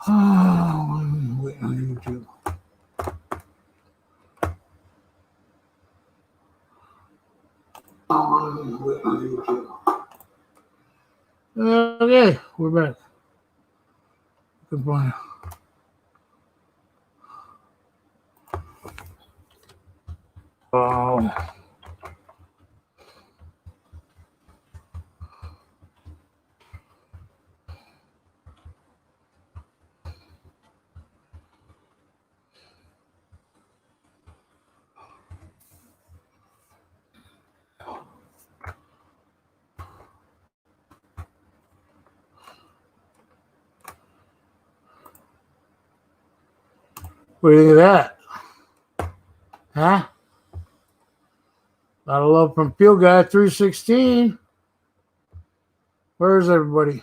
Oh, wait on YouTube. Wait on YouTube. Okay, we're back. Goodbye. What do you think of that? Huh? A lot of love from Field Guy 316. Where's everybody?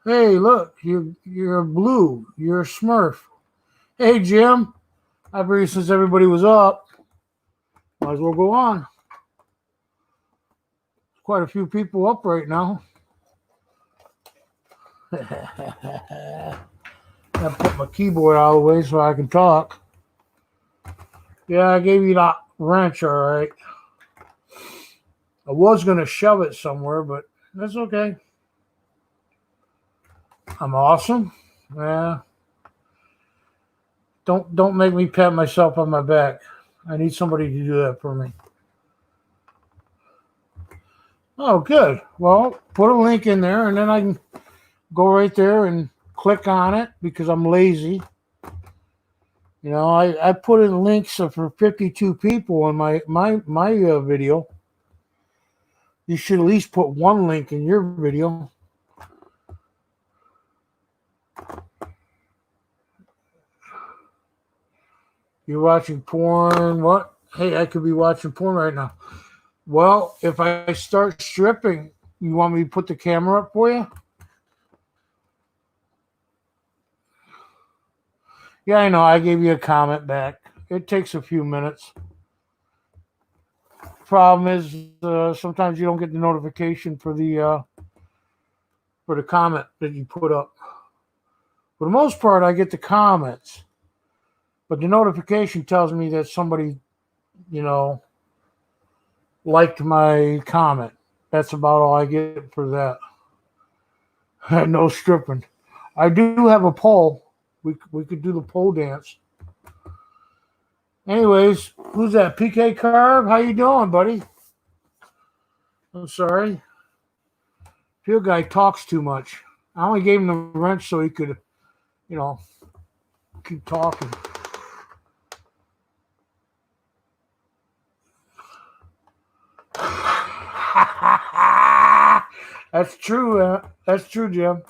Hey, look, you're blue. You're a Smurf. Hey, Jim. I believe since everybody was up, might as well go on. Quite a few people up right now. I put my keyboard out of the way so I can talk. Yeah, I gave you that wrench, all right. I was going to shove it somewhere, but that's okay. I'm awesome. Yeah. Don't make me pat myself on my back. I need somebody to do that for me. Oh, good. Well, put a link in there, and then I can go right there and click on it because I'm lazy. You know, I put in links for 52 people in my video. You should at least put one link in your video. You're watching porn? What? Hey, I could be watching porn right now. Well, if I start stripping, you want me to put the camera up for you? Yeah, I know. I gave you a comment back. It takes a few minutes. Problem is, sometimes you don't get the notification for the comment that you put up. For the most part, I get the comments, but the notification tells me that somebody, liked my comment. That's about all I get for that. No stripping. I do have a pole. We could do the pole dance. Anyways, who's that? PK Carb? How you doing, buddy? I'm sorry. Field Guy talks too much. I only gave him the wrench so he could, keep talking. That's true. That's true, Jim.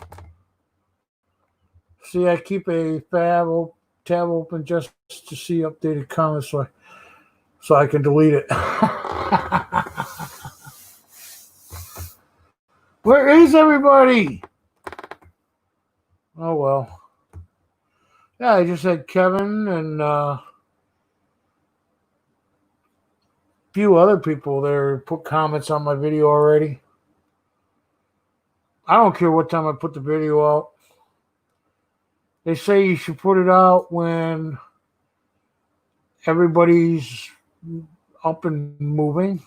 See, I keep a tab open just to see updated comments so I can delete it. Where is everybody? Oh, well. Yeah, I just had Kevin and a few other people there put comments on my video already. I don't care what time I put the video out. They say you should put it out when everybody's up and moving.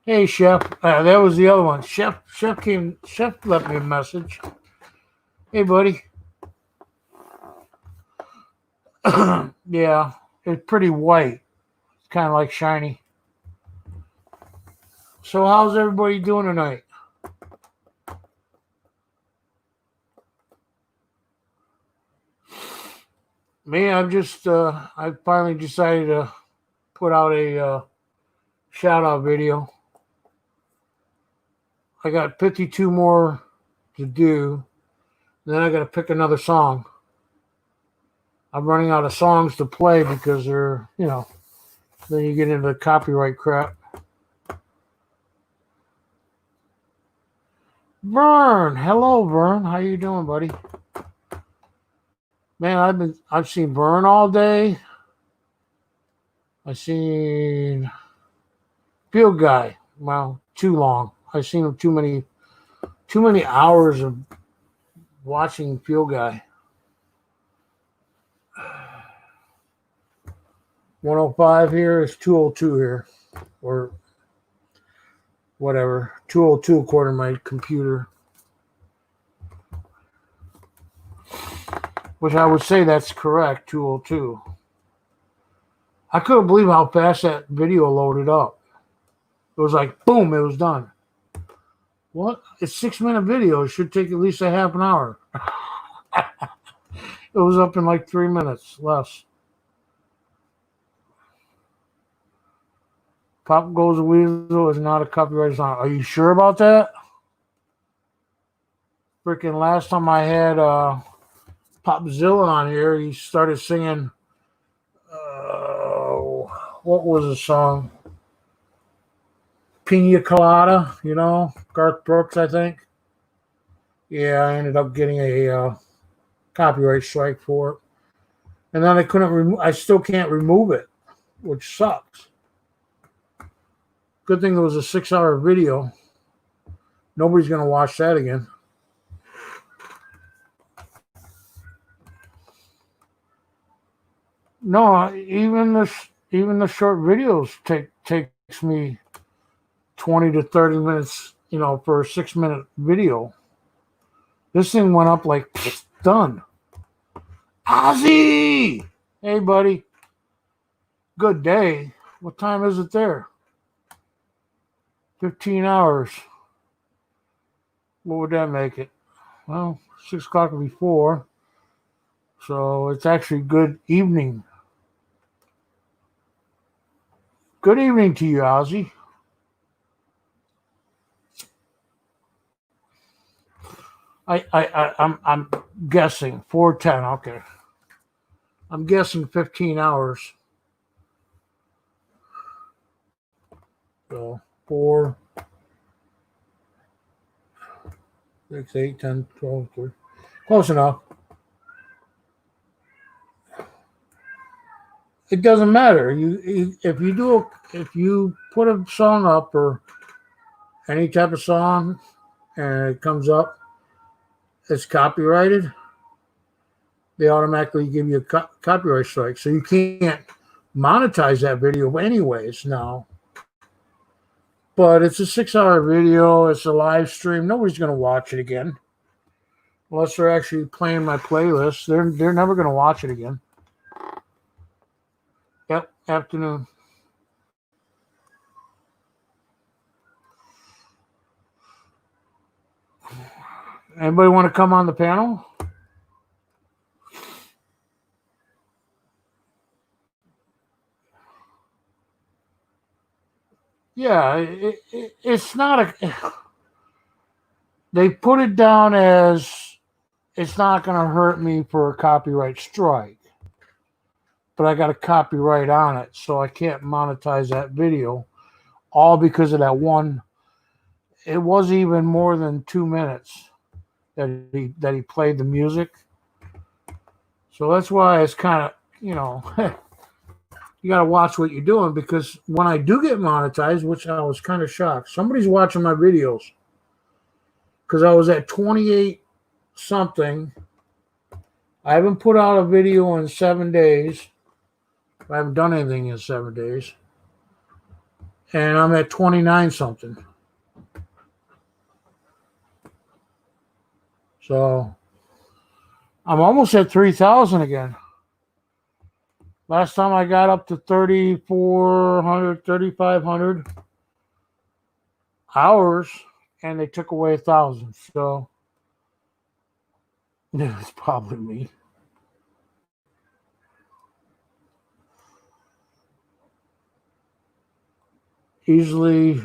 Hey, Chef. That was the other one. Chef left me a message. Hey, buddy. Yeah, it's pretty white. It's kind of like shiny. So how's everybody doing tonight? Me, I finally decided to put out a shout out video. I got 52 more to do. Then I got to pick another song. I'm running out of songs to play because they're, then you get into the copyright crap. Vern, hello, Vern. How you doing, buddy? Man, I've seen Vern all day. I've seen Field Guy. Well, too long. I've seen him too many hours of Watching Fuel Guy. 105 here is 202 here, or whatever. 202 according to my computer. Which I would say that's correct, 202. I couldn't believe how fast that video loaded up. It was like, boom, it was done. What? It's 6-minute video. It should take at least a half an hour. It was up in like 3 minutes, less. Pop Goes the Weasel is not a copyrighted song. Are you sure about that? Freaking last time I had Popzilla on here, he started singing, what was the song? Pina Colada, you know, Garth Brooks, I think. Yeah, I ended up getting a copyright strike for it. And then I still can't remove it, which sucks. Good thing it was a 6-hour video. Nobody's going to watch that again. No, even the short videos takes me 20 to 30 minutes, you know, for a 6-minute video. This thing went up like done. Ozzy! Hey, buddy. Good day. What time is it there? 15 hours. What would that make it? Well, 6 o'clock before. So it's actually good evening. Good evening to you, Ozzy. I'm guessing 4:10. Okay. I'm guessing 15 hours. So 4, 6, 8, 10, 12, 13. Close enough. It doesn't matter. If you put a song up or any type of song and it comes up, it's copyrighted, they automatically give you a copyright strike. So you can't monetize that video anyways now. But it's a 6-hour video. It's a live stream. Nobody's going to watch it again. Unless they're actually playing my playlist. They're never going to watch it again. Yep, afternoon. Anybody want to come on the panel? Yeah, it's not a... They put it down as it's not going to hurt me for a copyright strike. But I got a copyright on it, so I can't monetize that video. All because of that one. It wasn't even more than 2 minutes that he played the music. So that's why it's kind of, you know, you got to watch what you're doing, because when I do get monetized, which I was kind of shocked, somebody's watching my videos, because I was at 28 something. I haven't put out a video in 7 days. I haven't done anything in 7 days. And I'm at 29 something. So I'm almost at 3,000 again. Last time I got up to 3,400, 3,500 hours, and they took away 1,000. So yeah, it's probably me. Easily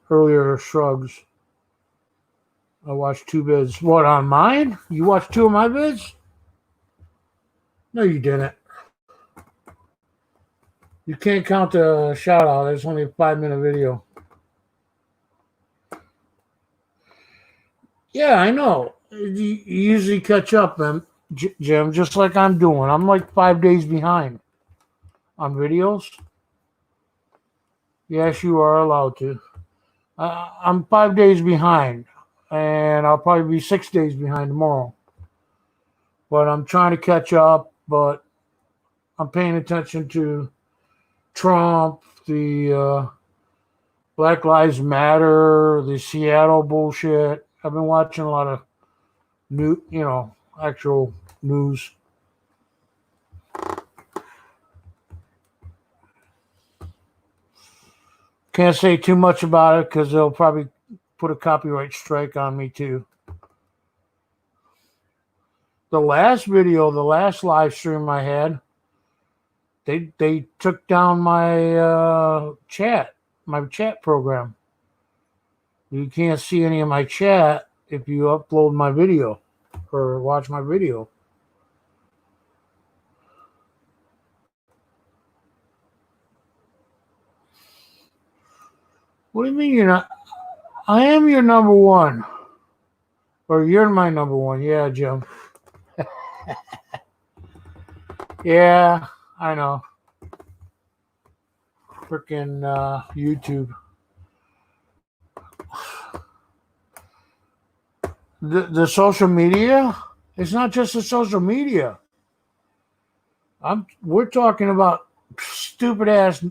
earlier shrugs. I watched 2 vids. What, on mine? You watched 2 of my vids? No, you didn't. You can't count the shout out. It's only a 5-minute video. Yeah, I know. You usually catch up, man, Jim, just like I'm doing. I'm like 5 days behind on videos. Yes, you are allowed to. I'm 5 days behind, and I'll probably be 6 days behind tomorrow. but I'm trying to catch up. But I'm paying attention to Trump, the Black Lives Matter, the Seattle bullshit. I've been watching a lot of actual news. Can't say too much about it because they'll probably put a copyright strike on me too. The last live stream I had, they took down my chat program. You can't see any of my chat if you upload my video or watch my video. What do you mean you're not? I am your number one. Or you're my number one. Yeah, Jim. Yeah, I know. Freaking YouTube. The social media? It's not just the social media. We're talking about stupid ass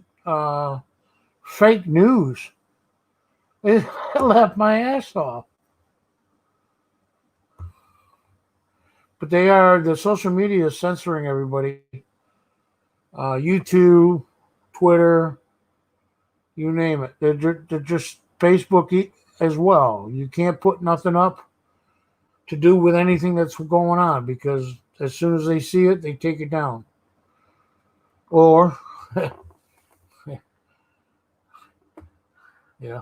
fake news. It left my ass off. But the social media is censoring everybody. YouTube, Twitter, you name it. They're just Facebook as well. You can't put nothing up to do with anything that's going on because as soon as they see it, they take it down. Or, yeah.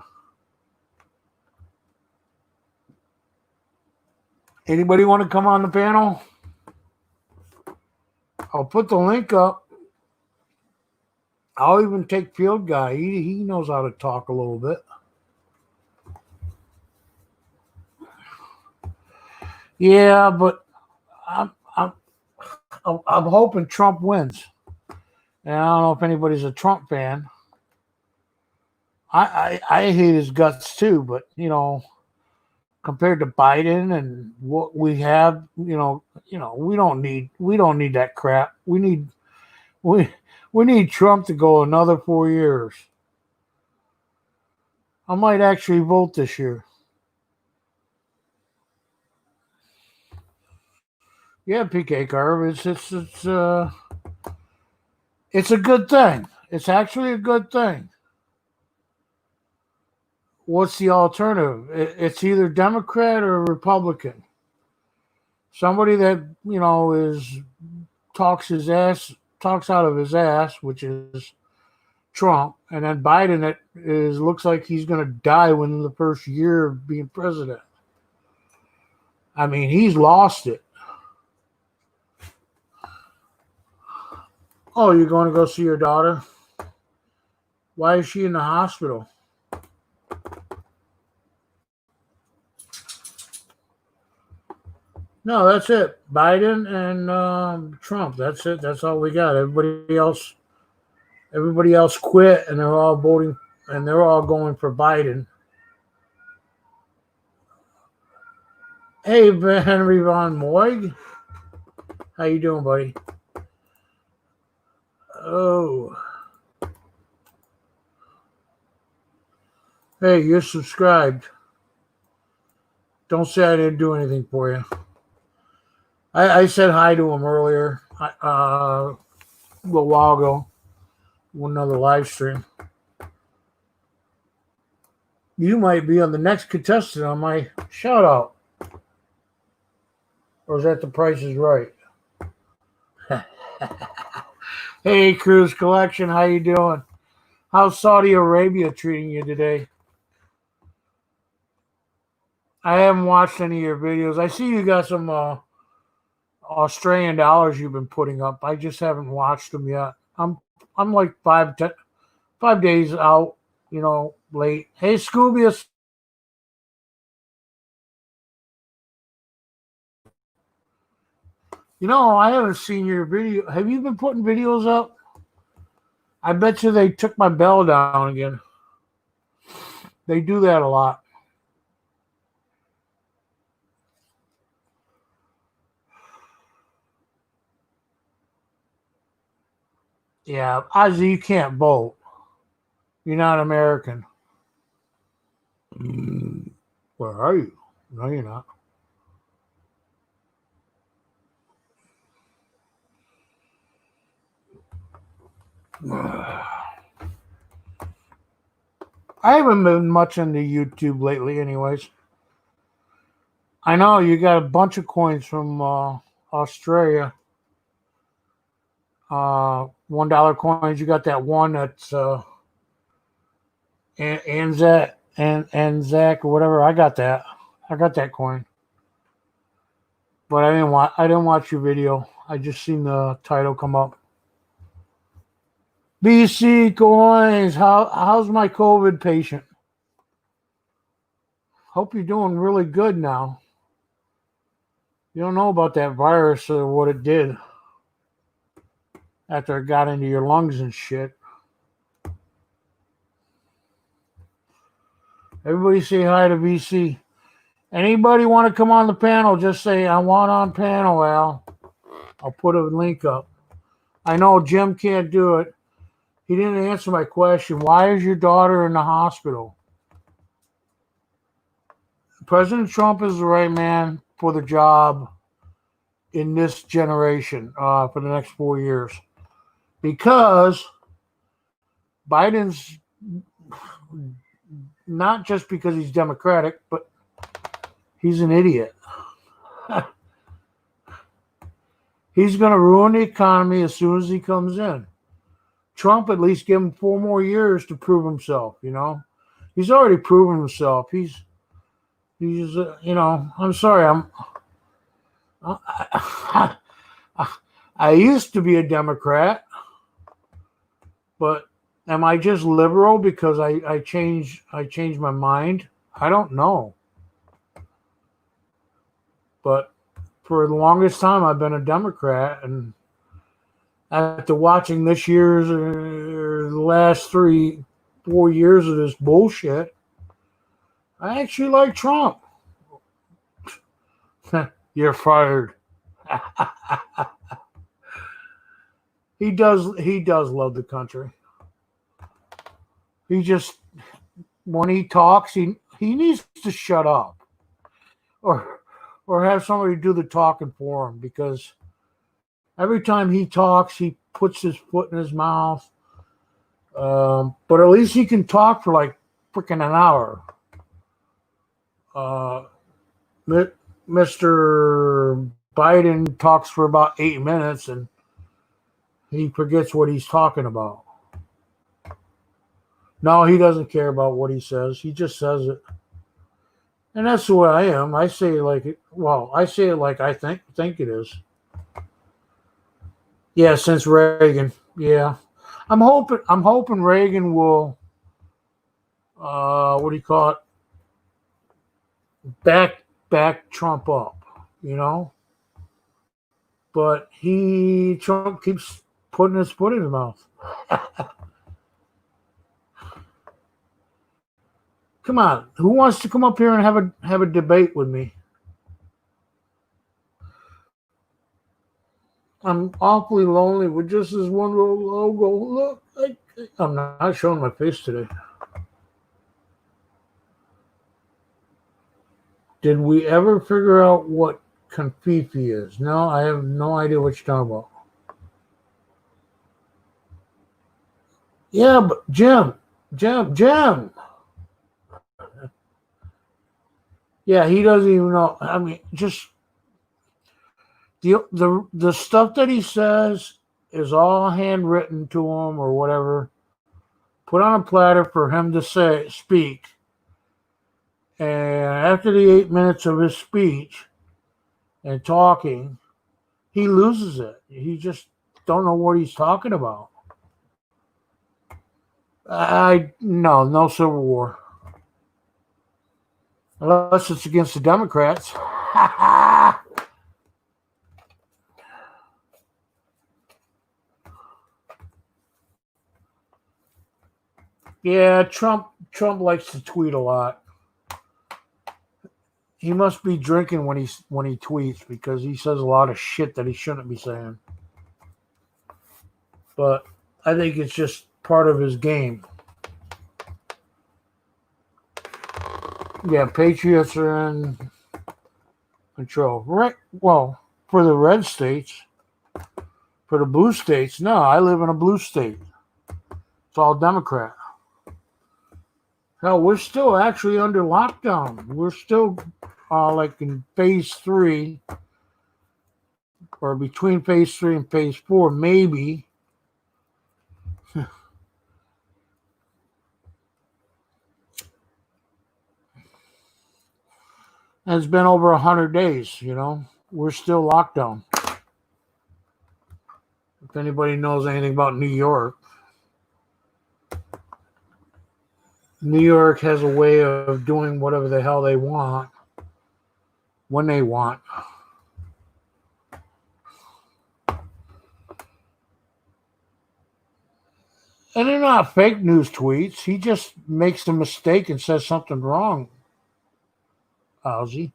Anybody want to come on the panel? I'll put the link up. I'll even take Field Guy. He knows how to talk a little bit. Yeah, but I'm hoping Trump wins. And I don't know if anybody's a Trump fan. I hate his guts too, but compared to Biden and what we have, we don't need that crap. We need Trump to go another 4 years. I might actually vote this year. Yeah, PK Carve. It's a good thing. It's actually a good thing. What's the alternative? It's either Democrat or Republican. Somebody that talks out of his ass, which is Trump, and then Biden looks like he's going to die within the first year of being president. I mean, he's lost it. Oh, you're going to go see your daughter? Why is she in the hospital? No, that's it. Biden and Trump. That's it. That's all we got. Everybody else quit, and they're all voting, and they're all going for Biden. Hey, Henry Von Moig. How you doing, buddy? Oh. Hey, you're subscribed. Don't say I didn't do anything for you. I said hi to him earlier, a little while ago, another live stream. You might be on the next contestant on my shout out. Or is that The Price is Right? Hey, Cruise Collection, how you doing? How's Saudi Arabia treating you today? I haven't watched any of your videos. I see you got some Australian dollars you've been putting up. I just haven't watched them yet. I'm like 5 days out, late. Hey, Scoobius. I haven't seen your video. Have you been putting videos up? I bet you they took my bell down again. They do that a lot. Yeah, Ozzy, you can't vote. You're not American. Where are you? No, you're not. I haven't been much into YouTube lately, anyways. I know you got a bunch of coins from Australia. $1 coins. You got that one that's Anzac and Anzac or whatever. I got that. I got that coin, but I didn't watch your video. I just seen the title come up. BC coins. How's my COVID patient? Hope you're doing really good now. You don't know about that virus or what it did after it got into your lungs and shit. Everybody say hi to BC. Anybody want to come on the panel, just say, I want on panel, Al. I'll put a link up. I know Jim can't do it. He didn't answer my question. Why is your daughter in the hospital? President Trump is the right man for the job in this generation for the next 4 years. Because Biden's not just because he's Democratic, but he's an idiot. He's going to ruin the economy as soon as he comes in. Trump at least give him 4 more years to prove himself, you know. He's already proven himself. He's you know, I'm sorry. I used to be a Democrat, but am I just liberal because I changed my mind? I don't know. But for the longest time, I've been a Democrat, and after watching this year's the last 4 years of this bullshit, I actually like Trump. You're fired. He does love the country. He just, when he talks, he needs to shut up or have somebody do the talking for him, because every time he talks, he puts his foot in his mouth. But at least he can talk for like freaking an hour. Mr. Biden talks for about 8 minutes and he forgets what he's talking about. No, he doesn't care about what he says. He just says it. And that's the way I am. I say it like it. Well, I say it like I think it is. Yeah, since Reagan. Yeah, I'm hoping Reagan will. What do you call it? Back Trump up. You know. But Trump keeps putting his foot in his mouth. Come on, who wants to come up here and have a debate with me? I'm awfully lonely with just this one little logo. Look, I'm not showing my face today. Did we ever figure out what Confifi is? No, I have no idea what you're talking about. Yeah, but Jim. Yeah, he doesn't even know. I mean, just the stuff that he says is all handwritten to him or whatever, put on a platter for him to speak. And after the 8 minutes of his speech and talking, he loses it. He just don't know what he's talking about. No Civil War. Unless it's against the Democrats. Yeah, Trump likes to tweet a lot. He must be drinking when he tweets, because he says a lot of shit that he shouldn't be saying. But I think it's just part of his game. Yeah, Patriots are in control. Right. Well, for the red states, for the blue states, no, I live in a blue state. It's all Democrat. Hell, we're still actually under lockdown. We're still like in phase 3 or between phase 3 and phase 4, maybe. And it's been over 100 days, We're still locked down. If anybody knows anything about New York, New York has a way of doing whatever the hell they want when they want. And they're not fake news tweets. He just makes a mistake and says something wrong. Ozzy.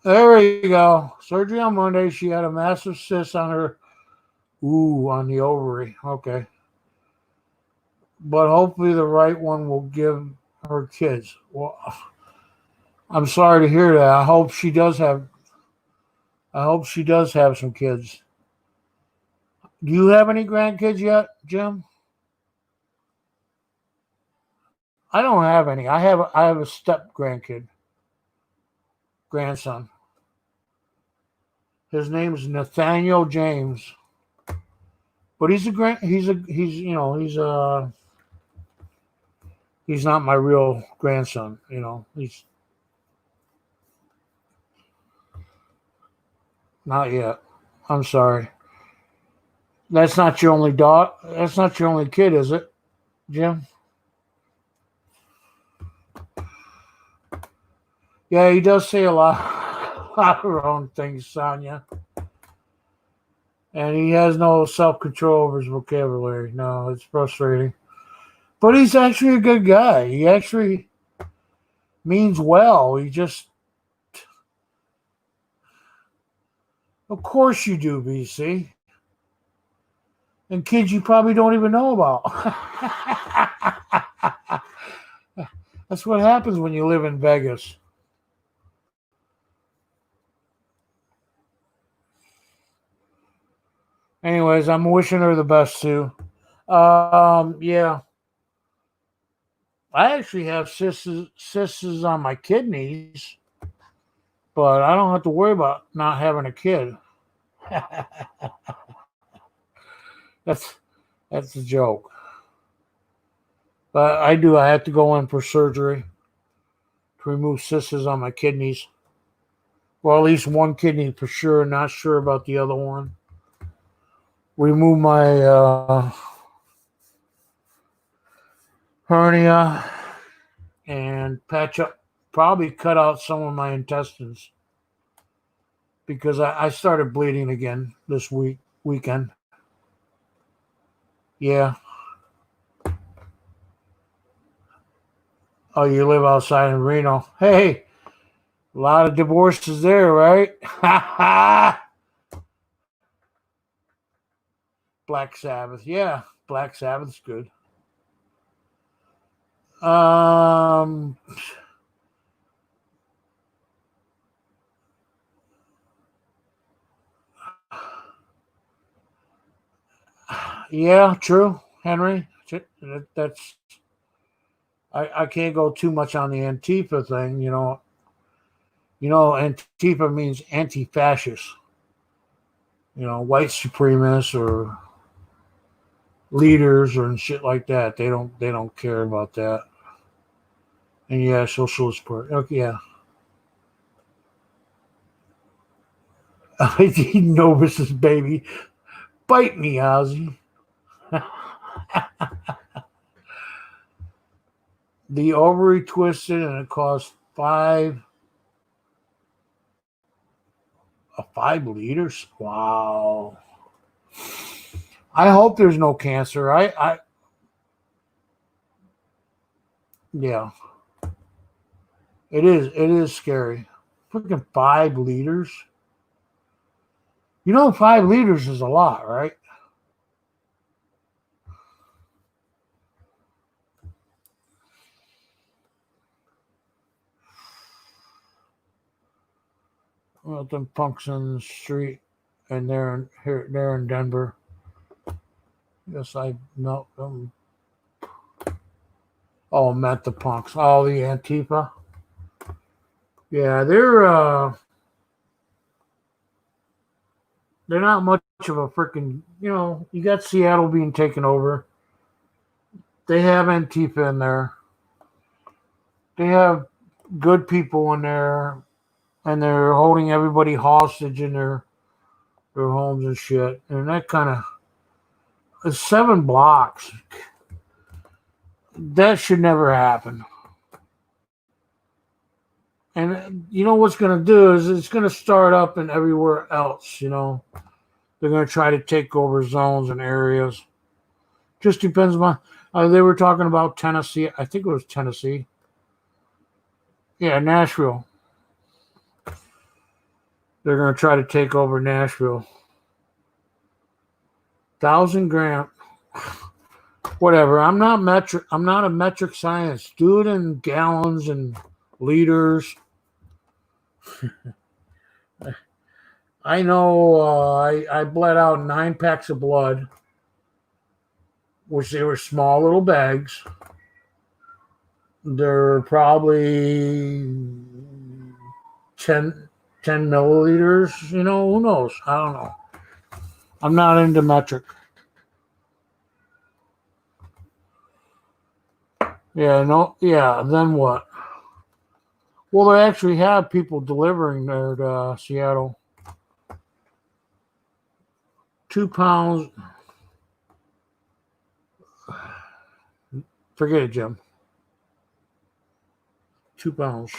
There you go. Surgery on Monday. She had a massive cyst on her, on the ovary. Okay. But hopefully the right one will give her kids. Well, I'm sorry to hear that. I hope she does have some kids. Do you have any grandkids yet, Jim? I don't have any. I have a step grandson. His name is Nathaniel James. But he's not my real grandson, He's not yet. I'm sorry. That's not your only That's not your only kid, is it, Jim? Yeah, he does say a lot of wrong things, Sonia. And he has no self-control over his vocabulary. No, it's frustrating. But he's actually a good guy. He actually means well. He just... Of course you do, BC. And kids you probably don't even know about. That's what happens when you live in Vegas. Anyways, I'm wishing her the best too. Yeah. I actually have cysts on my kidneys, but I don't have to worry about not having a kid. That's a joke. But I have to go in for surgery to remove cysts on my kidneys. Well, at least one kidney for sure. Not sure about the other one. Remove my hernia and patch up, probably cut out some of my intestines because I started bleeding again this weekend. Yeah. Oh, you live outside in Reno. Hey, a lot of divorces there, right? Black Sabbath. Yeah, Black Sabbath's good. Yeah, true, Henry. That's I can't go too much on the Antifa thing, Antifa means anti-fascist. White supremacists or leaders or shit like that. They don't care about that. And yeah, socialist party. Okay, yeah. I need Novus's baby. Bite me, Ozzy. The ovary twisted and it caused 5 liters. Wow. I hope there's no cancer. Yeah. It is scary. Freaking 5 liters. You know, 5 liters is a lot, right? Well, them punks in the street, and they're in Denver. Yes, I melt them. Oh, met the punks. Oh, the Antifa. Yeah, they're not much of a freaking. You got Seattle being taken over. They have Antifa in there. They have good people in there, and they're holding everybody hostage in their homes and shit. And that kind of it's 7 blocks. That should never happen. And you know what's going to do is it's going to start up in everywhere else. They're going to try to take over zones and areas. Just depends on. They were talking about Tennessee. I think it was Tennessee. Yeah, Nashville. They're going to try to take over Nashville. 1,000 gram. Whatever. I'm not metric. I'm not a metric science. Do it in gallons and liters. I know. I bled out 9 packs of blood, which they were small little bags. They're probably 10 milliliters. Who knows? I don't know. I'm not into metric. Yeah, no, yeah, then what? Well, they actually have people delivering there to Seattle. 2 pounds. Forget it, Jim. 2 pounds.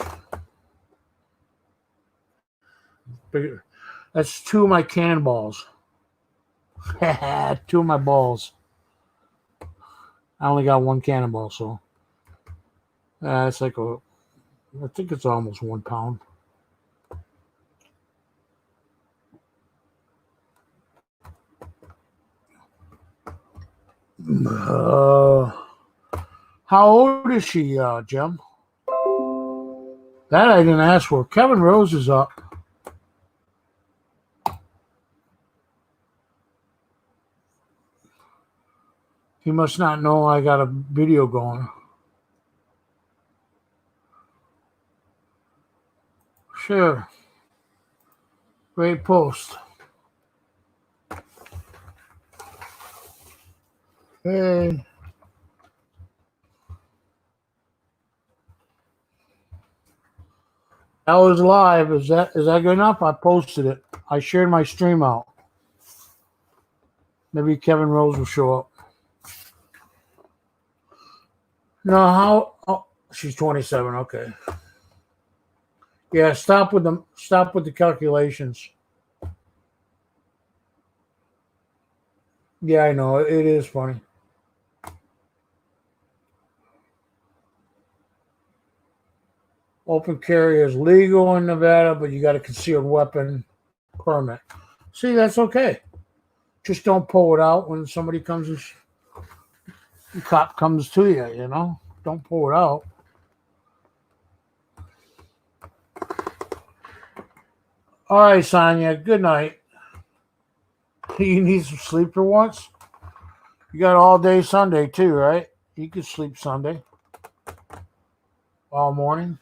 That's 2 of my cannonballs. 2 of my balls. I only got 1 cannonball, so it's like I think it's almost 1 pound. How old is she, Jim? That I didn't ask for. Kevin Rose is up. He must not know I got a video going. Sure. Great post. Hey. That was live. Is that good enough? I posted it. I shared my stream out. Maybe Kevin Rose will show up. No, how? Oh, she's 27. Okay. Yeah, stop with the calculations. Yeah, I know it is funny. Open carry is legal in Nevada, but you got a concealed weapon permit. See, that's okay. Just don't pull it out when somebody comes. The cop comes to you. Don't pull it out. All right, Sonia. Good night. You need some sleep for once. You got all day Sunday too, right? You could sleep Sunday. All morning.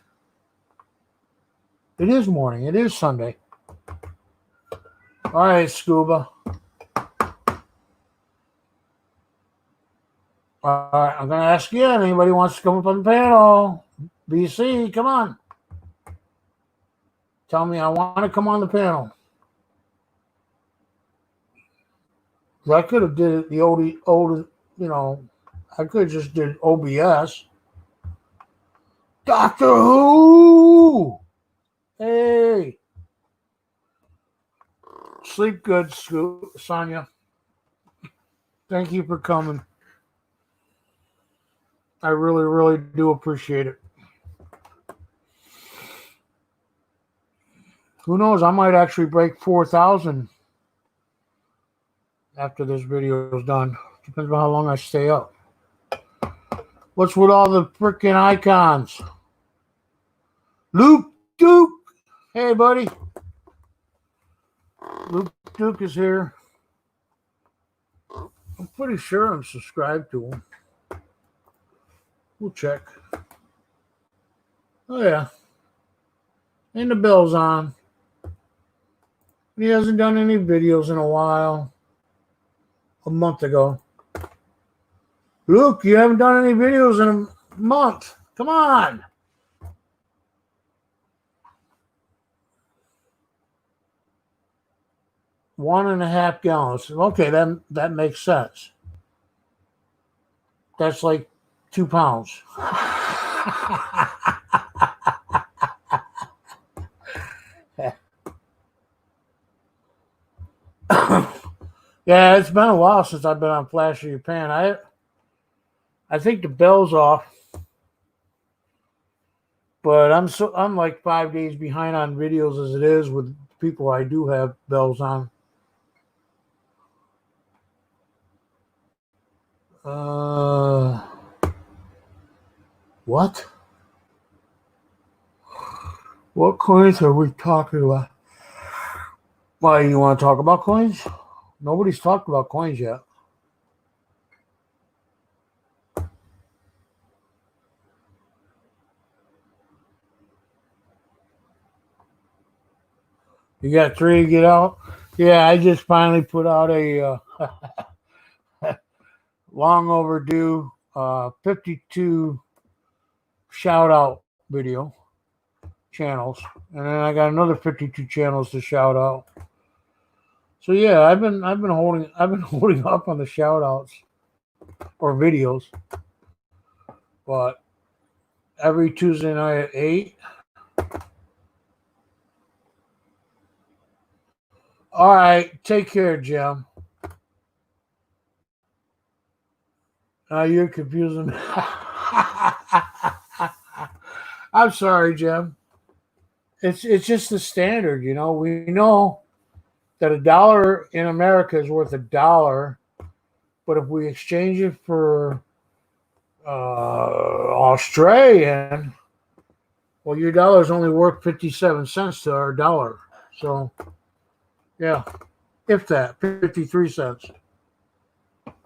It is morning. It is Sunday. All right, Scuba. All right, I'm going to ask again. Anybody wants to come up on the panel? BC, come on. Tell me I want to come on the panel. I could have did the old, I could have just did OBS. Doctor Who! Hey. Sleep good, Sonia. Thank you for coming. I really, really do appreciate it. Who knows? I might actually break 4,000 after this video is done. Depends on how long I stay up. What's with all the freaking icons? Luke Duke. Hey, buddy. Luke Duke is here. I'm pretty sure I'm subscribed to him. We'll check. Oh, yeah. And the bell's on. He hasn't done any videos in a while. A month ago. Luke, you haven't done any videos in a month. Come on. $1.5 gallons. Okay, that makes sense. That's like 2 pounds. Yeah, it's been a while since I've been on Flash of Your Pan. I think the bell's off, but I'm like 5 days behind on videos as it is with people I do have bells on. What? What coins are we talking about? Why, you want to talk about coins? Nobody's talked about coins yet. You got 3 to get out? Yeah, I just finally put out a long overdue 52 shout out video channels, and then I got another 52 channels to shout out. So yeah, I've been holding up on the shout outs or videos, but every Tuesday night at 8. All right, take care, Jim. You're confusing me. I'm sorry, Jim. It's just the standard, you know. We know that $1 in America is worth $1, but if we exchange it for Australian, well, your dollar is only worth 57 cents to our dollar. So, yeah, if that, 53 cents.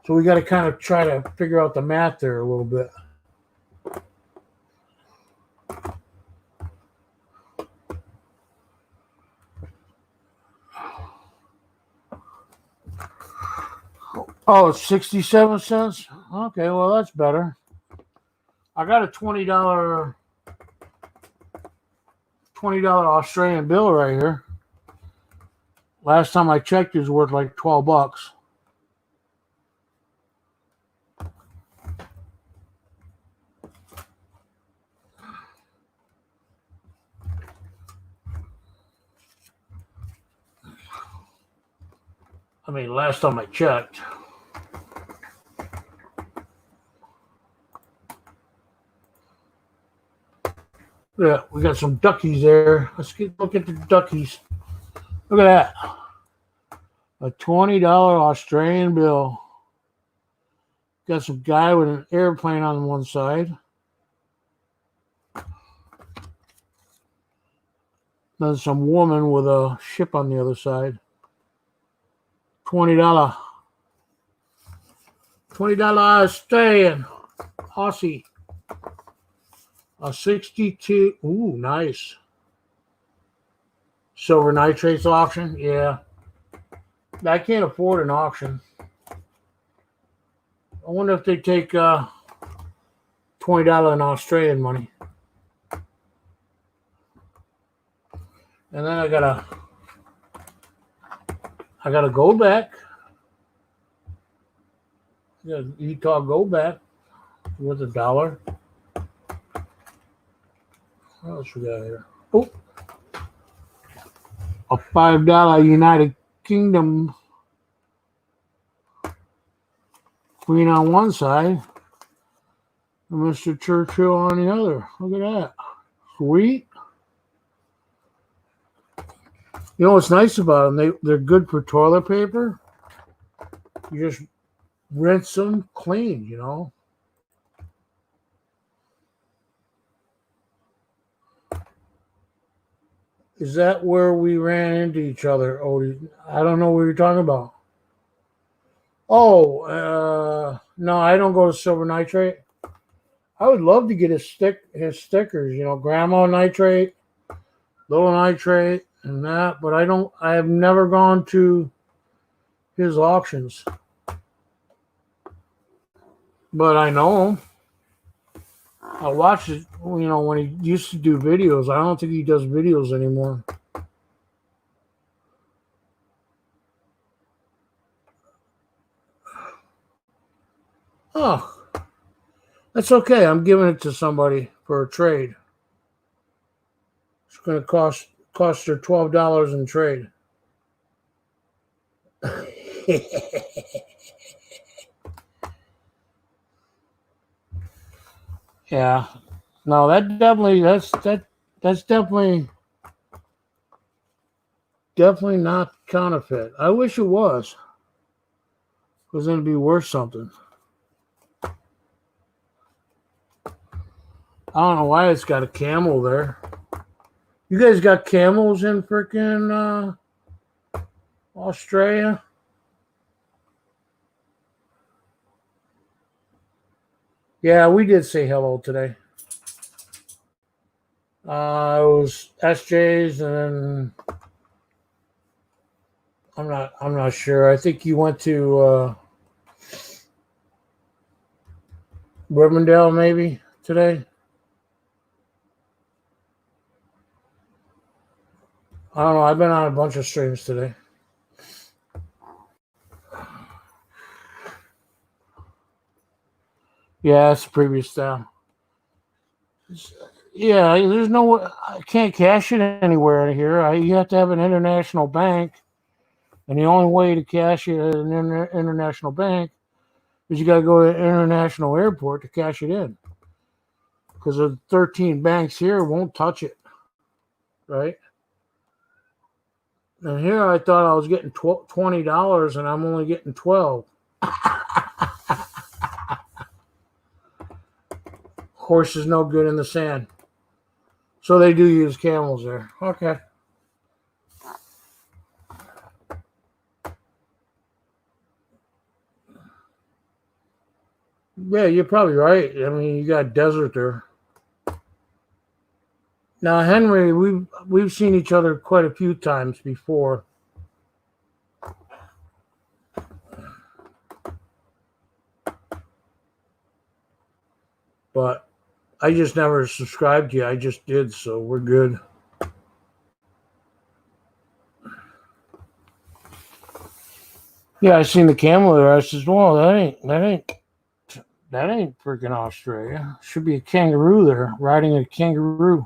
So we got to kind of try to figure out the math there a little bit. Oh, it's 67 cents? Okay, well, that's better. I got a $20 Australian bill right here. Last time I checked, it was worth like $12. I mean, last time I checked. Yeah, we got some duckies there. Let's look at the duckies. Look at that. A $20 Australian bill. Got some guy with an airplane on one side. Then some woman with a ship on the other side. $20 Australian. Aussie. A 62. Ooh, nice. Silver nitrates auction. Yeah. I can't afford an auction. I wonder if they take $20 in Australian money. And then I gotta go back. Utah go back with $1. What else we got here? Oh, a $5 United Kingdom Queen on one side and Mr. Churchill on the other. Look at that. Sweet. You know what's nice about them? They're good for toilet paper. You just rinse them clean, you know. Is that where we ran into each other, Odie? I don't know what you're talking about. Oh, no, I don't go to Silver Nitrate. I would love to get his stickers, you know, Grandma Nitrate, Little Nitrate, and that, but I don't. I have never gone to his auctions, but I know him. I watched it, you know, when he used to do videos. I don't think he does videos anymore. Oh, that's okay. I'm giving it to somebody for a trade. It's going to cost her $12 in trade. Yeah. No, that's definitely not counterfeit. I wish it was, because then it'd be worth something. I don't know why it's got a camel there. You guys got camels in freaking Australia? Yeah, we did say hello today. It was SJ's, and I'm not sure. I think you went to Rivendell maybe today. I don't know. I've been on a bunch of streams today. Yeah, it's the previous style. Yeah, there's no. I can't cash it anywhere here. You have to have an international bank, and the only way to cash it at an international bank is you got to go to an international airport to cash it in. Because the 13 banks here won't touch it, right? And here I thought I was getting $20, and I'm only getting 12. Horse is no good in the sand. So they do use camels there. Okay. Yeah, you're probably right. I mean, you got desert there. Now, Henry, we've seen each other quite a few times before. But I just never subscribed to you. I just did, so we're good. Yeah, I seen the camel there. I says, "Well, that ain't freaking Australia. Should be a kangaroo there, riding a kangaroo."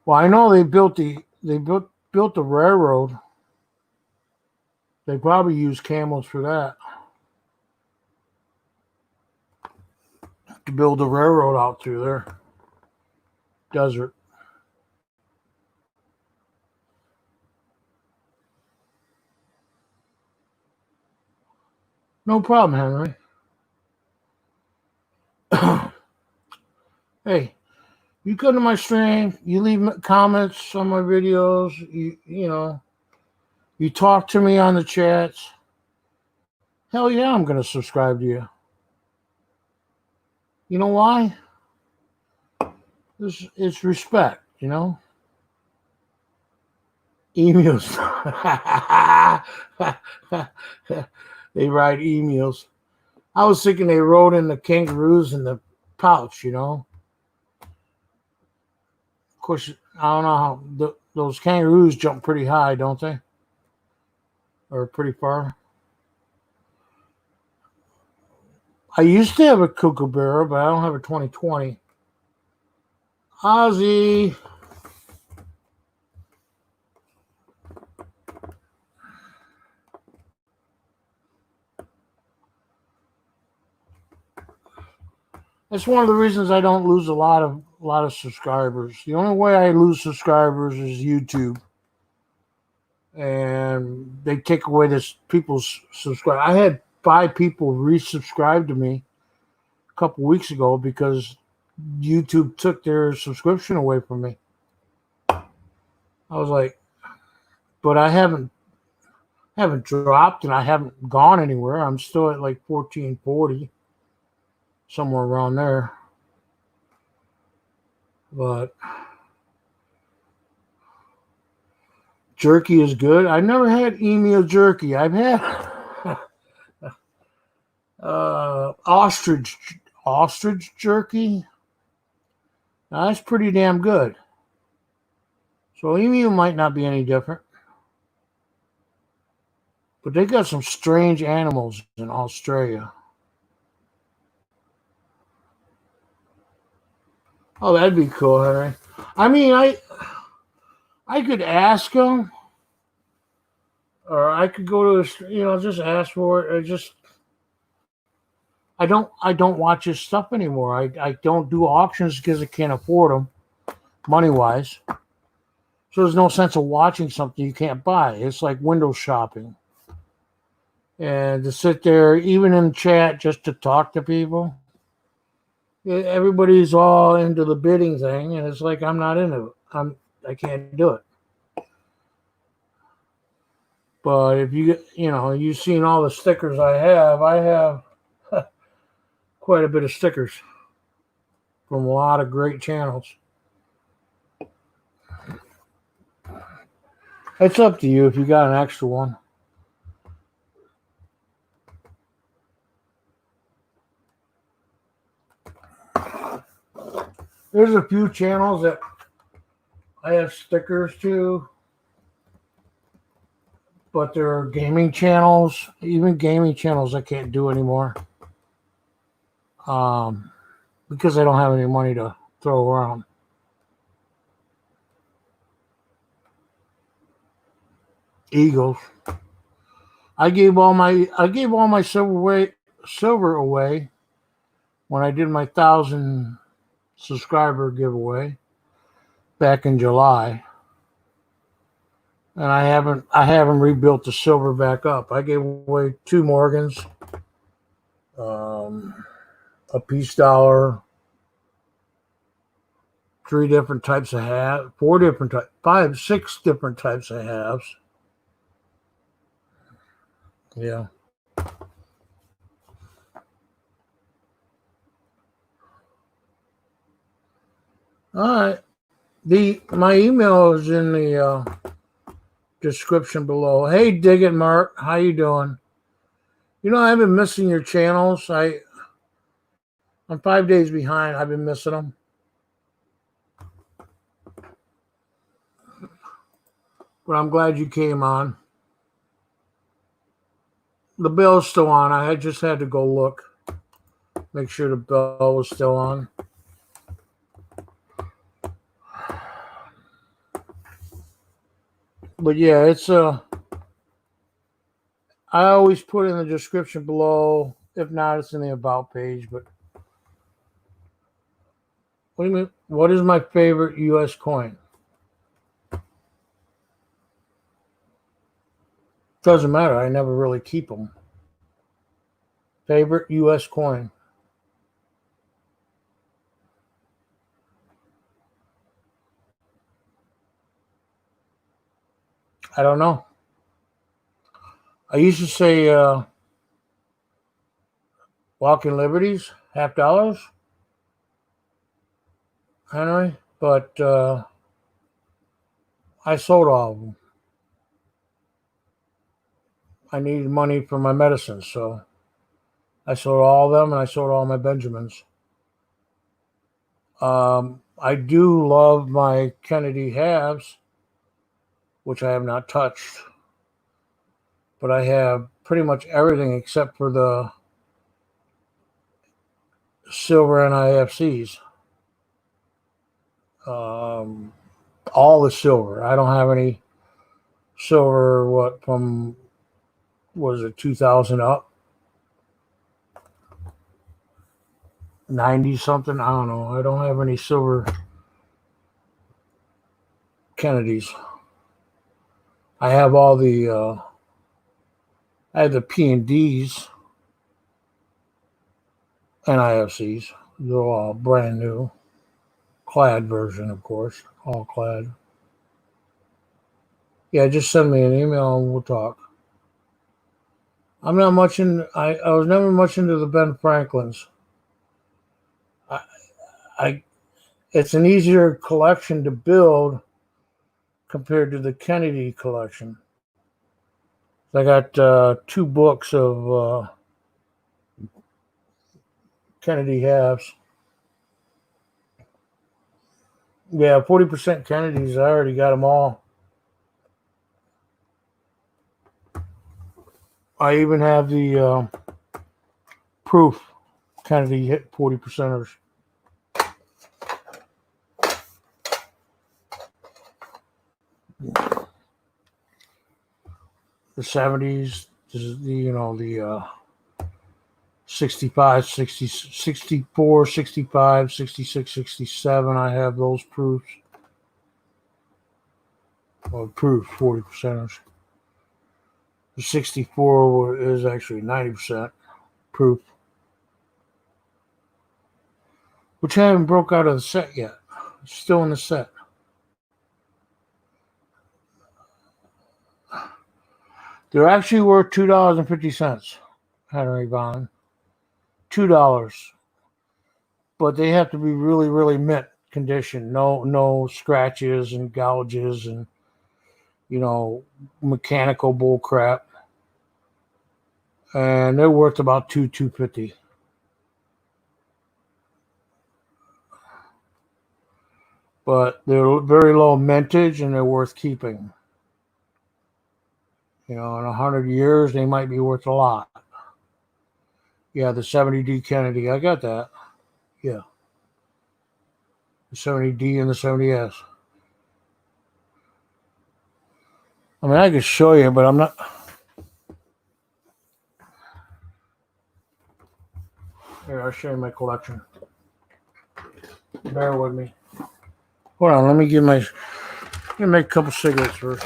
Well, I know they built the railroad. They probably used camels for that, to build the railroad out through there. Desert. No problem, Henry. Hey, you come to my stream, you leave comments on my videos, you know, you talk to me on the chats. Hell yeah, I'm going to subscribe to you. You know why? It's respect, you know? Emus. They ride emus. I was thinking they rode in the kangaroos in the pouch, you know? Of course, I don't know how those kangaroos jump pretty high, don't they? Or pretty far. I used to have a kookaburra, but I don't have a 2020. Ozzy. That's one of the reasons I don't lose a lot of a lot of subscribers. The only way I lose subscribers is YouTube, and they take away this people's subscribe. I had 5 people resubscribe to me a couple weeks ago because YouTube took their subscription away from me. I was like, but I haven't dropped and I haven't gone anywhere. I'm still at like 1440, somewhere around there. But jerky is good. I never had emu jerky. I've had ostrich jerky. Now, that's pretty damn good. So emu might not be any different. But they got some strange animals in Australia. Oh, that'd be cool, Henry. I mean, I could ask them, or I could go to just ask for it. I don't watch his stuff anymore. I don't do auctions because I can't afford them, money wise. So there's no sense of watching something you can't buy. It's like window shopping. And to sit there, even in chat, just to talk to people, everybody's all into the bidding thing, and it's like I'm not into it. I can't do it. But if you've seen all the stickers I have quite a bit of stickers from a lot of great channels. It's up to you if you got an extra one. There's a few channels that I have stickers to, but there are gaming channels. Even gaming channels I can't do anymore, because I don't have any money to throw around. Eagles. I gave all my silver away when I did my 1,000 subscriber giveaway back in July, and I haven't rebuilt the silver back up. I gave away 2 Morgans, a peace dollar, 3 different types of halves, 4 different types, 5, 6 different types of halves. Yeah. All right. My email is in the description below. Hey, Dig It Mark, how you doing? I've been missing your channels. I'm 5 days behind. I've been missing them. But I'm glad you came on. The bell's still on. I just had to go look. Make sure the bell was still on. But yeah, it's I always put in the description below. If not, it's in the about page. But what do you mean? What is my favorite U.S. coin? Doesn't matter. I never really keep them. Favorite U.S. coin? I don't know. I used to say Walking Liberties, $50, Henry, but I sold all of them. I needed money for my medicine, so I sold all of them, and I sold all my Benjamins. I do love my Kennedy halves, which I have not touched, but I have pretty much everything except for the silver NIFCs. All the silver. I don't have any silver, from 2000 up? 90 something. I don't know. I don't have any silver Kennedys. I have all the I have the P&Ds and IFCs. They're all brand new. Clad version, of course. All clad. Yeah, just send me an email and we'll talk. I'm not much in. I was never much into the Ben Franklins. I it's an easier collection to build compared to the Kennedy collection. I got 2 books of Kennedy halves. Yeah, 40% Kennedys. I already got them all. I even have the proof Kennedy hit 40%ers. The 70s, the 65, 60, 64, 65, 66, 67. I have those proofs. Well, proof 40%ers. The 64 is actually 90% proof, which I haven't broke out of the set yet. It's still in the set. They're actually worth $2.50, Henry Vaughn. $2. But they have to be really, really mint condition. No scratches and gouges and mechanical bull crap. And they're worth about $2.50. But they're very low mintage and they're worth keeping. In 100 years, they might be worth a lot. Yeah, the 70D Kennedy, I got that. Yeah. The 70D and the 70S. I mean, I could show you, but I'm not. Here, I'll show you my collection. Bear with me. Hold on, let me make a couple cigarettes first.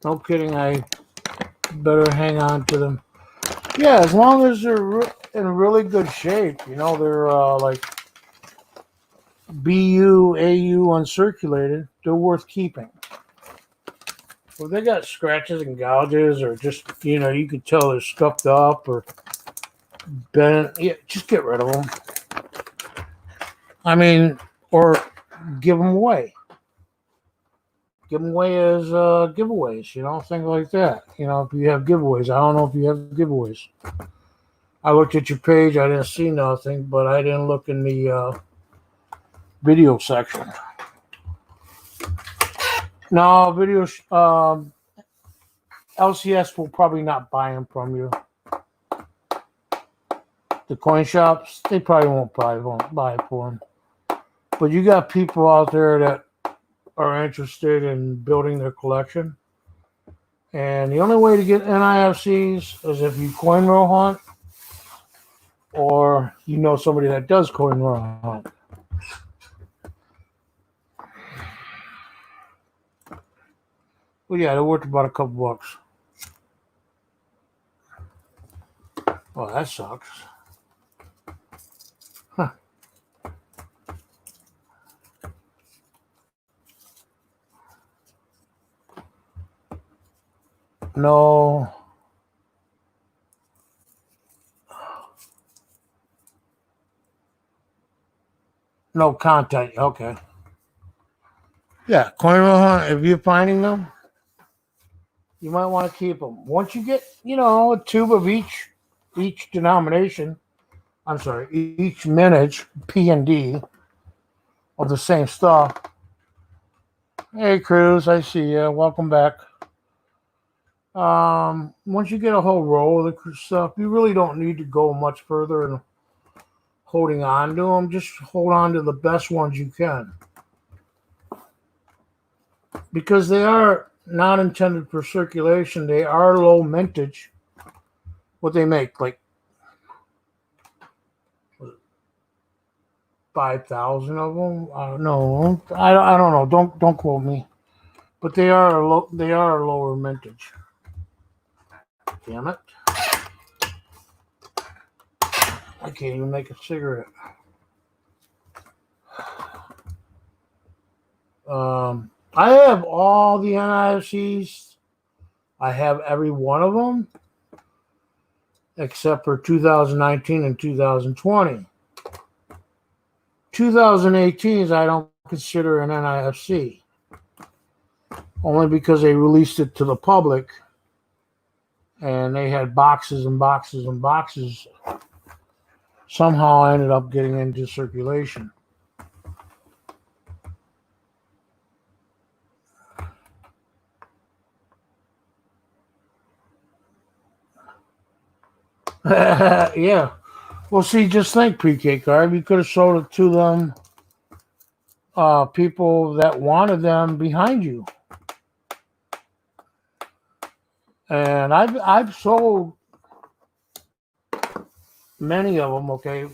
No kidding, I better hang on to them. Yeah, as long as they're in really good shape, they're like BU, AU uncirculated, they're worth keeping. Well, they got scratches and gouges, or just, you could tell they're scuffed up or bent. Yeah, just get rid of them. I mean, or give them away. Give them away as giveaways, things like that. If you have giveaways. I don't know if you have giveaways. I looked at your page. I didn't see nothing, but I didn't look in the video section. No, video. LCS will probably not buy them from you. The coin shops, they probably won't buy it for them. But you got people out there that are interested in building their collection. And the only way to get NIFCs is if you coin roll hunt or somebody that does coin roll hunt. Well, yeah, they're worth about a couple bucks. Oh, that sucks. Huh. No. No content. Okay. Yeah, coin roll hunt. If you're finding them, you might want to keep them. Once you get, a tube of each denomination, each mintage, P&D, of the same stuff. Hey, Cruz, I see you. Welcome back. Once you get a whole roll of the stuff, you really don't need to go much further in holding on to them. Just hold on to the best ones you can. Because they are not intended for circulation. They are low mintage. What they make, like 5,000 of them. I don't know. I don't know. Don't quote me. But they are a lower mintage. Damn it! I can't even make a cigarette. I have all the NIFCs. I have every one of them except for 2019 and 2020. 2018s I don't consider an NIFC, only because they released it to the public and they had boxes and boxes and boxes. Somehow I ended up getting into circulation. Yeah. Well, see, just think, pre-K card. You could have sold it to them, people that wanted them behind you. And I've sold many of them. Okay,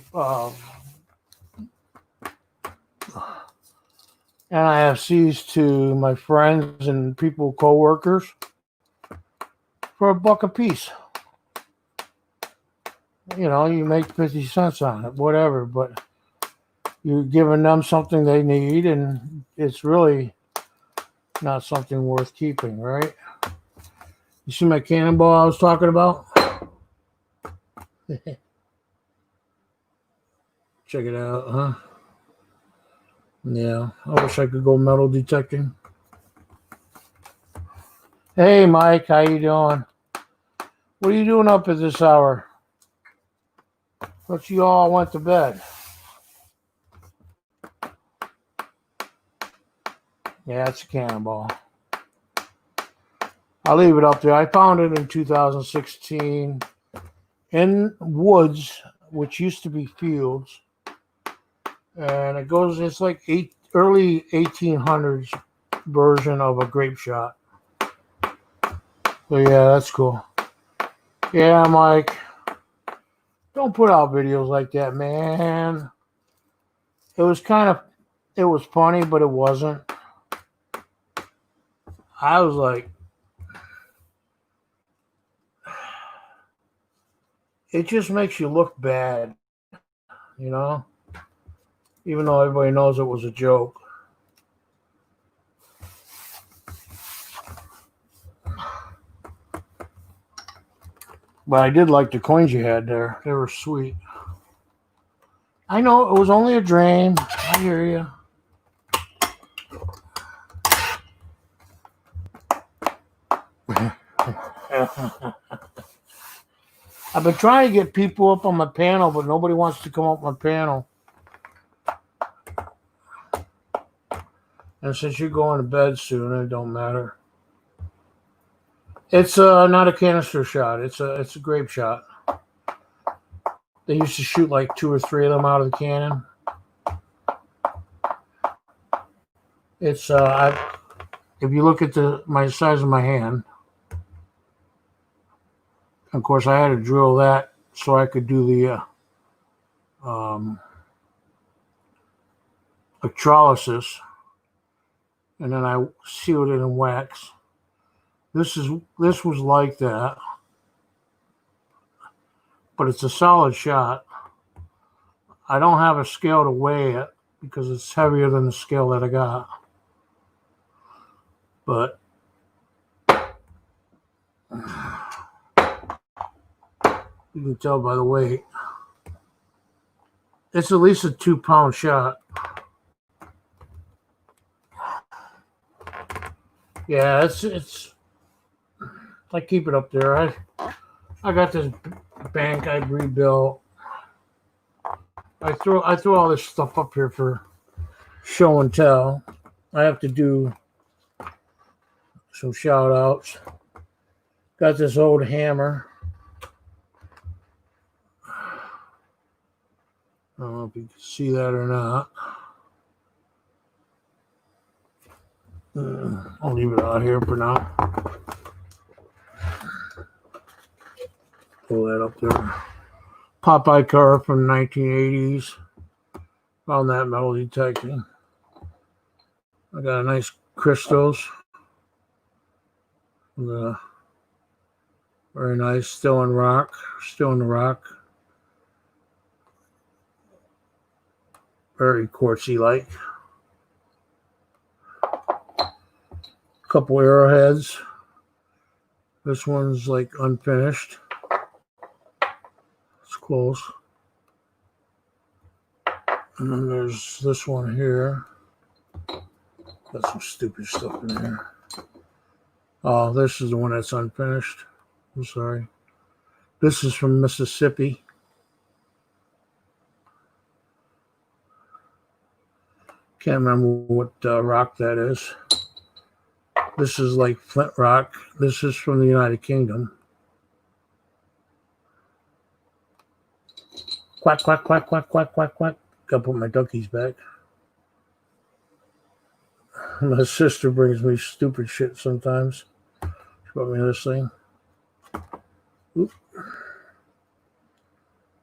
NIFCs to my friends and people, co-workers, for $1 a piece. You know, you make 50 cents on it, whatever, but you're giving them something they need, and it's really not something worth keeping, right? You see my cannonball I was talking about? Check it out, huh? Yeah, I wish I could go metal detecting. Hey, Mike, how you doing? What are you doing up at this hour? Thought you all went to bed. Yeah, it's a cannonball. I'll leave it up there. I found it in 2016 in woods, which used to be fields. And it's like early 1800s version of a grape shot. So yeah, that's cool. Yeah, Mike. Don't put out videos like that, man. It was funny, but it wasn't. I was like, it just makes you look bad, you know? Even though everybody knows it was a joke. But I did like the coins you had there. They were sweet. I know it was only a dream. I hear you. I've been trying to get people up on my panel, but nobody wants to come up my panel. And since you're going to bed soon, it don't matter. It's not a canister shot. It's a grape shot. They used to shoot like 2 or 3 of them out of the cannon. It's if you look at my size of my hand, of course I had to drill that so I could do the electrolysis, and then I sealed it in wax. This was like that, but it's a solid shot. I don't have a scale to weigh it because it's heavier than the scale that I got. But you can tell by the weight. It's at least a 2-pound shot. Yeah, it's I keep it up there. I got this bank I rebuilt. I threw all this stuff up here for show and tell. I have to do some shout outs. Got this old hammer. I don't know if you can see that or not. I'll leave it out here for now. Pull that up there. Popeye car from the 1980s. Found that metal detecting. I got a nice crystals. Very nice. Still in rock. Still in the rock. Very quartzy-like. Couple arrowheads. This one's like unfinished. It's close. And then there's this one here. Got some stupid stuff in here. Oh, this is the one that's unfinished. I'm sorry. This is from Mississippi. Can't remember what rock that is. This is like flint rock. This is from the United Kingdom. Quack, quack, quack, quack, quack, quack, quack. Gotta put my duckies back. My sister brings me stupid shit sometimes. She brought me this thing. Oop.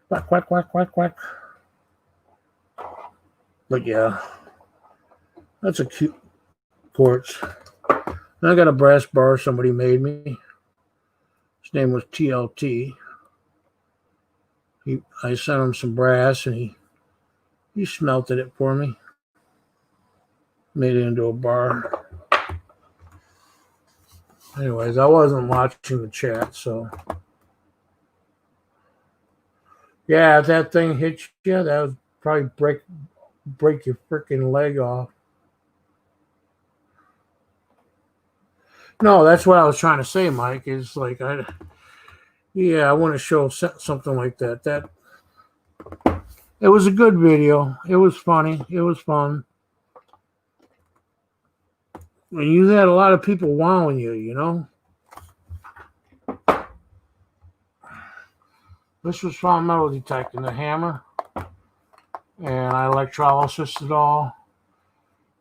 Quack, quack, quack, quack, quack. But yeah, that's a cute quartz. And I got a brass bar somebody made me. His name was TLT. I sent him some brass and he smelted it for me. Made it into a bar. Anyways, I wasn't watching the chat, so. Yeah, if that thing hits you, that would probably break your freaking leg off. No, that's what I was trying to say, Mike, is like, I want to show something like that. It was a good video. It was funny. It was fun. And you had a lot of people wowing you, you know? This was from metal detecting, the hammer. And I electrolysis it all.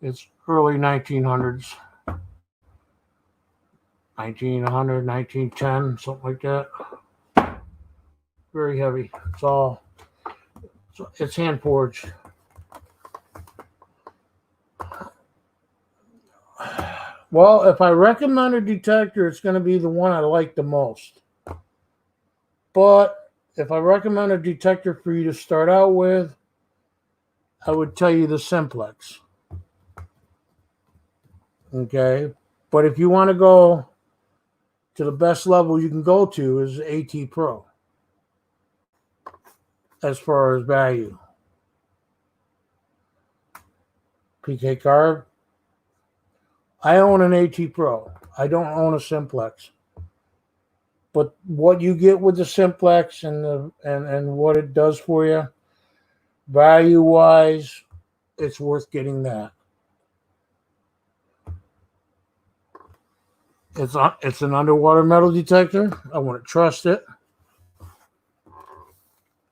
It's early 1900s. 1900, 1910, something like that. Very heavy. It's hand forged. Well, if I recommend a detector, it's going to be the one I like the most. But if I recommend a detector for you to start out with, I would tell you the Simplex. Okay? But if you want to go to the best level you can go to is AT Pro. As far as value. PK Carb. I own an AT Pro. I don't own a Simplex. But what you get with the Simplex and what it does for you, value-wise, it's worth getting that. It's an underwater metal detector. I want to trust it.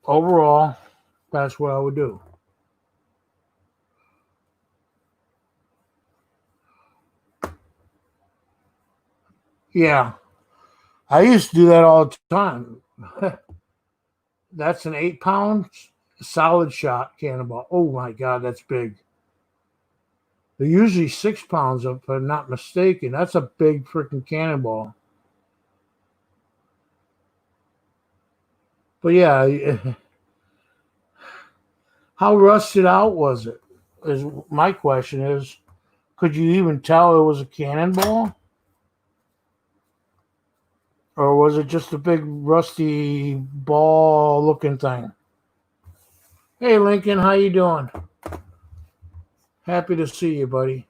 Overall, that's what I would do. Yeah. I used to do that all the time. That's an 8-pound solid shot cannonball. Oh my God, that's big. They're usually 6 pounds, if I'm not mistaken. That's a big freaking cannonball. But yeah, how rusted out was it? Is my question is, could you even tell it was a cannonball? Or was it just a big rusty ball looking thing? Hey Lincoln, how you doing? Happy to see you, buddy.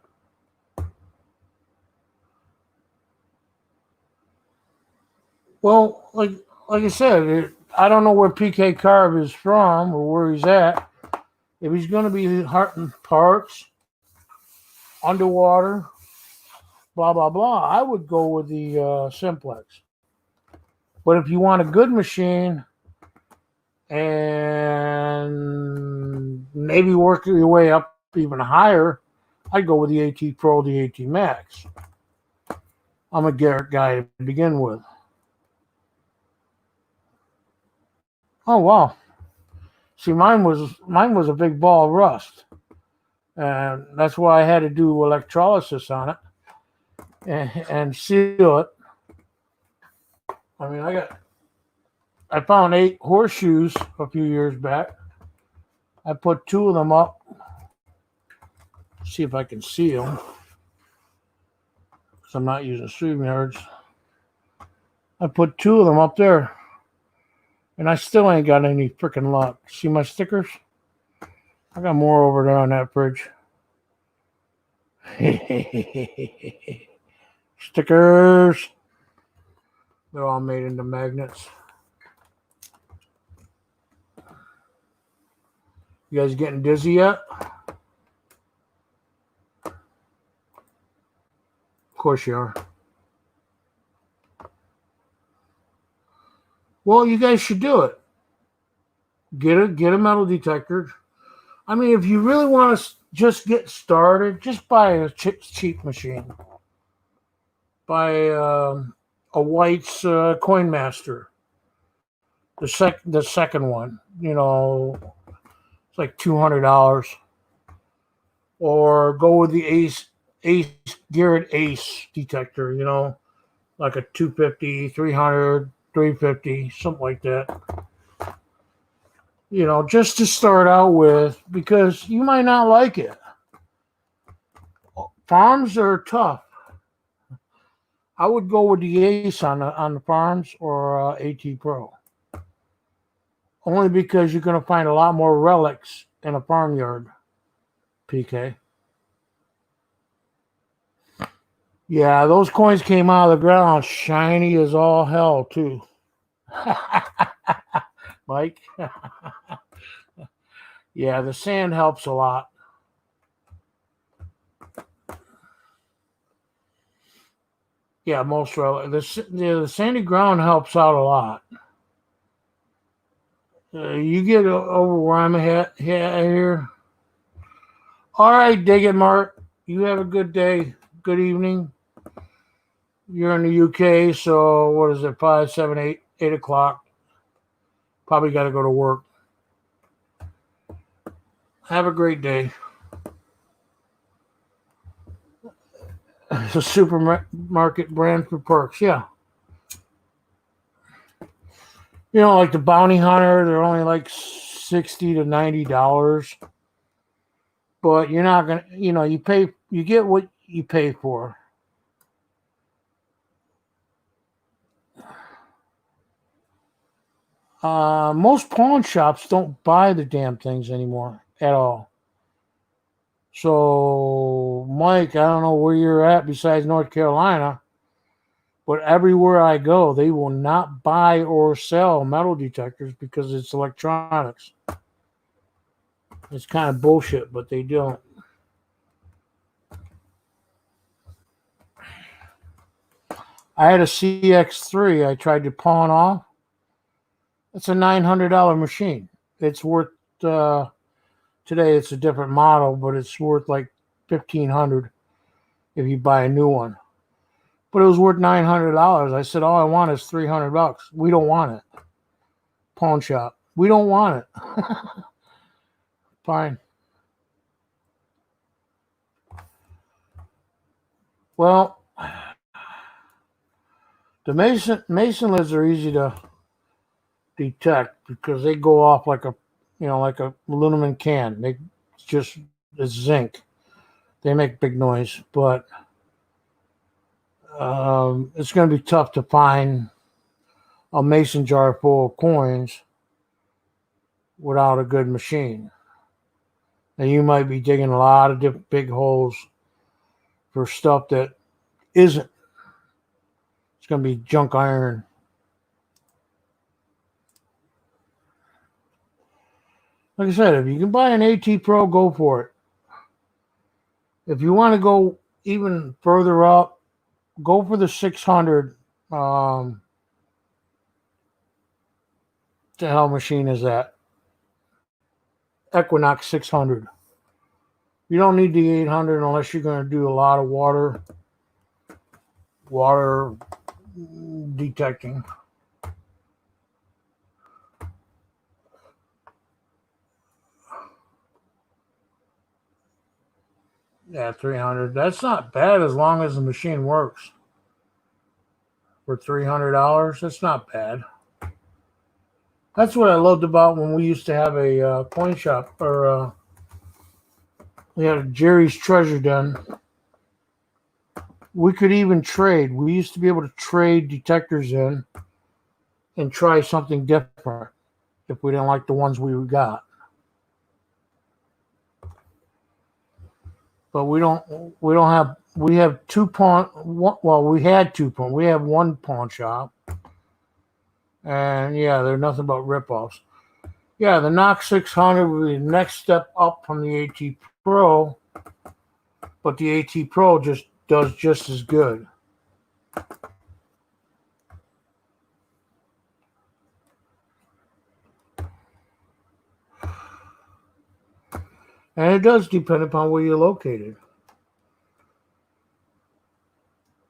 Well, like I said, I don't know where PK Carb is from or where he's at. If he's going to be hunting parts, underwater, blah, blah, blah, I would go with the Simplex. But if you want a good machine and maybe work your way up even higher, I'd go with the AT Pro, the AT Max. I'm a Garrett guy to begin with. Oh, wow. See, mine was a big ball of rust, and that's why I had to do electrolysis on it and seal it. I mean, I found 8 horseshoes a few years back. I put 2 of them up. See if I can see them, because I'm not using StreamYards. I put 2 of them up there, and I still ain't got any freaking luck. See my stickers? I got more over there on that fridge. Stickers. They're all made into magnets. You guys getting dizzy yet? Of course you are. Well, you guys should do it. Get a metal detector. I mean, if you really want to just get started, just buy a cheap machine. Buy a White's Coin Master. The second one. You know, it's like $200. Or go with the Garrett Ace detector, you know, like a 250, 300, 350, something like that. You know, just to start out with, because you might not like it. Farms are tough. I would go with the Ace on the farms or AT Pro. Only because you're going to find a lot more relics in a farmyard, PK. Yeah, those coins came out of the ground shiny as all hell, too. Mike? Yeah, the sand helps a lot. Yeah, most relics. The sandy ground helps out a lot. You get over where I'm at here. All right, dig it, Mark. You have a good day. Good evening. You're in the UK, so what is it? 5, 7, 8 o'clock. Probably got to go to work. Have a great day. It's a supermarket brand for perks. Yeah. You know, like the Bounty Hunter, they're only like $60 to $90. But you're not gonna, you get what you pay for. Most pawn shops don't buy the damn things anymore at all. So, Mike, I don't know where you're at besides North Carolina, but everywhere I go, they will not buy or sell metal detectors because it's electronics. It's kind of bullshit, but they don't. I had a CX3 I tried to pawn off. It's a $900 machine. It's worth, today it's a different model, but it's worth like $1,500 if you buy a new one. But it was worth $900. I said, all I want is $300. We don't want it. Pawn shop. We don't want it. Fine. Well, the mason lids are easy to detect because they go off like a aluminum can. It's zinc. They make big noise, but it's going to be tough to find a mason jar full of coins without a good machine. And you might be digging a lot of big holes for stuff that isn't. It's going to be junk iron. Like I said, if you can buy an AT Pro, go for it. If you want to go even further up, go for the 600. The hell machine is that? Equinox 600. You don't need the 800 unless you're going to do a lot of water detecting. Yeah, 300. That's not bad as long as the machine works. For $300, that's not bad. That's what I loved about when we used to have a coin shop, or we had a Jerry's Treasure Den. We could even trade. We used to be able to trade detectors in and try something different if we didn't like the ones we got. But we have, we have two pawn, well, we had two pawn, we have one pawn shop. And yeah, they're nothing but ripoffs. Yeah, the Knox 600 would be the next step up from the AT Pro, but the AT Pro just does just as good. And it does depend upon where you're located.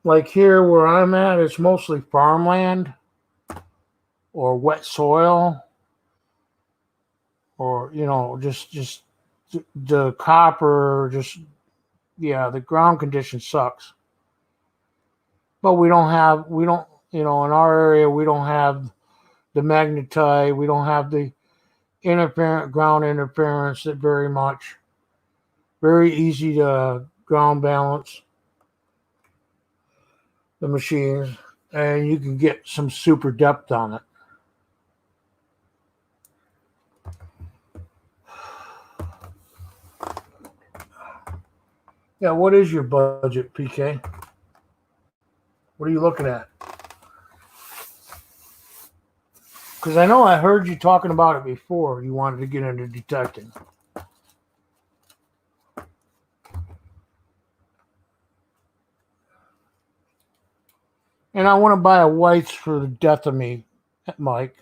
Like here where I'm at, it's mostly farmland or wet soil, or just the copper, just yeah, the ground condition sucks. But we don't, in our area, we don't have the magnetite, we don't have the ground interference that very easy to ground balance the machines, and you can get some super depth on it. Yeah, what is your budget, PK? What are you looking at? Because I know I heard you talking about it before. You wanted to get into detecting. And I want to buy a whites for the death of me, Mike.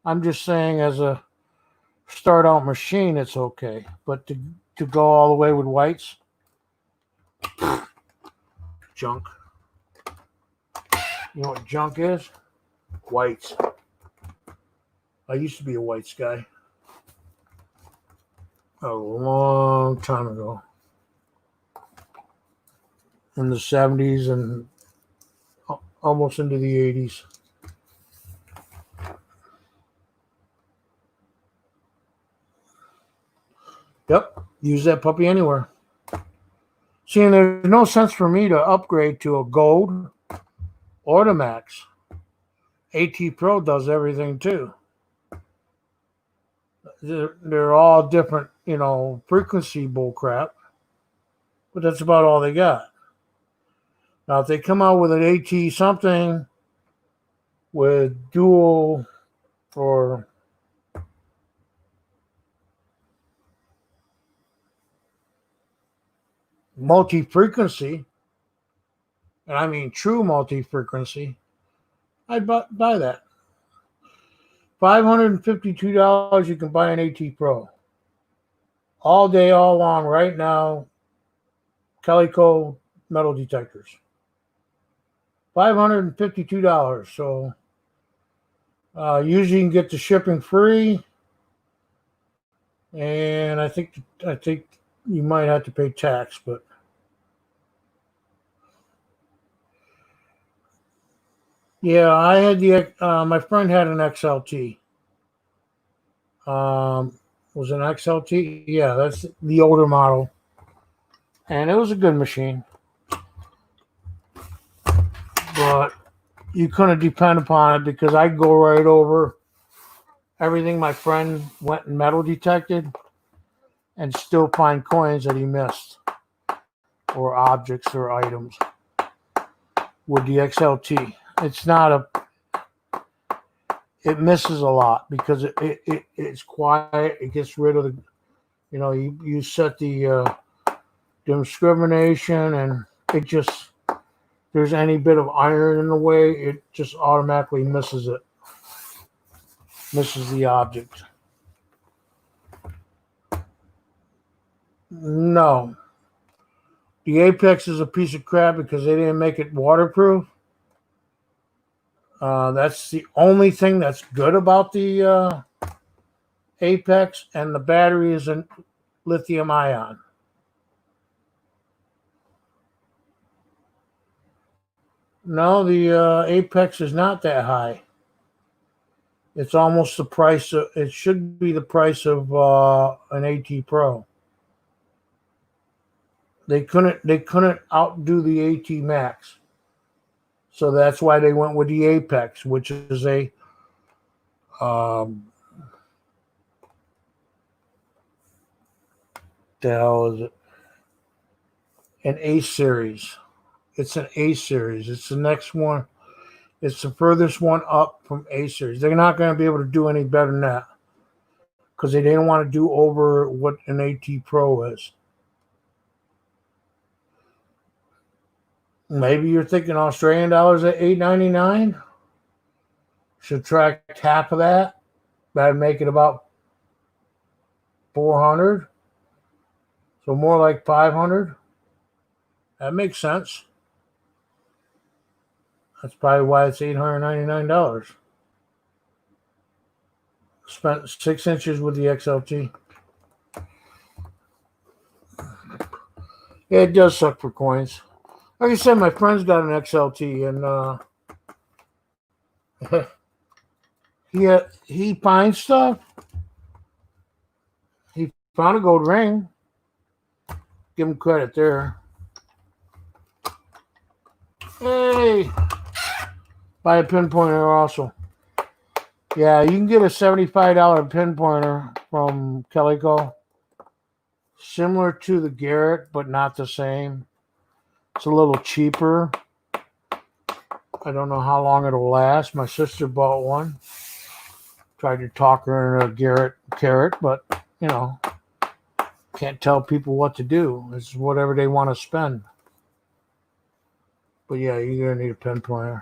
I'm just saying, as a start out machine, it's okay. But to go all the way with whites, junk. You know what junk is? Whites. I used to be a whites guy a long time ago, in the 70s and almost into the 80s. Yep, use that puppy anywhere. See, and there's no sense for me to upgrade to a gold or the max. AT Pro does everything too. They're all different, frequency bullcrap, but that's about all they got. Now, if they come out with an AT something with dual or multi-frequency, and I mean true multi-frequency, I'd buy that. $552, you can buy an AT Pro. All day, all long, right now, Calico metal detectors. $552. So usually you can get the shipping free. And I think you might have to pay tax, but yeah, I had my friend had an XLT. Was an XLT? Yeah, that's the older model, and it was a good machine, but you couldn't depend upon it because I'd go right over everything my friend went and metal detected and still find coins that he missed, or objects or items with the XLT. It misses a lot because it's quiet. It gets rid of the, you set the discrimination, and it just, there's any bit of iron in the way, it just automatically misses the object. No. The Apex is a piece of crap because they didn't make it waterproof. That's the only thing that's good about the Apex, and the battery is a lithium ion. No, the Apex is not that high. It's almost the price of. It should be the price of an AT Pro. They couldn't outdo the AT Max, so that's why they went with the Apex, which is a the hell is it? An A series. It's an A series. It's the next one. It's the furthest one up from A series. They're not going to be able to do any better than that because they didn't want to do over what an AT Pro is. Maybe you're thinking Australian dollars at $8.99. Subtract half of that. That'd make it about 400. So more like 500. That makes sense. That's probably why it's $899. Spent 6 inches with the XLT. Yeah, it does suck for coins. Like I said, my friend's got an XLT, and he finds stuff. He found a gold ring. Give him credit there. Hey, buy a pinpointer also. Yeah, you can get a $75 pinpointer from Calico. Similar to the Garrett, but not the same. It's a little cheaper. I don't know how long it'll last. My sister bought one. Tried to talk her into a Garrett carrot, but, you know, can't tell people what to do. It's whatever they want to spend. But yeah, you're going to need a pinpointer.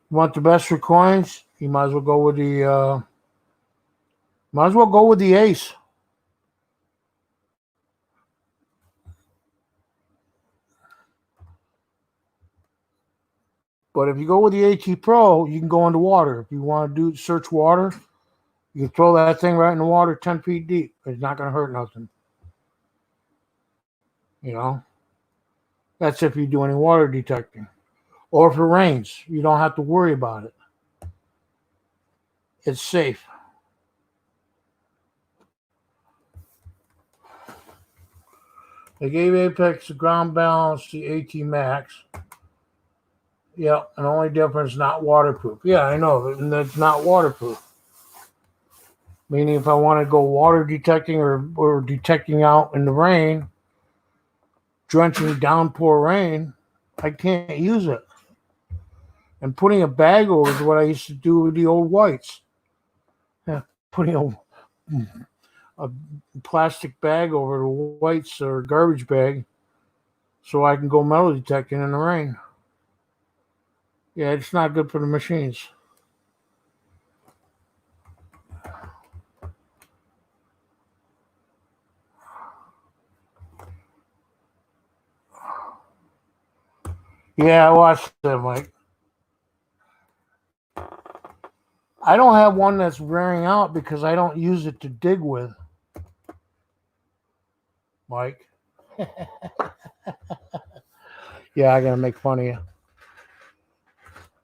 You want the best for coins? You might as well go with the Ace. But if you go with the AT Pro, you can go underwater. If you want to search water, you can throw that thing right in the water 10 feet deep. It's not going to hurt nothing. You know? That's if you do any water detecting. Or if it rains, you don't have to worry about it. It's safe. They gave Apex the ground balance, the AT Max. Yeah, and the only difference, not waterproof. Yeah, I know, and that's not waterproof. Meaning if I want to go water detecting or detecting out in the rain, drenching downpour rain, I can't use it. And putting a bag over is what I used to do with the old whites. Yeah, putting a plastic bag over the whites or garbage bag so I can go metal detecting in the rain. Yeah, it's not good for the machines. Yeah, I watched that, Mike. I don't have one that's wearing out because I don't use it to dig with, Mike. Yeah, I gotta make fun of you.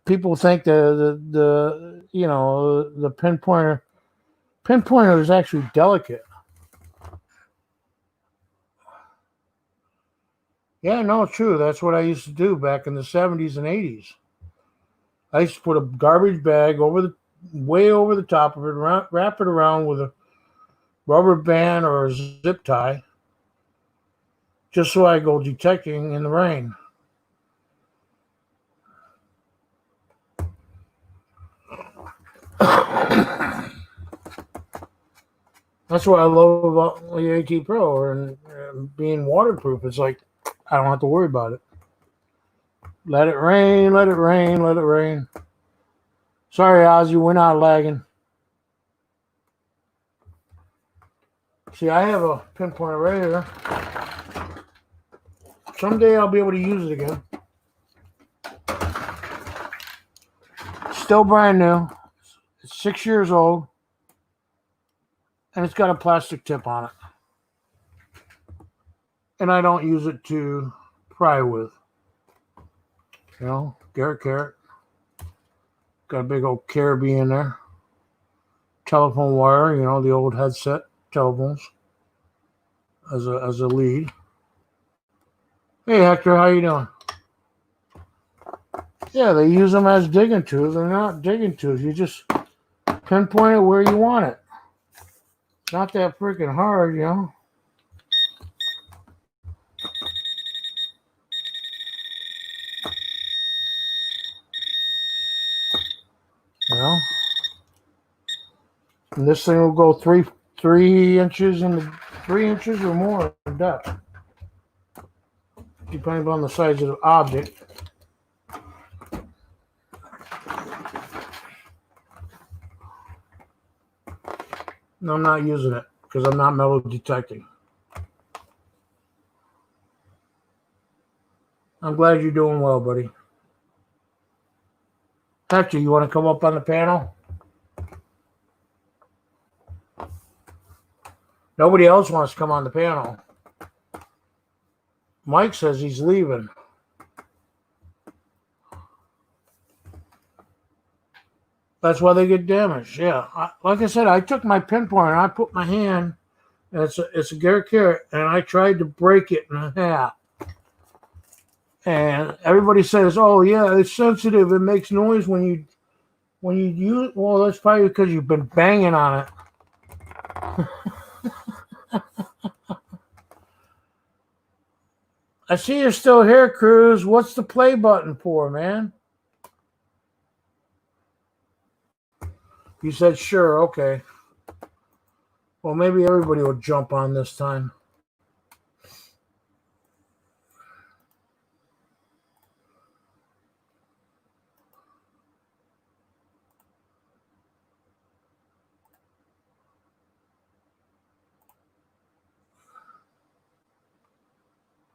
People think the pinpointer is actually delicate. Yeah, no, true. That's what I used to do back in the 70s and 80s. I used to put a garbage bag way over the top of it, wrap it around with a rubber band or a zip tie, just so I go detecting in the rain. That's what I love about the AT Pro and being waterproof. It's like I don't have to worry about it. Let it rain, let it rain, let it rain. Sorry, Ozzy, we're not lagging. See, I have a pinpointer right here. Someday I'll be able to use it again. Still brand new. It's 6 years old. And it's got a plastic tip on it. and I don't use it to pry with. You know, carrot. Got a big old Caribbean in there. Telephone wire, you know, the old headset telephones as a lead. Hey Hector, how you doing? Yeah, they use them as digging tools. They're not digging tools. You just pinpoint it where you want it. It's not that freaking hard, you know. You know, and this thing will go three inches in 3 inches or more in depth, depending on the size of the object. No, I'm not using it because I'm not metal detecting. I'm glad you're doing well, buddy. Hector, you want to come up on the panel? Nobody else wants to come on the panel. Mike says he's leaving. That's why they get damaged. Yeah, like I said, I took my pinpoint and I put my hand, and it's a Garrett carrot, and I tried to break it in half. And everybody says, "Oh yeah, it's sensitive. It makes noise when you use." Well, that's probably because you've been banging on it. I see you're still here, Cruz. What's the play button for, man? You said sure, okay. Well, maybe everybody will jump on this time.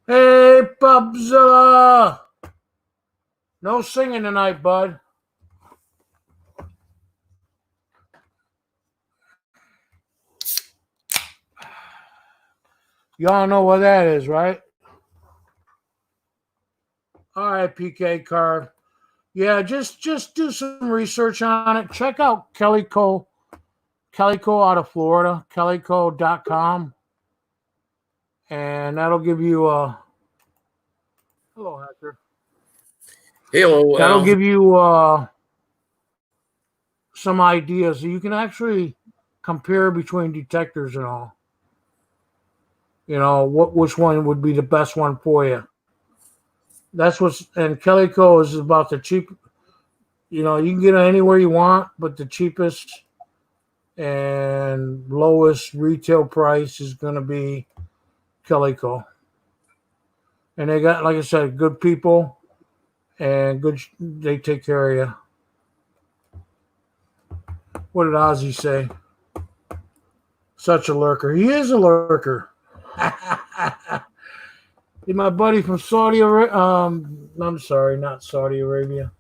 Hey, Bubzilla! No singing tonight, bud. Y'all know what that is, right? All right, PK card. Yeah, just do some research on it. Check out Kellyco out of Florida, kellyco.com. And that'll give you a hello, Hector. Hello. That'll give you some ideas. You can actually compare between detectors and all. You know, which one would be the best one for you. That's and Kellyco is about the cheap. You know, you can get it anywhere you want, but the cheapest and lowest retail price is going to be Kellyco. And they got, like I said, good people and they take care of you. What did Ozzy say? Such a lurker. He is a lurker. My buddy from Saudi Arabia. I'm sorry, not Saudi Arabia.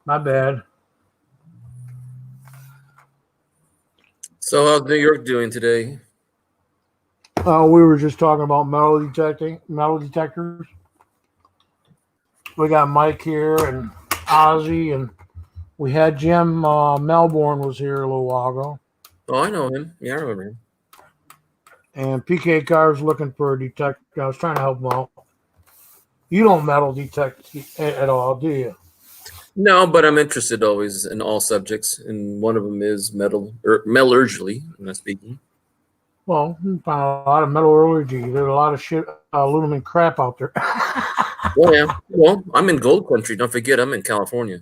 My bad. So how's New York doing today? We were just talking about metal detectors. We got Mike here and Ozzy, and we had Jim Melbourne was here a little while ago. Oh, I know him. Yeah, I remember him. And PK Car's looking for a detector. I was trying to help him out. You don't metal detect at all, do you? No, but I'm interested always in all subjects, and one of them is metallurgy. I'm not speaking. Well, you found a lot of metallurgy. There's a lot of shit, aluminum crap out there. Oh yeah. Well, I'm in gold country. Don't forget, I'm in California.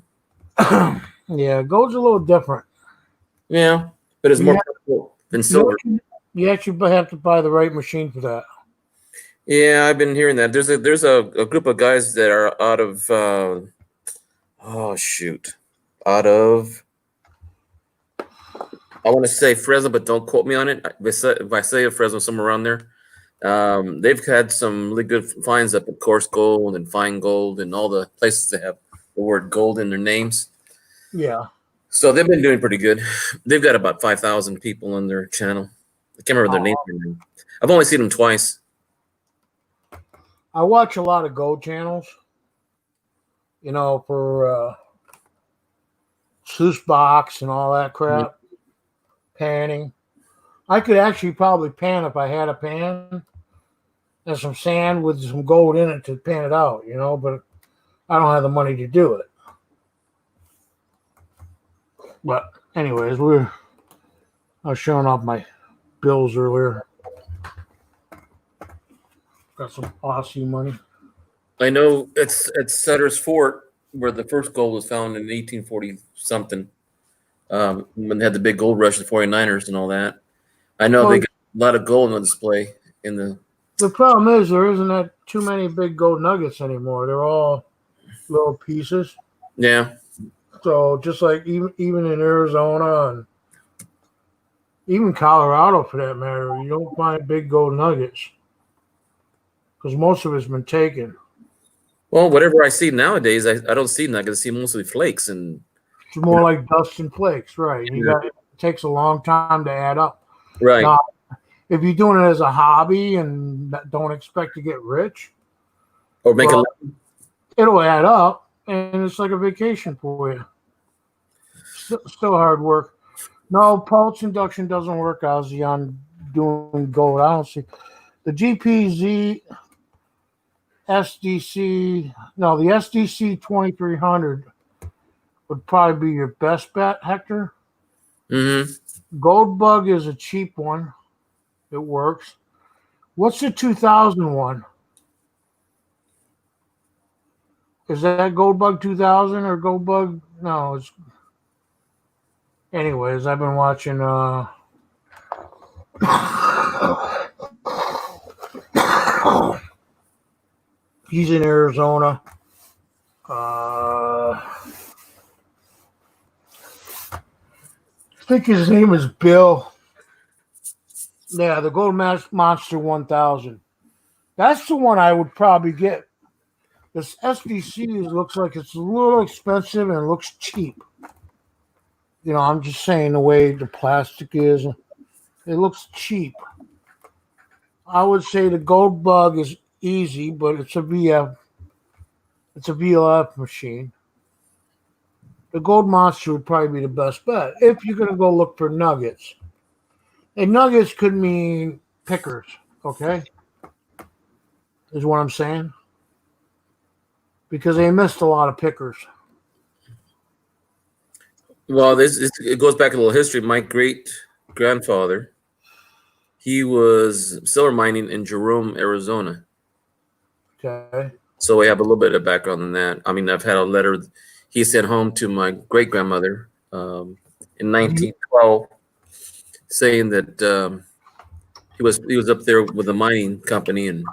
Yeah, gold's a little different. Yeah, but it's more powerful than silver. You actually have to buy the right machine for that. Yeah, I've been hearing that. There's a group of guys that are out of I want to say Fresno, but don't quote me on it. If I say Fresno, somewhere around there, they've had some really good finds up at Coarse Gold and Fine Gold and all the places that have the word gold in their names. Yeah. So they've been doing pretty good. They've got about 5,000 people on their channel. I can't remember their name. I've only seen them twice. I watch a lot of gold channels, for sluice box and all that crap, panning. I could actually probably pan if I had a pan and some sand with some gold in it to pan it out, but I don't have the money to do it. But anyways, I was showing off my bills earlier. Got some Aussie money. I know it's at Sutter's Fort where the first gold was found in 1840 something. When they had the big gold rush, the 49ers and all that. I know they got a lot of gold on display in the. The problem is there isn't that too many big gold nuggets anymore. They're all little pieces. Yeah. So just like even in Arizona and even Colorado for that matter, you don't find big gold nuggets because most of it's been taken. Well, whatever I see nowadays, I don't see nuggets. I see mostly flakes and. It's more like dust and flakes, right? It takes a long time to add up. Right. Now, if you're doing it as a hobby and don't expect to get rich, or make it'll add up, and it's like a vacation for you. Still hard work. No, pulse induction doesn't work, Ozzy, on doing gold. I don't see the GPZ SDC. No, the SDC 2300 would probably be your best bet, Hector. Mm-hmm. Gold Bug is a cheap one. It works. What's the 2001? Is that Gold Bug 2000 or Gold Bug? No, it's. Anyways, I've been watching. He's in Arizona. I think his name is Bill. Yeah, the Gold Monster 1000. That's the one I would probably get. This SDC looks like it's a little expensive and it looks cheap. I'm just saying the way the plastic is. It looks cheap. I would say the Gold Bug is easy, but it's a VF. It's a VLF machine. The Gold Monster would probably be the best bet if you're going to go look for nuggets. And nuggets could mean pickers, okay? Is what I'm saying. Because they missed a lot of pickers. Well, it goes back a little history. My great-grandfather, he was silver mining in Jerome, Arizona. Okay. So we have a little bit of background on that. I mean, I've had a letter he sent home to my great-grandmother in 1912 saying that he was up there with a mining company and.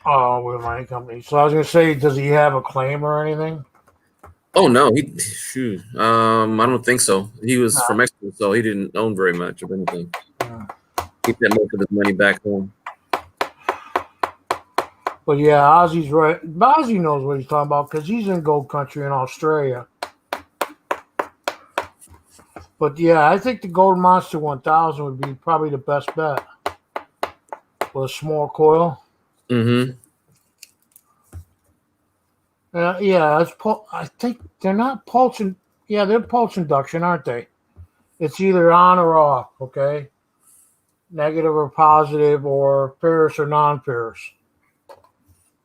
Oh, with a mining company. So I was going to say, does he have a claim or anything? Oh no, I don't think so. He was from Mexico, so he didn't own very much of anything. Keep that most of his money back home. But yeah, Ozzy's right. Ozzy knows what he's talking about because he's in gold country in Australia. But yeah, I think the Gold Monster 1000 would be probably the best bet with a small coil. Mm-hmm. Yeah, I think they're not pulsing. Yeah, they're pulse induction, aren't they? It's either on or off, okay? Negative or positive, or ferrous or non-ferrous.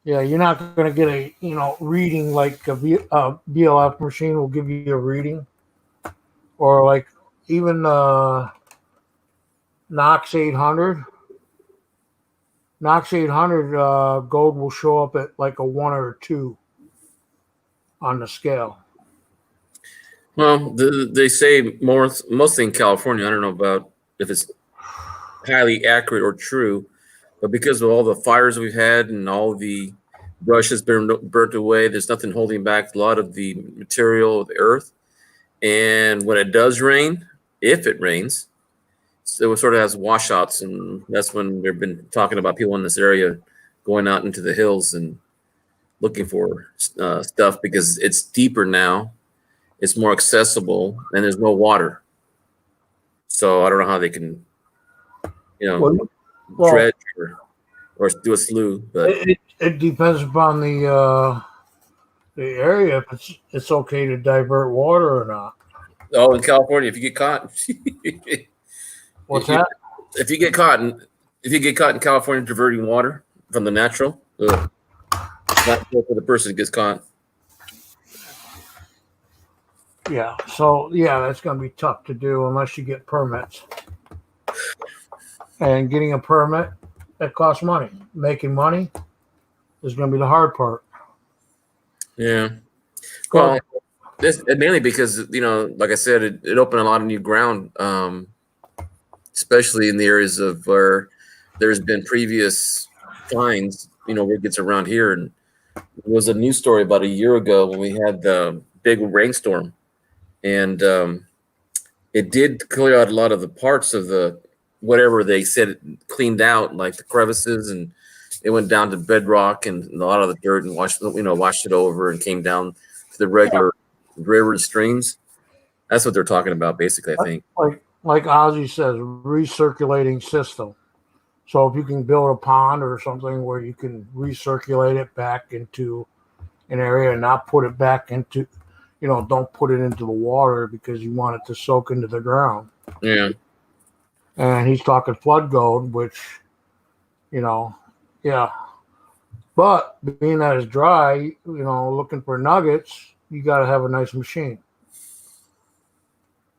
Yeah, you're not going to get a reading like a BLF machine will give you a reading, or like even Knox 800. Knox 800 gold will show up at like a 1 or a 2 on the scale. Well, they say mostly in California. I don't know about if it's highly accurate or true, but because of all the fires we've had and all the brush has been burnt away, there's nothing holding back a lot of the material of the earth. And when it does rain, if it rains, so it sort of has washouts, and that's when they've been talking about people in this area going out into the hills and looking for stuff because it's deeper now, it's more accessible, and there's no water. So I don't know how they can, Well, Well, dredge or do a slough. But it depends upon the area if it's okay to divert water or not. oh, in California, if you get caught, What's that? if you get caught in California diverting water from the natural, it's not good for the person who gets caught. Yeah. So yeah, that's going to be tough to do unless you get permits. And getting a permit that costs money. Making money is going to be the hard part. Yeah. But Well, this mainly because like I said, it opened a lot of new ground, especially in the areas of where there's been previous fines. Where it gets around here, and there was a news story about a year ago when we had the big rainstorm, and it did clear out a lot of the parts of the whatever they said it cleaned out, like the crevices, and it went down to bedrock and a lot of the dirt and washed it over and came down to the regular river and streams. That's what they're talking about, basically, I think. like Ozzy says, recirculating system. So if you can build a pond or something where you can recirculate it back into an area and not put it back into, don't put it into the water because you want it to soak into the ground. Yeah. And he's talking flood gold, which, yeah. But being that it's dry, looking for nuggets, you got to have a nice machine.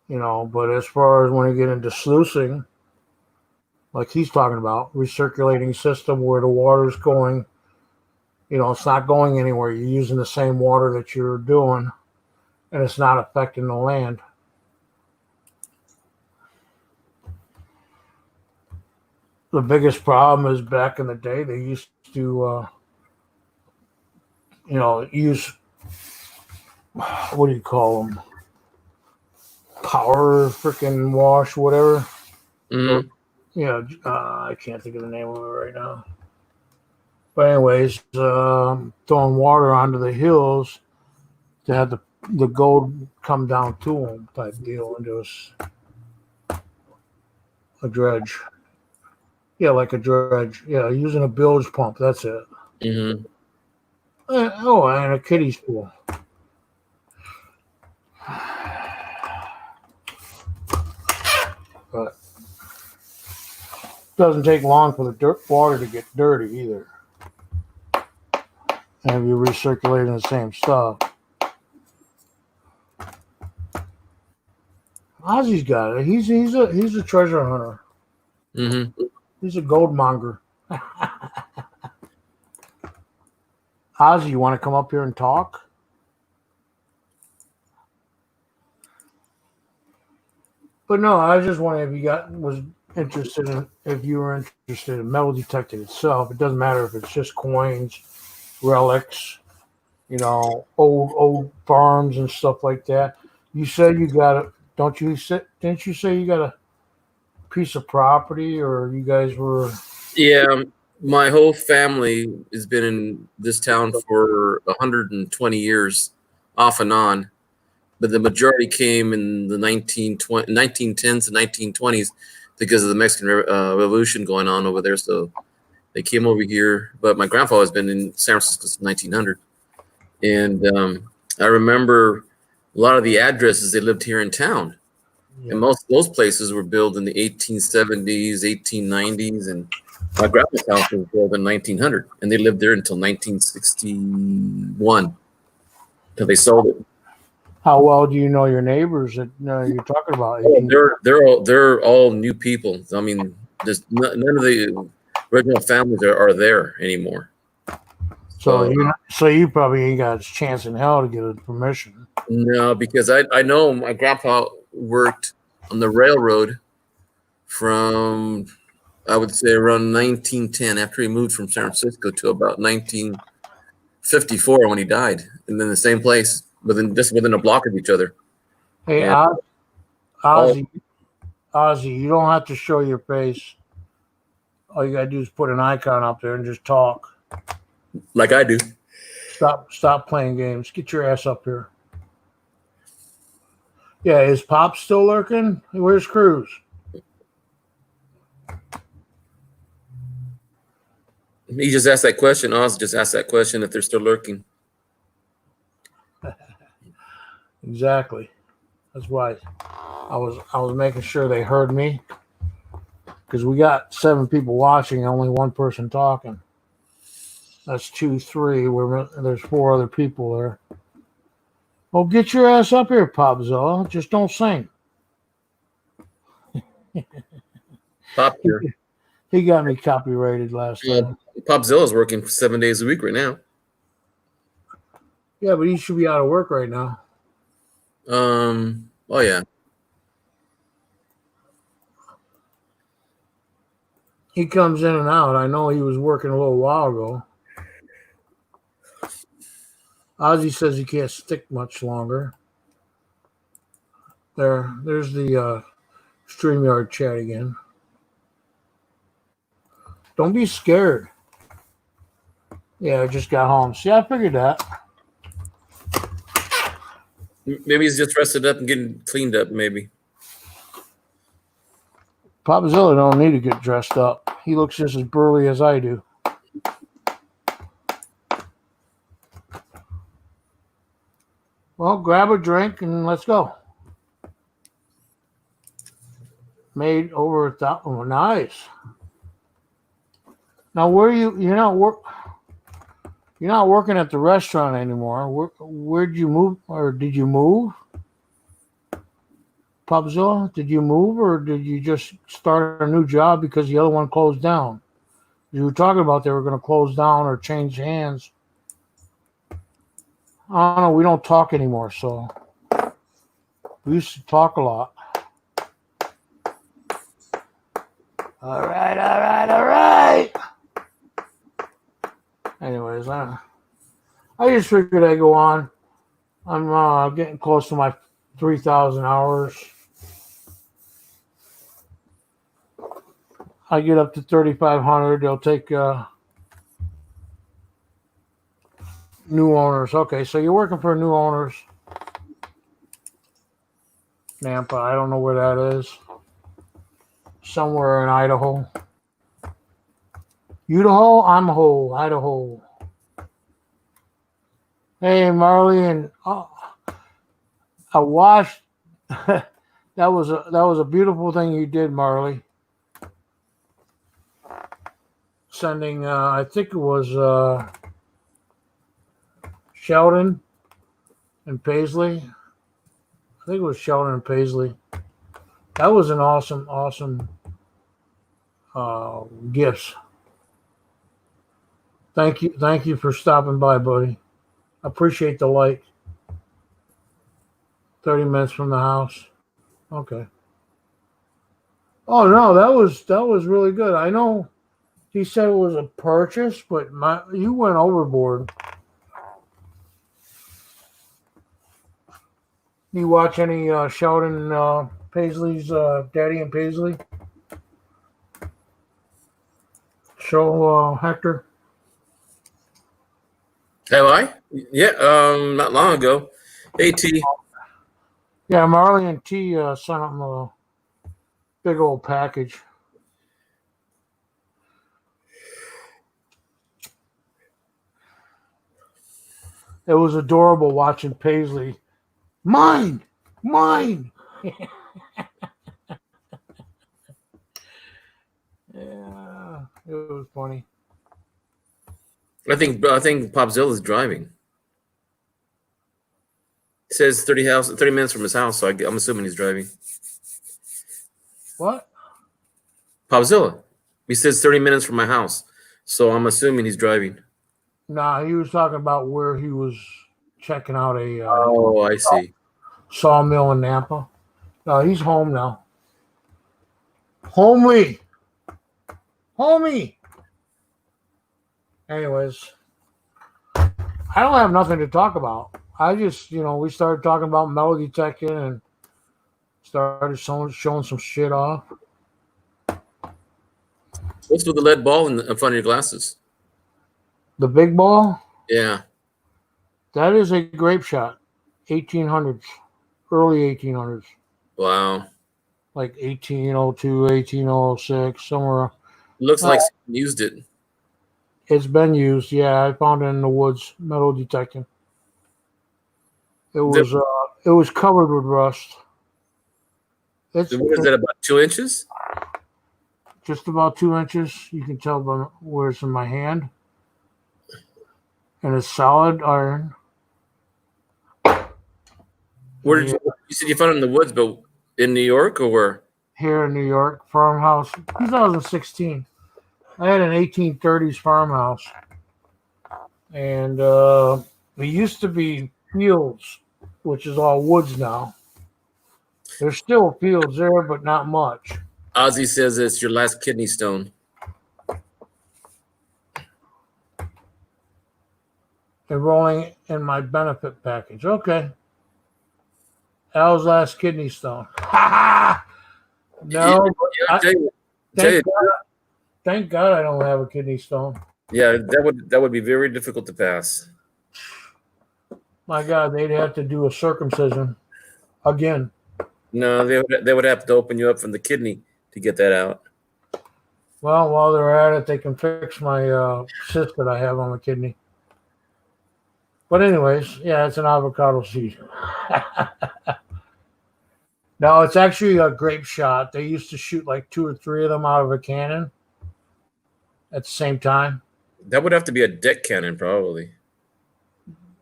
But as far as when you get into sluicing, like he's talking about, recirculating system where the water's going, it's not going anywhere. You're using the same water that you're doing, and it's not affecting the land. The biggest problem is back in the day, they used to, use, what do you call them? Power freaking wash, whatever. Mm-hmm. I can't think of the name of it right now. But anyways, throwing water onto the hills to have the gold come down to them type deal, and it was a dredge. Yeah, like a dredge. Yeah, using a bilge pump. That's it. Mm-hmm. And a kiddie's pool. But it doesn't take long for the water to get dirty either. And you're recirculating the same stuff. Ozzy's got it. He's a treasure hunter. Mm-hmm. He's a gold monger. Ozzy, you want to come up here and talk? But no, I was just wondering if you were interested in metal detecting itself. It doesn't matter if it's just coins, relics, old farms and stuff like that. You said you got it. Didn't you say you got a piece of property, or you guys were? Yeah, my whole family has been in this town for 120 years, off and on. But the majority came in the 1910s and 1920s because of the Mexican Revolution going on over there. So they came over here. But my grandfather has been in San Francisco since 1900. And I remember a lot of the addresses, they lived here in town. Yeah. And most of those places were built in the 1870s, 1890s. And my grandpa's house was built in 1900. And they lived there until 1961, until they sold it. How well do you know your neighbors that you're talking about? They're all new people. I mean, there's none of the original families are there anymore. So you probably ain't got a chance in hell to get a permission. No, because I know my grandpa worked on the railroad from, I would say, around 1910 after he moved from San Francisco to about 1954 when he died, and then the same place within a block of each other. Hey, Ozzy, you don't have to show your face. All you gotta do is put an icon up there and just talk. Like I do. Stop playing games. Get your ass up here. Yeah, is Pop still lurking? Where's Cruz? He just asked that question. Oz just asked that question if they're still lurking. Exactly. That's why I was making sure they heard me, because we got 7 people watching, only 1 person talking. That's 2, 3. There's 4 other people there. Well, get your ass up here, Popzilla. Just don't sing. Pop here. He got me copyrighted last time. Popzilla's working 7 days a week right now. Yeah, but he should be out of work right now. Oh yeah. He comes in and out. I know he was working a little while ago. Ozzy says he can't stick much longer. There's the StreamYard chat again. Don't be scared. Yeah, I just got home. See, I figured that. Maybe he's just rested up and getting cleaned up, maybe. Popzilla don't need to get dressed up. He looks just as burly as I do. Well, grab a drink and let's go. Made over 1,000. Oh, nice. Now, you're not working at the restaurant anymore. Where'd you move, or did you move? Popzilla, did you move, or did you just start a new job because the other one closed down? You were talking about they were going to close down or change hands. I don't know. We don't talk anymore, so we used to talk a lot. All right. Anyways, I just figured I'd go on. I'm getting close to my 3,000 hours. I get up to 3,500. They'll take new owners. Okay, so you're working for new owners. Nampa, I don't know where that is. Somewhere in Idaho. Idaho. Idaho. Hey, Marley, and I watched. that was a beautiful thing you did, Marley. Sending, I think it was Sheldon and Paisley. I think it was Sheldon and Paisley. That was an awesome gifts. Thank you for stopping by, buddy. I appreciate the like. 30 minutes from the house. Okay. Oh no, that was really good. I know he said it was a purchase, but you went overboard. You watch any Sheldon Paisley's Daddy and Paisley show, Hector? Have I? Yeah, not long ago. Hey, T. Yeah, Marley and T sent him a big old package. It was adorable watching Paisley. Mine. Yeah, it was funny. I think Popzilla is driving. It says 30 minutes from his house, so I'm assuming he's driving. What? Popzilla. He says 30 minutes from my house, so I'm assuming he's driving. Nah, he was talking about where he was checking out a I see. Sawmill in Nampa. No, he's home now. Homie. Anyways, I don't have nothing to talk about. I just, we started talking about metal detecting and started showing some shit off. What's with the lead ball in front of your glasses? The big ball? Yeah. That is a grape shot. 1800s. Early 1800s. Wow. Like 1802, 1806, somewhere. Looks like someone used it. It's been used. Yeah, I found it in the woods. Metal detecting. The, It was covered with rust. It's what is that, about 2 inches? just about 2 inches. You can tell by where it's in my hand, and it's solid iron. Where did Yeah, you said you found it in the woods, but in New York or where? here in New York, farmhouse, 2016. I had an 1830s farmhouse, and it used to be fields, which is all woods now. There's still fields there, but not much. Ozzy says it's your last kidney stone. Enrolling in my benefit package. Okay. Al's last kidney stone. Yeah, No, I'll tell you, thank God, thank God I don't have a kidney stone. yeah, that would be very difficult to pass. My God, they'd have to do a circumcision again. No, they would have to open you up from the kidney to get that out. Well, while they're at it, they can fix my cyst that I have on my kidney. But anyways, yeah, it's an avocado seed. No, it's actually a grape shot. They used to shoot like 2 or 3 of them out of a cannon at the same time. That would have to be a deck cannon, probably.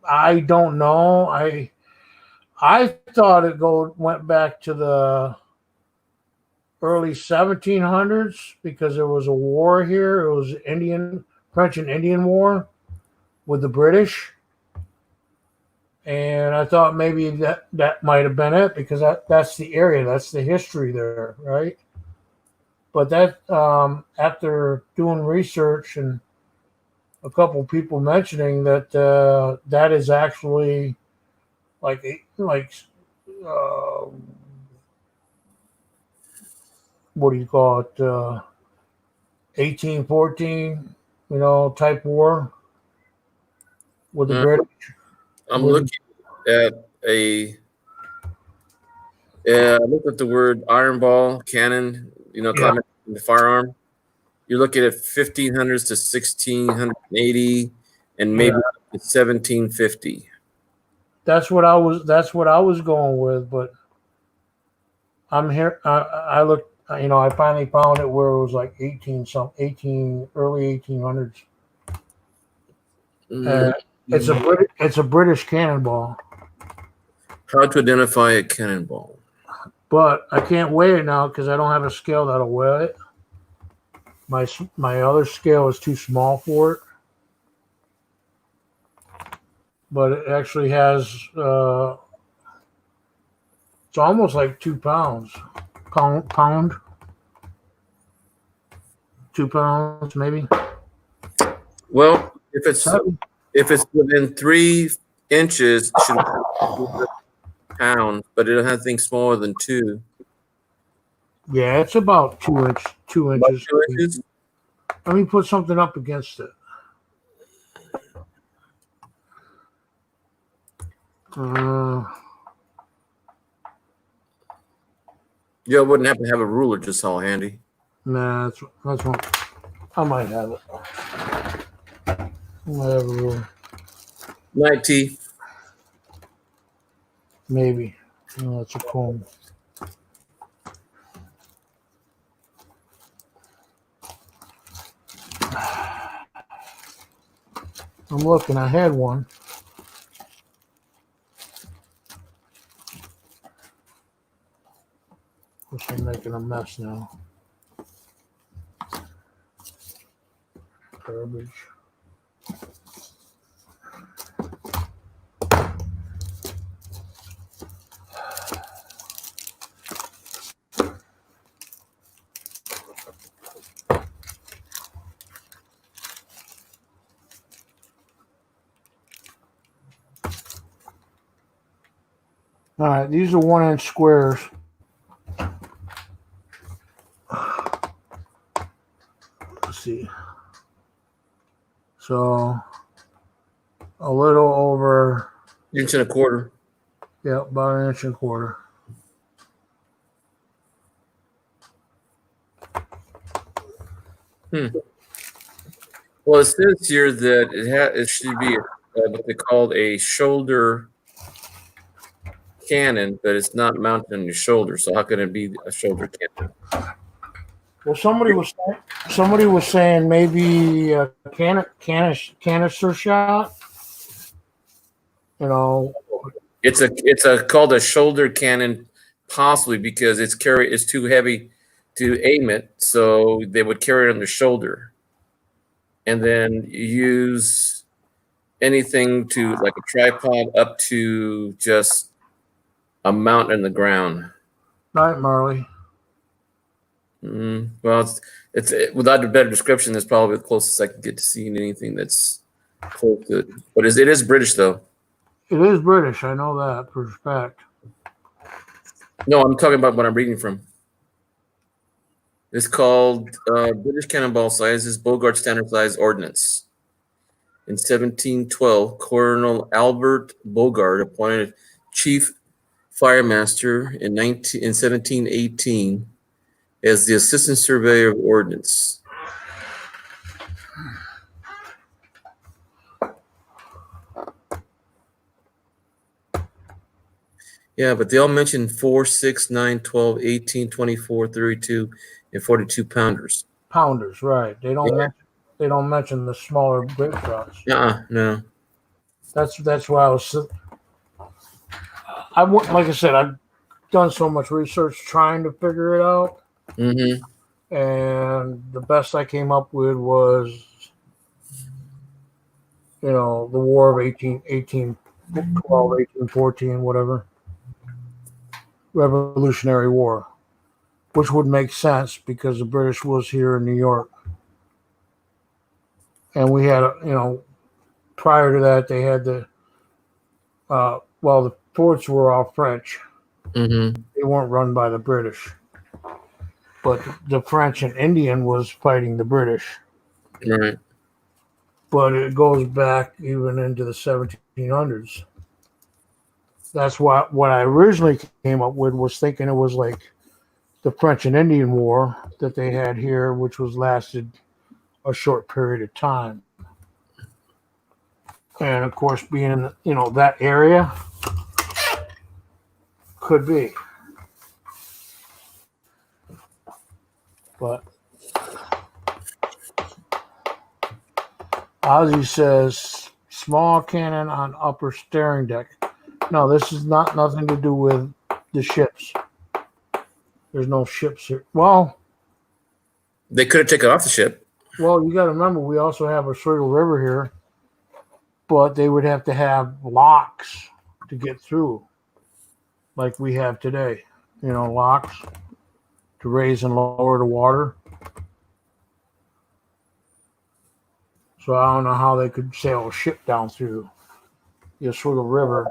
I don't know. I thought went back to the early 1700s because there was a war here. It was French and Indian War with the British. And I thought maybe that might have been it because that's the area, that's the history there, right? But that after doing research and a couple people mentioning that that is actually like uh, what do you call it? 1814, type war with the British. I'm looking at I looked at the word iron ball cannon, comment the firearm. You're looking at 1500s to 1680 and maybe 1750. That's what I was going with, but I'm here. I looked. I finally found it where it was like 18 early 1800s. It's a British cannonball. How to identify a cannonball? But I can't weigh it now because I don't have a scale that'll weigh it. My other scale is too small for it. But it actually has. It's almost like 2 pounds. Pound. 2 pounds maybe. Well, if it's within 3 inches, it should be a pound, but it has things smaller than 2. Yeah, it's about 2 inches. 2 inches? Let me put something up against it. Yeah, I wouldn't happen to have a ruler just all handy. Nah, that's one. I might have it. I might have a ruler. Night T. Maybe. No, that's a comb. I'm looking. I had one. Guess I'm making a mess now. Garbage. All right, these are 1-inch squares. Let's see. So a little over. 1.25 inches. Yeah, about 1.25 inches. Well, Well, it says here that it should be what they called a shoulder cannon, but it's not mounted on your shoulder. So how can it be a shoulder cannon? Well, somebody was saying maybe a canister shot. You know, It's called a shoulder cannon, possibly because it's too heavy to aim it, so they would carry it on their shoulder, and then use anything to like a tripod up to just a mount in the ground. night, Marley. Well, without a better description, that's probably the closest I could get to seeing anything that's close to it. But it is British, though. It is British. I know that for a fact. No, I'm talking about what I'm reading from. It's called British Cannonball Sizes Bogart Standard Size Ordnance. In 1712, Colonel Albert Bogart appointed Chief Firemaster in 1718 as the Assistant Surveyor of Ordnance. Yeah, but they all mention 4, 6, 9, 12, 18, 24, 32, and 42 pounders. Pounders, right? They don't mention the smaller grape shots. No. That's why like I said, I've done so much research trying to figure it out. Mm-hmm. And the best I came up with was, the War of 1812, 1814, whatever. Revolutionary War, which would make sense because the British was here in New York. And we had, prior to that, they had the forts were all French. Mm-hmm. They weren't run by the British. But the French and Indian was fighting the British. Right. But it goes back even into the 1700s. That's what I originally came up with, was thinking it was like the French and Indian War that they had here, which was lasted a short period of time. And of course, being in that area could be. But Ozzy says small cannon on upper steering deck. No, this is nothing to do with the ships. There's no ships here. Well, they could have taken off the ship. Well, you got to remember, we also have a Swiggle River here, but they would have to have locks to get through, like we have today. Locks to raise and lower the water. So I don't know how they could sail a ship down through the Oswego River.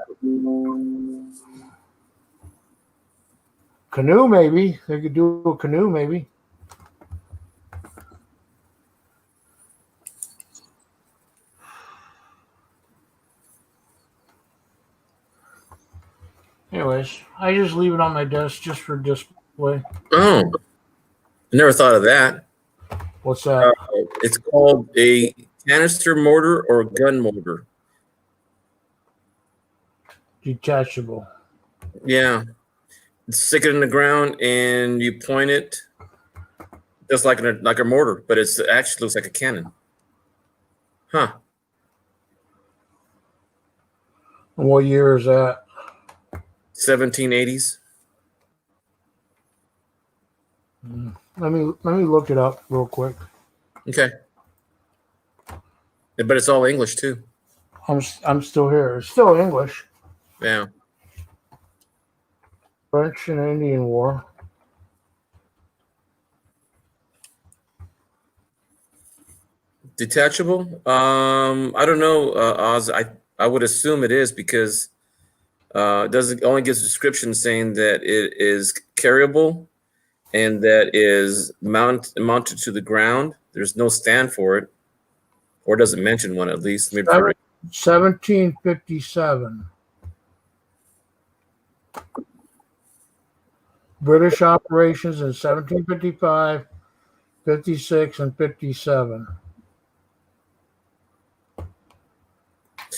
Canoe, maybe. They could do a canoe, maybe. Anyways, I just leave it on my desk just for display. Oh, I never thought of that. What's that? It's called a canister mortar or gun mortar. Detachable. Yeah. Stick it in the ground and you point it just like a mortar, but it actually looks like a cannon. Huh. And what year is that? 1780s. Let me look it up real quick. Okay. But it's all English too. I'm still here. It's still English. Yeah. French and Indian War. Detachable? I don't know, Oz. I would assume it is because it only gives a description saying that it is carryable and that is mounted to the ground. There's no stand for it, or doesn't mention one at least. Maybe 1757. British operations in 1755, 56, and 57.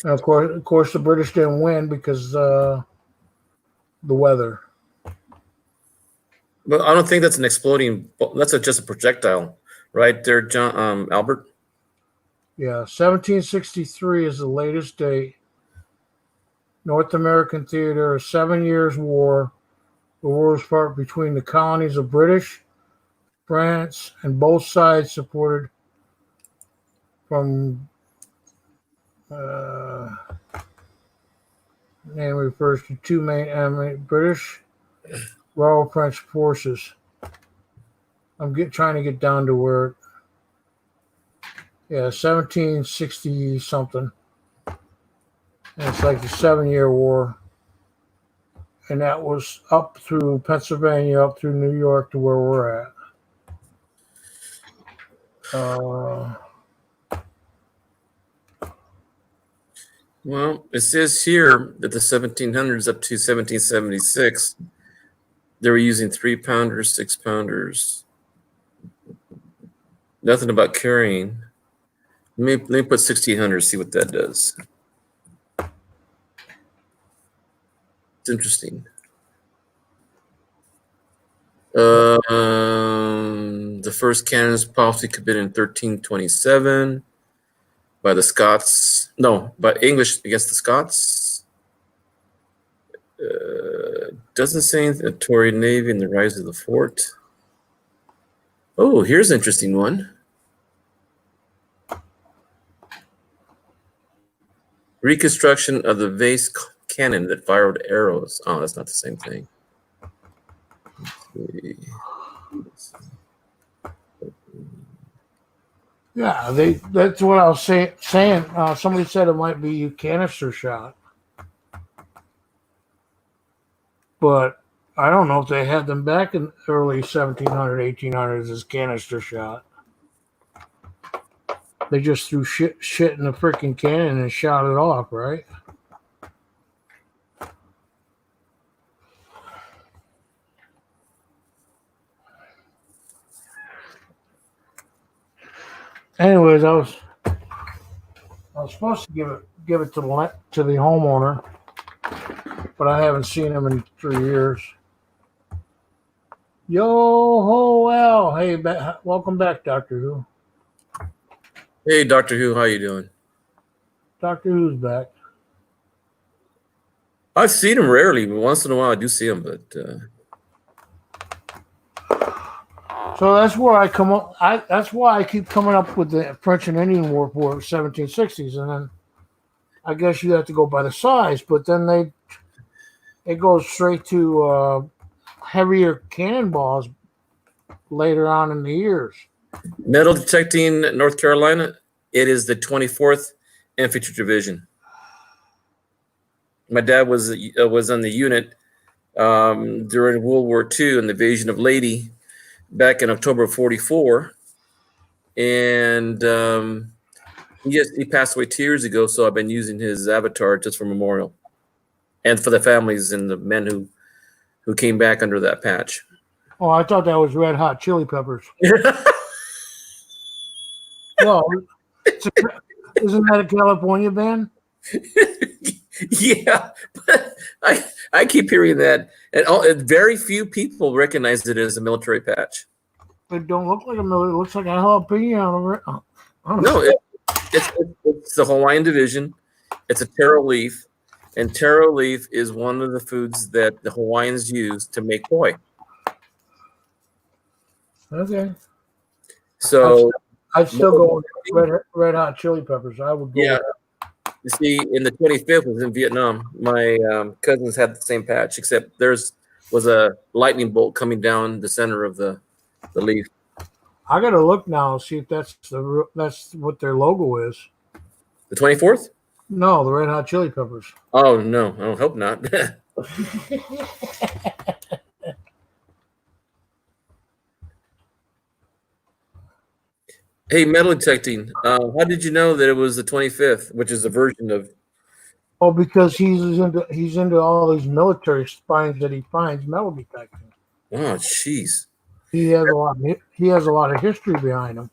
And of course, the British didn't win because the weather. But I don't think that's an exploding. That's just a projectile, right there, John Albert. Yeah, 1763 is the latest date. North American theater, a 7 years war. The war was fought between the colonies of British, France, and both sides supported from name refers to two main enemy British Royal French forces. I'm trying to get down to where, yeah, 1760 something. And it's like the 7 year war. And that was up through Pennsylvania, up through New York to where we're at. Well, it says here that the 1700s up to 1776, they were using 3-pounders, 6-pounders. Nothing about carrying. Let me put 1600, see what that does. It's interesting. The first cannons possibly could have been in 1327 by the Scots. No, by English against the Scots. Doesn't say anything. The Tory Navy and the rise of the fort. Oh, here's an interesting one. Reconstruction of the vase cannon that fired arrows. Oh, that's not the same thing. Yeah, that's what I was saying. Somebody said it might be a canister shot. But I don't know if they had them back in early 1700, 1800s as canister shot. They just threw shit in the freaking cannon and shot it off, right? Anyways, I was supposed to give it to the homeowner, but I haven't seen him in 3 years. Yo ho well, hey, welcome back, Doctor Who. Hey, Doctor Who, how you doing? Doctor Who's back. I've seen him rarely, but once in a while I do see him. But so that's where I come up. That's why I keep coming up with the French and Indian War for 1760s, and then I guess you have to go by the size. But then it goes straight to heavier cannonballs later on in the years. metal detecting North Carolina. It is the 24th Infantry Division. My dad was on the unit during World War II in the invasion of Leyte back in October of 44, and he passed away 2 years ago. So I've been using his avatar just for memorial, and for the families and the men who came back under that patch. Oh, I thought that was Red Hot Chili Peppers. Well, isn't that a California band? Yeah, but I keep hearing that, and very few people recognize it as a military patch. It don't look like a military. It looks like a jalapeno. No, it's the Hawaiian Division. It's a taro leaf, and taro leaf is one of the foods that the Hawaiians use to make poi. Okay. So I'd still go with Red Hot Chili Peppers. I would go. Yeah. With that. You see, in the 25th was in Vietnam. My cousins had the same patch, except theirs was a lightning bolt coming down the center of the leaf. I gotta look now and see if that's what their logo is. The 24th? No, the Red Hot Chili Peppers. Oh no, I hope not. Hey, metal detecting. How did you know that it was the 25th, which is a version of? Oh, because he's into all these military finds that he finds metal detecting. Oh, jeez. He has a lot of history behind him.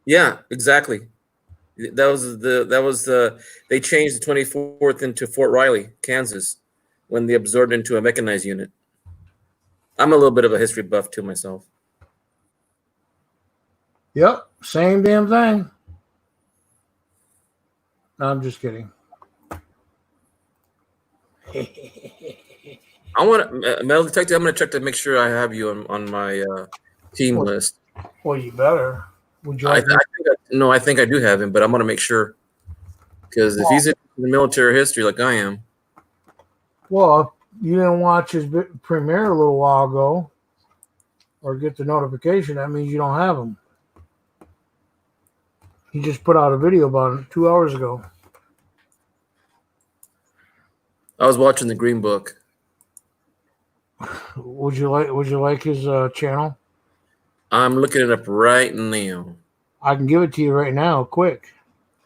Yeah, exactly. They changed the 24th into Fort Riley, Kansas, when they absorbed into a mechanized unit. I'm a little bit of a history buff too myself. Yep, same damn thing. No, I'm just kidding. I want to metal detective. I'm going to check to make sure I have you on my team list. Well, you better. Would you I like? think I do have him, but I'm going to make sure because if he's in the military history like I am. Well, if you didn't watch his premiere a little while ago, or get the notification, that means you don't have him. He just put out a video about it 2 hours ago. I was watching the Green Book. Would you like his channel? I'm looking it up right now. I can give it to you right now, quick.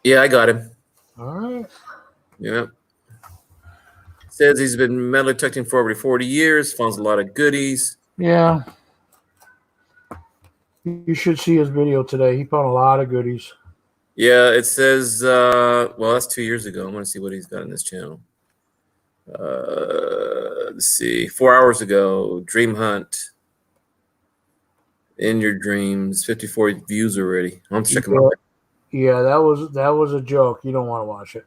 Yeah, I got him. All right. Yeah. Says he's been metal detecting for over 40 years, finds a lot of goodies. Yeah. You should see his video today. He found a lot of goodies. Yeah, it says, well, that's 2 years ago. I'm going to see what he's got in this channel. Let's see. 4 hours ago, Dream Hunt. In Your Dreams, 54 views already. I'm checking out. Yeah, that was a joke. You don't want to watch it.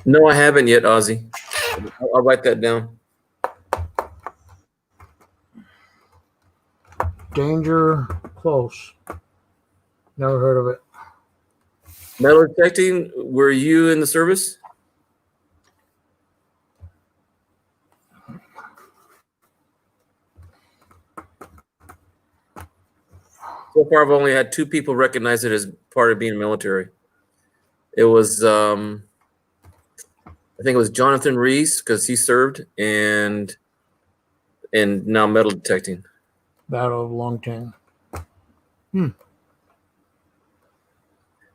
No, I haven't yet, Ozzy. I'll write that down. Danger Close. Never heard of it. Metal detecting, were you in the service? So far, I've only had 2 people recognize it as part of being military. It was, I think it was Jonathan Reese because he served, and now metal detecting. Battle of Longtang.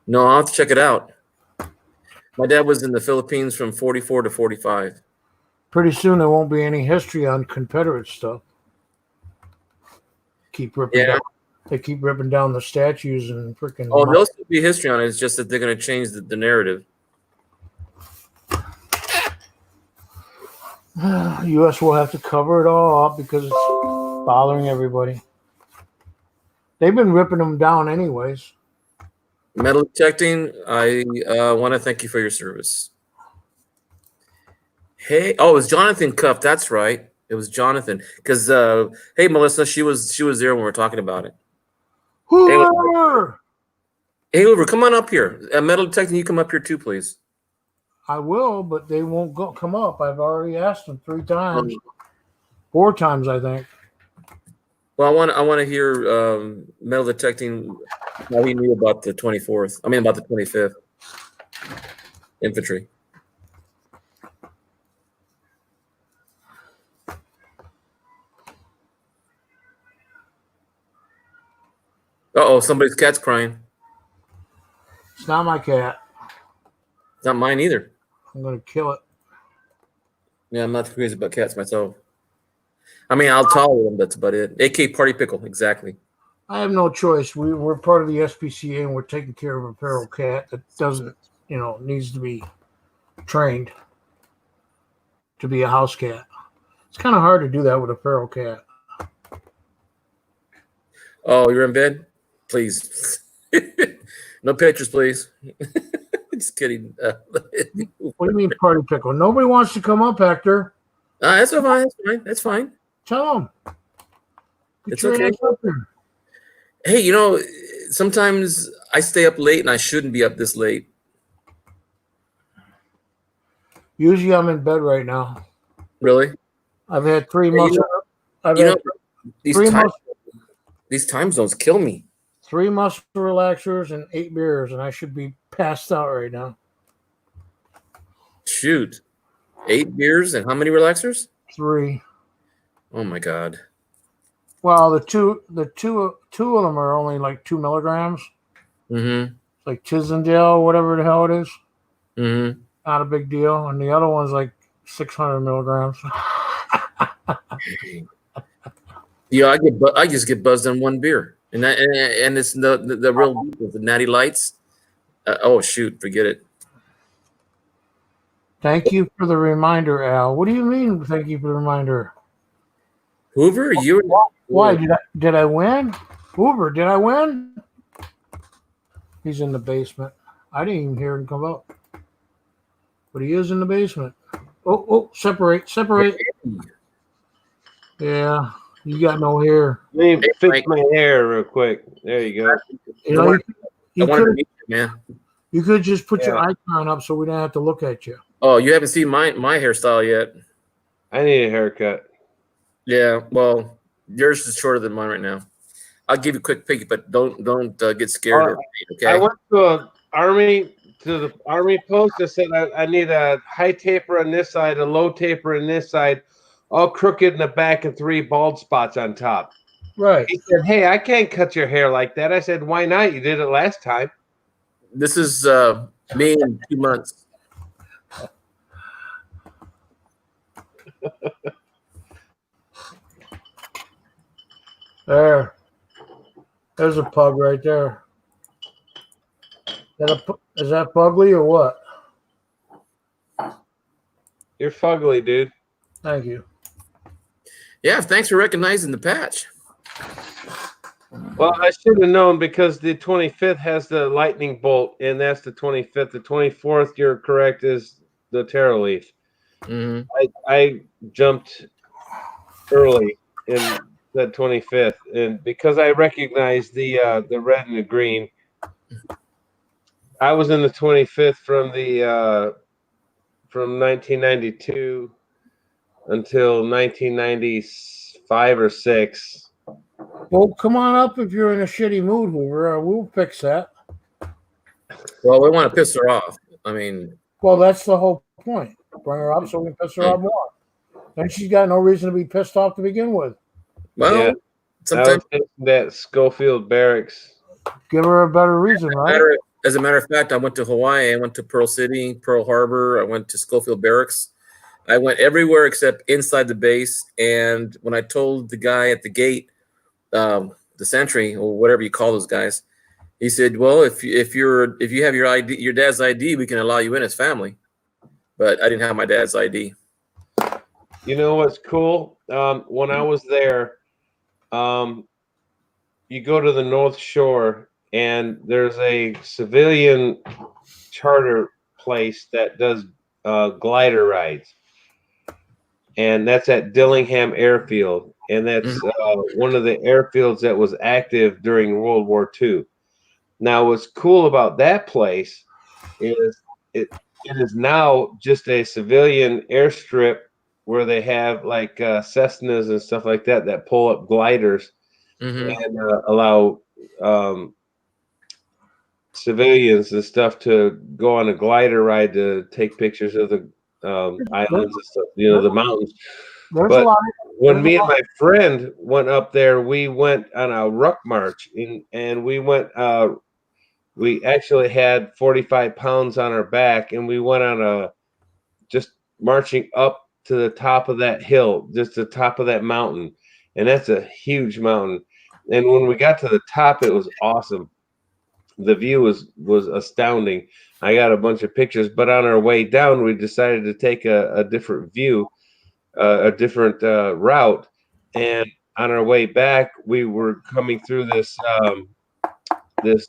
No, I'll have to check it out. My dad was in the Philippines from 44 to 45. Pretty soon there won't be any history on Confederate stuff. They keep ripping down the statues and freaking. Oh, there'll still be history on it. It's just that they're going to change the narrative. U.S. will have to cover it all up because it's bothering everybody. They've been ripping them down anyways. Metal detecting, I want to thank you for your service. Hey, oh, it was Jonathan Cuff. That's right. It was Jonathan. Because, hey, Melissa, she was there when we were talking about it. Hoover! Hey, Hoover, come on up here. Metal detecting, you come up here too, please. I will, but they won't come up. I've already asked them 3 times. 4 times, I think. Well, I want to hear metal detecting how he knew about the 24th. I mean, about the 25th infantry. Uh-oh, somebody's cat's crying. It's not my cat. It's not mine either. I'm going to kill it. Yeah, I'm not crazy about cats myself. I mean, I'll tolerate them. That's about it. AK Party Pickle, exactly. I have no choice. We're part of the SPCA, and we're taking care of a feral cat that doesn't, needs to be trained to be a house cat. It's kind of hard to do that with a feral cat. Oh, you're in bed? Please. No pictures, please. Just kidding. What do you mean party pickle? Nobody wants to come up, Hector. That's fine. That's fine. Tell them. It's okay. Hey, sometimes I stay up late and I shouldn't be up this late. Usually I'm in bed right now. Really? I've had 3 months. These time zones kill me. 3 muscle relaxers and 8 beers, and I should be passed out right now. Shoot. 8 beers and how many relaxers? 3. Oh my God. Well, the two of them are only like 2 milligrams. Mm-hmm. Like Tisdale, whatever the hell it is. Mm-hmm. Not a big deal. And the other one's like 600 milligrams. Yeah, I just get buzzed on 1 beer. And it's the real the natty lights. Oh shoot, forget it. Thank you for the reminder, Al. What do you mean? Thank you for the reminder. Hoover, you Why did I win? Hoover, did I win? He's in the basement. I didn't even hear him come up, but he is in the basement. Oh, separate. Yeah, you got no hair. Let me fix my hair real quick. There you go. You know, man. You could just put your icon up so we don't have to look at you. Oh, you haven't seen my hairstyle yet. I need a haircut. Yeah, well, yours is shorter than mine right now. I'll give you a quick peek, but don't get scared. Okay. I went to the army post. I said I need a high taper on this side, a low taper on this side, all crooked in the back, and 3 bald spots on top. Right. He said, "Hey, I can't cut your hair like that." I said, "Why not? You did it last time." This is me in 2 months. There's a pug right there. Is that Pugly or what? You're fugly, dude. Thank you. Yeah, thanks for recognizing the patch. Well, I should have known because the 25th has the lightning bolt, and that's the 25th. The 24th, you're correct, is the Terra Leaf. Mm-hmm. I jumped early in the 25th, and because I recognized the red and the green, I was in the 25th from 1992 until 1995 or 6. Well, come on up if you're in a shitty mood, Hoover. We'll fix that. Well, we want to piss her off. I mean, well, that's the whole point. Bring her up so we can piss her off more. And she's got no reason to be pissed off to begin with. Well, yeah. sometimes that Schofield Barracks. Give her a better reason, right? As a matter of fact, I went to Hawaii. I went to Pearl City, Pearl Harbor. I went to Schofield Barracks. I went everywhere except inside the base. And when I told the guy at the gate, the sentry or whatever you call those guys, he said, "Well, if you have your ID, your dad's ID, we can allow you in as family." But I didn't have my dad's ID. You know what's cool? When I was there, you go to the North Shore, and there's a civilian charter place that does glider rides, and that's at Dillingham Airfield, and that's one of the airfields that was active during World War II. Now, what's cool about that place is it is now just a civilian airstrip where they have like Cessnas and stuff like that pull up gliders and allow civilians and stuff to go on a glider ride to take pictures of the islands and stuff, the mountains. But when me and my friend went up there, we went on a ruck march, and we went. We actually had 45 pounds on our back, and we went on just marching up to the top of that hill, just the top of that mountain, and that's a huge mountain. And when we got to the top, it was awesome. The view was astounding. I got a bunch of pictures, but on our way down, we decided to take a different view, a different route. And on our way back, we were coming through this this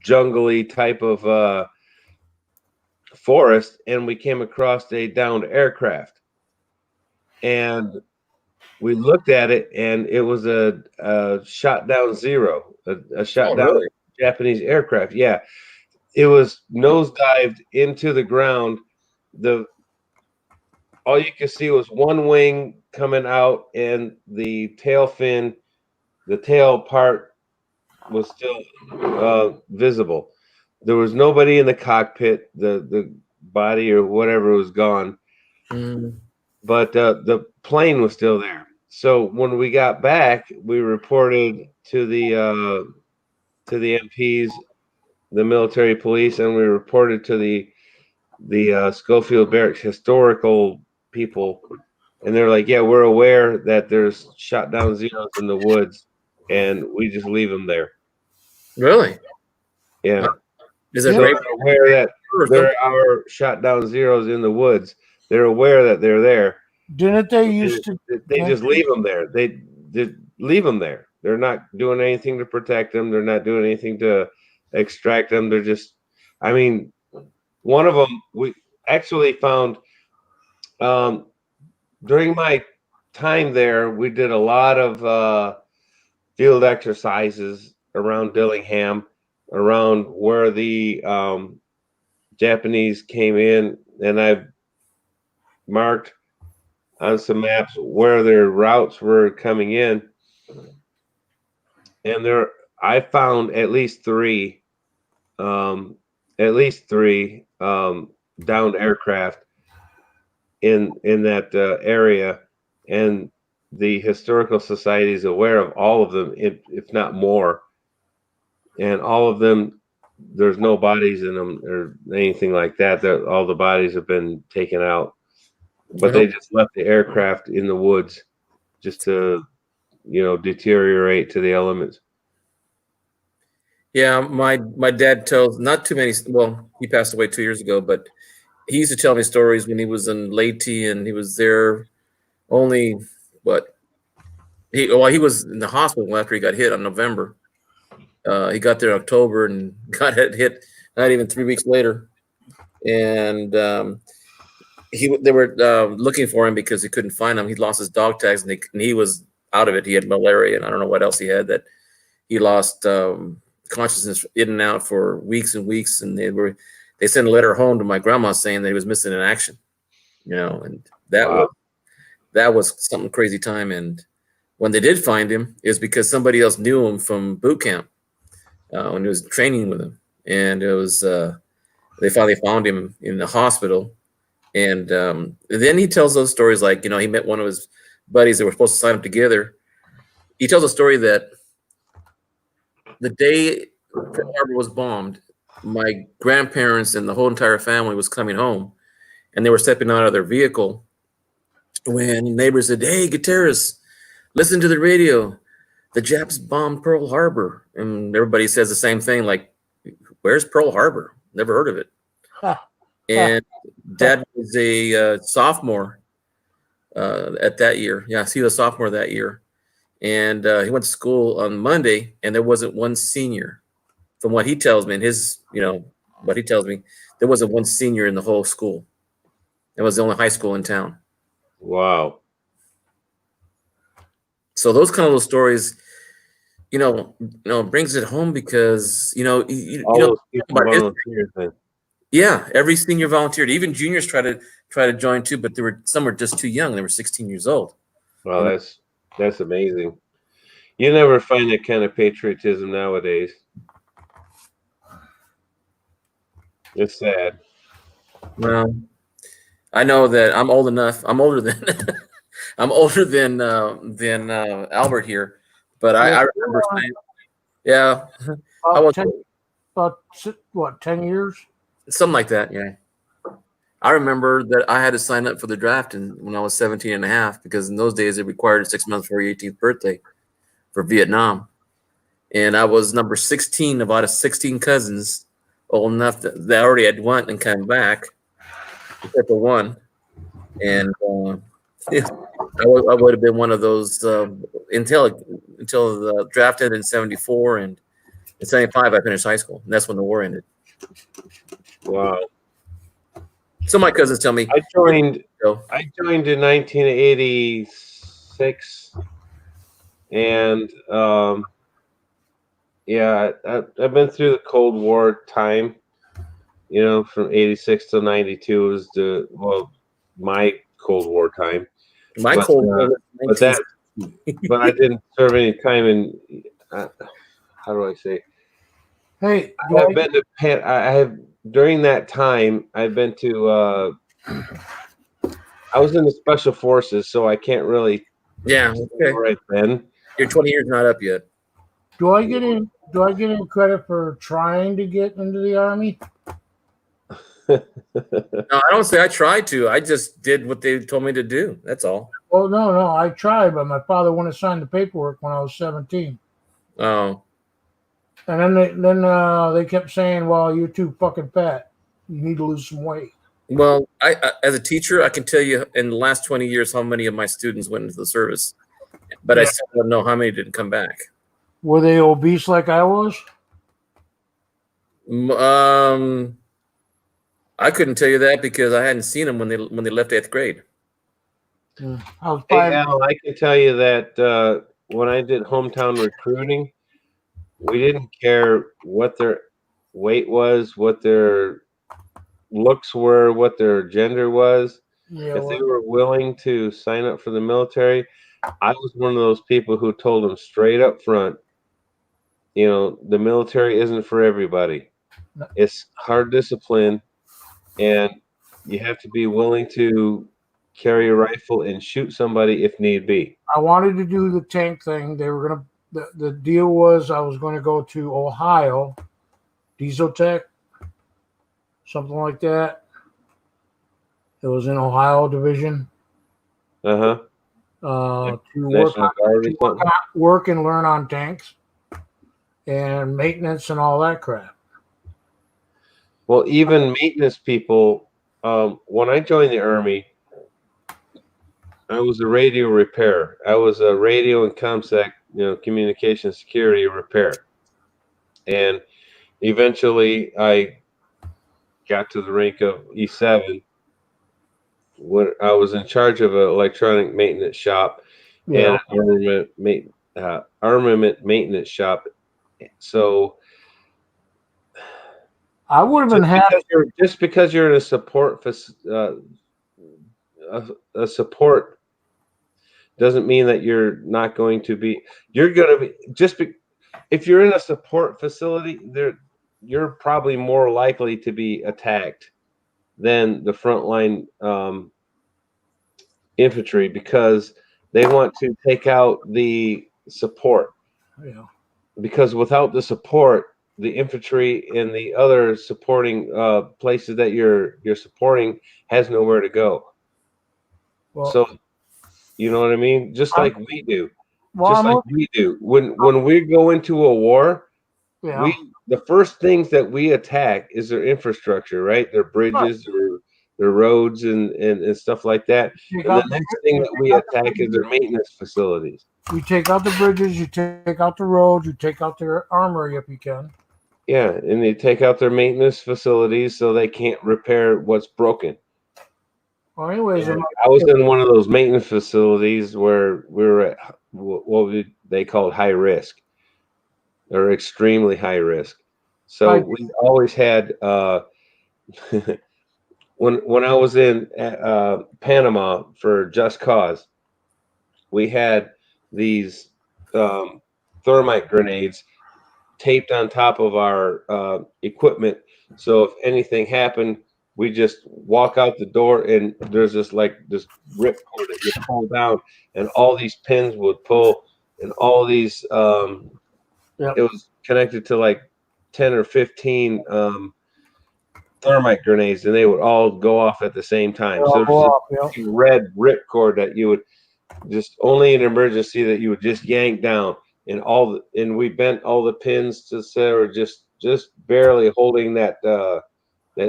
jungly type of forest, and we came across a downed aircraft. And we looked at it, and it was a shot down Zero, a shot down Japanese aircraft. Yeah, it was nosedived into the ground. All you could see was one wing coming out, and the tail fin, the tail part was still visible. There was nobody in the cockpit. The body or whatever was gone, but the plane was still there. So when we got back, we reported to the MPs, the military police, and we reported to the Schofield Barracks historical people, and they're like, "Yeah, we're aware that there's shot down Zeros in the woods, and we just leave them there. Really? Yeah. Is it Yeah. great? They're aware that there are shot down zeros in the woods. They're aware that they're there. Didn't they used to? They just leave them there. They just leave them there. They're not doing anything to protect them. They're not doing anything to extract them. They're just, I mean, one of them we actually found during my time there. We did a lot of field exercises around Dillingham, around where the Japanese came in, and I've marked on some maps where their routes were coming in, and I found at least three downed aircraft in that area, and the historical society is aware of all of them, if not more, and all of them. There's no bodies in them or anything like that. All the bodies have been taken out, but they just left the aircraft in the woods just to, deteriorate to the elements. Yeah, my dad tells not too many. Well, he passed away 2 years ago, but he used to tell me stories when he was in Leyte and he was there only he was in the hospital after he got hit on November. He got there in October and got hit not even 3 weeks later, and they were looking for him because he couldn't find him. He lost his dog tags and he was out of it. He had malaria and I don't know what else he had that he lost consciousness in and out for weeks and weeks, and they sent a letter home to my grandma saying that he was missing in action, and that was something crazy time. And when they did find him, it was because somebody else knew him from boot camp when he was training with him, and it was they finally found him in the hospital. And then he tells those stories like, he met one of his buddies that were supposed to sign up together. He tells a story that the day Pearl Harbor was bombed, my grandparents and the whole entire family was coming home, and they were stepping out of their vehicle when neighbors said, "Hey, Gutierrez, listen to the radio. The Japs bombed Pearl Harbor." And everybody says the same thing, like, "Where's Pearl Harbor? Never heard of it." And Dad was a sophomore at that year. Yeah, he was a sophomore that year. And he went to school on Monday, and there wasn't one senior. From what he tells me, what he tells me, there wasn't one senior in the whole school. It was the only high school in town. Wow. So those kind of little stories, brings it home because, All those people volunteers. Yeah, every senior volunteered. Even juniors try to join too, but some were just too young. They were 16 years old. Wow, that's amazing. You never find that kind of patriotism nowadays. It's sad. Well, I know that I'm old enough. I'm older than Albert here, but I remember saying, yeah, I was 10 years? Something like that. Yeah. I remember that I had to sign up for the draft when I was 17 and a half, because in those days it required 6 months before your 18th birthday for Vietnam. And I was number 16 of out of 16 cousins, old enough that they already had went and come back, except for one. And I would have been one of those until the draft ended in 74, and in 75 I finished high school. And that's when the war ended. Wow. So my cousins tell me I joined in 1986, and I've been through the Cold War time. From 86 to 92 was my Cold War time. Cold War. But I didn't serve any time in. How do I say? Hey, during that time, I've been to. I was in the special forces, so I can't really. Yeah. Okay. Right then. Your 20 years not up yet. Do I get any credit for trying to get into the Army? No, I don't say I tried to. I just did what they told me to do. That's all. Well, no, I tried, but my father wouldn't sign the paperwork when I was 17. Oh, And then they kept saying, "Well, you're too fucking fat. You need to lose some weight." well, I as a teacher, I can tell you in the last 20 years how many of my students went into the service, but I Yeah. still don't know how many didn't come back. Were they obese like I was? Um, I couldn't tell you that because I hadn't seen them when they left 8th grade. I was Hey, 5. Al, I can tell you that when I did hometown recruiting, we didn't care what their weight was, what their looks were, what their gender was. Yeah, If they well, were willing to sign up for the military, I was one of those people who told them straight up front, the military isn't for everybody. No. It's hard discipline, and you have to be willing to carry a rifle and shoot somebody if need be. I wanted to do the tank thing. They were gonna. The deal was I was going to go to Ohio, Diesel Tech, something like that. It was in Ohio division. Uh-huh. To National Guard or something. work and learn on tanks and maintenance and all that crap. Well, even maintenance people, when I joined the Army, I was a radio repair. I was a radio and ComSec, communication security repair. And eventually I got to the rank of E7 when I was in charge of an electronic maintenance shop Yeah, and armament maintenance shop. So I would have been happy. just because you're in a support a support doesn't mean that you're not going to be. You're going to be if you're in a support facility, you're probably more likely to be attacked than the frontline infantry because they want to take out the support. Yeah. Because without the support, the infantry and the other supporting places that you're supporting has nowhere to go. Well, so you know what I mean? Just like we do. well, When we go into a war, yeah. the first things that we attack is their infrastructure, right? Their bridges, their roads, and stuff like that. And the next thing that we attack is their maintenance facilities. You take out the bridges, you take out the roads, you take out their armory if you can. Yeah, and they take out their maintenance facilities so they can't repair what's broken. Well, anyways, I was in one of those maintenance facilities where we were at what they called high risk or extremely high risk. So we always had when I was in Panama for Just Cause, we had these thermite grenades taped on top of our equipment. So if anything happened, we just walk out the door and there's this rip cord that you pull down, and all these pins would pull, and all these it was connected to like 10 or 15 thermite grenades, and they would all go off at the same time. So there's this red rip cord that you would just only in emergency that you would just yank down, and we bent all the pins to say or just barely holding that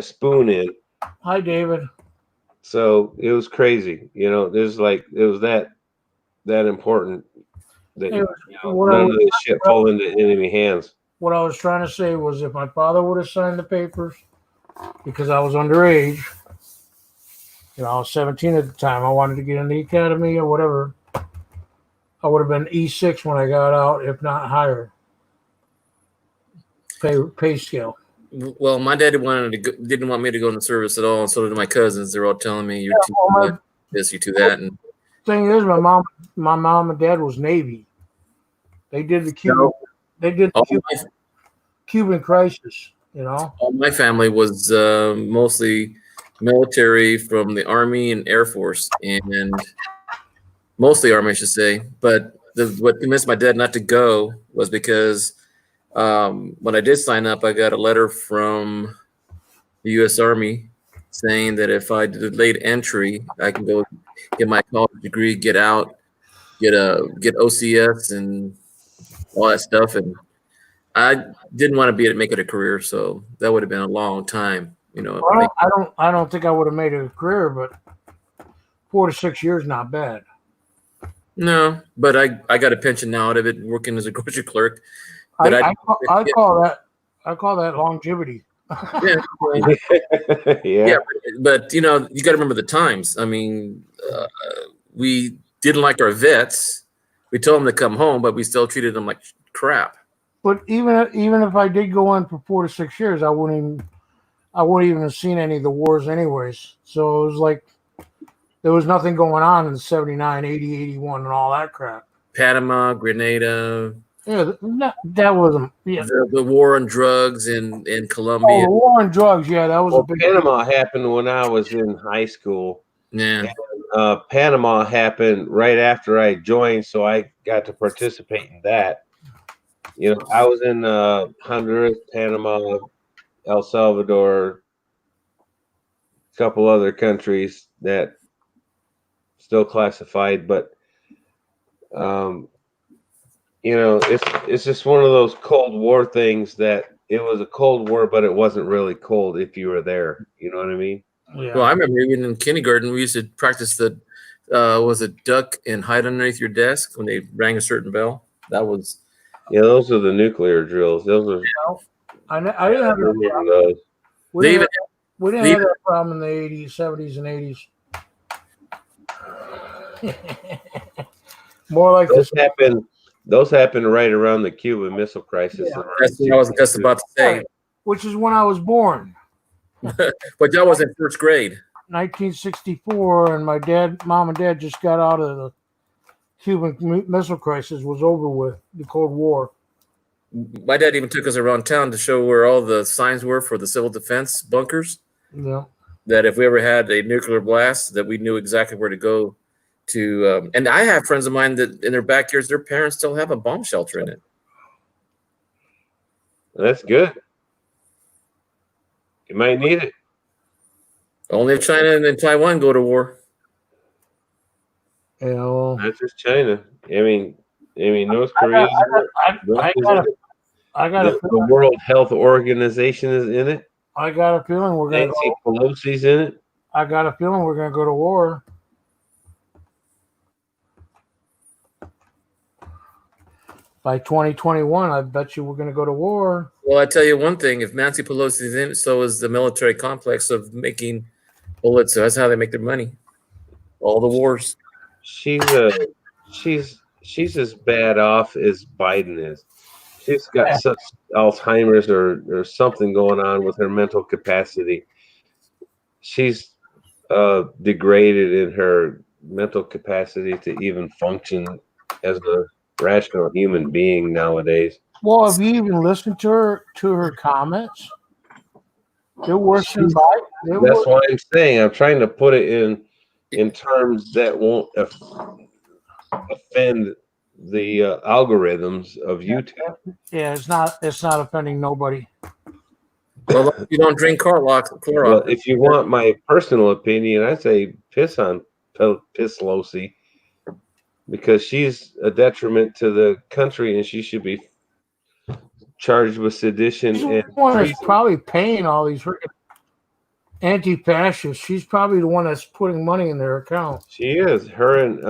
spoon in. Hi, David. So it was crazy, there's it was that important that none of this shit fall into enemy hands. What I was trying to say was if my father would have signed the papers, because I was underage, I was 17 at the time, I wanted to get in the academy or whatever, I would have been E6 when I got out, if not higher pay scale. Well, my daddy didn't want me to go in the service at all, and so did my cousins. They're all telling me you're too good, this, you too that. And thing is, my mom and dad was Navy. They did the Cuban crisis. All my family was mostly military from the Army and Air Force, and mostly Army, I should say. But what convinced my dad not to go was because when I did sign up, I got a letter from the U.S. Army saying that if I delayed entry, I can go get my college degree, get out, get OCS, and all that stuff, and I didn't want to make it a career, so that would have been a long time, Well, I don't think I would have made it a career, but 4 to 6 years, not bad. No, but I got a pension now out of it, working as a grocery clerk. But I call that longevity. yeah, Yeah. but you got to remember the times. I mean, we didn't like our vets. We told them to come home, but we still treated them like crap. But even if I did go in for 4 to 6 years, I wouldn't even have seen any of the wars anyways. So it was like there was nothing going on in 79, 80, 81 and all that crap. Panama, Grenada. Yeah, that wasn't. Yeah, the war on drugs in Colombia. Oh, the war on drugs. Yeah, that was a big. Panama happened when I was in high school. Yeah. And, Panama happened right after I joined, so I got to participate in that. I was in Honduras, Panama, El Salvador, a couple other countries that still classified, but it's just one of those Cold War things that it was a Cold War, but it wasn't really cold if you were there. You know what I mean? Yeah. Well, I remember even in kindergarten, we used to practice was it duck and hide underneath your desk when they rang a certain bell. That was. Yeah, those are the nuclear drills. Those are. I didn't have those. We didn't have that problem in the 80s, 70s, and 80s. More like those happened right around the Cuban Missile Crisis. Yeah. That's what I was just about to say. Which is when I was born. But that was in first grade. 1964, and my mom and dad just got out of the Cuban Missile Crisis. Was over with the Cold War. My dad even took us around town to show where all the signs were for the civil defense bunkers. Yeah. That if we ever had a nuclear blast, that we knew exactly where to go to. And I have friends of mine that in their backyards, their parents still have a bomb shelter in it. That's good. You might need it. Only if China and then Taiwan go to war. Yeah, well, not just China. I mean, North Korea. The World Health Organization is in it. I got a feeling we're going to. Nancy Pelosi's in it. I got a feeling we're going to go to war. By 2021, I bet you we're going to go to war. Well, I tell you one thing: if Nancy Pelosi's in it, so is the military complex of making bullets. So that's how they make their money. All the wars. She's as bad off as Biden is. She's got such Alzheimer's or something going on with her mental capacity. She's degraded in her mental capacity to even function as a rational human being nowadays. Well, have you even listened to her comments? They're worse than Biden. That's why I'm saying I'm trying to put it in terms that won't offend the algorithms of YouTube. Yeah, it's not offending nobody. Well, you don't drink Clorox. Well, if you want my personal opinion, I say piss on Pelosi because she's a detriment to the country and she should be charged with sedition. She's the one that's probably paying all these anti-fascists. She's probably the one that's putting money in their account. She is. Her and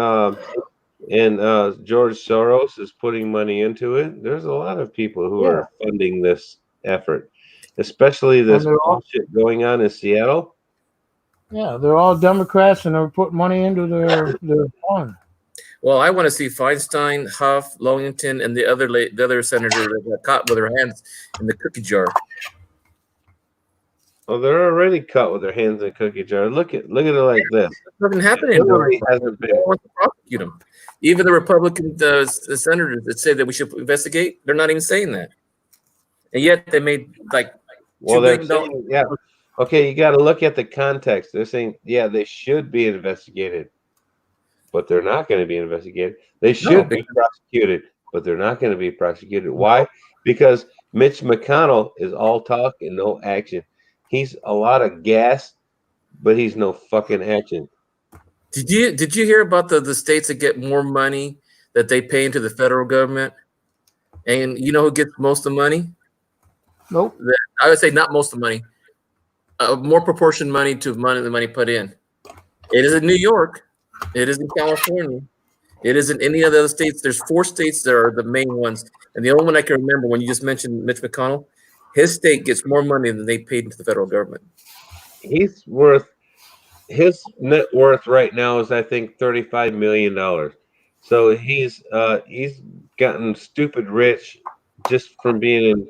George Soros is putting money into it. There's a lot of people who are funding this effort, especially this bullshit going on in Seattle. Yeah, they're all Democrats and they're putting money into their fund. Well, I want to see Feinstein, Huff, Longington, and the other senator that got caught with their hands in the cookie jar. Well, they're already caught with their hands in the cookie jar. Look at it like this. Nothing happening. Hillary hasn't been. They want to prosecute them. Even the Republican senators that say that we should investigate, they're not even saying that. And yet they made like $2 billion. Saying, yeah. Okay, you got to look at the context. They're saying, yeah, they should be investigated, but they're not going to be investigated. They should be prosecuted, but they're not going to be prosecuted. Why? Because Mitch McConnell is all talk and no action. He's a lot of gas, but he's no fucking action. Did you hear about the states that get more money that they pay into the federal government? And you know who gets most of the money? Nope. I would say not most of the money, more proportion money to the money put in. It is in New York. It is in California. It is in any of the other states. There's 4 states that are the main ones. And the only one I can remember when you just mentioned Mitch McConnell, his state gets more money than they paid into the federal government. His net worth right now is, I think, $35 million. So he's gotten stupid rich just from being in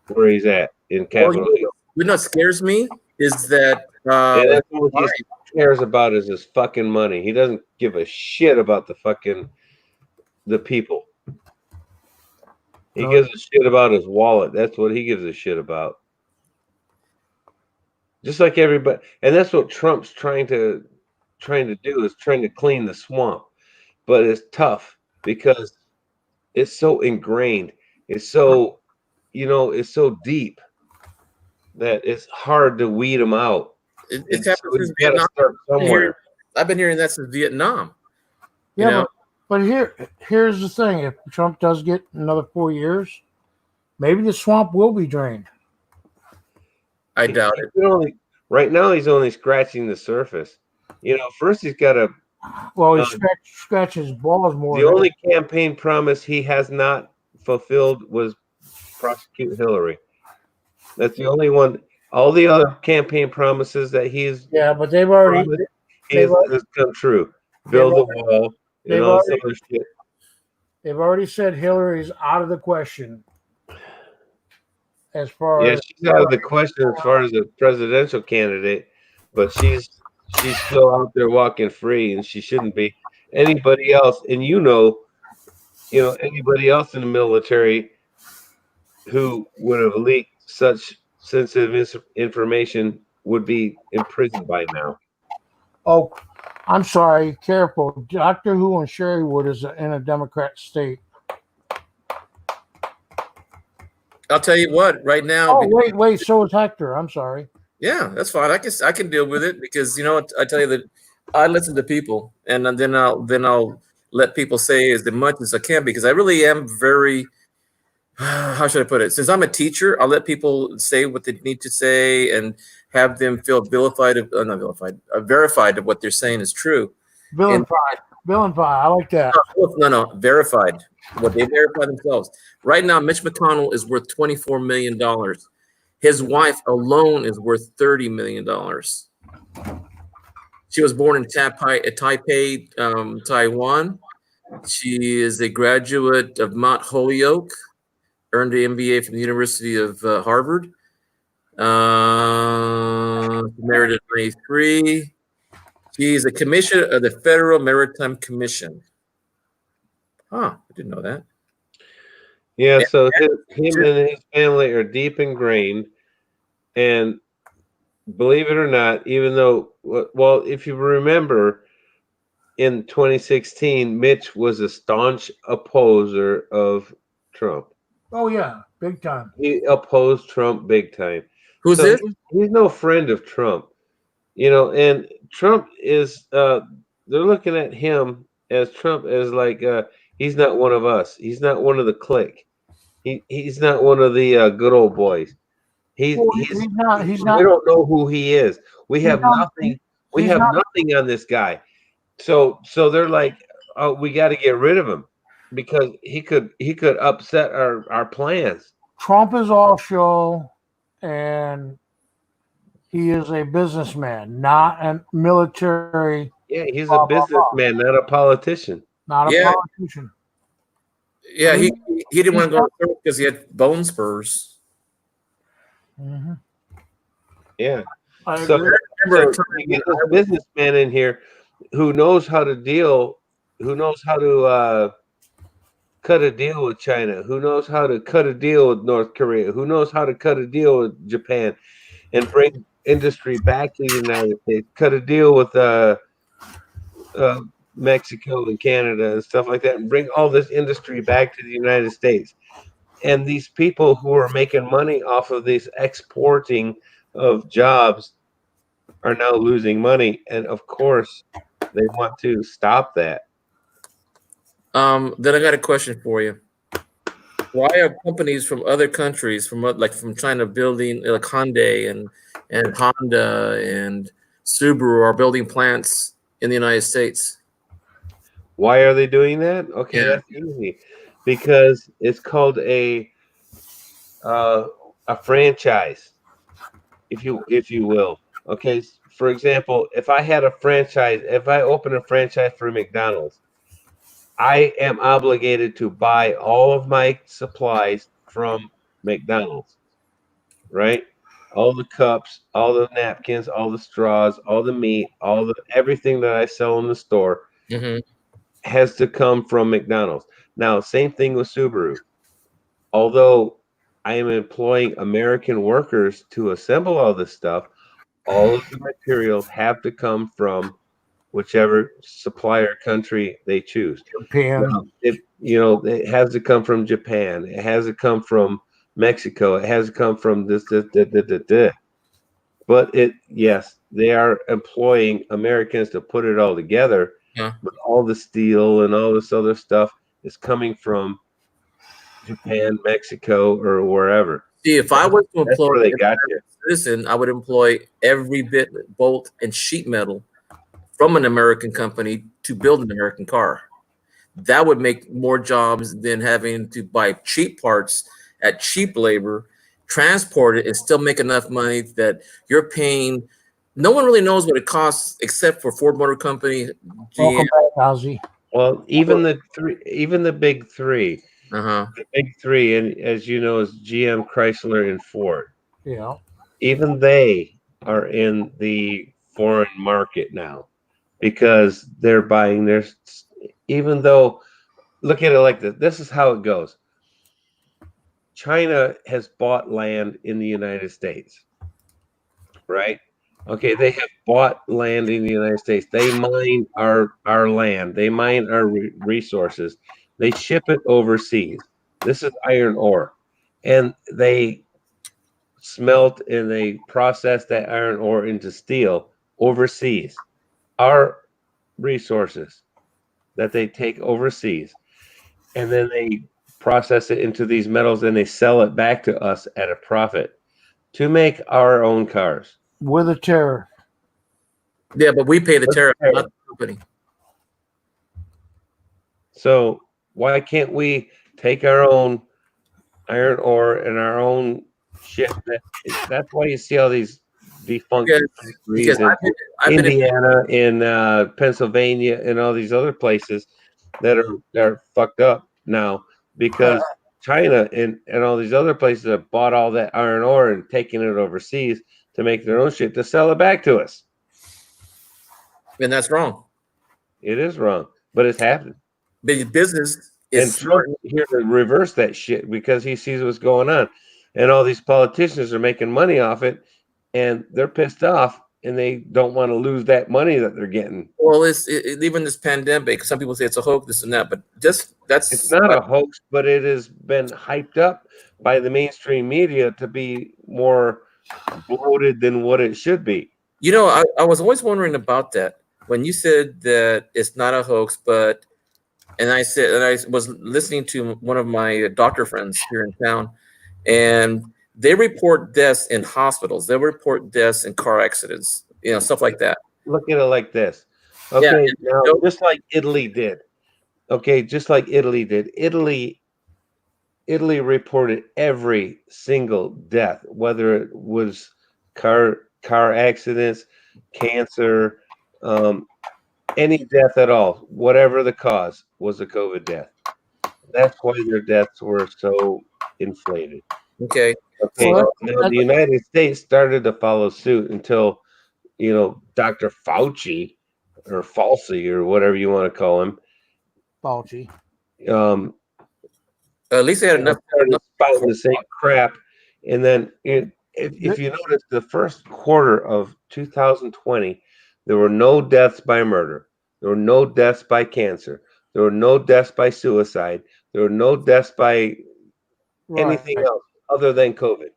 where he's at in Capitol Hill. You know what scares me is that And that's all he cares about is his fucking money. He doesn't give a shit about the people. He gives a shit about his wallet. That's what he gives a shit about. Just like everybody, and that's what Trump's trying to do, is trying to clean the swamp. But it's tough because it's so ingrained. It's so, it's so deep that it's hard to weed them out. It's happened since Vietnam. Start somewhere. I've been hearing that since Vietnam. Yeah, but here's the thing: if Trump does get another 4 years, maybe the swamp will be drained. I doubt it. Right now, he's only scratching the surface. First he's got to. Well, he scratches balls more. The only campaign promise he has not fulfilled was prosecute Hillary. That's the only one. All the other campaign promises that but they've already has come true. Build a wall and all this other shit. They've already said Hillary's out of the question. As far as she's out of the question as far as a presidential candidate, but she's still out there walking free, and she shouldn't be. Anybody else, and anybody else in the military who would have leaked such sensitive information would be in prison by now. Oh, I'm sorry. Careful. Doctor Who and Sherrywood is in a Democrat state. I'll tell you what. Right now. Oh, wait. So is Hector. I'm sorry. Yeah, that's fine. I can deal with it because I tell you that I listen to people, and then I'll let people say as much as I can because I really am very. How should I put it? Since I'm a teacher, I'll let people say what they need to say and have them feel verified of what they're saying is true. Vilified. I like that. No, verified. What they verify themselves. Right now, Mitch McConnell is worth $24 million. His wife alone is worth $30 million. She was born in Taipei, Taiwan. She is a graduate of Mount Holyoke, earned an MBA from the University of Harvard. Married at 93. She's a commissioner of the Federal Maritime Commission. I didn't know that. Yeah, so him and his family are deep ingrained. And believe it or not, even though, well, if you remember, in 2016, Mitch was a staunch opposer of Trump. Oh, yeah, big time. He opposed Trump big time. Who's this? He's no friend of Trump. And Trump is, they're looking at him as Trump as like, he's not one of us. He's not one of the clique. He's not one of the good old boys. He's not. We don't know who he is. We have nothing. We have nothing on this guy. So they're like, oh, we got to get rid of him because he could upset our plans. Trump is all show, and he is a businessman, not a military. Yeah, he's a businessman, not a politician. Not a politician. Yeah, he didn't want to go to because he had bone spurs. Mm-hmm. Yeah. So get this businessman in here who knows how to cut a deal with China, who knows how to cut a deal with North Korea, who knows how to cut a deal with Japan and bring industry back to the United States, cut a deal with Mexico and Canada and stuff like that, and bring all this industry back to the United States. And these people who are making money off of this exporting of jobs are now losing money. And of course, they want to stop that. Then I got a question for you. Why are companies from other countries, from China, building like Hyundai and Honda and Subaru are building plants in the United States? Why are they doing that? Okay, Yeah. that's easy, because it's called a franchise, if you will. Okay, for example, if I open a franchise for McDonald's, I am obligated to buy all of my supplies from McDonald's, right? All the cups, all the napkins, all the straws, all the meat, everything that I sell in the store Hmm. has to come from McDonald's. Now, same thing with Subaru. Although I am employing American workers to assemble all this stuff, all of the materials have to come from whichever supplier country they choose. Japan. Now, it has to come from Japan. It has to come from Mexico. It has to come from this. But yes, they are employing Americans to put it all together. Yeah. But all the steel and all this other stuff is coming from Japan, Mexico, or wherever. See, if I was to That's employ where they an got you. American citizen, I would employ every bit, bolt, and sheet metal from an American company to build an American car. That would make more jobs than having to buy cheap parts at cheap labor, transport it, and still make enough money that you're paying. No one really knows what it costs except for Ford Motor Company, GM. Welcome back, Ozzy. Well, even the big three, Uh-huh. and as you know, is GM, Chrysler, and Ford. Yeah. Even they are in the foreign market now because they're buying their. Even though, look at it like this. This is how it goes. China has bought land in the United States, right? Okay, they have bought land in the United States. They mine our land. They mine our resources. They ship it overseas. This is iron ore, and they smelt and they process that iron ore into steel overseas. Our resources that they take overseas, and then they process it into these metals and they sell it back to us at a profit to make our own cars. With a tariff. Yeah, but we pay the tariff, not the company. So why can't we take our own iron ore and our own shit? That's why you see all these defunct factories in I've been Indiana, in Pennsylvania, and all these other places that are fucked up now because China and all these other places have bought all that iron ore and taken it overseas to make their own shit to sell it back to us. and that's wrong. It is wrong, but it's happening. Big business is Trump here to reverse that shit because he sees what's going on, and all these politicians are making money off it, and they're pissed off, and they don't want to lose that money that they're getting. Well, even this pandemic. Some people say it's a hoax, this and that, but it's not a hoax, but it has been hyped up by the mainstream media to be more bloated than what it should be. You know, I was always wondering about that when you said that it's not a hoax, and I was listening to one of my doctor friends here in town, and they report deaths in hospitals. They report deaths in car accidents, stuff like that. Look at it like this. Okay, now just like Italy did. Okay, just like Italy did. Italy reported every single death, whether it was car accidents, cancer, any death at all, whatever the cause was a COVID death. That's why their deaths were so inflated. Okay. Now the United States started to follow suit until, Dr. Fauci or Falsey or whatever you want to call him. Fauci. At least they had enough spouting the same crap. And then if you notice, the first quarter of 2020, there were no deaths by murder. There were no deaths by cancer. There were no deaths by suicide. There were no deaths by anything else other than COVID.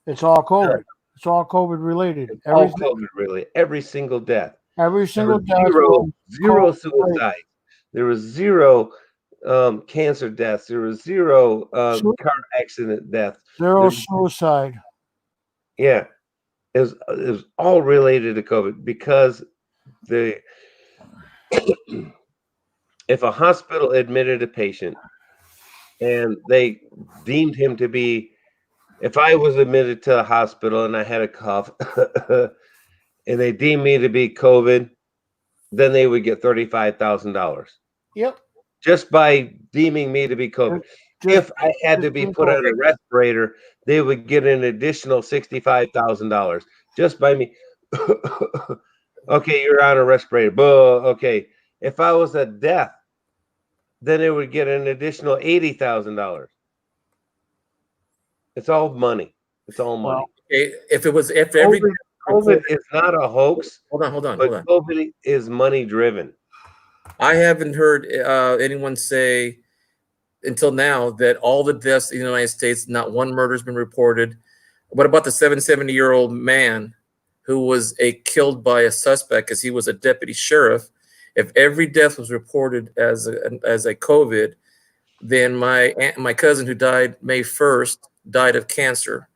It's all COVID. It's all COVID related. All COVID related. Every single death. Every single death. Zero suicide. There was zero cancer deaths. There was zero Su- car accident deaths. Zero There, suicide. yeah, it was all related to COVID because the if a hospital admitted a patient and they deemed him to be, if I was admitted to a hospital and I had a cough and they deemed me to be COVID, then they would get $35,000 Yep. just by deeming me to be COVID. Just, If I had to just be being put on COVID. a respirator, they would get an additional $65,000 just by me. Okay, you're on a respirator. Okay. If I was a death, then it would get an additional $80,000. It's all money. It's all money. Okay, if every COVID is not a hoax, hold on, but COVID is money driven. I haven't heard anyone say until now that all the deaths in the United States, not one murder has been reported. What about the 70-year-old man who was killed by a suspect because he was a deputy sheriff? If every death was reported as a COVID, then my cousin who died May 1st died of cancer,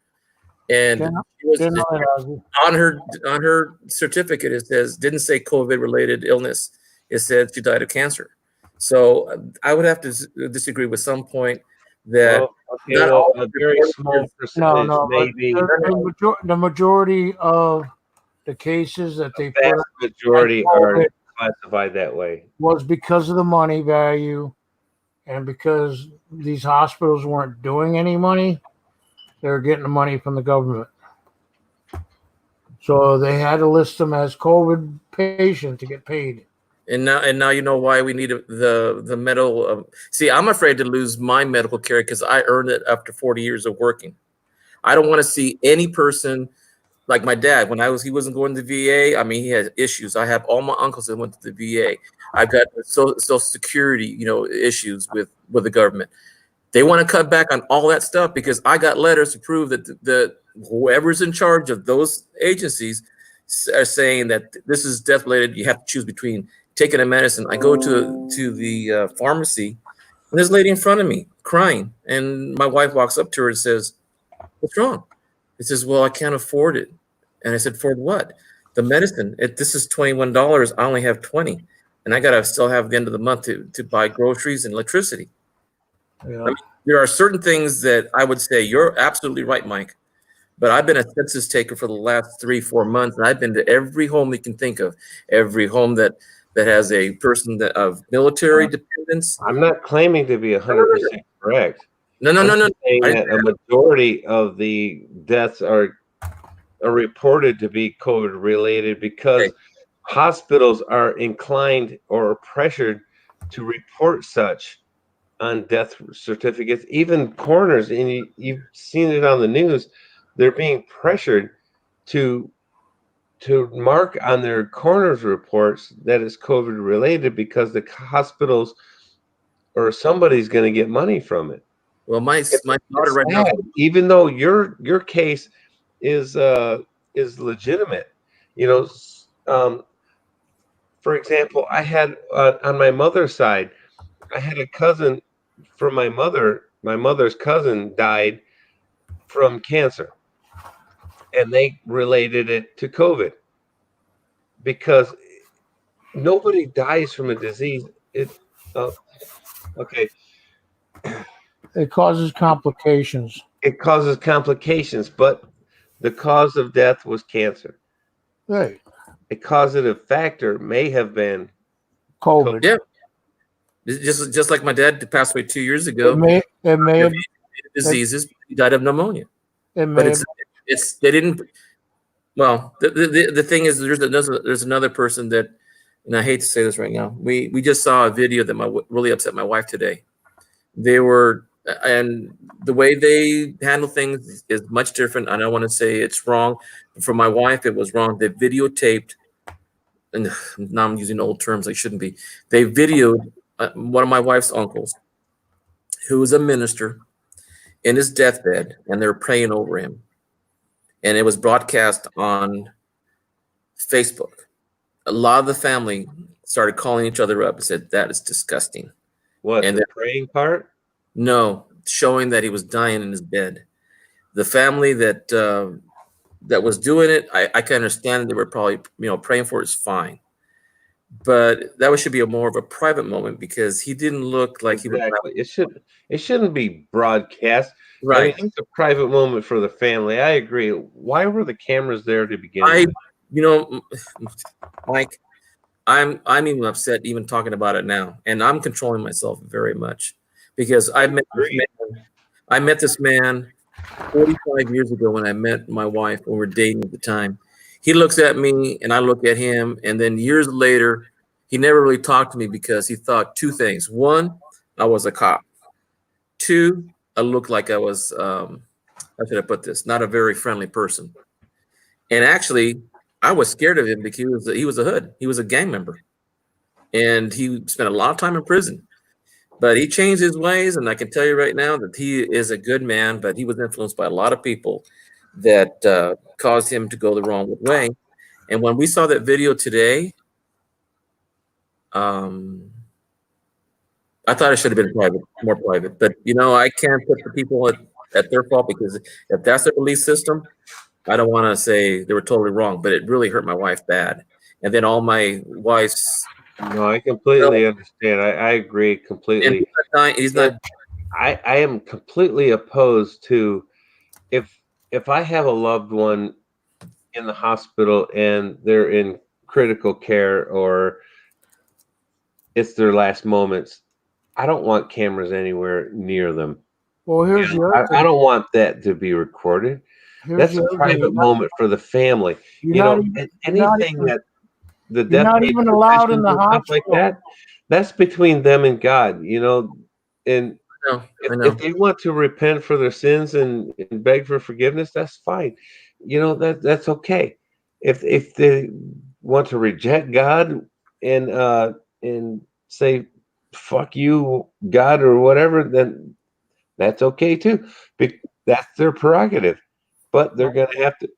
and on her certificate it says didn't say COVID related illness. It said she died of cancer. So I would have to disagree with some point that a very small percentage, maybe the majority of the cases that they put majority are classified that way was because of the money value, and because these hospitals weren't doing any money, they were getting the money from the government. So they had to list them as COVID patient to get paid. And now you know why we need the medical. See, I'm afraid to lose my medical care because I earned it after 40 years of working. I don't want to see any person like my dad. When he wasn't going to the VA. I mean, he had issues. I have all my uncles that went to the VA. I've got social security, issues with the government. They want to cut back on all that stuff because I got letters to prove that whoever's in charge of those agencies are saying that this is death related. You have to choose between taking a medicine. I go to the pharmacy, and there's a lady in front of me crying, and my wife walks up to her and says, "What's wrong?" It says, "Well, I can't afford it." And I said, "For what?" "The medicine. This is $21. I only have 20, and I gotta still have the end of the month to buy groceries and electricity." Yeah. I mean, there are certain things that I would say you're absolutely right, Mike. But I've been a census taker for the last 3-4 months, and I've been to every home you can think of, every home that has a person of military dependence. I'm not claiming to be 100% correct. No. Saying that a majority of the deaths are reported to be COVID related because hospitals are inclined or pressured to report such on death certificates. Even coroners, and you've seen it on the news, they're being pressured to mark on their coroner's reports that it's COVID related because the hospitals or somebody's going to get money from it. Well, my daughter right now, even though your case is legitimate, for example, I had on my mother's side, I had a cousin from my mother. My mother's cousin died from cancer, and they related it to COVID because nobody dies from a disease. Okay. It causes complications. It causes complications, but the cause of death was cancer. Right. A causative factor may have been COVID. Yeah. Just like my dad passed away 2 years ago. It may have diseases. He died of pneumonia. But they didn't. Well, the thing is, there's another person that, and I hate to say this right now. We just saw a video that really upset my wife today. They were, and the way they handle things is much different. I don't want to say it's wrong. For my wife, it was wrong. They videotaped, and now I'm using old terms I shouldn't be. They videoed one of my wife's uncles, who was a minister, in his deathbed, and they were praying over him. And it was broadcast on Facebook. A lot of the family started calling each other up and said, "That is disgusting. What, And the praying part? no, showing that he was dying in his bed. The family that that was doing it, I can understand they were probably praying for it is fine, but that should be a more of a private moment because he didn't look like he was Exactly. It shouldn't be broadcast. I mean, right. it's a private moment for the family. I agree. Why were the cameras there to begin I, with? you know, Mike, I'm even upset even talking about it now, and I'm controlling myself very much because I agree. I met this man 45 years ago when I met my wife when we were dating at the time. He looks at me and I look at him, and then years later, he never really talked to me because he thought two things: one, I was a cop; two, I looked like I was how should I put this? Not a very friendly person. And actually, I was scared of him because he was a hood. He was a gang member, and he spent a lot of time in prison. But he changed his ways, and I can tell you right now that he is a good man. But he was influenced by a lot of people that caused him to go the wrong way. And when we saw that video today, um, I thought it should have been private, more private. But I can't put the people at their fault because if that's their belief system, I don't want to say they were totally wrong. But it really hurt my wife bad. And then all my wife's, No, I completely understand. I agree and completely. he's not dying. He's not. I am completely opposed to if I have a loved one in the hospital and they're in critical care or it's their last moments, I don't want cameras anywhere near them. Well, here's the other I thing. don't want that to be recorded. Here's That's the a other thing. private moment for the family. You're not even, Anything that the you're not deathbed even allowed in confessions the and stuff like hospital. that's between them and God, and No, I if know. they want to repent for their sins and beg for forgiveness, that's fine. That's okay. If they want to reject God and say fuck you, God, or whatever, then that's okay too. That's their prerogative. But they're gonna have to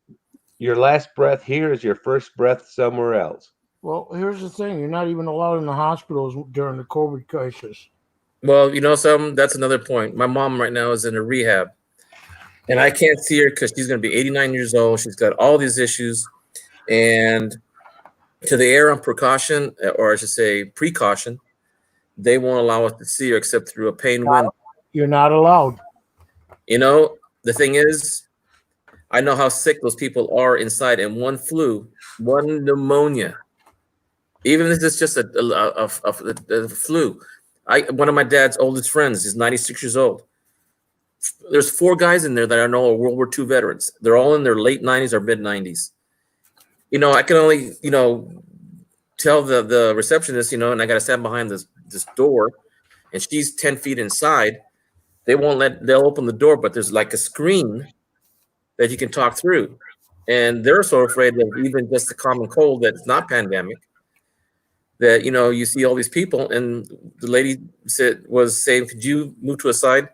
your last breath here is your first breath somewhere else. Well, here's the thing. You're not even allowed in the hospitals during the COVID crisis. Well, that's another point. My mom right now is in a rehab, and I can't see her because she's going to be 89 years old. She's got all these issues, and to the err on precaution, or I should say precaution, they won't allow us to see her except through a pane window. You're not allowed. The thing is, I know how sick those people are inside, and one flu, one pneumonia, even if it's just a flu. One of my dad's oldest friends is 96 years old. There's 4 guys in there that I know are World War II veterans. They're all in their late 90s or mid 90s. I can only, tell the receptionist, and I got to stand behind this door, and she's 10 feet inside. They'll open the door, but there's like a screen that you can talk through. And they're so afraid of even just the common cold that's not pandemic that, you see all these people. And the lady was saying, could you move to a side?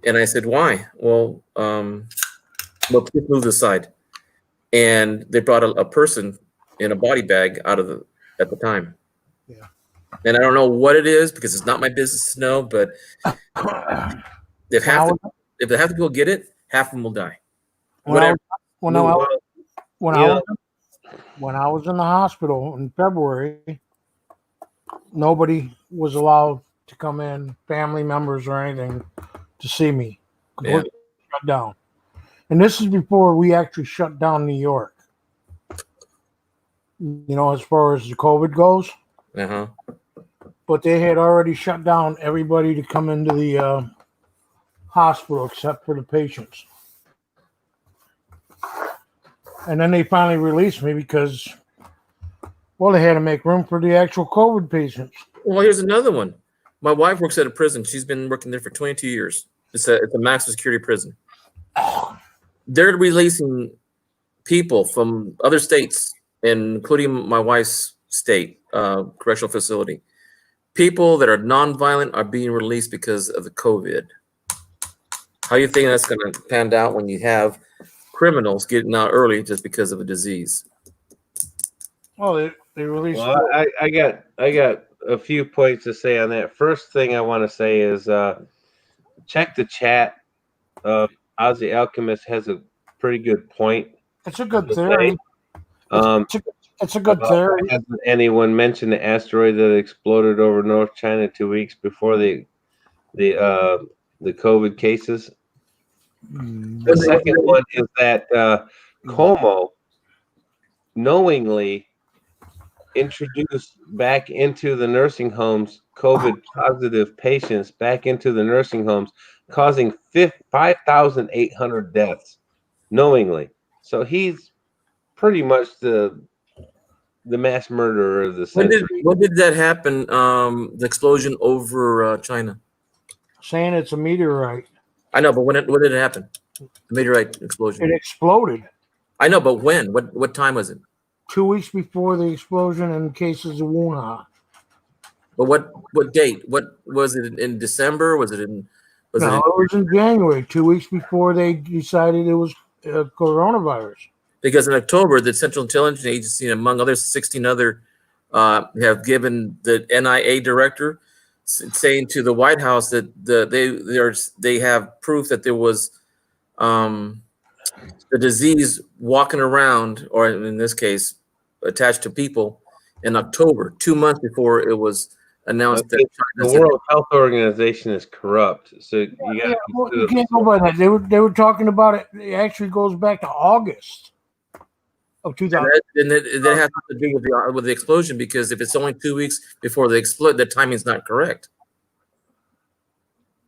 And I said, why? Well, please move to the side. And they brought a person in a body bag at the time. Yeah. And I don't know what it is because it's not my business to know, but if half the people get it, half of them will die. When I was in the hospital in February, nobody was allowed to come in, family members or anything, to see me. Completely shut down. And this is before we actually shut down New York. As far as the COVID goes. Uh-huh. But they had already shut down everybody to come into the hospital except for the patients. And then they finally released me because, well, they had to make room for the actual COVID patients. Well, here's another one. My wife works at a prison. She's been working there for 22 years. It's a maximum security prison. They're releasing people from other states, including my wife's state correctional facility. People that are nonviolent are being released because of the COVID. How do you think that's going to pan out when you have criminals getting out early just because of a disease? Well, they released. Well, I got a few points to say on that. First thing I want to say is check the chat. Ozzy Alchemist has a pretty good point. It's a good theory. It's a good theory. Hasn't anyone mentioned the asteroid that exploded over North China 2 weeks before the COVID cases? The second one is that Como knowingly introduced back into the nursing homes COVID positive patients back into the nursing homes, causing 5,800 deaths knowingly. So he's pretty much the mass murderer of the century. When did that happen? The explosion over China. Saying it's a meteorite. I know, but when did it happen? The meteorite explosion. It exploded. I know, but when? What time was it? 2 weeks before the explosion in cases of Wuhan. But what date? What was it in December? Was it in? It was in January. 2 weeks before they decided it was coronavirus. Because in October, the Central Intelligence Agency, among others, 16 other, have given the NIA director saying to the White House that they have proof that there was the disease walking around, or in this case, attached to people in October, 2 months before it was announced that the World Health Organization is corrupt. So you can't go by that. They were talking about it. It actually goes back to August of 2000. And that has to do with the explosion, because if it's only 2 weeks before they explode, the timing's not correct.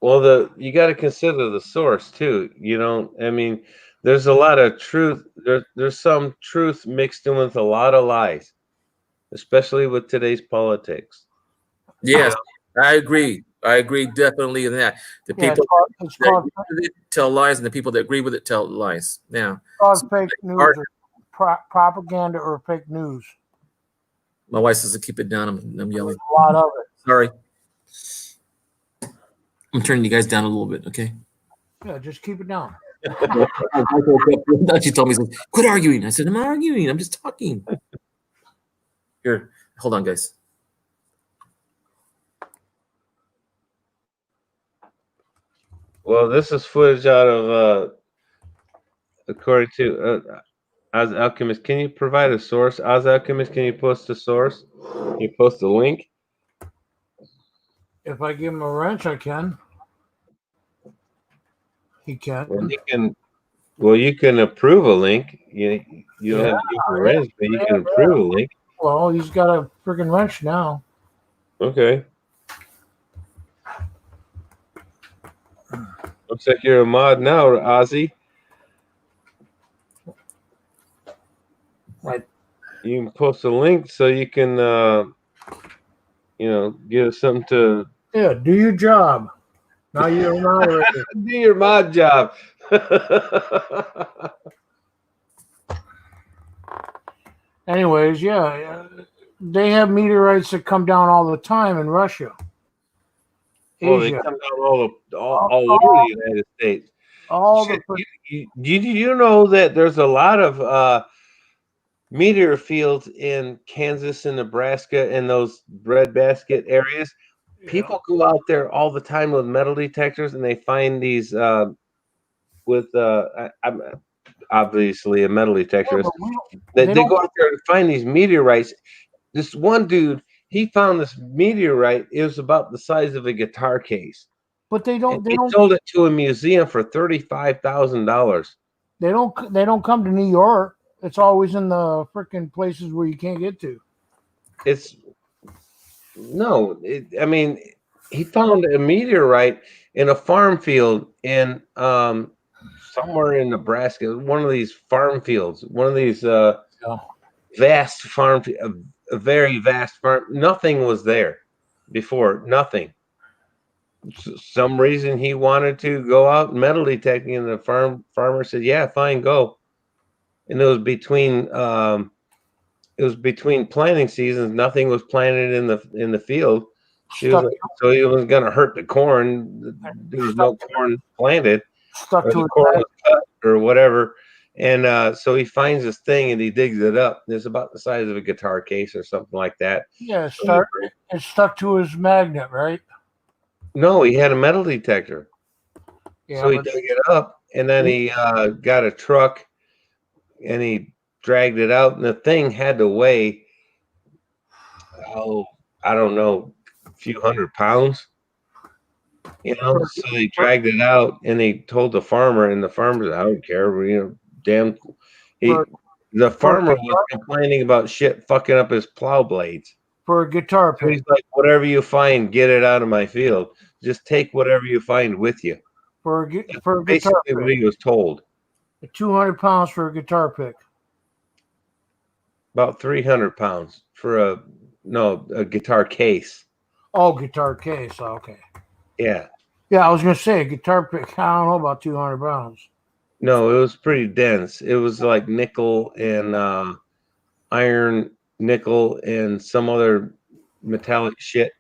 Well, you got to consider the source too. I mean, there's a lot of truth. There's some truth mixed in with a lot of lies, especially with today's politics. Yes, I agree. I agree definitely in that. The people that agree with it tell lies, and the people that agree with it tell lies. Yeah. It's fake news or propaganda or fake news. My wife says to keep it down. I'm yelling. A lot of it. Sorry. I'm turning you guys down a little bit, okay? Yeah, just keep it down. She told me, quit arguing. I said, I'm not arguing. I'm just talking. Here, hold on, guys. Well, this is footage out of, according to Oz Alchemist. Can you provide a source? Oz Alchemist, can you post a source? Can you post a link? If I give him a wrench, I can. He can. Well, you can approve a link. You don't have to give him a wrench, but you can approve a link. Well, he's got a freaking wrench now. Okay. Looks like you're a mod now, Ozzy. Right. You can post a link so you can, give us something to. Yeah, do your job. Now you're a moderator. Do your mod job. Anyways, yeah, they have meteorites that come down all the time in Russia. Oh, they come down all over the United States. Did you know that there's a lot of meteor fields in Kansas and Nebraska and those breadbasket areas? Yeah. People go out there all the time with metal detectors, and they find these with obviously a metal detector. Yeah, they go out there and find these meteorites. This one dude, he found this meteorite. It was about the size of a guitar case. But they sold it to a museum for $35,000. They don't come to New York. It's always in the freaking places where you can't get to. I mean, he found a meteorite in a farm field in somewhere in Nebraska. One of these farm fields, one of these vast farm, a very vast farm. Nothing was there before. Nothing. Some reason he wanted to go out metal detecting, and the farmer said, "Yeah, fine, go." And it was between planting seasons. Nothing was planted in the field. So he was going to hurt the corn. There was no corn planted. Stuck to the corn was cut or whatever. And so he finds this thing and he digs it up. It's about the size of a guitar case or something like that. Yeah, it's stuck to his magnet, right? No, he had a metal detector. Yeah, So he dug it up, and then he got a truck, and he dragged it out, and the thing had to weigh, I don't know, a few 100 pounds. So they dragged it out, and they told the farmer, and the farmer said, I don't care, damn. The farmer was complaining about shit fucking up his plow blades. For a guitar pick. So he's like, whatever you find, get it out of my field. Just take whatever you find with you. For a guitar basically what he was told. 200 pounds for a guitar pick. About 300 pounds for a guitar case. Oh, guitar case. Okay. Yeah. Yeah, I was gonna say guitar pick. I don't know about 200 pounds. No, it was pretty dense. It was like nickel and iron, nickel, and some other metallic shit.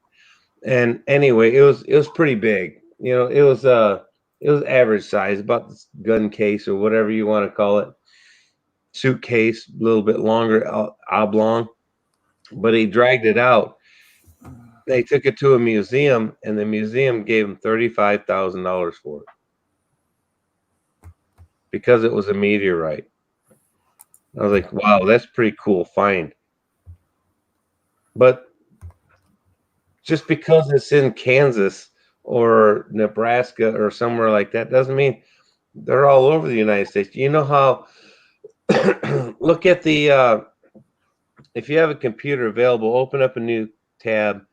And anyway, it was pretty big. It was average size, about this gun case or whatever you want to call it. Suitcase, a little bit longer, oblong. But he dragged it out. They took it to a museum, and the museum gave him $35,000 for it because it was a meteorite. I was like, wow, that's pretty cool find. But just because it's in Kansas or Nebraska or somewhere like that doesn't mean they're all over the United States. You know how look at the if you have a computer available, open up a new tab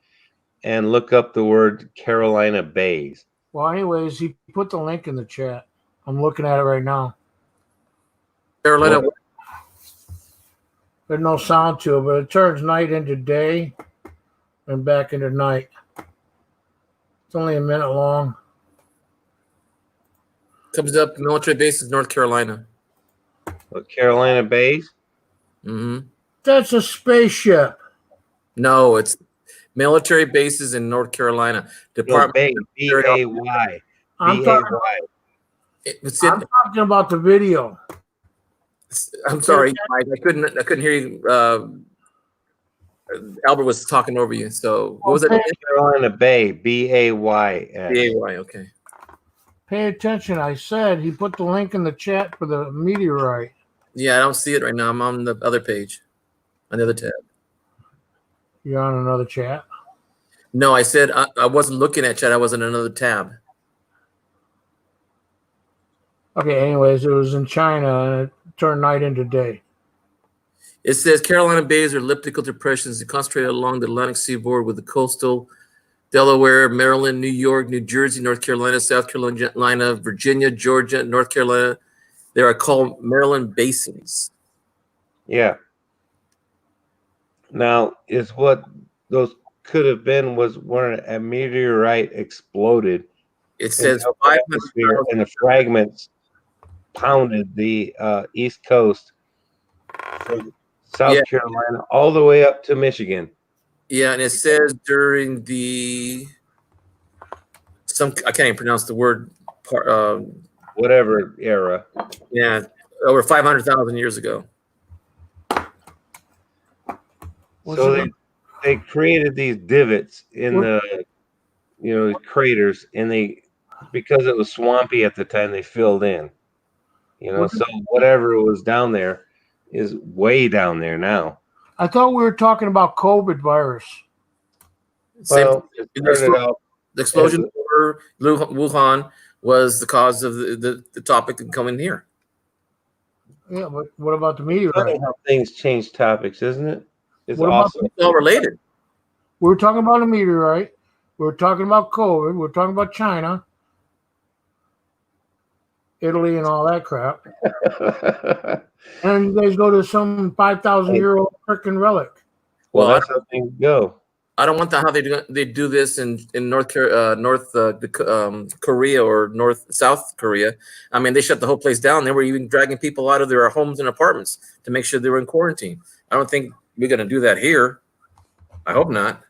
and look up the word Carolina Bays. Well, anyways, he put the link in the chat. I'm looking at it right now. Carolina. There's no sound to it, but it turns night into day and back into night. It's only a minute long. Comes up military bases, North Carolina. What, Carolina Bays? Mm-hmm. That's a spaceship. No, it's military bases in North Carolina. Department B-A-Y. I'm talking about the video. I'm sorry, Mike. I couldn't hear you. Albert was talking over you. So what was it? Carolina Bay, B-A-Y. B-A-Y. Okay. Pay attention. I said he put the link in the chat for the meteorite. Yeah, I don't see it right now. I'm on the other page, on the other tab. You're on another chat? No, I said I wasn't looking at chat. I was in another tab. Okay, anyways, it was in China and it turned night into day. It says Carolina Bays are elliptical depressions concentrated along the Atlantic seaboard with the coastal Delaware, Maryland, New York, New Jersey, North Carolina, South Carolina, Virginia, Georgia, North Carolina. They are called Maryland basins. Yeah. Now, is what those could have been was when a meteorite exploded. It says and the fragments pounded the East Coast from South Carolina all the way up to Michigan. Yeah, and it says during the I can't even pronounce the word. Whatever era. Yeah, over 500,000 years ago. So they created these divots in the craters, and because it was swampy at the time, they filled in. So whatever was down there is way down there now. I thought we were talking about COVID virus. Well, the explosion over Wuhan was the cause of the topic coming here. Yeah, but what about the meteorite? Funny how things change topics, isn't it? It's awesome. It's all related. We were talking about a meteorite. We were talking about COVID. We were talking about China, Italy, and all that crap. And you guys go to some 5,000-year-old freaking relic. Well, that's how things go. I don't want that how they do this in North Korea or South Korea. I mean, they shut the whole place down. They were even dragging people out of their homes and apartments to make sure they were in quarantine. I don't think we're going to do that here. I hope not.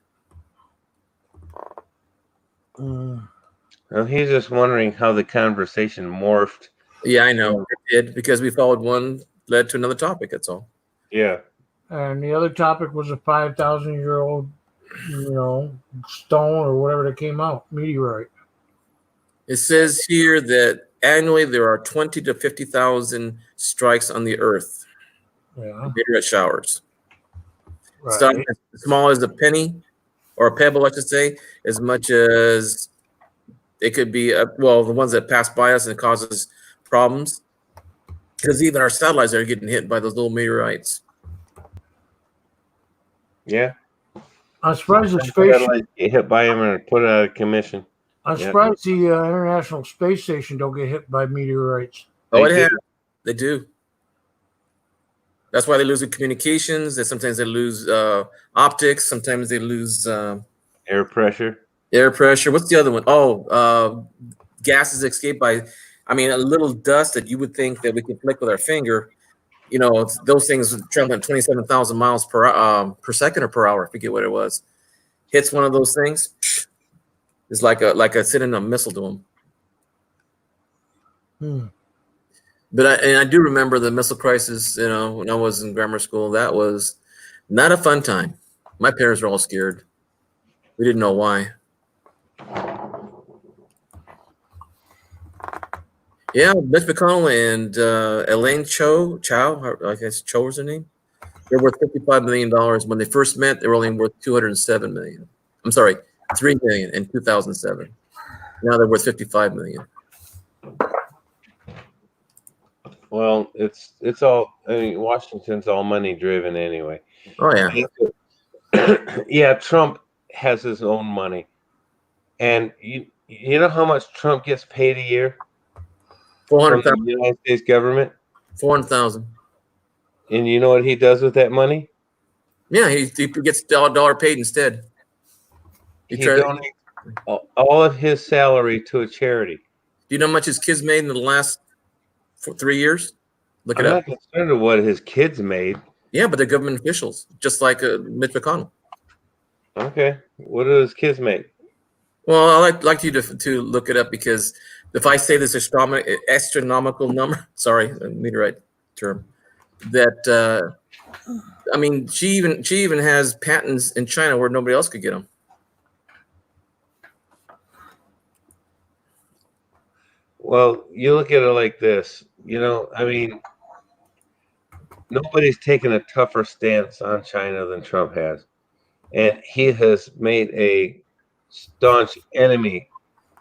Well, he's just wondering how the conversation morphed Yeah, I know. It did because we followed one led to another topic. That's all. Yeah. And the other topic was a 5,000-year-old, stone or whatever that came out, meteorite. It says here that annually there are 20 to 50,000 strikes on the Earth. Yeah. Meteorite showers. Stuff Right. as small as a penny or a pebble, I should say, as much as it could be. The ones that pass by us and causes problems. Because even our satellites are getting hit by those little meteorites. Yeah. I'm surprised the space. Get hit by him and put it out of commission. I'm surprised the International Space Station don't get hit by meteorites. Oh, they do. That's why they lose the communications. That sometimes they lose optics. Sometimes they lose air pressure. Air pressure. What's the other one? Oh, gases escape by. I mean, a little dust that you would think that we could flick with our finger. Those things traveling at 27,000 miles per second or per hour. I forget what it was. Hits one of those things. It's like a sending a missile to them. But I do remember the missile crisis. When I was in grammar school, that was not a fun time. My parents were all scared. We didn't know why. Yeah, Mitch McConnell and Elaine Chow, I guess Chow was her name. They're worth $55 million. When they first met, they were only worth $207 million. I'm sorry, $3 million in 2007. Now they're worth $55 million. Well, it's all. I mean, Washington's all money driven anyway. Oh yeah. Yeah, Trump has his own money, and you know how much Trump gets paid a year? 400,000. From the United States government. 400,000. And you know what he does with that money? Yeah, he gets dollar paid instead. He donates all of his salary to a charity. Do you know how much his kids made in the last 3 years? Look it up. I'm not concerned with what his kids made. Yeah, but they're government officials, just like Mitch McConnell. Okay, what do his kids make? Well, I'd like you to look it up, because if I say this astronomical number, sorry, meteorite term, that I mean, she even has patents in China where nobody else could get them. Well, you look at it like this, I mean, nobody's taken a tougher stance on China than Trump has. And he has made a staunch enemy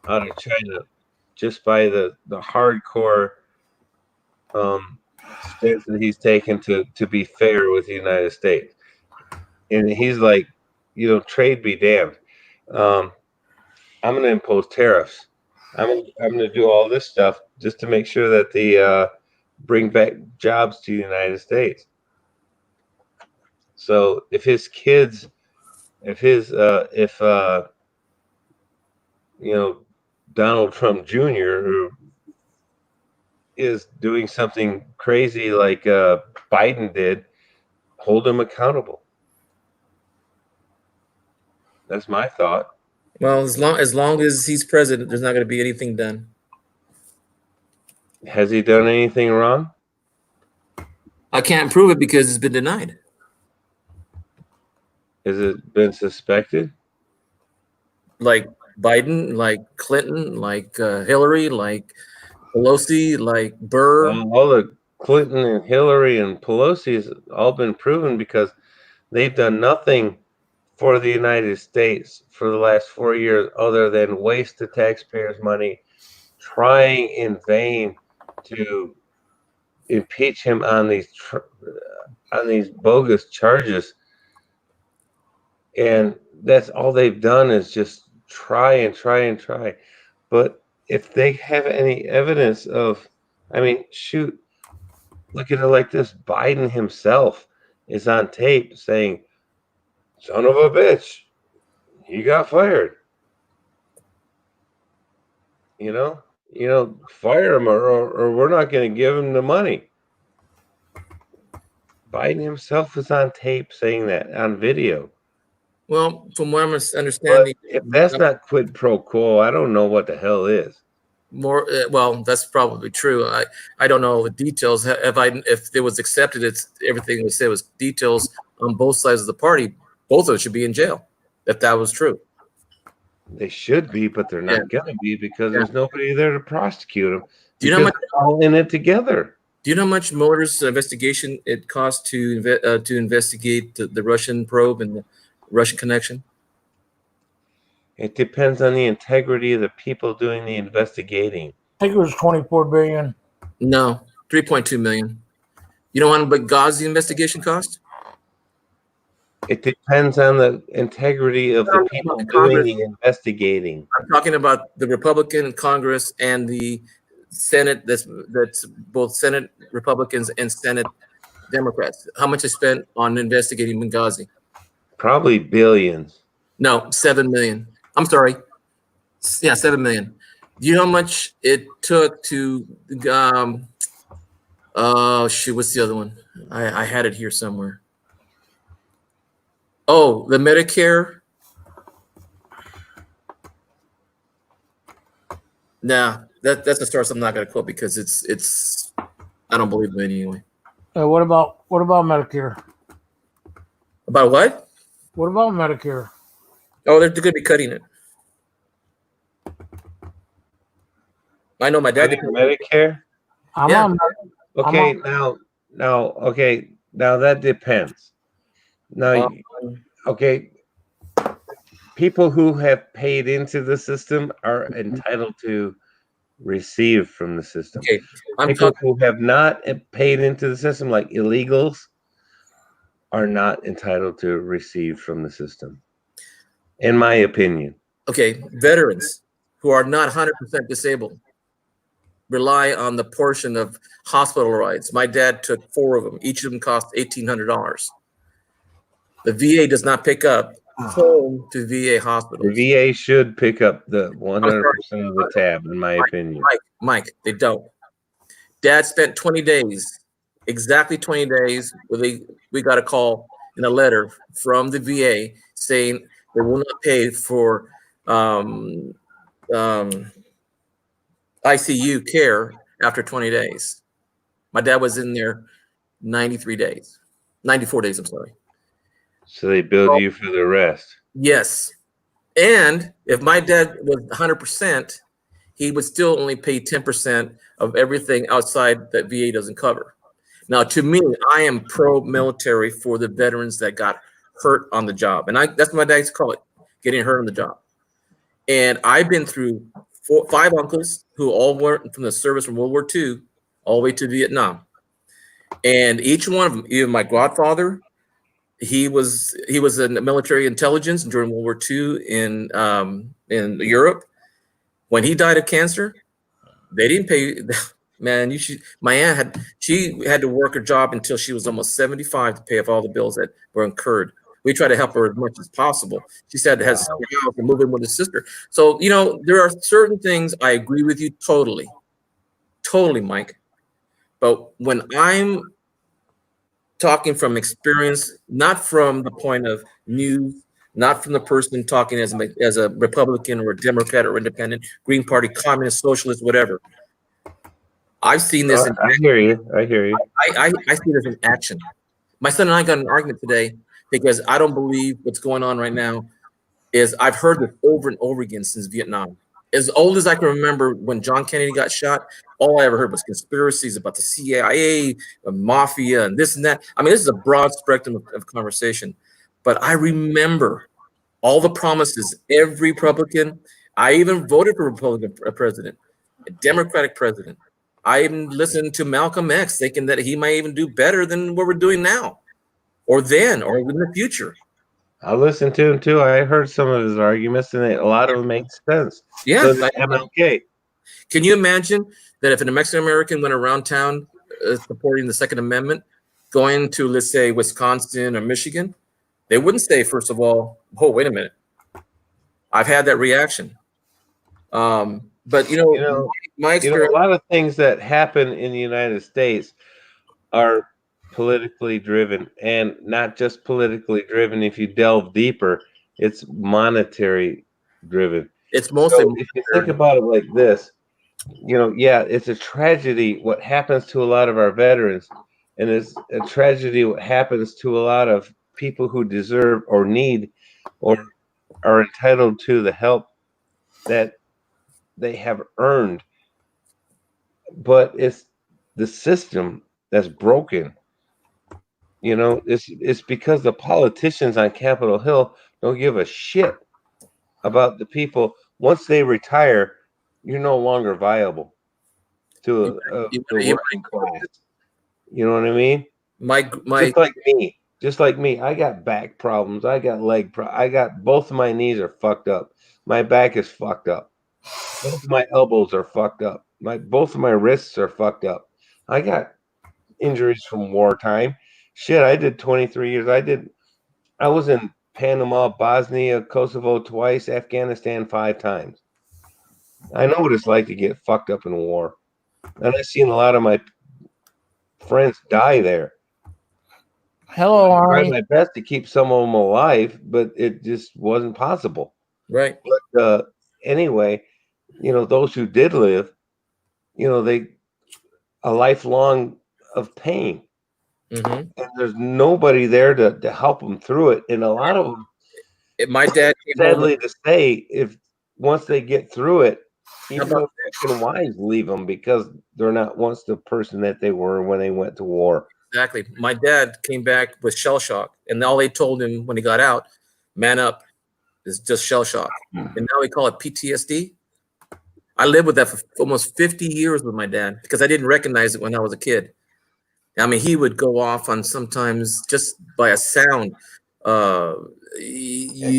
out of China just by the hardcore stance that he's taken to be fair with the United States. And he's like, trade be damned. I'm going to impose tariffs. I'm going to do all this stuff just to make sure that they bring back jobs to the United States. So if his kids, Donald Trump Jr. is doing something crazy like Biden did, hold him accountable. That's my thought. Well, as long as he's president, there's not going to be anything done. Has he done anything wrong? I can't prove it because it's been denied. Has it been suspected? Like Biden, like Clinton, like Hillary, like Pelosi, like Burr. All the Clinton and Hillary and Pelosi has all been proven because they've done nothing for the United States for the last 4 years other than waste the taxpayers' money, trying in vain to impeach him on these bogus charges. And that's all they've done is just try and try and try. But if they have any evidence of, I mean, shoot, look at it like this. Biden himself is on tape saying, son of a bitch, he got fired. Fire him or we're not going to give him the money. Biden himself is on tape saying that on video. Well, from what I'm understanding, but if that's not quid pro quo, I don't know what the hell is. More well, that's probably true. I don't know the details. If it was accepted, it's everything we said was details on both sides of the party. Both of them should be in jail if that was true. They should be, but they're not going to be because there's nobody there to prosecute them. Do you know how much, they're all in it together? Do you know how much Mueller's investigation it cost to investigate the Russian probe and the Russian connection? It depends on the integrity of the people doing the investigating. I think it was 24 billion. No, 3.2 million. You know how much Benghazi investigation cost? It depends on the integrity of the people doing the investigating. I'm talking about the Republican Congress and the Senate. That's both Senate Republicans and Senate Democrats. How much is spent on investigating Benghazi? Probably billions. No, 7 million. I'm sorry. Yeah, 7 million. Do you know how much it took to oh shoot, what's the other one? I had it here somewhere. Oh, the Medicare. Nah, that's a source I'm not gonna quote because it's I don't believe it anyway. What about Medicare? About what? What about Medicare? Oh, they're gonna be cutting it. I know my dad did Medicare. Okay, now that depends. Now, okay, people who have paid into the system are entitled to receive from the system. Okay, people who have not paid into the system, like illegals, are not entitled to receive from the system, in my opinion. Okay, veterans who are not 100% disabled rely on the portion of hospital rides. My dad took 4 of them. Each of them cost $1,800. The VA does not pick up home to VA hospitals. The VA should pick up the 100% of the tab, in my opinion. Mike, they don't. Dad spent 20 days, exactly 20 days, where we got a call and a letter from the VA saying they will not pay for ICU care after 20 days. My dad was in there 94 days, I'm sorry. So they billed you for the rest. Yes. And if my dad was 100%, he would still only pay 10% of everything outside that VA doesn't cover. Now, to me, I am pro-military for the veterans that got hurt on the job. And that's what my dad used to call it, getting hurt on the job. And I've been through 5 uncles who all went from the service from World War II all the way to Vietnam. And each one of them, even my godfather, he was in military intelligence during World War II in Europe. When he died of cancer, they didn't pay. Man, my aunt had to work her job until she was almost 75 to pay off all the bills that were incurred. We try to help her as much as possible. She said it has to move in with his sister. So, there are certain things I agree with you totally, Mike. But when I'm talking from experience, not from the point of news, not from the person talking as a Republican or a Democrat or independent, Green Party, communist, socialist, whatever. I've seen this. I hear you. I see this in action. My son and I got in an argument today because I don't believe what's going on right now is I've heard this over and over again since Vietnam. As old as I can remember when John Kennedy got shot, all I ever heard was conspiracies about the CIA, the mafia, and this and that. I mean, this is a broad spectrum of conversation. But I remember all the promises, every Republican. I even voted for a Republican president, a Democratic president. I even listened to Malcolm X thinking that he might even do better than what we're doing now or then or in the future. I listened to him too. I heard some of his arguments, and a lot of them make sense. Yeah. So MLK. Can you imagine that if a Mexican American went around town supporting the Second Amendment, going to, let's say, Wisconsin or Michigan, they wouldn't say, first of all, oh, wait a minute. I've had that reaction. But, my experience. A lot of things that happen in the United States are politically driven, and not just politically driven. If you delve deeper, it's monetary driven. It's mostly. So if you think about it like this, yeah, it's a tragedy what happens to a lot of our veterans, and it's a tragedy what happens to a lot of people who deserve or need or are entitled to the help that they have earned. But it's the system that's broken. It's because the politicians on Capitol Hill don't give a shit about the people. Once they retire, you're no longer viable to the working class. You know what I mean? My Just like me, I got back problems. I got I got both of my knees are fucked up. My back is fucked up. Both of my elbows are fucked up. Both of my wrists are fucked up. I got injuries from wartime. Shit, I did 23 years. I was in Panama, Bosnia, Kosovo twice, Afghanistan 5 times. I know what it's like to get fucked up in war. And I've seen a lot of my friends die there. Hello, I tried Arnie. my best to keep some of them alive, but it just wasn't possible. right. But anyway, those who did live, they a lifelong of pain, Mm-hmm. and there's nobody there to help them through it. And a lot of them, My dad came home. sadly to say, if once they get through it, How even about their fucking wives leave them because they're not once the person that they were when they went to war. exactly? My dad came back with shell shock, and all they told him when he got out, man up, is just shell shock, and now we call it PTSD. I lived with that for almost 50 years with my dad because I didn't recognize it when I was a kid. I mean, he would go off on sometimes just by a sound. Uh,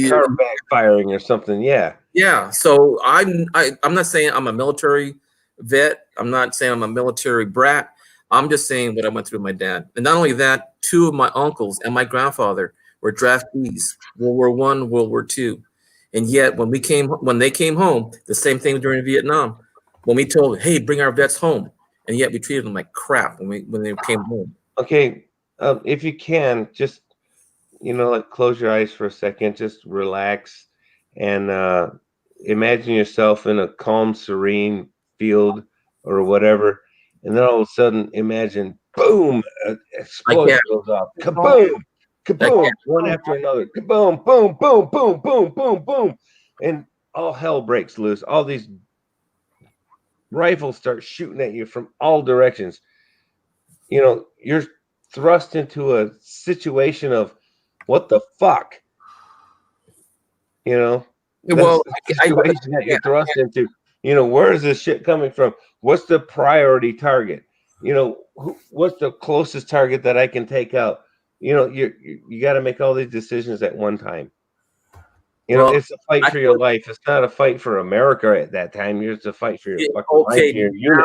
Car backfiring or something, yeah. Yeah, so I'm not saying I'm a military vet. I'm not saying I'm a military brat. I'm just saying what I went through with my dad. And not only that, two of my uncles and my grandfather were draftees, World War I, World War II. And yet when they came home, the same thing during Vietnam. When we told, hey, bring our vets home, and yet we treated them like crap when they came home. Okay, if you can, just close your eyes for a second, just relax, and imagine yourself in a calm, serene field or whatever, and then all of a sudden, imagine, boom, an explosion goes off, kaboom, kaboom, one after another, kaboom, boom, boom, boom, boom, boom, boom, and all hell breaks loose. All these rifles start shooting at you from all directions. You're thrust into a situation of what the fuck, Well, that's the situation that you're thrust into. Where is this shit coming from? What's the priority target? What's the closest target that I can take out? You got to make all these decisions at one time. It's a fight for your life. It's not a fight for America at that time. It's a fight for your fucking life, your unit.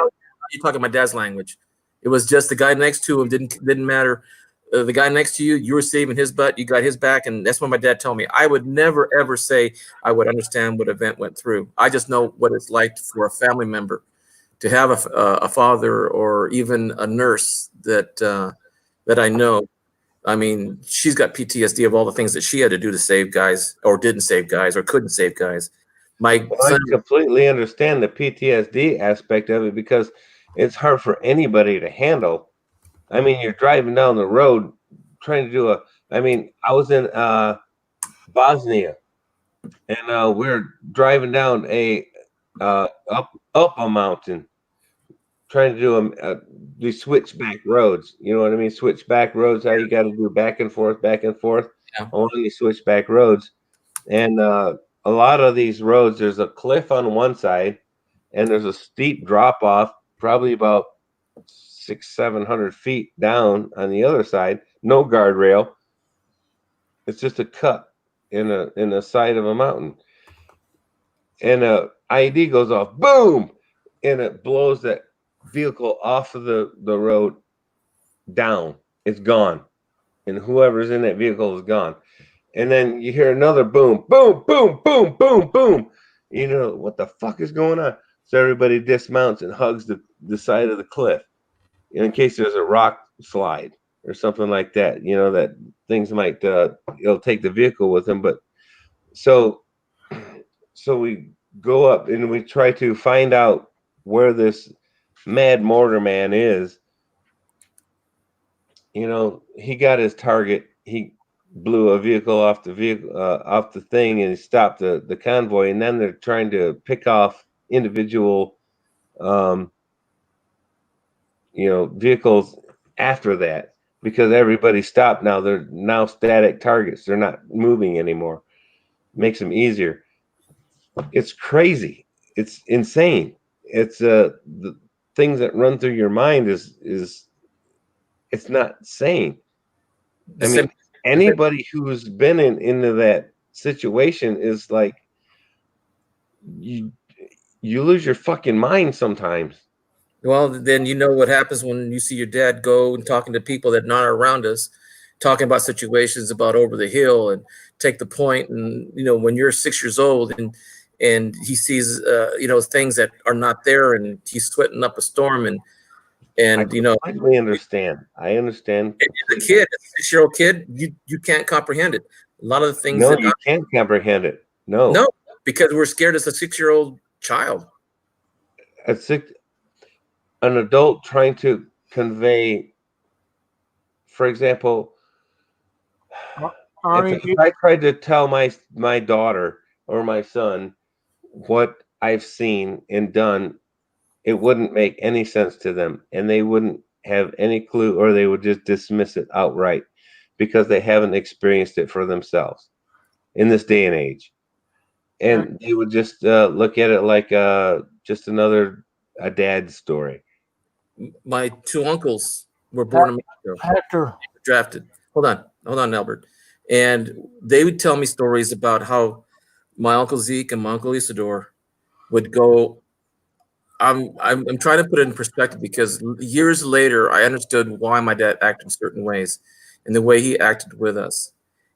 You're talking my dad's language. It was just the guy next to him didn't matter. The guy next to you, you were saving his butt. You got his back, and that's what my dad told me. I would never ever say I would understand what event went through. I just know what it's like for a family member to have a father or even a nurse that I know. I mean, she's got PTSD of all the things that she had to do to save guys, or didn't save guys, or couldn't save guys. I completely understand the PTSD aspect of it because it's hard for anybody to handle. I mean, you're driving down the road trying to do I was in Bosnia, and we're driving down up a mountain, trying to do these switchback roads. You know what I mean? Switchback roads, how you got to do back and forth along these switchback roads. And a lot of these roads, there's a cliff on one side, and there's a steep drop off, probably about 600-700 feet down on the other side. No guardrail. It's just a cut in the side of a mountain, and a IED goes off, boom, and it blows that vehicle off of the road down. It's gone, and whoever's in that vehicle is gone. And then you hear another boom, boom, boom, boom, boom, boom. What the fuck is going on? So everybody dismounts and hugs the side of the cliff in case there's a rock slide or something like that. That things might it'll take the vehicle with them. But so we go up and we try to find out where this mad mortar man is. You know, he got his target. He blew a vehicle off the thing, and he stopped the convoy. And then they're trying to pick off individual, um, vehicles after that because everybody stopped. Now they're now static targets. They're not moving anymore. Makes them easier. It's crazy. It's insane. It's the things that run through your mind is it's not sane. I mean, anybody who's been into that situation is like you lose your fucking mind sometimes. Well, then you know what happens when you see your dad go and talking to people that are not around us, talking about situations about over the hill and take the point. And when you're 6 years old and he sees things that are not there, and he's sweating up a storm, and I completely understand. I understand. As a kid, a 6-year-old kid, you can't comprehend it. A lot of the things you can't comprehend it. No, because we're scared as a 6-year-old child. An adult trying to convey, for example, if I tried to tell my daughter or my son what I've seen and done, it wouldn't make any sense to them, and they wouldn't have any clue, or they would just dismiss it outright because they haven't experienced it for themselves in this day and age. And they would just look at it like just another dad's story. My 2 uncles were born in Mexico. Drafted. Hold on, Albert. And they would tell me stories about how my Uncle Zeke and my Uncle Isidore would go. I'm trying to put it in perspective because years later I understood why my dad acted in certain ways and the way he acted with us.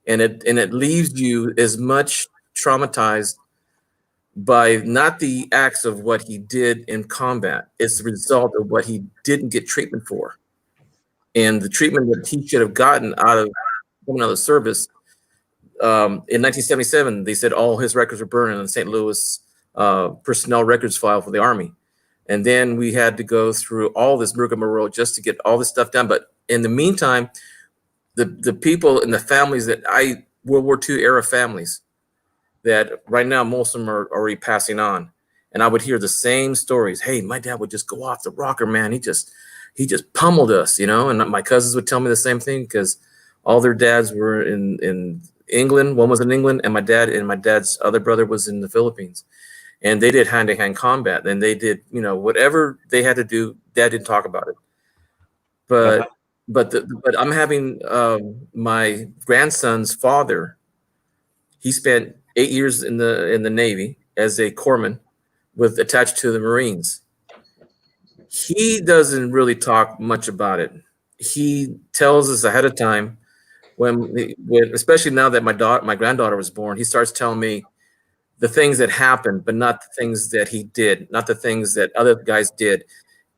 And it leaves you as much traumatized by not the acts of what he did in combat. It's the result of what he didn't get treatment for. And the treatment that he should have gotten out of coming out of the service. In 1977, they said all his records were burned in the St. Louis personnel records file for the Army. And then we had to go through all this rigmarole just to get all this stuff done. But in the meantime, the people and the families that World War II era families that right now, most of them are already passing on. And I would hear the same stories. Hey, my dad would just go off the rocker, man. He just pummeled us, and my cousins would tell me the same thing because all their dads were in England. One was in England, and my dad's other brother was in the Philippines. And they did hand-to-hand combat. And they did, whatever they had to do. Dad didn't talk about it. But but I'm having my grandson's father. He spent 8 years in the Navy as a corpsman attached to the Marines. He doesn't really talk much about it. He tells us ahead of time when especially now that my granddaughter was born, he starts telling me the things that happened, but not the things that he did, not the things that other guys did.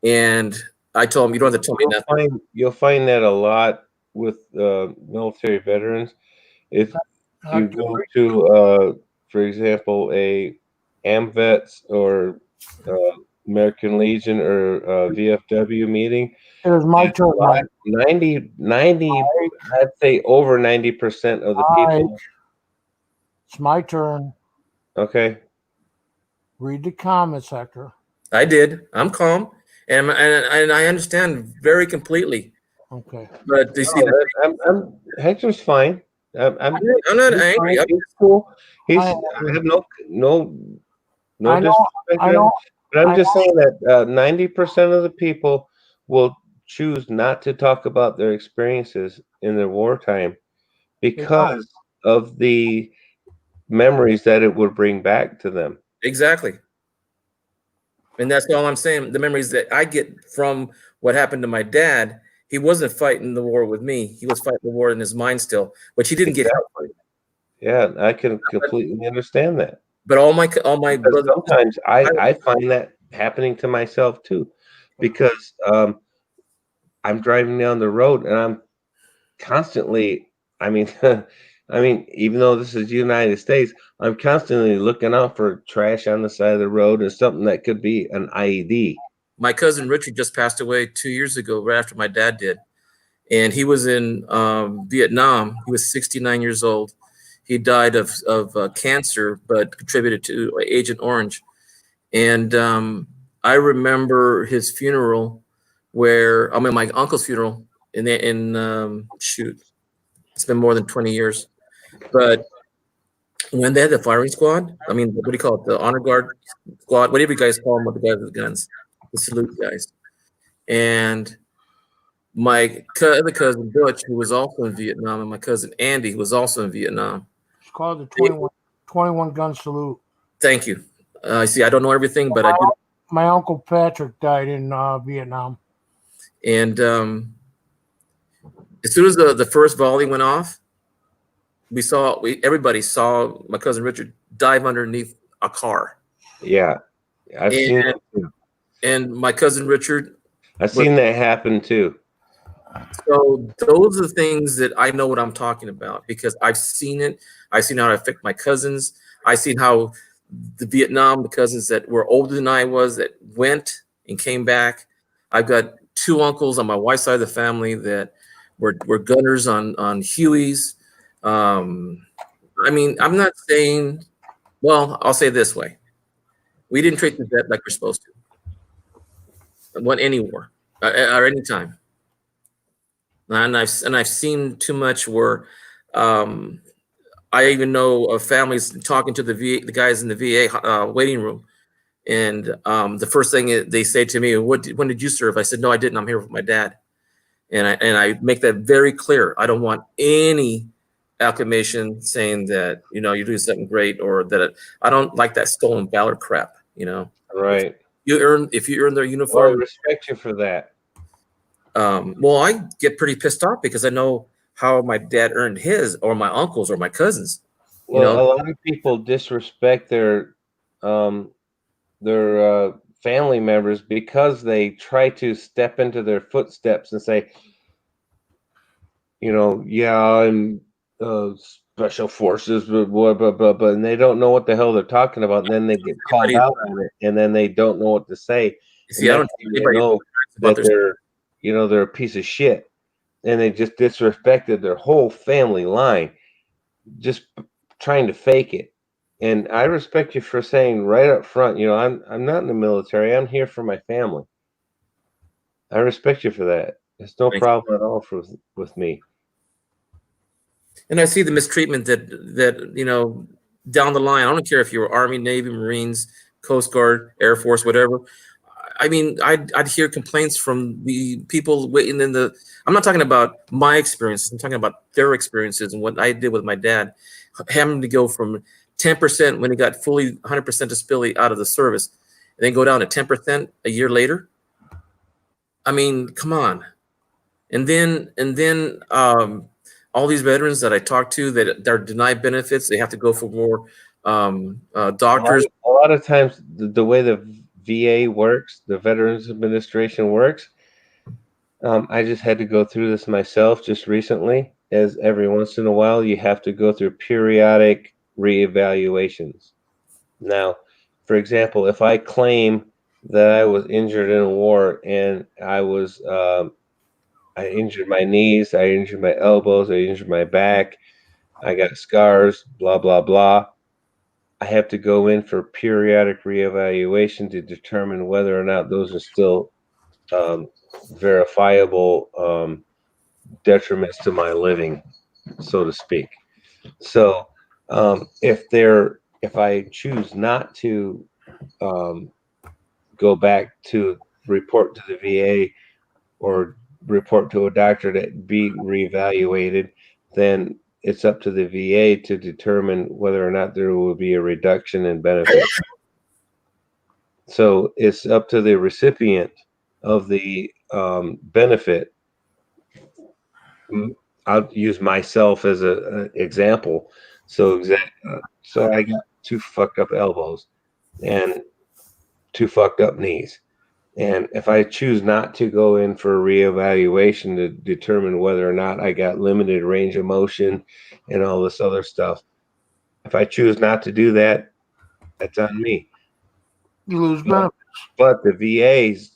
And I told him, you don't have to tell me nothing. You'll find that a lot with military veterans. If you go to, for example, a AMVETS or American Legion or VFW meeting, it was my turn. 90, I'd say over 90% of the people. It's my turn. Okay. Read the comments, Hector. I did. I'm calm, and I understand very completely. Okay. But you see, Hector's fine. I'm not angry. He's cool. I have no disrespect. But I'm just saying that 90% of the people will choose not to talk about their experiences in their wartime because of the memories that it would bring back to them. Exactly. And that's all I'm saying. The memories that I get from what happened to my dad, he wasn't fighting the war with me. He was fighting the war in his mind still, which he didn't get help. Yeah, I can completely understand that. But all my brothers, sometimes I find that happening to myself too, because I'm driving down the road and I'm constantly, I mean, even though this is United States, I'm constantly looking out for trash on the side of the road and something that could be an IED. My cousin Richard just passed away 2 years ago, right after my dad did. And he was in Vietnam. He was 69 years old. He died of cancer, but contributed to Agent Orange. And I remember his funeral, my uncle's funeral. Shoot, it's been more than 20 years. But when they had the firing squad, I mean, what do you call it? The honor guard squad, whatever you guys call them, with the guys with the guns, the salute guys. And my other cousin Butch, who was also in Vietnam, and my cousin Andy, who was also in Vietnam. It's called the 21 gun salute. Thank you. See, I don't know everything, but I do. My uncle Patrick died in Vietnam. And as soon as the first volley went off, everybody saw my cousin Richard dive underneath a car. Yeah, I've seen it too. And my cousin Richard, I've seen that happen too. So those are the things that I know what I'm talking about, because I've seen it. I've seen how it affect my cousins. I've seen how the cousins that were older than I was, that went and came back. I've got 2 uncles on my wife's side of the family that were gunners on Hueys. I mean, I'm not saying, well, I'll say it this way. We didn't treat the dead like we're supposed to. Won any war or any time. And I've seen too much where I even know of families talking to the guys in the VA waiting room, and the first thing they say to me, when did you serve? I said, no, I didn't. I'm here with my dad, and I make that very clear. I don't want any acclamation saying that you're doing something great, or that I don't like that stolen valor crap. Right. If you earn their uniform. Well, I respect you for that. Well, I get pretty pissed off because I know how my dad earned his, or my uncles, or my cousins. Well, a lot of people disrespect their family members because they try to step into their footsteps and say, yeah, I'm special forces, but and they don't know what the hell they're talking about, and then they get called out on it, and then they don't know what to say. See, I don't know that they're a piece of shit, and they just disrespected their whole family line, just trying to fake it. And I respect you for saying right up front, I'm not in the military. I'm here for my family. I respect you for that. It's no problem at all with me. And I see the mistreatment that down the line. I don't care if you were Army, Navy, Marines, Coast Guard, Air Force, whatever. I mean, I'd hear complaints from the people waiting in the. I'm not talking about my experience. I'm talking about their experiences and what I did with my dad, having to go from 10% when he got fully 100% disability out of the service, and then go down to 10% a year later. I mean, come on. And then all these veterans that I talk to that are denied benefits, they have to go for more doctors. A lot of times, the way the VA works, the Veterans Administration works. I just had to go through this myself just recently, as every once in a while you have to go through periodic reevaluations. Now, for example, if I claim that I was injured in a war and I injured my knees, I injured my elbows, I injured my back, I got scars, blah, blah, blah. I have to go in for periodic reevaluation to determine whether or not those are still verifiable detriments to my living, so to speak. So if I choose not to go back to report to the VA or report to a doctor to be reevaluated, then it's up to the VA to determine whether or not there will be a reduction in benefit. So it's up to the recipient of the benefit. I'll use myself as an example. So I got 2 fucked up elbows and 2 fucked up knees. And if I choose not to go in for a reevaluation to determine whether or not I got limited range of motion and all this other stuff, if I choose not to do that, that's on me. You lose benefits. But the VA's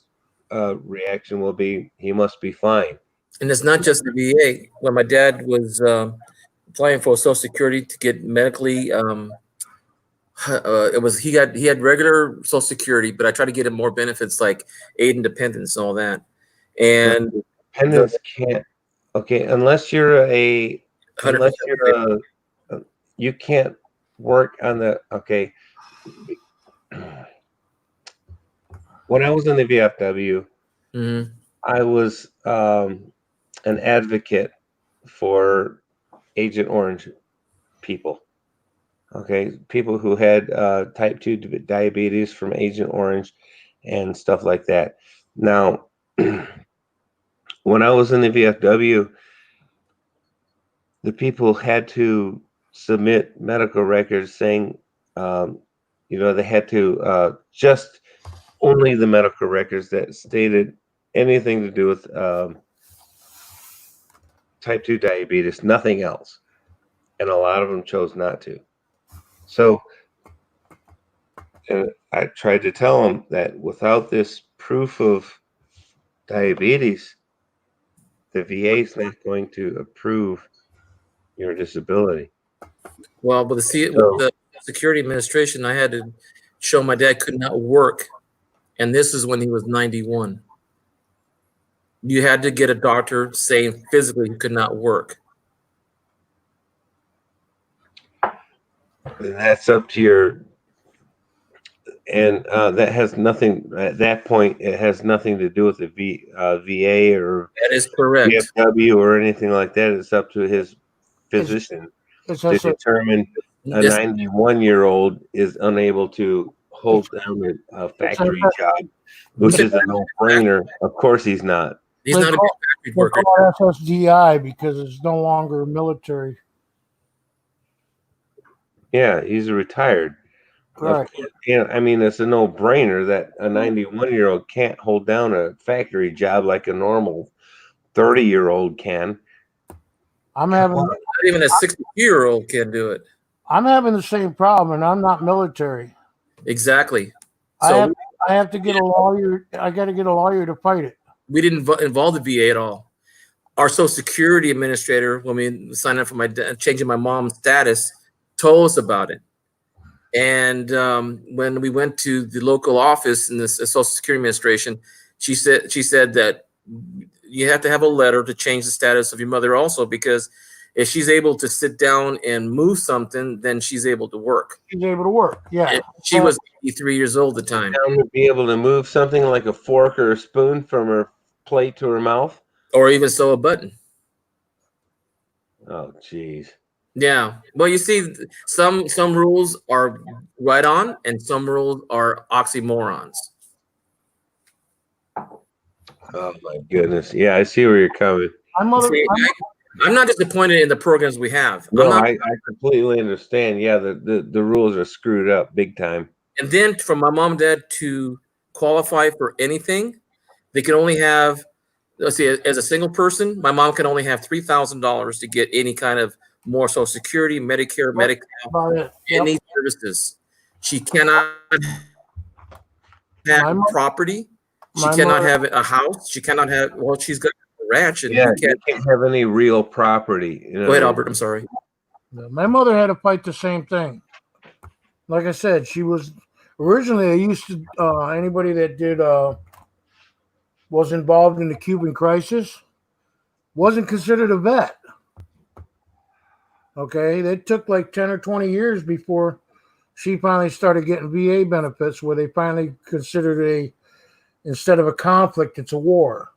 reaction will be, he must be fine. And it's not just the VA. When my dad was applying for Social Security to get medically, he had regular Social Security, but I tried to get him more benefits like aid and dependence and all that. And dependents can't. Okay, unless you're you can't work on the. Okay. When I was in the VFW, I was an advocate for Agent Orange people. Okay, people who had type 2 diabetes from Agent Orange and stuff like that. Now, when I was in the VFW, the people had to submit medical records saying, they had to just only the medical records that stated anything to do with type 2 diabetes, nothing else. And a lot of them chose not to. So, and I tried to tell them that without this proof of diabetes, the VA is not going to approve your disability. Well, with the Security Administration, I had to show my dad could not work, and this is when he was 91. You had to get a doctor saying physically he could not work. And that's up to your, and that has nothing, at that point, it has nothing to do with the VA or that is correct. VFW or anything like that. It's up to his physician to determine a 91-year-old is unable to hold down a factory job, which is a no-brainer. Of course he's not. He's not a factory worker. SSDI because it's no longer military. Yeah, he's retired. Right. I mean, it's a no-brainer that a 91-year-old can't hold down a factory job like a normal 30-year-old can. Not even a 60-year-old can do it. I'm having the same problem, and I'm not military. Exactly. So I have to get a lawyer. I got to get a lawyer to fight it. We didn't involve the VA at all. Our Social Security administrator, when we signed up for changing my mom's status, told us about it. And when we went to the local office in the Social Security Administration, she said that you have to have a letter to change the status of your mother also, because if she's able to sit down and move something, then she's able to work. She's able to work, yeah. And she was 83 years old at the time. To be able to move something like a fork or a spoon from her plate to her mouth? Or even sew a button. Oh, geez. Yeah. Well, you see, some rules are right on, and some rules are oxymorons. Oh my goodness! Yeah, I see where you're coming. I'm not disappointed in the programs we have. No, I completely understand. Yeah, the rules are screwed up big time. And then for my mom and dad to qualify for anything, they can only have. Let's see, as a single person, my mom can only have $3,000 to get any kind of more Social Security, Medicare, Medicaid, any services. She cannot have property. She cannot have a house. She cannot have. Well, she's got a ranch, and you can't have any real property. Go ahead, Albert. I'm sorry. My mother had to fight the same thing. Like I said, she was originally. They used to anybody that did was involved in the Cuban crisis wasn't considered a vet. Okay, it took like 10 or 20 years before she finally started getting VA benefits, where they finally considered instead of a conflict, it's a war.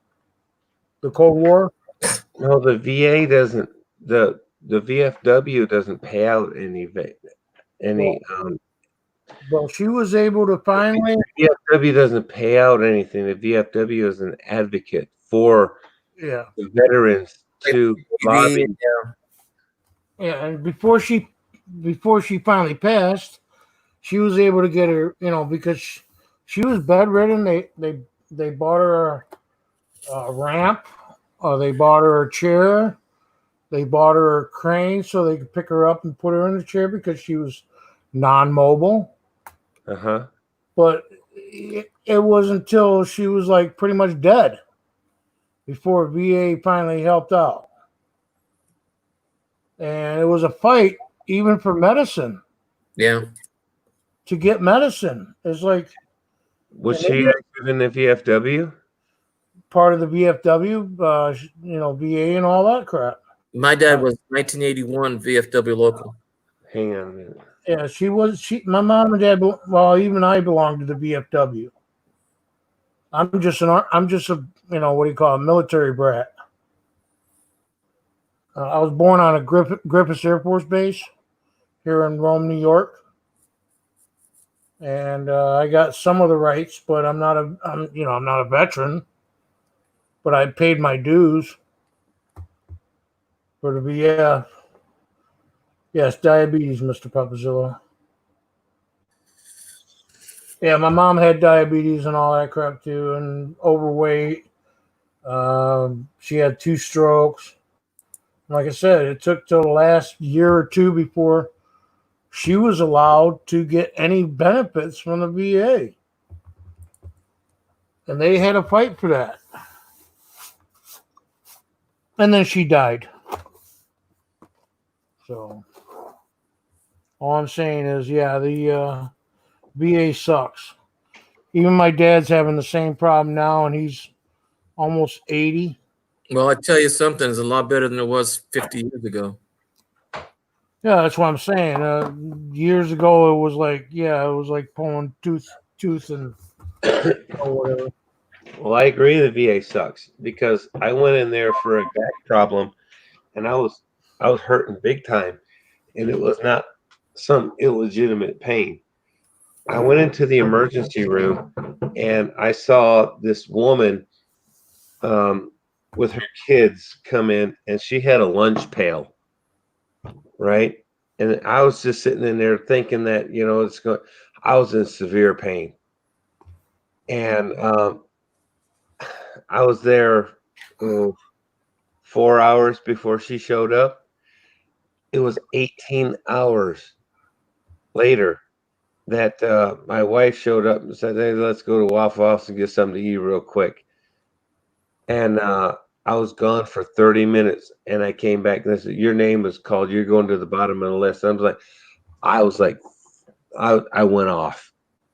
The Cold War. No, the VA doesn't. The VFW doesn't pay out any. Well, she was able to finally. The VFW doesn't pay out anything. The VFW is an advocate for the veterans to lobby. Yeah, and before she finally passed, she was able to get her, because she was bedridden. They They bought her a ramp, or they bought her a chair. They bought her a crane so they could pick her up and put her in the chair because she was non-mobile. But it wasn't until she was like pretty much dead before VA finally helped out. And it was a fight even for medicine. Yeah. To get medicine. It's like, was she active in the VFW? Part of the VFW, VA and all that crap. My dad was 1981 VFW local. Hang on a minute. Yeah, my mom and dad, well, even I belonged to the VFW. I'm just a, what do you call it, military brat. I was born on a Griffiths Air Force Base here in Rome, New York. And I got some of the rights, but I'm not a veteran. But I paid my dues for the VF. Yes, diabetes, Mr. Papazillo. Yeah, my mom had diabetes and all that crap too, and overweight. She had 2 strokes. Like I said, it took till the last year or 2 before she was allowed to get any benefits from the VA. And they had a fight for that. And then she died. So all I'm saying is, yeah, the VA sucks. Even my dad's having the same problem now, and he's almost 80. Well, I tell you something, it's a lot better than it was 50 years ago. Yeah, that's what I'm saying. Years ago, it was like pulling tooth and whatever. Well, I agree the VA sucks because I went in there for a back problem, and I was hurting big time, and it was not some illegitimate pain. I went into the emergency room, and I saw this woman with her kids come in, and she had a lunch pail, right? And I was just sitting in there thinking that, I was in severe pain. And I was there 4 hours before she showed up. It was 18 hours later that my wife showed up and said, "Hey, let's go to Waffle House and get something to eat real quick." And I was gone for 30 minutes, and I came back and I said, "Your name is called. You're going to the bottom of the list." I went off.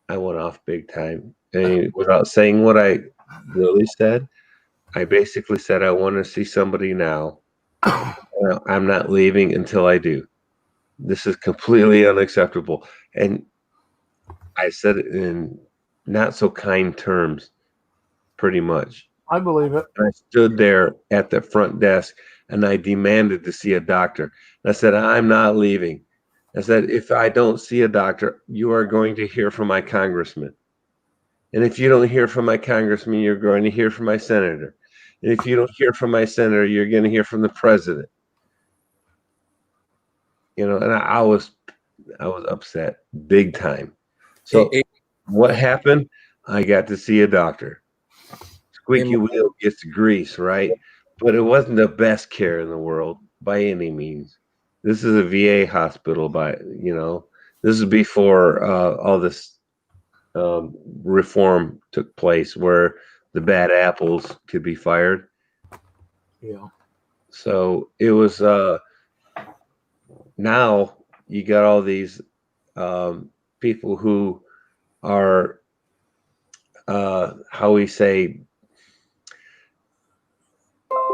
I went off big time. And without saying what I really said, I basically said, "I want to see somebody now. I'm not leaving until I do. This is completely unacceptable." And I said it in not so kind terms, pretty much. I believe it. I stood there at the front desk and I demanded to see a doctor. And I said, "I'm not leaving." I said, "If I don't see a doctor, you are going to hear from my congressman. And if you don't hear from my congressman, you're going to hear from my senator. And if you don't hear from my senator, you're going to hear from the president." And I was upset big time. So what happened? I got to see a doctor. Squeaky wheel gets grease, right? But it wasn't the best care in the world by any means. This is a VA hospital, this is before all this reform took place where the bad apples could be fired. Yeah. So it was now you got all these people who are how we say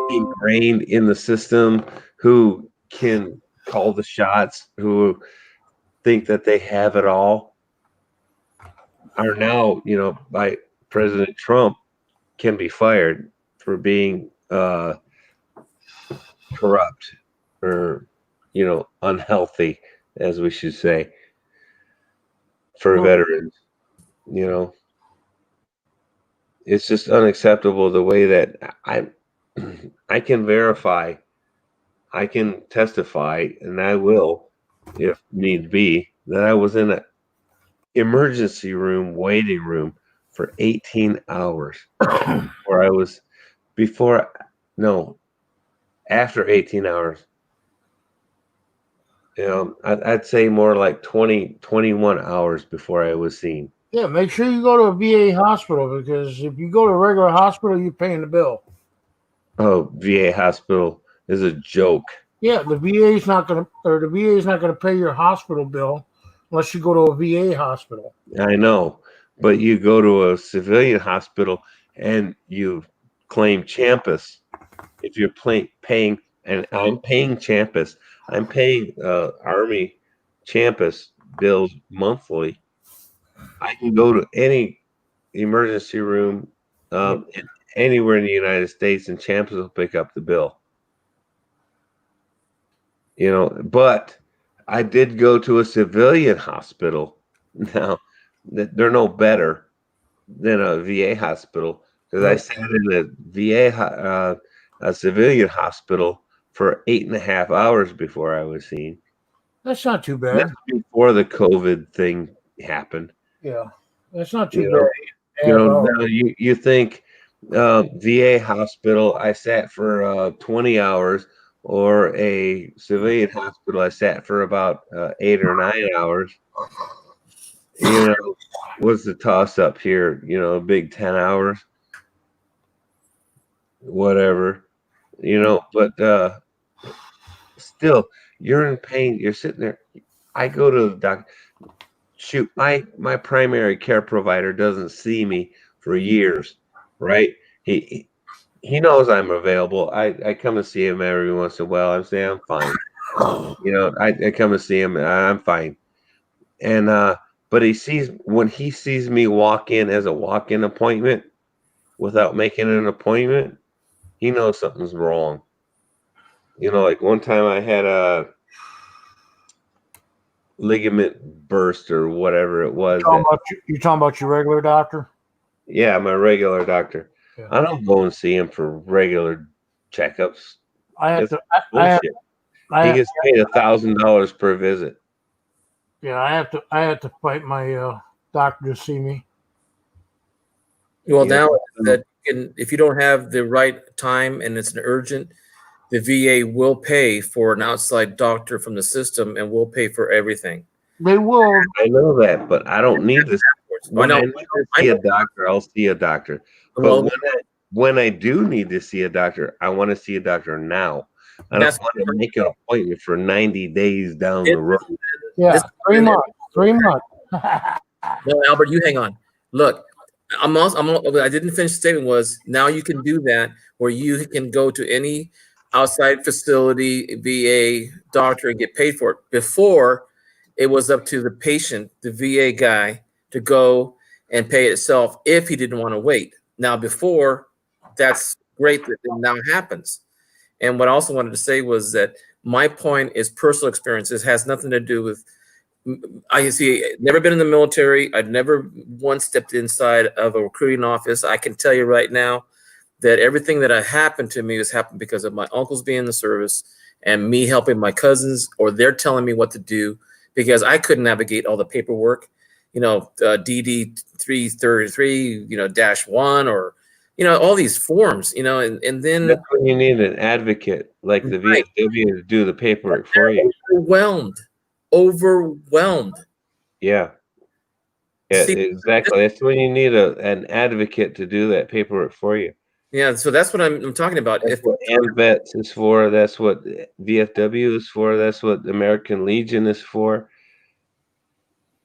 ingrained in the system, who can call the shots, who think that they have it all, are now, by President Trump, can be fired for being corrupt or unhealthy, as we should say, for veterans. It's just unacceptable the way that I can verify, I can testify, and I will, if need be, that I was in an emergency room, waiting room for 18 hours. After 18 hours. I'd say more like 20, 21 hours before I was seen. Yeah, make sure you go to a VA hospital, because if you go to a regular hospital, you're paying the bill. Oh, VA hospital is a joke. Yeah, the VA is not going to pay your hospital bill unless you go to a VA hospital. I know, but you go to a civilian hospital and you claim Champus. If you're paying, and I'm paying Champus, I'm paying Army Champus bills monthly. I can go to any emergency room anywhere in the United States, and Champus will pick up the bill. But I did go to a civilian hospital. Now, they're no better than a VA hospital, because I sat in a a civilian hospital for 8.5 hours before I was seen. That's not too bad. That's before the COVID thing happened. Yeah, that's not too bad. Now you think VA hospital, I sat for 20 hours, or a civilian hospital, I sat for about 8 or 9 hours. What's the toss up here? A big 10 hours, whatever, but still, you're in pain. You're sitting there. I go to the doctor. Shoot, my primary care provider doesn't see me for years, right? He knows I'm available. I come and see him every once in a while. I'm saying I'm fine. I come and see him. I'm fine. And but when he sees me walk in as a walk-in appointment without making an appointment, he knows something's wrong. Like one time I had a ligament burst or whatever it was. You're talking about your regular doctor? Yeah, my regular doctor. Yeah. I don't go and see him for regular checkups. He gets paid $1,000 per visit. Yeah, I have to fight my doctor to see me. Well, now that if you don't have the right time and it's an urgent, the VA will pay for an outside doctor from the system and will pay for everything. They will. I know that, but I don't need this. When I need to see a doctor, I'll see a doctor. But when I do need to see a doctor, I want to see a doctor now. I don't want to make an appointment for 90 days down the road. Yeah, 3 months. 3 months. No, Albert, you hang on. Look, I didn't finish the statement. Was now you can do that where you can go to any outside facility, VA doctor, and get paid for it. Before, it was up to the patient, the VA guy, to go and pay itself if he didn't want to wait. Now, before, that's great that it now happens. And what I also wanted to say was that my point is personal experience. It has nothing to do with, never been in the military. I'd never once stepped inside of a recruiting office. I can tell you right now that everything that happened to me has happened because of my uncles being in the service and me helping my cousins, or they're telling me what to do because I couldn't navigate all the paperwork, DD 333, -1, or, all these forms, and then that's when you need an advocate like the VFW to do the paperwork for you. Overwhelmed. Yeah. Yeah, exactly. That's when you need an advocate to do that paperwork for you. Yeah, so that's what I'm talking about. That's what AMVETS is for. That's what VFW is for. That's what American Legion is for.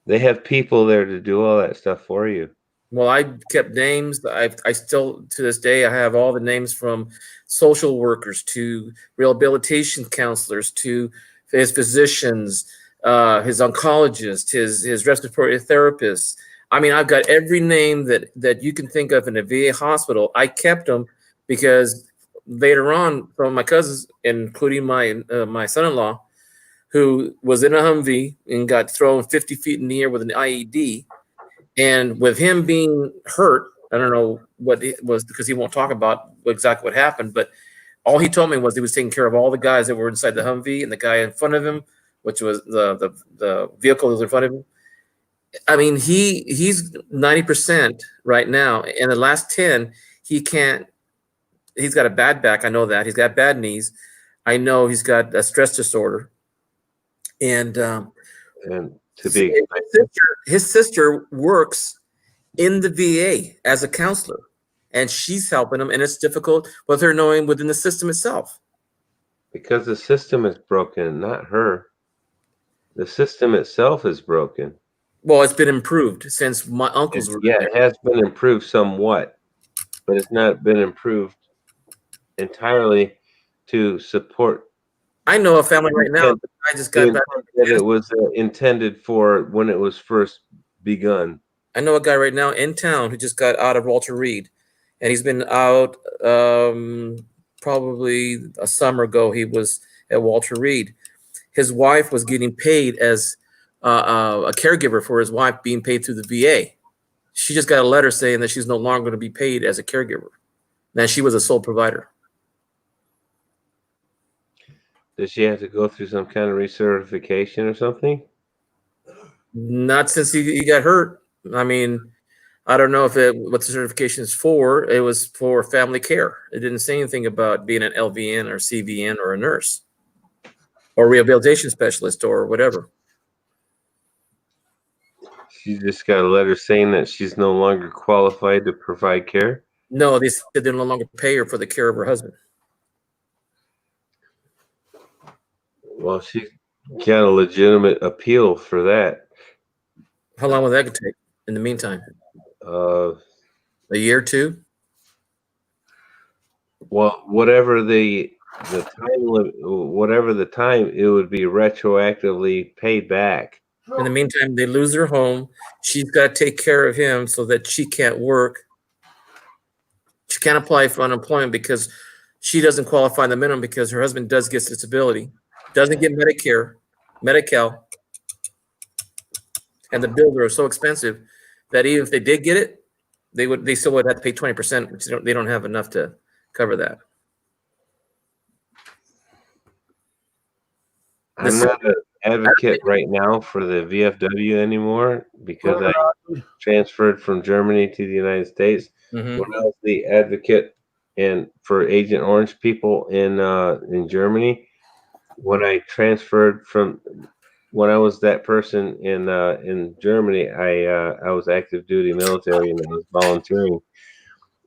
They have people there to do all that stuff for you. Well, I kept names. I still, to this day, I have all the names from social workers to rehabilitation counselors to his physicians, his oncologist, his respiratory therapist. I mean, I've got every name that you can think of in a VA hospital. I kept them because later on, some of my cousins, including my son-in-law, who was in a Humvee and got thrown 50 feet in the air with an IED, and with him being hurt, I don't know what it was because he won't talk about exactly what happened, but all he told me was he was taking care of all the guys that were inside the Humvee, and the guy in front of him, which was the vehicle that was in front of him, I mean, he's 90% right now. In the last 10, he can't. He's got a bad back. I know that. He's got bad knees. I know he's got a stress disorder. And to be his sister works in the VA as a counselor, and she's helping him. And it's difficult with her knowing within the system itself. Because the system is broken, not her. The system itself is broken. Well, it's been improved since my uncles were Yeah, there. it has been improved somewhat, but it's not been improved entirely to support. I know a family right now. I just got back. That it was intended for when it was first begun. I know a guy right now in town who just got out of Walter Reed, and he's been out probably a summer ago. He was at Walter Reed. His wife was getting paid as a caregiver for his wife, being paid through the VA. She just got a letter saying that she's no longer going to be paid as a caregiver. Now she was a sole provider. Does she have to go through some kind of recertification or something? Not since he got hurt. I mean, I don't know what the certification is for. It was for family care. It didn't say anything about being an LVN or CVN or a nurse or rehabilitation specialist or whatever. She just got a letter saying that she's no longer qualified to provide care? No, they said they no longer pay her for the care of her husband. Well, she got a legitimate appeal for that. How long will that take in the meantime? A year or two? Well, whatever the time limit, whatever the time, it would be retroactively paid back. In the meantime, they lose their home. She's got to take care of him so that she can't work. She can't apply for unemployment because she doesn't qualify the minimum because her husband does get disability, doesn't get Medicare, Medi-Cal, and the bills are so expensive that even if they did get it, they still would have to pay 20%, which they don't have enough to cover that. I'm not an advocate right now for the VFW anymore because I transferred from Germany to the United States. Mm-hmm. When I was the advocate and for Agent Orange people in Germany, when I transferred from when I was that person in Germany, I was active duty military and I was volunteering.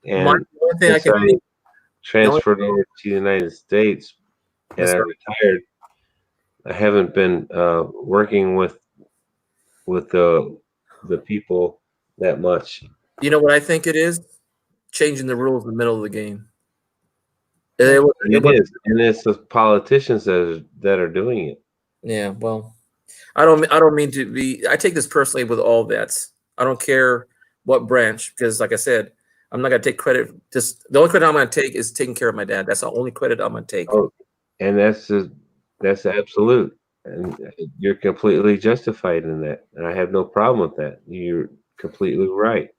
And since I transferred over to the United States and I retired, I haven't been working with the people that much. You know what I think it is? Changing the rules in the middle of the game. It is, and it's the politicians that are doing it. Yeah, well, I don't mean to be. I take this personally with all vets. I don't care what branch, because like I said, I'm not gonna take credit. Just the only credit I'm gonna take is taking care of my dad. That's the only credit I'm gonna take. Oh, and that's absolute, and you're completely justified in that, and I have no problem with that. You're completely right.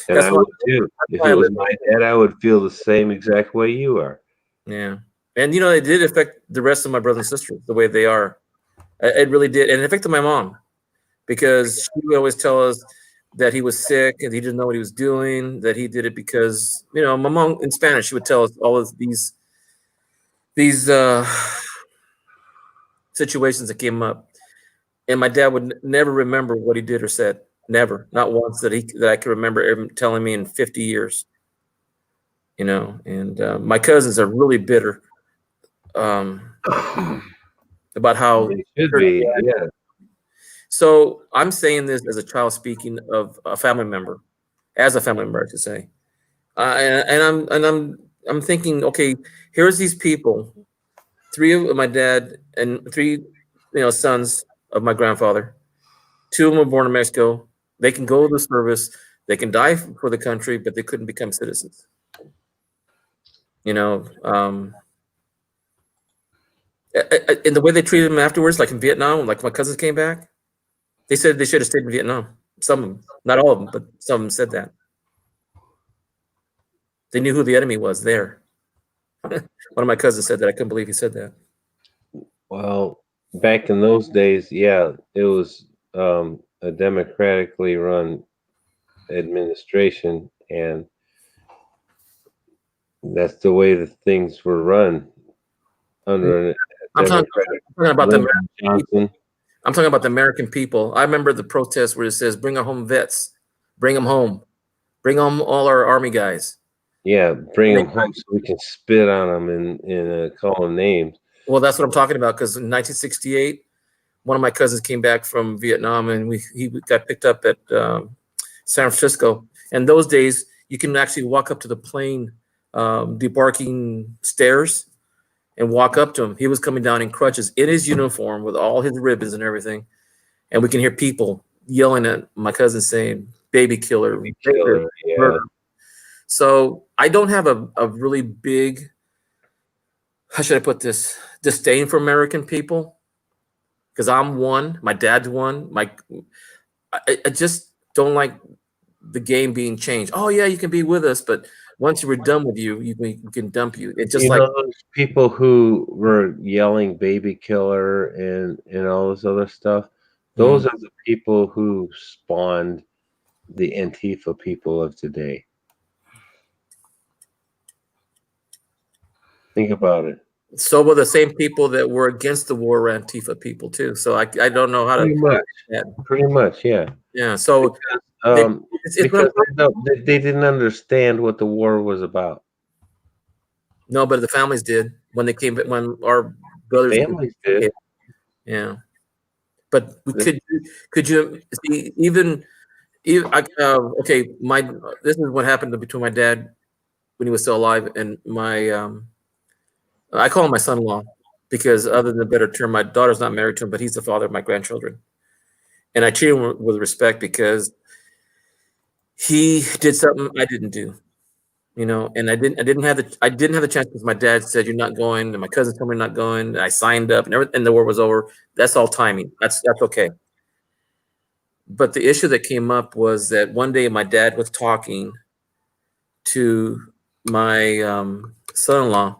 And I would too. If it was my dad, I would feel the same exact way you are. Yeah. And, you know, it did affect the rest of my brothers and sisters, the way they are. It really did. And it affected my mom because she would always tell us that he was sick and he didn't know what he was doing, that he did it because, you know, my mom in Spanish, she would tell us all of these situations that came up. And my dad would never remember what he did or said. Never, not once that I can remember ever telling me in 50 years. You know, and my cousins are really bitter about how it should be. Yeah. So I'm saying this as a child speaking of a family member, as a family member, I should say, and I'm thinking, okay, here's these people, 3 of my dad and 3, sons of my grandfather. 2 of them were born in Mexico. They can go to the service, they can die for the country, but they couldn't become citizens. You know, and the way they treated them afterwards, like in Vietnam, like my cousins came back, they said they should have stayed in Vietnam. Some of them, not all of them, but some of them said that. They knew who the enemy was there. One of my cousins said that. I couldn't believe he said that. Well, back in those days, yeah, it was a democratically run administration, and that's the way the things were run under a I'm talking, democratic I'm talking about the Lyndon Johnson. I'm talking about the American people. I remember the protest where it says, "Bring our home vets, bring them home, bring home all our army guys." Yeah, bring And them home so we can spit on them and call them names. well, that's what I'm talking about. Because in 1968, one of my cousins came back from Vietnam, and he got picked up at San Francisco. And those days, you can actually walk up to the plane debarking stairs and walk up to him. He was coming down in crutches in his uniform with all his ribbons and everything. And we can hear people yelling at my cousin saying, "Baby killer, Baby killer, yeah. murder." So I don't have a really big, how should I put this, disdain for American people, because I'm one, my dad's one. I just don't like the game being changed. Oh yeah, you can be with us, but once we're done with you, we can dump you. It's just You like, know those people who were yelling "baby killer" and all this other stuff. Those are the people who spawned the Antifa people of today. Think about it. so were the same people that were against the war were Antifa people too. So I don't know how Pretty to. much. Yeah. Pretty much, yeah. Yeah. So it's Because they didn't understand what the war was about. no, but the families did when they came. When our brothers Families did. Yeah, but we could you see even okay, my this is what happened between my dad when he was still alive and my I call him my son-in-law because other than a better term, my daughter's not married to him, but he's the father of my grandchildren, and I treat him with respect because he did something I didn't do. And I didn't have the chance because my dad said you're not going, and my cousin told me not going. And I signed up, and everything, and the war was over. That's all timing. That's okay. But the issue that came up was that one day my dad was talking to my son-in-law,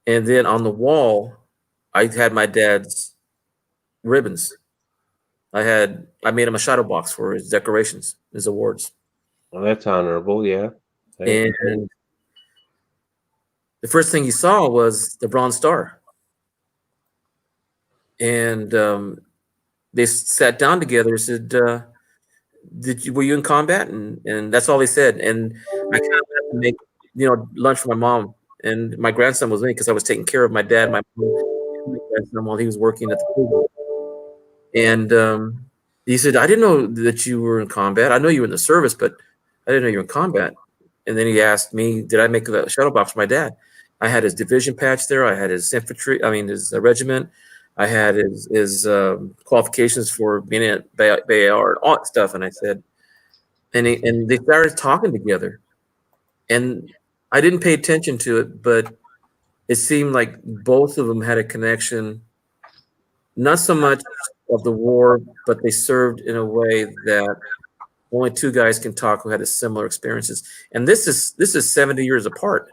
and then on the wall, I had my dad's ribbons. I made him a shadow box for his decorations, his awards. Well, that's honorable, yeah. And the first thing he saw was the Bronze Star. And they sat down together and said, were you in combat? And that's all they said. And I kind of had to make, lunch for my mom. And my grandson was with me because I was taking care of my dad, my grandson while he was working at the prison. And he said, I didn't know that you were in combat. I know you were in the service, but I didn't know you were in combat. And then he asked me, did I make the shuttle box for my dad? I had his division patch there. I had his his regiment. I had his qualifications for being at Bayard and all that stuff. And I said, and they started talking together. And I didn't pay attention to it, but it seemed like both of them had a connection, not so much of the war, but they served in a way that only two guys can talk who had a similar experiences. And this is 70 years apart.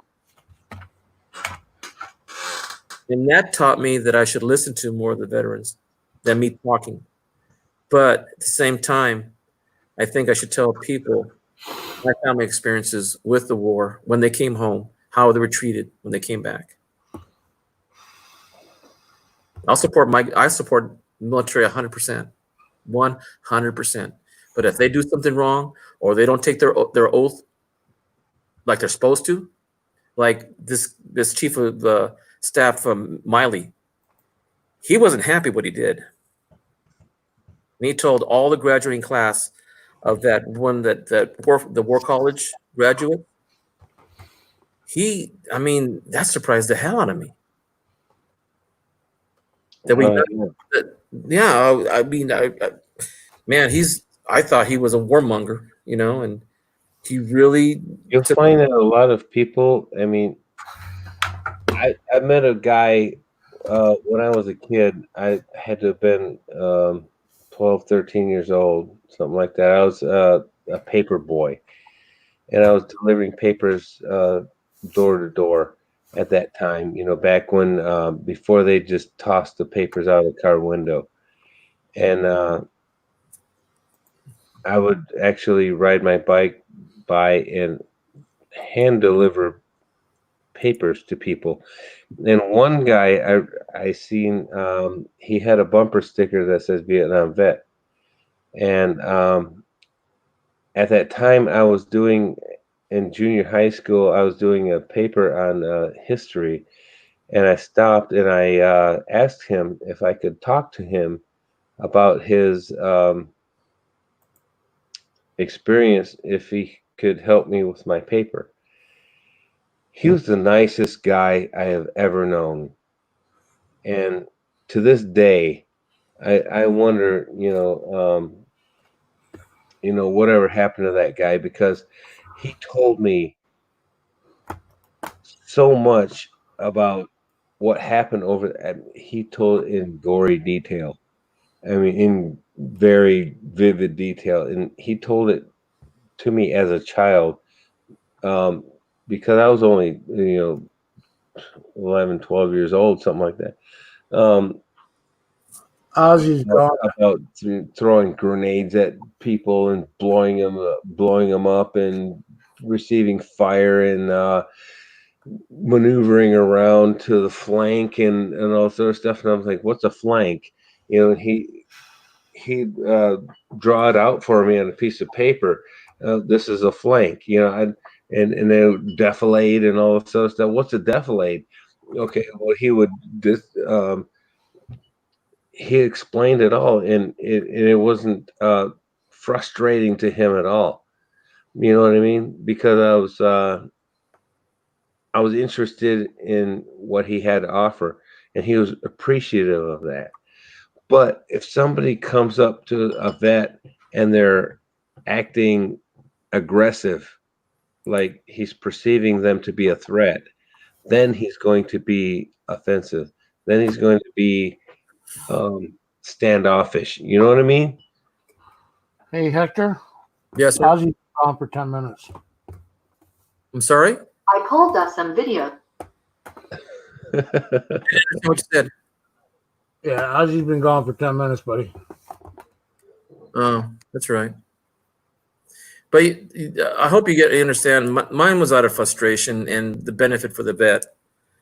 And that taught me that I should listen to more of the veterans than me talking. But at the same time, I think I should tell people my family experiences with the war, when they came home, how they were treated when they came back. I support military 100%, 100%. But if they do something wrong or they don't take their oath like they're supposed to, like this chief of the staff from Miley, he wasn't happy what he did. And he told all the graduating class of that the war college graduate, that surprised the hell out of me. I thought he was a warmonger, and he really. You'll find that a lot of people. I mean, I met a guy when I was a kid. I had to have been 12, 13 years old, something like that. I was a paper boy, and I was delivering papers door to door at that time. Back when before they just tossed the papers out of the car window, and I would actually ride my bike by and hand deliver papers to people. And one guy I seen, he had a bumper sticker that says Vietnam vet. And at that time, I was doing in junior high school, I was doing a paper on history, and I stopped and I asked him if I could talk to him about his experience, if he could help me with my paper. He was the nicest guy I have ever known. And to this day, I wonder, whatever happened to that guy, because he told me so much about what happened he told in gory detail. I mean, in very vivid detail. And he told it to me as a child, because I was only, 11, 12 years old, something like that. Ozzy's gone. About throwing grenades at people and blowing them up and receiving fire and maneuvering around to the flank and all sort of stuff. And I was like, "What's a flank?" He'd draw it out for me on a piece of paper. This is a flank, and they would defilade and all this sort of stuff. What's a defilade? Okay, well, he explained it all, and it wasn't frustrating to him at all. You know what I mean? Because I was interested in what he had to offer, and he was appreciative of that. But if somebody comes up to a vet and they're acting aggressive, like he's perceiving them to be a threat, then he's going to be offensive. Then he's going to be standoffish. You know what I mean? Hey, Hector. Yes, sir. Ozzy's gone for 10 minutes. I'm sorry? I pulled up some video. I didn't understand what you said. Yeah, Ozzy's been gone for 10 minutes, buddy. Oh, that's right. But I hope you understand. Mine was out of frustration and the benefit for the vet.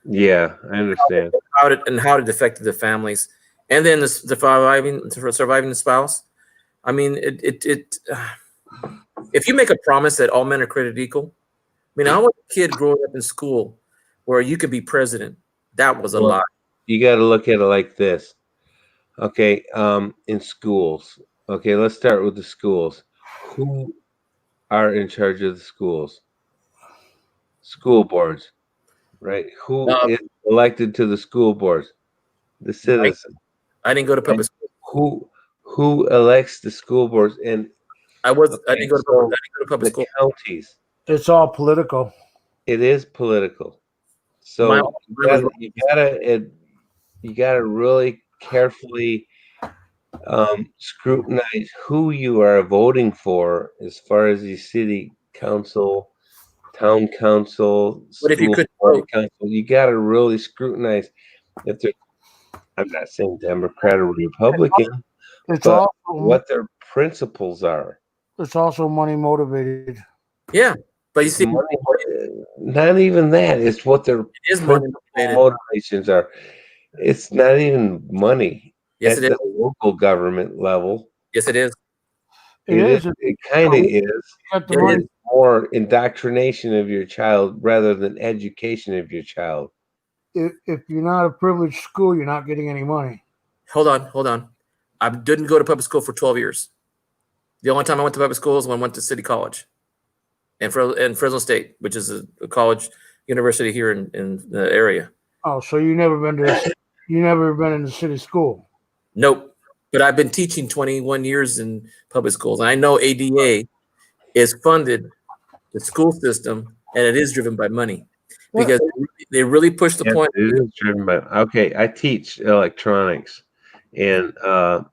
Yeah, I understand. How it affected the families, and then the surviving the spouse. I mean, if you make a promise that all men are created equal, I mean, I was a kid growing up in school where you could be president. That was a lie. You got to look at it like this. Okay, in schools. Okay, let's start with the schools. Who are in charge of the schools? School boards, right? Who is elected to the school boards? The citizens. I didn't go to public school. Who elects the school boards? And I didn't go to public school. Counties. It's all political. It is political. So you gotta really carefully scrutinize who you are voting for as far as the city council, town council, But if you could board council. You gotta really scrutinize if they're, I'm not saying Democrat or Republican, but what their principles are. It's also money motivated. Yeah, but you see, not even that. It's what their motivations are. It's not even money. Yes, it is. At the local government level. Yes, it is. It is. It kind of is. It is more indoctrination of your child rather than education of your child. If you're not a privileged school, you're not getting any money. Hold on. I didn't go to public school for 12 years. The only time I went to public school is when I went to City College and Fresno State, which is a college university here in the area. Oh, so you never been in the city school? Nope. But I've been teaching 21 years in public schools, and I know ADA is funded the school system, and it is driven by money because they really push the point. It is driven by. Okay, I teach electronics in an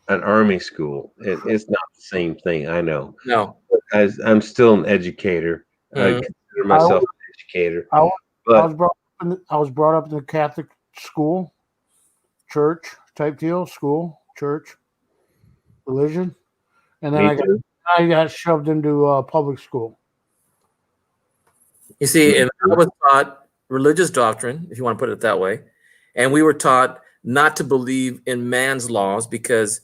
Army school. It's not the same thing. I know. No, I'm still an educator. I consider myself an educator. I was brought up in the Catholic school, church type deal, school, church, religion, and then I got shoved into public school. You see, and I was taught religious doctrine, if you want to put it that way, and we were taught not to believe in man's laws because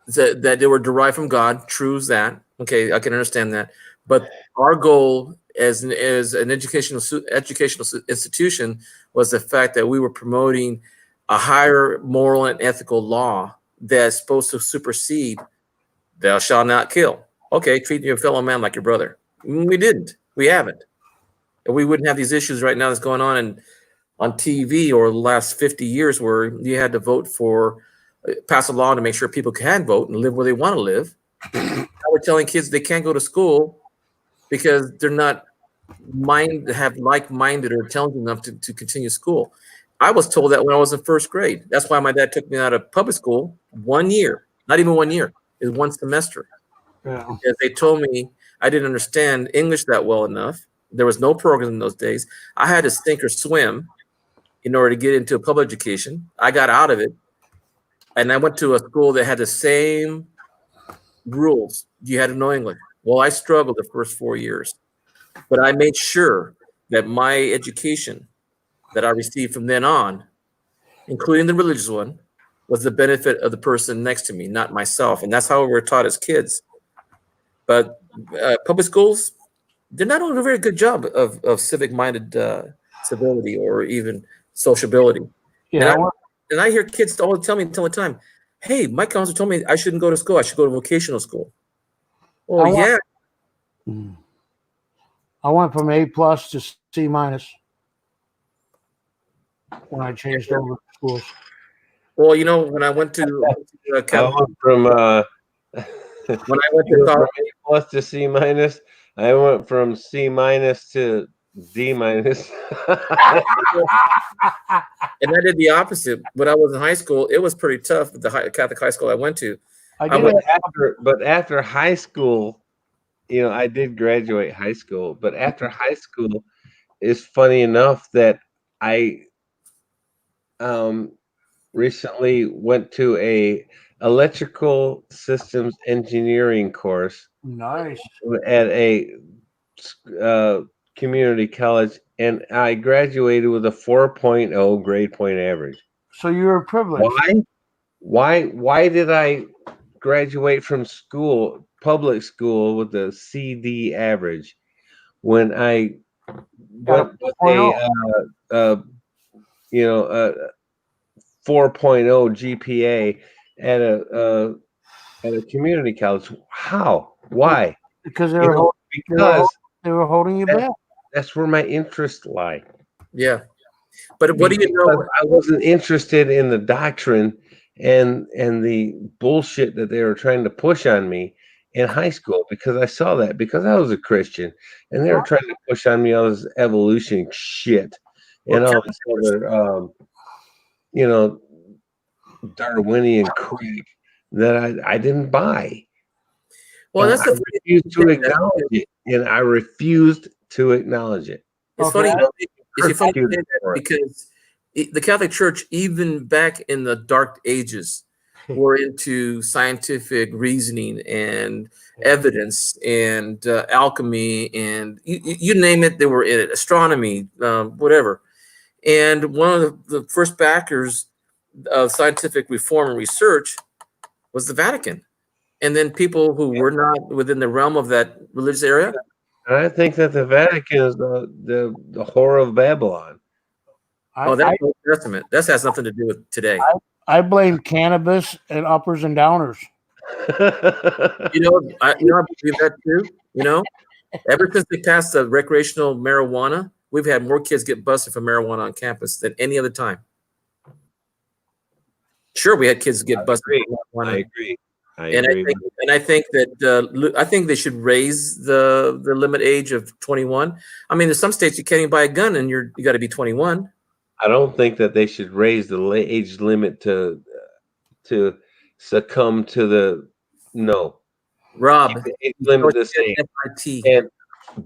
that they were derived from God. True as that. Okay, I can understand that. But our goal as an educational institution was the fact that we were promoting a higher moral and ethical law that's supposed to supersede "Thou shalt not kill." Okay, treat your fellow man like your brother. We didn't. We haven't. And we wouldn't have these issues right now that's going on TV or the last 50 years where you had to vote for, pass a law to make sure people can vote and live where they want to live. Now we're telling kids they can't go to school because they're not have like-minded or intelligent enough to continue school. I was told that when I was in first grade. That's why my dad took me out of public school 1 year, not even 1 year, it was one semester. Yeah. Because they told me I didn't understand English that well enough. There was no program in those days. I had to sink or swim in order to get into a public education. I got out of it, and I went to a school that had the same rules. You had to know English. Well, I struggled the first 4 years, but I made sure that my education that I received from then on, including the religious one, was the benefit of the person next to me, not myself. And that's how we were taught as kids. But public schools, they're not doing a very good job of civic-minded civility or even sociability. Yeah. And I hear kids all tell the time, "Hey, my counselor told me I shouldn't go to school. I should go to vocational school." Oh, yeah. I went from A+ to C- when I changed over to schools. Well, you know, when I went to I went from when I went to college, A+ to C-, I went from C- to D-. and I did the opposite. When I was in high school, it was pretty tough at the Catholic high school I went to. But after high school, you know, I did graduate high school. But after high school, it's funny enough that I recently went to a electrical systems engineering course. Nice. At a community college, and I graduated with a 4.0 grade point average. So you were privileged. Why did I graduate from school, public school, with a CD average when I went with a 4.0 GPA at a community college? How? Why? Because they were holding you back. That's where my interests lie. Yeah. But what do you know? I wasn't interested in the doctrine and the bullshit that they were trying to push on me in high school, because I saw that, because I was a Christian, and they were trying to push on me all this evolution shit and all this other Darwinian crap that I didn't buy. Well, I refused to acknowledge it, and I refused to acknowledge it. It's funny. It's funny to say that because the Catholic Church, even back in the Dark Ages, were into scientific reasoning and evidence and alchemy and you name it, they were in it. Astronomy, whatever. And one of the first backers of scientific reform and research was the Vatican. And then people who were not within the realm of that religious area. And I think that the Vatican is the whore of Babylon. That's Old Testament. That has nothing to do with today. I blame cannabis and uppers and downers. I believe that too. You know, ever since they passed the recreational marijuana, we've had more kids get busted for marijuana on campus than any other time. Sure, we had kids get busted for marijuana. I agree. I think that they should raise the limit age of 21. I mean, in some states you can't even buy a gun and you got to be 21. I don't think that they should raise the age limit to succumb to the no. Rob, the age limit the same and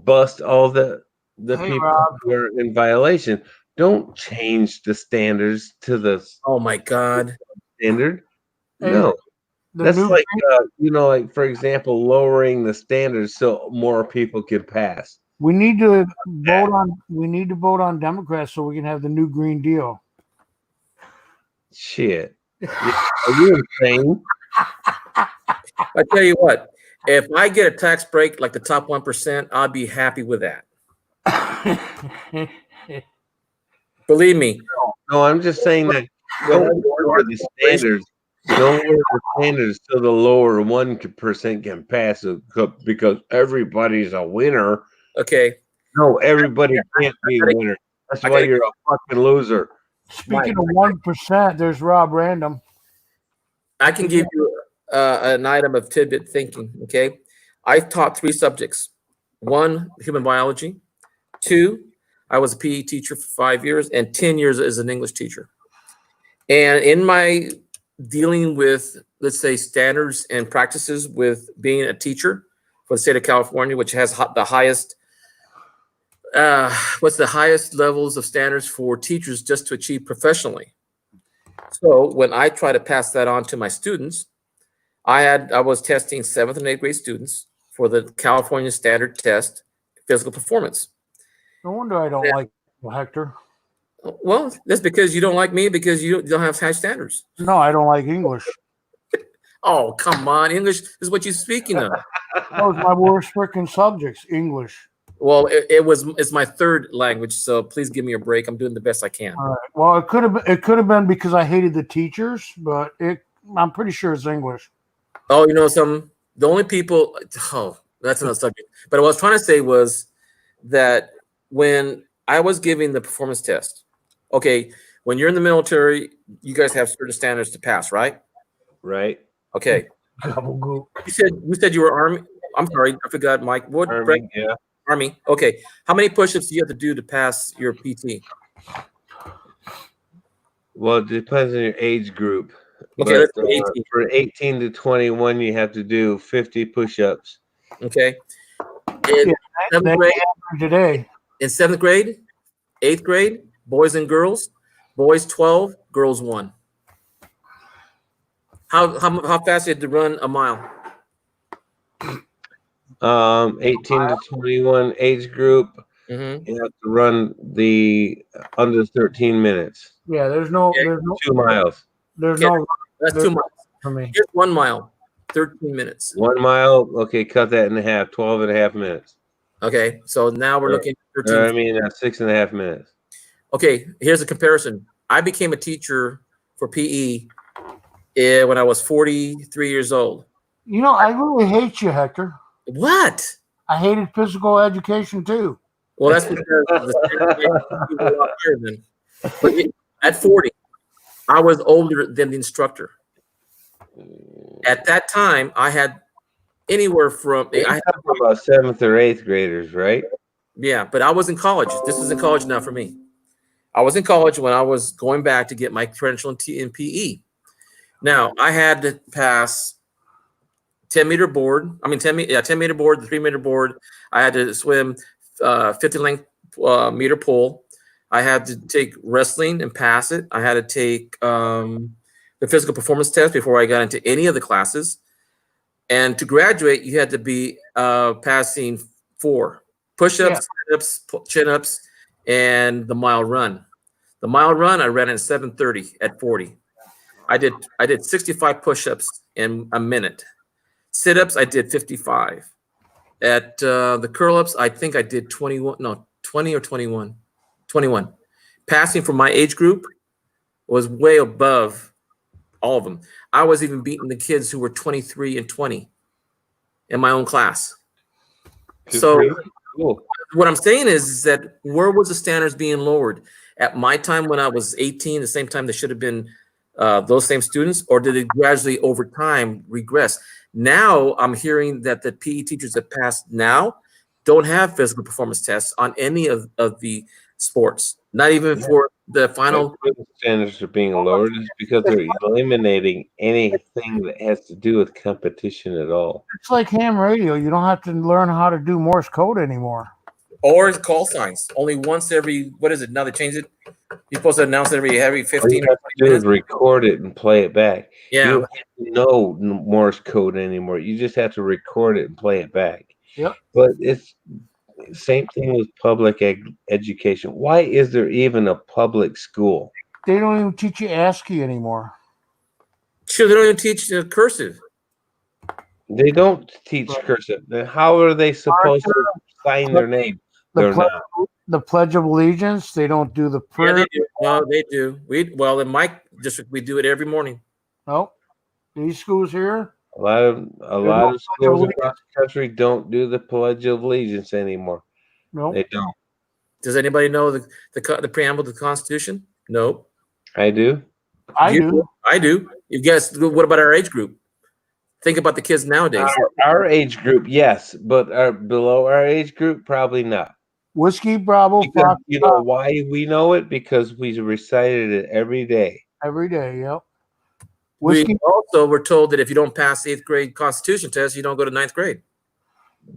bust all the people who are in violation. Don't change the standards to the oh my God standard. No. That's like like for example, lowering the standards so more people can pass. We need to vote on. We need to vote on Democrats so we can have the new Green Deal. Shit, are you insane? I tell you what, if I get a tax break like the top 1%, I'll be happy with that. Believe me. No, I'm just saying that don't lower the standards. Don't lower the standards so the lower 1% can pass it because everybody's a winner. Okay. No, everybody can't be a winner. That's why you're a fucking loser. Speaking of 1%, there's Rob Random. I can give you an item of tidbit thinking. Okay. I've taught 3 subjects. 1, human biology. 2, I was a PE teacher for 5 years, and 10 years as an English teacher. And in my dealing with, let's say, standards and practices with being a teacher for the state of California, which has the highest, what's the highest levels of standards for teachers just to achieve professionally. So when I try to pass that on to my students, I was testing 7th and 8th grade students for the California standard test, physical performance. No wonder I don't like Hector. Well, that's because you don't like me because you don't have high standards. No, I don't like English. Oh, come on. English is what you're speaking of. That was my worst freaking subjects, English. Well, it's my 3rd language, so please give me a break. I'm doing the best I can. All right. Well, it could have been because I hated the teachers, but I'm pretty sure it's English. Oh, you know something? The only people that's another subject. But what I was trying to say was that when I was giving the performance test, okay, when you're in the military, you guys have certain standards to pass, right? Right. Okay. You said you were Army. I'm sorry, I forgot, Mike. What? Army, yeah. Army. Okay. How many push-ups do you have to do to pass your PT? Well, it depends on your age group. Okay, but, for 18 to 21, you have to do 50 push-ups. Okay. In 7th grade today. In 7th grade, 8th grade, boys and girls, boys 12, girls 1. How fast you had to run a mile? 18 to 21 age group. Mm-hmm. You have to run the under 13 minutes. Yeah, there's no 2 miles. That's 2 miles for me. Here's 1 mile, 13 minutes. 1 mile, okay, cut that in half, 12 and a half minutes. Okay, so now we're looking at 13. 6.5 minutes. Okay, here's a comparison. I became a teacher for PE when I was 43 years old. You know, I really hate you, Hector. What? I hated physical education too. Well, that's because the but at 40, I was older than the instructor. At that time, I had anywhere from I have about 7th or 8th graders, right? Yeah, but I was in college. This is in college now for me. I was in college when I was going back to get my credential in PE. Now I had to pass 10-meter board. 10-meter board, the 3-meter board. I had to swim 50 length meter pole. I had to take wrestling and pass it. I had to take the physical performance test before I got into any of the classes. And to graduate, you had to be passing 4 push-ups, sit-ups, chin-ups, and the mile run. The mile run, I ran in 7:30 at 40. I did 65 push-ups in a minute. Sit-ups, I did 55. At the curl-ups, I think I did 20 or 21. 21. Passing for my age group was way above all of them. I was even beating the kids who were 23 and 20 in my own class. So cool. What I'm saying is that where was the standards being lowered? At my time when I was 18, the same time they should have been those same students, or did it gradually over time regress? Now I'm hearing that the PE teachers that passed now don't have physical performance tests on any of the sports, not even for the final. Standards are being lowered is because they're eliminating anything that has to do with competition at all. It's like ham radio. You don't have to learn how to do Morse code anymore. or call signs. Only once every, what is it? Now they changed it. You're supposed to announce it every 15 All you have to do is record it and play it back. Yeah. You don't have to know Morse code anymore. You just have to record it and play it back. Yep. But it's same thing with public education. Why is there even a public school? They don't even teach you ASCII anymore. Sure, they don't even teach cursive. They don't teach cursive. Then how are they supposed to sign their name? They're not. The Pledge of Allegiance. They don't do the prayer. Yeah, they do. No, they do. Well, in my district, we do it every morning. No, these schools here. A lot of schools across the country don't do the Pledge of Allegiance anymore. No, they don't. Does anybody know the preamble to the Constitution? No. I do. I do. I do. You guess. What about our age group? Think about the kids nowadays. Our age group, yes, but below our age group, probably not. Whiskey Bravo. Because, you know why we know it? Because we recited it every day. Every day, yep. We also were told that if you don't pass the 8th grade Constitution test, you don't go to 9th grade.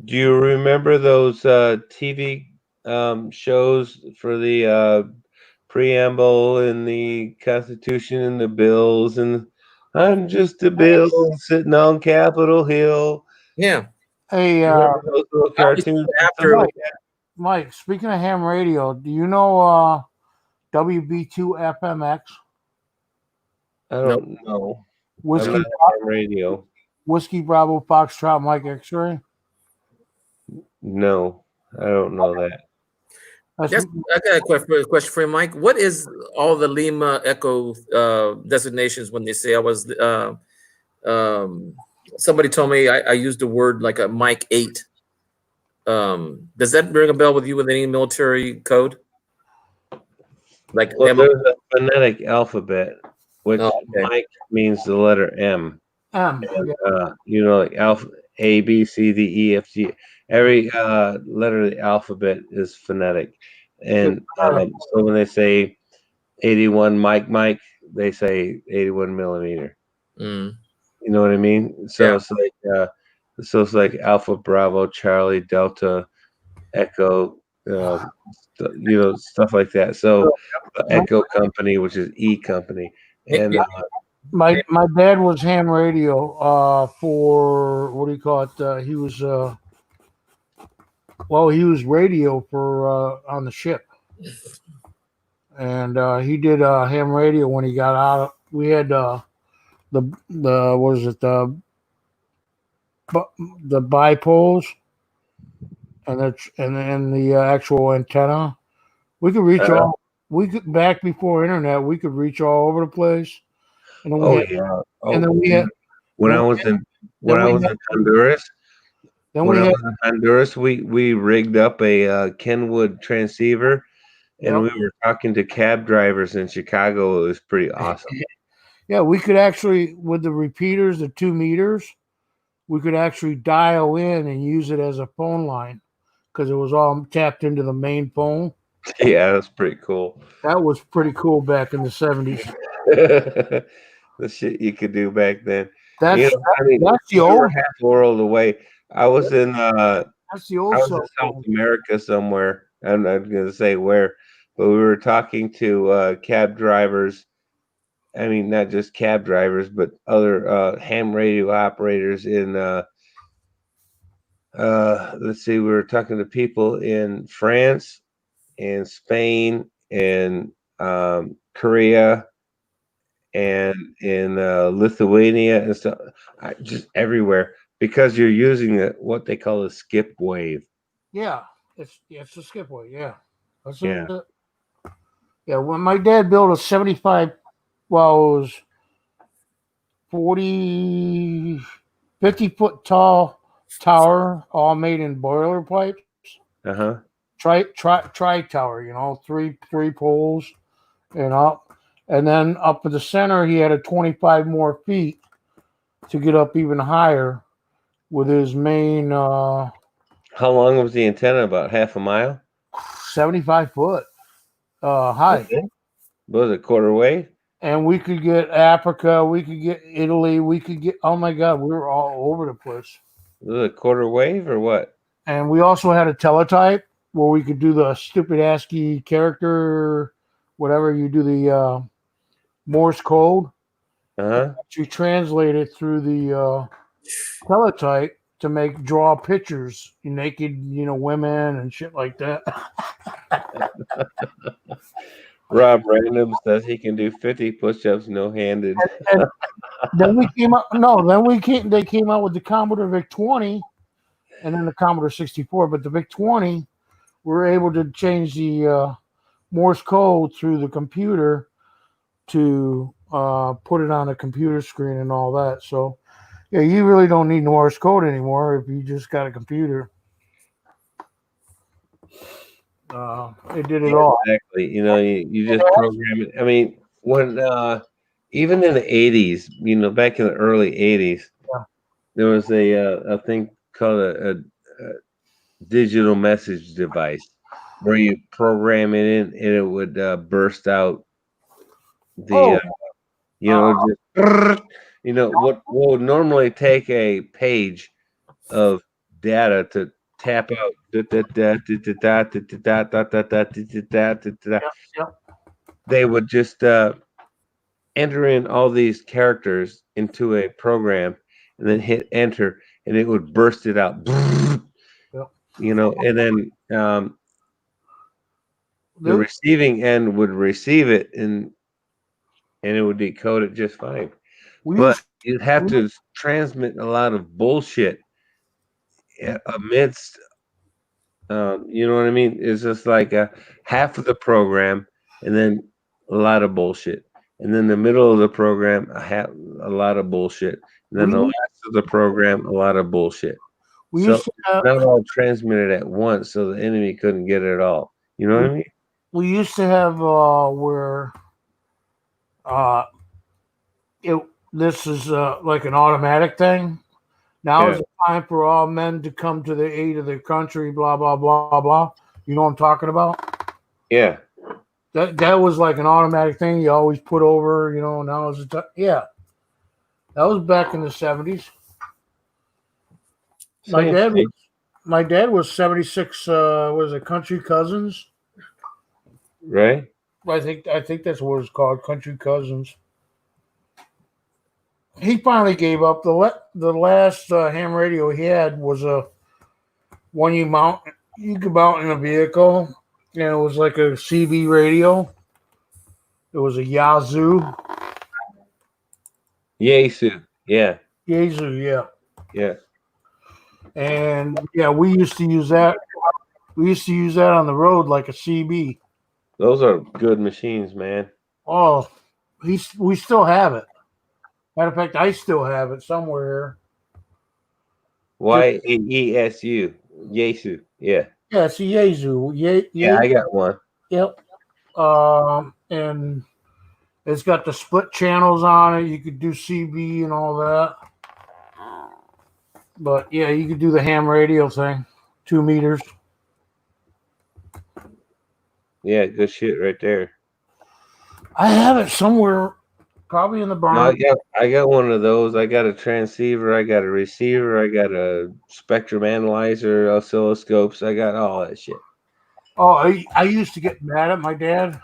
Do you remember those TV shows for the preamble and the Constitution and the bills and I'm just a bill sitting on Capitol Hill? Yeah. Hey, those little cartoons after Mike, speaking of ham radio, do you know WB2 FMX? I don't know. Whiskey radio. Whiskey Bravo Foxtrot Mike X-ray? No, I don't know that. I got a question for you, Mike. What is all the Lima Echo designations when they say I was? Somebody told me I used the word like a Mike 8. Does that ring a bell with you with any military code? Like there's a phonetic alphabet, which Mike means the letter M. And, you know, like alpha A, B, C, D, E, F, G. Every letter of the alphabet is phonetic. And so when they say 81 Mike, they say 81 millimeter. Mm. You know what I mean? So it's like Alpha, Bravo, Charlie, Delta, Echo, you know, stuff like that. So Echo Company, which is E Company, and my dad was ham radio for what do you call it? He was he was radio for on the ship, and he did ham radio when he got out. We had the what is it the bipoles and the actual antenna. We could reach all. We could back before internet. We could reach all over the place. And then we had, when I was in Honduras. When I was in Honduras, we rigged up a Kenwood transceiver, and we were talking to cab drivers in Chicago. It was pretty awesome. Yeah, we could actually, with the repeaters, the 2 meters, we could actually dial in and use it as a phone line because it was all tapped into the main phone. Yeah, that's pretty cool. That was pretty cool back in the 70s. The shit you could do back then. That's the old half world away. I was in that's the old South America somewhere. I'm not going to say where, but we were talking to cab drivers. I mean, not just cab drivers, but other ham radio operators in. Let's see, we were talking to people in France, and Spain, and Korea, and in Lithuania and stuff, just everywhere, because you're using what they call a skip wave. Yeah, it's a skip wave. Yeah, yeah. When my dad built a 75, it was 50-foot tall tower, all made in boiler pipes. Tri tower, you know, three poles and up. And then up at the center, he had a 25 more feet to get up even higher with his main. How long was the antenna? About half a mile? 75 foot high. Was it quarter wave? And we could get Africa, we could get Italy, we could get, oh my God, we were all over the place. Was it quarter wave or what? And we also had a teletype. where we could do the stupid ASCII character, whatever you do the Morse code. You translate it through the teletype to draw pictures, naked, women and shit like that. Rob Random says he can do 50 push-ups no-handed. And then we came out. No, They came out with the Commodore VIC 20, and then the Commodore 64. But the VIC 20, we were able to change the Morse code through the computer to put it on a computer screen and all that. So, yeah, you really don't need Morse code anymore if you just got a computer. It did it all. Exactly. You just program it. I mean, when even in the 80s, back in the early 80s, there was a thing called a digital message device where you program it in and it would burst out the what would normally take a page of data to tap out. They would just enter in all these characters into a program and then hit enter and it would burst it out. And then the receiving end would receive it and it would decode it just fine. But you'd have to transmit a lot of bullshit amidst, you know what I mean? It's just like half of the program and then a lot of bullshit. And then the middle of the program, a lot of bullshit. And then the last of the program, a lot of bullshit. So not all transmitted at once, so the enemy couldn't get it all. You know what I mean? We used to have where this is like an automatic thing. Now is the time for all men to come to the aid of their country, blah, blah, blah, blah. You know what I'm talking about? Yeah. That was like an automatic thing you always put over, now is the time. Yeah. That was back in the 70s. My dad was 76, was it Country Cousins? Right. I think that's what it's called, Country Cousins. He finally gave up. The last ham radio he had was a one you could mount in a vehicle, and it was like a CB radio. It was a Yazoo. Yaesu, yeah. Yazoo, yeah. Yeah. And yeah, we used to use that. We used to use that on the road like a CB. Those are good machines, man. Oh, we still have it. Matter of fact, I still have it somewhere. Yaesu, Yaesu, yeah. Yeah, it's a Yazoo. Yeah, I got one. Yep. And it's got the split channels on it. You could do CB and all that. But yeah, you could do the ham radio thing. 2 meters. Yeah, good shit right there. I have it somewhere, probably in the barn. No, I got one of those. I got a transceiver. I got a receiver. I got a spectrum analyzer, oscilloscopes. I got all that shit. Oh, I used to get mad at my dad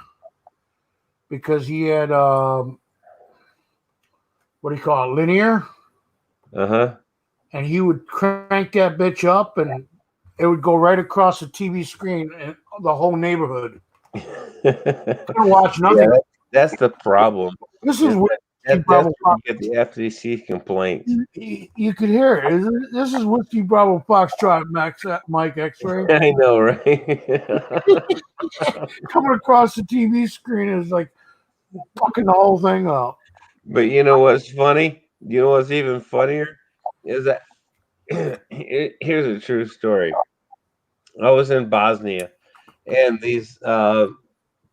because he had what do you call it, linear? And he would crank that bitch up, and it would go right across the TV screen and the whole neighborhood. Couldn't watch nothing. Yeah, that's the problem. This is what that's where you get the FCC complaints. You could hear it. This is Whiskey Bravo Foxtrot Mike X-ray. I know, right? Coming across the TV screen is like fucking the whole thing up. But you know what's funny? You know what's even funnier is that here's a true story. I was in Bosnia, and these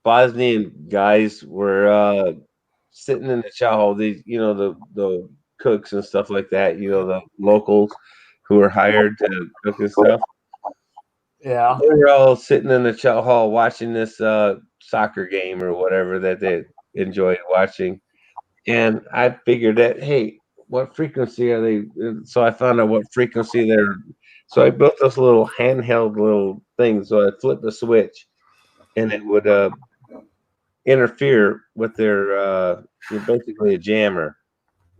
Bosnian guys were sitting in the chow hall. These, the cooks and stuff like that. The locals who were hired to cook and stuff. Yeah, they were all sitting in the chow hall watching this soccer game or whatever that they enjoyed watching. And I figured that, hey, what frequency are they? So I found out what frequency they're. So I built this little handheld little thing. So I flipped the switch, and it would interfere with their basically a jammer.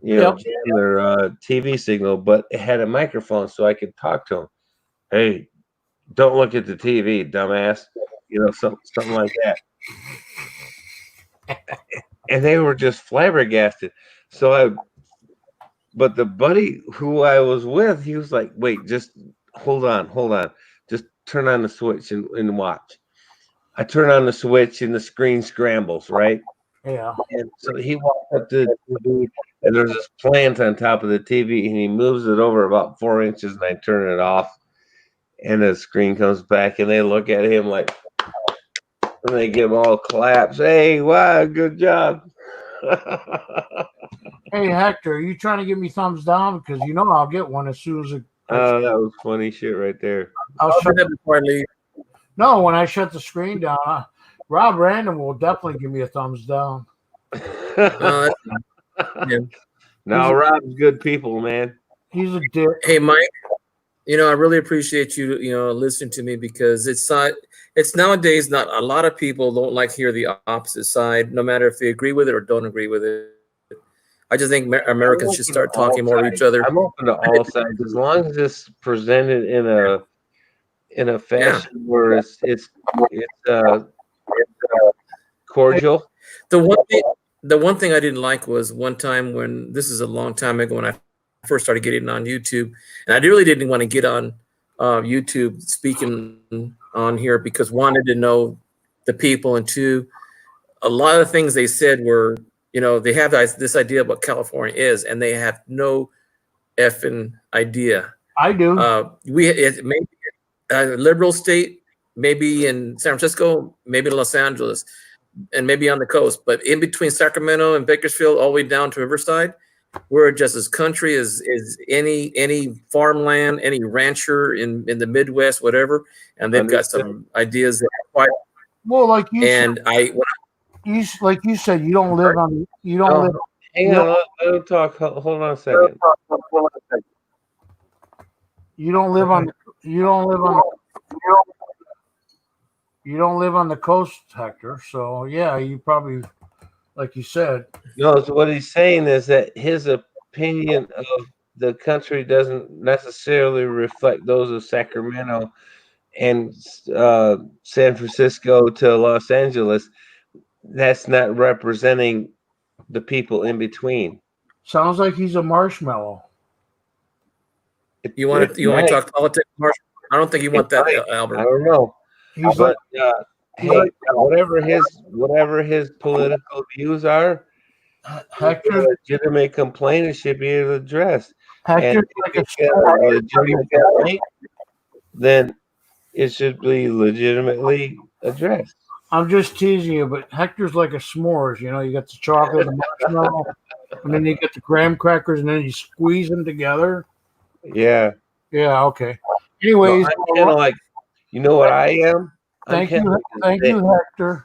Jam their TV signal, but it had a microphone, so I could talk to them. Hey, don't look at the TV, dumbass. Something like that. And they were just flabbergasted. But the buddy who I was with, he was like, wait, just hold on. Just turn on the switch and watch. I turn on the switch and the screen scrambles, right? Yeah. And so he walked up to the TV, and there's this plant on top of the TV, and he moves it over about 4 inches, and I turn it off, and the screen comes back, and they look at him like, and they give all claps. Hey, wow, good job. Hey, Hector, are you trying to give me thumbs down? Because I'll get one as soon as it. Oh, that was funny shit right there. I'll shut that before I leave. No, when I shut the screen down, Rob Random will definitely give me a thumbs down. Yeah. No, Rob's good people, man. He's a dick. Hey, Mike, I really appreciate you, listening to me, because it's nowadays not a lot of people don't like hear the opposite side, no matter if they agree with it or don't agree with it. I just think Americans should start talking more to each other. I'm open to all sides as long as it's presented in a fashion where it's cordial. The one thing I didn't like was one time when, this is a long time ago, when I first started getting on YouTube, and I really didn't want to get on YouTube speaking on here because, one, I didn't know the people, and two, a lot of things they said were, they have this idea of what California is, and they have no effing idea. I do. It may be a liberal state, maybe in San Francisco, maybe in Los Angeles, and maybe on the coast, but in between Sacramento and Bakersfield, all the way down to Riverside, we're just as country as any farmland, any rancher in the Midwest, whatever. And they've got some ideas that are quite well, like you and said, like you said, you don't live on. You don't live. Hang on, let him talk. Hold on a second. You don't live on. You don't live on. You don't live on the coast, Hector. So yeah, you probably, like you said. No, so what he's saying is that his opinion of the country doesn't necessarily reflect those of Sacramento and San Francisco to Los Angeles. That's not representing the people in between. Sounds like he's a marshmallow. You want to talk politics, Marshall? I don't think you want that, Albert. I don't know. But hey, whatever his political views are, Hector, legitimate complaint should be addressed. Hector, And if a legitimate complaint, then it should be legitimately addressed. I'm just teasing you, but Hector's like a s'mores. You got the chocolate, the marshmallow, and then you get the graham crackers, and then you squeeze them together. Yeah. Yeah. Okay. Anyways, I'm kind of like, you know what I am? Thank you, Hector.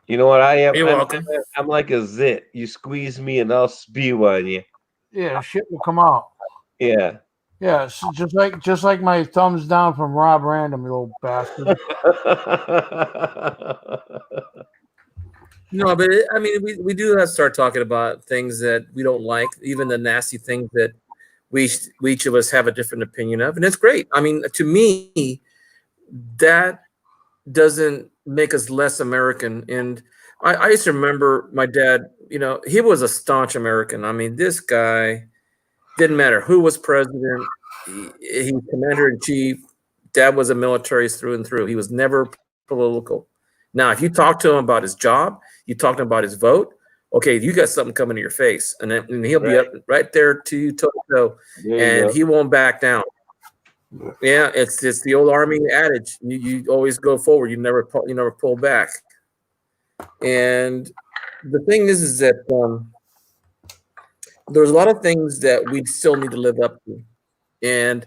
You know what I am? You're welcome. I'm like a zit. You squeeze me and I'll spew on you. Yeah, shit will come out. Yeah. Yeah, so just like my thumbs down from Rob Random, you little bastard. No, but I mean, we do have to start talking about things that we don't like, even the nasty things that we each of us have a different opinion of, and it's great. I mean, to me, that doesn't make us less American. And I used to remember my dad. He was a staunch American. I mean, this guy didn't matter who was president. He was commander in chief. Dad was a military through and through. He was never political. Now, if you talk to him about his job, you talk to him about his vote, okay, you got something coming to your face, and he'll be up right there to you toe to toe, and he won't back down. Yeah, it's the old Army adage: you always go forward, you never pull back. And the thing is that there's a lot of things that we still need to live up to, and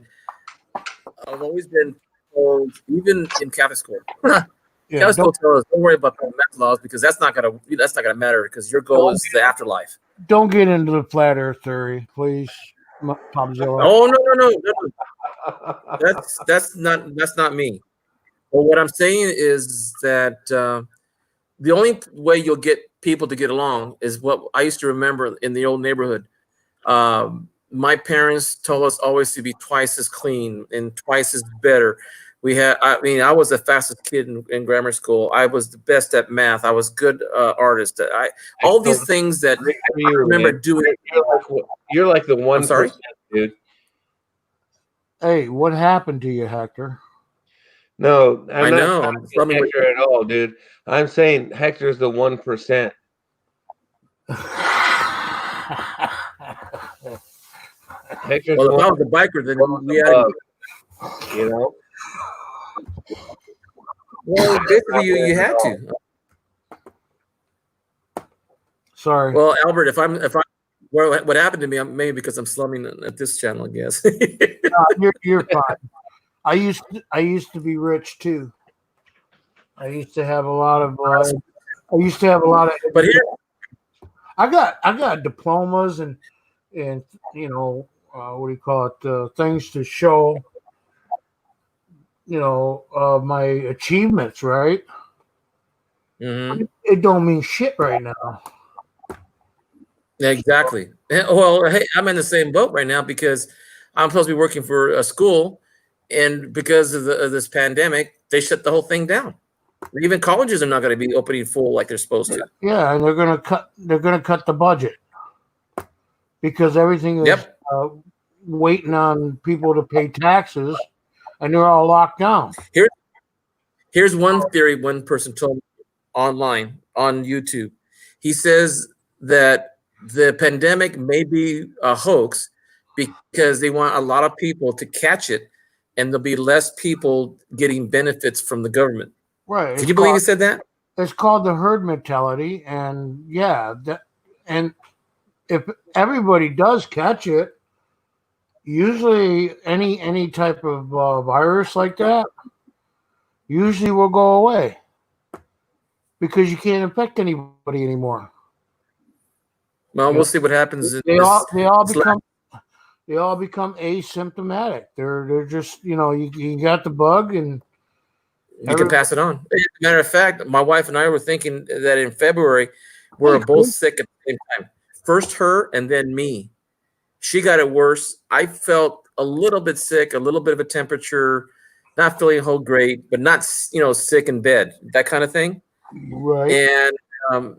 I've always been told, even in Catholic school. Catholic school tells us, don't worry about the math laws because that's not gonna matter because your goal is the afterlife. don't get into the flat Earth theory, please, Popzilla. Oh no. That's not me. Well, what I'm saying is that the only way you'll get people to get along is what I used to remember in the old neighborhood. My parents told us always to be twice as clean and twice as better. I was the fastest kid in grammar school. I was the best at math. I was good artist. All these things that I remember doing. You're like the 1%, I'm sorry? dude. Hey, what happened to you, Hector? No, I'm not know. talking Hector at all, dude. I'm saying Hector's the 1%. Hector's well, if I was a biker, then we had, you know. Well, basically, you had to. Sorry. Well, Albert, if what happened to me, maybe because I'm slumming at this channel, I guess. You're fine. I used to be rich too. I used to have a lot of. But here, I got diplomas and what do you call it? Things to show. My achievements, right? mm-hmm. It don't mean shit right now. Exactly. Well, hey, I'm in the same boat right now because I'm supposed to be working for a school, and because of this pandemic, they shut the whole thing down. Even colleges are not going to be opening full like they're supposed to. Yeah, and they're going to cut the budget because everything is waiting on people to pay taxes, and they're all locked down. Here's one theory one person told me online on YouTube. He says that the pandemic may be a hoax because they want a lot of people to catch it, and there'll be less people getting benefits from the government. Right. Did you believe he said that? It's called the herd mentality, and and if everybody does catch it, usually any type of virus like that usually will go away because you can't infect anybody anymore. Well, we'll see what happens. They all become asymptomatic. They're just you got the bug and you can pass it on. As a matter of fact, my wife and I were thinking that in February we're both sick at the same time. First her and then me. She got it worse. I felt a little bit sick, a little bit of a temperature, not feeling whole great, but not sick in bed, that kind of thing. Right. And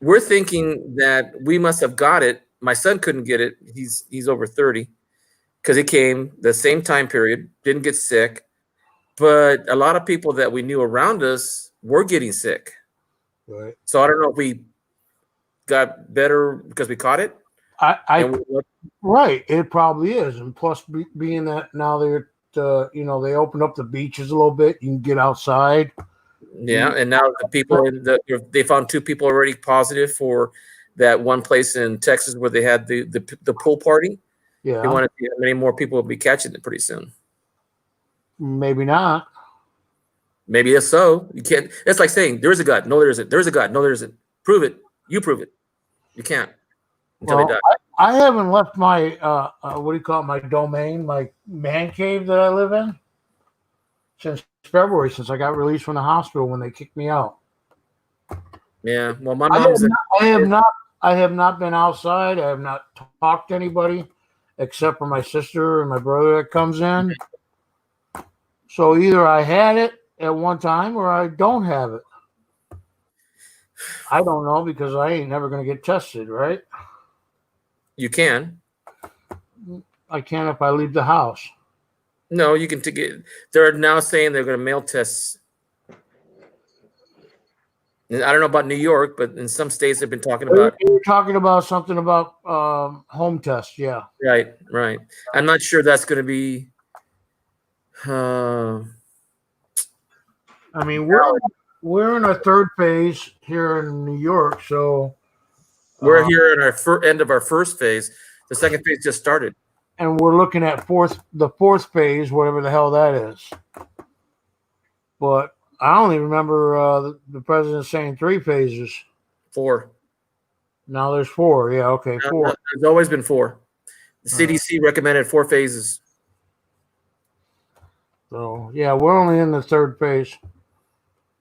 we're thinking that we must have got it. My son couldn't get it. He's over 30 because he came the same time period, didn't get sick. But a lot of people that we knew around us were getting sick. Right. So I don't know if we got better because we caught it. Right. It probably is. And plus being that now they're they opened up the beaches a little bit. You can get outside. Yeah, and now the people they found 2 people already positive for that one place in Texas where they had the pool party. Yeah, they want to see how many more people will be catching it pretty soon. Maybe not. Maybe if so, you can't. It's like saying there is a God, no, there isn't. There is a God, no, there isn't. Prove it. You prove it. You can't until they die. I haven't left my my domain, my man cave that I live in, since February, since I got released from the hospital when they kicked me out. Yeah, well, my mom's. I have not been outside. I have not talked to anybody except for my sister and my brother that comes in. So either I had it at one time or I don't have it. I don't know because I ain't never going to get tested, right? You can. I can if I leave the house. No, you can take it. They're now saying they're going to mail tests. And I don't know about New York, but in some states they've been talking about. You're talking about something about home tests, yeah. Right. I'm not sure that's going to be. I mean, we're in our 3rd phase here in New York, so we're here in our end of our 1st phase. The 2nd phase just started, and we're looking at the 4th phase, whatever the hell that is. But I only remember the president saying 3 phases. 4. Now there's 4. Yeah, okay, 4. There's always been 4. The CDC recommended 4 phases. So yeah, we're only in the 3rd phase.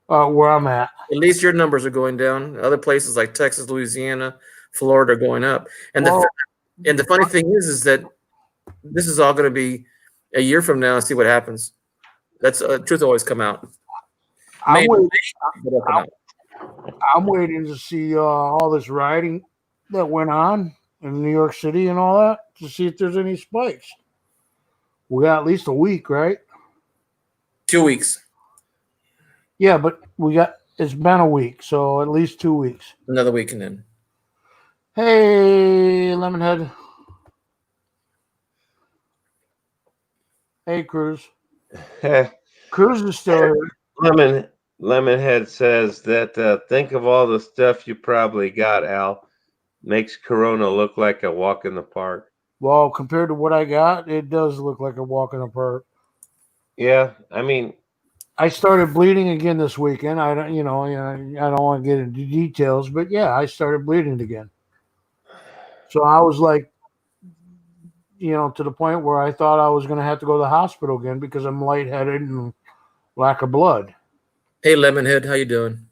Where I'm at. At least your numbers are going down. Other places like Texas, Louisiana, Florida are going up. And the funny thing is that this is all going to be a year from now and see what happens. That's truth always come out. I'm waiting to see all this rioting that went on in New York City and all that to see if there's any spikes. We got at least a week, right? 2 weeks. Yeah, but it's been a week, so at least 2 weeks. Another week and then. Hey, Lemonhead. Hey, Cruz. Cruz is still here. Lemonhead says that think of all the stuff you probably got, Al. Makes Corona look like a walk in the park. Well, compared to what I got, it does look like a walk in the park. Yeah, I mean, I started bleeding again this weekend. I don't want to get into details, but yeah, I started bleeding again. So I was like, to the point where I thought I was going to have to go to the hospital again because I'm lightheaded and lack of blood. Hey, Lemonhead, how you doing?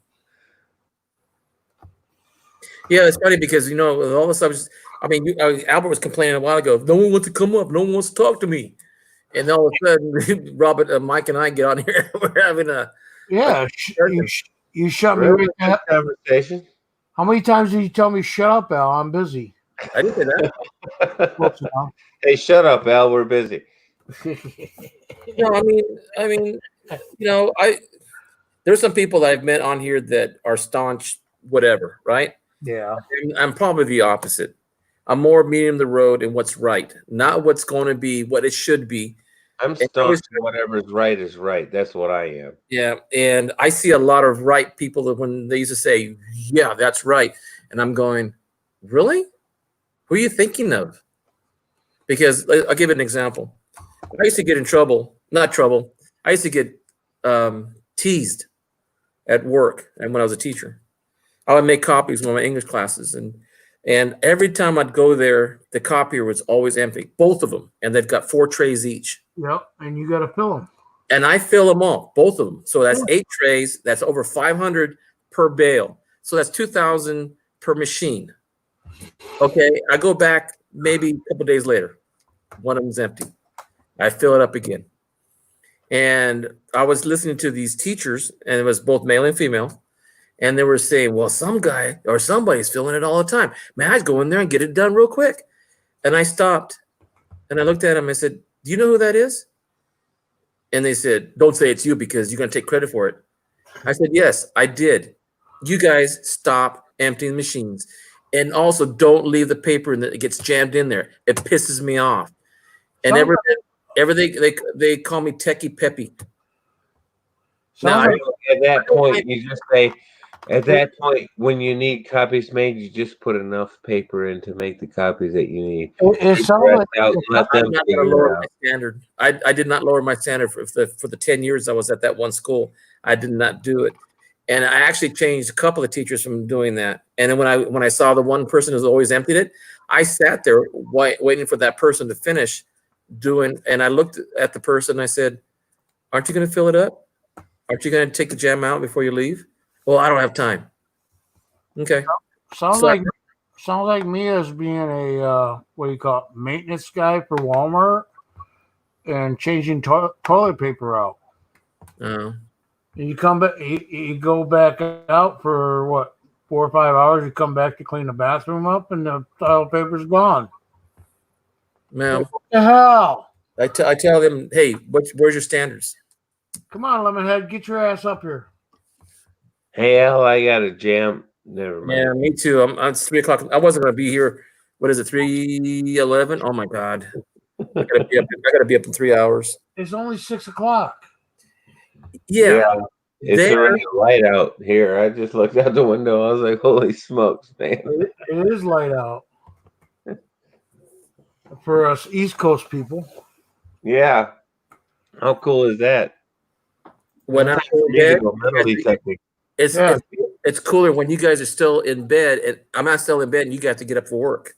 Yeah, it's funny because with all the subjects. I mean, Albert was complaining a while ago. No one wants to come up. No one wants to talk to me. And all of a sudden, Robert, Mike, and I get on here. We're having you shut me right down. Conversation. How many times did you tell me shut up, Al? I'm busy. I didn't say that. Hey, shut up, Al. We're busy. No, I mean, there's some people that I've met on here that are staunch, whatever, right? Yeah. And I'm probably the opposite. I'm more medium the road and what's right, not what's going to be what it should be. I'm staunch. Whatever is right. That's what I am. Yeah, and I see a lot of right people that when they used to say, "Yeah, that's right," and I'm going, "Really? Who are you thinking of?" Because I'll give an example. I used to get in trouble. Not trouble. I used to get teased at work, and when I was a teacher, I would make copies of my English classes, and every time I'd go there, the copier was always empty, both of them, and they've got 4 trays each. Yep, and you got to fill them. And I fill them all, both of them. So that's 8 trays. That's over 500 per bale. So that's 2,000 per machine. Okay, I go back maybe a couple days later. One of them's empty. I fill it up again. And I was listening to these teachers, and it was both male and female. And they were saying, well, some guy or somebody's filling it all the time. Man, I'd go in there and get it done real quick. And I stopped and I looked at him. I said, do you know who that is? And they said, don't say it's you because you're going to take credit for it. I said, yes, I did. You guys stop emptying machines. And also don't leave the paper and it gets jammed in there. It pisses me off. And everything they call me Techie Peppy. Now, at that point, you just say, at that point, when you need copies made, you just put enough paper in to make the copies that you need. I'm not going to lower my standard. I did not lower my standard for the 10 years I was at that one school. I did not do it. And I actually changed a couple of teachers from doing that. And then when I saw the one person who's always emptied it, I sat there waiting for that person to finish doing. And I looked at the person and I said, aren't you going to fill it up? Aren't you going to take the jam out before you leave? Well, I don't have time. Okay. Sounds like me as being a what do you call it, maintenance guy for Walmart and changing toilet paper out. Oh. And you come back, you go back out for what, 4 or 5 hours. You come back to clean the bathroom up, and the toilet paper's gone. Man, what the hell? I tell them, hey, where's your standards? Come on, Lemonhead, get your ass up here. Hey, Al, I got a jam. Never mind. Yeah, me too. It's 3 o'clock. I wasn't going to be here. What is it, 3:11? Oh, my God. I got to be up in 3 hours. It's only 6 o'clock. Yeah. It's already light out here. I just looked out the window. I was like, holy smokes, man. It is light out. For us East Coast people. Yeah. How cool is that? When I go to bed, It's cooler when you guys are still in bed, and I'm not still in bed, and you got to get up for work.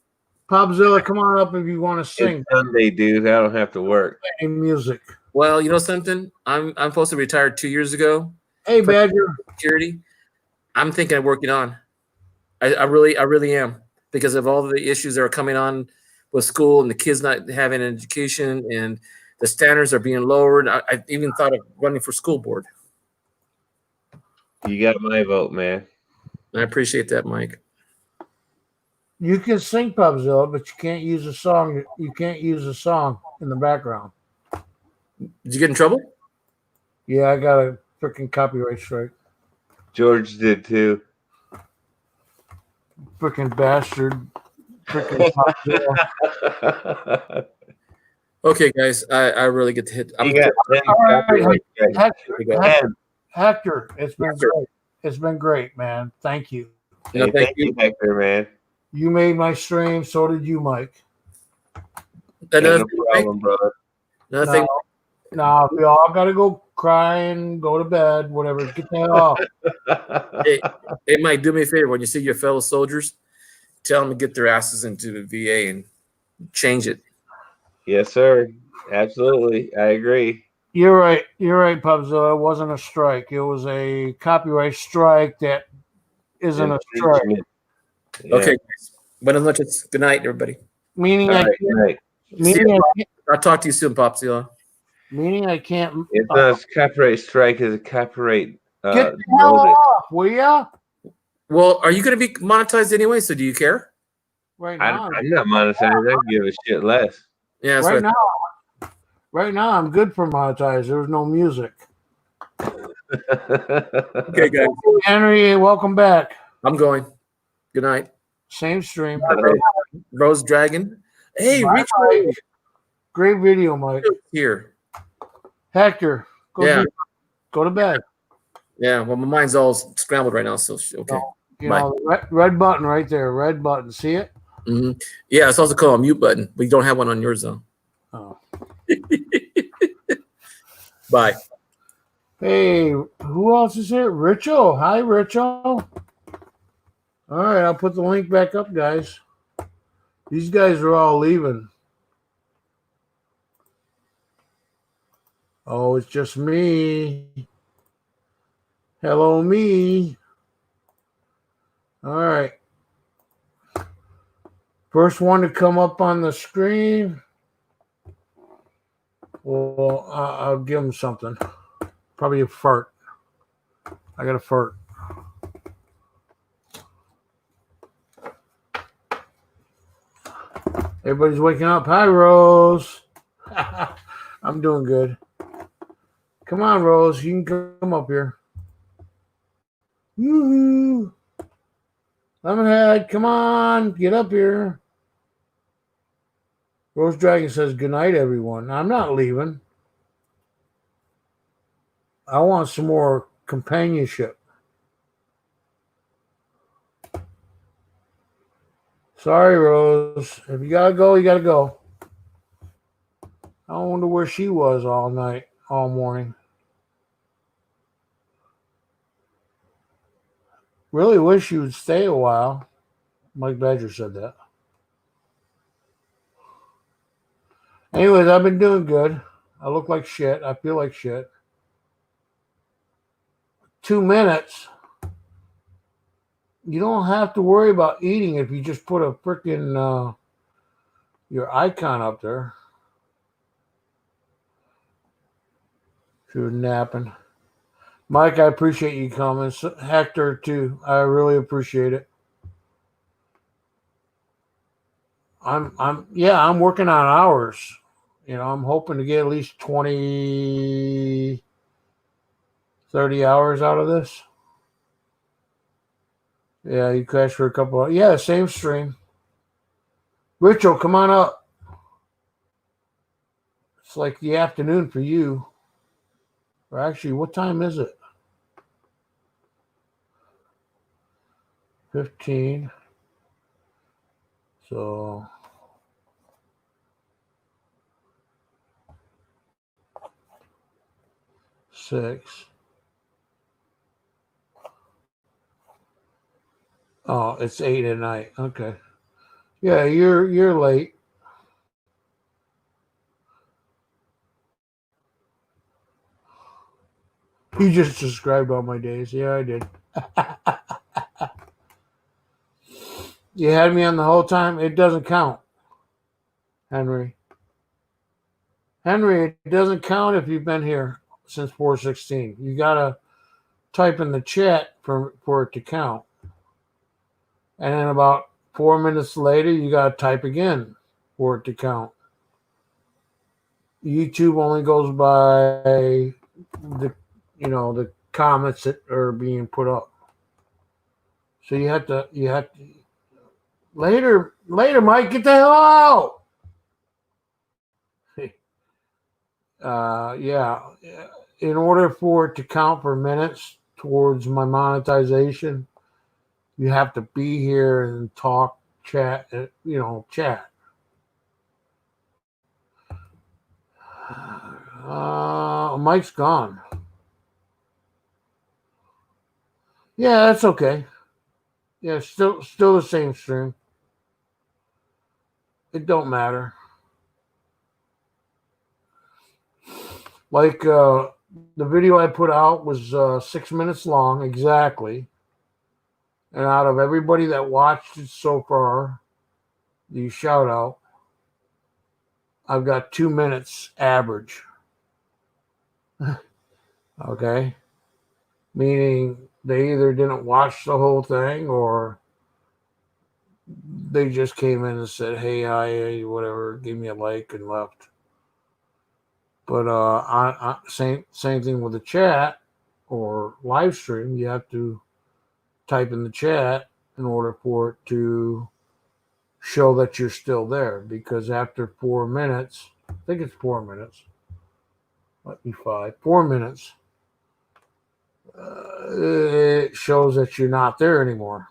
Popzilla, come on up if you want to sing. It's Sunday, dude. I don't have to work. Play music. Well, you know something? I'm supposed to retire 2 years ago. Hey, Badger. Security. I'm thinking of working on. I really am, because of all the issues that are coming on with school and the kids not having an education and the standards are being lowered. I even thought of running for school board. You got my vote, man. I appreciate that, Mike. You can sing Popzilla, but you can't use a song. You can't use a song in the background. Did you get in trouble? Yeah, I got a freaking copyright strike. George did too. Freaking bastard. Freaking Popzilla. Okay, guys, I really get to hit. You got 10 All right, copyright strikes. Hector, it's been great. It's been great, man. Thank you. No, Hey, thank thank you, Hector, man. You made my stream. So did you, Mike. Another No thing, problem, brother. another thing. No, we all got to go cry and go to bed, whatever. Get that off. Hey, Mike, do me a favor. When you see your fellow soldiers, tell them to get their asses into the VA and change it. Yes, sir. Absolutely. I agree. You're right. You're right, Popzilla. It wasn't a strike. It was a copyright strike that isn't a strike. Yeah. Okay, guys. Buenas noches. Good night, everybody. Meaning All I right, can't. right. I'll talk to you soon, Popsy. Meaning I can't. It's not a copyright strike, it's a copyright Get the hell notice. off, will ya? Well, are you going to be monetized anyway? So do you care? Right now. I'm not monetized. I give a shit less. Yeah, that's Right right. now. Right now, I'm good for monetized. There's no music. Okay, guys. Henry, welcome back. I'm going. Good night. Same stream. Rose Dragon. Hey, Bye, reach Mike. Great video, Mike. here. Hector, Yeah. go to bed. Yeah, well, my mind's all scrambled right now. So, okay. You Bye. know, red button right there. Red button. See it? Mm-hmm. Yeah, it's also called a mute button, but you don't have one on yours, though. Oh. Bye. Hey, who else is here? Richo. Hi, Richo. All right, I'll put the link back up, guys. These guys are all leaving. Oh, it's just me. Hello, me. All right. First one to come up on the screen. Well, I'll give them something. Probably a fart. I got a fart. Everybody's waking up. Hi, Rose. I'm doing good. Come on, Rose. You can come up here. Woo-hoo. Lemonhead, come on. Get up here. Rose Dragon says, good night, everyone. I'm not leaving. I want some more companionship. Sorry, Rose. If you gotta go, you gotta go. I wonder where she was all night, all morning. Really wish she would stay a while. Mike Badger said that. Anyways, I've been doing good. I look like shit. I feel like shit. 2 minutes. You don't have to worry about eating if you just put a freaking your icon up there. If you're napping. Mike, I appreciate you coming. Hector, too. I really appreciate it. I'm working on hours. You know, I'm hoping to get at least 20, 30 hours out of this. Yeah, you crashed for a couple of, yeah, same stream. Rachel, come on up. It's like the afternoon for you. Or actually, what time is it? 15. So six. Oh, it's 8 at night. Okay. Yeah, you're late. You just described all my days. Yeah, I did. You had me on the whole time. It doesn't count, Henry. Henry, it doesn't count if you've been here since 4:16. You gotta type in the chat for it to count. And then about 4 minutes later, you gotta type again for it to count. YouTube only goes by the comments that are being put up. So you have to later, Mike, get the hell out. Yeah. In order for it to count for minutes towards my monetization, you have to be here and talk, chat. Chat. Mike's gone. Yeah, that's okay. Yeah, still the same stream. It don't matter. Like the video I put out was 6 minutes long exactly. And out of everybody that watched it so far, the shout out, I've got 2 minutes average. Okay. Meaning they either didn't watch the whole thing or they just came in and said, hey, I whatever, gave me a like and left. But same thing with the chat or live stream. You have to type in the chat in order for it to show that you're still there. Because after 4 minutes, I think it's 4 minutes. Might be 5. 4 minutes. It shows that you're not there anymore.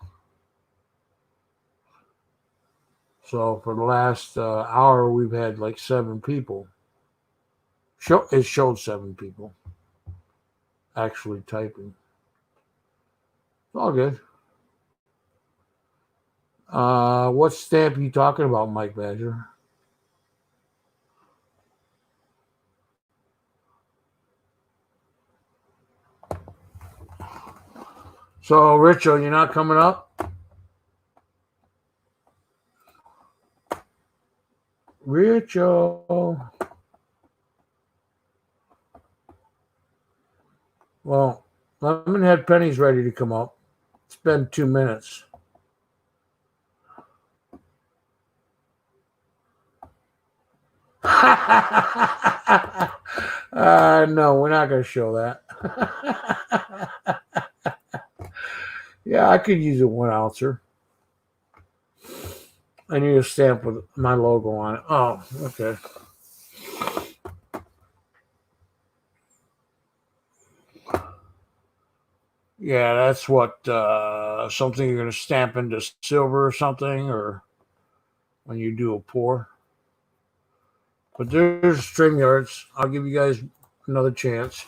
So for the last hour, we've had like 7 people. It showed 7 people actually typing. It's all good. What stamp are you talking about, Mike Badger? So, Richo, you're not coming up? Richo. Well, Lemonhead Penny's ready to come up. It's been 2 minutes. No, we're not going to show that. Yeah, I could use a 1 ouncer. I need a stamp with my logo on it. Oh, okay. Yeah, that's what something you're going to stamp into silver or something, or when you do a pour. But there's StreamYards. I'll give you guys another chance.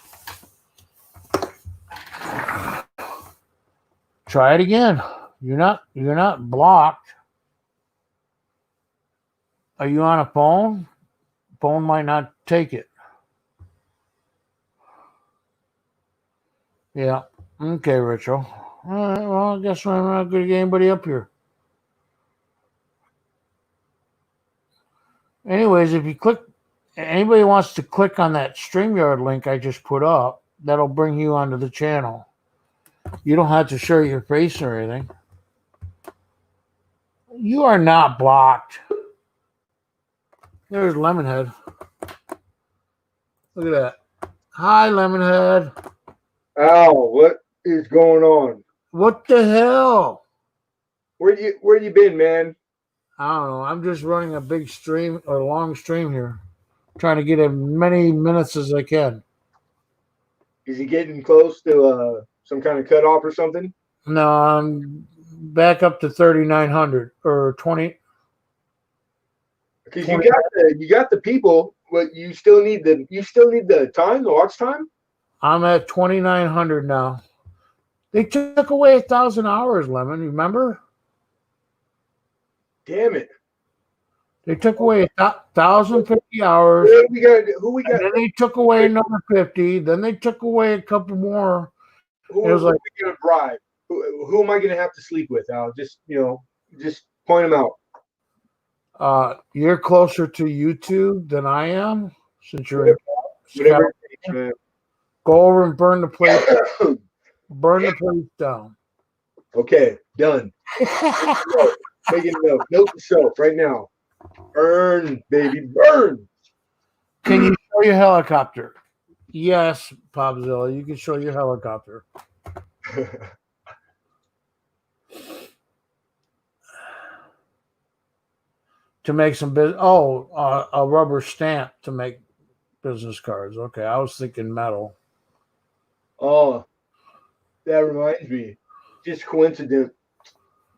Try it again. You're not blocked. Are you on a phone? Phone might not take it. Yeah. Okay, Rachel. All right, well, I guess I'm not going to get anybody up here. Anyways, if you click, anybody wants to click on that StreamYard link I just put up, that'll bring you onto the channel. You don't have to show your face or anything. You are not blocked. There's Lemonhead. Look at that. Hi, Lemonhead. Al, what is going on? What the hell? Where you been, man? I don't know. I'm just running a big stream, a long stream here, trying to get as many minutes as I can. Is he getting close to some kind of cutoff or something? No, I'm back up to 3,900 or 20. Because you got the people, but you still need the time, the watch time. I'm at 2,900 now. They took away 1,000 hours, Lemon. Remember? Damn it. They took away 1,050 hours. Who we got? And then they took away another 50. Then they took away a couple more. Who It was are like, we gonna bribe? Who am I gonna have to sleep with? Al? Just just point them out. you're closer to YouTube than I am, since you're in Whatever it takes, man. Go over and burn the place down. Okay, done. Make it note. Note to self right now. Burn, baby, burn. Can you show your helicopter? Yes, Popzilla, you can show your helicopter. To make some business. Oh, a rubber stamp to make business cards. Okay, I was thinking metal. Oh, that reminds me. Just coincident.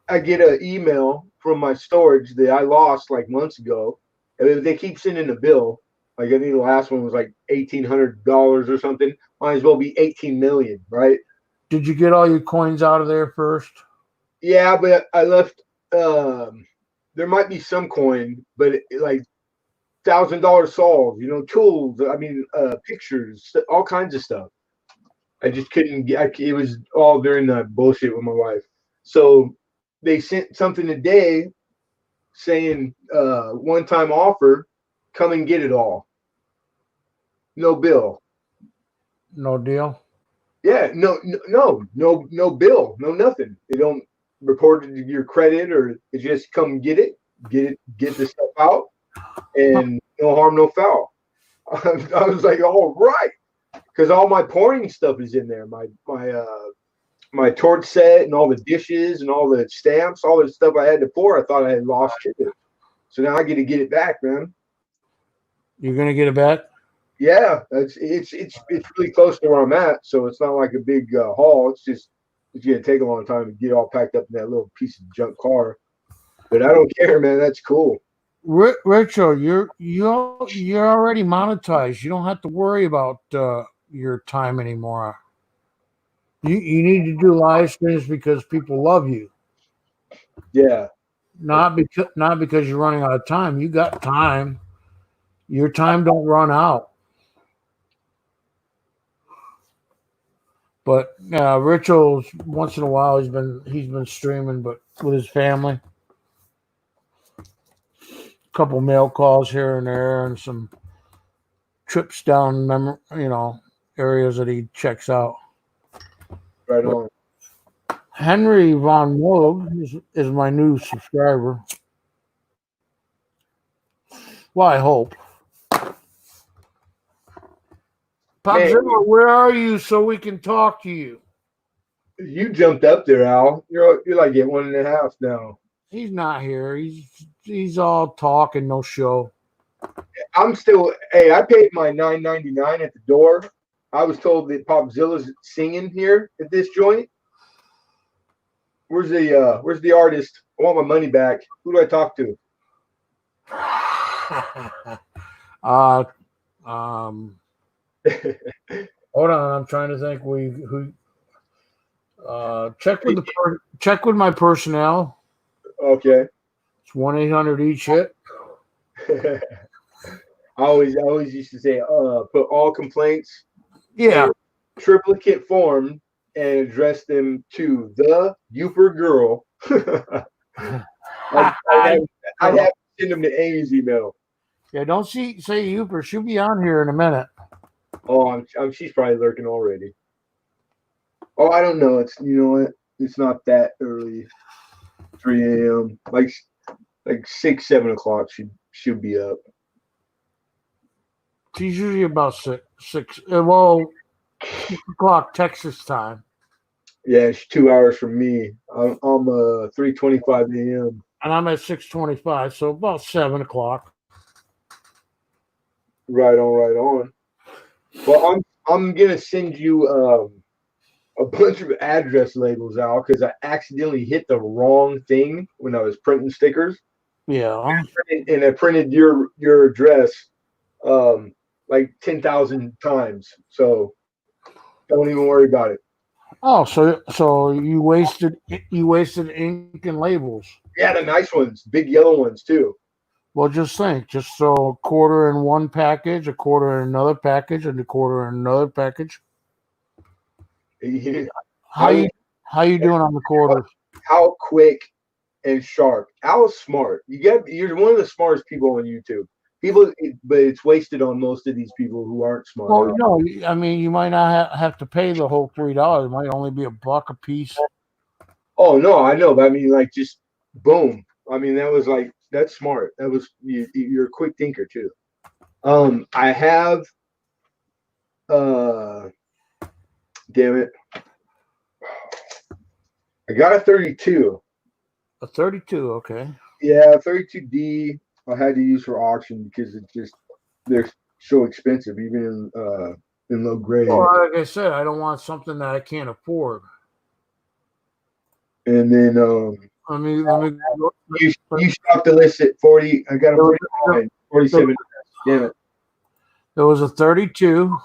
I get an email from my storage that I lost like months ago. And they keep sending a bill. Like I think the last one was like $1,800 or something. Might as well be 18 million, right? Did you get all your coins out of there first? Yeah, but I left. There might be some coin, but like $1,000 saws, tools. I mean, pictures, all kinds of stuff. I just couldn't get. It was all during the bullshit with my wife. So they sent something today saying one-time offer, come and get it all. No bill. No deal. Yeah, no bill, no nothing. They don't report it to your credit, or it just come get the stuff out, and no harm, no foul. I was like, all right, because all my pouring stuff is in there. My torch set and all the dishes and all the stamps, all the stuff I had to pour. I thought I had lost it, so now I get to get it back, man. You're gonna get it back? Yeah, it's really close to where I'm at, so it's not like a big haul. It's gonna take a long time to get all packed up in that little piece of junk car. But I don't care, man. That's cool. Richo, you're already monetized. You don't have to worry about your time anymore. You need to do live streams because people love you. Yeah. Not because you're running out of time. You got time. Your time don't run out. But Rituals, once in a while he's been streaming, but with his family. A couple mail calls here and there, and some trips down areas that he checks out. Right on. Henry Von Moog is my new subscriber. Well, I hope. Popzilla, where are you so we can talk to you? You jumped up there, Al. You're like at 1.5 now. He's not here. He's all talk and no show. I'm still. Hey, I paid my $9.99 at the door. I was told that Popzilla's singing here at this joint. Where's the artist? I want my money back. Who do I talk to? Hold on, I'm trying to think. Check with my personnel. Okay. It's 1-800 each hit. I always used to say, put all complaints in triplicate form and address them to the Uper girl. I'd have to send them to Amy's email. Yeah, don't say Uper. She'll be on here in a minute. Oh, she's probably lurking already. Oh, I don't know. It's not that early. 3 a.m. Like 6, 7 o'clock. She'll be up. She's usually about 6 o'clock Texas time. Yeah, it's 2 hours from me. I'm 3:25 a.m. And I'm at 6:25, so about 7 o'clock. Right on. Well, I'm gonna send you a bunch of address labels out because I accidentally hit the wrong thing when I was printing stickers. Yeah. And I printed your address like 10,000 times. So don't even worry about it. Oh, so you wasted ink and labels. Yeah, the nice ones, big yellow ones too. Well, just think, just throw a quarter in one package, a quarter in another package, and a quarter in another package. How you doing on the quarters? How quick and sharp. Al's smart. You're one of the smartest people on YouTube. But it's wasted on most of these people who aren't smart. Well, no, I mean, you might not have to pay the whole $3. It might only be $1 a piece. Oh no, I know, but I mean, like, just boom. I mean, that's smart. That was you're a quick thinker too. I have, damn it, I got a 32. A 32, okay. Yeah, 32D. I had to use for auction because they're so expensive, even in low grade. Well, like I said, I don't want something that I can't afford. And then let me you stopped the list at 40. I got a 47. Damn it. There was a 32.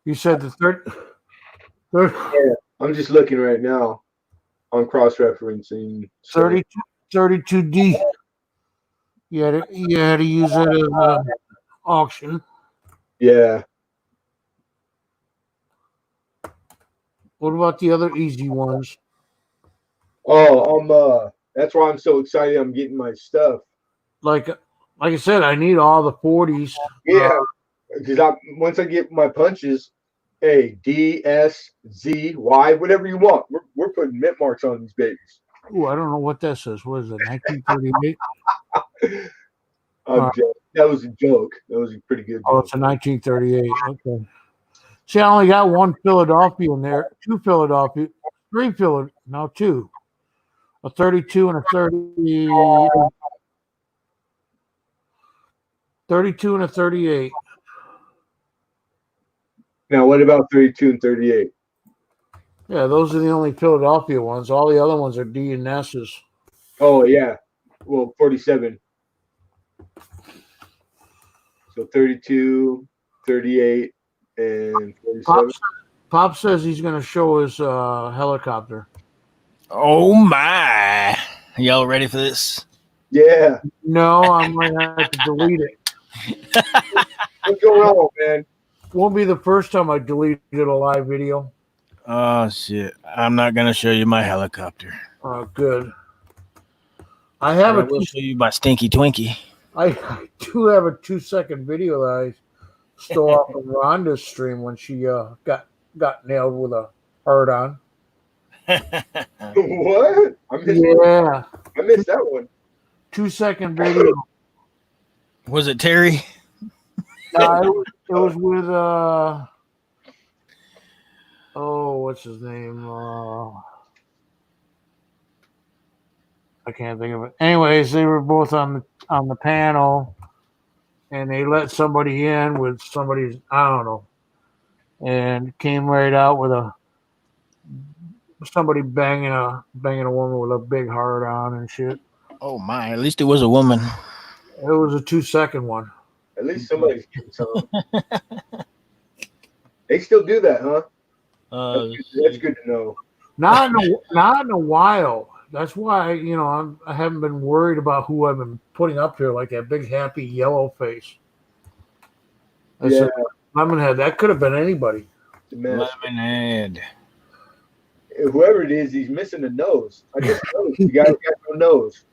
You said the third. Yeah, I'm just looking right now on cross-referencing. 32D. You had to use it as an auction. Yeah. What about the other easy ones? Oh, that's why I'm so excited. I'm getting my stuff. Like I said, I need all the 40s. Yeah, because once I get my punches, hey, D, S, Z, Y, whatever you want, we're putting mint marks on these babies. Ooh, I don't know what that says. What is it? 1938. That was a joke. That was a pretty good joke. Oh, it's a 1938. Okay. See, I only got one Philadelphia in there, two Philadelphia, three Philadelphia, no, two. A 32 and a 30. 32 and a 38. Now, what about 32 and 38? Yeah, those are the only Philadelphia ones. All the other ones are D and S's. Oh, yeah. Well, 47. So 32, 38, and 47. Pop says he's going to show his helicopter. Oh, my. Y'all ready for this? Yeah. No, I'm going to have to delete it. What's going on, man? Won't be the first time I deleted a live video. Oh, shit. I'm not going to show you my helicopter. Oh, good. I will show you my stinky Twinkie. I do have a 2-second video that I stole off of Rhonda's stream when she got nailed with a hard on. What? I missed that one. 2-second video. Was it Terry? No, it was with what's his name? I can't think of it. Anyways, they were both on the panel, and they let somebody in with somebody's, I don't know, and came right out with somebody banging a woman with a big hard on and shit. Oh my! At least it was a woman. It was a 2-second one. At least somebody's getting some. They still do that, huh? That's good to know. Not in a while. That's why, I haven't been worried about who I've been putting up here, like that big happy yellow face. Yeah. Lemonhead. That could have been anybody. Lemonhead. Whoever it is, he's missing a nose. I just noticed the guy got no nose.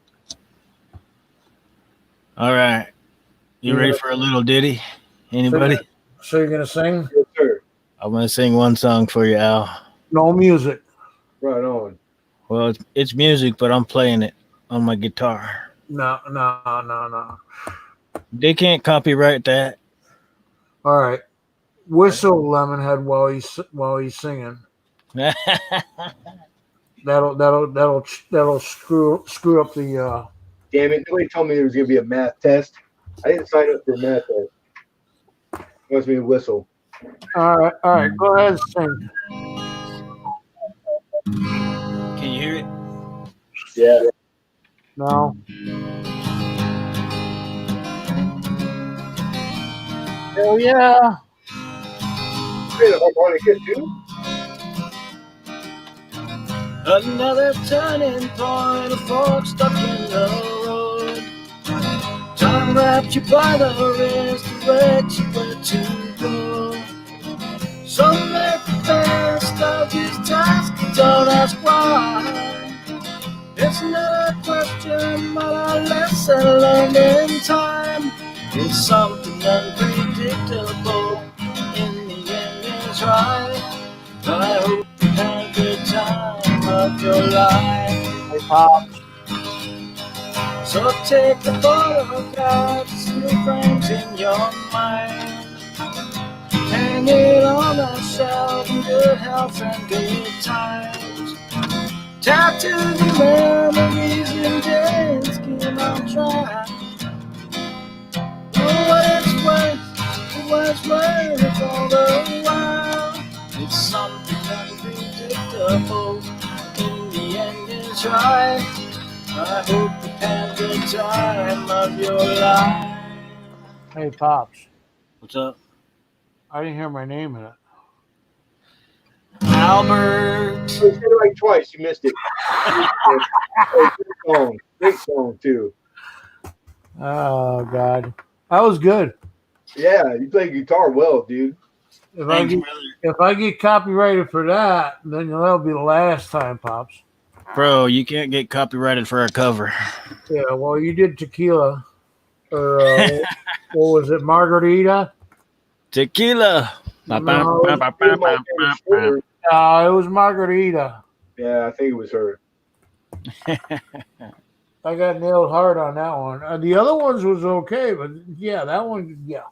All right. You ready for a little ditty? Anybody? So you're going to sing? Yes, sir. I'm going to sing one song for you, Al. No music. Right on. Well, it's music, but I'm playing it on my guitar. No. They can't copyright that. All right. Whistle, Lemonhead, while he's singing. That'll screw up the. Damn it! Nobody told me there was gonna be a math test. I didn't sign up for a math test. Wants me to whistle. All right. Go ahead and sing. Can you hear it? Yeah. No. Hell yeah. Play the harmonica too. Another turning point, a fork stuck in the road. Time wrapped you by the wrist, directs you where to go. So make the best of these times, don't ask why. It's not a question, but a lesson learned in time. It's something unpredictable, in the end it's right. I hope you had the time of your life. Hey, Pops. So take the photographs and the frames in your mind. Hang it on the shelf in good health and good times. Tattoo the memories and days, keep on trying. Oh, what it's worth, what's worth all the while. It's something unpredictable, in the end it's right. I hope you had the time of your life. Hey, Pops. What's up? I didn't hear my name in it. Albert. You said it like twice. You missed it. Oh, great song too. Oh, God. That was good. Yeah, you play guitar well, dude. Thanks, brother. If I get copyrighted for that, then that'll be the last time, Pops. Bro, you can't get copyrighted for a cover. Yeah, well, you did Tequila. Or, what was it, Margarita? Tequila. No, It was Margarita. Yeah, I think it was her. I got nailed hard on that one. The other ones was okay, but yeah, that one, yeah.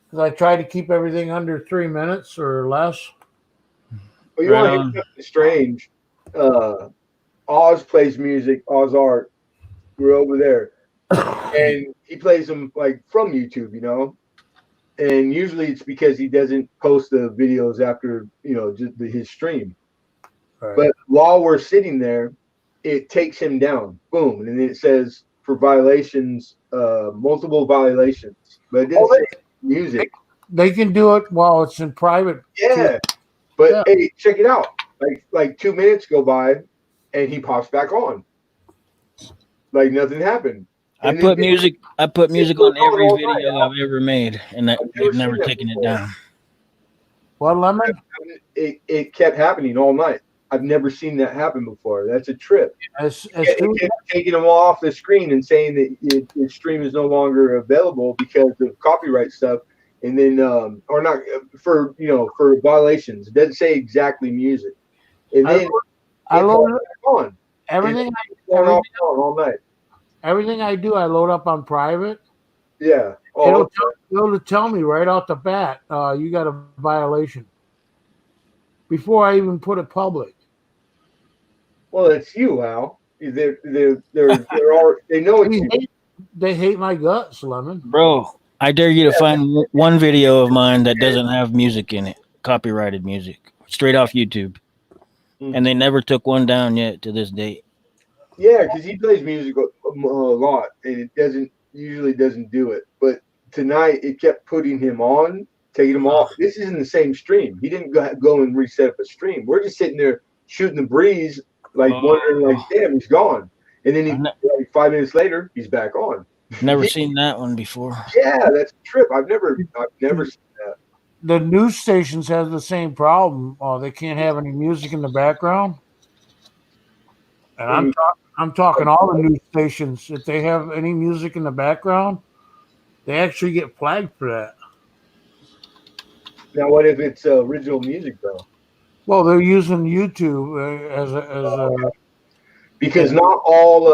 Because I tried to keep everything under 3 minutes or less. Well, you Right want to on. hear something strange? Oz plays music. Oz Art. We're over there, and he plays them like from YouTube, you know. And usually it's because he doesn't post the videos after just his stream. Right. But while we're sitting there, it takes him down. Boom, and then it says for violations, multiple violations. But it didn't say music. They can do it while it's in private. Yeah, but Yeah. hey, check it out. Like 2 minutes go by, and he pops back on, like nothing happened. I And put then- music on goes every on all video night. I've ever made, and I've never they've never seen that taken it before. down. What, Lemon? It kept happening all night. I've never seen that happen before. That's a trip. As soon It kept taking him off the screen and saying that his stream is no longer available because of copyright stuff. And then, or not for violations. It doesn't say exactly music. And then I it load goes back on. everything. Going off and on all night. Everything I do, I load up on private. Yeah. Oh, It'll tell me right out the bat, you got a violation. Before I even put it public. well, it's you, Al. They know it's you. They hate my guts, Lemon. Bro, I dare you to find one video of mine that doesn't have music in it, copyrighted music, straight off YouTube. And they never took one down yet to this date. Yeah, because he plays music a lot, and it usually doesn't do it. But tonight it kept putting him on, taking him off. This isn't the same stream. He didn't go and reset up a stream. We're just sitting there shooting the breeze, like wondering, like, damn, he's gone. And then like 5 minutes later, he's back on. Never seen that one before. Yeah, that's a trip. I've never seen that. The news stations have the same problem. They can't have any music in the background. And I'm talking all the news stations. If they have any music in the background, they actually get flagged for that. Now, what if it's original music though? Well, they're using YouTube as a Because not all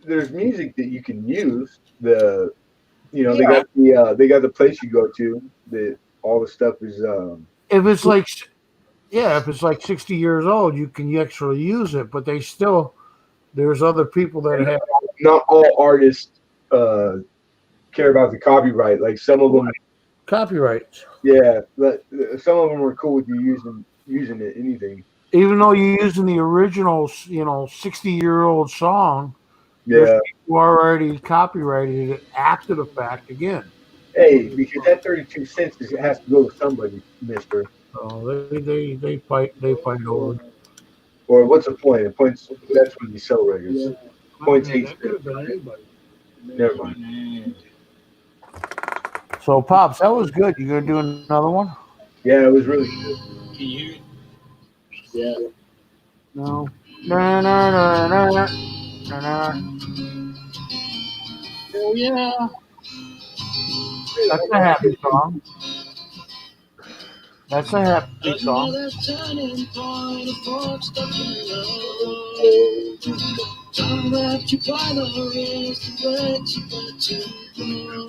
there's music that you can use. They got the place you go to that all the stuff is if it's like 60 years old, you can actually use it, but there's other people that have. Not all artists care about the copyright. Like some of them Copyrights. Yeah, but some of them are cool with you using it, anything. Even though you're using the original 60-year-old song, Yeah, you already copyrighted it after the fact again. Hey, because that 32 cents has to go to somebody, Mister. So they fight over. Or what's the point? The points. That's when you sell riggers. Points Yeah, ain't that could spent. have been anybody. Never mind. So, Pops, that was good. You gonna do another one? Yeah, it was really good. Can you hear it? Yeah. No. No, no, no, no, no, no. Oh yeah. That's a happy song. That's a happy song. Another turning point, a fork stuck in the road. Time that you by the wrist, let you got to go.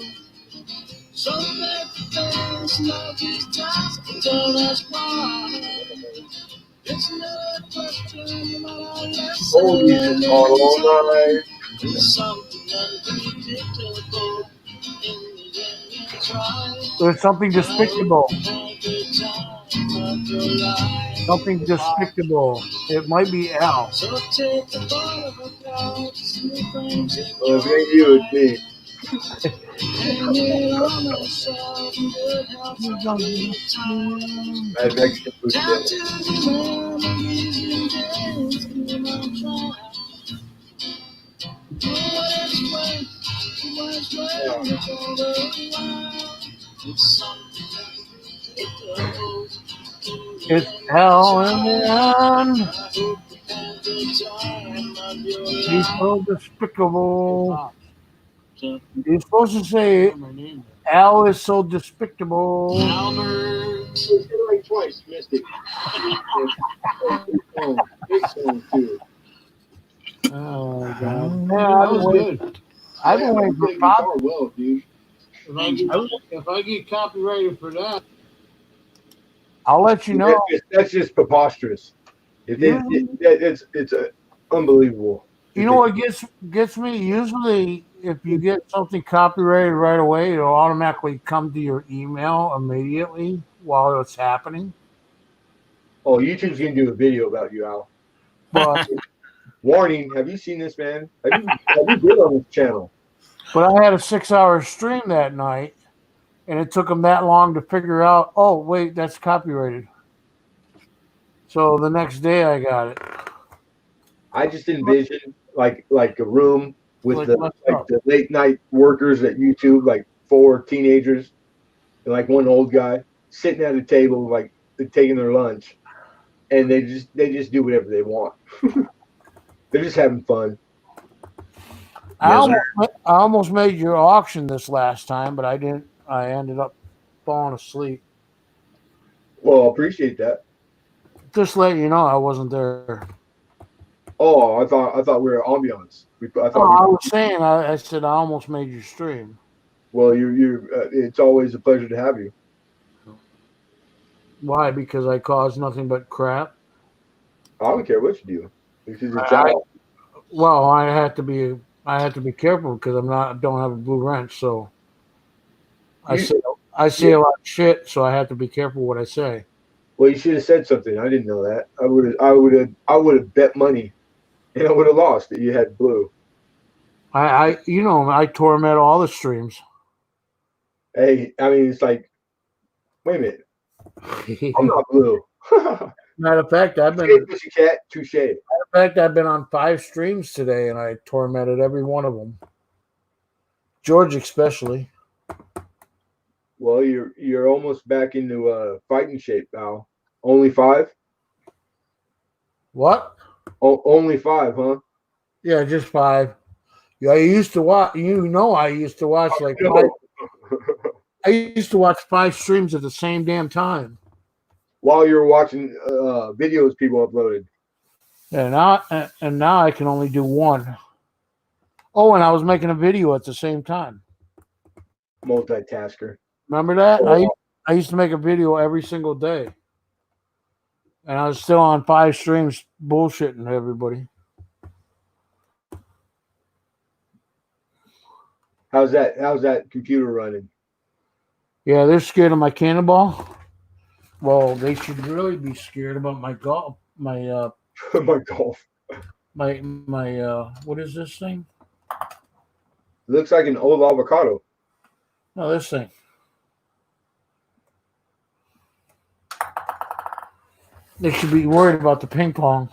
So let the dance, love is just until that's why. It's not a question, but I listen. Oldies and all night. It's something unpredictable. In the end, you try. There's something despicable. Something Something despicable. It might be Al. so take the photograph, see things in Well, if it your ain't you, it's mind. me. Hang it on myself in good health and good time. I have Mexican food Down today. to the memories and days in my prime. It's way, it's over a while. It's something unpredictable. It's Al in the end. I hope you had the time of your He's life. so despicable. You're supposed to say Al is so despicable. Albert. You said it like twice, missed it. Big song too. Oh God! That was good. I've been waiting for Pop. Well, dude. If I get copyrighted for that, I'll let you know. That's just preposterous. If they, Usually, it's unbelievable. you know what gets me? Usually, if you get something copyrighted right away, it'll automatically come to your email immediately while it's happening. Oh, YouTube's gonna do a video about you, Al. But Warning: have you seen this man? Have you been on this channel? I had a 6-hour stream that night, and it took them that long to figure out. Oh, wait, that's copyrighted. So the next day, I got it. I just envision like a room with Like, the late night workers at YouTube, like 4 teenagers and like one old guy sitting at a table, like taking their lunch, and they just do whatever they want. They're just having fun. I almost made your auction this last time, but I didn't. I ended up falling asleep. Well, I appreciate that. Just let you know, I wasn't there. Oh, I thought we were ambiance. I I was saying, I said I almost made your stream. Well, you it's always a pleasure to have you. Why? Because I caused nothing but crap. I don't care what you do because it's Al. Well, I had to be careful because don't have a blue wrench, so I say a lot of shit, so I have to be careful what I say. Well, you should have said something. I didn't know that. I would have bet money, and I would have lost that you had blue. I torment all the streams. Hey, I mean, it's like, wait a minute, I'm not blue. Matter of fact, I've been touche. Matter of fact, I've been on 5 streams today, and I tormented every one of them. George especially. Well, you're almost back into fighting shape now. Only 5? What? Only 5, huh? Yeah, just 5. Yeah, I used to watch. I used to watch like 5. I used to watch 5 streams at the same damn time. While you were watching videos people uploaded. Yeah, now I can only do 1. Oh, and I was making a video at the same time. Multitasker. Remember that? I used to make a video every single day. And I was still on 5 streams bullshitting everybody. How's that computer running? Yeah, they're scared of my cannonball. Well, they should really be scared about my golf. My My golf. My what is this thing? Looks like an old avocado. No, this thing. They should be worried about the ping pong.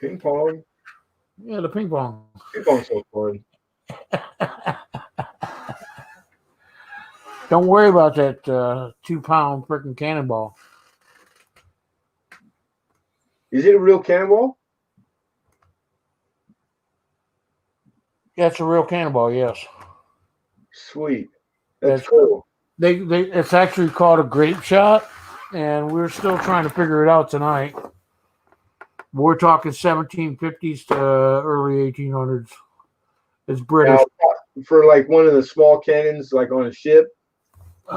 Ping pong. Yeah, the ping pong. Ping pong's so fun. Don't worry about that 2-pound freaking cannonball. Is it a real cannonball? Yeah, it's a real cannonball. Yes. Sweet. That's That's cool. It's actually called a grape shot, and we're still trying to figure it out tonight. We're talking 1750s to early 1800s. It's British. Now, for like one of the small cannons, like on a ship. They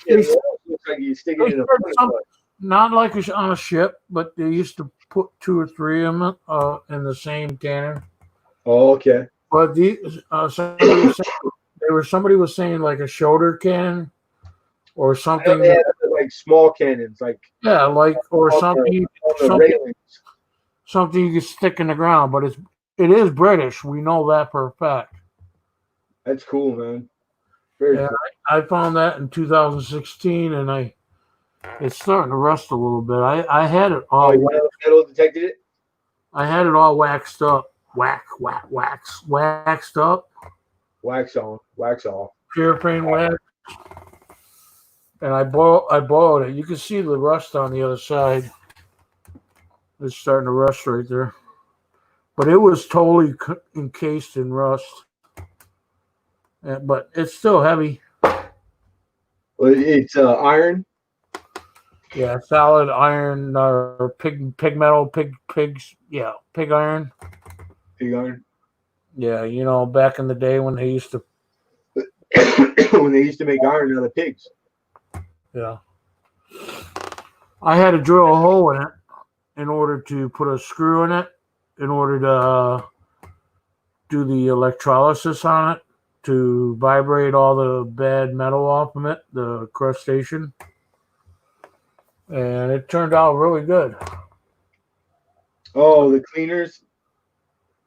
It looks like you stick it in a not like on a ship, but they used to put 2 or 3 of them in the same cannon. Oh, okay. But somebody was saying like a shoulder cannon or something. They have like small cannons, like or something. Something you can stick in the ground, but it is British. We know that for a fact. That's cool, man. Very cool. I found that in 2016, and it's starting to rust a little bit. I had it all. Metal detected it. I had it all waxed up. Waxed up. Wax on, wax off. Paraffin wax. And I boiled it. You can see the rust on the other side. It's starting to rust right there. But it was totally encased in rust. But it's still heavy. Well, it's iron. Yeah, solid iron or pig iron. Pig iron. Yeah, you know, back in the day when they used to make iron out of pigs. Yeah. I had to drill a hole in it in order to put a screw in it, in order to do the electrolysis on it, to vibrate all the bad metal off of it, the crustation. And it turned out really good. Oh, the cleaners.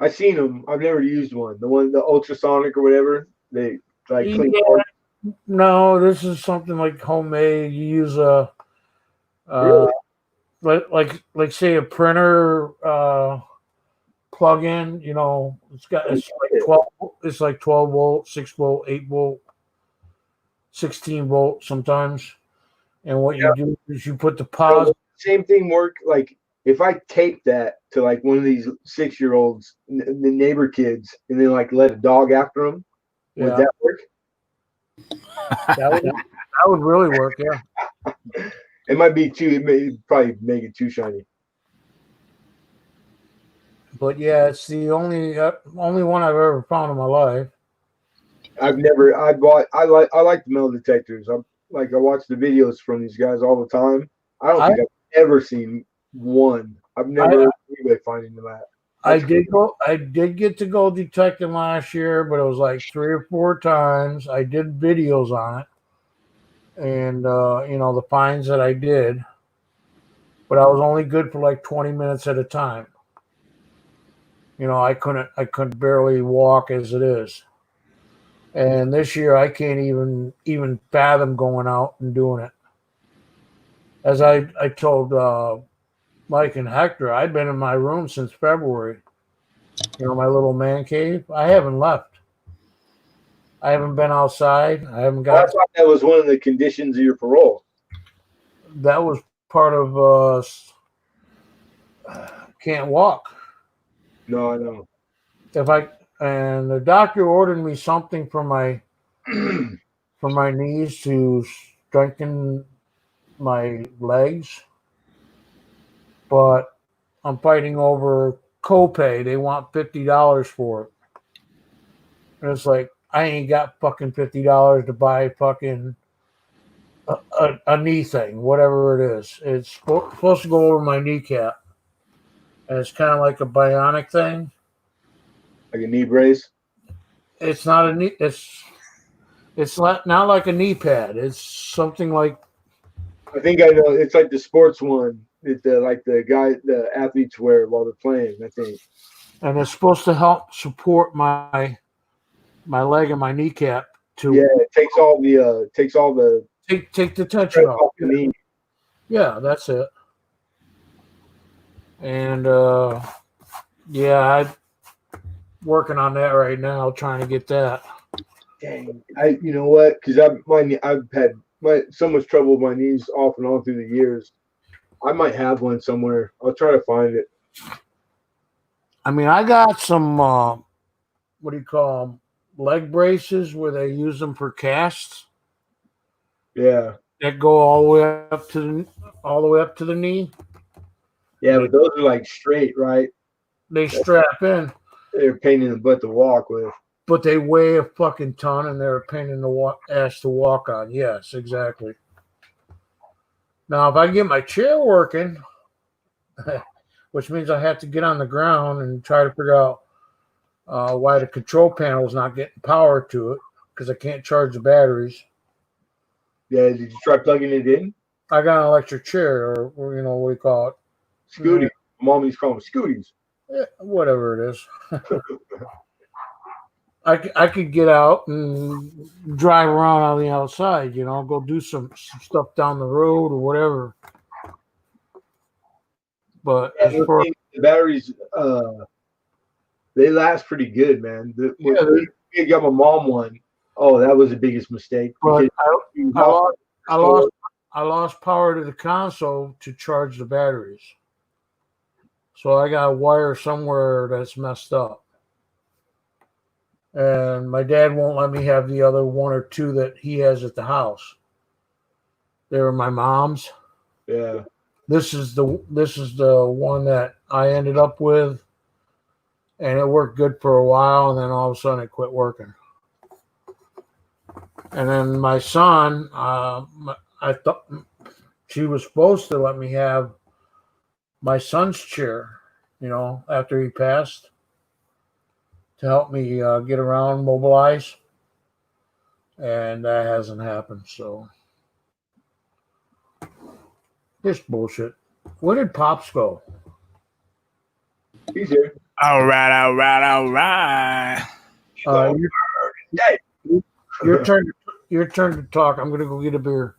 I've seen them. I've never used one. The ultrasonic or whatever. They like clean. Yeah. No, this is something like homemade. You use a Really? like say a printer plug-in. You know, it's like 12 volt, 6 volt, 8 volt, 16 volt sometimes. And what you do is you put the positive. Same thing work like if I tape that to like one of these 6-year-olds, the neighbor kids, and then like let a dog after them, would that work? That would really work, yeah. It might be too. It may probably make it too shiny. But yeah, it's the only one I've ever found in my life. I like the metal detectors. I watch the videos from these guys all the time. I don't think I've ever seen one. I've never anyway finding them at. I did get to go detecting last year, but it was like 3 or 4 times. I did videos on it, and you know, the finds that I did, but I was only good for like 20 minutes at a time. You know, I couldn't barely walk as it is. And this year I can't even fathom going out and doing it. As I told Mike and Hector, I've been in my room since February. You know, my little man cave. I haven't left. I haven't been outside. I haven't got. I thought that was one of the conditions of your parole. That was part of can't walk. No, I know. And the doctor ordered me something for my knees to strengthen my legs, but I'm fighting over copay. They want $50 for it, and it's like I ain't got fucking $50 to buy fucking a knee thing, whatever it is. It's supposed to go over my kneecap, and it's kind of like a bionic thing. Like a knee brace? It's not a knee. It's not like a knee pad. It's something like. I think I know. It's like the sports one that the athletes wear while they're playing. I think. And it's supposed to help support my my leg and my kneecap to it takes all the take the tension off. off the knee. Yeah, that's it. And yeah, I'm working on that right now, trying to get that. Dang, you know what? Because I've had so much trouble with my knees off and on through the years. I might have one somewhere. I'll try to find it. I mean, I got some what do you call them? Leg braces where they use them for casts. Yeah. That go all the way up to the knee. Yeah, but those are like straight, right? They strap in. They're a pain in the butt to walk with. But they weigh a fucking ton, and they're a pain in the ass to walk on. Yes, exactly. Now, if I get my chair working, which means I have to get on the ground and try to figure out why the control panel is not getting power to it, because I can't charge the batteries. Yeah, did you try plugging it in? I got an electric chair, or what do you call it? Scooty. Mom used to call them scooties. Yeah, whatever it is. I could get out and drive around on the outside, go do some stuff down the road or whatever. But the batteries, they last pretty good, man. We got my mom one. Oh, that was the biggest mistake. But I lost power to the console to charge the batteries. So I got a wire somewhere that's messed up. And my dad won't let me have the other one or two that he has at the house. They were my mom's. Yeah. This is the one that I ended up with, and it worked good for a while, and then all of a sudden it quit working. And then my son, I thought she was supposed to let me have my son's chair, after he passed, to help me get around, mobilize, and that hasn't happened. So this bullshit. Where did Pops go? He's here. All right. Your turn to talk. I'm gonna go get a beer.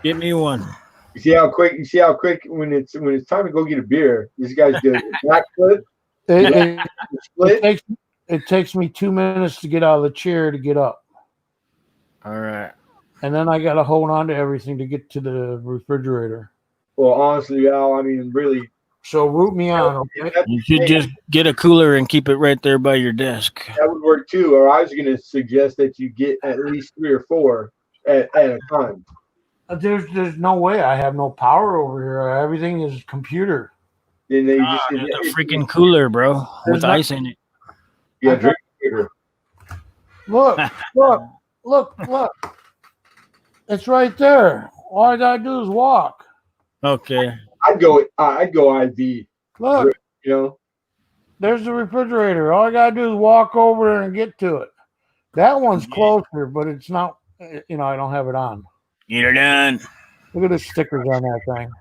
Get me one. You see how quick when it's time to go get a beer, this guy's doing back foot. It takes me 2 minutes to get out of the chair to get up. All right. And then I got to hold on to everything to get to the refrigerator. Well, honestly, Al, I mean, really. So root me on, okay? You should just get a cooler and keep it right there by your desk. That would work too. Or I was going to suggest that you get at least 3 or 4 at a time. There's no way. I have no power over here. Everything is computer. Then they there's a freaking cooler, bro, with ice in it. Yeah, drink beer. Look. It's right there. All I gotta do is walk. Okay. I'd go IV. Look, There's the refrigerator. All I gotta do is walk over there and get to it. That one's closer, but it's not. I don't have it on. You're done. Look at the stickers on that thing.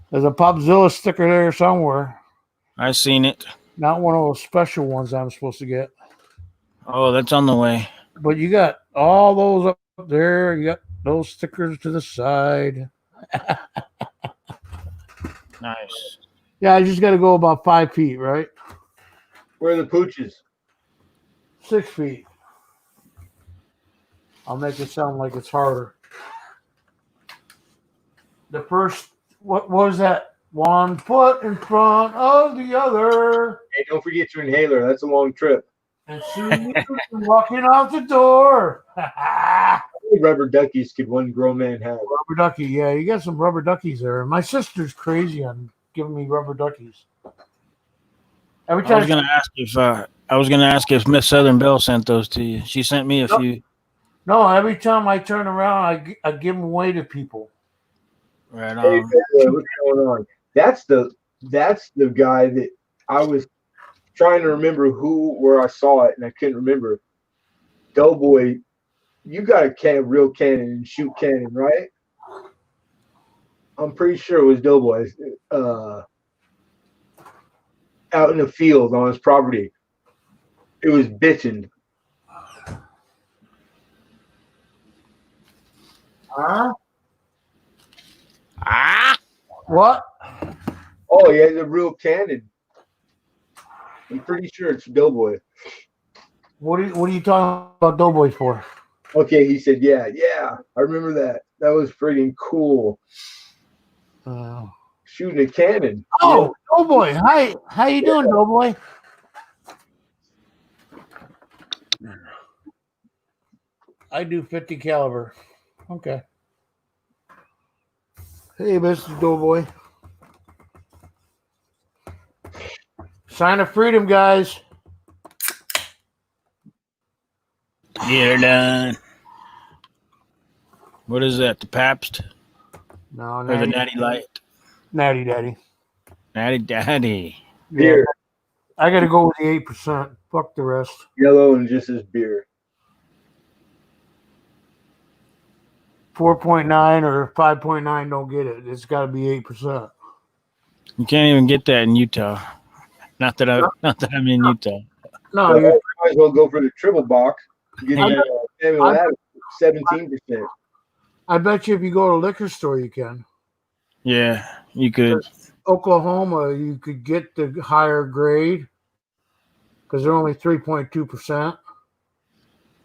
There's a Popzilla sticker there somewhere. I seen it. Not one of those special ones I'm supposed to get. Oh, that's on the way. But you got all those up there. You got those stickers to the side. Nice. Yeah, I just got to go about 5 feet, right? Where are the pooches? 6 feet. I'll make it sound like it's harder. The first, what was that? 1 foot in front of the other. Hey, don't forget your inhaler. That's a long trip. And soon walking out the door. Rubber duckies could one grown man have? Rubber ducky, yeah. You got some rubber duckies there. My sister's crazy on giving me rubber duckies. Every time I was gonna ask if Miss Southern Belle sent those to you. She sent me a few. No, every time I turn around, I give them away to people. Right on. Hey, what's going on? That's the guy that I was trying to remember where I saw it, and I couldn't remember. Doughboy, you got a real cannon and shoot cannon, right? I'm pretty sure it was Doughboy out in the field on his property. It was bitching. Huh? Ah! What? Oh, yeah, the real cannon. I'm pretty sure it's Doughboy. What are you talking about Doughboys for? Okay, he said, yeah, I remember that. That was friggin' cool. Shooting a cannon. Oh, Doughboy. Hi. How you doing, Doughboy? I do 50 caliber. Okay. Hey, Mr. Doughboy. Sign of freedom, guys. You're done. What is that? The Pabst No, or the Natty, Natty Light? Natty Daddy. Natty Daddy. Yeah, Beer. I got to go with the 8%. Fuck the rest. Yellow and just as beer. 4.9 or 5.9 don't get it. It's got to be 8%. You can't even get that in Utah. Not that I'm in Utah. No, Well, you might as well go for the triple box. Get Yeah. that Samuel Adams, 17%. I bet you if you go to a liquor store, you can. Yeah, you could. Oklahoma, you could get the higher grade because they're only 3.2%.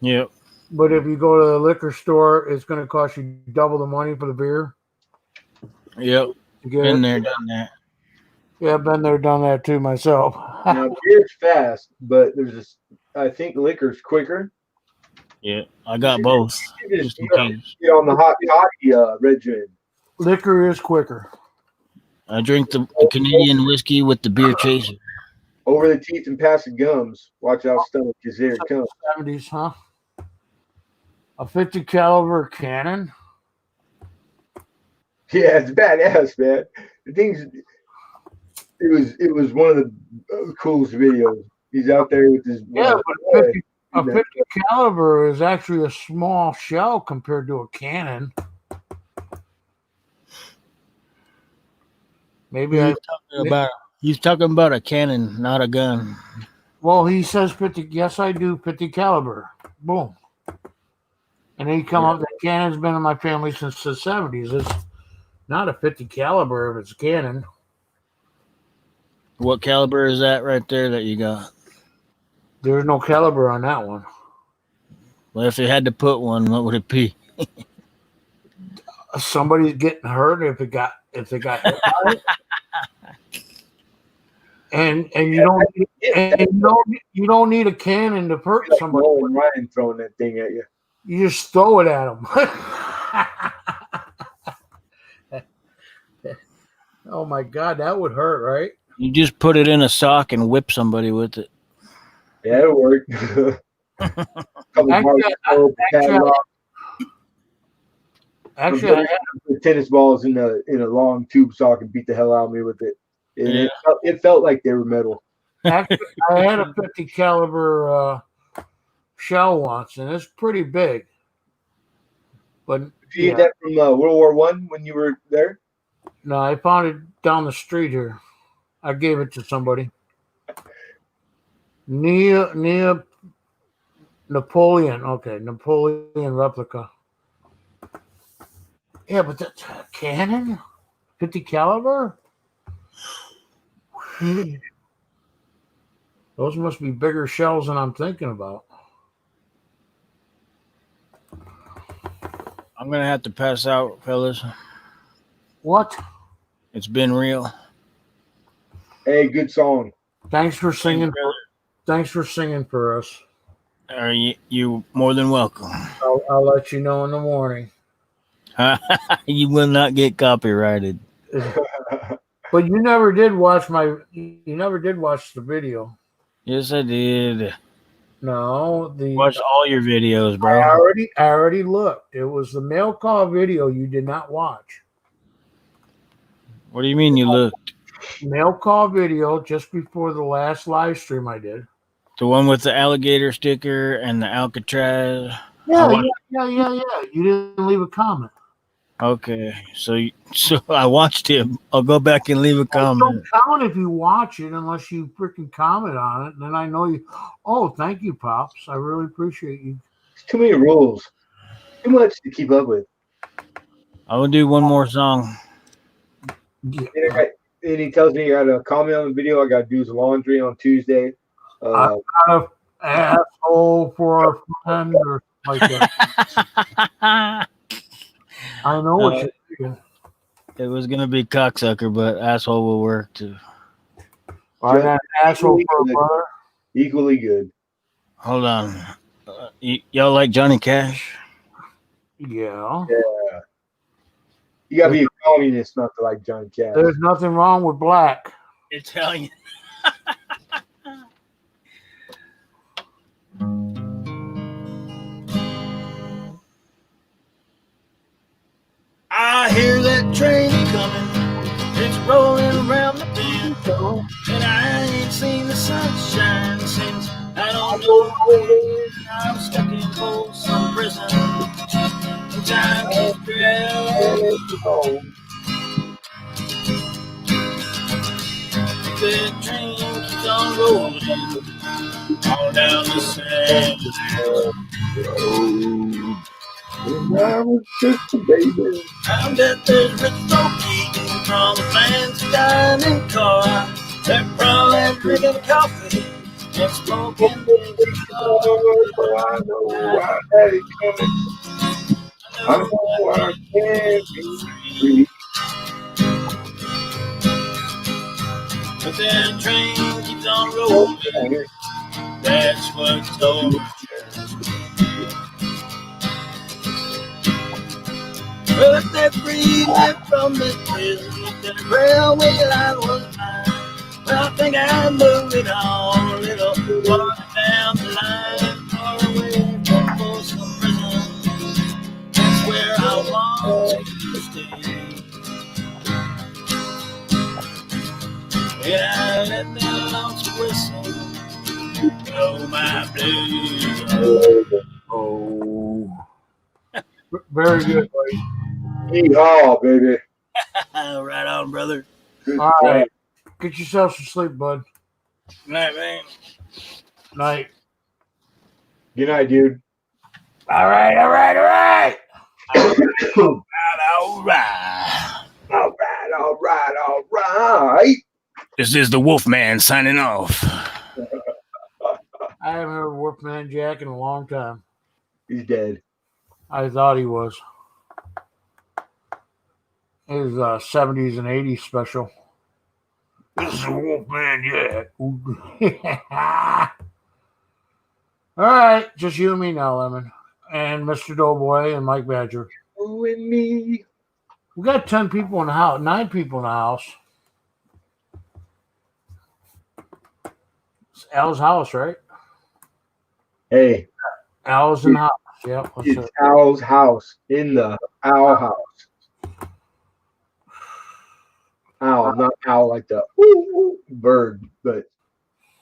Yep. But if you go to the liquor store, it's going to cost you double the money for the beer. Yep. To get Been it. there, done that. Yeah, I've been there, done that too myself. Now, beer's fast, but there's this, I think liquor's quicker. Yeah, I got both. You just Just in case. get on the hot toddy regimen. Liquor is quicker. I drink the Canadian whiskey with the beer chaser. Over the teeth and past the gums. Watch out, stomach, because here it comes. 70s, huh? A 50 caliber cannon. Yeah, it's badass, man. The thing's it was one of the coolest videos. He's out there with his Yeah, but a 50 caliber is actually a small shell compared to a cannon. Maybe He's talking about a cannon, not a gun. Well, he says 50. Yes, I do 50 caliber. Boom. And then he come up. That cannon's been in my family since the 70s. It's not a 50 caliber if it's a cannon. What caliber is that right there that you got? There's no caliber on that one. Well, if you had to put one, what would it be? Somebody's getting hurt if they got hit by it. And you don't need a cannon to hurt somebody. Nolan Ryan throwing that thing at you. You just throw it at them. Oh my God, that would hurt, right? You just put it in a sock and whip somebody with it. Yeah, it worked. Actually, I had tennis balls in a long tube so I could beat the hell out of me with it. And it felt like they were metal. actually, I had a 50 caliber shell once, and it's pretty big. But Did you get that from World War I when you were there? No, I found it down the street here. I gave it to somebody. Napoleon. Okay, Napoleon replica. Yeah, but that's a cannon? 50 caliber? Those must be bigger shells than I'm thinking about. I'm going to have to pass out, fellas. What? It's been real. Hey, good song. Thanks for singing. Thanks for singing for us. Are you more than welcome. I'll let you know in the morning. You will not get copyrighted. But you never did watch the video. Yes, I did. No, Watch all your videos, bro. I already looked. It was the mail call video you did not watch. What do you mean you looked? Mail call video just before the last live stream I did. The one with the alligator sticker and the Alcatraz. Yeah. You didn't leave a comment. Okay, so I watched him. I'll go back and leave a comment. Don't count if you watch it unless you freaking comment on it, and then I know you. Oh, thank you, Pops. I really appreciate you. It's too many rules. Too much to keep up with. I will do one more song. Yeah. And he tells me I got to comment on the video. I got to do his laundry on Tuesday. I'm kind of asshole for a friend or like that. I know what you're thinking. It was gonna be cocksucker, but asshole will work too. I got asshole for a brother. Equally good. Hold on, y'all like Johnny Cash? Yeah. You got to be a communist not to like Johnny Cash. There's nothing wrong with black. Italian. I hear that train coming. It's rolling around the bend. And I ain't seen the sunshine since I don't know when. I'm stuck in Folsom Prison. And time keeps dragging. The train keeps on rolling all down the sand. And I was just a baby. Found that there's rich folk eating from the fancy dining car. They're probably drinking coffee and smoking I know I had it coming. I know I can't be free. But that train keeps on rolling. That's what told me. But that breathing from the prison, that railway line was mine. Well, I think I'm moving on a little farther down the line, far away from Folsom Prison. That's where I want to stay. Yeah, I let that lonesome whistle blow my blues. Oh. Very good, buddy. Yeehaw, baby. Right on, brother. Good All job. right. Get yourself some sleep, bud. Night, man. Night. Good night, dude. All right. All right. All right. This is the Wolfman signing off. I haven't heard Wolfman Jack in a long time. He's dead. I thought he was. His 70s and 80s special. This is Wolfman Jack. All right, just you and me now, Lemon, and Mr. Doughboy and Mike Badger. You and me. We got 10 people in the house, 9 people in the house. It's Al's house, right? Hey, Al's in the house. Yeah, it's Al's house in the owl house. Owl, not owl like the bird, but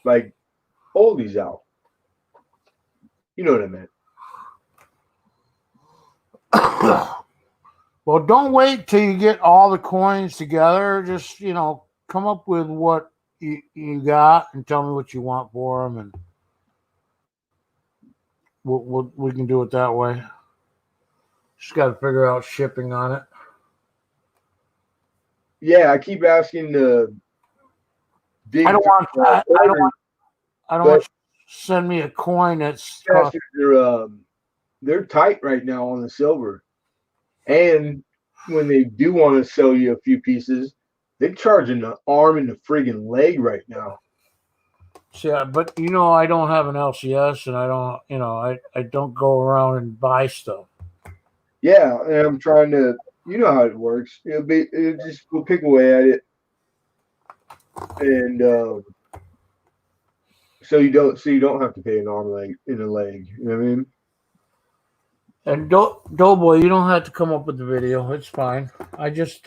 like oldies owl. You know what I meant. Well, don't wait till you get all the coins together. Just, come up with what you got and tell me what you want for them, and we can do it that way. Just got to figure out shipping on it. Yeah, I keep asking the big. I don't want you to send me a coin that's cost. They're tight right now on the silver, and when they do want to sell you a few pieces, they're charging the arm and the friggin' leg right now. Yeah, but I don't have an LCS, and I don't, I don't go around and buy stuff. Yeah, and I'm trying to. You know how it works. We'll pick away at it, and so you don't have to pay an arm leg in a leg. You know what I mean? And Doughboy, you don't have to come up with the video. It's fine. I just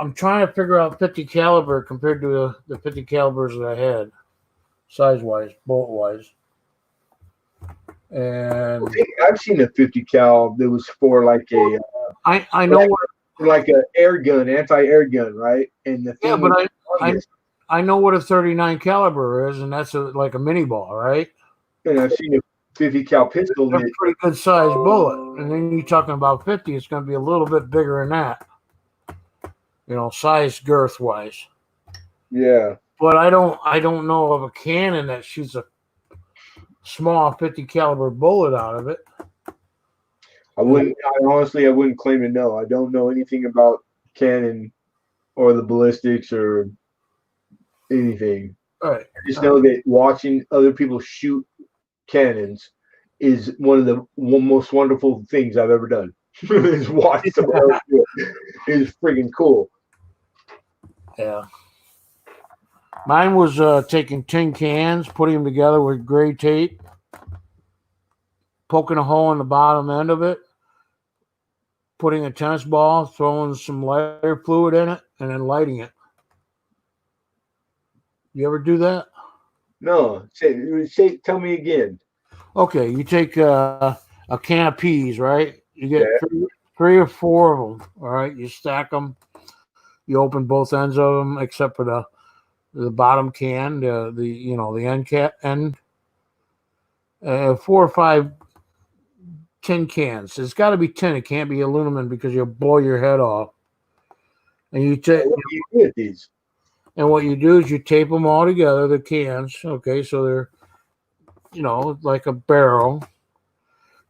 I'm trying to figure out 50 caliber compared to the 50 calibers that I had, size wise, bolt wise. And I've seen a 50 cal that was for like a I know what. Like an air gun, anti-air gun, right? And the thing Yeah, but I know what a 39 caliber is, and that's like a mini ball, right? and I've seen a 50 cal pistol. That's a pretty good sized bullet. And then you're talking about 50, it's going to be a little bit bigger than that, size girth wise. Yeah. But I don't know of a cannon that shoots a small 50 caliber bullet out of it. I wouldn't claim to know. I don't know anything about cannon or the ballistics or anything. All right. I just know that watching other people shoot cannons is one of the most wonderful things I've ever done. Is watch someone else do it. It's freaking cool. Yeah. Mine was taking tin cans, putting them together with gray tape, poking a hole in the bottom end of it, putting a tennis ball, throwing some lighter fluid in it, and then lighting it. You ever do that? No. Tell me again. Okay, you take a can of peas, right? You get three or four of them, all right? You stack them. You open both ends of them except for the bottom can, the end cap end. 4 or 5 tin cans. It's got to be tin. It can't be aluminum because you'll blow your head off. And you take. What do you do with these? And what you do is you tape them all together, the cans. Okay, so they're, like a barrel.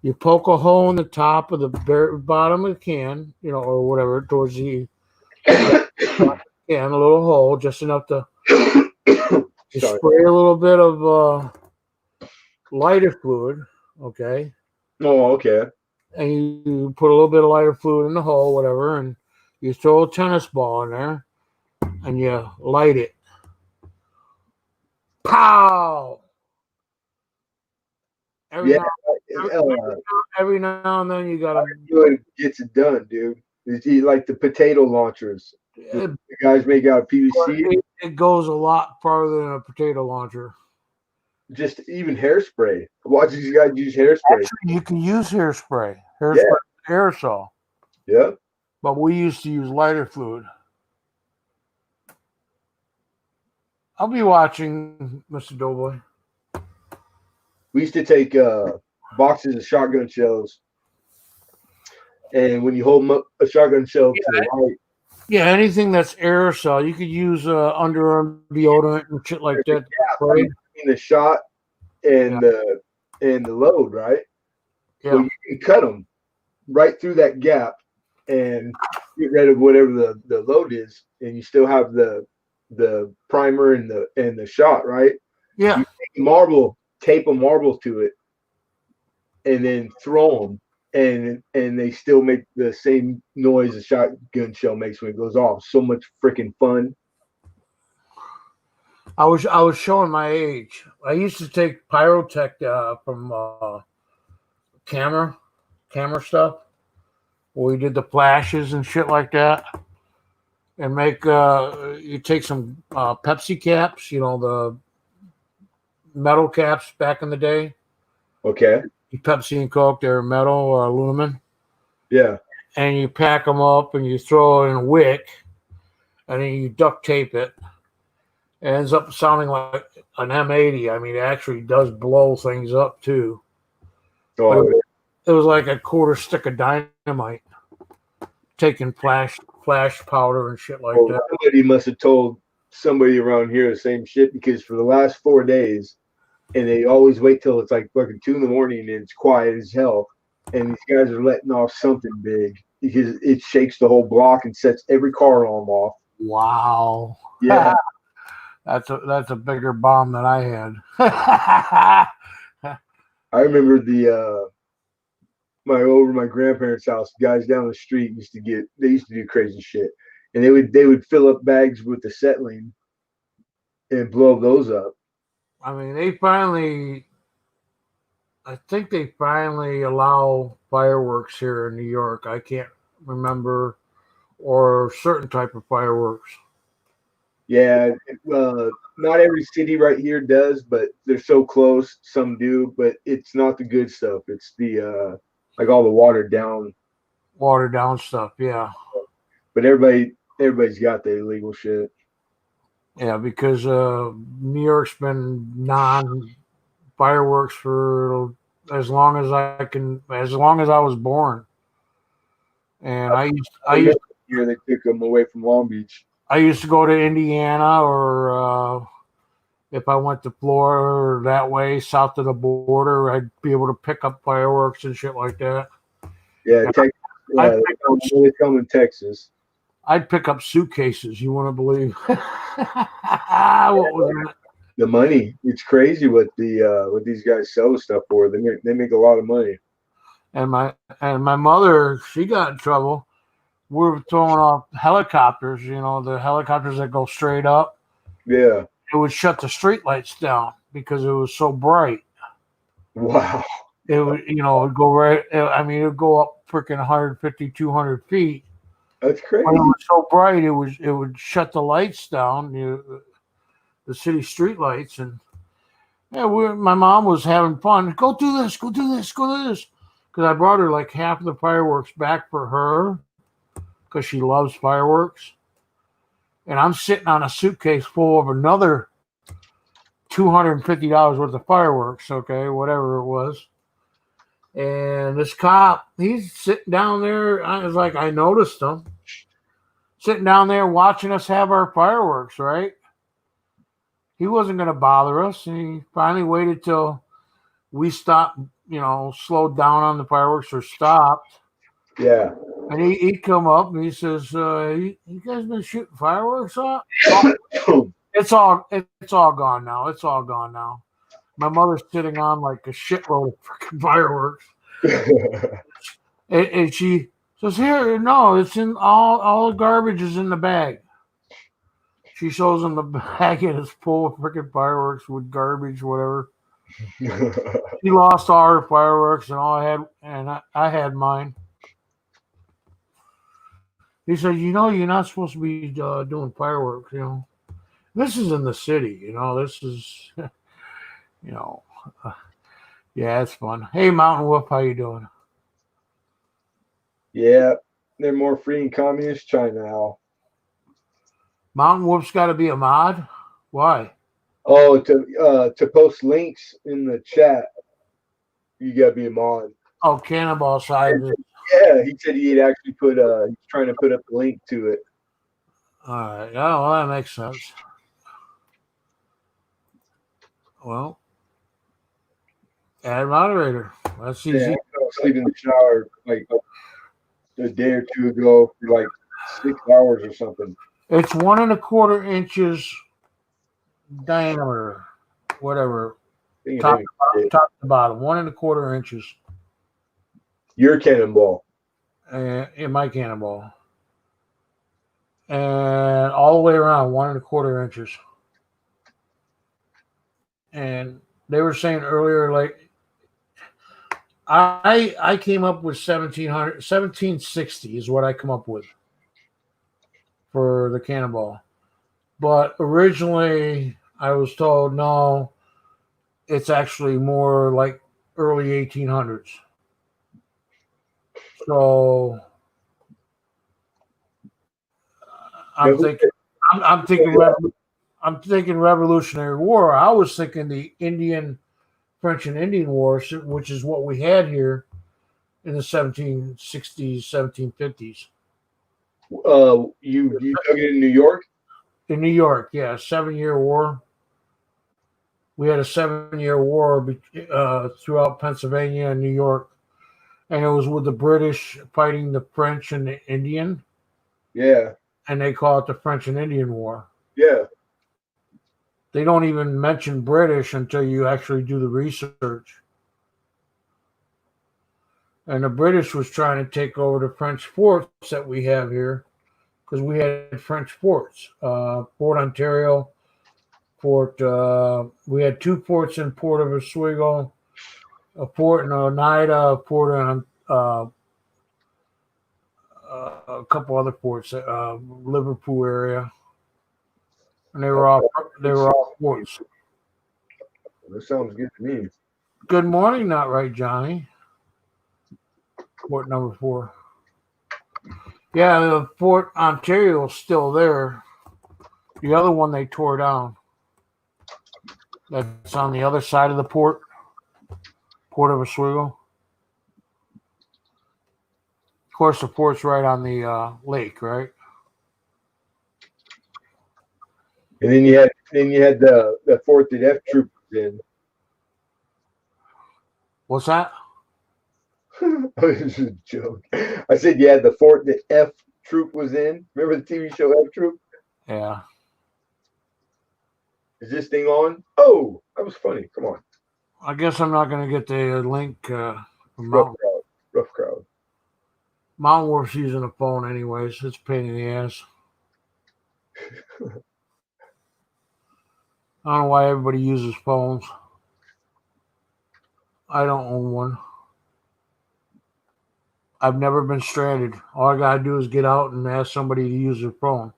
You poke a hole in the top of the bottom of the can, or whatever, towards the can, a little hole, just enough to you spray a little bit of lighter fluid, okay? Oh, okay. And you put a little bit of lighter fluid in the hole, whatever, and you throw a tennis ball in there, and you light it. Pow! Every now and then you gotta do it. Gets it done, dude. It's like the potato launchers. The guys make out of PVC. It goes a lot farther than a potato launcher. Just even hairspray. Watch these guys use hairspray. Actually, you can use hairspray. Aerosol. Yeah. But we used to use lighter fluid. I'll be watching, Mr. Doughboy. We used to take boxes of shotgun shells, and when you hold a shotgun shell to the light, anything that's aerosol, you could use underarm deodorant and shit like that. Between the shot and the load, right? Yeah. So you can cut them right through that gap and get rid of whatever the load is, and you still have the primer and the shot, right? Yeah. You take tape a marble to it, and then throw them, and they still make the same noise a shotgun shell makes when it goes off. So much freaking fun. I was showing my age. I used to take pyrotech from camera stuff, where we did the flashes and shit like that, and make you take some Pepsi caps, the metal caps back in the day. Okay. Pepsi and Coke, they're metal or aluminum. Yeah. And you pack them up and you throw it in a wick, and then you duct tape it. It ends up sounding like an M80. I mean, it actually does blow things up too. Oh, it was like a quarter stick of dynamite, taking flash powder and shit like that. Somebody must have told somebody around here the same shit, because for the last 4 days, and they always wait till it's like fucking 2 a.m. and it's quiet as hell, and these guys are letting off something big because it shakes the whole block and sets every car alarm off. Wow. Yeah. That's a bigger bomb than I had. I remember over my grandparents' house, guys down the street used to do crazy shit, and they would fill up bags with acetylene and blow those up. I mean, I think they finally allow fireworks here in New York. I can't remember, or certain type of fireworks. Yeah, not every city right here does, but they're so close. Some do, but it's not the good stuff. It's the like all the watered down watered down stuff. Yeah. But everybody's got the illegal shit. Yeah, because New York's been non-fireworks for as long as as long as I was born. And I used Here they took them away from Long Beach. I used to go to Indiana, or if I went to Florida or that way south of the border, I'd be able to pick up fireworks and shit like that. Yeah, Texas. Yeah, they come in Texas. I'd pick up suitcases. You want to believe? What was that? The money, it's crazy what these guys sell stuff for. They make a lot of money. And my mother, she got in trouble. We were throwing off helicopters, the helicopters that go straight up. Yeah. It would shut the street lights down because it was so bright. Wow. It would, it'd go right. I mean, it'd go up freaking 150, 200 feet. That's crazy. When it was so bright, it would shut the lights down, the city street lights, and yeah, my mom was having fun. Go do this, go do this, go do this, because I brought her like half of the fireworks back for her because she loves fireworks, and I'm sitting on a suitcase full of another $250 worth of fireworks. Okay, whatever it was. And this cop, he's sitting down there. I was like, I noticed him sitting down there watching us have our fireworks, right? He wasn't going to bother us. And he finally waited till we stopped, slowed down on the fireworks or stopped. Yeah. And he come up and he says, you guys been shooting fireworks off? It's all gone now. It's all gone now. My mother's sitting on like a shitload of freaking fireworks. and she says, here, no, it's in all the garbage is in the bag. She shows him the bag and it's full of freaking fireworks with garbage, whatever. She lost all her fireworks and I had mine. He said, you're not supposed to be doing fireworks, This is in the city, this is... yeah, it's fun. Hey, Mountain Wolf, how you doing? Yeah, they're more free in communist China now. Mountain Wolf's got to be a mod. Why? Oh, to post links in the chat, you gotta be a mod. Oh, Cannonball side. Yeah, he said he'd actually he's trying to put up a link to it. All right. Oh, well, that makes sense. Well, add moderator. That's easy. Yeah, I fell asleep in the shower like a day or two ago for like 6 hours or something. It's 1 1/4 inches diameter, whatever. Top to bottom, 1 1/4 inches. Your cannonball. In my cannonball. And all the way around, 1 1/4 inches. And they were saying earlier, like, I came up with 1760 is what I come up with for the cannonball. But originally I was told, no, it's actually more like early 1800s. So I'm thinking Revolutionary War. I was thinking the French and Indian War, which is what we had here in the 1760s, 1750s. You took it in New York? In New York, yeah, 7-year war. We had a 7-year war throughout Pennsylvania and New York, and it was with the British fighting the French and the Indian. Yeah. And they call it the French and Indian War. Yeah. They don't even mention British until you actually do the research. And the British was trying to take over the French forts that we have here, because we had French forts. Fort Ontario, we had 2 forts in Port of Oswego, a fort in Oneida, a fort in a couple other forts, Liverpool area. And they were all forts. That sounds good to me. Good morning, not right, Johnny. Fort number 4. Yeah, the Fort Ontario is still there. The other one they tore down. That's on the other side of the port of Oswego. Of course, the port's right on the lake, right? And then you had the fort that F Troop was in. What's that? This is a joke. I said you had the fort that F Troop was in. Remember the TV show F Troop? Yeah. Is this thing on? Oh, that was funny. Come on. I guess I'm not going to get the link from Rough Mountain. crowd. Rough crowd. Mountain Wolf's using a phone anyways. It's a pain in the ass. I don't know why everybody uses phones. I don't own one. I've never been stranded. All I gotta do is get out and ask somebody to use their phone.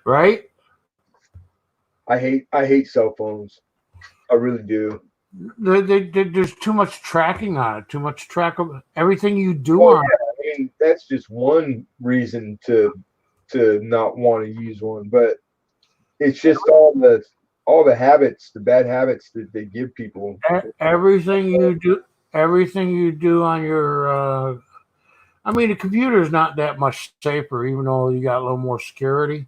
Right? I hate cell phones. I really do. There's too much tracking on it. Too much track of everything you do Oh, on it. yeah. I mean, that's just one reason to not want to use one, but it's just all the habits, the bad habits that they give people. Everything you do on your I mean, the computer is not that much safer, even though you got a little more security.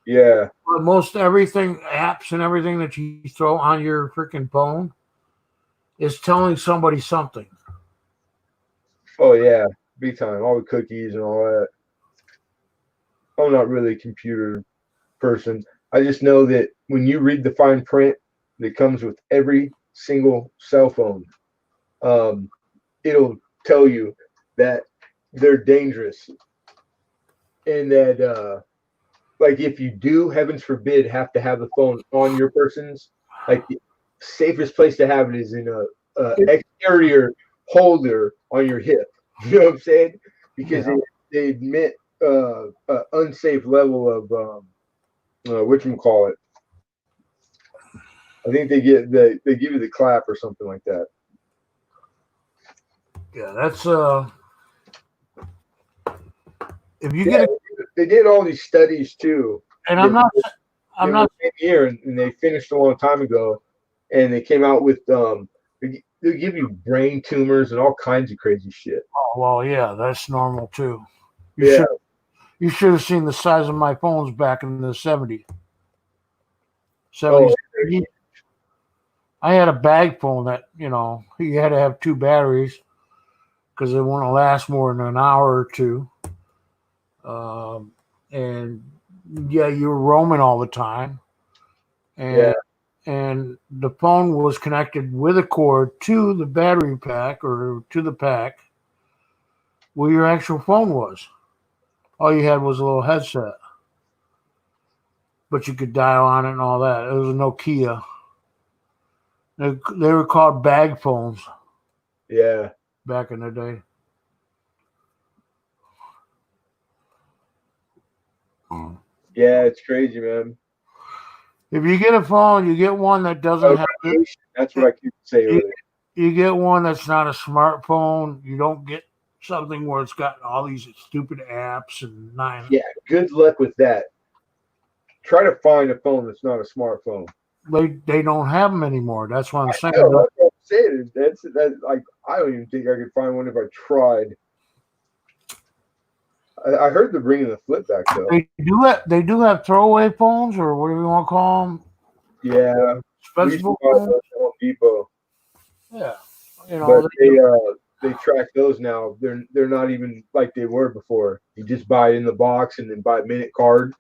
Yeah. But most everything, apps and everything that you throw on your freaking phone, is telling somebody something. Oh yeah, big time. All the cookies and all that. I'm not really a computer person. I just know that when you read the fine print that comes with every single cell phone, it'll tell you that they're dangerous and that like if you do, heavens forbid, have to have the phone on your person's, like the safest place to have it is in a exterior holder on your hip. You know what I'm saying? Because they admit unsafe level of whatchamacallit. I think they give you the clap or something like that. Yeah, that's if you get they did all these studies too. And I'm not here, and they finished a long time ago, and they came out with they give you brain tumors and all kinds of crazy shit. Oh, well, yeah, that's normal too. Yeah. You should have seen the size of my phones back in the 70s. Oh, I had a bag phone that, you had to have 2 batteries because it wouldn't last more than an hour or two. And yeah, you were roaming all the time. And the phone was connected with a cord to the battery pack or to the pack where your actual phone was. All you had was a little headset. But you could dial on it and all that. It was a Nokia. They were called bag phones. Yeah. Back in the day. Yeah, it's crazy, man. If you get a phone, you get one that doesn't have it. That's what I keep saying. You get one that's not a smartphone. You don't get something where it's got all these stupid apps and nine. Yeah, good luck with that. Try to find a phone that's not a smartphone. They don't have them anymore. That's what I'm saying. That's what I'm saying. That's like I don't even think I could find one if I tried. I heard they're bringing the flip back though. They do have throwaway phones, or whatever you want to call them. Yeah, Special phones. Depot. Yeah, but they track those now. They're not even like they were before. You just buy it in the box and then buy a minute card.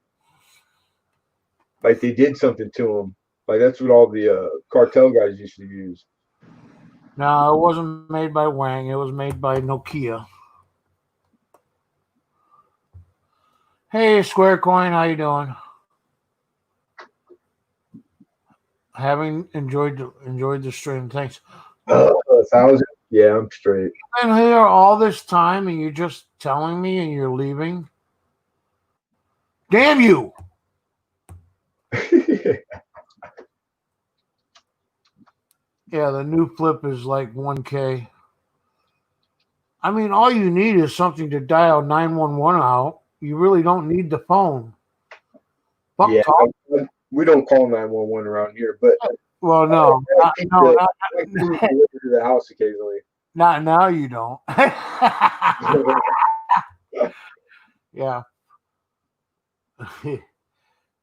Like they did something to them. Like that's what all the cartel guys used to use. No, it wasn't made by Wang. It was made by Nokia. Hey, Square Coin, how you doing? Having enjoyed the stream. Thanks. 1,000? Yeah, I'm straight. I've been here all this time, and you're just telling me, and you're leaving. Damn you! Yeah, the new flip is like 1K. I mean, all you need is something to dial 911 out. You really don't need the phone. Fuck Yeah, talk. we don't call 911 around here, but Well, no, I like food delivered to the house occasionally. not now. You don't. Yeah.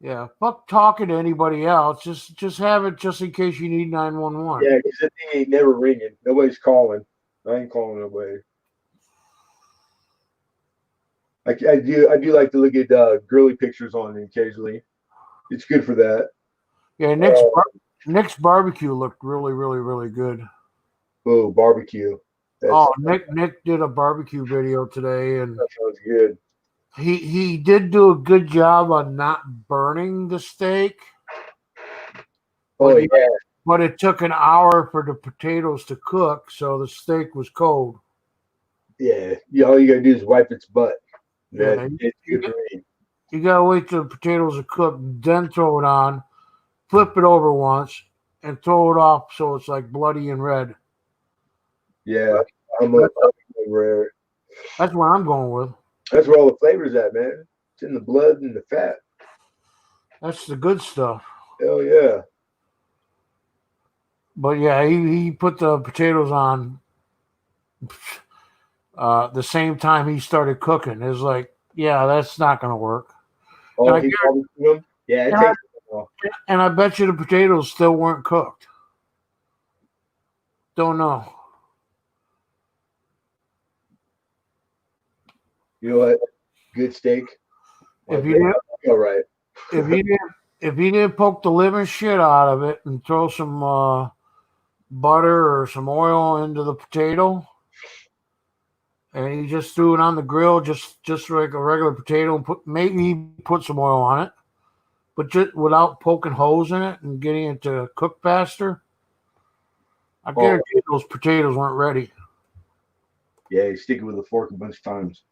Yeah. Fuck talking to anybody else. Just have it just in case you need 911. Yeah, because that thing ain't never ringing. Nobody's calling. I ain't calling nobody. I do like to look at girly pictures on it occasionally. It's good for that. Yeah. Nick's barbecue looked really, really, really good. Oh, barbecue. Nick did a barbecue video today, and That sounds good. he did do a good job on not burning the steak. Oh yeah, But it took an hour for the potatoes to cook, so the steak was cold. yeah. All you gotta do is wipe its butt. Yeah, It's good for me. You gotta wait till the potatoes are cooked, then throw it on, flip it over once, and throw it off so it's like bloody and red. Yeah, I'm rare. That's what I'm going with. That's where all the flavors at, man. It's in the blood and the fat. That's the good stuff. Hell yeah. But yeah, he put the potatoes on the same time he started cooking. It's like, yeah, that's not gonna work. Oh, And he barbecued them? Yeah, it takes a while. And I bet you the potatoes still weren't cooked. Don't know. You know what? Good steak. If you didn't, all right. if you didn't poke the living shit out of it and throw some butter or some oil into the potato, and you just threw it on the grill, just like a regular potato, and maybe put some oil on it, but just without poking holes in it and getting it to cook faster, I guarantee those potatoes weren't ready. Yeah, you stick it with a fork a bunch of times.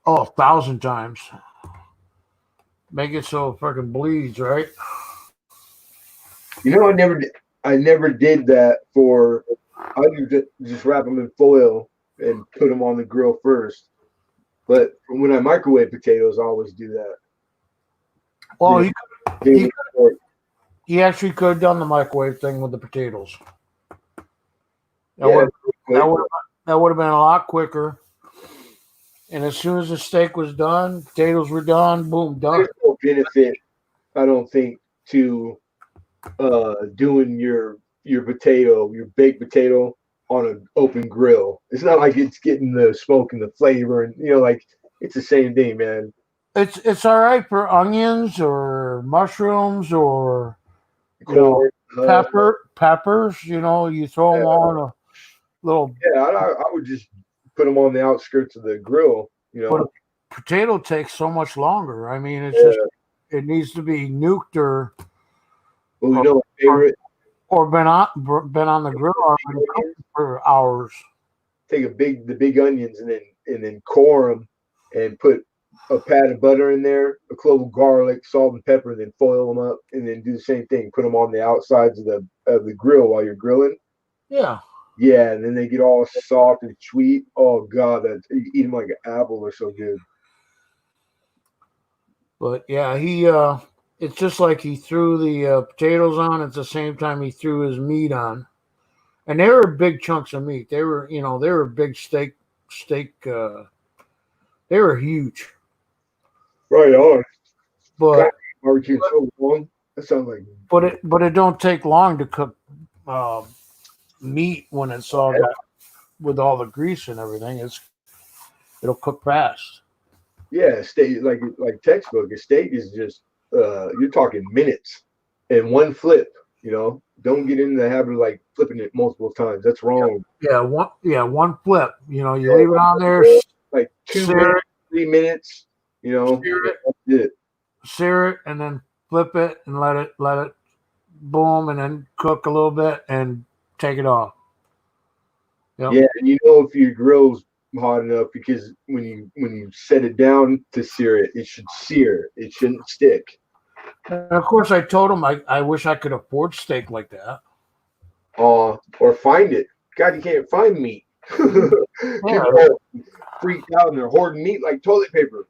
Oh, 1,000 times. Make it so it fucking bleeds, right? You know, I never did that for. I would just wrap them in foil and put them on the grill first. But when I microwave potatoes, I always do that. Well, Yeah. he actually could have done the microwave thing with the potatoes. That would have been a lot quicker. And as soon as the steak was done, potatoes were done, boom, done. There's no benefit, I don't think, to doing your baked potato on an open grill. It's not like it's getting the smoke and the flavor, and like it's the same thing, man. It's all right for onions or mushrooms or peppers. You throw them on a little. Yeah, I would just put them on the outskirts of the grill. But a potato takes so much longer. I mean, it's just it needs to be nuked or my favorite. Or been on the grill already for hours. Take the big onions and then core them and put a pat of butter in there, a clove of garlic, salt and pepper, and then foil them up, and then do the same thing. Put them on the outsides of the grill while you're grilling. Yeah. Yeah, and then they get all soft and sweet. Oh God, you eat them like an apple. They're so good. But yeah, it's just like he threw the potatoes on at the same time he threw his meat on, and they were big chunks of meat. They were big steak. They were huge. Right on. But barbecue so long. That sounds like. But it don't take long to cook meat when it's all got with all the grease and everything. It'll cook fast. Yeah, steak like textbook. A steak is just you're talking minutes and one flip. Don't get into the habit of like flipping it multiple times. That's wrong. Yeah, one flip. You leave it on there like 2 minutes, 3 minutes. Sear it and then flip it and let it boom and then cook a little bit and take it off. Yep. Yeah, and if your grill's hot enough, because when you set it down to sear it, it should sear. It shouldn't stick. And of course, I told him I wish I could afford steak like that. Or find it. God, you can't find meat. People are freaked out and they're hoarding meat like toilet paper.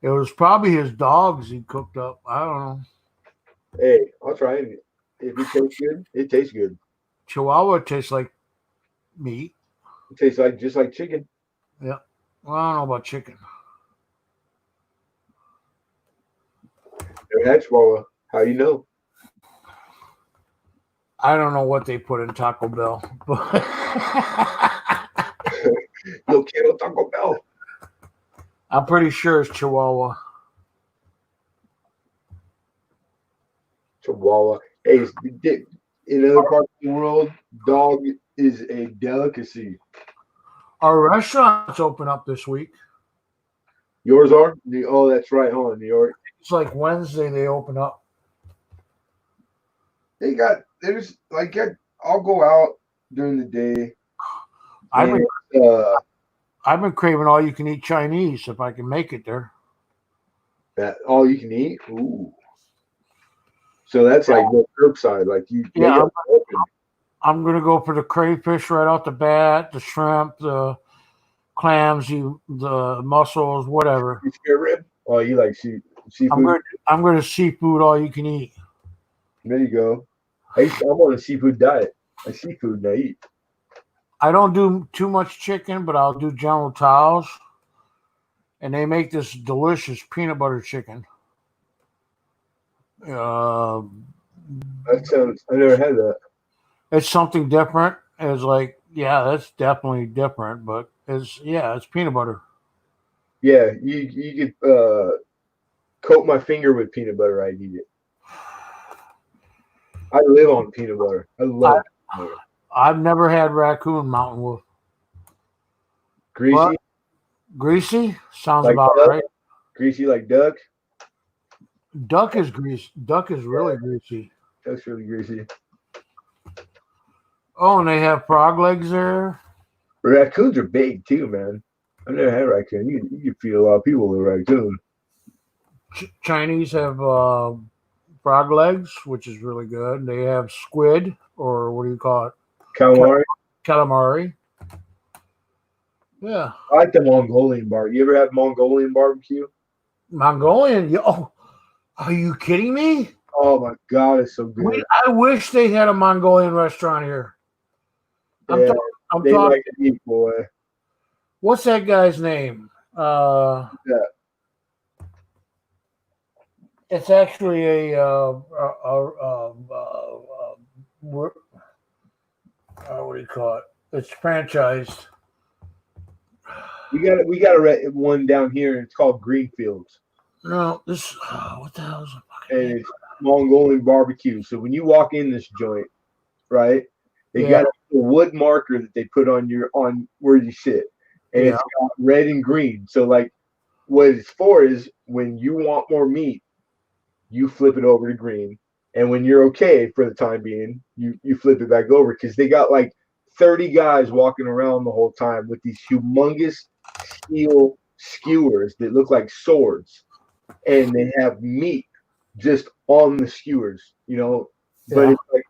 It was probably his dogs he cooked up. I don't know. Hey, I'll try it. If it tastes good, it tastes good. Chihuahua tastes like meat. It tastes like just like chicken. Yeah. Well, I don't know about chicken. Never had Chihuahua. How you know? I don't know what they put in Taco Bell, but Yo quiero Taco Bell. I'm pretty sure it's Chihuahua. Chihuahua. Hey, in other parts of the world, dog is a delicacy. Our restaurants open up this week. Yours are? Oh, that's right, huh? New York. It's like Wednesday they open up. There's like I'll go out during the day. I've and, been craving all you can eat Chinese if I can make it there. that all you can eat. Ooh. So that's like no curbside, like you. Yeah, I'm gonna go for the crayfish right off the bat, the shrimp, the clams, the mussels, whatever. You spare rib? Oh, you like seafood? I'm gonna seafood all you can eat. There you go. I'm on a seafood diet. I seafood and I eat. I don't do too much chicken, but I'll do General Tso's, and they make this delicious peanut butter chicken. That sounds. I never had that. It's something different. It's like, yeah, that's definitely different, but it's peanut butter. Yeah, you could coat my finger with peanut butter. I'd eat it. I live on peanut butter. I love peanut butter. I've never had raccoon mountain wolf. Greasy? What? Greasy? Sounds Like about duck? right. Greasy like duck? Duck is greasy. Duck is really greasy. That's really greasy. Oh, and they have frog legs there. Raccoons are big too, man. I've never had raccoon. You can feed a lot of people with raccoon. Chinese have frog legs, which is really good. They have squid, or what do you call it? Calamari? Calamari. Yeah. I like the Mongolian barbecue. You ever had Mongolian barbecue? Mongolian. Oh, are you kidding me? Oh my God, it's so good. I wish they had a Mongolian restaurant here. Yeah, I'm they talking. like to eat, boy. What's that guy's name? It's actually what do you call it? It's franchised. We got one down here. It's called Greenfields. No, this. What the hell is it? And it's Mongolian barbecue. So when you walk in this joint, right, they got a wood marker that they put on where you sit, and it's got red and green. So like, what it's for is when you want more meat, you flip it over to green, and when you're okay for the time being, you flip it back over because they got like 30 guys walking around the whole time with these humongous steel skewers that look like swords, and they have meat just on the skewers, but it's like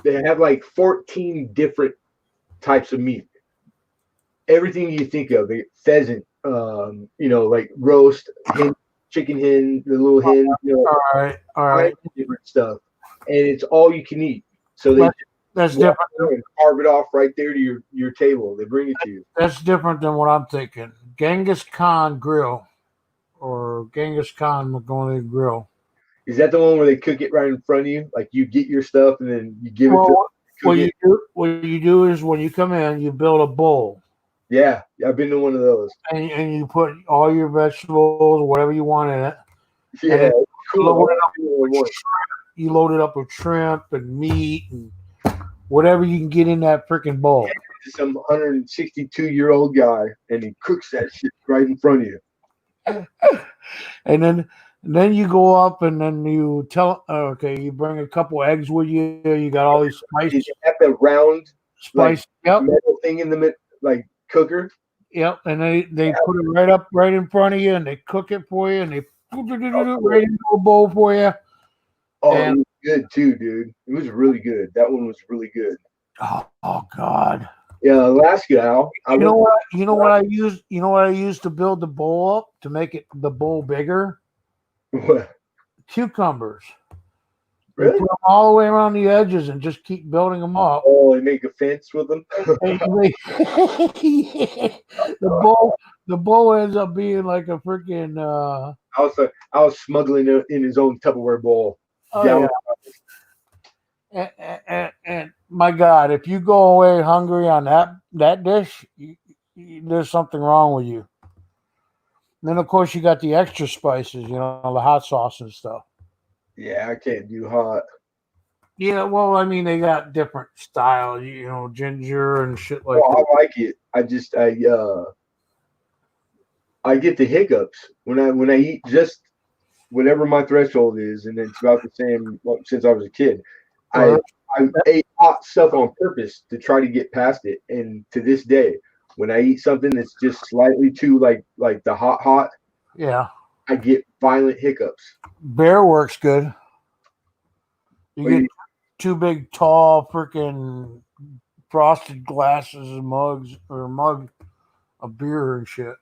they have like 14 different types of meat. Everything you think of, pheasant, like roast, chicken hen, the little hen, all right, different stuff, and it's all you can eat. So that's different. And carve it off right there to your table. They bring it to you. That's different than what I'm thinking. Genghis Khan Grill or Genghis Khan Mongolian Grill. Is that the one where they cook it right in front of you? Like you get your stuff and then you give it to them? What you do is when you come in, you build a bowl. Yeah, I've been to one of those. And you put all your vegetables, whatever you want in it. Yeah, cool. You load it up with shrimp and meat and whatever you can get in that freaking bowl. Some 162-year-old guy, and he cooks that shit right in front of you. And then you go up and then you you bring a couple eggs with you. You got all these spices. You have the round spice metal thing in the middle, like cooker. Yep, and they put it right in front of you, and they cook it for you, and they right into a bowl for you. Oh, it was good too, dude. It was really good. That one was really good. Oh God. Yeah, Alaska, Al. You know what? You know what I used? You know what I used to build the bowl up to make it the bowl bigger? What? Cucumbers. You Really? put them all the way around the edges and just keep building them up. Oh, and make a fence with them. The bowl ends up being like a freaking I was smuggling it in his own Tupperware bowl. oh Down- yeah. And my God, if you go away hungry on that dish, there's something wrong with you. And then of course you got the extra spices, the hot sauce and stuff. Yeah, I can't do hot. Yeah, well, I mean, they got different style, ginger and shit like Well, that. I like it. I get the hiccups when I eat just whatever my threshold is, and it's about the same since I was a kid. I ate hot stuff on purpose to try to get past it, and to this day, when I eat something that's just slightly too like the hot, Yeah, I get violent hiccups. Bear works good. You get two big, tall, freaking frosted glasses and mugs or a mug of beer and shit.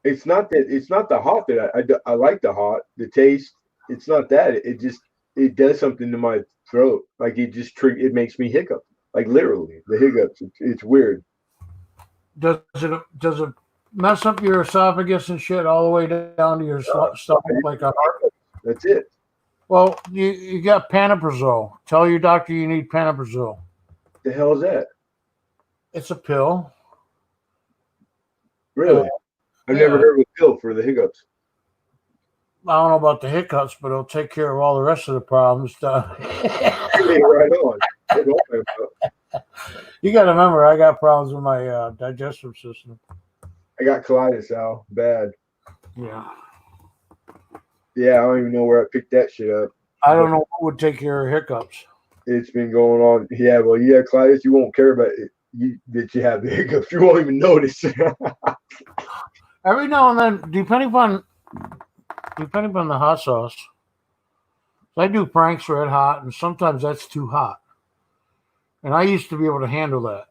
It's not the hot that I like the hot, the taste. It's not that. It does something to my throat. Like it makes me hiccup. Like literally the hiccups. It's weird. Does it mess up your esophagus and shit all the way down to your stomach like a heart? That's it. Well, you got pantoprazole. Tell your doctor you need pantoprazole. The hell is that? It's a pill. Really? I've never heard of a pill for the hiccups. I don't know about the hiccups, but it'll take care of all the rest of the problems. Hey, right on. You got to remember, I got problems with my digestive system. I got colitis, Al. Bad. Yeah. Yeah, I don't even know where I picked that shit up. I don't know what would take care of hiccups. It's been going on. Yeah, well, you have colitis, you won't care about it. That you have the hiccups. You won't even notice. Every now and then, depending upon the hot sauce, I do Frank's Red Hot, and sometimes that's too hot. And I used to be able to handle that.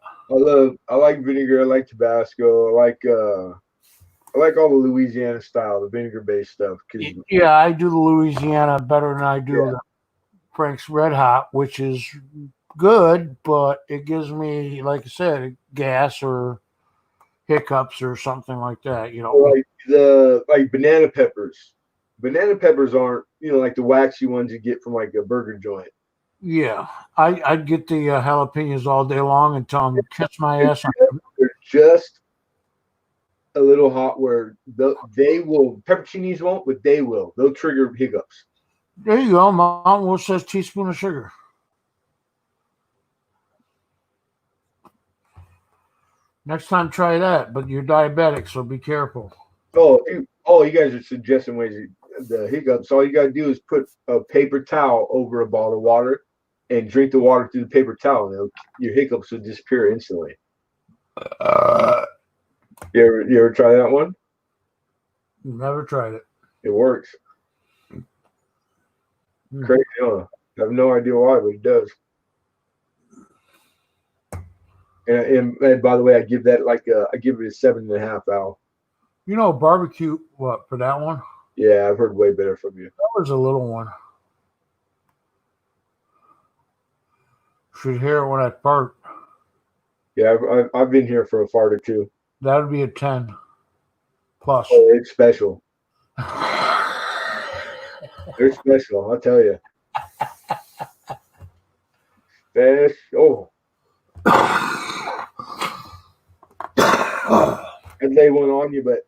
I like vinegar. I like Tabasco. I like all the Louisiana style, the vinegar based stuff. Yeah, I do the Louisiana better than I do the Frank's Red Hot, which is good, but it gives me, like I said, gas or hiccups or something like that. Like banana peppers. Banana peppers aren't like the waxy ones you get from like a burger joint. Yeah, I'd get the jalapenos all day long and tell them to kiss my ass. They're just a little hot where they will, pepperoncinis won't, but they will. They'll trigger hiccups. There you go. Mom, what says teaspoon of sugar? Next time, try that, but you're diabetic, so be careful. Oh, you guys are suggesting ways the hiccups. All you got to do is put a paper towel over a bottle of water and drink the water through the paper towel, and your hiccups will disappear instantly. You ever try that one? Never tried it. It works. Crazy, huh? I have no idea why, but it does. And by the way, I give that I give it a 7.5, Al. Barbecue, what, for that one? Yeah, I've heard way better from you. That was a little one. Should hear it when I fart. Yeah, I've been here for a fart or two. That would be a 10 plus. Oh, it's special. They're special, I'll tell you. Special. I'd lay one on you, but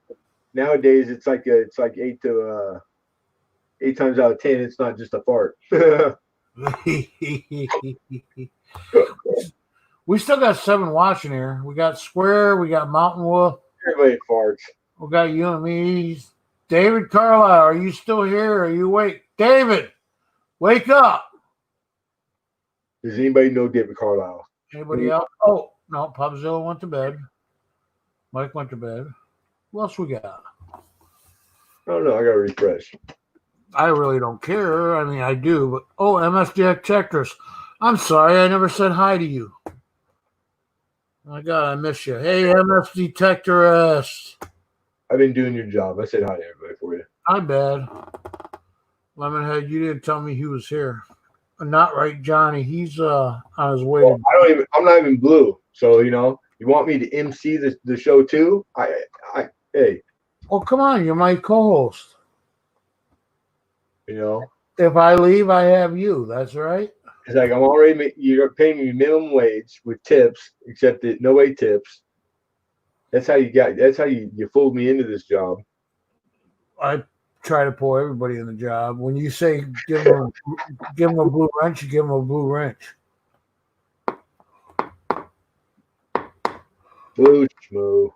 nowadays it's like 8 times out of 10. It's not just a fart. We still got 7 watching here. We got Square. We got Mountain Wolf. Everybody farts. We got you and me. David Carlisle, are you still here? Are you awake? David, wake up. Does anybody know David Carlisle? Anybody else? Oh, no. Popzilla went to bed. Mike went to bed. What else we got? Oh, no, I got to refresh. I really don't care. I mean, I do. But, MS Jack Checkers. I'm sorry, I never said hi to you. My God, I miss you. Hey, MS Detector S. I've been doing your job. I said hi to everybody for you. My bad. Lemonhead, you didn't tell me he was here. Not right, Johnny. He's on his way Well, to. I'm not even blue. So, you want me to MC the show too? Hey, Well, come on, you're my co-host. you know, If I leave, I have you. That's right. it's like you're paying me minimum wage with tips, except that nobody tips. That's how you fooled me into this job. I try to pull everybody in the job. When you say give them a blue wrench, you give them a blue wrench. Blue schmoo.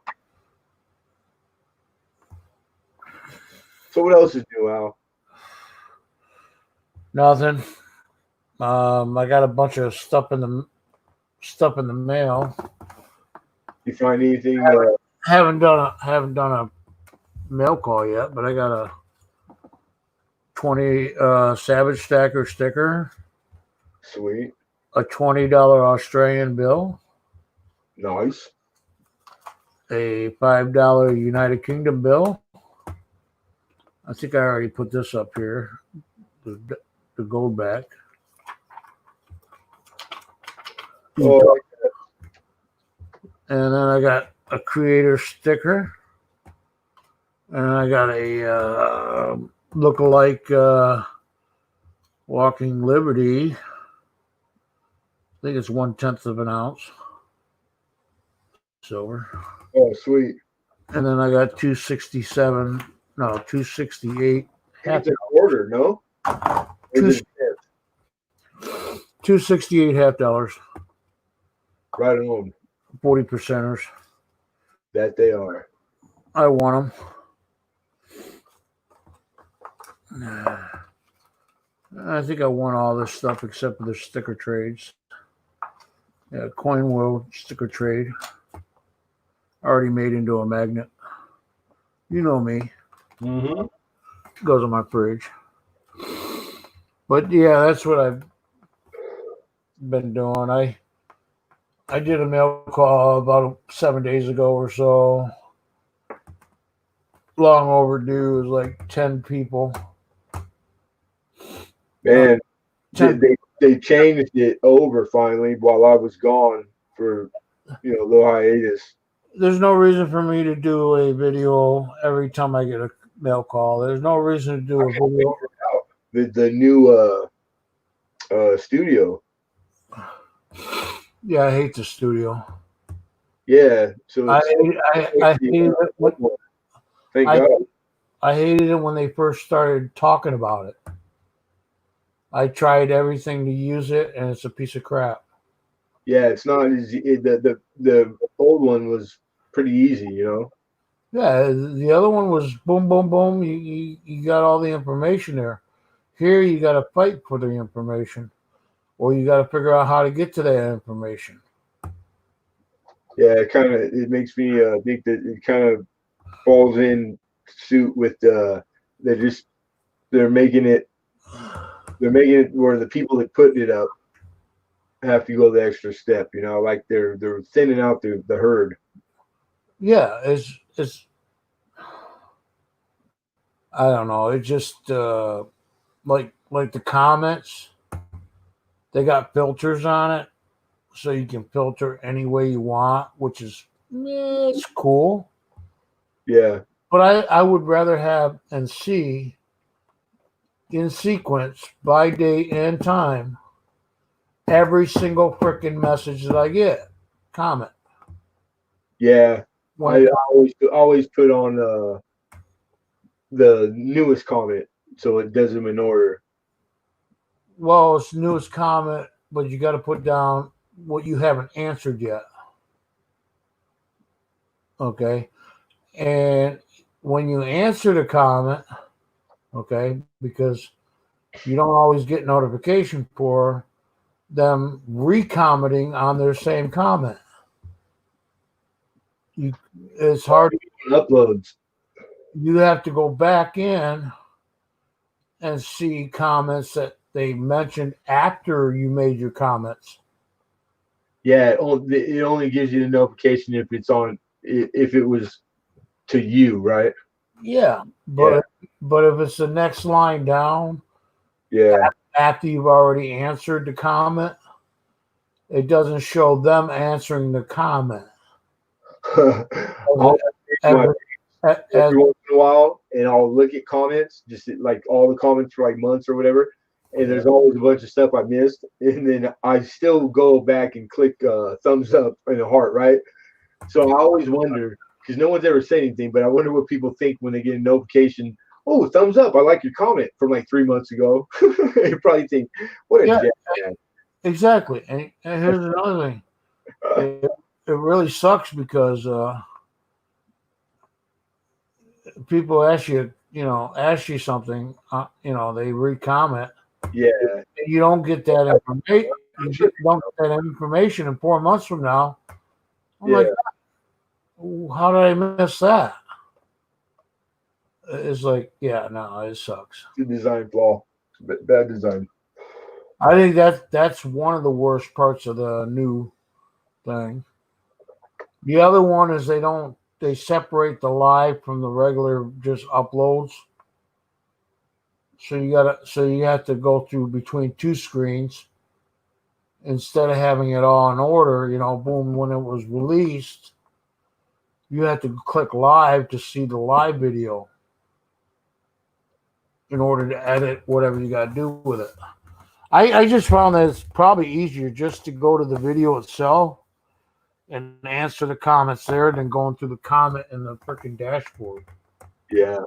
So what else is new, Al? Nothing. I got a bunch of stuff in the mail. You find anything? Haven't done a mail call yet, but I got a 20 Savage Stacker sticker, Sweet, a $20 Australian bill, nice. a $5 United Kingdom bill. I think I already put this up here. The gold back. Oh, And then I got a creator sticker. And I got a look-alike Walking Liberty. I think it's 1/10 of an ounce silver. oh, sweet. And then I got 268. It's a quarter, no? Two- 268 half dollars. Right on. 40 percenters. That they are. I want them. I think I won all this stuff except for the sticker trades. Yeah, Coin World sticker trade. Already made into a magnet. You know me. Mm-hmm. Goes on my fridge. But yeah, that's what I've been doing. I did a mail call about 7 days ago or so. Long overdue. It was like 10 people. Man, they changed it over finally while I was gone for a little hiatus. There's no reason for me to do a video every time I get a mail call. There's no reason to do a video. The new studio. Yeah, I hate the studio. Yeah, so I hated it. Thank God. I hated it when they first started talking about it. I tried everything to use it, and it's a piece of crap. Yeah, it's not the old one was pretty easy, Yeah, the other one was boom, boom, boom. You got all the information there. Here, you got to fight for the information, or you got to figure out how to get to that information. Yeah, it makes me think that it kind of falls in suit with they're making it where the people that put it up have to go the extra step, like they're thinning out the herd. Yeah, it's I don't know. It just like the comments, they got filters on it, so you can filter any way you want, which is it's cool. Yeah, but I would rather have and see in sequence by date and time every single freaking message that I get. Comment. Yeah, I always put on the newest comment so it does them in order. Well, it's newest comment, but you got to put down what you haven't answered yet. Okay. And when you answer the comment, okay, because you don't always get notification for them recommenting on their same comment. It's hard. Uploads. You have to go back in and see comments that they mentioned after you made your comments. Yeah, it only gives you the notification if it's on, if it was to you, right? Yeah, but if it's the next line down, Yeah. after you've already answered the comment, it doesn't show them answering the comment. I'll every once in a while, and I'll look at comments, just like all the comments for like months or whatever. And there's always a bunch of stuff I missed, and then I still go back and click thumbs up and a heart, right? So I always wonder, because no one's ever said anything, but I wonder what people think when they get a notification. Oh, thumbs up! I like your comment from like 3 months ago. You probably think, "What a jackass!" Exactly. And here's another thing: it really sucks because people ask you something, they re-comment. Yeah. And you don't get that information. You don't get that information, and 4 months from now, I'm like, how did I miss that? It's like, yeah, no, it sucks. It's a design flaw. Bad design. I think that's one of the worst parts of the new thing. The other one is they separate the live from the regular just uploads. So you have to go through between two screens instead of having it all in order, boom, when it was released, you have to click live to see the live video in order to edit whatever you got to do with it. I just found that it's probably easier just to go to the video itself and answer the comments there than going through the comment in the freaking dashboard. Yeah.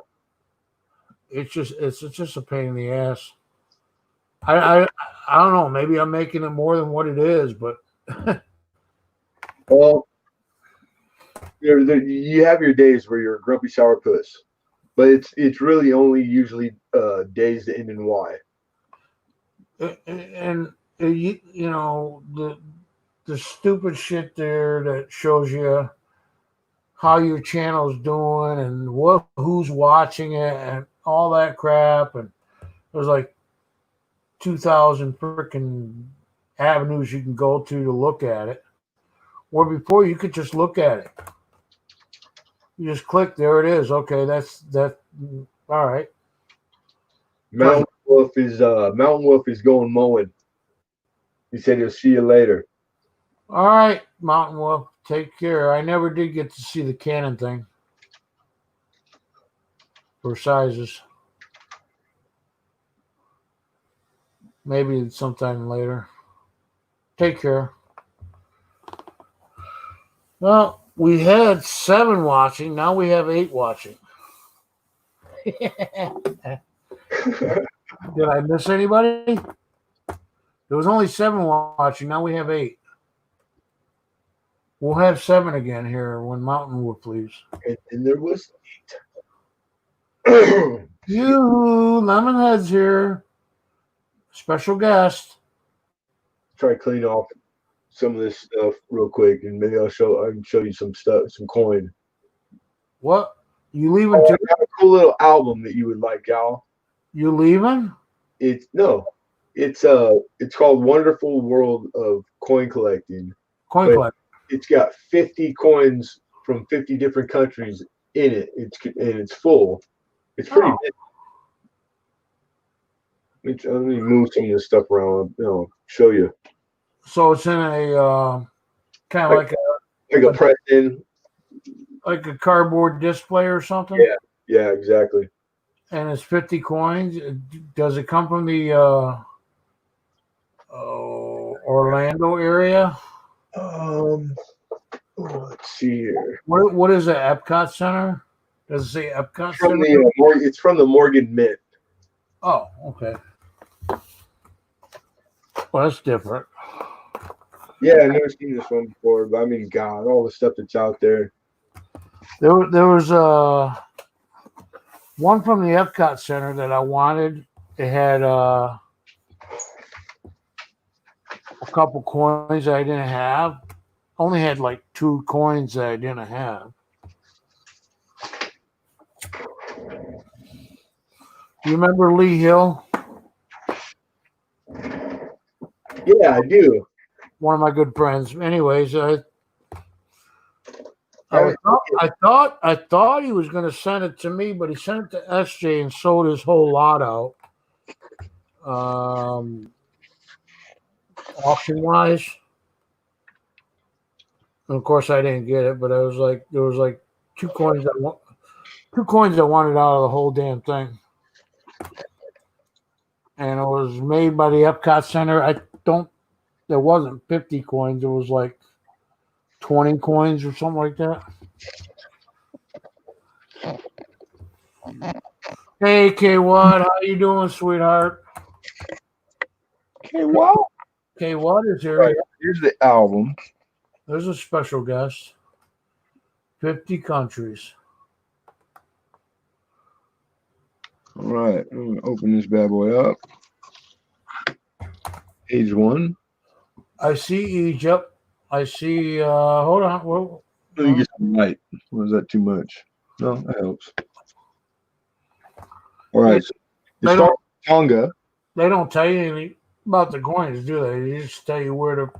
It's just a pain in the ass. I don't know. Maybe I'm making it more than what it is, but well, you have your days where you're a grumpy sourpuss, but it's really only usually days that end in Y. And the stupid shit there that shows you how your channel's doing and who's watching it and all that crap, and there's like 2,000 freaking avenues you can go to look at it. Where before you could just look at it. You just click, there it is. Okay, that's all right. Mountain Wolf is going mowing. He said he'll see you later. All right, Mountain Wolf, take care. I never did get to see the Canon thing for sizes. Maybe sometime later. Take care. Well, we had 7 watching. Now we have 8 watching. Did I miss anybody? There was only 7 watching. Now we have 8. We'll have 7 again here when Mountain Wolf leaves. And there was 8. You Lemonhead's here. Special guest. Try to clean off some of this stuff real quick, and maybe I can show you some stuff, some coin. What? You leaving too? I got a cool little album that you would like, Gal. You leaving? It's called Wonderful World of Coin Collecting. Coin collecting. It's got 50 coins from 50 different countries in it. It's full. It's pretty big. Let me move some of this stuff around. Show you. So it's in a kind of like a press in, like a cardboard display or something. Yeah, exactly. And it's 50 coins. Does it come from the Orlando area? Let's see here. What is it? Epcot Center? Does it say Epcot Center? It's from the Morgan Mint. Oh, okay. Well, that's different. Yeah, I've never seen this one before, but I mean, God, all the stuff that's out there. There was one from the Epcot Center that I wanted. It had a couple coins that I didn't have. Only had like 2 coins that I didn't have. You remember Lee Hill? Yeah, I do. One of my good friends. Anyways, I Okay. thought he was going to send it to me, but he sent it to SJ and sold his whole lot out. Auction wise, and of course I didn't get it. But I was like, there was like two coins I wanted out of the whole damn thing, and it was made by the Epcot Center. There wasn't 50 coins. It was like 20 coins or something like that. Hey, K Watt, how you doing, sweetheart? Okay, well, K Watt is here. right, here's the album. There's a special guest. 50 countries. All right, I'm gonna open this bad boy up. Page 1. I see Egypt. I see. Hold on. Well, Let me get some light. Was that too much? No, that helps. All right, so They you start with Tonga. they don't tell you anything about the coins, do they? They just tell you where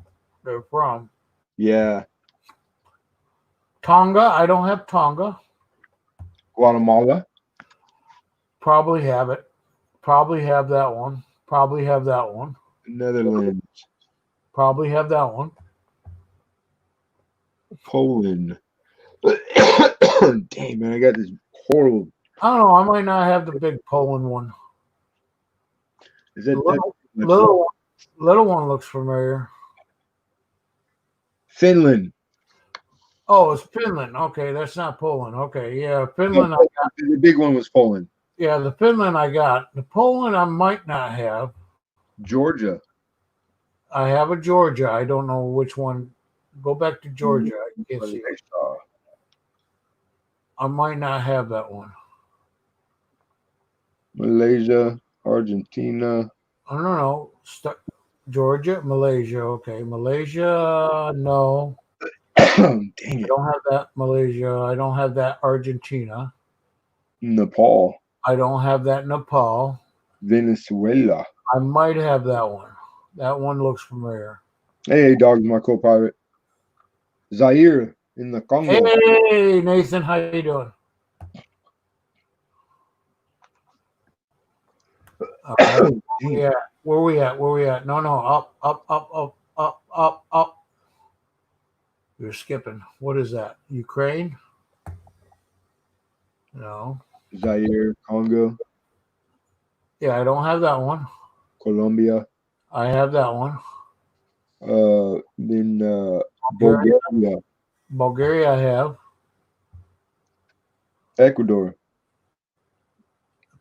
they're from. Yeah, Tonga. I don't have Tonga. Guatemala, Probably have it. Probably have that one. Probably have that one. Netherlands, Probably have that one. Poland. Dang, man, I got this horrible. I don't know. I might not have the big Poland one. Is that Little one looks familiar. Finland? Oh, it's Finland. Okay, that's not Poland. Okay, yeah, Finland. I got. The big one was Poland. Yeah, the Finland I got. The Poland I might not have. Georgia. I have a Georgia. I don't know which one. Go back to Georgia. I can't see it. I might not have that one. Malaysia, Argentina. I don't know. Georgia, Malaysia. Okay, Malaysia. No, Dang I it. don't have that. Malaysia. I don't have that. Argentina. Nepal, I don't have that. Nepal. Venezuela. I might have that one. That one looks familiar. Hey, dog's my co-pilot. Zaire in the Congo. Hey, Nathan, how you doing? Yeah, where we at? Where we at? No, up. You're skipping. What is that? Ukraine? No. Zaire, Congo, Yeah, I don't have that one. Colombia. I have that one. Then Bulgaria. Bulgaria, Bulgaria, I have. Ecuador,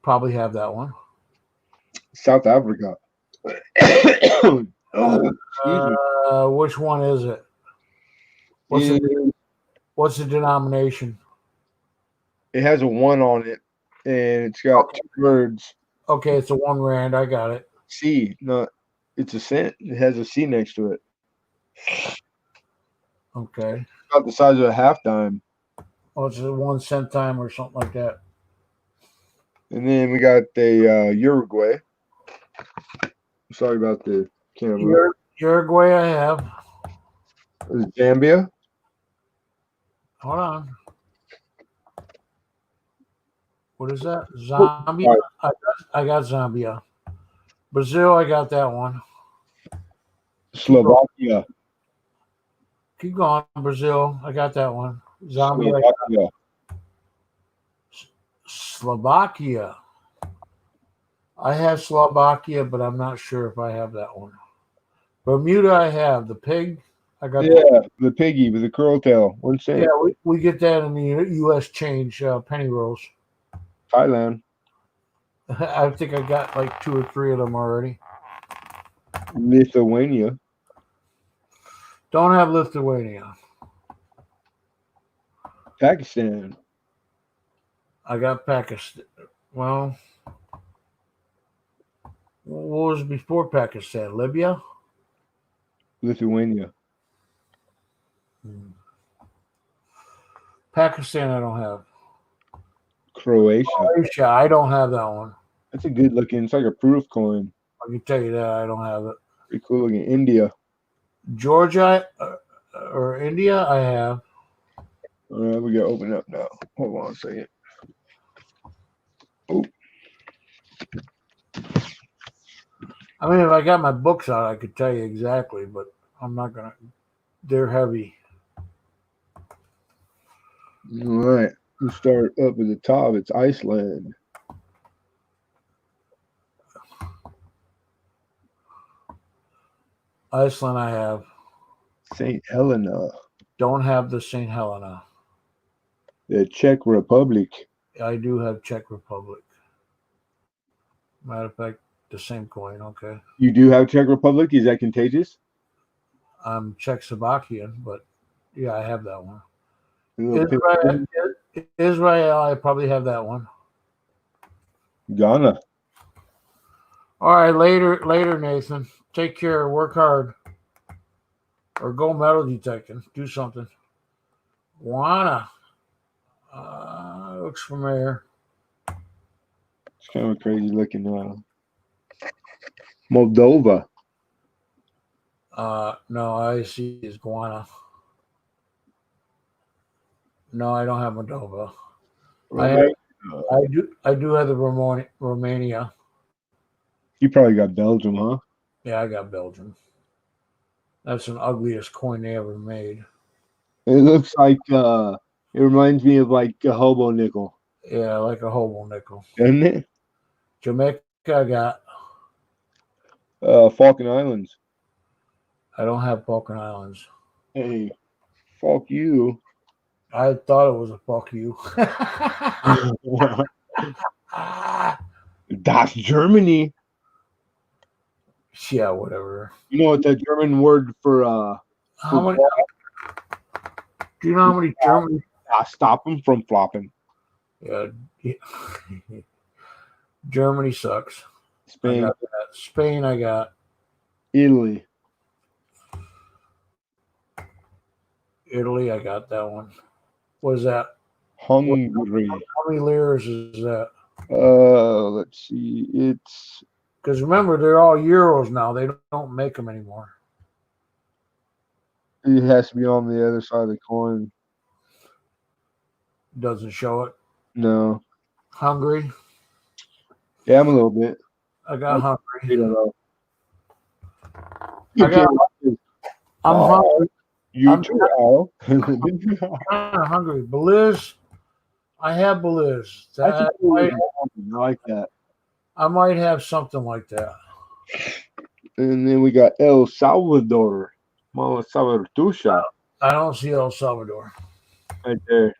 Probably have that one. South Africa. Oh, excuse me. Which one is it? What's the denomination? It has a 1 on it, and it's got 2 words. Okay, it's a 1 rand. I got it. C. No, it's a cent. It has a C next to it. Okay. It's about the size of a half dime. Oh, it's a 1 cent time or something like that. And then we got the Uruguay. Sorry about the camera. Uruguay, I have. Zambia. Hold on. What is that? Zambia? I got Zambia. Brazil, I got that one. Slovakia. Keep going. Brazil, I got that one. Zambia, Slovakia. I have Slovakia, but I'm not sure if I have that one. Bermuda, I have. The pig, I got. Yeah, the piggy with the curl tail. 1 cent. Yeah, we get that in the U.S. change penny rolls. Thailand. I think I got like 2 or 3 of them already. Lithuania. Don't have Lithuania. Pakistan. I got Pakistan. Well, what was before Pakistan? Libya? Lithuania. Pakistan, I don't have. Croatia. Croatia, I don't have that one. That's a good looking. It's like a proof coin. I can tell you that I don't have it. Pretty cool looking. India. Georgia or India, I have. All right, we got to open up now. Hold on a second. Oh, I mean, if I got my books out, I could tell you exactly, but I'm not gonna. They're heavy. all right. We start up at the top. It's Iceland. Iceland, I have. St. Helena. Don't have the St. Helena. The Czech Republic. I do have Czech Republic. Matter of fact, the same coin. Okay. You do have Czech Republic? Is that contagious? I'm Czechoslovakian, but yeah, I have that one. A little Israel, I probably have that one. Ghana. All right, later, Nathan. Take care. Work hard. Or go metal detecting. Do something. Wana. Looks familiar. It's kind of crazy looking now. Moldova. No, I see is guana. No, I don't have Moldova. I do have the Romania. You probably got Belgium, huh? Yeah, I got Belgium. That's the ugliest coin they ever made. It looks like it reminds me of like a hobo nickel. Yeah, like a hobo nickel. Doesn't it? Jamaica, I got. Falkland Islands. I don't have Falkland Islands. Hey, fuck you. I thought it was a fuck you. That's Germany. Yeah, whatever. You know what the German word for How many? Do you know how many Germany? stop them from flopping. Yeah. Germany sucks. Spain. I got that. Spain, I got. Italy. Italy, I got that one. What is that? Hungary. How many liras is that? Let's see. It's Because remember, they're all euros now. They don't make them anymore. it has to be on the other side of the coin. Doesn't show it. No. Hungary, Yeah, I'm a little bit. I got I Hungary. don't know. I'm hungry. You I'm too, Al. kind of hungry. Belize, I have Belize. I like that. I might have something like that. And then we got El Salvador. Mala Salvador I don't see El Salvador. right there.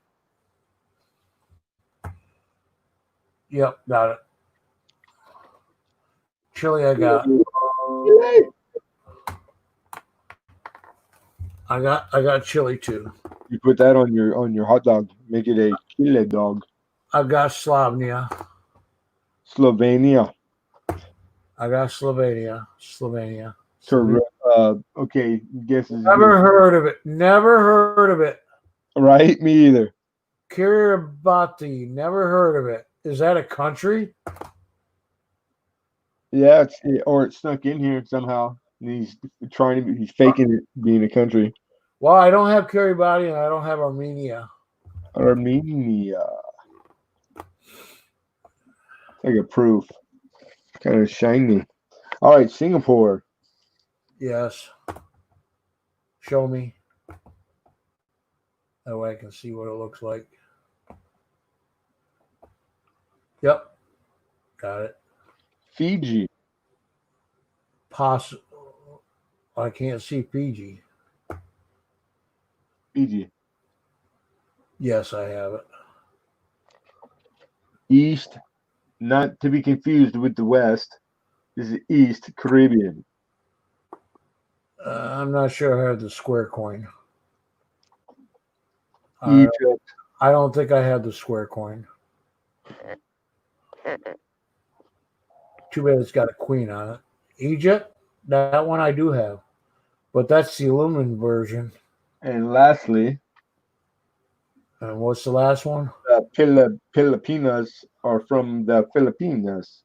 Yep, got it. Chile, I got. I got Chile too. You put that on your hot dog. Make it a Chile dog. I got Slovenia. Slovenia. I got Slovenia. Slovenia. Okay, guess is Never heard of it. Never heard of it. right. Me either. Kiribati. Never heard of it. Is that a country? Yeah, it snuck in here somehow. And he's faking it being a country. Well, I don't have Kiribati and I don't have Armenia. Armenia. Like a proof. Kind of shiny. All right, Singapore. Yes. Show me. That way I can see what it looks like. Yep. Got it. Fiji. I can't see Fiji. Fiji. Yes, I have it. East, not to be confused with the West. This is East Caribbean. I'm not sure I have the square coin. Egypt. I don't think I have the square coin. Too bad it's got a queen on it. Egypt, that one I do have. But that's the aluminum version. And lastly, And what's the last one? the Filipinas are from the Philippines.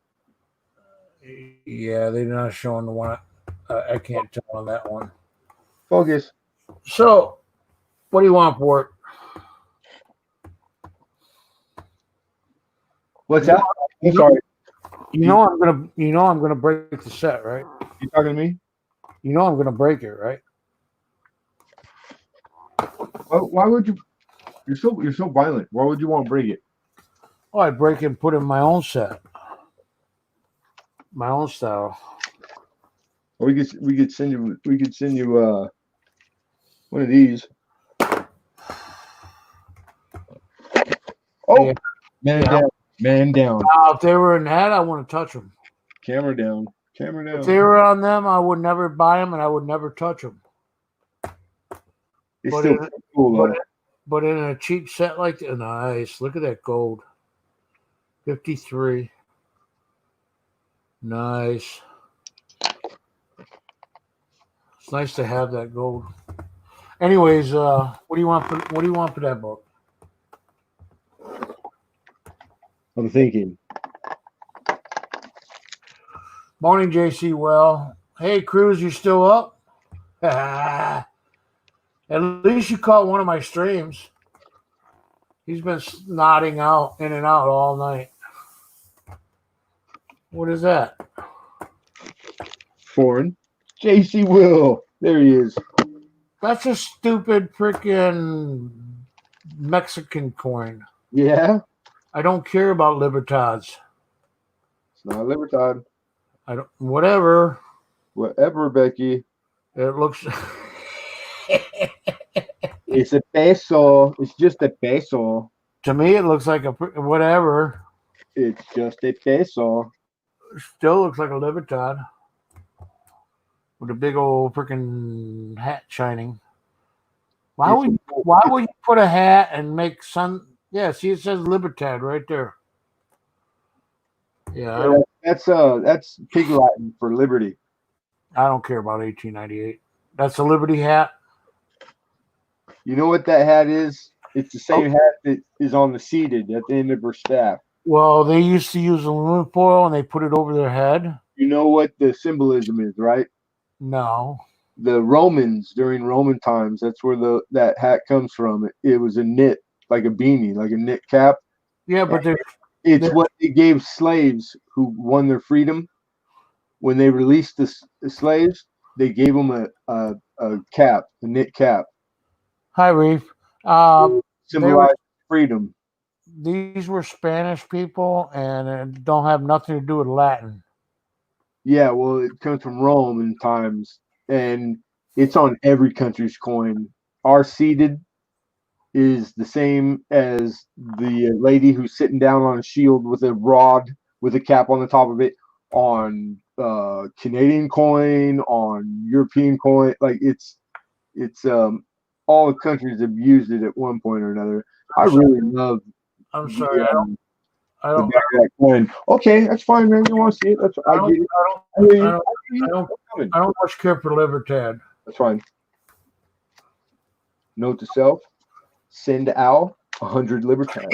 Yeah, they're not showing the one. I can't tell on that one. Focus. So, what do you want for it? What's that? I'm sorry. You know I'm gonna break the set, right? You talking to me? You know I'm gonna break it, right? Why would you? You're so violent. Why would you want to break it? Oh, I break it and put it in my own set, my own style. Or we could send you one of these. Oh, Yeah. man down, man down. If they were in that, I wouldn't touch them. Camera down, camera down. If they were on them, I would never buy them and I would never touch them. It's but still in, cool though. But in a cheap set like that, nice. Look at that gold. 53. Nice. It's nice to have that gold. Anyways, what do you want for that book? I'm thinking. Morning, JC. Well, hey, Cruz, you still up? At least you caught one of my streams. He's been nodding out in and out all night. What is that? Foreign. JC Will. There he is. That's a stupid freaking Mexican coin. Yeah. I don't care about Libertads. It's not Libertad. I don't. Whatever. Whatever, Becky. It looks. It's a peso. It's just a peso. To me, it looks like a whatever. It's just a peso. Still looks like a Libertad with a big old freaking hat shining. Why would you put a hat and make sun? Yeah, see, it says Libertad right there. Yeah, that's Pig Latin for liberty. I don't care about 1898. That's a Liberty hat. You know what that hat is? It's the same hat that is on the seated at the end of her staff. Well, they used to use aluminum foil and they put it over their head. You know what the symbolism is, right? No. The Romans during Roman times, that's where that hat comes from. It was a knit, like a beanie, like a knit cap. Yeah, but it's what they gave slaves who won their freedom. When they released the slaves, they gave them a cap, a knit cap. Hi, Reef. Symbolized freedom. These were Spanish people, and it don't have nothing to do with Latin. Yeah, well, it comes from Rome in times, and it's on every country's coin. Our seated is the same as the lady who's sitting down on a shield with a rod with a cap on the top of it on Canadian coin, on European coin. Like it's all the countries have used it at one point or another. I really love. I'm sorry, I don't. The back of that coin. Okay, that's fine, man. You want to see it? That's I get it. I don't much care for Libertad. That's fine. Note to self: send Al 100 Libertad.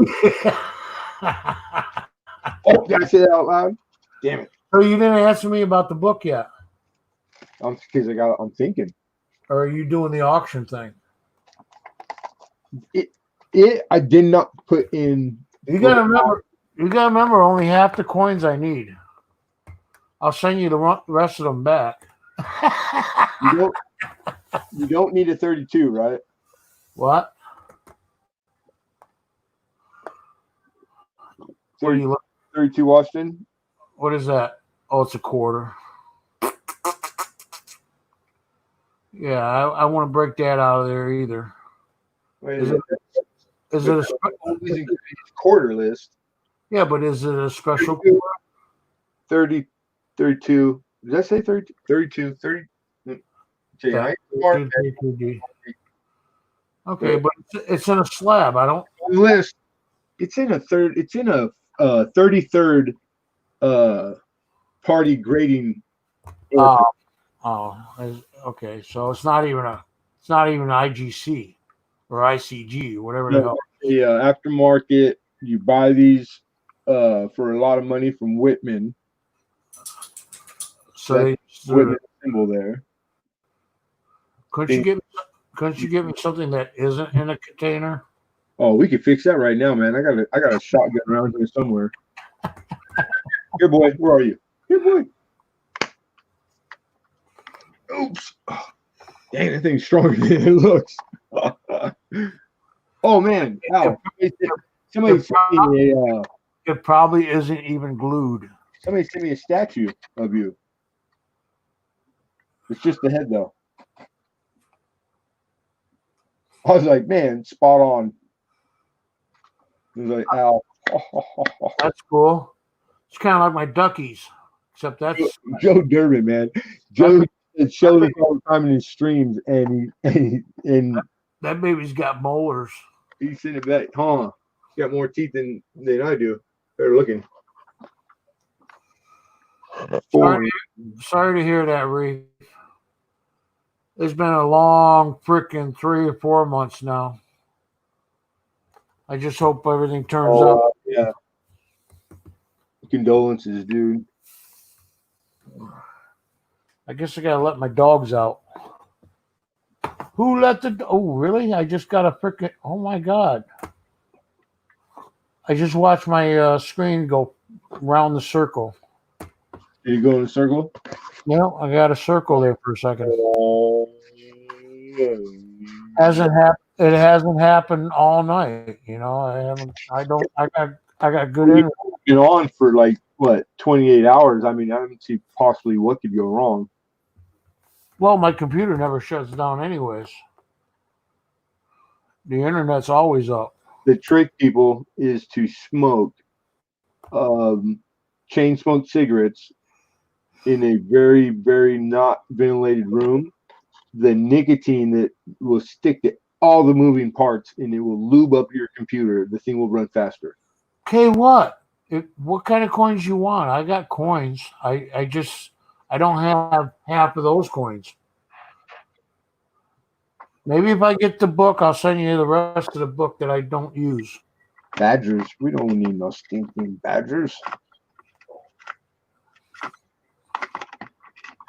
Oh, did I say that out loud? Damn it! So you didn't answer me about the book yet. I'm thinking. Or are you doing the auction thing? I did not put in. You gotta remember only half the coins I need. I'll send you the rest of them back. You don't need a 32, right? What? 32 Washington? What is that? Oh, it's a quarter. Yeah, I want to break that out of there either. Wait, is it a quarter list? Yeah, but is it a special quarter? 30, 32. Did I say 30? 32, 30. Okay, Yeah. Okay, but it's in a slab. I don't list. It's in a 33rd party grading. Okay. So it's not even IGC or ICG or whatever the hell. Yeah, aftermarket. You buy these for a lot of money from Whitman. So symbol there. Couldn't you get me something that isn't in a container? Oh, we could fix that right now, man. I got a shotgun around here somewhere. Here, boy. Where are you? Here, boy. Oops. Dang, that thing's stronger than it looks. Oh man. Ow. Somebody sent me a It probably isn't even glued. somebody sent me a statue of you. It's just the head though. I was like, man, spot on. I was like, ow. That's cool. It's kind of like my duckies, except that's Joe Durbin, man. Joe shows us all the time in his streams, and that baby's got molars. he sent it back. Huh? He's got more teeth than I do. Better looking. Sorry to hear that, Reef. It's been a long freaking 3 or 4 months now. I just hope everything turns out. Yeah. Condolences, dude. I guess I gotta let my dogs out. Who let the? Oh, really? I just got a freaking. Oh my god! I just watched my screen go round the circle. Did you go in a circle? Yeah, I got a circle there for a second. It hasn't happened all night. You know, I haven't. I don't. I got good internet. Been on for like what 28 hours. I mean, I don't see possibly what could go wrong. Well, my computer never shuts down, anyways. The internet's always up. The trick, people, is to smoke chain smoke cigarettes in a very, very not ventilated room. The nicotine that will stick to all the moving parts and it will lube up your computer. The thing will run faster. Okay, what? What kind of coins you want? I got coins. I don't have half of those coins. Maybe if I get the book, I'll send you the rest of the book that I don't use. Badgers. We don't need no stinking badgers.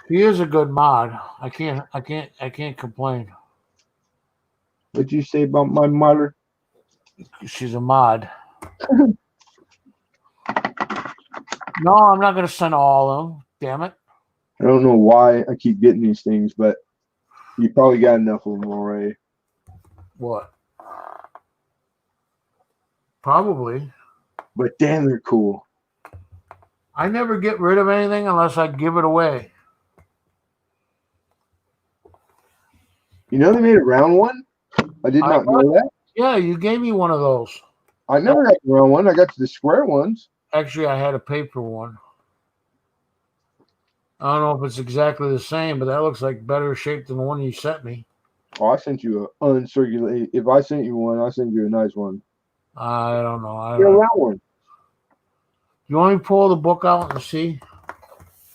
He is a good mod. I can't complain. What'd you say about my mother? She's a mod. No, I'm not gonna send all of them. Damn it. I don't know why I keep getting these things, but you probably got enough of them already. What? Probably. But damn, they're cool. I never get rid of anything unless I give it away. You know they made a round one? I did not know that. Yeah, you gave me one of those. I never got the round one. I got the square ones. Actually, I had a paper one. I don't know if it's exactly the same, but that looks like better shape than the one you sent me. Oh, I sent you an uncirculated. If I sent you one, I sent you a nice one. I don't know. Get a round one. You want me to pull the book out and see?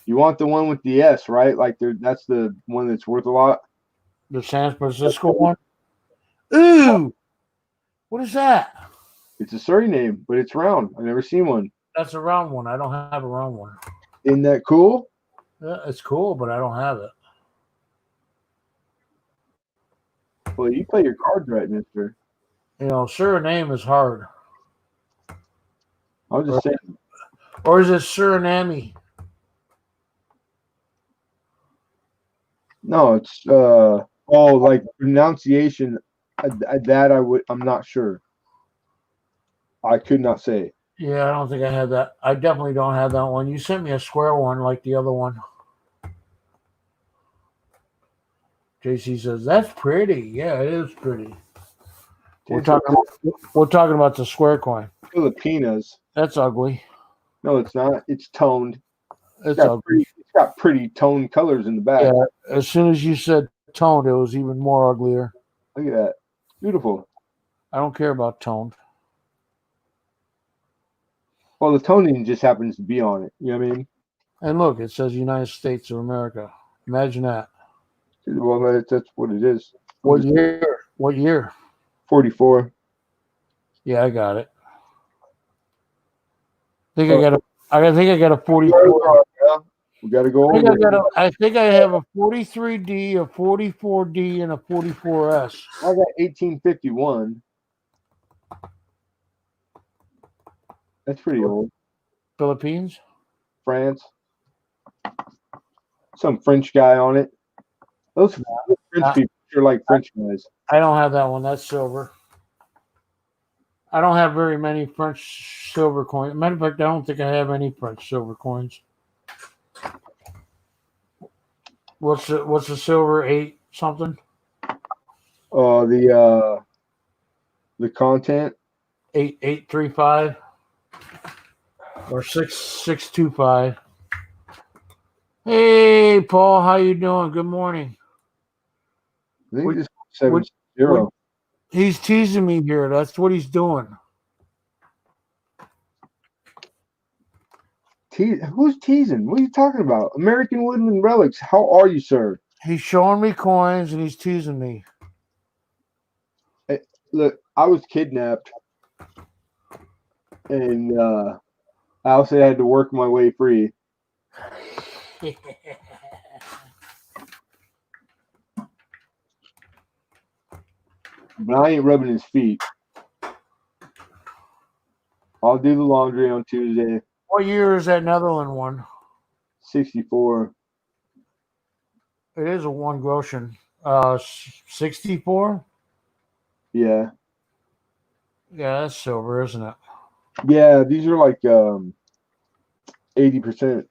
You want the one with the S, right? Like that's the one that's worth a lot. The San Francisco one? Ooh! What is that? It's a Suriname, but it's round. I've never seen one. That's a round one. I don't have a round one. Isn't that cool? Yeah, it's cool, but I don't have it. Well, you play your cards right, mister. You know, Suriname is hard. I was just saying. Or is it Suriname? No, it's like pronunciation. I'm not sure. I could not say. Yeah, I don't think I have that. I definitely don't have that one. You sent me a square one like the other one. JC says, that's pretty. Yeah, it is pretty. We're talking about the square coin. Filipinas. That's ugly. No, it's not. It's toned. It's ugly. It's got pretty toned colors in the back. Yeah, as soon as you said toned, it was even more uglier. Look at that. Beautiful. I don't care about toned. Well, the toning just happens to be on it. You know what I mean? And look, it says United States of America. Imagine that. Well, that's what it is. What year? What year? 44. Yeah, I got it. I think I got a 44. We got to go I think over. I think I have a 43D, a 44D, and a 44S. I got 1851. That's pretty old. Philippines. France. Some French guy on it. Those French people sure like French guys. I don't have that one. That's silver. I don't have very many French silver coins. Matter of fact, I don't think I have any French silver coins. What's the silver 8 something? The content 8835 or 6625. Hey Paul, how you doing? Good morning. I think What- this is 7-0. He's teasing me here. That's what he's doing. Who's teasing? What are you talking about? American Woodland Relics. How are you, sir? He's showing me coins and he's teasing me. Look, I was kidnapped, and I also had to work my way free. But I ain't rubbing his feet. I'll do the laundry on Tuesday. What year is that Netherland one? 64. It is a one Grosjean. 64? Yeah. Yeah, that's silver, isn't it? Yeah, these are like 80%.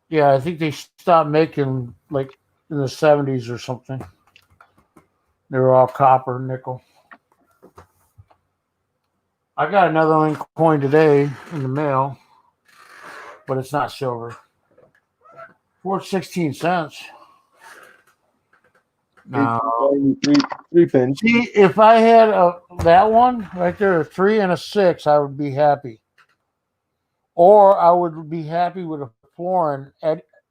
Yeah, I think they stopped making like in the 70s or something. They were all copper, nickel. I got another Link coin today in the mail, but it's not silver. Worth 16 cents. No. Three pins. See, if I had that one right there, a 3 and a 6, I would be happy. Or I would be happy with a Florin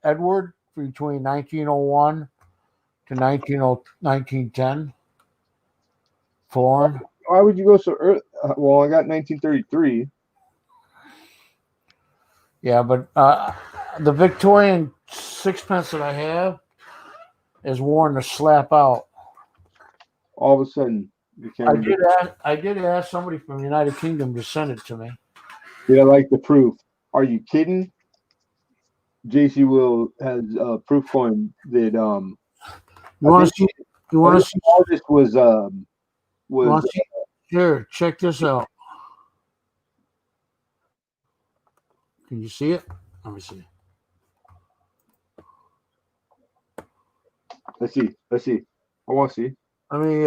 Edward between 1901 to 1910. Florin. Why would you go so early? Well, I got 1933. Yeah, but the Victorian sixpence that I have is worn to slap out. All of a sudden, you can't. I did ask somebody from the United Kingdom to send it to me. Yeah, I like the proof. Are you kidding? JC Will has a proof coin that You want to see? You want to see? all this was Here, check this out. Can you see it? Let me see. Let's see. I want to see. Let me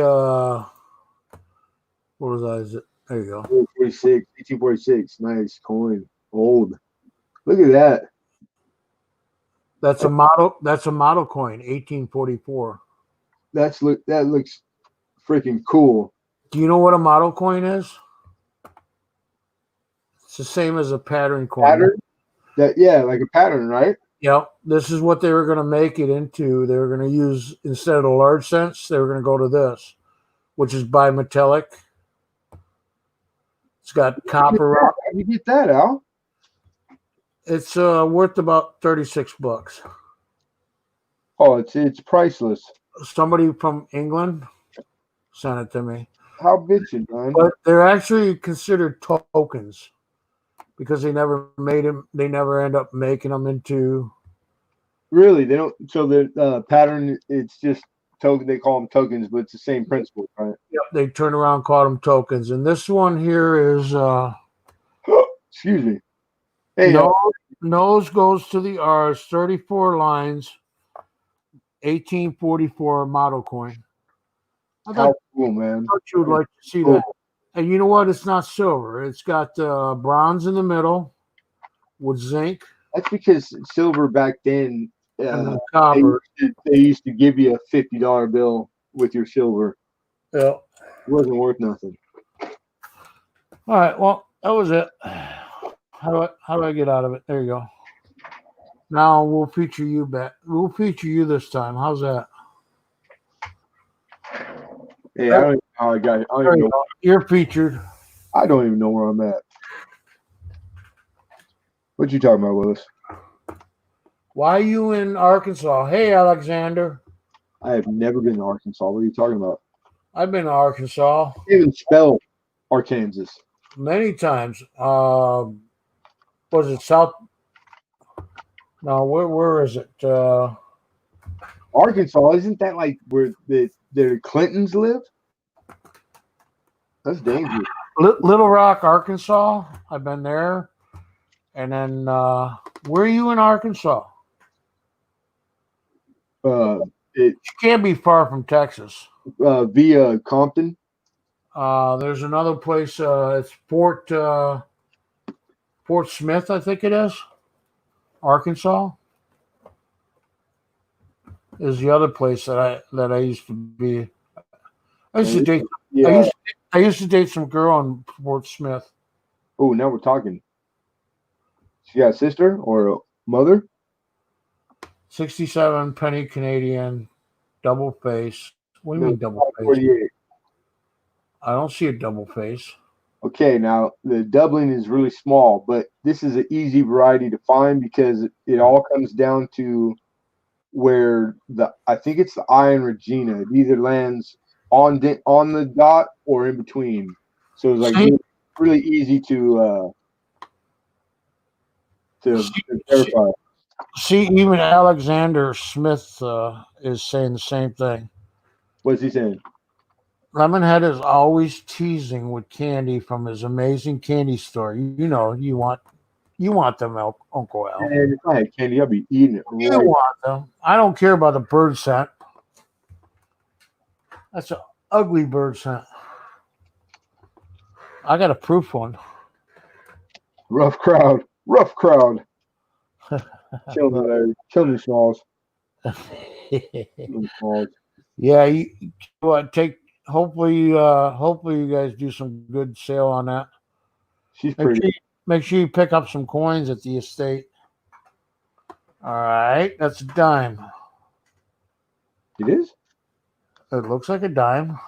what was I? Is it? There you go. 1846. Nice coin. Old. Look at that. That's a model coin, 1844. That looks freaking cool. Do you know what a model coin is? It's the same as a pattern coin. Pattern? Like a pattern, right? Yep. This is what they were going to make it into. They were going to use, instead of the large cents, they were going to go to this, which is bimetallic. It's got copper. How do you get that, Al? It's worth about $36. Oh, it's priceless. Somebody from England sent it to me. How bitchin', man? But they're actually considered tokens because they never made them. They never end up making them into. Really, they don't. So the pattern, it's just token. They call them tokens, but it's the same principle, right? Yep, they turn around and call them tokens. And this one here is. Excuse me. Hey, nose goes to the R's. 34 lines. 1844 model coin. how cool, man! I thought you would like to see that. And you know what? It's not silver. It's got bronze in the middle with zinc. That's because silver back then, And copper. they used to give you a $50 bill with your silver. Yeah. It wasn't worth nothing. All right. Well, that was it. How do I get out of it? There you go. Now we'll feature you back. We'll feature you this time. How's that? Hey, I don't know how I got it. You're featured. I don't even know where I'm at. What you talking about, Willis? Why are you in Arkansas? Hey, Alexander. I have never been to Arkansas. What are you talking about? I've been to Arkansas I can't even spell Arkansas. many times. Was it South? No, where is it? Arkansas, isn't that like where the Clintons live? That's dangerous. Little Rock, Arkansas. I've been there. And then where are you in Arkansas? It You can't be far from Texas. via Compton. There's another place. It's Fort Smith, I think it is. Arkansas is the other place that I used to be. I used to date. Yeah. I used to date some girl in Fort Smith. Oh, now we're talking. She got a sister or a mother? 67 penny Canadian, double face. What do you mean double face? 48. I don't see a double face. Okay, now the Dublin is really small, but this is an easy variety to find because it all comes down to where I think it's the I in Regina. It either lands on the dot or in between. So it's like really easy to verify. See, even Alexander Smith is saying the same thing. What's he saying? Lemonhead is always teasing with candy from his amazing candy store. You know, you want them, Uncle Al. And if I had candy, I'd be eating it. You Right. want them. I don't care about the bird scent. That's an ugly bird scent. I got a proof one. Rough crowd. Kill me, Larry. Kill me, Smalls. Yeah, you take. Hopefully you guys do some good sale on that. She's pretty. Make sure you pick up some coins at the estate. All right, that's a dime. It is? It looks like a dime.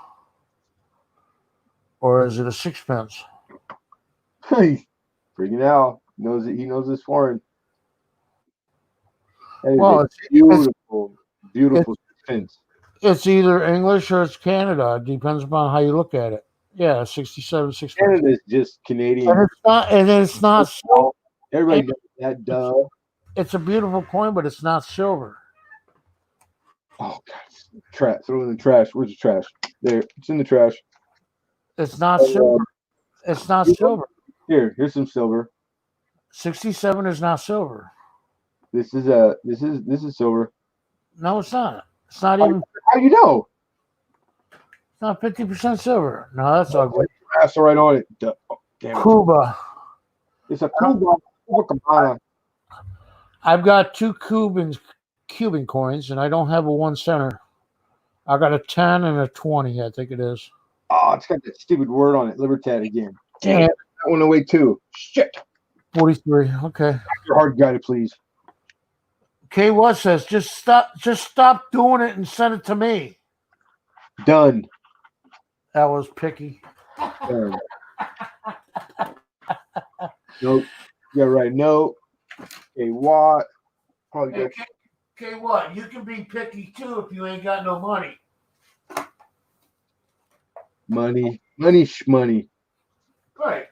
Or is it a sixpence? Hey, freaking out. He knows it's foreign. Hey, Well, it's beautiful sixpence. It's either English or it's Canada. It depends upon how you look at it. Yeah, 67, 6. Canada's just Canadian. And it's not silver. Everybody knows that, duh. It's a beautiful coin, but it's not silver. Oh, God. Trash. Throw it in the trash. Where's the trash? There. It's in the trash. It's not silver. It's not silver. Here's some silver. 67 is not silver. This is silver. No, it's not. It's not even. How you know? It's not 50% silver. No, that's ugly. That's right on it. Oh, damn it. Cuba. It's a Cuba. I've got 2 Cuban coins, and I don't have a 1 center. I got a 10 and a 20, I think it is. Oh, it's got that stupid word on it, Libertad again. Damn it. That one away too. Shit. 43. Okay. Your hard guy, please. Okay, what says? Just stop doing it and send it to me. Done. That was picky. Done. Nope. Yeah, right. No. Okay, what? Probably Okay, what? You can be picky too if you ain't got no money. Money. Right.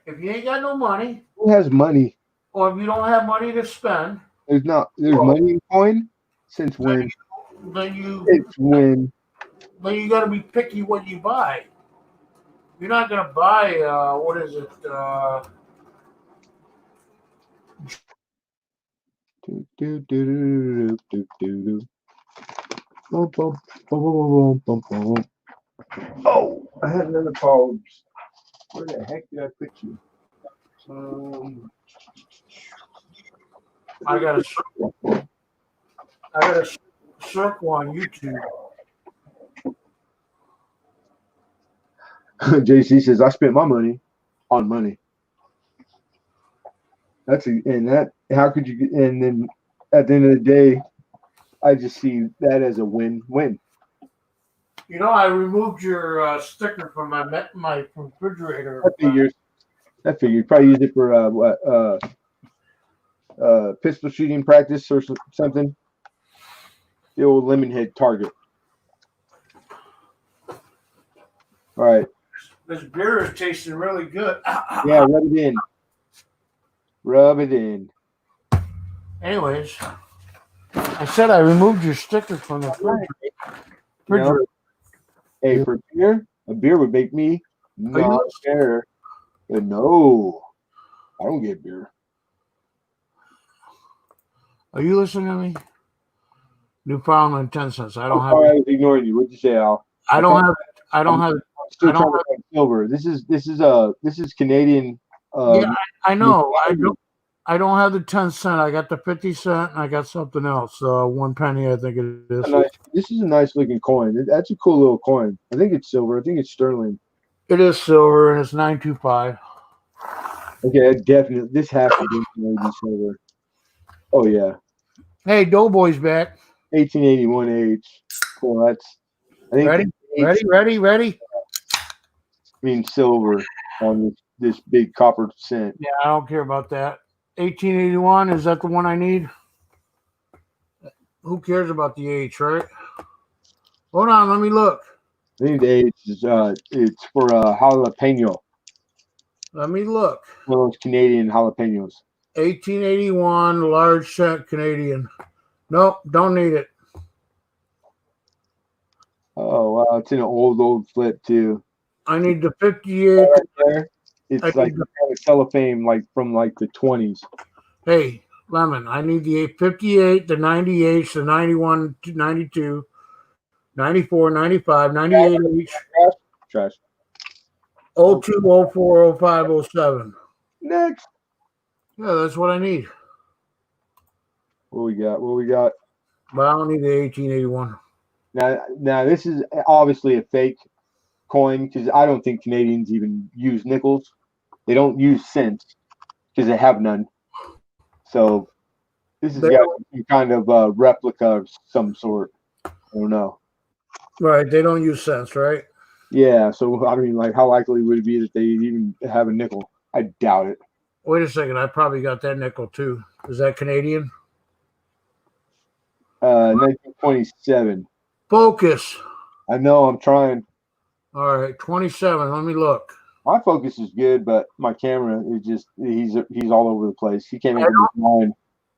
If you ain't got no money. Who has money? Or if you don't have money to spend. There's money in coin? Since when? It's when. Then you got to be picky what you buy. You're not going to buy, what is it? Oh, I had another pause. Where the heck did I put you? I got a circle on YouTube. JC says I spent my money on money. How could you? And then at the end of the day, I just see that as a win-win. You know, I removed your sticker from my refrigerator. I figured. Probably use it for pistol shooting practice or something. The old Lemonhead target. All right. This beer is tasting really good. Yeah, rub it in. Rub it in. Anyways, I said I removed your sticker from the refrigerator. Hey, for beer, a beer would make me not care. But no, I don't get beer. Are you listening to me? Newfoundland 10 cents. I don't have. I was ignoring you. What'd you say, Al? I don't have. I'm still trying to find silver. This is Canadian. Yeah, I know. I don't have the 10 cent. I got the 50 cent, and I got something else. 1 penny, I think it is. This is a nice looking coin. That's a cool little coin. I think it's silver. I think it's sterling. It is silver, and it's 925. Okay, definitely. This has to be Canadian silver. Oh yeah. Hey, Doughboy's back. 1881 H. Cool. That's. I think ready. Means silver on this big copper cent. Yeah, I don't care about that. 1881, is that the one I need? Who cares about the H, right? Hold on, let me look. I think the H is it's for jalapeno. Let me look. One of those Canadian jalapenos. 1881, large cent Canadian. Nope, don't need it. Oh wow, it's in an old flip too. I need the 58. Right there. It's like a cellophane, like from like the 20s. Hey, Lemon, I need the 58, the 98, the 91, 92, 94, 95, 98 each. Trash. 02, 04, 05, 07. Next. Yeah, that's what I need. What we got? But I don't need the 1881. Now this is obviously a fake coin because I don't think Canadians even use nickels. They don't use cents because they have none. So this has got some kind of replica of some sort. I don't know. Right, they don't use cents, right? Yeah, so I mean, like, how likely would it be that they even have a nickel? I doubt it. Wait a second, I probably got that nickel too. Is that Canadian? 1927. Focus. I know, I'm trying. All right, 27. Let me look. My focus is good, but my camera is just he's all over the place. He can't even be mine.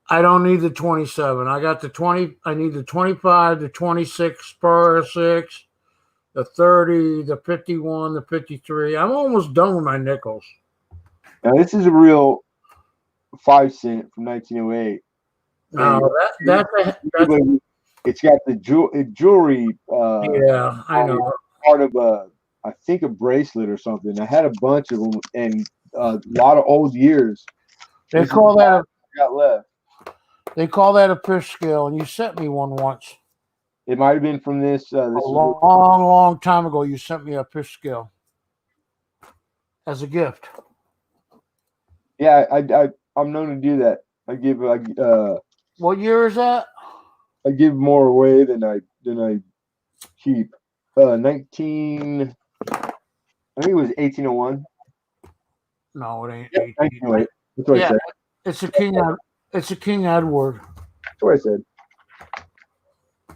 I don't need the 27. I got the 20. I need the 25, the 26 per 6, the 30, the 51, the 53. I'm almost done with my nickels. Now this is a real 5 cent from 1908. No, that's it's got the jewelry. Yeah, I know. Part of I think a bracelet or something. I had a bunch of them and a lot of old years. They call that got left. They call that a fish scale, and you sent me one once. It might have been from this. A long time ago, you sent me a fish scale as a gift. Yeah, I'm known to do that. I give what year is that? I give more away than I keep. 19. I think it was 1801. No, it ain't. 1908. That's what I said. It's a King. It's a King Edward. That's what I said.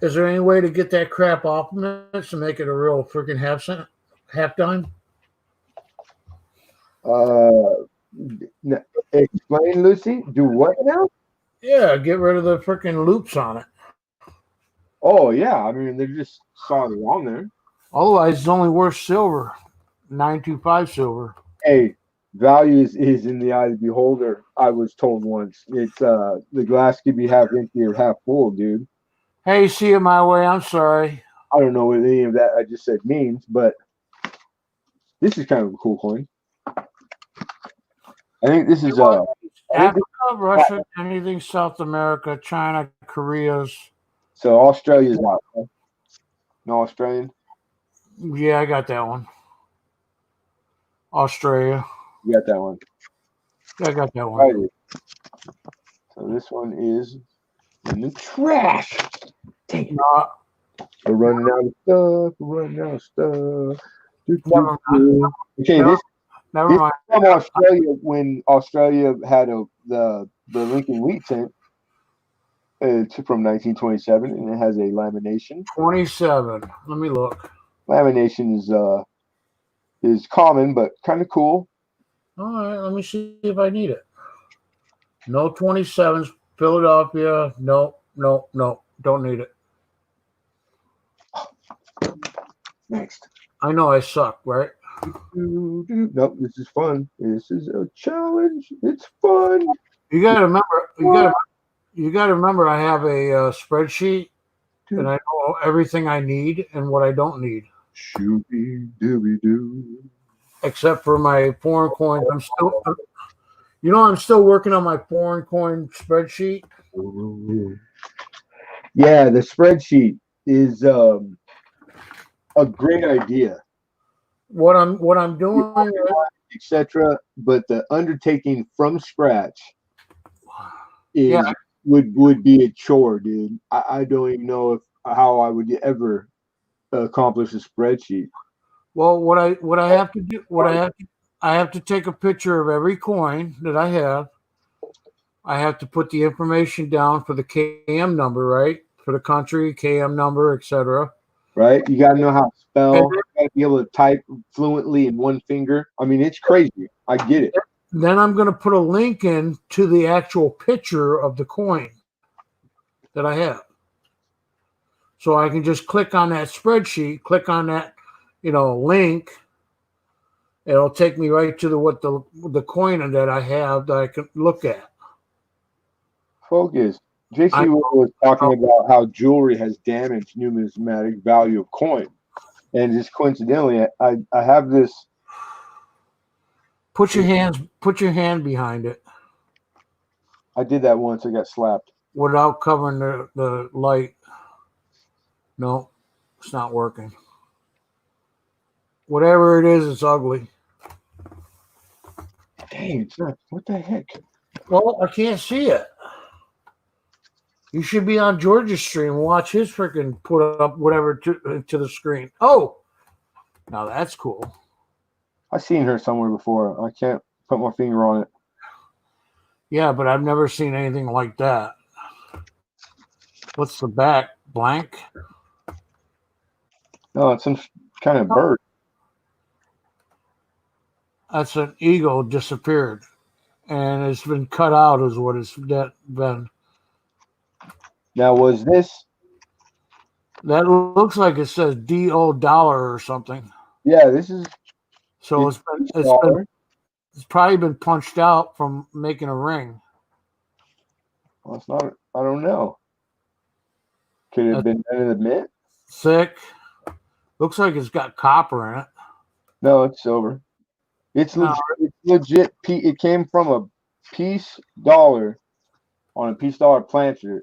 Is there any way to get that crap off of it to make it a real freaking half dime? Explain, Lucy. Do what now? Yeah, get rid of the freaking loops on it. Oh yeah, I mean they're just solid on there. Otherwise, it's only worth silver, 925 silver. Hey, value is in the eye of the beholder. I was told once. It's the glass could be half empty or half full, dude. Hey, see it my way. I'm sorry. I don't know what any of that I just said means, but this is kind of a cool coin. I think this is Africa, Russia, anything South America, China, Korea's. So Australia's out. Huh? No Australian? Yeah, I got that one. Australia. You got that one. Yeah, I got that one. Right. So this one is in the trash. Dang it. We're running out of stuff. Never mind. Okay, Never mind. From Australia when Australia had the the Lincoln Wheat sent. It's from 1927, and it has a lamination. 27. Let me look. Lamination is common, but kind of cool. All right, let me see if I need it. No 27s, Philadelphia. No, don't need it. Next. I know I suck, right? Nope, this is fun. This is a challenge. It's fun. You got to remember. You got to remember. I have a spreadsheet, and I know everything I need and what I don't need. Shooby dooby doo. Except for my foreign coins. I'm still working on my foreign coin spreadsheet. Yeah, the spreadsheet is a great idea. What I'm doing, etc. But the undertaking from scratch would be a chore, dude. I don't even know how I would ever accomplish a spreadsheet. Well, what I have to do, I have to take a picture of every coin that I have. I have to put the information down for the KM number, right? For the country, KM number, etc. Right? You got to know how to spell. You got to be able to type fluently in one finger. I mean, it's crazy. I get it. Then I'm going to put a link in to the actual picture of the coin that I have. So I can just click on that spreadsheet, click on that, link. It'll take me right to the coin that I have that I can look at. Focus. JC was talking about how jewelry has damaged numismatic value of coin. And just coincidentally, I have this. Put your hand behind it. I did that once. I got slapped. Without covering the light. No, it's not working. Whatever it is, it's ugly. Dang, it's not. What the heck? Well, I can't see it. You should be on George's stream and watch his freaking put up whatever to the screen. Oh, now that's cool. I've seen her somewhere before. I can't put my finger on it. Yeah, but I've never seen anything like that. What's the back? Blank? No, it's some kind of bird. That's an eagle disappeared. And it's been cut out is what it's been. Now, was this? That looks like it says DO dollar or something. Yeah, this is. So it's probably been punched out from making a ring. Well, it's not. I don't know. Could it have been done in the mint? Thick. Looks like it's got copper in it. No, it's silver. It's legit. It came from a piece dollar on a piece dollar planter.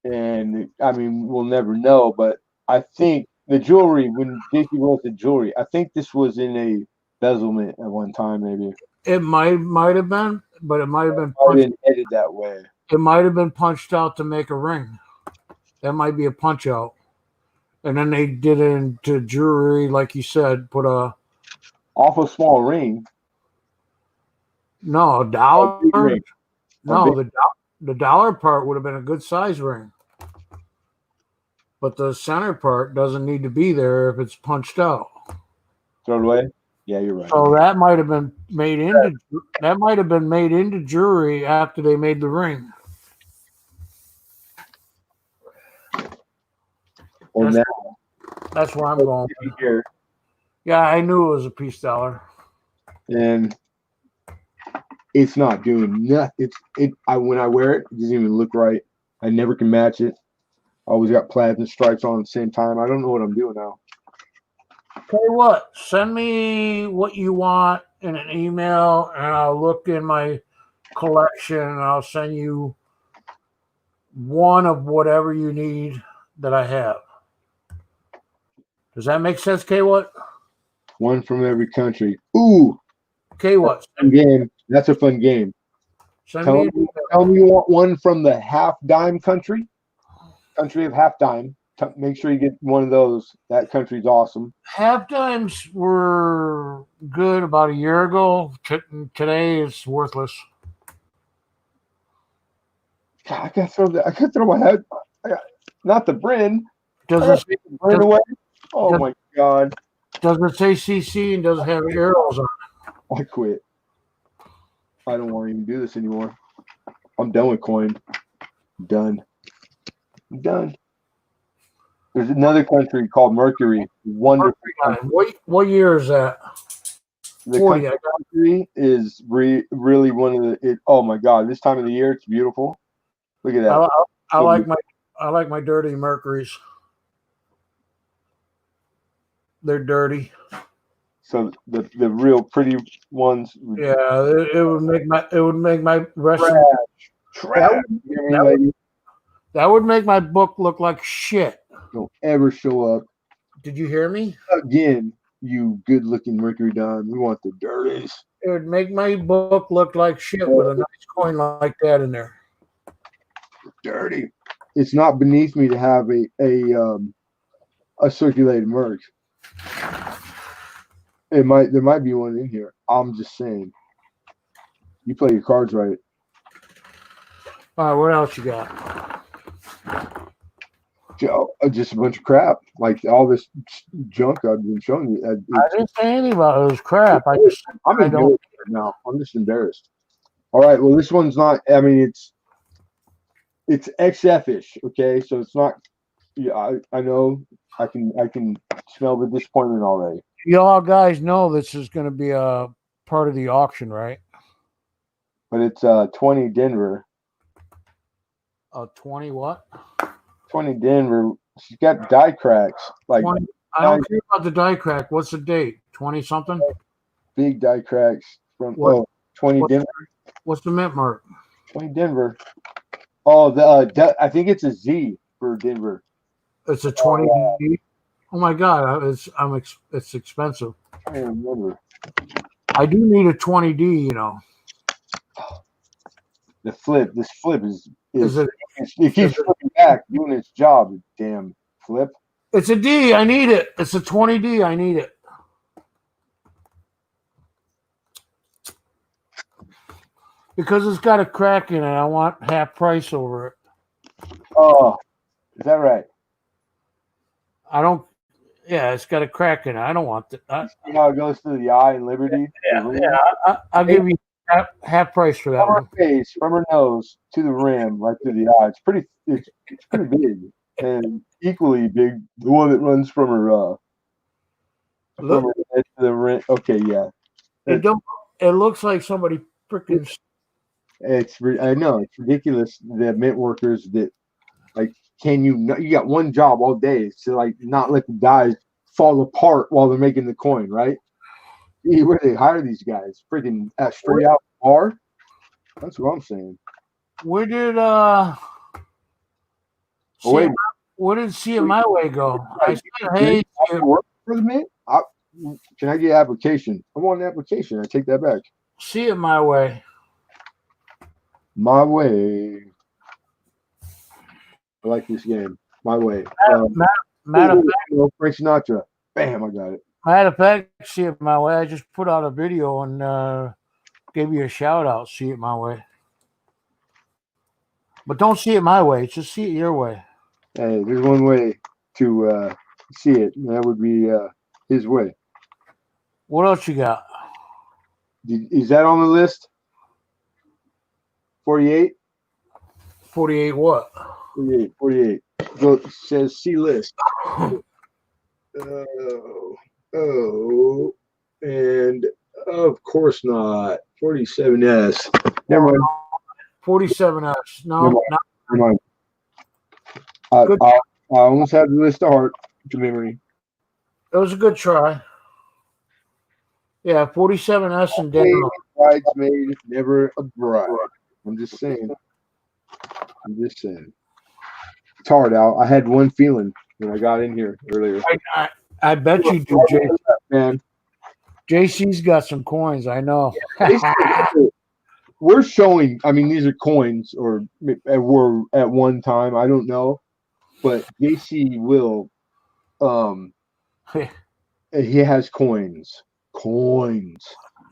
And I mean, we'll never know, but I think the jewelry, when JC wrote the jewelry, I think this was in a bezelment at one time, maybe. It might have been, but it might have been edited that way. It might have been punched out to make a ring. That might be a punch out. And then they did it into jewelry, like you said, put a awful small ring. No, a dollar. Ring. No, the dollar part would have been a good size ring. But the center part doesn't need to be there if it's punched out. Throw it away? Yeah, you're right. So that might have been made into jewelry after they made the ring. Well, that's where I'm going. Here. Yeah, I knew it was a piece dollar. And it's not doing nothing. When I wear it, it doesn't even look right. I never can match it. I always got plasma stripes on at the same time. I don't know what I'm doing now. Tell you what, send me what you want in an email, and I'll look in my collection, and I'll send you one of whatever you need that I have. Does that make sense, K-What? One from every country. Ooh. K-What? Fun game. That's a fun game. Tell me you want one from the half dime country. Country of half dime. Make sure you get one of those. That country's awesome. Half dimes were good about a year ago. Today it's worthless. God, I gotta throw my head. Not the Bryn. Does I it gotta take the Bryn away? Oh does- my God! does it say CC and does it have arrows on I quit. I don't want to even do this anymore. I'm done with coin. I'm done. There's another country called Mercury. Wonderful country. What year is that? The 40. country Mercury is really one of the. Oh my God! This time of the year, it's beautiful. Look at that. I like my dirty Mercuries. They're dirty. So the real pretty ones. Yeah, it would make my rest. Trash. You hear me, lady? That would make my book look like shit. Don't ever show up Did you hear me? again, you good-looking Mercury Don. We want the dirties. It would make my book look like shit with a nice coin like that in there. Dirty. It's not beneath me to have a circulated merc. There might be one in here. I'm just saying. You play your cards right. All right, what else you got? Just a bunch of crap, like all this junk I've been showing you. I didn't say anything about it was crap. I'm I don't. embarrassed right now. I'm just embarrassed. All right, well, this one's not. I mean, it's XF-ish. Okay, so it's not. Yeah, I know. I can smell the disappointment already. Y'all guys know this is going to be a part of the auction, right? But it's 20 Denver. 20 what? 20 Denver. She's got die cracks. Like 20, I don't care about the die crack. What's the date? 20 something? big die cracks from What? 20 Denver. What's the mint mark? 20 Denver. Oh, the I think it's a Z for Denver. It's a 20. Oh my God, it's expensive. I don't remember. I do need a 20D. You know. This flip is it? it keeps flipping back, doing its job. Damn flip. It's a D. I need it. It's a 20D. I need it. Because it's got a crack in it. I want half price over it. Oh, is that right? I don't. Yeah, it's got a crack in it. I don't want that. See how it goes through the eye in Liberty? I'll give you half price for that From one. her face, from her nose to the rim, right through the eye. It's pretty big and equally big. The one that runs from her head to the rim. Okay, yeah. It looks like somebody freaking. I know it's ridiculous. The mint workers that like, you got one job all day to like not let the dies fall apart while they're making the coin, right? Where do they hire these guys? Freaking straight out bar? That's what I'm saying. Where did where did See It My Way go? I said, hey, work for the mint? Can I get an application? I want an application. I take that back. See It My Way. My way. I like this game. My way. Matter of fact, Frank Sinatra. Bam! I got it. Matter of fact, See It My Way. I just put out a video and gave you a shout out. See It My Way. But don't see it my way. Just see it your way. Hey, there's one way to see it, and that would be his way. What else you got? Is that on the list? 48? 48 what? 48. So it says see list. And of course not. 47S. Never mind. 47S. No, Never mind. I almost had the list of heart to memory. it was a good try. Yeah, 47S and Denver. Bridesmaid, never a bride. I'm just saying. It's hard, Al. I had one feeling when I got in here earlier. I bet you do, JC. Man. JC's got some coins. I know. We're showing. I mean, these are coins, or were at one time. I don't know, but JC will. He has coins.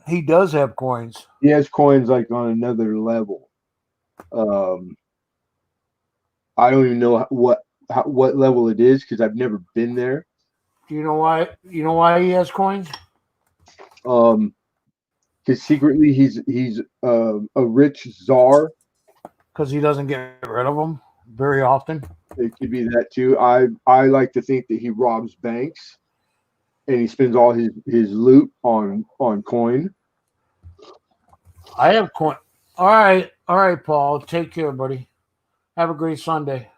He does have coins. He has coins like on another level. I don't even know what level it is because I've never been there. Do you know why? You know why he has coins? Because secretly he's a rich czar. Because he doesn't get rid of them very often. It could be that too. I like to think that he robs banks, and he spends all his loot on coin. I have coin. All right, Paul. Take care, buddy. Have a great Sunday.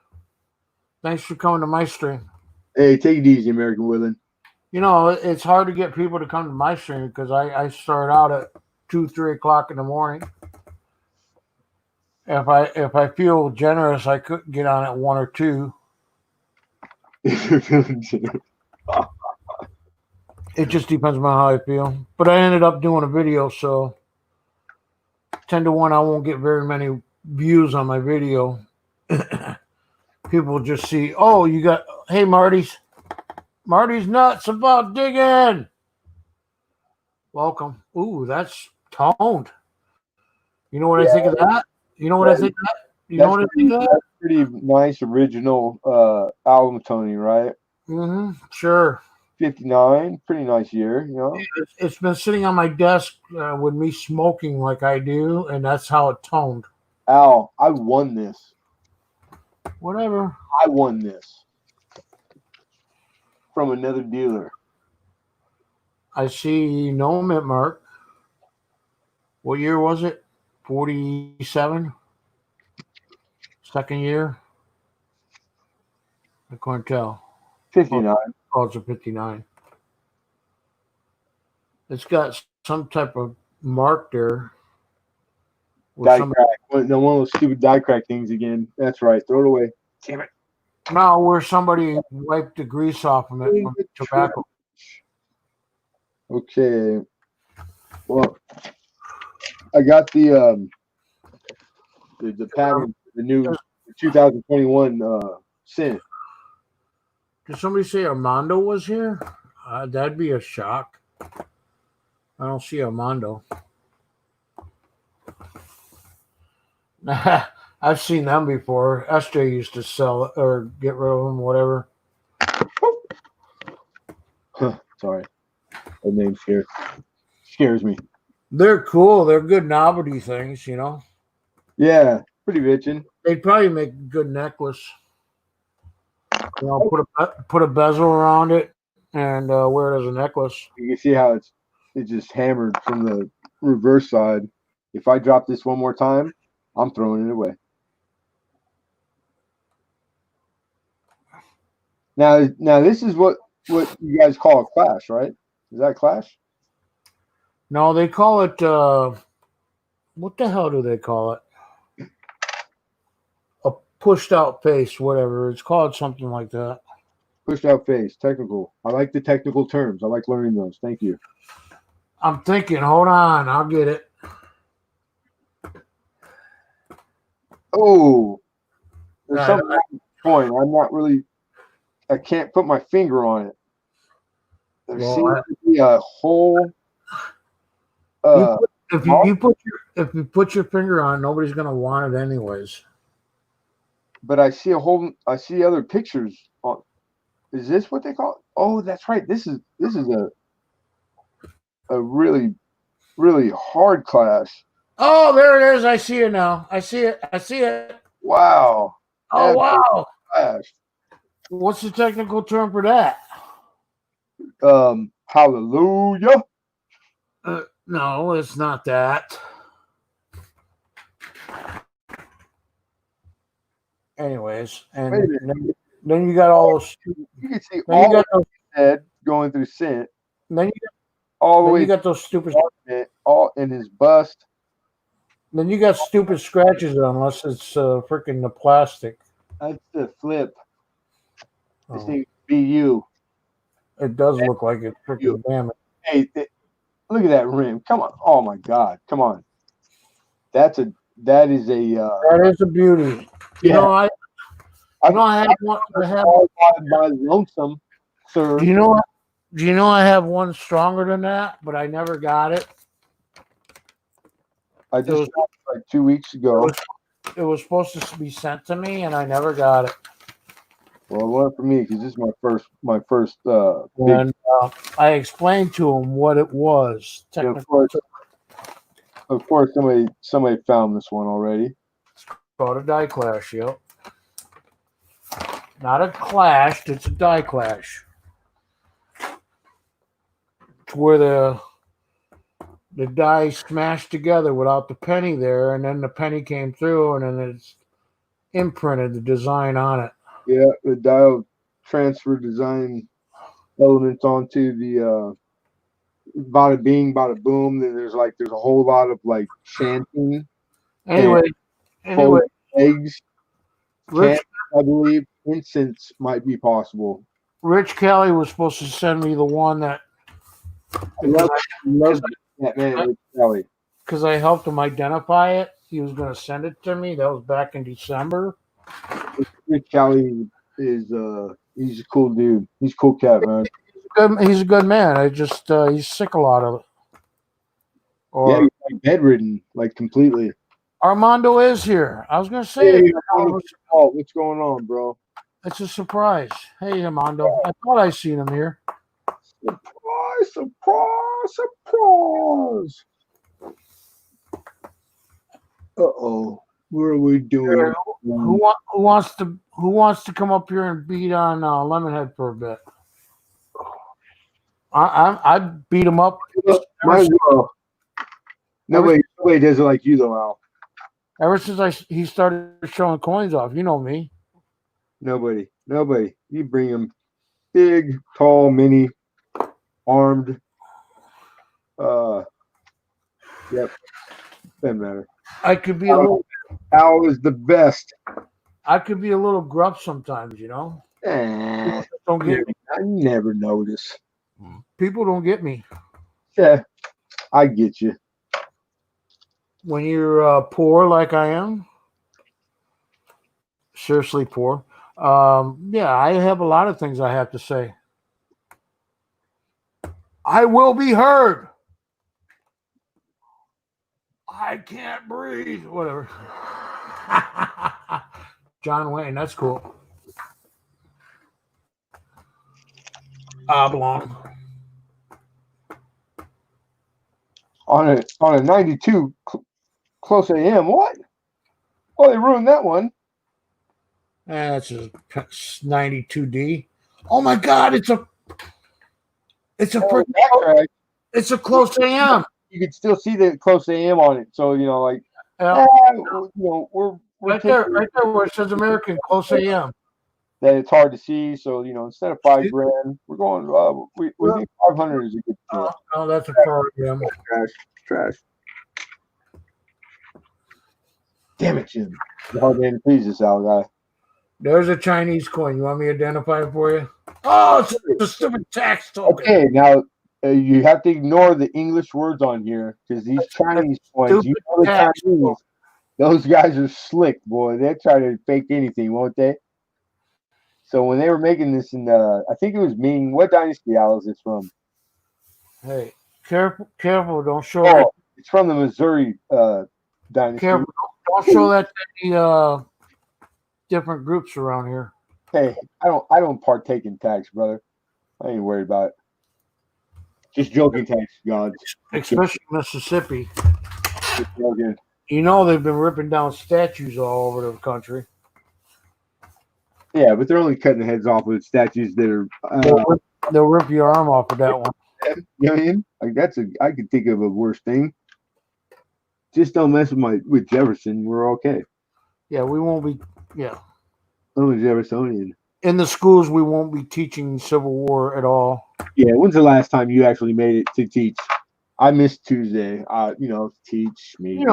Thanks for coming to my stream. Hey, take it easy, American Woodland. You know, it's hard to get people to come to my stream because I start out at 2-3 o'clock in the morning. If I feel generous, I could get on at 1 or 2. It just depends on how I feel. But I ended up doing a video, so 10 to 1, I won't get very many views on my video. People just see, oh, you got, hey, Marty's nuts about digging. Welcome. Ooh, that's toned. You know what I think of that? You know what I think of that? You know what I think of that? That's pretty nice original album, Tony, right? Mm-hmm. Sure. 59, pretty nice year, you know. It's been sitting on my desk with me smoking like I do, and that's how it toned. Al, I won this. Whatever. I won this from another dealer. I see no mint mark. What year was it? 47? Second year? I couldn't tell. 59. Oh, it's a 59. It's got some type of mark there. Die crack. One of those stupid die crack things again. That's right. Throw it away. Damn it. No, where somebody wiped the grease off of it from tobacco. Okay. Well, I got the pattern, the new 2021 scent. Did somebody say Armando was here? That'd be a shock. I don't see Armando. I've seen them before. SJ used to sell it or get rid of them, whatever. Sorry. That name scares me. They're cool. They're good novelty things, you know. Yeah, pretty bitchin'. They'd probably make a good necklace. You know, put a bezel around it and wear it as a necklace. You can see how it's just hammered from the reverse side. If I drop this one more time, I'm throwing it away. Now this is what you guys call a clash, right? Is that a clash? No, they call it what the hell do they call it? A pushed out face, whatever. It's called something like that. Pushed out face, technical. I like the technical terms. I like learning those. Thank you. I'm thinking, hold on, I'll get it. Oh, there's something on the coin. I'm not really. I can't put my finger on it. There seems to be a whole. If you put your finger on, nobody's gonna want it anyways. But I see other pictures. Is this what they call it? Oh, that's right. This is a really, really hard clash. Oh, there it is. I see it now. I see it. Wow. Oh, that's wow. Clash. What's the technical term for that? Hallelujah. No, it's not that. Anyways, and then you got all those. You can see all of his head going through scent. Then you got those stupid. All in his bust. Then you got stupid scratches unless it's freaking the plastic. That's the flip. This thing be you. It does look like it. Freaking damn it. Hey, look at that rim. Come on. Oh my God. Come on. That is a that is a beauty. You know, I have one. I have by lonesome, sir. Do you know I have one stronger than that, but I never got it. I just got it like 2 weeks ago. it was supposed to be sent to me, and I never got it. Well, it wasn't for me because this is my first big. And I explained to him what it was. Yeah, of course, somebody found this one already. Called a die clash, yep. Not a clash, it's a die clash. It's where the die smashed together without the penny there, and then the penny came through, and then it's imprinted the design on it. Yeah, the dial transfer design elements onto the bada bing, bada boom. Then there's a whole lot of like chanting. Anyway, eggs. Rich, I believe incense might be possible. Rich Kelly was supposed to send me the one that I love that man, Rich Kelly. because I helped him identify it. He was going to send it to me. That was back in December. Rich Kelly is he's a cool dude. He's a cool cat, man. He's a good man. I just he's sick a lot of it. Or, yeah, he's like bedridden, like completely. Armando is here. I was going to say, hey, what's going on, bro? It's a surprise. Hey, Armando. I thought I seen him here. Surprise, surprise, surprise. Uh-oh. What are we doing? Who wants to come up here and beat on Lemonhead for a bit? I beat him up. Might as well. Nobody does it like you though, Al. Ever since he started showing coins off, you know me. Nobody. You bring him big, tall, mini, armed. Yep. Doesn't matter. I could be a little. Al is the best. I could be a little gruff sometimes, you know. Don't get me. I never notice. People don't get me. Yeah, I get you. When you're poor like I am, seriously poor. Yeah, I have a lot of things I have to say. I will be heard. I can't breathe. Whatever. John Wayne, that's cool. Oblong. On a 92 close AM. What? Oh, they ruined that one. That's a 92D. Oh my God! It's a it's a close AM. You can still see the close AM on it. So like, we're right there where it says American close AM. That it's hard to see. So instead of $5,000, we're going. We think 500 is a good deal. Oh, that's a program. Trash. Damn it, Jim. The hard man to please this Al guy. There's a Chinese coin. You want me to identify it for you? Oh, it's a stupid tax token. Okay, now you have to ignore the English words on here because these Chinese coins, the Chinese, those guys are slick, boy. They try to fake anything, won't they? So when they were making this in I think it was Ming. What dynasty Al is this from? Hey, careful! Don't show that. It's from the Missouri dynasty. Careful! Don't show that to any different groups around here. Hey, I don't partake in tax, brother. I ain't worried about it. Just joking, tax gods. Especially Mississippi. Just joking. You know they've been ripping down statues all over the country. Yeah, but they're only cutting the heads off with statues that are. They'll rip your arm off with that one. You know what I mean? Like I could think of a worse thing. Just don't mess with Jefferson. We're okay. Yeah, we won't be. Yeah. I'm a Jeffersonian. In the schools, we won't be teaching Civil War at all. Yeah. When's the last time you actually made it to teach? I missed Tuesday. Teach me.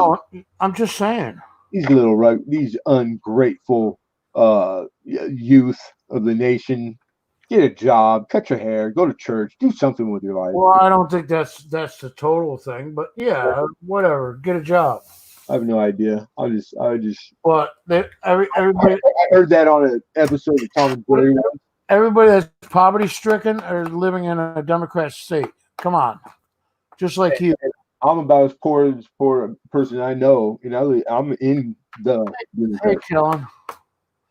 I'm just saying. These ungrateful youth of the nation. Get a job, cut your hair, go to church, do something with your life. Well, I don't think that's the total thing, but yeah, whatever. Get a job. I have no idea. I just. But everybody. I heard that on an episode of Tom and Jerry. Everybody that's poverty stricken are living in a Democrat state. Come on, just like you. I'm about as poor a person I know. You know, I'm in the. Hey, Kellen.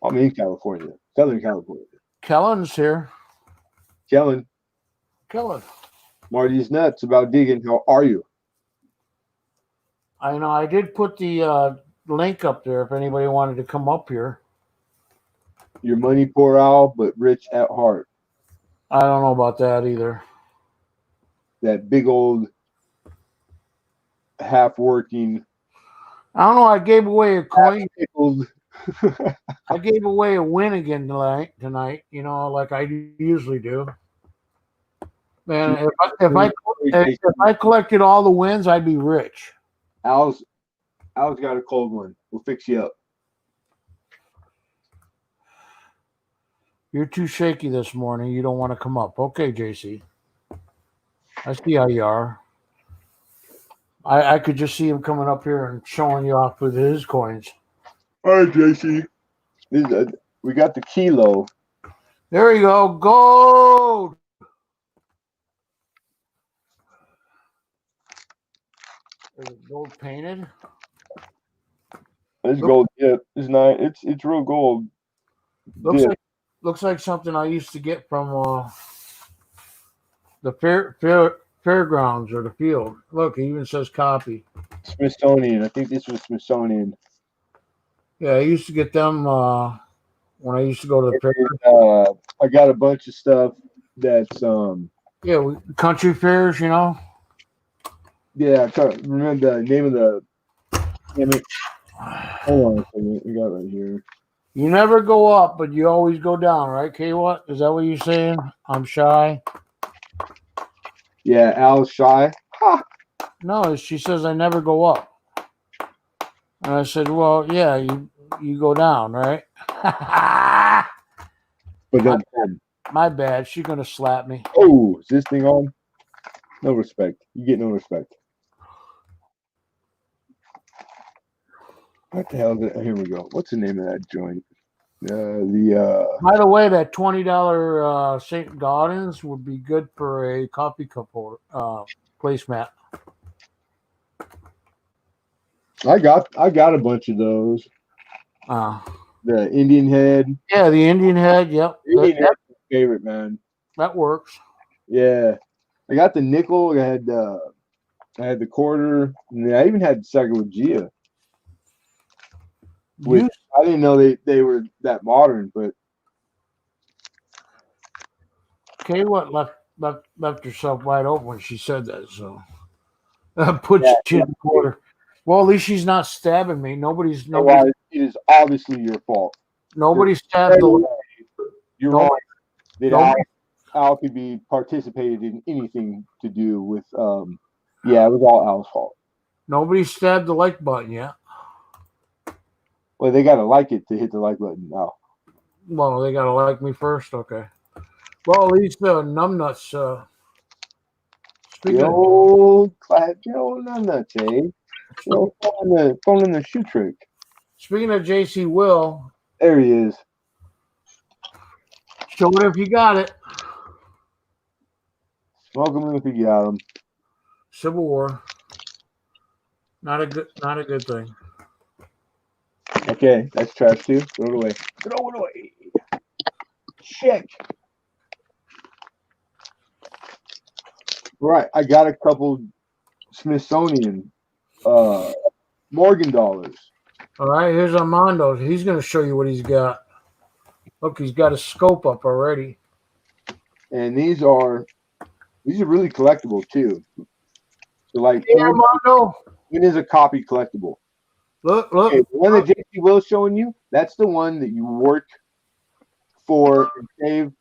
I'm in California, Southern California. Kellen's here. Kellen, Marty's nuts about digging. How are you? I know. I did put the link up there if anybody wanted to come up here. Your money poor owl, but rich at heart. I don't know about that either. That big old half working. I don't know. I gave away a coin. Old, I gave away a win again tonight. You know, like I usually do. Man, if I collected all the wins, I'd be rich. Al's got a cold one. We'll fix you up. You're too shaky this morning. You don't want to come up. Okay, JC. I see how you are. I could just see him coming up here and showing you off with his coins. All right, JC. We got the kilo. There you go. Gold. Is it gold painted? It's gold. Yeah, it's nice. It's real gold. Looks like something I used to get from the fairgrounds or the field. Look, it even says copy. Smithsonian. I think this was Smithsonian. Yeah, I used to get them when I used to go to the fair. I got a bunch of stuff that's country fairs, you know. Yeah, I can't remember the name of the. Hold on a second. We got right here. You never go up, but you always go down, right? K, what is that? What you're saying? I'm shy. Yeah, Al's shy. Ha! No, she says I never go up, and I said, "Well, yeah, you go down, right?" But my bad. She's gonna slap me. Oh, is this thing on? No respect. You get no respect. What the hell is it? Here we go. What's the name of that joint? By the way, that $20 St. Gaudens would be good for a coffee cup holder placemat. I got a bunch of those. The Indian head. Yeah, the Indian head. Yep, Indian head's my favorite, man. That works. Yeah, I got the nickel. I had the quarter, and I even had Sacagawea. Which I didn't know they were that modern, but Kay, what left herself wide open when she said that. So put your chin in the quarter. Well, at least she's not stabbing me. Nobody's. It is obviously your fault. Nobody stabbed the. You're wrong. That Al could be participated in anything to do with. Yeah, it was all Al's fault. Nobody stabbed the like button yet. Well, they gotta like it to hit the like button now. Well, they gotta like me first, okay. Well, at least numbnuts. Numbnuts, eh? Phone in the shoe trick. Speaking of JC Will, there he is. Show it if you got it. Smoke him if you got him. Civil War. Not a good thing. Okay, that's trash too. Throw it away. Throw it away. Check. Right, I got a couple Smithsonian Morgan dollars. All right, here's Armando. He's going to show you what he's got. Look, he's got a scope up already. And these are really collectible too. So like, hey, Armando. It is a copy collectible. Look. Okay, the one that JC Will's showing you, that's the one that you work for and save.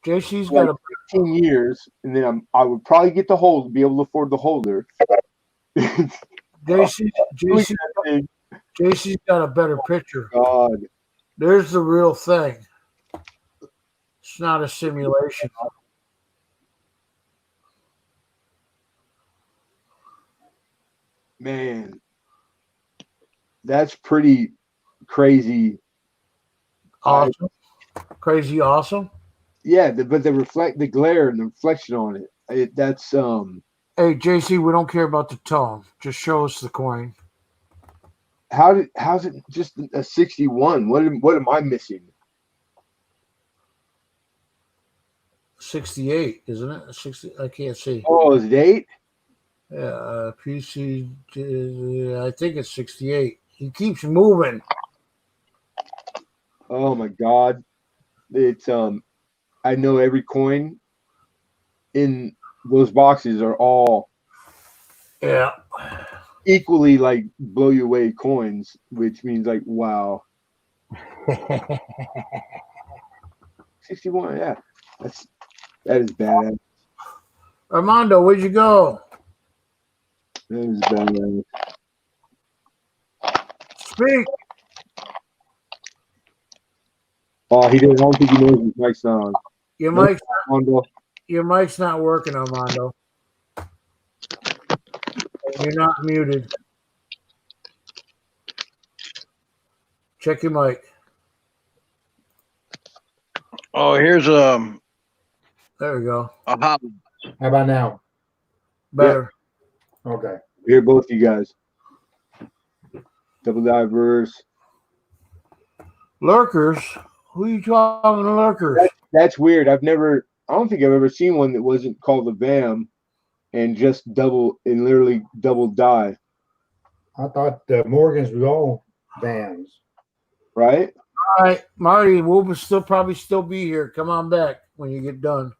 JC's like got 15 years, and then I would probably get the hold, be able to afford the holder. JC's got a better picture. God, there's the real thing. It's not a simulation. Man, that's pretty crazy. Awesome. Crazy awesome. Yeah, but the glare and the reflection on it. That's and Hey, JC, we don't care about the tone. Just show us the coin. How's it just a 61? What am I missing? 68, isn't it? 60. I can't see. Oh, is it 8? Yeah, PC. I think it's 68. He keeps moving. Oh my God. It's I know every coin in those boxes are all Yeah. equally like blow you away coins, which means like wow. 61, yeah. That is badass. Armando, where'd you go? That is badass. Speak. Oh, he didn't. I don't think he knows his mic's not on. Your Nope. mic's your mic's not working, Armando. You're not muted. Check your mic. Oh, here's There we go. a hot. How about now? Better. Okay. We hear both you guys. Double divers. Lurkers. Who are you talking to, lurkers? That's weird. I don't think I've ever seen one that wasn't called a VAM and just literally double die. I thought the Morgans were all vans. Right? All right, Marty, we'll probably still be here. Come on back when you get done.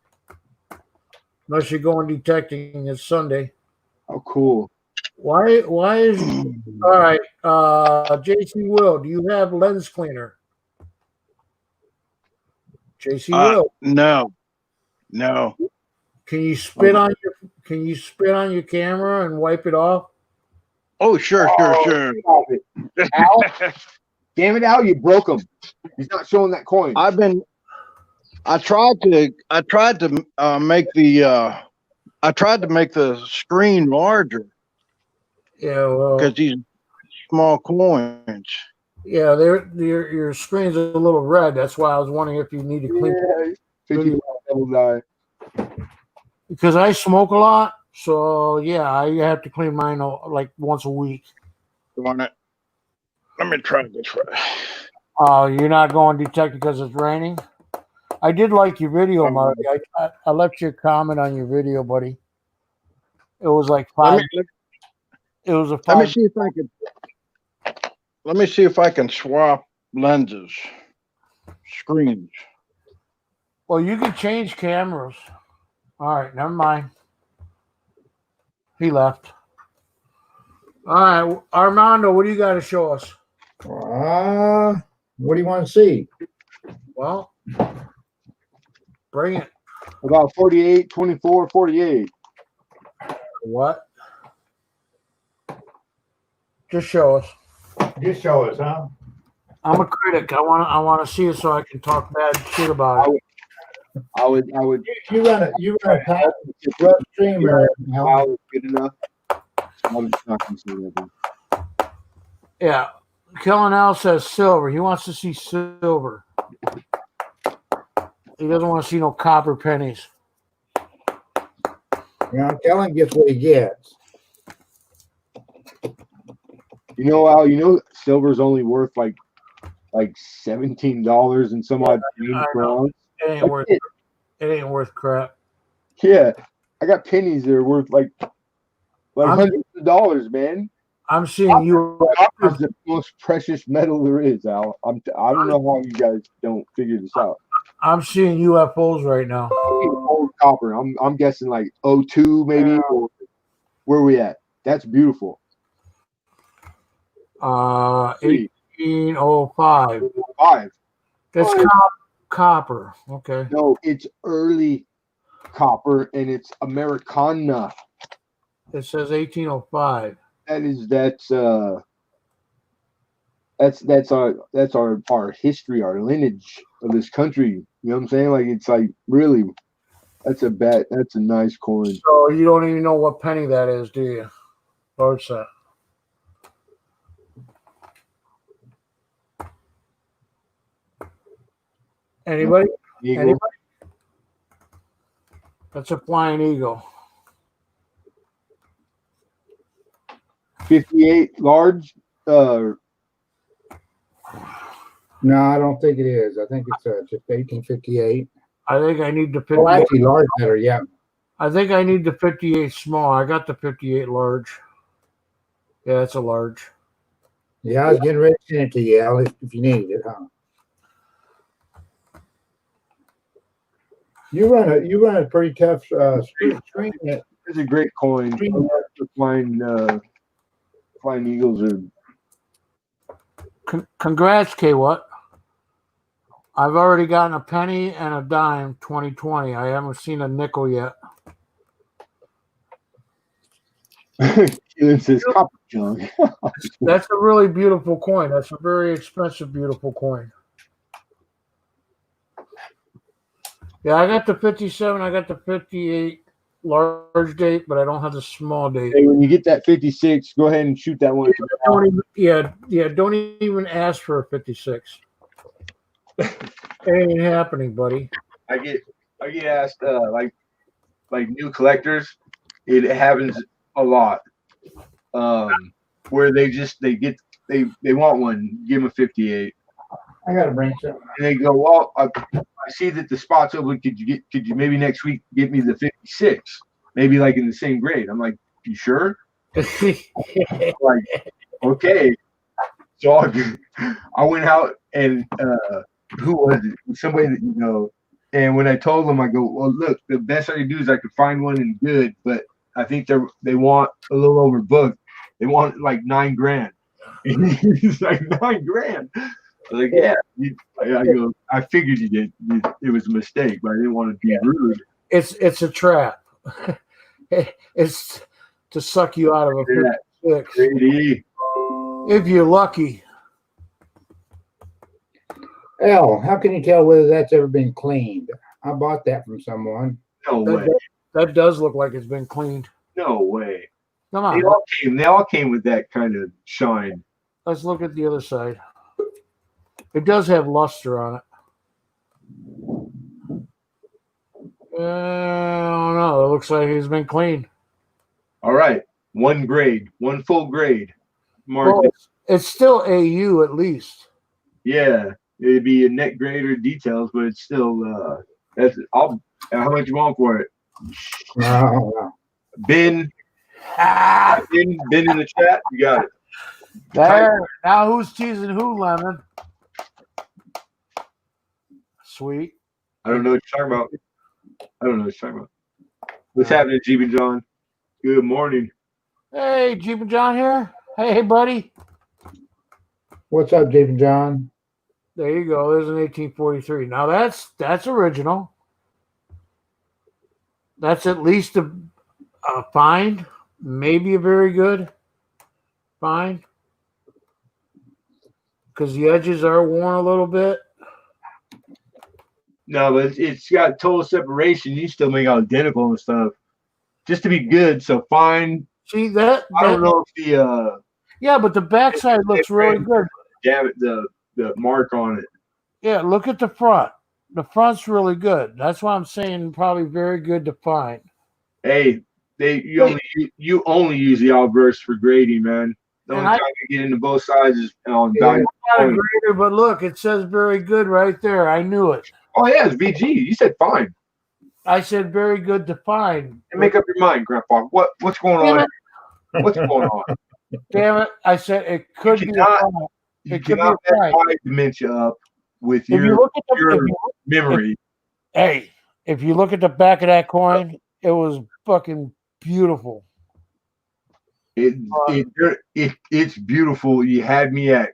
Unless you're going detecting, it's Sunday. Oh, cool. Why is all right? JC Will, do you have lens cleaner? JC Will, No. can you spit on your camera and wipe it off? Oh, sure. Stop it. Al, damn it, Al, you broke him. He's not showing that coin. I tried to make the screen larger Yeah, well, because these small coins. yeah, your screen's a little red. That's why I was wondering if you need to clean. Yeah, 50 double die. Because I smoke a lot, so yeah, I have to clean mine like once a week. Darn it. Let me try this way. Oh, you're not going detective because it's raining? I did like your video, Marty. I left you a comment on your video, buddy. It was like five. It was a five. Let me see if I can swap lenses, screens. Well, you can change cameras. All right, never mind. He left. All right, Armando, what do you got to show us? What do you want to see? Well, bring it. About 48, 24, 48. What? Just show us. Just show us, huh? I'm a critic. I want to see it so I can talk bad shit about it. I would. You run a top rough streamer. I was good enough. I'm just not going to say that. Yeah. Kellen L says silver. He wants to see silver. He doesn't want to see no copper pennies. Kellen gets what he gets. You know, Al, silver's only worth like $17 and some odd crowns. It ain't worth crap. Yeah. I got pennies that are worth like hundreds of dollars, man. I'm seeing you. Copper is the most precious metal there is, Al. I don't know how you guys don't figure this out. I'm seeing UFOs right now. Old copper. I'm guessing like 02 maybe. Or where are we at? That's beautiful. 1805. 5. That's copper. Okay. No, it's early copper and it's Americana. It says 1805. That's our history, our lineage of this country. You know what I'm saying? Like it's like really that's a nice coin. So you don't even know what penny that is, do you? Large set. Anybody? Eagle. Anybody? That's a flying eagle. 58 large. No, I don't think it is. I think it's just 1858. I think I need the 58. Oh, actually, large better. Yeah. I think I need the 58 small. I got the 58 large. Yeah, it's a large. Yeah, I was getting ready to send it to you, Al, if you needed it, huh? You run a pretty tough screen. It's a great coin. The flying eagles are. Congrats, K. What? I've already gotten a penny and a dime 2020. I haven't seen a nickel yet. Keelan says copper jug. That's a really beautiful coin. That's a very expensive, beautiful coin. Yeah, I got the 57. I got the 58 large date, but I don't have the small date. Hey, when you get that 56, go ahead and shoot that one. Don't even ask for a 56. It ain't happening, buddy. I get asked like new collectors. It happens a lot. Where they want one, give them a 58. I gotta bring some. And they go, well, I see that the spot's open. Could you maybe next week get me the 56? Maybe like in the same grade. I'm like, you sure? Like, okay. So I went out and who was it? Somebody that you know. And when I told them, I go, well, look, the best I can do is I could find one in good, but I think they want a little overbooked. They want like $9,000. He's like $9,000. I was like, yeah. I go, I figured you did. It was a mistake, but I didn't want to be rude. It's a trap. It's to suck you out of a 56. If you're lucky. Al, how can you tell whether that's ever been cleaned? I bought that from someone. No way. That does look like it's been cleaned. No way. Come on. They all came with that kind of shine. Let's look at the other side. It does have luster on it. I don't know. It looks like it's been cleaned. All right. One full grade. Mark Well, it's still AU at least. Yeah. It'd be a net grade or details, but it's still how much you want for it? No. Ben in the chat. You got it. There. Now who's teasing who, Lemon? Sweet. I don't know what you're talking about. What's happening, Jeep and John? Good morning. Hey, Jeep and John here. Hey, buddy. What's up, Jeep and John? There you go. There's an 1843. Now that's original. That's at least a fine, maybe a very good fine, because the edges are worn a little bit. No, but it's got total separation. You still make out identical and stuff, just to be good. So fine. See that? I don't know if the yeah, but the backside looks really good. Damn it, the mark on it. Yeah, look at the front. The front's really good. That's why I'm saying probably very good to find. Hey, you only use the outburst for grading, man. The only time you get into both sides is on value. Not a grader, but look, it says very good right there. I knew it. Oh yeah, it's VG. You said fine. I said very good to find. And make up your mind, Grandpa. What's going on? What's going on? Damn it! I said it could be. You cannot back dementia up with your memory. If you look at the back of that coin, it was fucking beautiful. It's beautiful. You had me at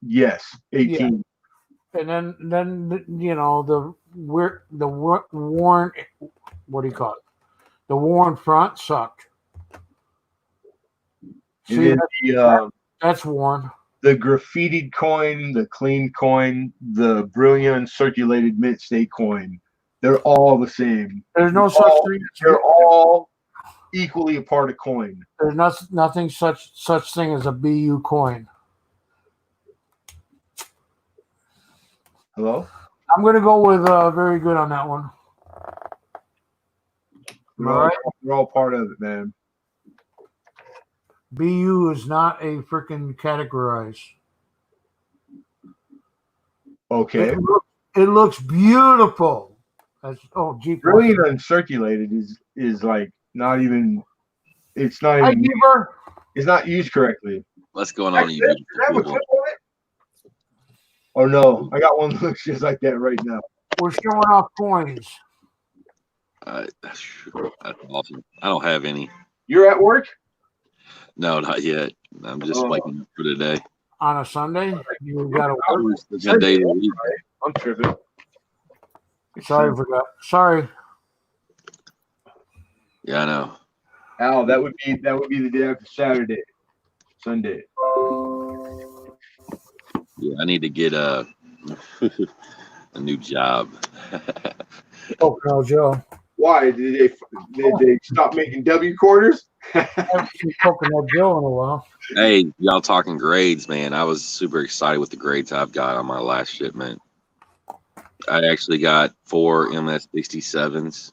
yes, 18. Yeah. And then you know the worn, what do you call it? The worn front sucked. See, that's worn. The graffitied coin, the clean coin, the brilliant circulated mint state coin, they're all the same. There's no such thing. They're all equally a part of coin. There's nothing such thing as a BU coin. Hello? I'm going to go with very good on that one. We're all part of it, man. BU is not a freaking categorized. Okay. It looks beautiful. Gee. Brilliant uncirculated is like not even. It's not Hi, even. Beaver. It's not used correctly. What's going on, you Does beautiful that have a people? clip on it? Oh no, I got one that looks just like that right now. We're showing off coins. That's awesome. I don't have any. You're at work? No, not yet. I'm just waking up for today. On a Sunday? You got to work? It's a good day of the week. I'm tripping. Sorry for that. Sorry. Yeah, I know. Al, that would be the day after Saturday, Sunday. Yeah, I need to get a new job. Oh, no, Joe. Why did they stop making W quarters? I haven't seen Coconut Joe in a while. Hey, y'all talking grades, man. I was super excited with the grades I've got on my last shipment. I actually got 4 MS-67s.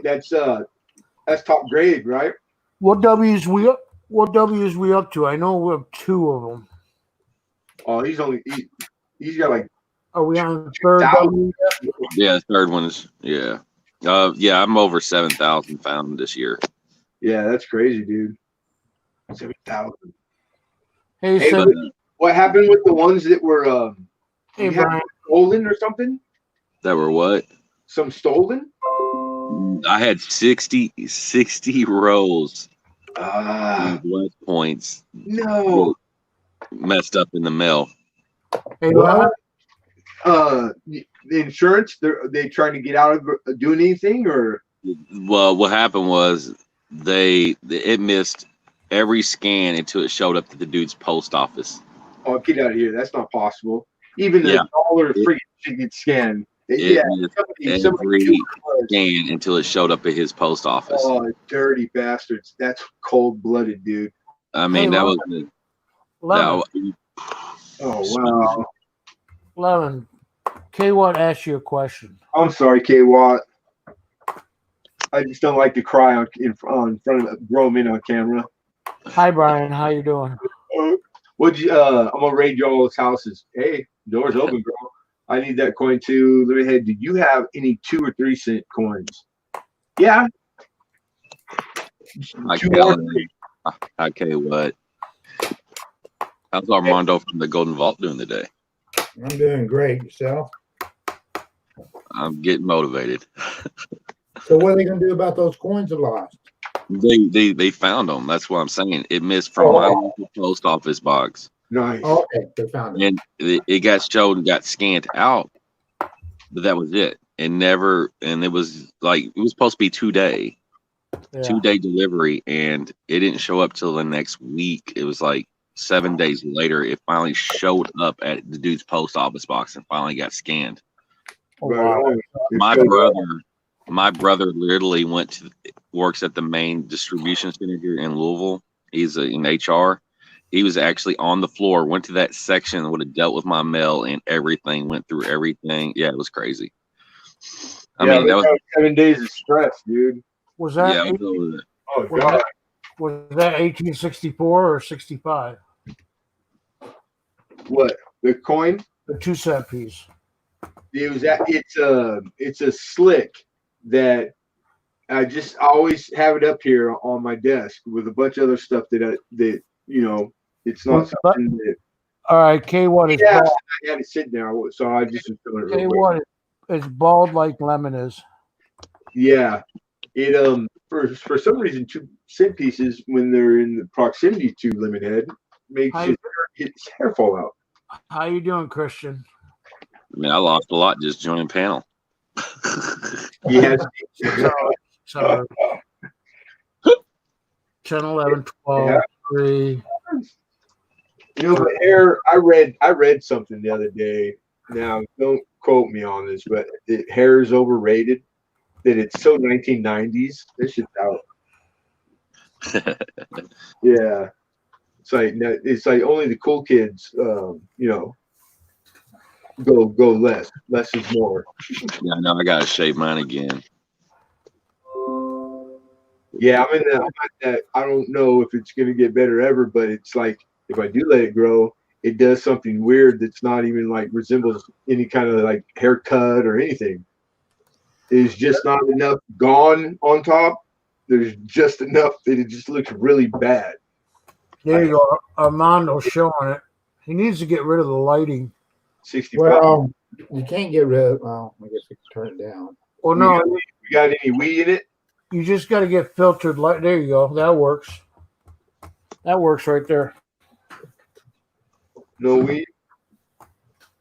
That's top grade, right? What W's we up to? I know we have 2 of them. Oh, he's got like. Are we on the third W? Yeah, the third one is yeah. I'm over 7,000 found this year. Yeah, that's crazy, dude. 7,000. Hey, but what happened with the ones that were Brian. stolen or something? That were what? Some stolen? I had 60 rolls. West points. No. Messed up in the mail. Hey, what? The insurance? They trying to get out of doing anything, or? Well, what happened was it missed every scan until it showed up to the dude's post office. Oh, get out of here! That's not possible. Even the dollar freaking ticket scan. Every scan until it showed up at his post office. Oh, dirty bastards! That's cold-blooded, dude. I mean, that was. Oh wow. Levin, K Watt asked you a question. I'm sorry, K Watt. I just don't like to cry in front of grown men on camera. Hi, Brian. How you doing? I'm gonna raid y'all's houses. Hey, doors open, girl. I need that coin too. Let me ahead. Do you have any 2 or 3 cent coins? Yeah. Okay, what? How's Armando from the Golden Vault doing today? I'm doing great. Yourself? I'm getting motivated. So what are they going to do about those coins that lost? They found them. That's what I'm saying. It missed from my local post office box. Nice. Okay, they found it. And it got showed and got scanned out, but that was it. And it was supposed to be 2-day, 2-day delivery, and it didn't show up till the next week. It was like 7 days later. It finally showed up at the dude's post office box and finally got scanned. Oh, wow. My brother literally works at the main distribution center here in Louisville. He's in HR. He was actually on the floor, went to that section, would have dealt with my mail and everything, went through everything. Yeah, it was crazy. I mean, that was 7 days of stress, dude. Was that? Yeah, oh God. Was that 1864 or 65? What, the coin? The 2 cent piece. It's a slick that I always have it up here on my desk with a bunch of other stuff that it's not something that. All right, K Watt is bald. I had it sitting there, so I just was doing it. K Watt is bald like Lemon is. Yeah, it for some reason 2 cent pieces when they're in the proximity to Lemon Head makes its hair fall out. How you doing, Christian? I mean, I lost a lot just joining panel. Yes. So 10, 11, 12, 3. But hair. I read something the other day. Now, don't quote me on this, but hair is overrated. That it's so 1990s. This shit's out. Yeah, it's like only the cool kids, go less. Less is more. Yeah, I know. I gotta shave mine again. Yeah, I'm in that. I don't know if it's going to get better ever, but it's like if I do let it grow, it does something weird that's not even like resembles any kind of like haircut or anything. There's just not enough gone on top. There's just enough that it just looks really bad. There you go. Armando's showing it. He needs to get rid of the lighting. 65. Well, you can't get rid of. Well, I guess we can turn it down. Well, no, We got any weed in it? you just got to get filtered light. There you go. That works. That works right there. No weed.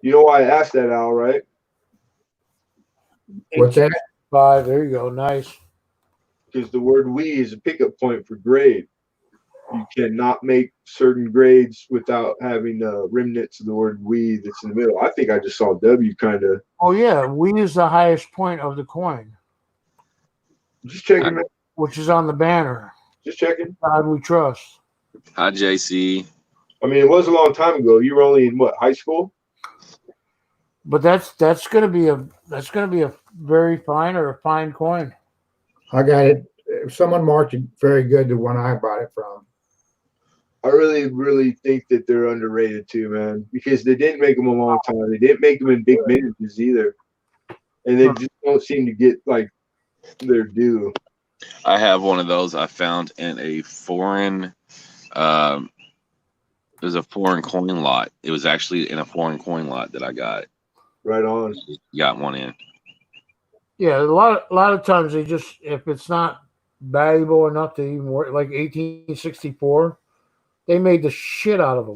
You know why I asked that, Al, right? What's that? 5. There you go. Nice. Because the word "we" is a pickup point for grade. You cannot make certain grades without having remnants of the word "we" that's in the middle. I think I just saw W kind of. Oh yeah, we is the highest point of the coin, Just checking, man. which is on the banner. Just checking. God we trust. Hi, JC. I mean, it was a long time ago. You were only in what, high school? But that's gonna be a very fine or a fine coin. I got it. Someone marked it very good, the one I bought it from. I really, really think that they're underrated too, man, because they didn't make them a long time. They didn't make them in big mintages either, and they just don't seem to get like their due. I have one of those I found in a foreign. It was a foreign coin lot. It was actually in a foreign coin lot that I got. Right on. Got one in. Yeah, a lot of times they just, if it's not valuable enough to even work, like 1864, they made the shit out of them.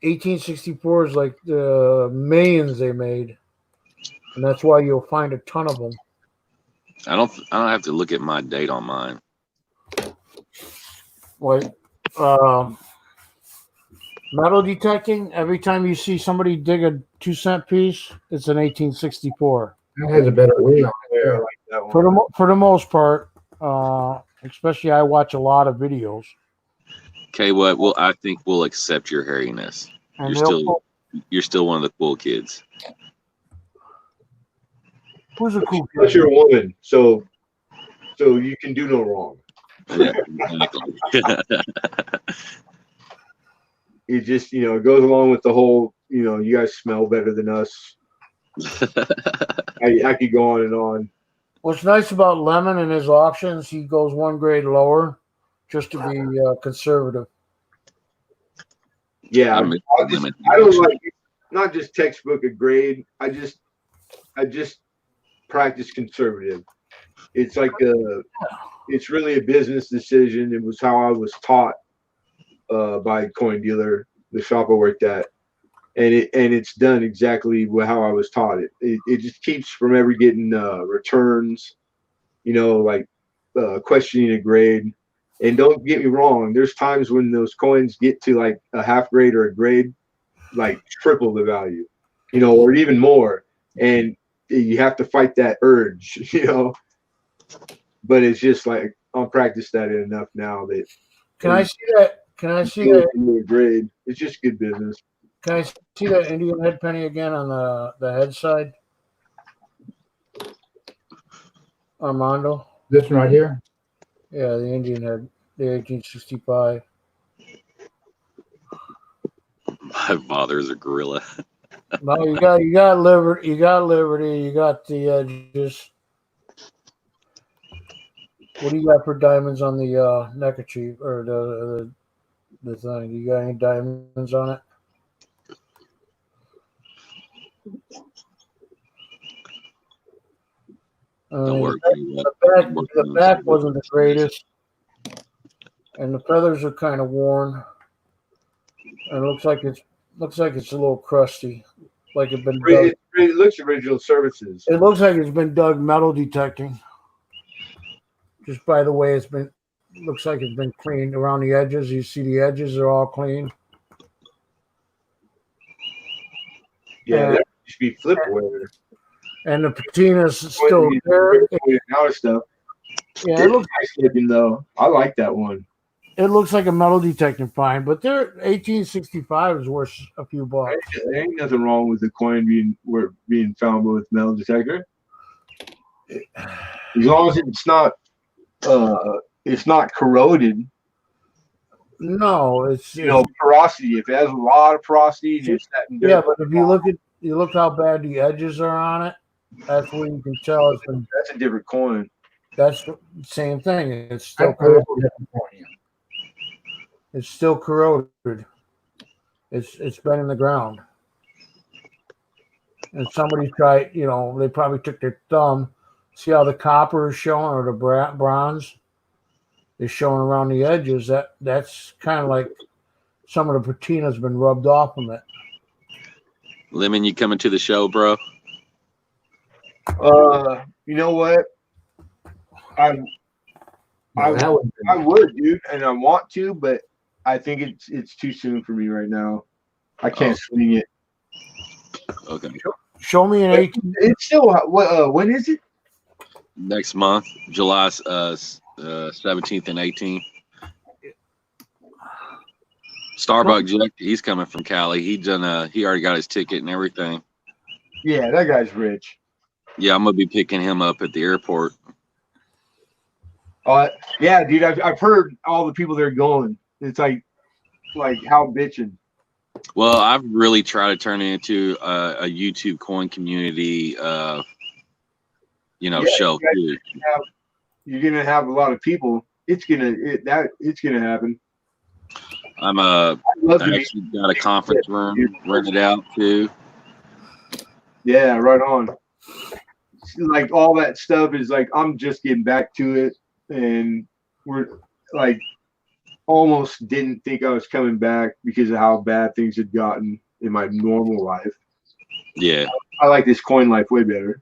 1864 is like the millions they made, and that's why you'll find a ton of them. I don't have to look at my date on mine. Like metal detecting, every time you see somebody dig a 2-cent piece, it's an 1864. That has a better wheel on it. Yeah, I Yeah. like that one. For the most part, especially I watch a lot of videos. Okay, well, I think we'll accept your hairiness. And You're still one of the cool kids. who's a cool But kid? you're a woman, so you can do no wrong. Yeah, exactly. It just, it goes along with the whole, you guys smell better than us. I could go on and on. What's nice about Lemon and his auctions, he goes one grade lower just to be conservative. Yeah, I'm I don't like not just textbook a grade. I just practice conservative. It's like it's really a business decision. It was how I was taught by a coin dealer, the shop I worked at, and it's done exactly how I was taught it. It just keeps from ever getting returns, like questioning a grade. And don't get me wrong, there's times when those coins get to like a half grade or a grade, like triple the value, or even more. And you have to fight that urge, But it's just like I'll practice that enough now that. Can I see that? Can I see that? Grade. It's just good business. Can I see that Indian head penny again on the head side? Armando? This one right here? Yeah, the Indian head, the 1865. My father's a gorilla. No, you got Liberty, you got the edges. What do you got for diamonds on the neckerchief or the thing? You got any diamonds on it? Don't worry. The back wasn't the greatest, and the feathers are kind of worn, and it looks like it's a little crusty, like it's been dug. It looks original services. It looks like it's been dug metal detecting. Just by the way, looks like it's been cleaned around the edges. You see the edges are all clean. Yeah, that should be flipware. And the patina's still there. Now stuff. Yeah, it looks nice looking though. I like that one. It looks like a metal detecting find, but their 1865 is worth a few bucks. There ain't nothing wrong with the coin being found with metal detector. As long as it's not corroded. No, it's porosity. If it has a lot of porosity, and it's that yeah. But if you look how bad the edges are on it, that's where you can tell it's been. That's a different coin. That's the same thing. It's still corroded. It's still corroded. It's been in the ground. And somebody tried, they probably took their thumb. See how the copper is showing, or the bronze is showing around the edges. That's kind of like some of the patina's been rubbed off from it. Lemon, you coming to the show, bro? You know what? I would, dude, and I want to, but I think it's too soon for me right now. I can't swing it. Okay. Show me an 18. It's still when is it? Next month, July 17th and 18th. Starbuck Jack, he's coming from Cali. He already got his ticket and everything. Yeah, that guy's rich. Yeah, I'm gonna be picking him up at the airport. Yeah, dude, I've heard all the people that are going. It's like how bitching. Well, I've really tried to turn it into a YouTube coin community, show too. You're gonna have a lot of people. It's gonna happen. I actually got a conference room rented out too. Yeah, right on. Like all that stuff is like I'm just getting back to it, and we're like almost didn't think I was coming back because of how bad things had gotten in my normal life. Yeah, I like this coin life way better.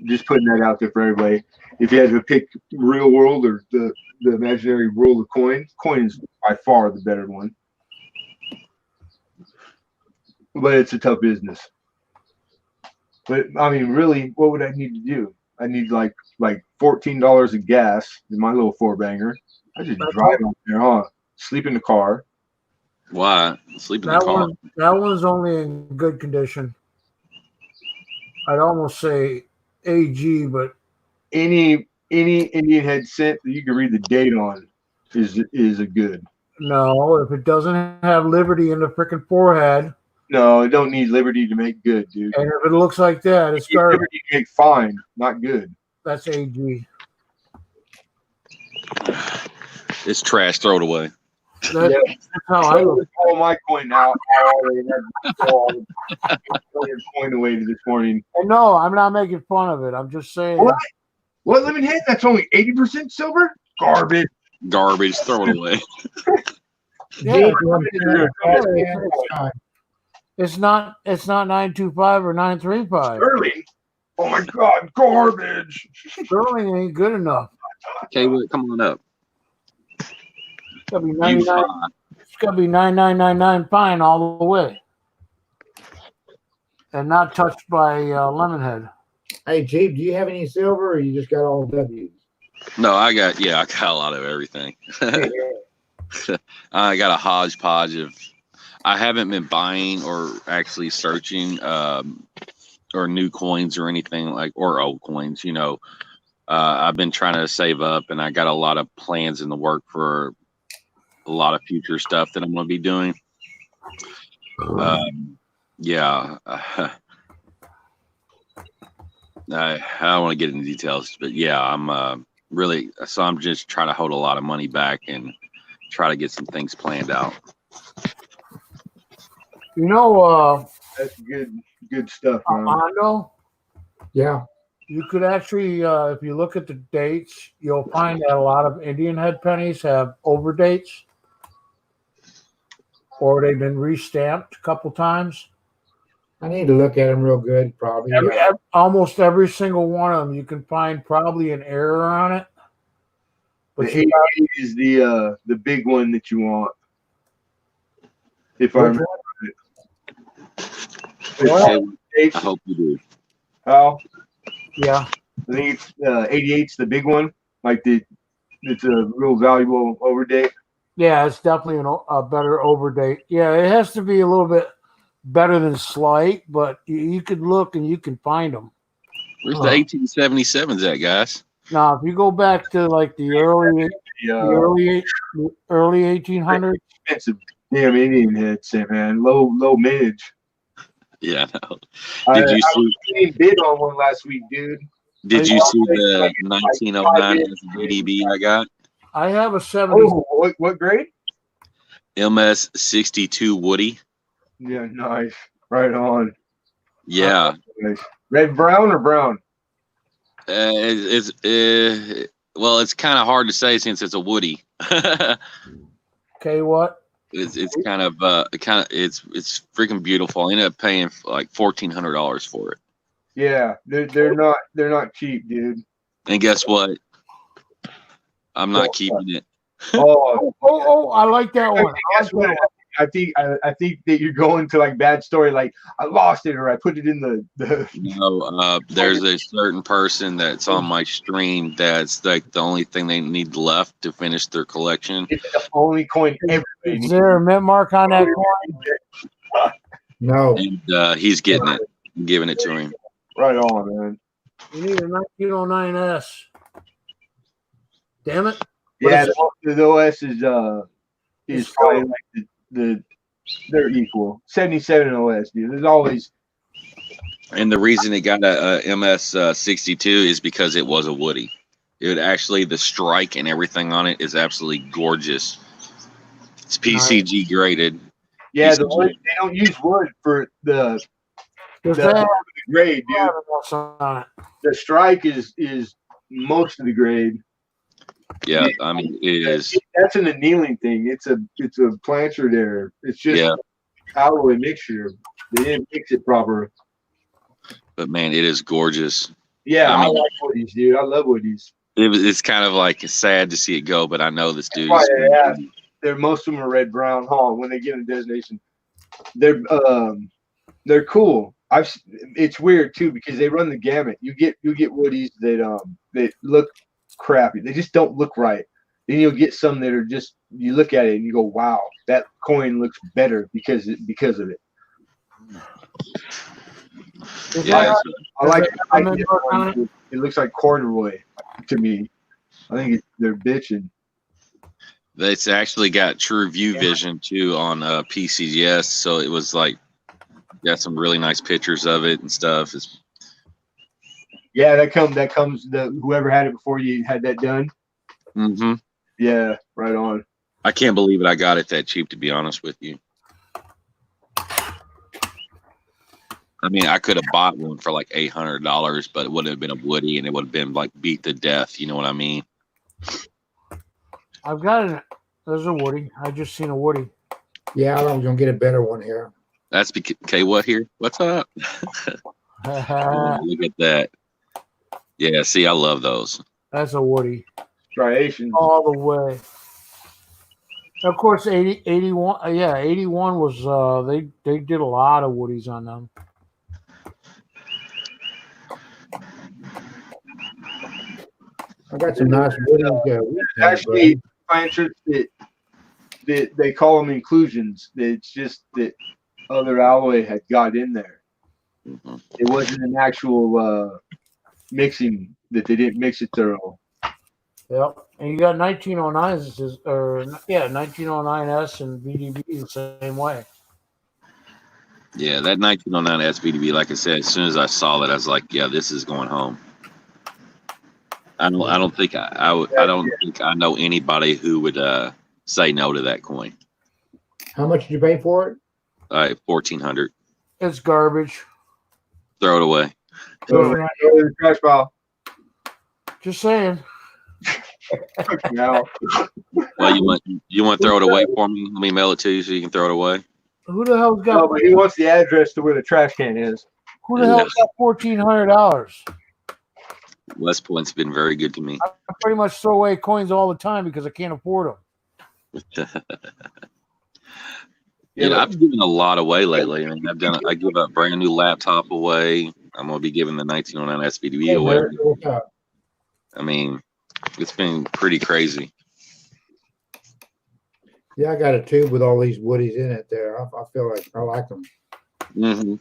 Just putting that out there for everybody. If you had to pick real world or the imaginary world of coin is by far the better one. But it's a tough business. But I mean, really, what would I need to do? I need like $14 of gas in my little 4-banger. I just drive out there, sleep in the car. Why? Sleep in the car. That one's only in good condition. I'd almost say AG, but any Indian head cent that you can read the date on is a good. No, if it doesn't have Liberty in the freaking forehead. No, it don't need Liberty to make good, dude. And if it looks like that, it's garbage. Liberty to make fine, not good. That's AG. It's trash. Throw it away. That's how I look. All my coin out. Coin away this morning. And no, I'm not making fun of it. I'm just saying. What lemon head? That's only 80% silver. Garbage. Throw it away. Yeah, it's not 925 or 935. Sterling. Oh my God, garbage. Sterling ain't good enough. Okay, well, come on up. It's gotta be 99. It's gotta be 9999 fine all the way, and not touched by Lemonhead. Hey, Jeep, do you have any silver, or you just got all W's? No, I got a lot of everything. I got a hodgepodge of. I haven't been buying or actually searching or new coins or anything or old coins. I've been trying to save up, and I got a lot of plans in the work for a lot of future stuff that I'm going to be doing. I don't want to get into details, but yeah, I'm I'm just trying to hold a lot of money back and try to get some things planned out. That's good stuff, man. Armando? Yeah. You could actually, if you look at the dates, you'll find that a lot of Indian head pennies have overdates, or they've been restamped a couple times. I need to look at them real good, probably. Almost every single one of them, you can find probably an error on it. But the 88 is the big one that you want. If I remember it. I hope you do. How? Yeah. I think it's 88's the big one. It's a real valuable overdate. Yeah, it's definitely a better overdate. Yeah, it has to be a little bit better than slight, but you could look and you can find them. Where's the 1877s at, guys? Now, if you go back to like the early 1800s, Expensive damn Indian headset, man. Low midge. Yeah, I know. I see? Bid on one last week, dude. Did you see the 1909 VDB I got? I have a 70. Oh, what grade? MS 62 Woody. Yeah, nice. Right on. Yeah. Nice. Red, brown, or brown? It's kind of hard to say since it's a Woody. Okay, what? It's freaking beautiful. I ended up paying like $1,400 for it. Yeah, they're not cheap, dude. And guess what? I'm not keeping it. Oh, I like that one. I think that you're going to like bad story, like I lost it or I put it in the. No, there's a certain person that's on my stream that's like the only thing they need left to finish their collection. It's the only coin ever. Is there a mint mark on that coin? No. And he's getting it. I'm giving it to him. Right on, man. You need a 1909S. Damn it. Yeah, the OS is probably like they're equal. 77 OS, dude. There's always. And the reason it got a MS 62 is because it was a Woody. It would actually, the strike and everything on it is absolutely gorgeous. It's PCG graded. Yeah, PCG. the wood, they don't use wood for the grade, dude. The strike is most of the grade. Yeah, I mean it is. That's an annealing thing. It's a plancher there. It's just alloy mixture. They didn't mix it proper. But man, it is gorgeous. Yeah, I I mean, like Woodies, dude. I love Woodies. It's kind of like sad to see it go, but I know this dude. Most of them are red brown. When they get a designation, they're cool. It's weird too because they run the gamut. You get Woodies that look crappy. They just don't look right. Then you'll get some that are just, you look at it and you go, wow, that coin looks better because of it. Yeah, I like it. It looks like corduroy to me. I think they're bitching. It's actually got True View Vision too on PCGS, so it was like got some really nice pictures of it and stuff. Yeah, that comes whoever had it before you had that done. Mm-hmm. Yeah, right on. I can't believe it. I got it that cheap, to be honest with you. I mean, I could have bought one for like $800, but it would have been a Woody, and it would have been like beat to death. You know what I mean? I've got it. There's a Woody. I just seen a Woody. Yeah, I'm gonna get a better one here. That's because what here? What's up? Oh, look at that. Yeah, see, I love those. That's a Woody. Striations. All the way. Of course, 81. Yeah, 81 was. They did a lot of Woodies on them. I got some nice Woodies. Actually, planters that they call them inclusions. It's just that other alloy had got in there. Mm-hmm. It wasn't an actual mixing that they didn't mix it thorough. Yep, and you got 1909s, 1909S and VDB the same way. Yeah, that 1909 SVDB, like I said, as soon as I saw that, I was like, yeah, this is going home. I don't think I know anybody who would say no to that coin. How much did you pay for it? $1,400. It's garbage. Throw it away. Throw it in the trash pile. Just saying. No. Well, you want to throw it away for me? Let me mail it to you so you can throw it away. Who the hell's got? No, but he wants the address to where the trash can is. Who the hell's got $1,400? West Point's been very good to me. I pretty much throw away coins all the time because I can't afford them. I've given a lot away lately. I mean, I give a brand new laptop away. I'm gonna be giving the 1909 SVDB away. I mean, it's been pretty crazy. Yeah, I got a tube with all these Woodies in it there. I feel like I like them. Mm-hmm.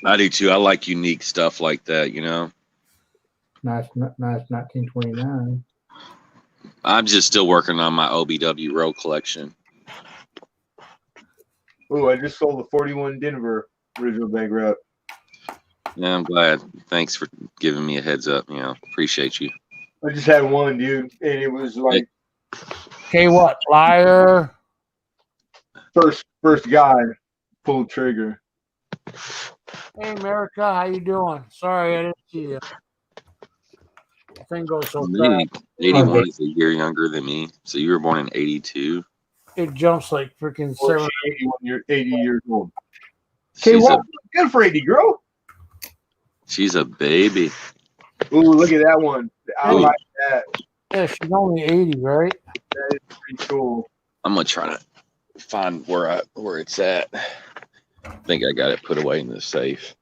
I do too. I like unique stuff like that, you know. Nice 1929. I'm just still working on my OBW row collection. Oh, I just sold the 41 Denver original bank wrap. Yeah, I'm glad. Thanks for giving me a heads up. You know, appreciate you. I just had one, dude, and it was like Okay, what? Liar. first guy pulled trigger. Hey, America, how you doing? Sorry, I didn't see you. The thing goes so Me, fast. 81 is a year younger than me. So you were born in 82. It jumps like freaking Well, 7. she's 80 years old. Okay, She's well, good for 80, girl. She's a baby. Ooh, look at that one. I Ooh. like that. Yeah, she's only 80, right? That is pretty cool. I'm gonna try to find where it's at. I think I got it put away in the safe.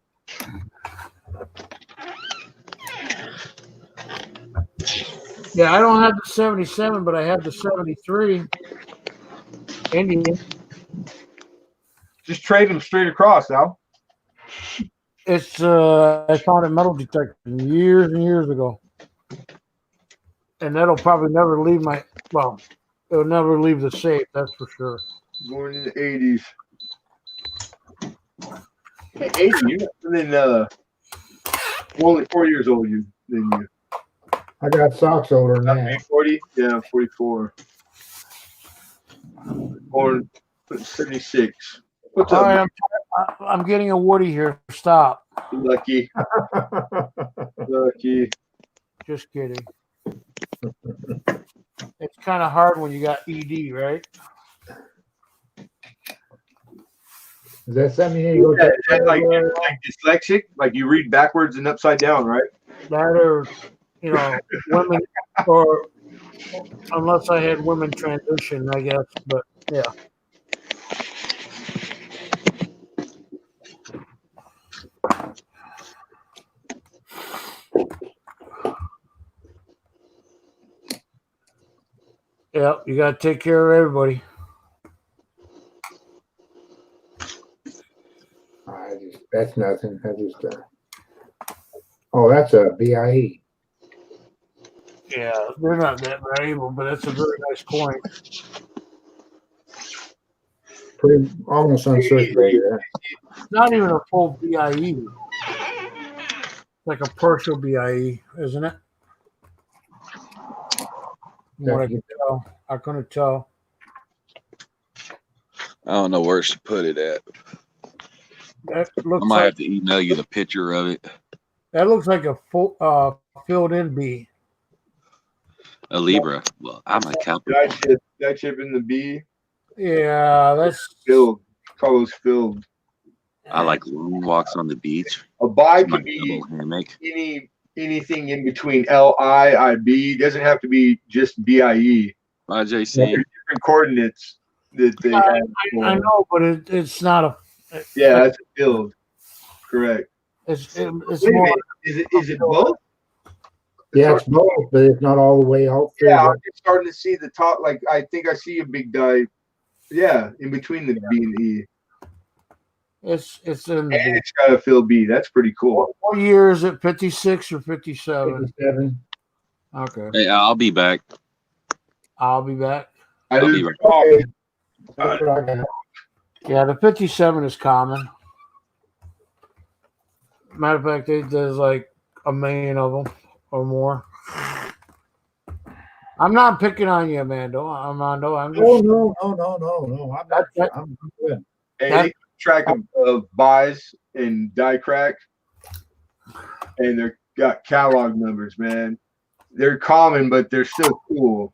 Yeah, I don't have the 77, but I have the 73. Indian. Just trade them straight across, Al. It's I found it metal detector years and years ago. And that'll probably never leave it'll never leave the safe, that's for sure. Born in the 80s. Hey, 80, you're not only 4 years older than you. I got socks older than that. 40? Yeah, 44. Born 76. What's All up, right, I'm getting a Woody here. Stop. Lucky? Lucky. Just kidding. It's kind of hard when you got ED, right? Is that something you need to go Yeah, check? is that like dyslexic? Like you read backwards and upside down, right? That or, women, or unless I had women transition, I guess. But yeah. Yeah, you got to take care of everybody. That's nothing. Oh, that's a BIE. Yeah, they're not that valuable, but it's a very nice coin. Pretty almost uncirculated. Not even a full BIE. Like a partial BIE, isn't it? From what I can tell. I couldn't tell. I don't know where she put it at. That I looks might like have to email you the picture of it. that looks like a full filled in B. A Libra. Well, I'm a Capricorn. That chip in the B. Yeah, that's filled. Call those filled. I like long walks on the beach. A bi My could be double hammock. anything in between LIIB. Doesn't have to be just BIE. Bye, JC. There's different coordinates that they have. I know, but it's not a. Yeah, that's a filled. Correct. It's Wait a more. minute. Is it both? Yeah, it's both, but it's not all the way out. Yeah, I'm just starting to see the top. Like I think I see a big die. Yeah, in between the B and E. It's in the And it's got a fill B. That's pretty cool. What year is it? 56 or 57? 57. Okay, Hey, I'll be back. I'll be back. I'll be right Okay. That's what I got. Yeah, the 57 is common. Matter of fact, there's like a million of them or more. I'm not picking on you, Armando. I'm just. Oh no! I'm not. I'm good. Hey, they keep track of buys and die crack, and they're got catalog numbers, man. They're common, but they're still cool.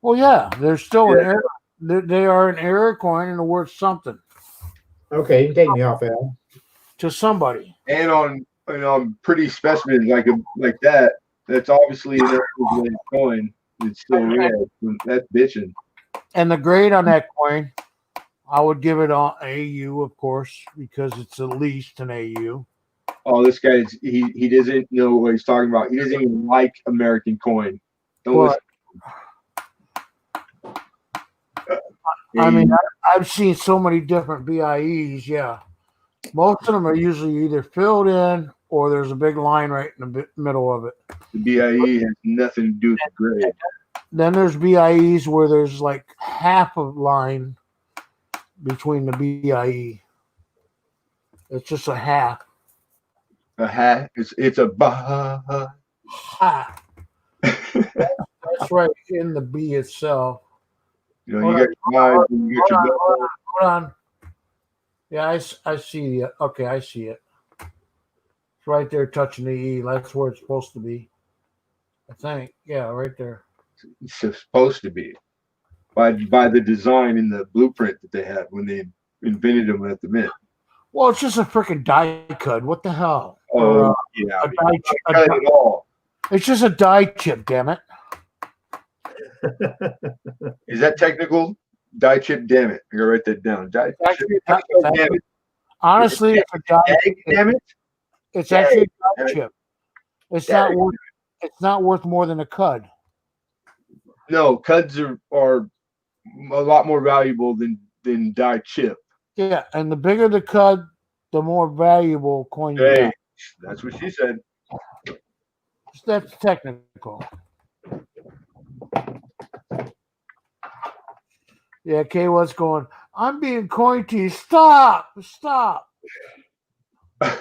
Well, yeah, they're still an error. They are an error coin and they're worth something. Okay, you can take me off, Al. To somebody. And on pretty specimens like that, that's obviously an error coin. It's still red. That's bitching. And the grade on that coin, I would give it on AU, of course, because it's at least an AU. Oh, this guy, he doesn't know what he's talking about. He doesn't even like American coin. I mean, I've seen so many different BIEs, yeah. Most of them are usually either filled in or there's a big line right in the middle of it. The BIE has nothing to do with the grade. Then there's BIEs where there's like half a line between the BIE. It's just a half. A hat. It's a bah. Ha. That's right in the B itself. You know, you got your lines and you got your Hold on. Yeah, I see it. Okay, I see it. It's right there touching the E. That's where it's supposed to be. I think. Yeah, right there. It's supposed to be by the design in the blueprint that they had when they invented them at the mint. Well, it's just a freaking die cut. What the hell? Oh, yeah. A die chip. Cut it all. It's just a die chip, damn it. Is that technical? Die chip, damn it. I gotta write that down. Die chip, damn it. Honestly, it's a die chip. Damn it. It's actually a die chip. It's not worth more than a cud. No, cuds are a lot more valuable than die chip. Yeah, and the bigger the cud, the more valuable coin you Hey, get. that's what she said. That's technical. Yeah, Kay, what's going? I'm being coin teased. Stop! I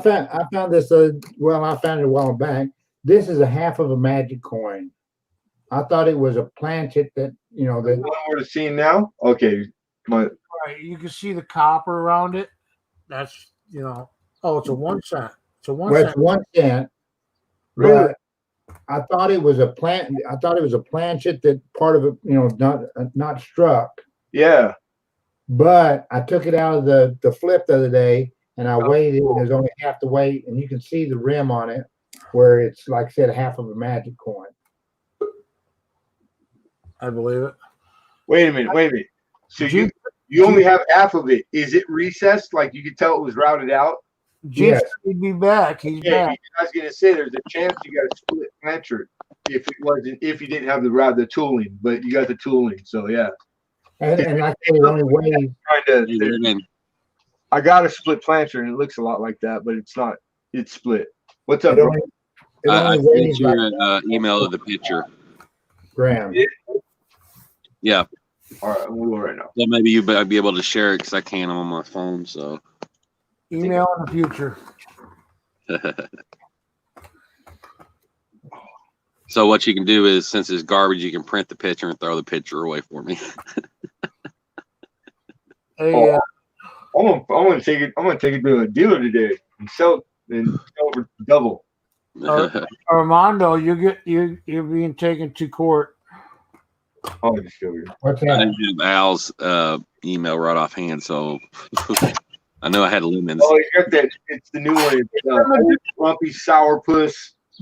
found this. I found it a while back. This is a half of a magic coin. I thought it was a planchet that The one we're seeing now. Okay, Right, you can see the copper around it. That's Oh, it's a 1 cent. It's a 1 well, cent. it's 1 cent. Really? But I thought it was a planchet that part of it, not struck. Yeah. But I took it out of the flip the other day and I weighed it. There's only half the weight, and you can see the rim on it where it's, like I said, half of a magic coin. I believe it. Wait a minute. So you only have half of it. Is it recessed? Like you could tell it was routed out? Jeep, he'd be back. He's back. I was gonna say there's a chance you got a split plancher if you didn't have the tooling, but you got the tooling, so yeah. And like I said, it only weighs. I got a split plancher and it looks a lot like that, but it's not. It's split. What's up, bro? I sent you an email of the picture. Graham. Yeah. All right, we'll go right now. So maybe you might be able to share it because I can't on my phone. So email in the future. So what you can do is, since it's garbage, you can print the picture and throw the picture away for me. Hey, I'm gonna take it. I'm gonna take it to a dealer today and sell for double. Armando, you're being taken to court. Oh, just show you. What's I that? didn't have Al's email right offhand, so I know I had lemons. Oh, you got that? It's the new one. It's Grumpy Sourpuss.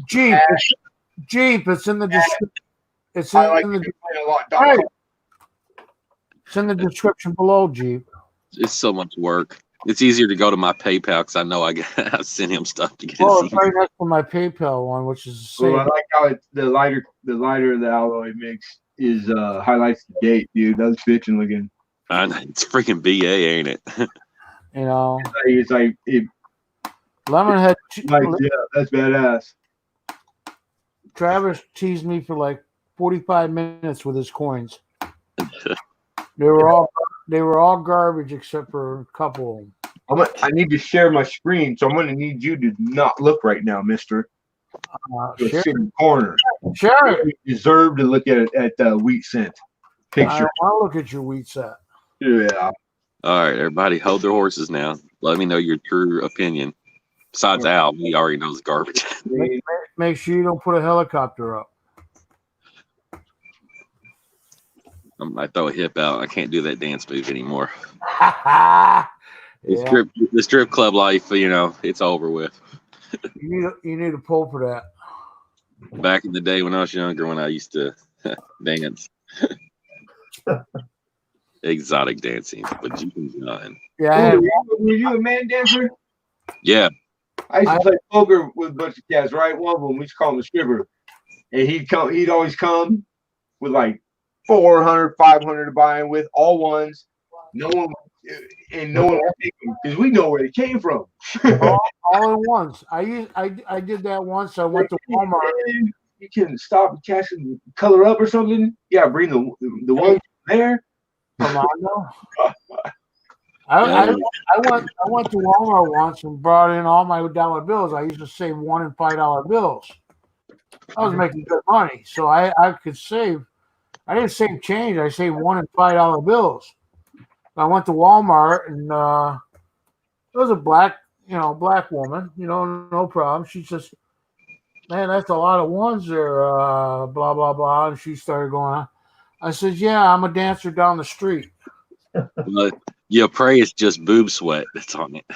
Jeep, it's in the description. It's in, I like in to the complain a lot. Hey. It's in the description below, Jeep. It's so much work. It's easier to go to my PayPal because I know I sent him stuff to get Well, his it's right next to my PayPal one, which is the same. Well, I like how the lighter of the alloy mix is highlights the date, dude. That looks bitchin' looking. It's freaking BA, ain't it? It's like Lemonhead. yeah, that's badass. Travis teased me for like 45 minutes with his coins. They were all garbage except for a couple of them. I need to share my screen, so I'm going to need you to not look right now, mister. Sit in the corner. Share it. You deserve to look at it at the wheat cent picture. I want to look at your wheat set. Yeah. All right, everybody, hold their horses now. Let me know your true opinion. Besides Al, he already knows garbage. Make sure you don't put a helicopter up. I might throw a hip out. I can't do that dance move anymore. Yeah. The strip club life, it's over with. You need a pull for that. Back in the day when I was younger, when I used to dance. Exotic dancing, but you can done. Yeah. Were you a man dancer? Yeah. I used to play poker with a bunch of cats, right? One of them, we used to call him the stripper. And he'd always come with like 400, 500 to buy in with, all ones. No one, and no one will take them because we know where they came from. all at once. I did that once. I went to Walmart. You can stop and catch and color up or something. Yeah, bring the one there. Armando. I went to Walmart once and brought in all my dollar bills. I used to save $1 and $5 bills. I was making good money, so I could save. I didn't save change. I saved $1 and $5 bills. I went to Walmart and it was a black woman. No problem. She says, "Man, that's a lot of ones there." Blah blah blah. And she started going on. I said, "Yeah, I'm a dancer down the street." But you pray it's just boob sweat that's on it.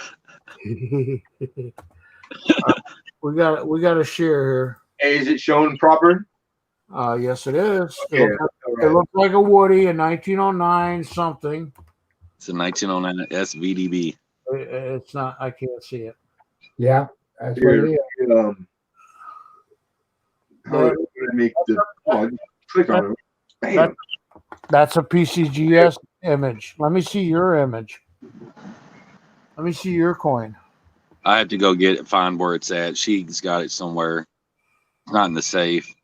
We got to share here. Hey, is it shown proper? Yes, it is. Okay, It looked like a Woody, a 1909 something. It's a 1909 SVDB. It's not. I can't see it. Yeah, that's what it is. How do I make click on it? Bam. That's a PCGS image. Let me see your image. Let me see your coin. I had to go get it, find where it's at. She's got it somewhere. It's not in the safe.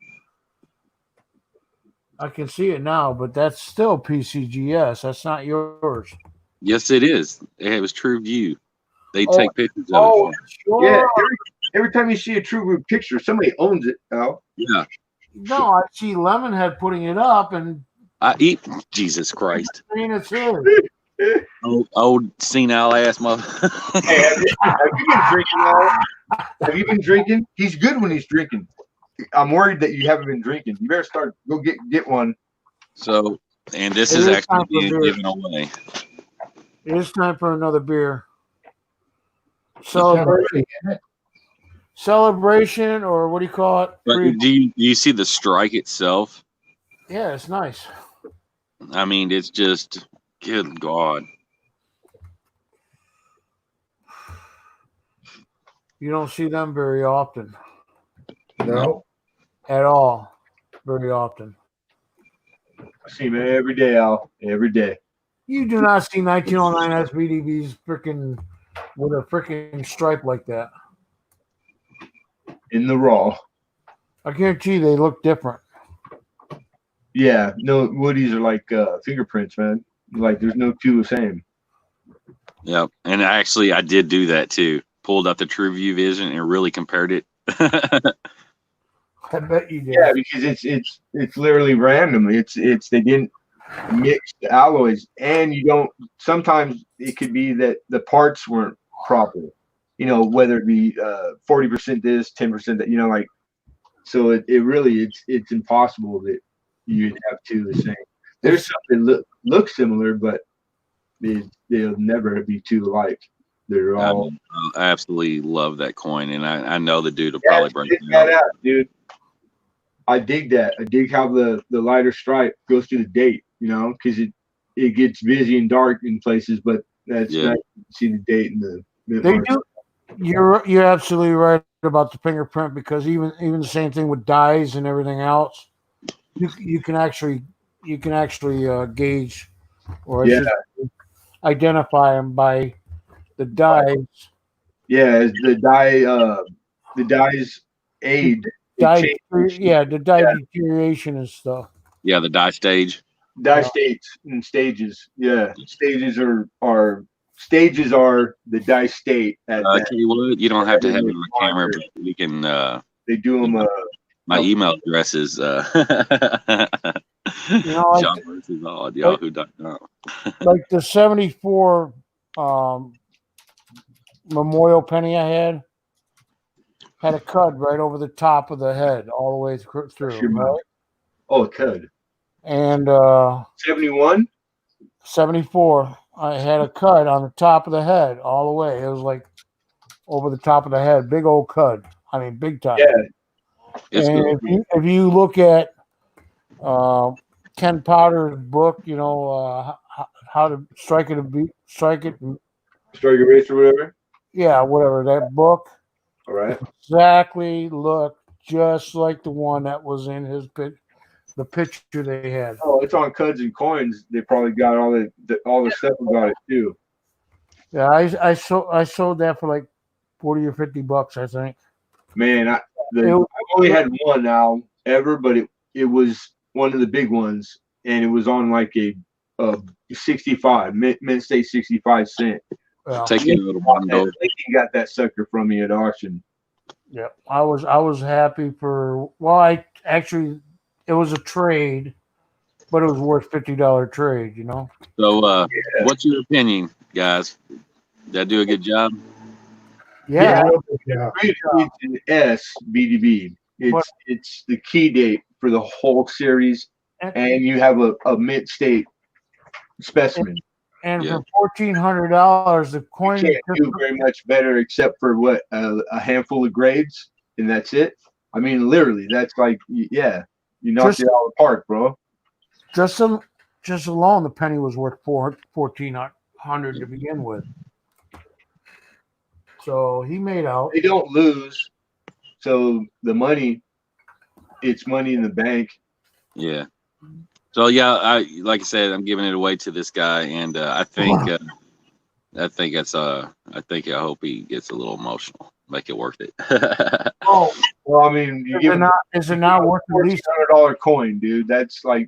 I can see it now, but that's still PCGS. That's not yours. Yes, it is. It was True View. They take pictures of it. Sure. Yeah, every time you see a True Group picture, somebody owns it, Al. Yeah. No, I see Lemonhead putting it up, and I eat Jesus Christ. I mean, it's his. Old senile ass mother. Hey, have you been drinking, Al? Have you been drinking? He's good when he's drinking. I'm worried that you haven't been drinking. You better go get one. So, and this is actually being given away. It is time for another beer. Celebration, or what do you call it? But do you see the strike itself? Yeah, it's nice. I mean, it's just, good God. You don't see them very often. No. At all. Very often. I see him every day, Al. Every day. You do not see 1909 SVDBs freaking with a freaking stripe like that. In the raw. I guarantee they look different. Yeah, no, Woodies are like fingerprints, man. Like there's no two the same. Yep. And actually, I did do that too. Pulled up the True View Vision and really compared it. I bet you did. Yeah, because it's literally random. It's they didn't mix the alloys, and you don't. Sometimes it could be that the parts weren't proper. Whether it be 40% this, 10% that. Like, so it really it's impossible that you'd have two the same. There's something look similar, but they'll never be two alike. They're all. I absolutely love that coin, and I know the dude will probably bring it out, dude. I dig that. I dig how the lighter stripe goes through the date, because it gets busy and dark in places, but that's nice to see the date and the. They do. You're absolutely right about the fingerprint, because even the same thing with dyes and everything else, you can actually gauge or identify them by the dyes. Yeah, the dyes aid. The dye deterioration and stuff. Yeah, the dye stage. Dye states and stages. Yeah, stages are the dye state. You don't have to have it on the camera, but we can. They do them. My email address is John versus Odd Yahoo.com. Like the 74 Memorial penny I had a cud right over the top of the head, all the way through. Right? Oh, a cud. And 71, 74. I had a cud on the top of the head, all the way. It was like over the top of the head, big old cud. I mean, big time. Yeah. And if you look at Ken Powder's book, how to strike it, strike a race or whatever. Yeah, whatever, that book. All right. Exactly looked just like the one that was in his The picture they had. Oh, it's on Cuds and Coins. They probably got all the stuff about it too. Yeah, I sold that for like $40 or $50, I think. Man, I've only had one now ever, but it was one of the big ones, and it was on like a 65 mint state 65 cent. Yeah. Taking a little bundle. He got that sucker from me at auction. Yeah, I was happy for. Well, it was a trade, but it was worth $50 trade. You know. So, what's your opinion, guys? Did I do a good job? Yeah. It's an S BDB. It's the key date for the whole series, and you have a mint state specimen. And for $1,400, the coin you can't do very much better, except for what a handful of grades, and that's it. I mean, literally, that's like, yeah, you knocked it out of the park, bro. Just alone, the penny was worth $1,400 to begin with. So he made out. They don't lose, so the money, it's money in the bank. Yeah. So yeah, like I said, I'm giving it away to this guy, and I think I hope he gets a little emotional, make it worth it. Oh, well, I mean, is it not worth at least $1,400 coin, dude? That's a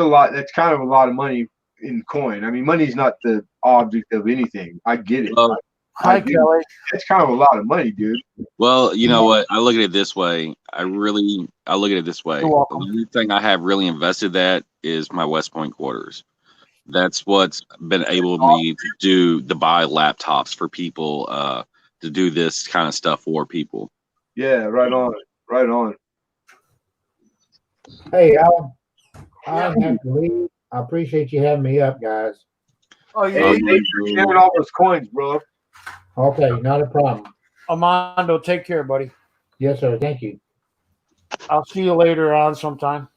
lot. That's kind of a lot of money in coin. I mean, money's not the object of anything. I get it. Well, hi, Kelly. That's kind of a lot of money, dude. Well, you know what? I look at it this way. I look at it this way. The only thing I have really invested that is my West Point quarters. That's what's been able me to buy laptops for people, to do this kind of stuff for people. Yeah, right on. Right on. Hey, Al, I have to leave. I appreciate you having me up, guys. Oh, yeah. Thanks for sharing all those coins, bro. Okay, not a problem. Armando, take care, buddy. Yes, sir. Thank you. I'll see you later on sometime.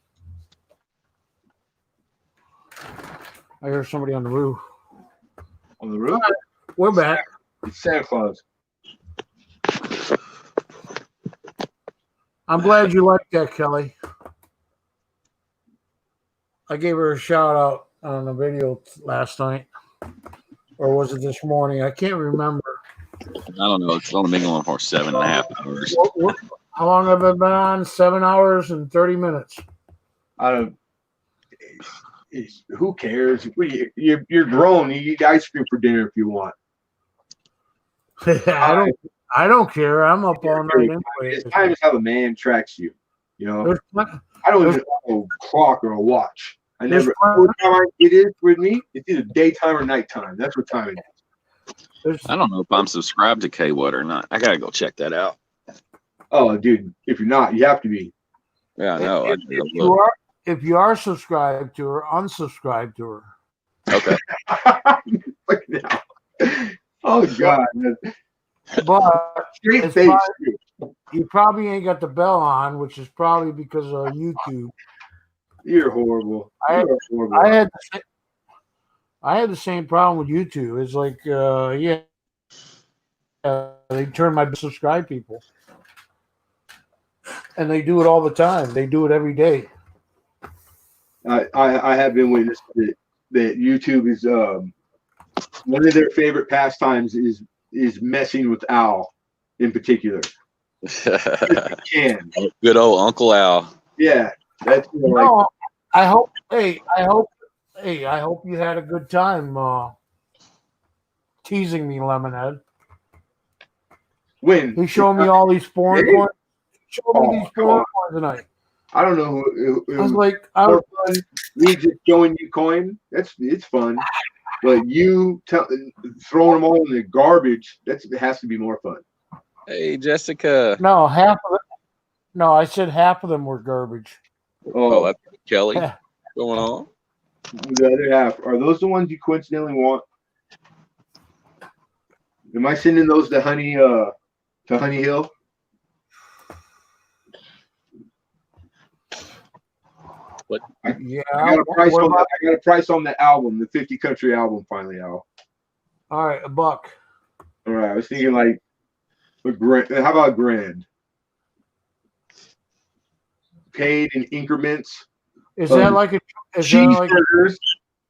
I hear somebody on the roof. On the roof? We're back. It's Santa Claus. I'm glad you liked that, Kelly. I gave her a shout out on the video last night. Or was it this morning? I can't remember. I don't know. It's only been going for 7.5 hours. How long have I been on? 7 hours and 30 minutes. Who cares? You're grown. You eat ice cream for dinner if you want. I don't care. I'm up all night anyway. It's time is how the man tracks you. You know, I don't even have a clock or a watch. I never. What time it is with me? It's either daytime or nighttime. That's what time it is. I don't know if I'm subscribed to K-Wood or not. I gotta go check that out. Oh, dude, if you're not, you have to be. Yeah, I know. If you are subscribed to her, unsubscribe to her. Okay. Look now. Oh God. But you probably ain't got the bell on, which is probably because of YouTube. You're horrible. I had the same problem with YouTube. It's like, they turn my subscribe people, and they do it all the time. They do it every day. I have been witness that YouTube is one of their favorite pastimes is messing with Al in particular. Good old Uncle Al. Yeah, that's I hope you had a good time teasing me, Lemonhead. When he showed me all these foreign coins. These foreign coins tonight. I don't know who. I was like, me just showing you coin. It's fun, but you throwing them all in the garbage. It has to be more fun. Hey, Jessica. No, I said half of them were garbage. Oh, that's Kelly. Going on. The other half, are those the ones you coincidentally want? Am I sending those to Honey Hill? What? Yeah. I got a price on the album, the 50 Country album finally, Al. All right, $1. All right, I was thinking like a grand. How about a grand? paid in increments. Is that like a cheeseburgers?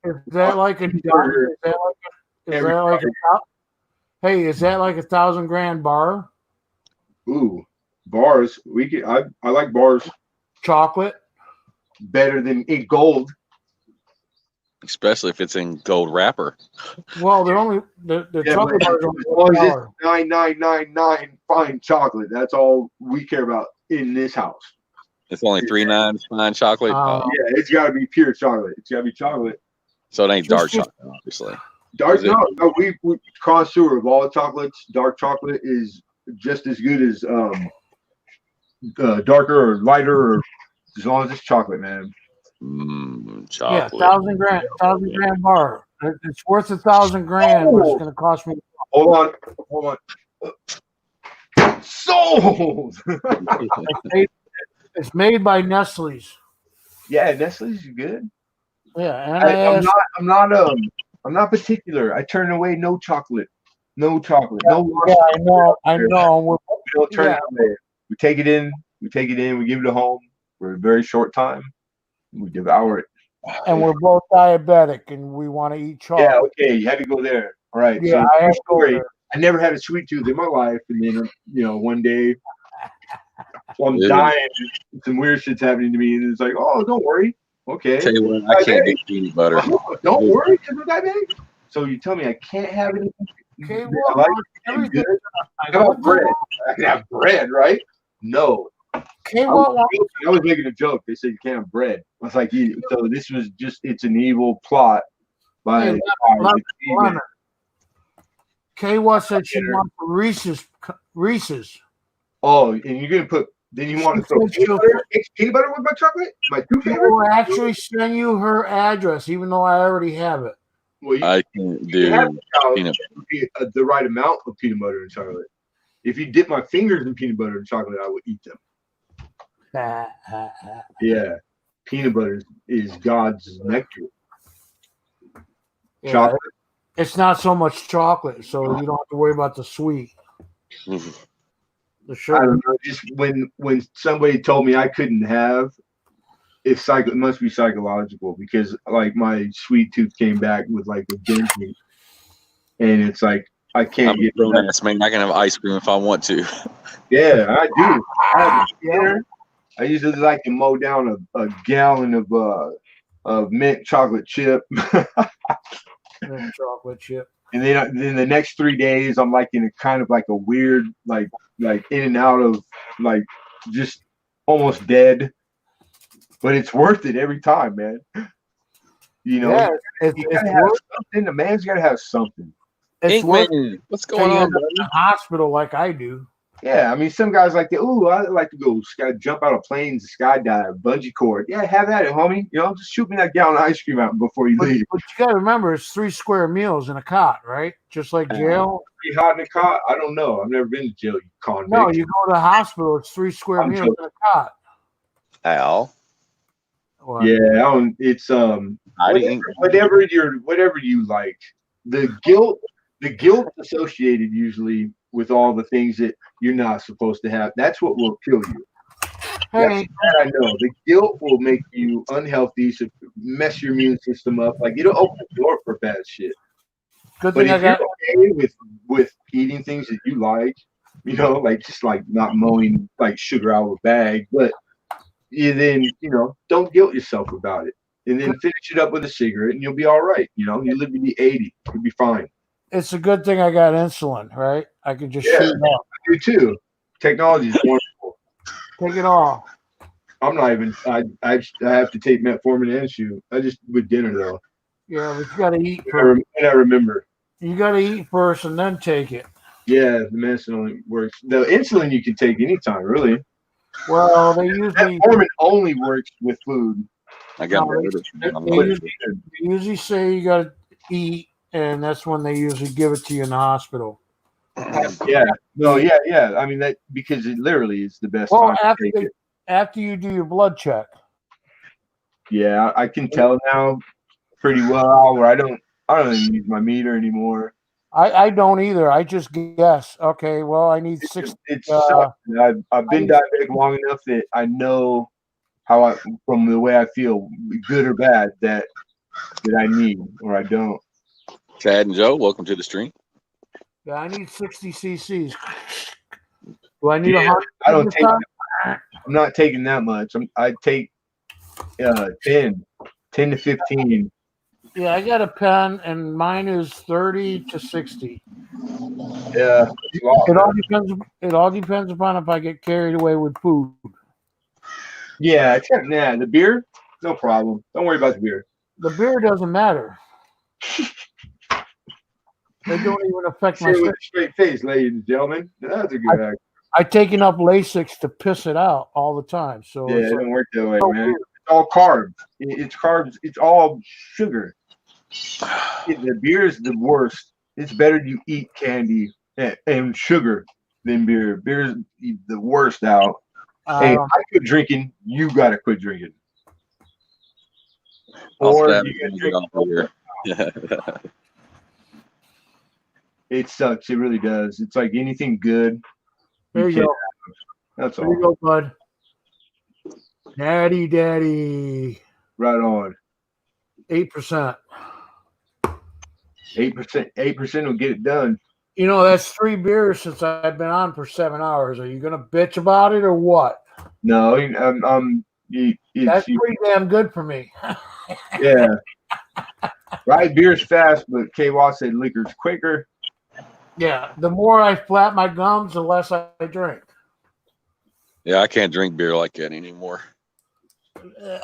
Is that like a hey, is that like $1,000 bar? Ooh, bars. I like bars. Chocolate better than in gold, especially if it's in gold wrapper. Well, they're only the chocolate bars are $9,999 fine chocolate. That's all we care about in this house. It's only $3.99 fine chocolate. Yeah, it's got to be pure chocolate. It's got to be chocolate. So it ain't dark chocolate, obviously. Dark, no, we connoisseur of all chocolates. Dark chocolate is just as good as darker or lighter, or as long as it's chocolate, man. Chocolate. Yeah, $1,000 bar. It's worth $1,000, but it's going to cost me. Hold on. Sold. It's made by Nestle's. Yeah, Nestle's is good. Yeah, and I'm not particular. I turn away no chocolate. No chocolate. Yeah, no. I know. We don't turn it away. We take it in. We give it a home for a very short time. We devour it. And we're both diabetic, and we want to eat chocolate. Yeah, okay. You had to go there. All right. Yeah, so I have to go there. I never had a sweet tooth in my life, and then one day, I'm dying. Some weird shit's happening to me, and it's like, oh, don't worry. Okay. Tell you what, I can't get peanut butter. Don't worry, because I'm diabetic. So you tell me I can't have anything. Okay, well, everything. How about bread? I can have bread, right? No. Okay, I was making a joke. They said you can't have bread. I was like, so this was it's an evil plot by Kaywa said she wants Reese's. Oh, and you're gonna put. Then you want to throw peanut butter with my chocolate? My two favorites? She will actually send you her address, even though I already have it. Well, I can do the right amount of peanut butter and chocolate. If you dip my fingers in peanut butter and chocolate, I would eat them. Yeah, peanut butter is God's nectar. Yeah, chocolate. It's not so much chocolate, so you don't have to worry about the sweet. The sugar. I don't know. Just when somebody told me I couldn't have, it must be psychological, because like my sweet tooth came back with like a dentine, and it's like I can't get grown ass man. I can have ice cream if I want to. Yeah, I do. I usually like to mow down a gallon of mint chocolate chip. Mint chocolate chip. And then the next 3 days, I'm like in a kind of like a weird, like in and out of like just almost dead. But it's worth it every time, man. You gotta have something. The man's gotta have something. It's worth what's going on, in the hospital like I do. Yeah, I mean, some guys like I like to go jump out of planes, skydive, bungee cord. Yeah, have at it, homie. Just shoot me that gallon of ice cream out before you leave. But you got to remember, it's 3 square meals in a cot, right? Just like jail. Pretty hot in a cot? I don't know. I've never been to jail, you convict. No, you go to the hospital, it's 3 square meals in a cot. Al. What? Yeah, it's whatever you like. The guilt associated usually with all the things that you're not supposed to have, that's what will kill you. Hey, that I know. The guilt will make you unhealthy, so mess your immune system up. Like, it'll open the door for bad shit. Good but thing if you're okay with eating things that you like, like just like not mowing like sugar out of a bag, but then don't guilt yourself about it, and then finish it up with a cigarette, and you'll be all right. You live to be 80, you'll be fine. It's a good thing I got insulin, right? I can just shoot it up. I do too. Technology is wonderful. Take it all. I'm not even. I have to take metformin and shoot. I just with dinner though. Yeah, but you got to eat first. And I remember. You got to eat first and then take it. Yeah, the medicine only works. The insulin you can take anytime, really. Well, they usually metformin only works with food. I got they usually say you got to eat. And that's when they usually give it to you in the hospital. Yeah. No, yeah. I mean, that because it literally is the best time to take it. After you do your blood check. Yeah, I can tell now pretty well where I don't even use my meter anymore. I don't either. I just guess. Okay, well, I need 6. I've been diabetic long enough that I know from the way I feel, good or bad, that I need or I don't. Chad and Joe, welcome to the stream. Yeah, I need 60 cc's. Do I need Yeah, 100? I don't take. I'm not taking that much. I take 10 to 15. Yeah, I got a pen, and mine is 30 to 60. Yeah, It all depends. It all depends upon if I get carried away with food. Yeah, except the beer, no problem. Don't worry about the beer. The beer doesn't matter. They don't even affect my Say it with system. a straight face, ladies and gentlemen. That's a good act. I take enough Lasix to piss it out all the time. So Yeah, it's it like, don't work that way, man. It's all carbs. It's carbs. It's all sugar. The beer is the worst. It's better you eat candy and sugar than beer. Beer is the worst out. Hey, I quit drinking. You gotta quit drinking. Or you gotta drink. It sucks. It really does. It's like anything good. There you go. That's all. There you go, bud. Daddy. Right on. 8%. 8% will get it done. You know, that's 3 beers since I've been on for 7 hours. Are you gonna bitch about it or what? No, that's pretty damn good for me. Yeah. Right, beer's fast, but K. Watt said liquor's quicker. Yeah, the more I flap my gums, the less I drink. Yeah, I can't drink beer like that anymore.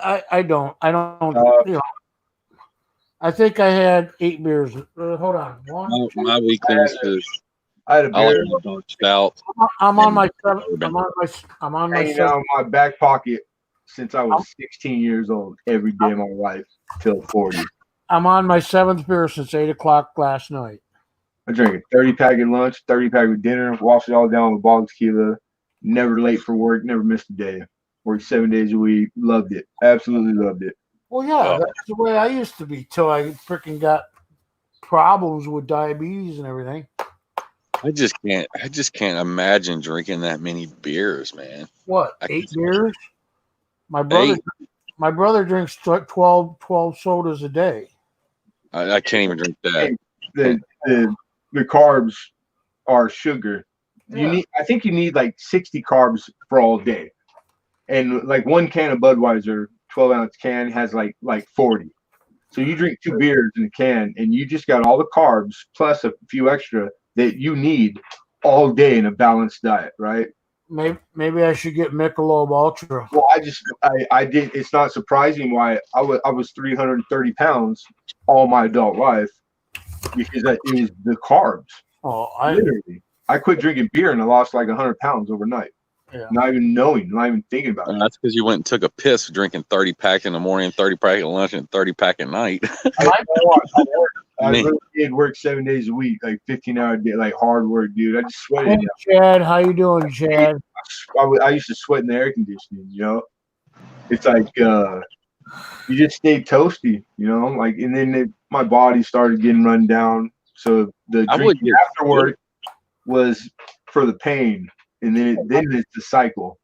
I don't. You know, I think I had 8 beers. Hold on. My weakness is I had a beer. like dark stout. I'm on my 7th. I'm on my hanging out in my back pocket since I was 16 years old every day of my life till 40. I'm on my 7th beer since 8 o'clock last night. I drank a 30-pack at lunch, 30-pack with dinner, washed it all down with a bottle of tequila. Never late for work, never missed a day. Worked 7 days a week. Loved it. Absolutely loved it. Well, yeah, that's the way I used to be till I freaking got problems with diabetes and everything. I just can't imagine drinking that many beers, man. What, 8 beers? My brother drinks 12 sodas a day. I can't even drink that. The carbs are sugar. Yeah. I think you need like 60 carbs for all day. And like one can of Budweiser, 12-ounce can, has like 40. So you drink 2 beers in a can and you just got all the carbs plus a few extra that you need all day in a balanced diet, right? Maybe I should get Michelob Ultra. Well, I did. It's not surprising why I was 330 pounds all my adult life because it was the carbs. Oh, literally. I quit drinking beer and I lost like 100 pounds overnight. Yeah. Not even thinking about it. That's because you went and took a piss drinking 30-pack in the morning, 30-pack at lunch, and 30-pack at night. I really did work 7 days a week, like 15-hour day, like hard work, dude. I just sweated. Hey, Chad, how you doing, Chad? I used to sweat in the air conditioning, you know? It's like you just stay toasty, you know? Like, and then my body started getting run down. So the drink afterward was for the pain. And then it's the cycle.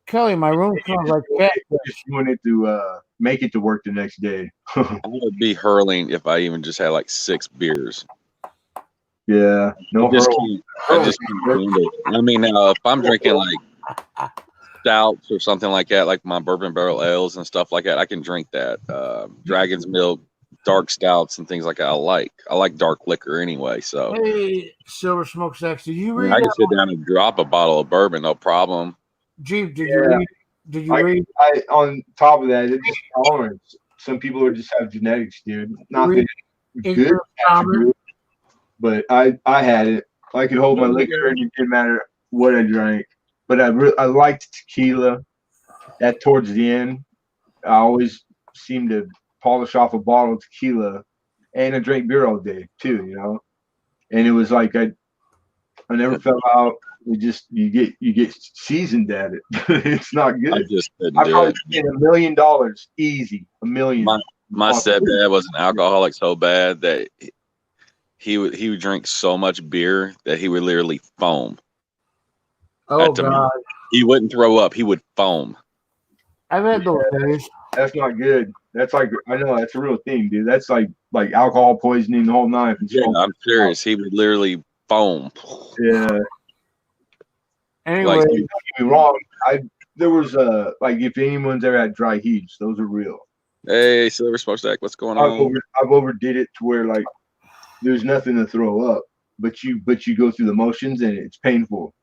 Kelly, my room smells like cat. Just wanted to make it to work the next day. I would be hurling if I even just had like 6 beers. Yeah, no, I just can't handle it. I mean, if I'm drinking like stouts or something like that, like my bourbon barrel ales and stuff like that, I can drink that. Dragon's Milk, dark stouts, and things like that. I like dark liquor anyway. So hey, Silver Smoke Sex, did you read? I can sit down and drop a bottle of bourbon, no problem. Jeep, did you read? Did you read? On top of that, it's just tolerance. Some people just have genetics, dude. Not that it's good attribute, but I had it. I could hold my liquor, and it didn't matter what I drank. But I liked tequila. At towards the end, I always seemed to polish off a bottle of tequila, and I drank beer all day too, you know. And it was like I never fell out. It just you get seasoned at it. It's not good. I probably spent $1 million easy. $1 million. My stepdad was an alcoholic so bad that he would drink so much beer that he would literally foam. Oh God! He wouldn't throw up. He would foam. I've had those days. That's not good. That's like, I know that's a real thing, dude. That's like alcohol poisoning the whole night. Yeah, I'm serious. He would literally foam. Yeah. Anyway, Like, Don't get me wrong. There was like, if anyone's ever had dry heaves, those are real. hey, Silver Smokestack, what's going on? I've overdid it to where like there's nothing to throw up, but you go through the motions and it's painful.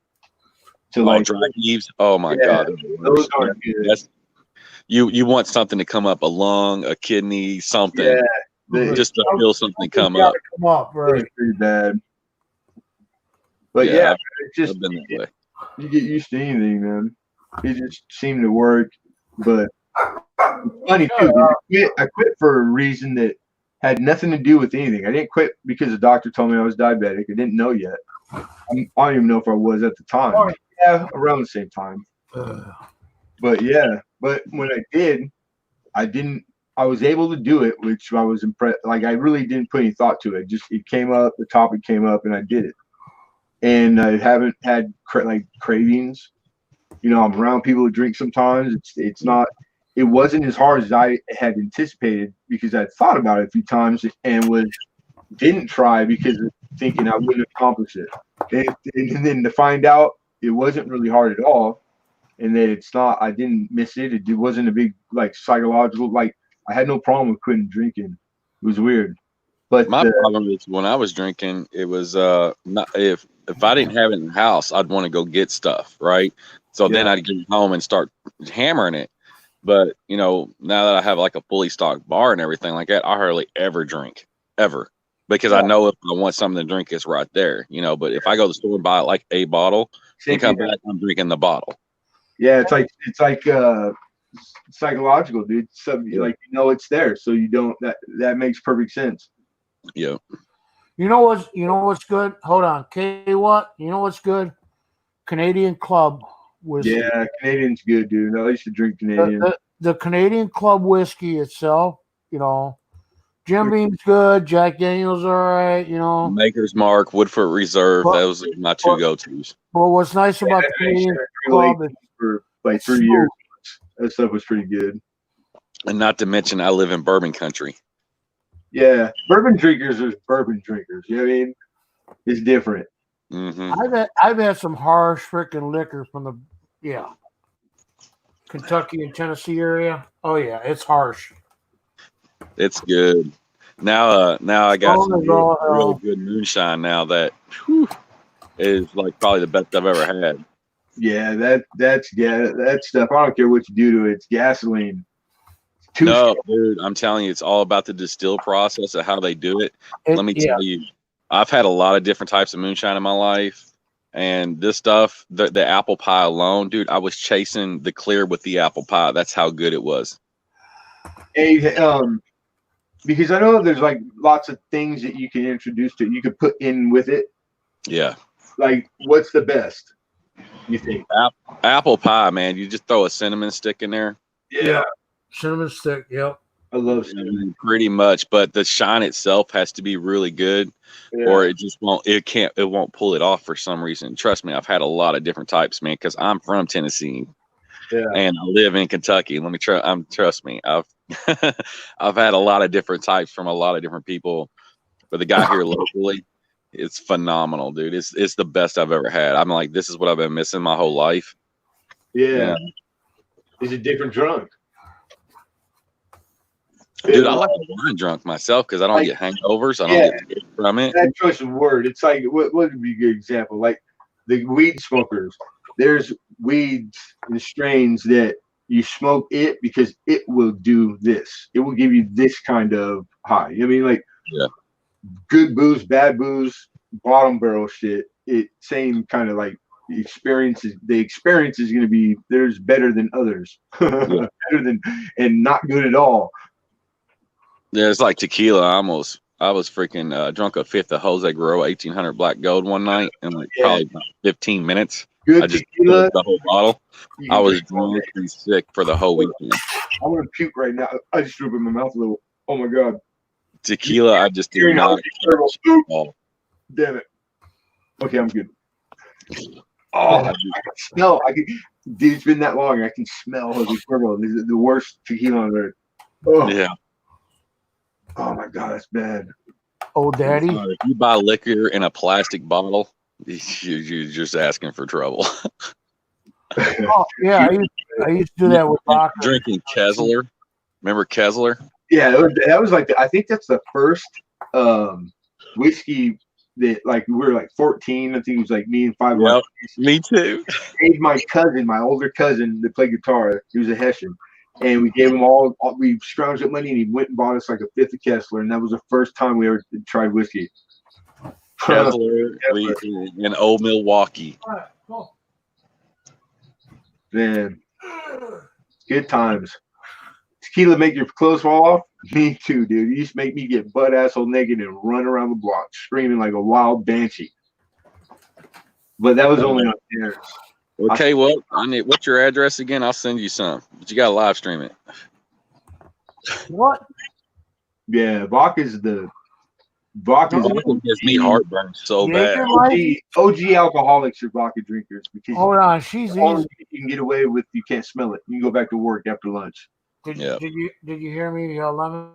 To Oh, like dry heaves. Oh my Yeah, God, those aren't good. That's, you want something to come up, a lung, a kidney, something, Yeah, just to feel something come gotta up. come up, right? it's pretty bad. But Yeah, yeah, I've it's just been that way. you get used to anything, man. It just seemed to work. But it's funny too. I quit for a reason that had nothing to do with anything. I didn't quit because the doctor told me I was diabetic. I didn't know yet. I don't even know if I was at the time. Yeah, around the same time. But yeah, but when I did, I was able to do it, which I was impressed. Like, I really didn't put any thought to it. Just, it came up, the topic came up, and I did it. And I haven't had like cravings. You know, I'm around people who drink sometimes. It wasn't as hard as I had anticipated, because I thought about it a few times and didn't try because of thinking I wouldn't accomplish it. And then to find out it wasn't really hard at all, and that I didn't miss it. It wasn't a big like psychological, like, I had no problem with quitting drinking. It was weird. But My problem is when I was drinking, it was not if I didn't have it in the house, I'd want to go get stuff, right? So then I'd get home and start hammering it. But you know, now that I have like a fully stocked bar and everything like that, I hardly ever drink, ever, because I know if I want something to drink, it's right there, you know. But if I go to the store and buy like a bottle and come back, I'm drinking the bottle. Yeah, it's like psychological, dude. Like, it's there, so you don't. That makes perfect sense. Yeah. You know what's good? Hold on. What? You know what's good? Canadian Club whiskey. Yeah, Canadian's good, dude. I used to drink Canadian. The Canadian Club whiskey itself, you know, Jim Beam's good. Jack Daniel's all right, you know. Maker's Mark, Woodford Reserve, those are my two go-tos. But what's nice about the Canadian Club is for like 3 years. That stuff was pretty good. And not to mention, I live in bourbon country. Yeah, bourbon drinkers are bourbon drinkers. You know what I mean? It's different. Mm-hmm. I've had some harsh freaking liquor from the Kentucky and Tennessee area. Oh yeah, it's harsh. It's good. Now I got some real good moonshine now that is like probably the best I've ever had. Yeah, that stuff. I don't care what you do to it. It's gasoline. No, dude, I'm telling you, it's all about the distill process of how they do it. Let me tell you, I've had a lot of different types of moonshine in my life, and this stuff, the apple pie alone, dude, I was chasing the clear with the apple pie. That's how good it was. Hey, because I know there's like lots of things that you can introduce to it. You could put in with it. Yeah. Like, what's the best, you think? Apple pie, man. You just throw a cinnamon stick in there. Yeah. Cinnamon stick, yep. I love cinnamon. Pretty much, but the shine itself has to be really good, or it just won't. It won't pull it off for some reason. Trust me, I've had a lot of different types, man. Because I'm from Tennessee, and I live in Kentucky. Let me trust me. I've I've had a lot of different types from a lot of different people, but the guy here locally, it's phenomenal, dude. It's the best I've ever had. I'm like, this is what I've been missing my whole life. Yeah. It's a different drunk. Dude, I like a wine drunk myself because I don't get hangovers. I don't get from it. That choice of word. It's like, what would be a good example? Like the weed smokers. There's weeds and strains that you smoke it because it will do this. It will give you this kind of high. You know what I mean? Like, good booze, bad booze, bottom barrel shit. Same kind of like experiences. The experience is going to be, there's better than others. Better than, and not good at all. Yeah, it's like tequila. I was freaking drunk a fifth of Jose Guerrero 1800 Black Gold one night in like probably about 15 minutes. Good I just tequila. the whole bottle. I was drunk and sick for the whole weekend. I'm gonna puke right now. I just threw up in my mouth a little. Oh my god. Tequila, I just did not. Damn it. Okay, I'm good. Oh, I can smell. Dude, it's been that long. I can smell Jose Cuervo. This is the worst tequila on earth. Oh. Yeah. Oh my god, that's bad. Old daddy. If you buy liquor in a plastic bottle, you're just asking for trouble. Oh yeah, I used to do that with vodka. Drinking Kessler. Remember Kessler? Yeah, that was like I think that's the first whiskey that like we were like 14. I think it was like me and 5 of my me too. Gave my cousin, my older cousin, that played guitar. He was a Hessian, and we gave him all. We scrounged up money, and he went and bought us like a 5th of Kessler, and that was the first time we ever tried whiskey. Kessler in Old Milwaukee. All right, cool. Man, good times. Tequila make your clothes fall off? Me too, dude. You used to make me get butt asshole naked and run around the block screaming like a wild banshee. But that was only on theirs. Okay, well, what's your address again? I'll send you some. But you got to live stream it. What? Yeah, vodka's vodka gives me heartburn so bad. OG alcoholics are vodka drinkers because hold on, she's easy. You can get away with. You can't smell it. You can go back to work after lunch. Did you hear me, Lemon?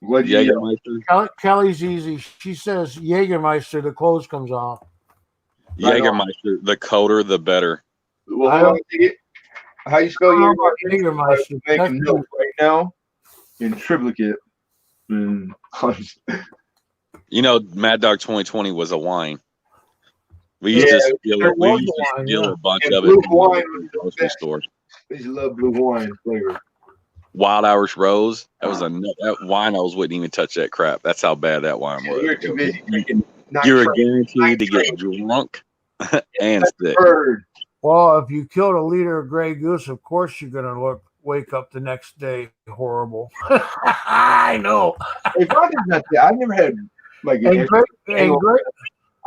What? Jägermeister? Kelly's easy. She says Jägermeister. The clothes comes off. Jägermeister. The colder, the better. Well, how you spell Jägermeister? Make a note right now in triplicate. You know, Mad Dog 2020 was a wine. We used to steal a bunch of it in the grocery store. I just love blue wine flavor. Wild Irish Rose. That was that winos wouldn't even touch that crap. That's how bad that wine was. You're too busy drinking. You're guaranteed to get drunk and sick. Well, if you killed a liter of Grey Goose, of course you're gonna wake up the next day horrible. I know. If I never had like I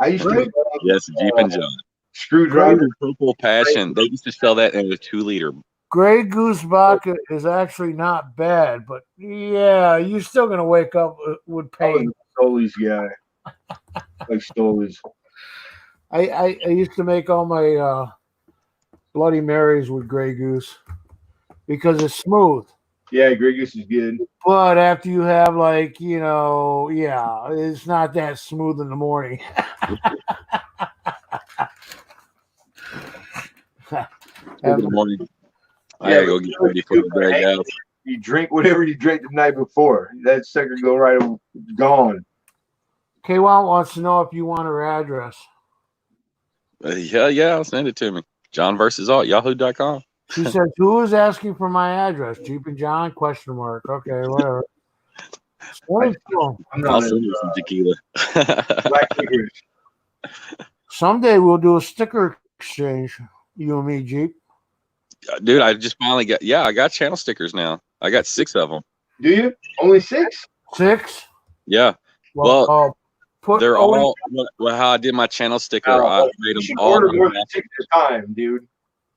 used to. Yes, Jeep and John. Screwdriver. Purple Passion. They used to sell that in a 2-liter. Grey Goose vodka is actually not bad, but yeah, you're still gonna wake up with pain. Stolies guy. Like Stolies. I used to make all my Bloody Marys with Grey Goose because it's smooth. Yeah, Grey Goose is good. But after you have it's not that smooth in the morning. In the morning. I gotta go get ready for the day, guys. You drink whatever you drank the night before. That sucker go right gone. K1 wants to know if you want her address. Yeah, I'll send it to me. John versus Alt, yahoo.com. She says, who is asking for my address? Jeep and John? ? Okay, whatever. I'll send you some tequila. Someday we'll do a sticker exchange, you and me, Jeep. Dude, I just finally got, I got channel stickers now. I got 6 of them. Do you? Only 6? 6? Yeah. Well, they're all, how I did my channel sticker, I made them all. Order more than 6 at a time, dude.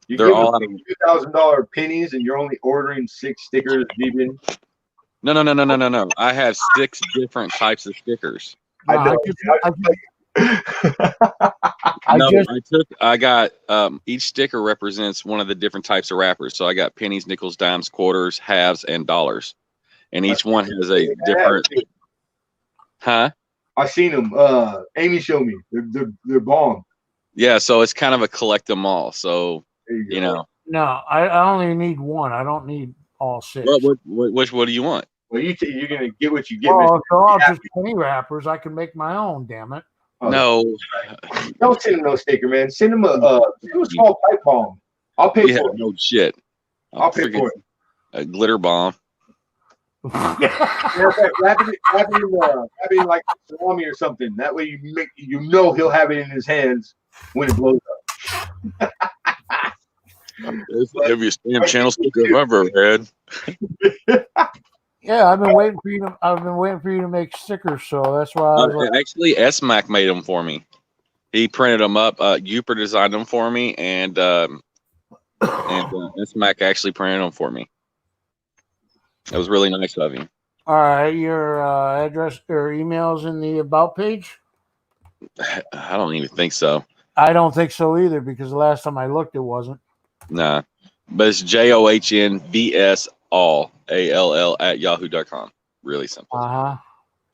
They're all $2,000 pennies, and you're only ordering 6 stickers, even. No. I have 6 different types of stickers. I got each sticker represents one of the different types of wrappers. So I got pennies, nickels, dimes, quarters, halves, and dollars, and each one has a different. Huh? I seen them. Amy showed me. They're bomb. Yeah, so it's kind of a collect them all. So you know. No, I only need one. I don't need all 6. What do you want? Well, you're gonna get what you get. Oh, so I'll just penny wrappers. I can make my own. Damn it. No. Don't send him no sticker, man. Send him a small pipe bomb. I'll pay for it. No shit. I'll pay for it. A glitter bomb. Wrap it like salami or something. That way he'll have it in his hands when it blows up. It's the heaviest damn channel sticker I've ever had. Yeah, I've been waiting for you to make stickers, so that's why. Actually, S-Mac made them for me. He printed them up. Uper designed them for me, and S-Mac actually printed them for me. It was really nice of him. All right, your address or emails in the about page. I don't even think so. I don't think so either, because the last time I looked, it wasn't. Nah, but it's JOHNVS all ALL at yahoo.com. Really simple.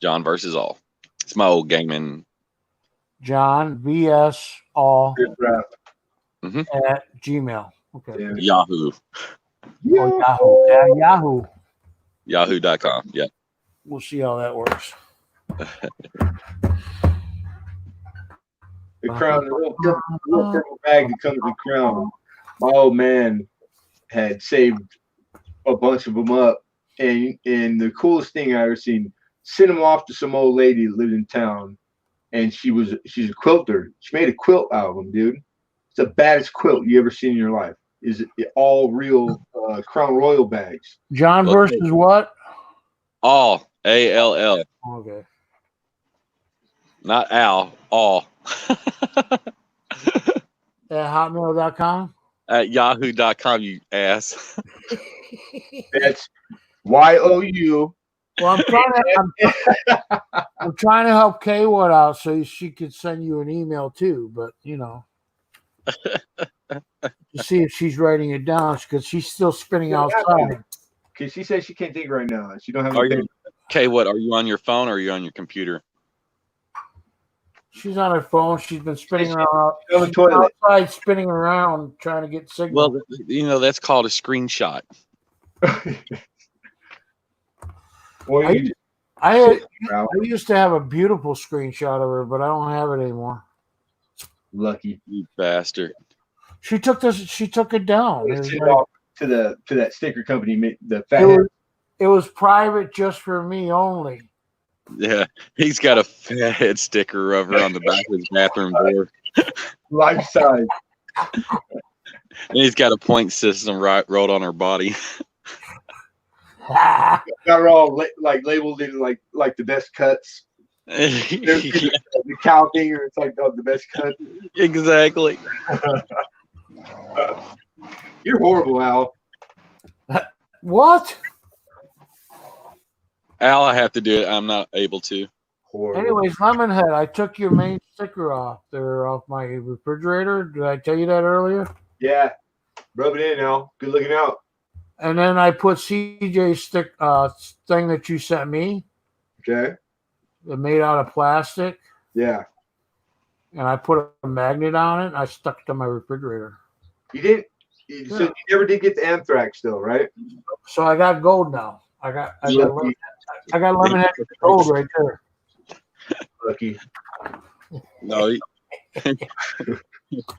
John versus all. It's my old gaming. John VS all Mhm. at Gmail. Okay. Yahoo. Oh, Yahoo. Yahoo. Yahoo.com. Yeah. We'll see how that works. The Crown, the little purple bag that comes with Crown. My old man had saved a bunch of them up, and the coolest thing I ever seen, sent them off to some old lady that lived in town, and she's a quilter. She made a quilt out of them, dude. It's the baddest quilt you ever seen in your life. Is it all real Crown Royal bags? John versus what? All ALL. Okay. Not Al. All. At hotmail.com? At yahoo.com, you ass. That's YOU. Well, I'm trying to help Kaywood out so she could send you an email too, but to see if she's writing it down because she's still spinning outside. Because she says she can't think right now. She don't have Kaywood, are you on your phone or are you on your computer? She's on her phone. She's been spinning around on the toilet. Outside, spinning around, trying to get signal. Well, that's called a screenshot. I used to have a beautiful screenshot of her, but I don't have it anymore. Lucky, you bastard. She took it down. To that sticker company. It was private, just for me only. Yeah, he's got a fat head sticker of her on the back of his bathroom door. Life size. And he's got a point system rolled on her body. Got her all labeled in like the best cuts. The cow finger, it's like the best cut. Exactly. You're horrible, Al. What? Al, I have to do it. I'm not able to. Horrible. Anyways, Lemonhead, I took your main sticker off my refrigerator. Did I tell you that earlier? Yeah. Rub it in, Al. Good looking out. And then I put CJ's thing that you sent me. Okay. That made out of plastic. Yeah. And I put a magnet on it and I stuck it to my refrigerator. You didn't? So you never did get the anthrax though, right? So I got gold now. I got Lemonhead gold right there. Lucky. No.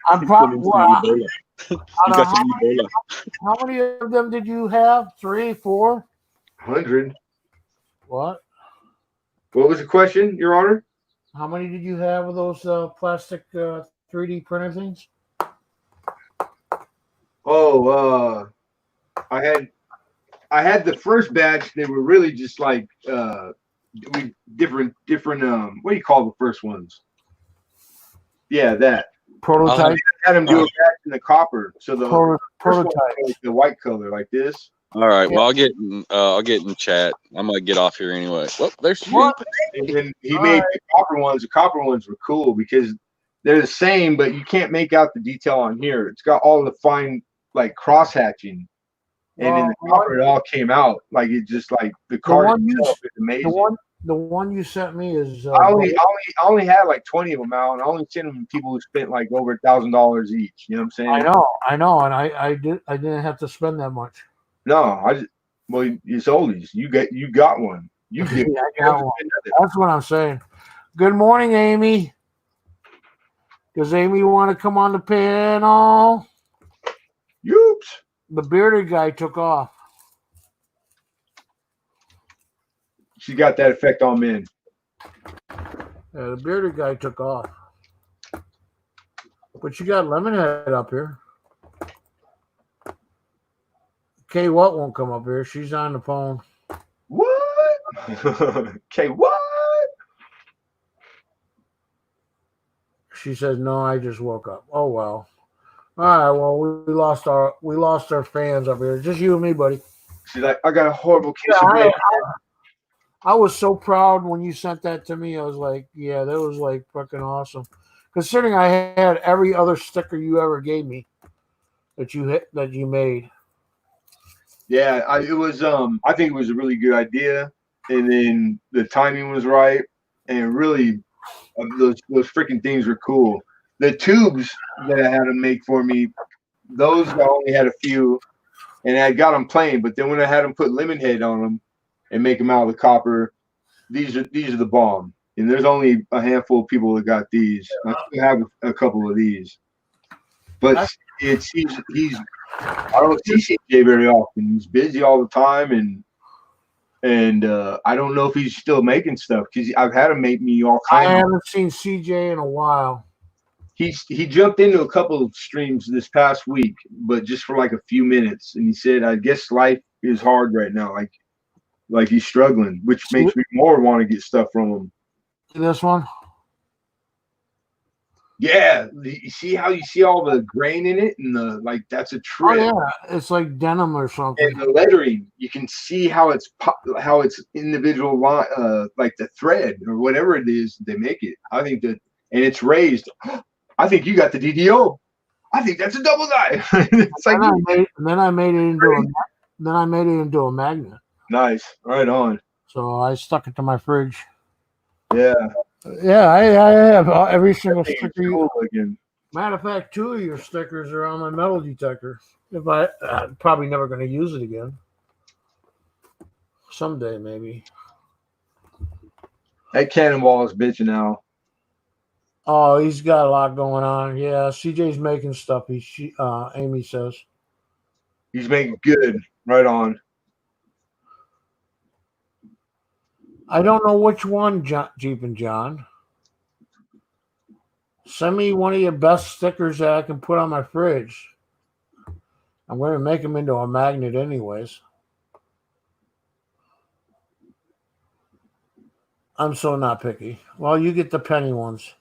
I'm probably how many of them did you have? 3, 4? 100. What? What was the question, Your Honor? How many did you have of those plastic 3D printer things? Oh, I had the first batch. They were really just like different. What do you call the first ones? Yeah, that prototype. I had them do a batch in the copper, so the prototype, the white color like this. All right. Well, I'll get in chat. I'm gonna get off here anyway. Well, there's what? And then he made the copper ones. The copper ones were cool because they're the same, but you can't make out the detail on here. It's got all the fine like cross hatching, and in the copper it all came out like it just like the card itself is amazing. The one you sent me is. I only had like 20 of them out, and I only sent them to people who spent like over $1,000 each. You know what I'm saying? I know, and I didn't have to spend that much. No, it's oldies. You got one. You get. I got one. That's what I'm saying. Good morning, Amy. Does Amy want to come on the panel? Oops. The bearded guy took off. She got that effect on men. Yeah, the bearded guy took off. But you got Lemonhead up here. Kay what won't come up here. She's on the phone. What? Kay what? She says, no, I just woke up. Oh, well. All right, well, we lost our fans up here. Just you and me, buddy. She's like, I got a horrible case of bread. I was so proud when you sent that to me. I was like, yeah, that was like fucking awesome. considering I had every other sticker you ever gave me that you made. Yeah, I think it was a really good idea, and then the timing was right, and really, those freaking things were cool. The tubes that I had them make for me, those I only had a few, and I got them plain. But then when I had them put lemon head on them and make them out of the copper, these are the bomb. And there's only a handful of people that got these. I still have a couple of these, but he's I don't see CJ very often. He's busy all the time, and I don't know if he's still making stuff because I've had him make me all kinds. I haven't seen CJ in a while. He jumped into a couple of streams this past week, but just for like a few minutes, and he said, "I guess life is hard right now, like he's struggling," which makes me more want to get stuff from him. This one. Yeah, you see how you see all the grain in it, and that's a trick. Oh yeah, it's like denim or something. And the lettering, you can see how it's individual line, like the thread or whatever it is they make it. I think that, and it's raised. I think you got the DDO. I think that's a double die. It's like then I made it into a magnet. Nice, right on. So I stuck it to my fridge. Yeah. Yeah, I have every single sticker. Cool again. Matter of fact, 2 of your stickers are on my metal detector. If I'm probably never going to use it again. Someday, maybe. That Cannonball is bitching now. Oh, he's got a lot going on. Yeah, CJ's making stuff. Amy says he's making good. Right on. I don't know which one, Jeep and John. Send me one of your best stickers that I can put on my fridge. I'm going to make them into a magnet anyways. I'm so not picky. Well, you get the penny ones.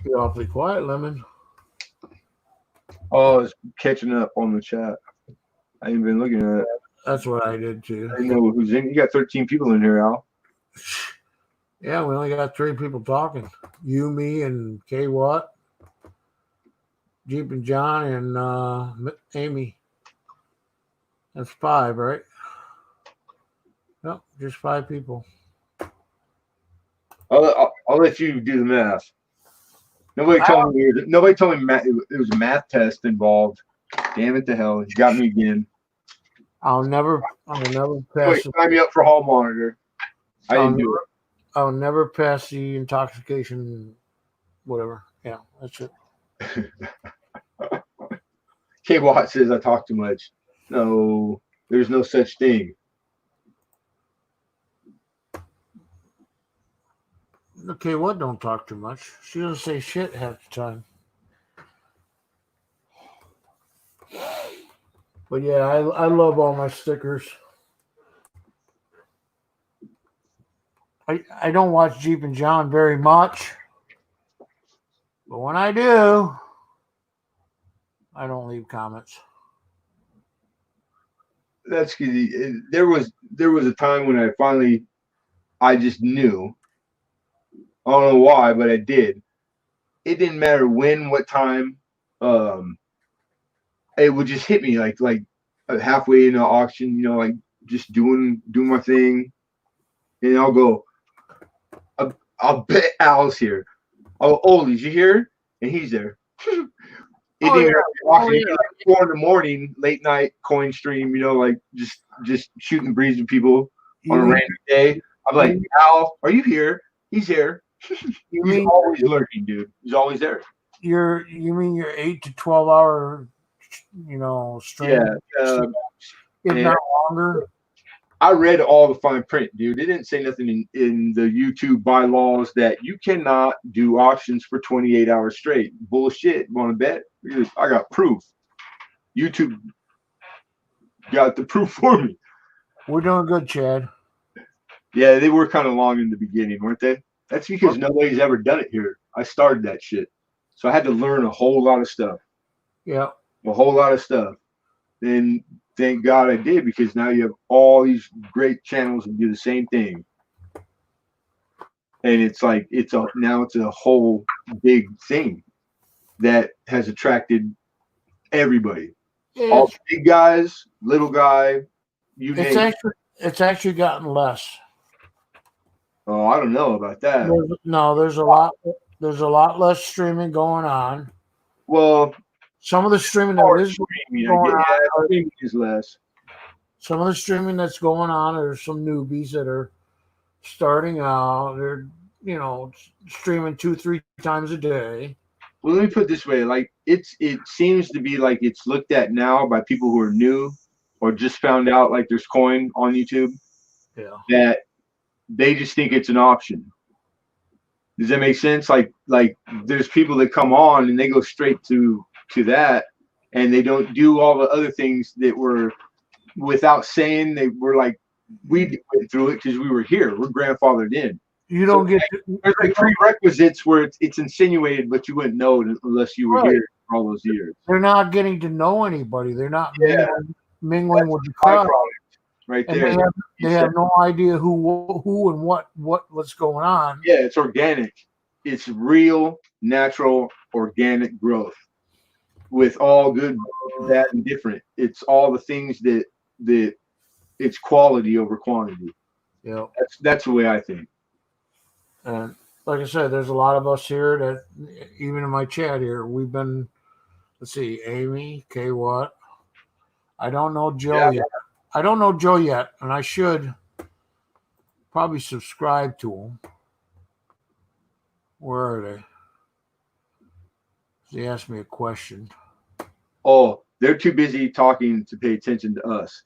You're awfully quiet, Lemon. Oh, it's catching up on the chat. I ain't been looking at it. That's what I did too. I didn't know who's in. You got 13 people in here, Al. Yeah, we only got 3 people talking. You, me, and K. Watt, Jeep and John, and Amy. That's 5, right? No, just 5 people. I'll let you do the math. Nobody told me it was a math test involved. Damn it to hell. You got me again. I'll never pass. Sign me up for hall monitor. I didn't do it. I'll never pass the intoxication, whatever. Yeah, that's it. K. Watt says I talk too much. No, there's no such thing. Okay, what? Don't talk too much. She doesn't say shit half the time. But yeah, I love all my stickers. I don't watch Jeep and John very much. But when I do, I don't leave comments. That's good. There was a time when I just knew. I don't know why, but I did. It didn't matter when, what time. It would just hit me like halfway in the auction, like just doing my thing, and I'll go. I'll bet Al's here. Oh, Oldies, you here? And he's there. Like 4 in the morning, late night coin stream. Like just shooting the breeze with people on a random day. I'm like, Al, are you here? He's here. He's always lurking, dude. He's always there. You mean your 8 to 12 hour, stream? Yeah, if not longer. I read all the fine print, dude. It didn't say nothing in the YouTube bylaws that you cannot do auctions for 28 hours straight. Bullshit. Want to bet? I got proof. YouTube got the proof for me. We're doing good, Chad. Yeah, they were kind of long in the beginning, weren't they? That's because nobody's ever done it here. I started that shit. So I had to learn a whole lot of stuff. Yeah. A whole lot of stuff. And thank God I did, because now you have all these great channels that do the same thing. And it's like now it's a whole big thing that has attracted everybody. All It's, big guys, little guy, you name it. it's actually gotten less. Oh, I don't know about that. There's a lot less streaming going on. Well, some of the streaming that is streaming, going on, streaming is less. Some of the streaming that's going on are some newbies that are starting out. They're streaming 2-3 times a day. Well, let me put it this way: like it seems to be like it's looked at now by people who are new or just found out like there's coin on YouTube. Yeah. That they just think it's an option. Does that make sense? Like there's people that come on and they go straight to that, and they don't do all the other things that were without saying. They were like, we went through it because we were here. We're grandfathered in. You don't get there's like prerequisites where it's insinuated, but you wouldn't know it unless you were here for all those years. They're not getting to know anybody. They're not mingling with the crowd. Right and there. They have no idea who and what's going on. Yeah, it's organic. It's real, natural, organic growth with all good, bad, and different. It's all the things that it's quality over quantity. Yeah, that's the way I think. And like I said, there's a lot of us here that, even in my chat here, we've been. Let's see, Amy, K. What? I don't know Joe yet. I don't know Joe yet, and I should probably subscribe to him. Where are they? He asked me a question. Oh, they're too busy talking to pay attention to us.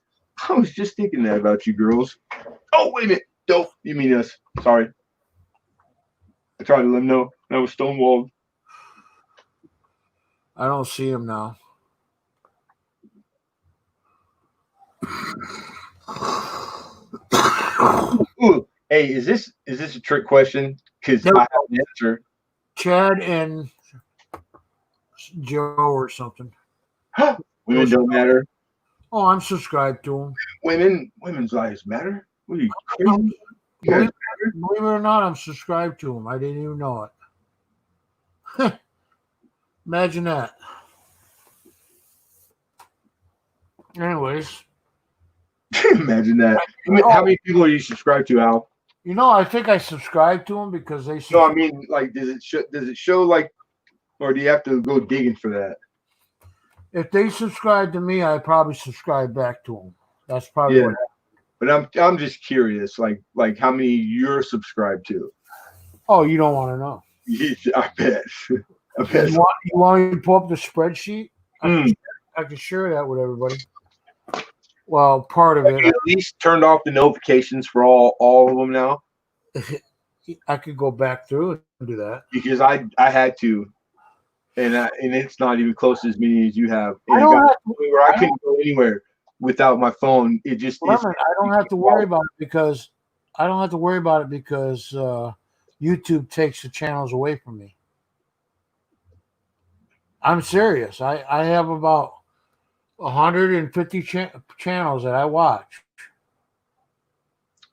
I was just thinking that about you girls. Oh, wait a minute. Don't you mean us? Sorry. I tried to let them know I was stonewalled. I don't see him now. Ooh, hey, is this a trick question? Because I have an answer. Chad and Joe or something. Women don't matter. Oh, I'm subscribed to them. Women's lives matter. What are you crazy? Believe it or not, I'm subscribed to them. I didn't even know it. Imagine that. Anyways. Imagine that. How many people are you subscribed to, Al? I think I subscribe to them because they. No, I mean, like, does it show like, or do you have to go digging for that? If they subscribe to me, I probably subscribe back to them. That's probably what happened. But I'm just curious, like how many you're subscribed to? Oh, you don't want to know. I bet. You want me to pull up the spreadsheet? I can share that with everybody. Well, part of it. You at least turned off the notifications for all of them now. I could go back through and do that because I had to, and it's not even close to as many as you have. And I couldn't go anywhere without my phone. It just I don't have to worry about it because YouTube takes the channels away from me. I'm serious. I have about 150 channels that I watch.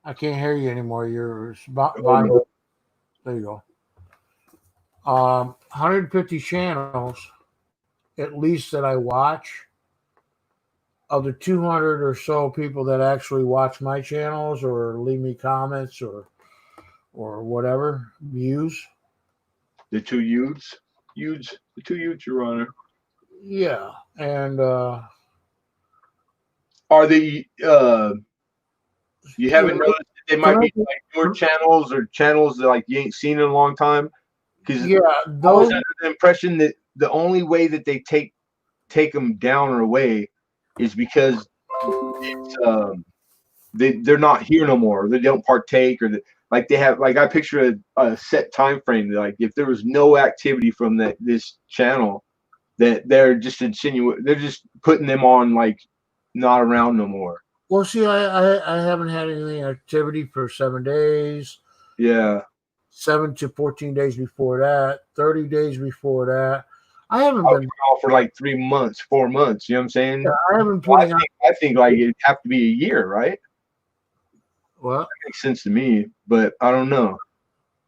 I can't hear you anymore. You're there you go. 150 channels at least that I watch. Of the 200 or so people that actually watch my channels or leave me comments or whatever, views. The two Utes, Your Honor. Yeah, and are they? You haven't noticed that they might be like newer channels or channels that like you ain't seen in a long time? Because I was under the impression that the only way that they take them down or away is because it's, they're not here no more. They don't partake, or like they have. Like I picture a set time frame. Like if there was no activity from this channel, that they're just they're just putting them on like not around no more. Well, see, I haven't had any activity for 7 days. Yeah. 7 to 14 days before that, 30 days before that. I haven't I been was off for like 3 months, 4 months. You know what I'm saying? I haven't Well, putting out I think like it'd have to be a year, right? what? Makes sense to me, but I don't know.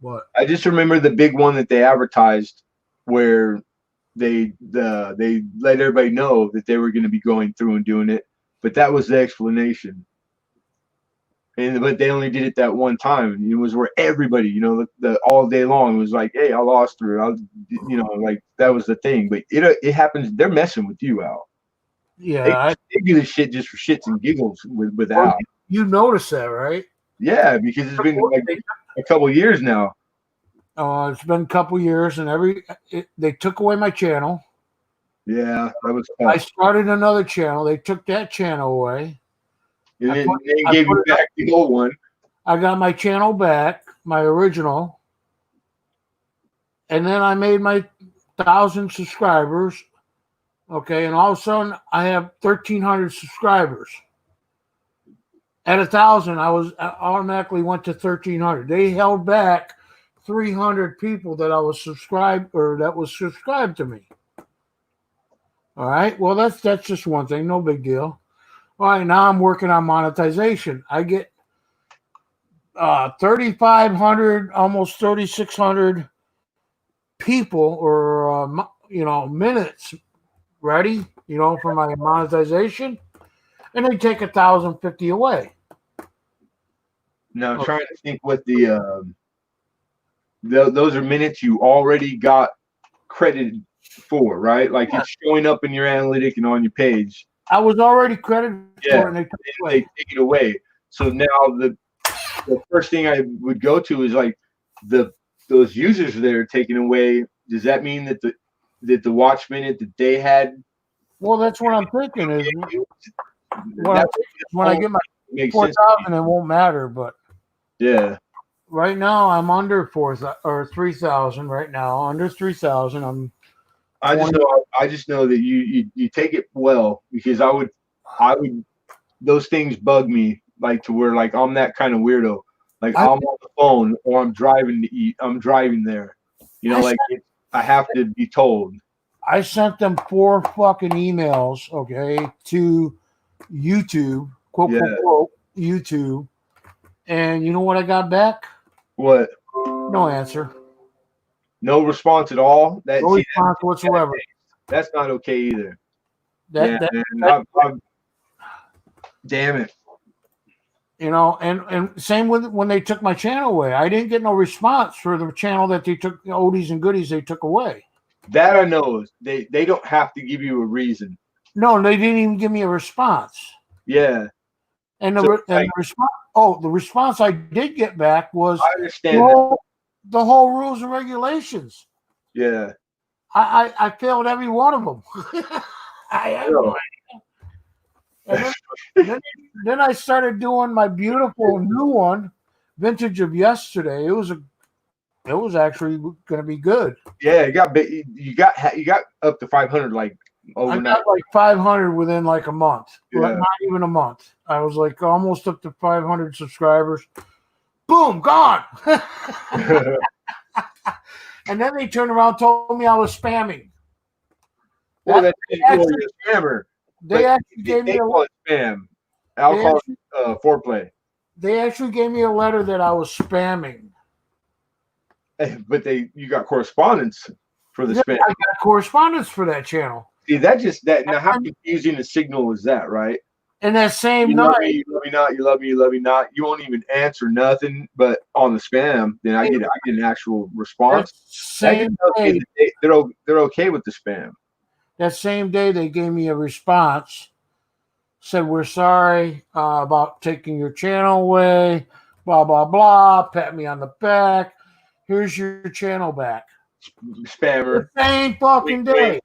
What? I just remember the big one that they advertised where they let everybody know that they were going to be going through and doing it, but that was the explanation. But they only did it that one time, and it was where everybody, the all day long was like, "Hey, I lost her," like that was the thing. But it happens. They're messing with you, Al. Yeah, They do this shit just for shits and giggles with well, Al. you noticed that, right? Yeah, because it's been like a couple years now. It's been a couple years, and they took away my channel. Yeah, that was I tough. started another channel. They took that channel away. And then they gave you back the old one. I got my channel back, my original, and then I made my 1,000 subscribers. Okay, and all of a sudden I have 1,300 subscribers. At 1,000, I automatically went to 1,300. They held back 300 people that was subscribed to me. All right. Well, that's just one thing. No big deal. All right. Now I'm working on monetization. I get 3,500, almost 3,600 people or minutes ready, for my monetization, and they take 1,050 away. Now I'm trying to think what those are minutes you already got credited for, right? Like it's showing up in your analytic and on your page. I was already credited for it, and they take it away. So now the first thing I would go to is like those users that are taken away. Does that mean that the watch minute that they had? Well, that's what I'm thinking is when I get my 4,000, it won't matter. But yeah, right now I'm under 4,000 or 3,000. Right now, under 3,000. I just know that you take it well, because I would those things bug me, like to where like I'm that kind of weirdo. Like I'm on the phone or I'm driving to eat. I'm driving there. I have to be told. I sent them 4 fucking emails, okay, to YouTube, quote, YouTube. And you know what I got back? What? No answer. No response at all? No response whatsoever. That's not okay either. Damn it. And same with when they took my channel away. I didn't get no response for the channel that they took, Oldies and Goodies, they took away. That I know. They don't have to give you a reason. No, they didn't even give me a response. Yeah. And the response I did get back was, I understand the whole rules and regulations. Yeah. I failed every one of them. I know. And then I started doing my beautiful new one, vintage of yesterday. It was actually going to be good. Yeah, you got up to 500 like overnight. I got like 500 within like a month. Yeah. Like not even a month. I was like almost up to 500 subscribers. Boom, gone. And then they turned around and told me I was spamming. Well, you're a spammer. They actually gave me a spam. I'll call it foreplay. They actually gave me a letter that I was spamming. But you got correspondence for the spam. I got correspondence for that channel. See, now how confusing a signal is that, right? And that same you night, love me, you love me not. You won't even answer nothing, but on the spam, then I get an actual response. Same day, they're okay with the spam. That same day, they gave me a response. Said, we're sorry about taking your channel away, blah, blah, blah. Pat me on the back. Here's your channel back. Spammer. The same fucking day.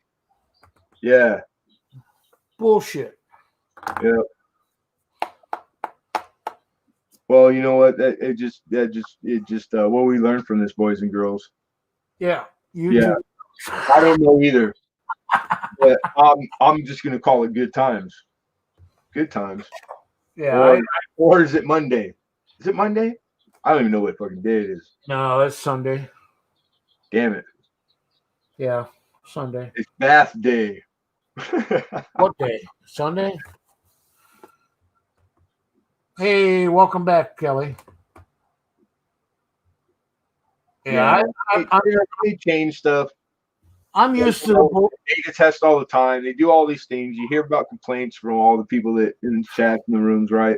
Yeah. Bullshit. Yeah. Well, you know what? It just what we learned from this, boys and girls. Yeah. I don't know either. But I'm just gonna call it good times. Good times. Yeah. Or is it Monday? Is it Monday? I don't even know what fucking day it is. No, it's Sunday. Damn it. Yeah. Sunday. It's bath day. What day? Sunday? Hey, welcome back, Kelly. Yeah, they change stuff. I'm used to the data test all the time. They do all these things. You hear about complaints from all the people that in the chat in the rooms, right?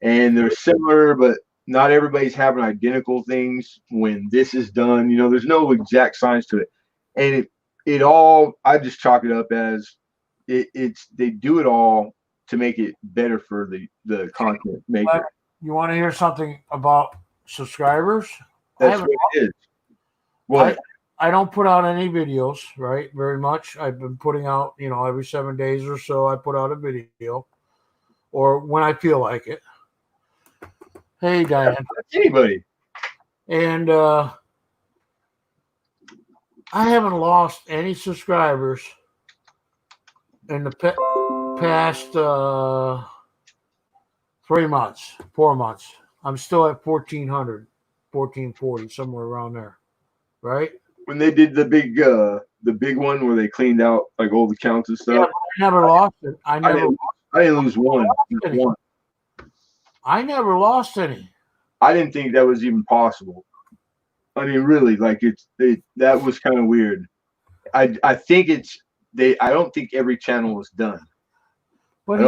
And they're similar, but not everybody's having identical things when this is done. You know, there's no exact science to it. And it all, I just chalk it up as it's they do it all to make it better for the content maker. You want to hear something about subscribers? That's what it is. What? I don't put out any videos, right? Very much. I've been putting out, every 7 days or so, I put out a video, or when I feel like it. Hey, Diane. Anybody. And I haven't lost any subscribers in the past 3 months, 4 months. I'm still at 1,400, 1,440, somewhere around there, right? When they did the big one where they cleaned out like all the accounts and stuff. Yeah, I never lost it. I didn't lose one. I never lost any. I didn't think that was even possible. I mean, really, like that was kind of weird. I think I don't think every channel was done. But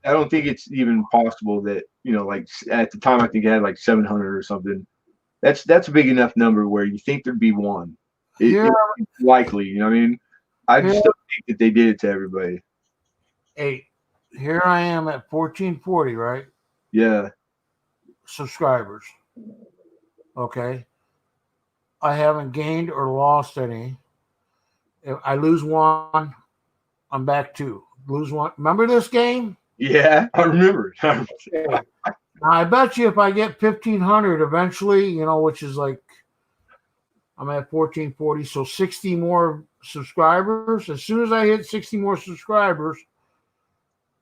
I don't think it's even possible that, like at the time I think I had like 700 or something. That's a big enough number where you think there'd be one. It's likely, you know what I mean? I just don't think that they did it to everybody. Hey, here I am at 1,440, right? Yeah. Subscribers. Okay. I haven't gained or lost any. If I lose one, I'm back 2. Lose one. Remember this game? Yeah, I remember. Now, I bet you if I get 1,500 eventually, which is like, I'm at 1,440, so 60 more subscribers. As soon as I hit 60 more subscribers,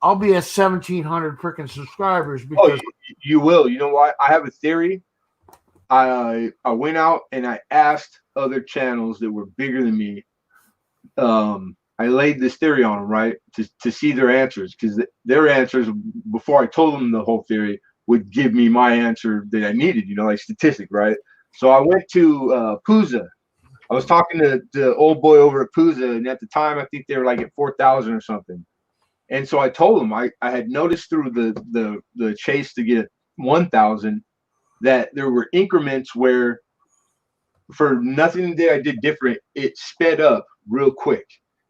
I'll be at 1,700 freaking subscribers. Because you will. You know what? I have a theory. I went out and I asked other channels that were bigger than me. I laid this theory on them, right, to see their answers, because their answers, before I told them the whole theory, would give me my answer that I needed, like statistic, right? So I went to Pooza. I was talking to the old boy over at Pooza, and at the time I think they were like at 4,000 or something. And so I told him I had noticed through the chase to get 1,000 that there were increments where, for nothing that I did different, it sped up real quick.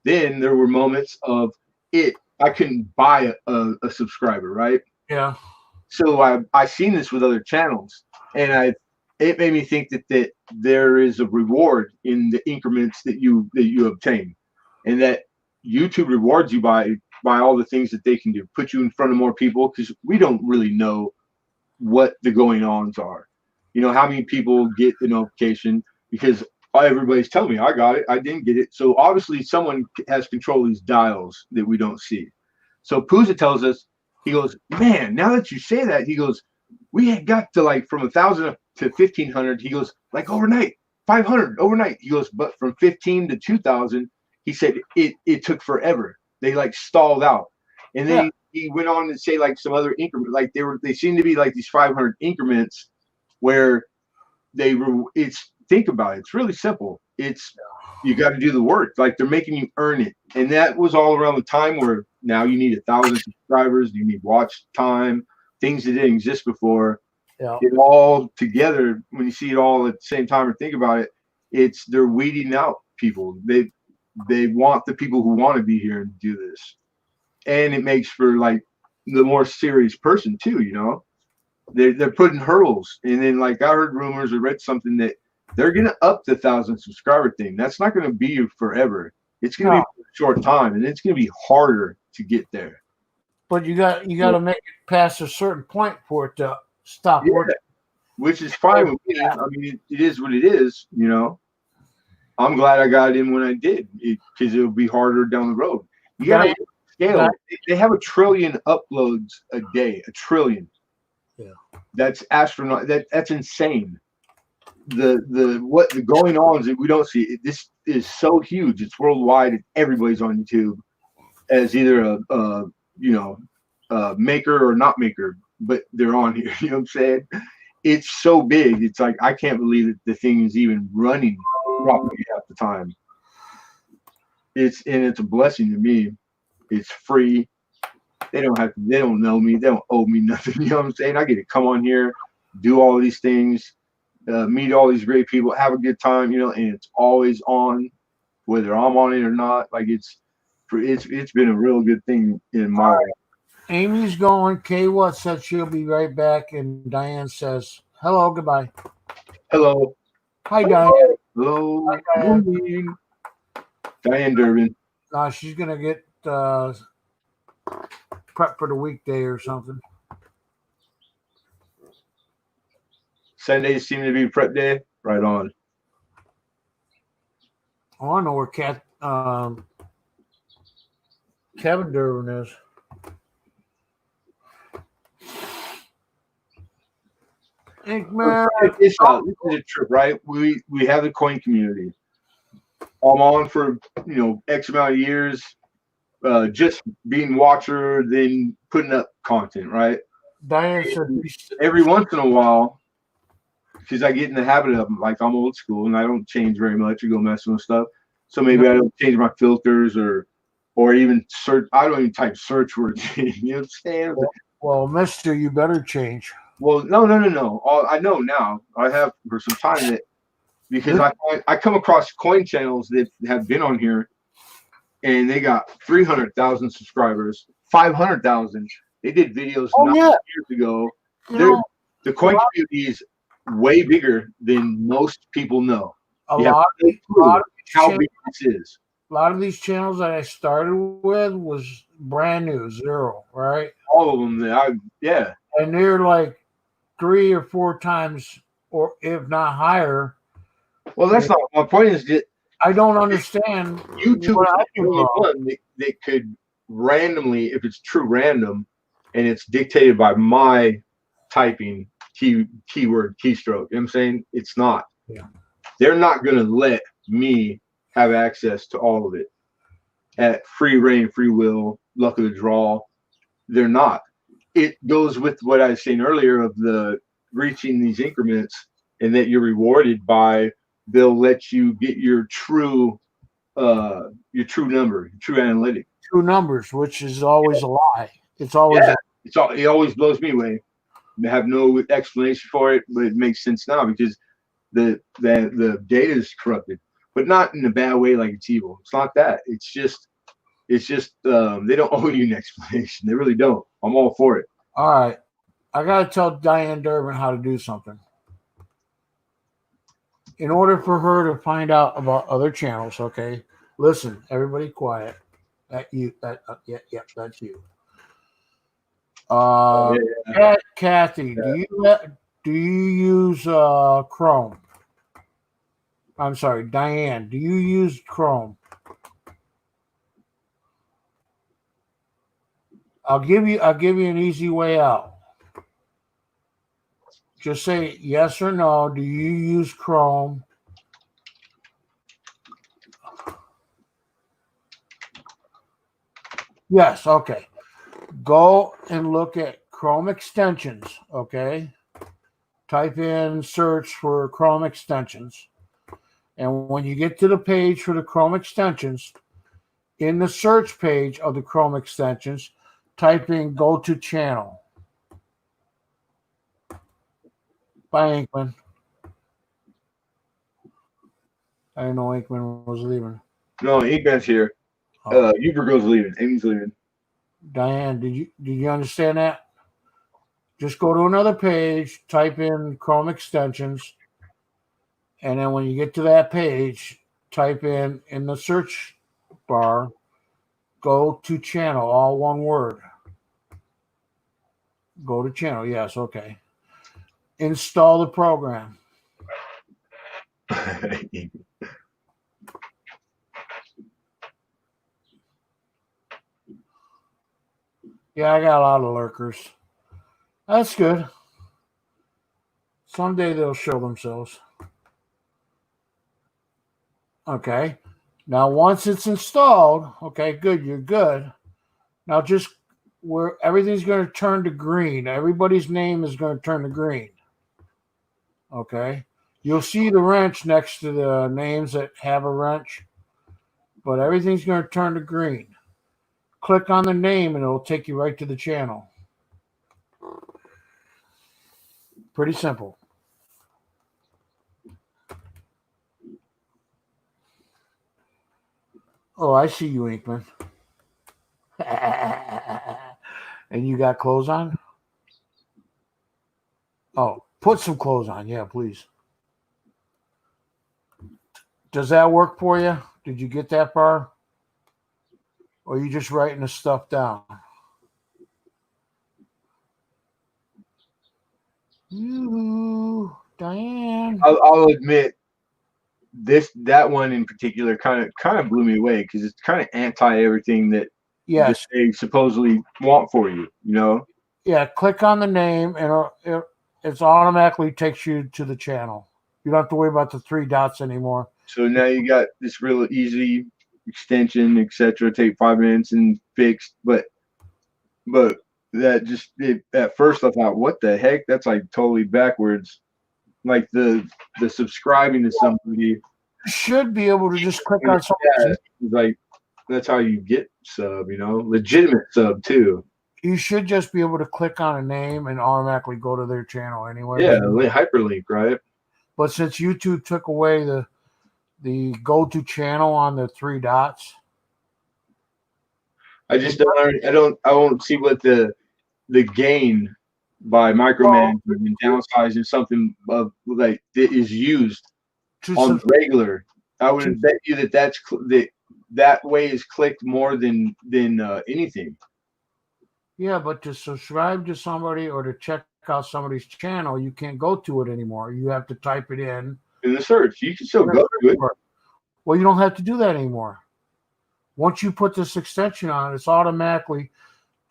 Then there were moments of I couldn't buy a subscriber, right? Yeah. So I seen this with other channels, and it made me think that there is a reward in the increments that you obtain, and that YouTube rewards you by all the things that they can do, put you in front of more people, because we don't really know what the going ons are. How many people get the notification, because everybody's telling me I got it, I didn't get it. So obviously someone has control of these dials that we don't see. So Pooza tells us, he goes, man, now that you say that, he goes, we had got to like from 1,000 to 1,500. He goes, like overnight, 500 overnight. He goes, but from 15 to 2,000, he said it took forever. They like stalled out. And then he went on to say like some other increment, like they seem to be like these 500 increments where think about it. It's really simple. You got to do the work. Like they're making you earn it. And that was all around the time where now you need 1,000 subscribers, you need watch time, things that didn't exist before. Yeah. It all together, when you see it all at the same time or think about it, they're weeding out people. They want the people who want to be here and do this. And it makes for like the more serious person too, They're putting hurdles. And then like I heard rumors or read something that they're gonna up the 1,000 subscriber thing. That's not gonna be forever. It's gonna be for a short time, and it's gonna be harder to get there. But you got to make it past a certain point for it to stop working. Which is fine with me. I mean, it is what it is, I'm glad I got it in when I did, because it'll be harder down the road. You gotta scale. They have 1 trillion uploads a day. 1 trillion. Yeah. That's astronaut. That's insane. The going on is that we don't see it. This is so huge. It's worldwide. Everybody's on YouTube as either a maker or not maker, but they're on here. You know what I'm saying? It's so big. It's like I can't believe that the thing is even running properly half the time. It's a blessing to me. It's free. They don't know me. They don't owe me nothing. You know what I'm saying? I get to come on here, do all these things, meet all these great people, have a good time, and it's always on, whether I'm on it or not. Like it's been a real good thing in my life. Amy's going. Kay What said she'll be right back, and Diane says hello, goodbye. Hello. Hi, Diane. Hello. Hi, Diane. Morning. Diane Durbin. She's gonna get prep for the weekday or something. Sundays seem to be prep day. Right on. Oh, I know where Kevin Durbin is. Man, this is a trip, right? We have the coin community. I'm on for X amount of years, just being watcher, then putting up content, right? Diane said every once in a while, because I get in the habit of like I'm old school and I don't change very much or go messing with stuff. So maybe I don't change my filters or even search. I don't even type search words. You know what I'm saying? Well, mister, you better change. Well, no. I know now. I have for some time that because I come across coin channels that have been on here and they got 300,000 subscribers, 500,000. They did videos 9 years ago. The coin community is way bigger than most people know. A lot of how big this is. A lot of these channels that I started with was brand new, zero, right? All of them, yeah. And they're like 3 or 4 times, or if not higher. Well, that's not my point. Is that I don't understand. YouTube is the only one that could randomly, if it's true random, and it's dictated by my typing keyword keystroke. You know what I'm saying? It's not. Yeah. They're not going to let me have access to all of it at free reign, free will, luck of the draw. They're not. It goes with what I was saying earlier of the reaching these increments, and that you're rewarded by. They'll let you get your true number, your true analytic. True numbers, which is always a lie. It's always it always blows me away. I have no explanation for it, but it makes sense now because the data is corrupted, but not in a bad way like it's evil. It's not that. It's just they don't owe you an explanation. They really don't. I'm all for it. All right. I got to tell Diane Durbin how to do something. In order for her to find out about other channels, okay? Listen, everybody quiet. That's you. Kathy, do you use Chrome? I'm sorry, Diane, do you use Chrome? I'll give you an easy way out. Just say yes or no. Do you use Chrome? Yes, okay. Go and look at Chrome extensions, okay? Type in search for Chrome extensions. And when you get to the page for the Chrome extensions, in the search page of the Chrome extensions, type in go to channel. Bye, Inkman. I didn't know Inkman was leaving. No, Inkman's here. Ubergo's leaving. Amy's leaving. Diane, did you understand that? Just go to another page, type in Chrome extensions, and then when you get to that page, type in the search bar, go to channel, all one word. Go to channel, yes, okay. Install the program. Yeah, I got a lot of lurkers. That's good. Someday they'll show themselves. Okay. Now, once it's installed, okay, good, you're good. Now, just where everything's going to turn to green. Everybody's name is going to turn to green. Okay. You'll see the wrench next to the names that have a wrench, but everything's going to turn to green. Click on the name and it'll take you right to the channel. Pretty simple. Oh, I see you, Inkman. And you got clothes on? Oh, put some clothes on. Yeah, please. Does that work for you? Did you get that far? Or are you just writing the stuff down? You, Diane. I'll admit that one in particular kind of blew me away because it's kind of anti everything that Yes. they supposedly want for you, you know? Yeah, click on the name and it automatically takes you to the channel. You don't have to worry about the 3 dots anymore. So now you got this real easy extension, etc. Take 5 minutes and fixed, but that just at first I thought, what the heck? That's like totally backwards. Like the subscribing to somebody. You should be able to just click on something. Like that's how you get sub, you know, legitimate sub too. You should just be able to click on a name and automatically go to their channel anyway. Yeah, hyperlink, right? But since YouTube took away the go-to channel on the 3 dots, I just I won't see what the gain by micromanaging and downsizing something of like that is used on the regular. I would bet you that way is clicked more than anything. Yeah, but to subscribe to somebody or to check out somebody's channel, you can't go to it anymore. You have to type it in the search. You can still go to it. Well, you don't have to do that anymore. Once you put this extension on, it's automatically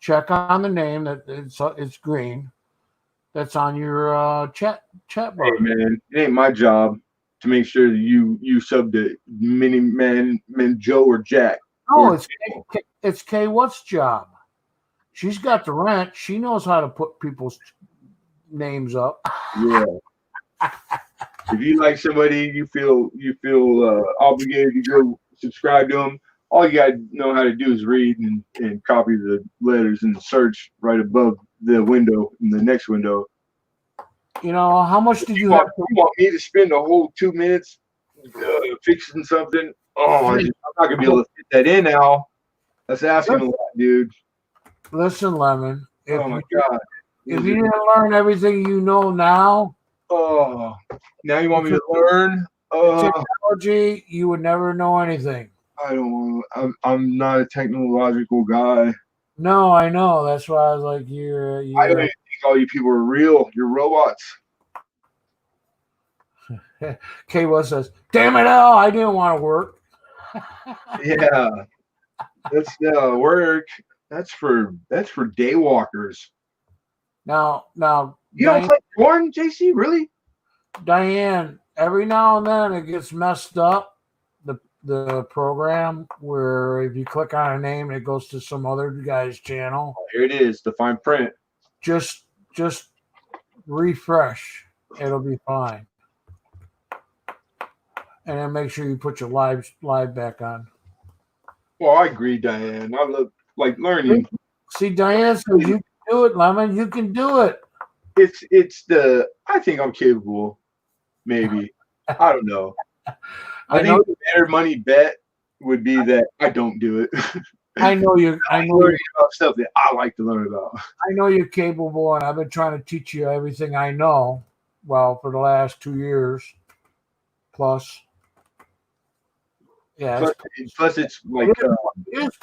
check on the name that it's green. That's on your chat bar. Hey man, it ain't my job to make sure that you sub to Mini Man Joe or Jack. No, it's Kay What's job. She's got the rent. She knows how to put people's names up. Yeah. If you like somebody, you feel obligated to go subscribe to them. All you gotta know how to do is read and copy the letters and search right above the window in the next window. You know, how much did you want me to spend a whole 2 minutes fixing something? Oh, I'm not gonna be able to fit that in now. That's asking a lot, dude. Listen, Lemon. Oh my God. If you didn't learn everything you know now, now you want me to learn technology, you would never know anything. I don't want. I'm not a technological guy. No, I know. That's why I was like, I don't even think all you people are real. You're robots. K1 says, "Damn it, Al! I didn't want to work." Yeah, that's work. That's for daywalkers. Now, you don't play porn, JC? Really? Diane, every now and then it gets messed up. The program where if you click on a name, it goes to some other guy's channel. Here it is, the fine print. Just refresh. It'll be fine. And then make sure you put your live back on. Well, I agree, Diane. I love learning. See, Diane says you can do it, Lemon. You can do it. I think I'm capable. Maybe. I don't know. I think the better money bet would be that I don't do it. I know learning about stuff that I like to learn about. I know you're capable, and I've been trying to teach you everything I know. Well, for the last 2 years plus. Yeah. Plus, it's like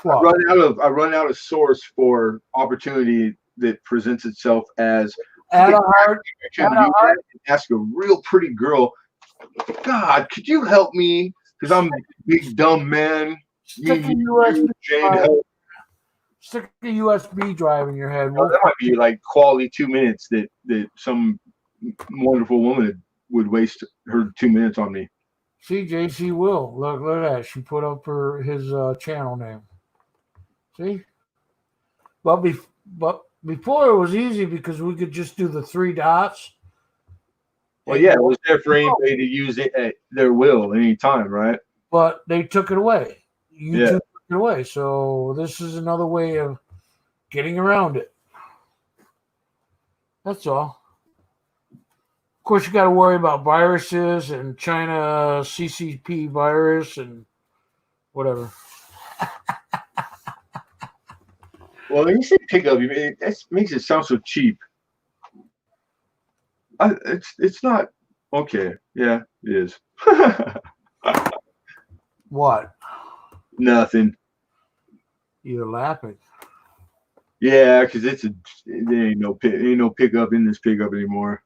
I run out of source for opportunity that presents itself as ask a real pretty girl. God, could you help me? Because I'm a big dumb man. Stick a USB drive in your head. Well, that might be like quality 2 minutes that some wonderful woman would waste her 2 minutes on me. See, JC Will. Look at that. She put up his channel name. See? But before it was easy because we could just do the 3 dots. Well, yeah, it was there for anybody to use it at their will anytime, right? But they took it away. YouTube Yeah. took it away. So this is another way of getting around it. That's all. Of course, you got to worry about viruses and China CCP virus and whatever. Well, when you say pickup, that makes it sound so cheap. It's not okay. Yeah, it is. What? Nothing. You're laughing. Yeah, because there ain't no pickup in this pickup anymore.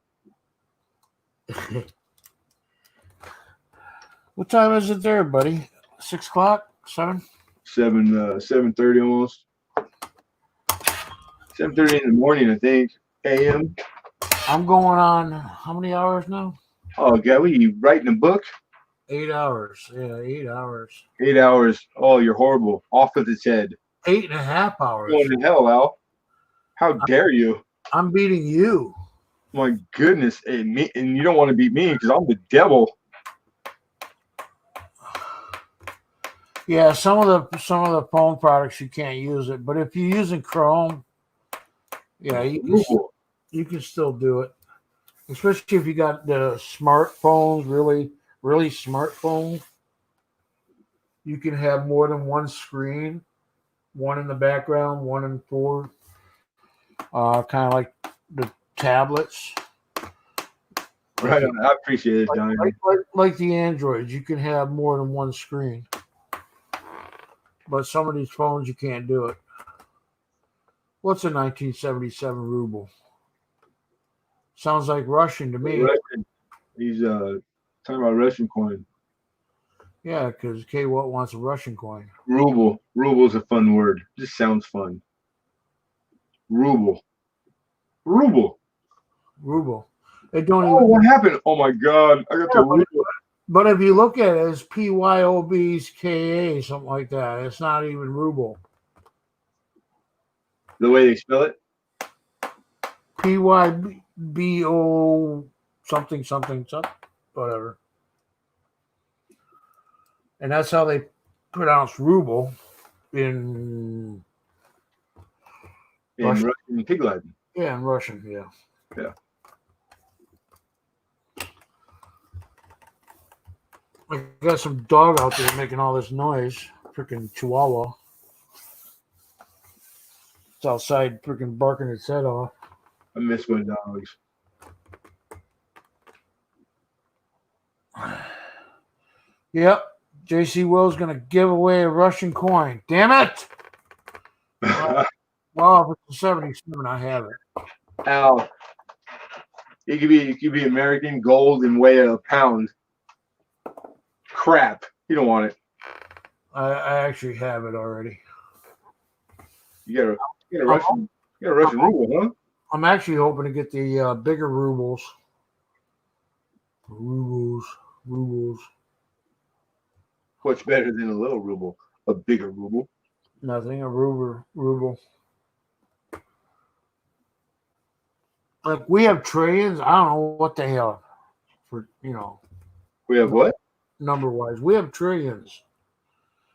What time is it there, buddy? 6 o'clock? 7? 7:30 almost. 7:30 in the morning, I think. AM. I'm going on how many hours now? Oh God, what are you writing a book? 8 hours. Yeah, 8 hours. 8 hours. Oh, you're horrible. Off with its head. 8.5 hours. Going to hell, Al. How dare you? I'm beating you. My goodness, and you don't want to beat me because I'm the devil. Yeah, some of the phone products you can't use it, but if you're using Chrome, yeah, you can still do it. Especially if you got the smartphones, really smartphones. You can have more than one screen, one in the background, one in forward. Kind of like the tablets. Right, I appreciate it, Johnny. Like the Androids, you can have more than one screen. But some of these phones, you can't do it. What's a 1977 ruble? Sounds like Russian to me. Russian. He's talking about Russian coin. Yeah, because K. What wants a Russian coin? Ruble. Ruble's a fun word. Just sounds fun. Ruble. It don't even. What happened? Oh my God! I got the ruble. But if you look at it as PYOBKA, something like that, it's not even ruble. The way they spell it? PYBO something, whatever. And that's how they pronounce ruble in Russian pig Latin. Yeah, in Russian, yeah. Yeah. I got some dog out there making all this noise. Freaking Chihuahua. It's outside freaking barking its head off. I miss my dogs. Yep. JC Will's going to give away a Russian coin. Damn it! Well, if it's a 77, I have it. Al, it could be American gold and weigh a pound. Crap. You don't want it. I actually have it already. You got a Russian ruble, huh? I'm actually hoping to get the bigger rubles. Rubles. What's better than a little ruble? A bigger ruble? Nothing. A ruble. Like we have trillions. I don't know what the hell. We have what? Number wise, we have trillions.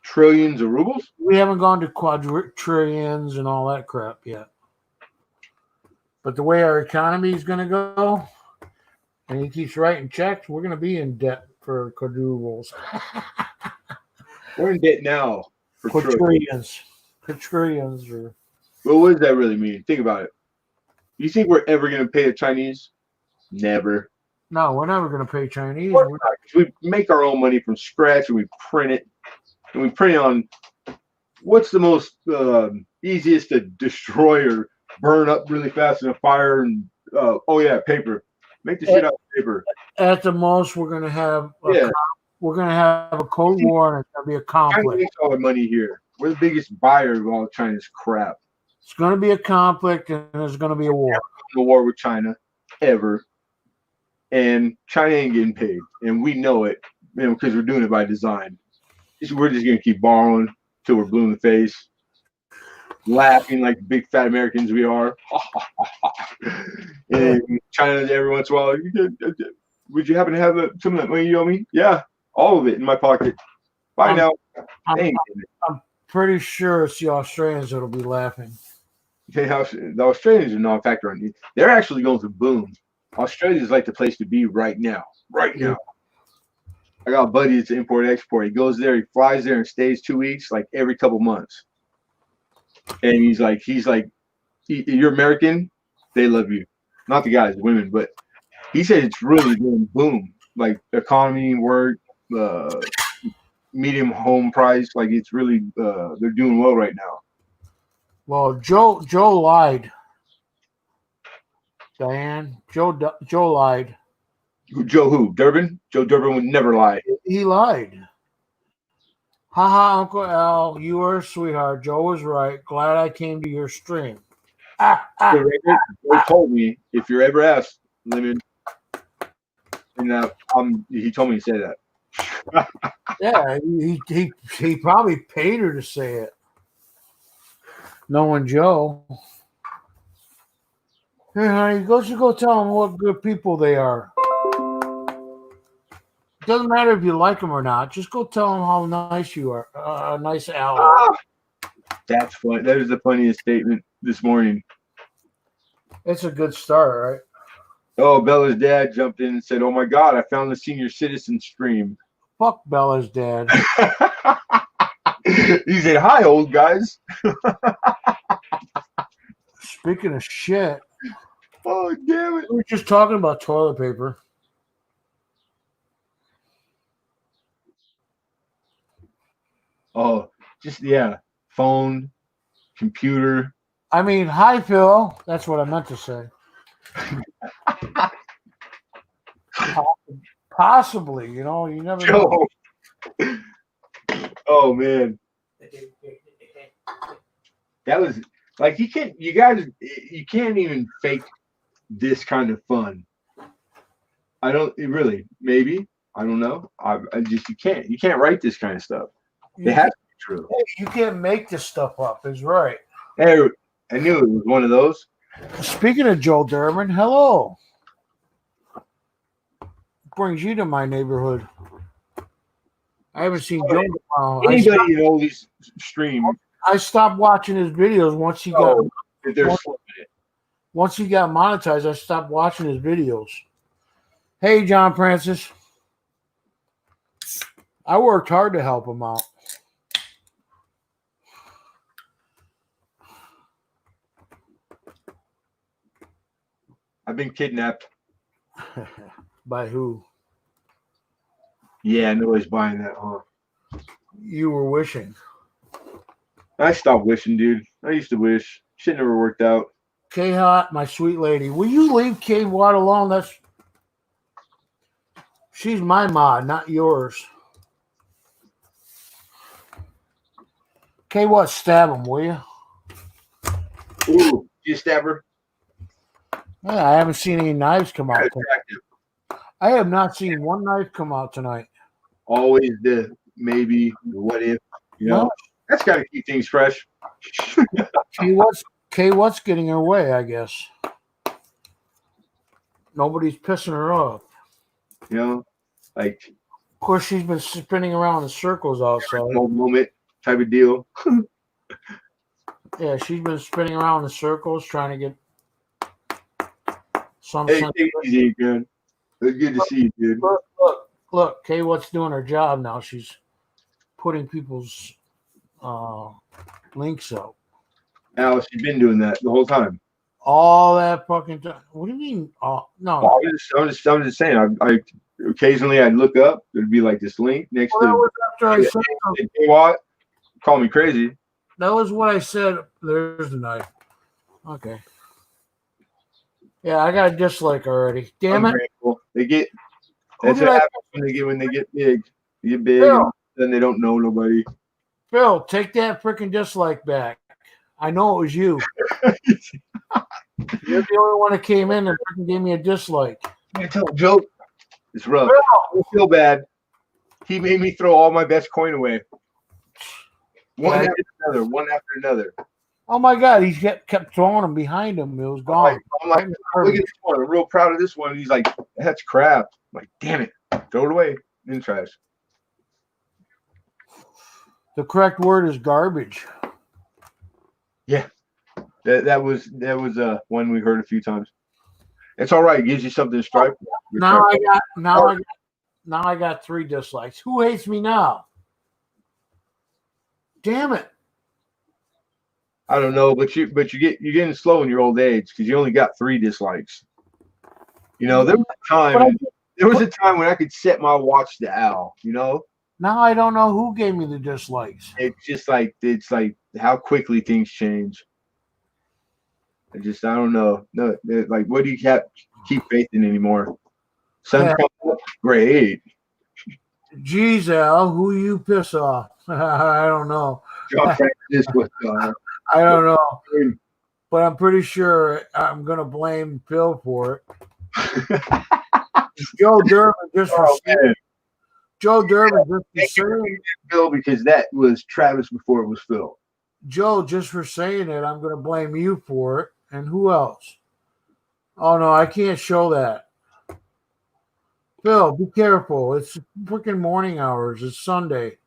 Trillions of rubles? We haven't gone to quadrillions and all that crap yet. But the way our economy is going to go, and he keeps writing checks, we're going to be in debt for quadruples. We're in debt now for quadrillions. Well, what does that really mean? Think about it. You think we're ever going to pay the Chinese? Never. No, we're never going to pay Chinese. We make our own money from scratch and we print it. And we print it on what's the most easiest to destroy or burn up really fast in a fire and paper. Make the shit out of paper. At the most, we're going to have a Cold War and it's going to be a conflict. China makes all the money here. We're the biggest buyer of all China's crap. It's going to be a conflict and there's going to be a war. A war with China ever. And China ain't getting paid. And we know it because we're doing it by design. We're just gonna keep borrowing till we're blue in the face, laughing like big fat Americans we are. And China every once in a while, would you happen to have some of that money you owe me? Yeah, all of it in my pocket. Bye now. I'm pretty sure it's the Australians that'll be laughing. The Australians are not a factor on you. They're actually going through boom. Australia is like the place to be right now. Right now. I got a buddy that's import-export. He goes there, he flies there and stays 2 weeks, like every couple months. And he's like, you're American, they love you. Not the guys, the women, but he said it's really doing boom. Like economy, work, medium home price, like it's really they're doing well right now. Well, Joe lied. Diane, Joe lied. Joe who? Durbin? Joe Durbin would never lie. He lied. Haha, Uncle Al, you are a sweetheart. Joe was right. Glad I came to your stream. Joe told me if you're ever asked, Lemon, and he told me to say that. Yeah, he probably paid her to say it. Knowing Joe. Hey, honey, go tell them what good people they are. It doesn't matter if you like them or not. Just go tell them how nice you are. Nice Al. That's funny. That was the funniest statement this morning. It's a good start, right? Oh, Bella's dad jumped in and said, "Oh my God, I found the senior citizen stream." Fuck Bella's dad. He said, "Hi, old guys." Speaking of shit. Oh, damn it. We were just talking about toilet paper. Oh, just, yeah. Phone, computer. I mean, hi, Phil. That's what I meant to say. Possibly, you know, you never know. Oh, man. That was like, you can't even fake this kind of fun. I don't really, maybe, I don't know. I just, you can't write this kind of stuff. It has to be true. Hey, you can't make this stuff up, is right. Hey, I knew it was one of those. Speaking of Joe Durbin, hello. Brings you to my neighborhood. I haven't seen Joe in a while. Anybody in all these streams. I stopped watching his videos once he got monetized. I stopped watching his videos. Hey, John Francis. I worked hard to help him out. I've been kidnapped. By who? Yeah, nobody's buying that, huh? You were wishing. I stopped wishing, dude. I used to wish. Shit never worked out. K-Hot, my sweet lady. Will you leave K-Watt alone? She's my mod, not yours. K-Watt, stab him, will you? Ooh, you stab her? Yeah, I haven't seen any knives come out. I have not seen one knife come out tonight. Always the maybe, the what if, you know. No. That's got to keep things fresh. K-What's getting her way, I guess. Nobody's pissing her off. You know, like. Of course, she's been spinning around in circles outside. Moment type of deal. Yeah, she's been spinning around in circles trying to get some. Hey, take it easy, man. It's good to see you, dude. Look. K-What's doing her job now. She's putting people's links up. Al, she's been doing that the whole time. All that fucking time. What do you mean? No. I'm just saying. I occasionally I'd look up. There'd be like this link next to. That was after I said what? Call me crazy. That was what I said. There's the knife. Okay. Yeah, I got a dislike already. Damn it! They get. That's what happens when they get big. They get big, and then they don't know nobody. Phil, take that freaking dislike back. I know it was you. You're the only one that came in and freaking gave me a dislike. I tell a joke. It's rough. I feel bad. He made me throw all my best coin away. One Yeah. after another, one after another. Oh my God, he kept throwing them behind him. It was gone. I'm like, look at this one. I'm real proud of this one. And he's like, that's crap. I'm like, damn it. Throw it away in the trash. The correct word is garbage. Yeah. That was one we heard a few times. It's all right. It gives you something to strive for. Now I got 3 dislikes. Who hates me now? Damn it. I don't know, but you're getting slow in your old age because you only got 3 dislikes. You know, there was a time when I could set my watch to Al, you know? Now I don't know who gave me the dislikes. It's like how quickly things change. I don't know. No, like what do you keep faith in anymore? Sun's coming up, great. Geez, Al, who you piss off? I don't know. John Francisco. I don't know, but I'm pretty sure I'm gonna blame Phil for it. Joe Durbin just for saying Phil, because that was Travis before it was Phil. Joe, just for saying it, I'm gonna blame you for it. And who else? Oh no, I can't show that. Phil, be careful. It's freaking morning hours. It's Sunday.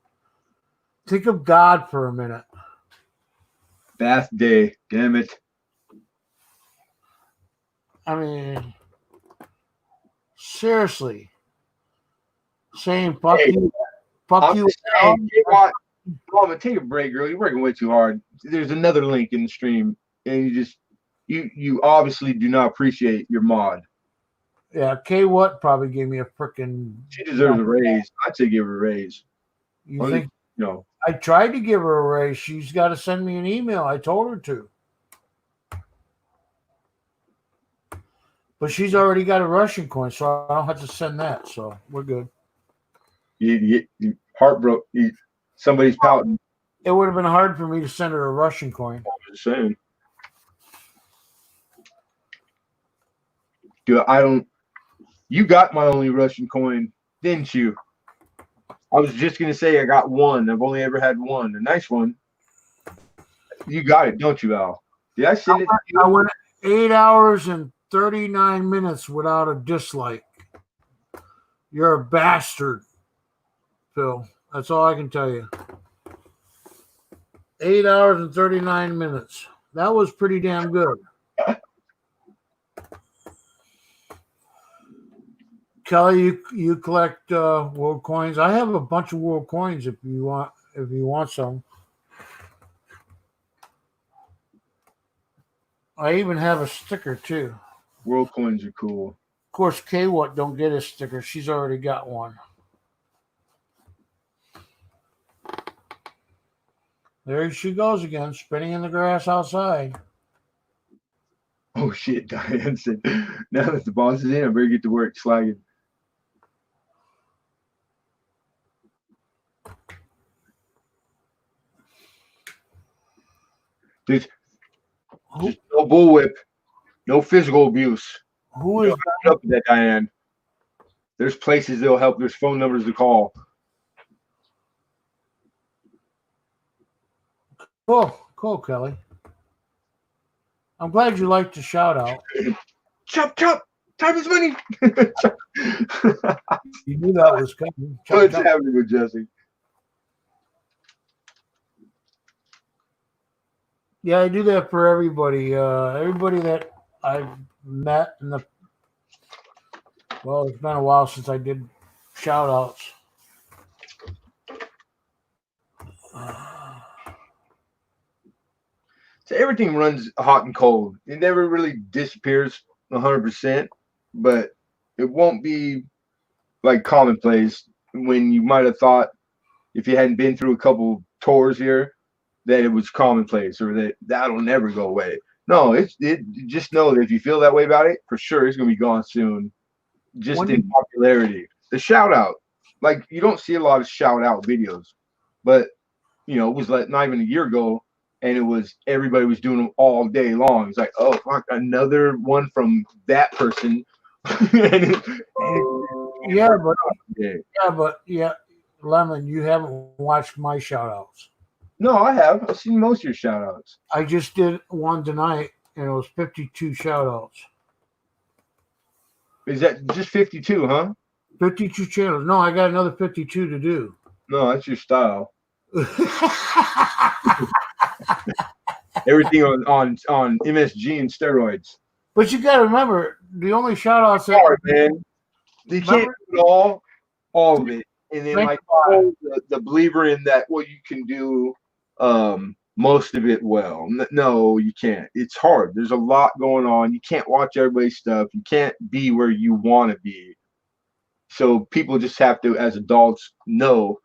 Think of God for a minute. Bath day, damn it. I mean, seriously. Saying fuck you. Fuck you. I'm gonna take a break, girl. You're working way too hard. There's another link in the stream, and you obviously do not appreciate your mod. Yeah, K what probably gave me a freaking. She deserves a raise. I'd say give her a raise. You think? No. I tried to give her a raise. She's got to send me an email. I told her to. But she's already got a Russian coin, so I don't have to send that. So we're good. You heartbroken. Somebody's pouting. It would have been hard for me to send her a Russian coin. I'm just saying. Dude, you got my only Russian coin, didn't you? I was just gonna say I got one. I've only ever had one, a nice one. You got it, don't you, Al? Did I send it to you? I went 8 hours and 39 minutes without a dislike. You're a bastard, Phil. That's all I can tell you. 8 hours and 39 minutes. That was pretty damn good. Kelly, you collect world coins. I have a bunch of world coins if you want some. I even have a sticker too. World coins are cool. Of course, K what don't get a sticker. She's already got one. There she goes again, spinning in the grass outside. Oh shit, Diane said, now that the boss is in, I better get to work slagging. There's no bullwhip, no physical abuse. Who is up with that, Diane? There's places that'll help. There's phone numbers to call. Cool, Kelly. I'm glad you liked the shout out. Chop, chop. Time is money. You knew that was coming. What's happening with Jesse? Yeah, I do that for everybody. Everybody that I've met in the. Well, it's been a while since I did shout outs. So everything runs hot and cold. It never really disappears 100%, but it won't be like commonplace when you might have thought, if you hadn't been through a couple tours here, that it was commonplace or that'll never go away. No, it just know that if you feel that way about it, for sure it's gonna be gone soon. Just in popularity. The shout out, like you don't see a lot of shout out videos, but it was like not even a year ago, and it was everybody was doing them all day long. It's like, oh fuck, another one from that person. Lemon, you haven't watched my shout outs. No, I have. I've seen most of your shout outs. I just did one tonight, and it was 52 shout outs. Is that just 52, huh? 52 channels. No, I got another 52 to do. No, that's your style. Everything on MSG and steroids. But you got to remember, the only shout outs that. Hard, man. You can't do it all of it. And then, like, the believer in that, well, you can do most of it well. No, you can't. It's hard. There's a lot going on. You can't watch everybody's stuff. You can't be where you want to be. So people just have to, as adults, know,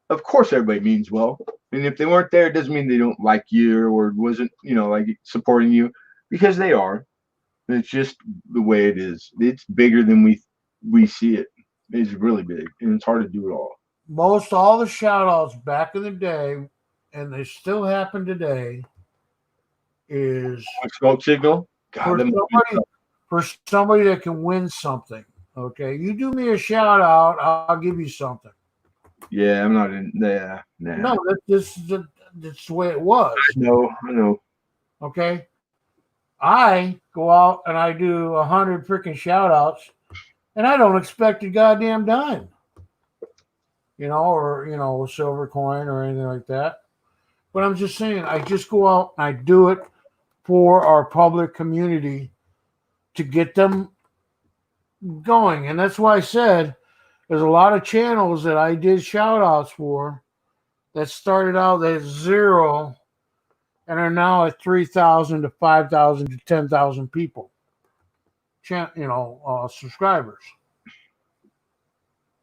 of course, everybody means well. And if they weren't there, it doesn't mean they don't like you or wasn't, like supporting you, because they are. And it's just the way it is. It's bigger than we see it. It's really big, and it's hard to do it all. Most all the shout outs back in the day, and they still happen today, is smoke signal. God, for somebody that can win something. Okay, you do me a shout out, I'll give you something. Yeah, I'm not in there. Nah. No, that's the way it was. I know. Okay, I go out and I do 100 freaking shout outs, and I don't expect a goddamn dime. Or a silver coin or anything like that. But I'm just saying, I just go out and I do it for our public community to get them going. And that's why I said there's a lot of channels that I did shout outs for that started out at 0 and are now at 3,000 to 5,000 to 10,000 people, subscribers.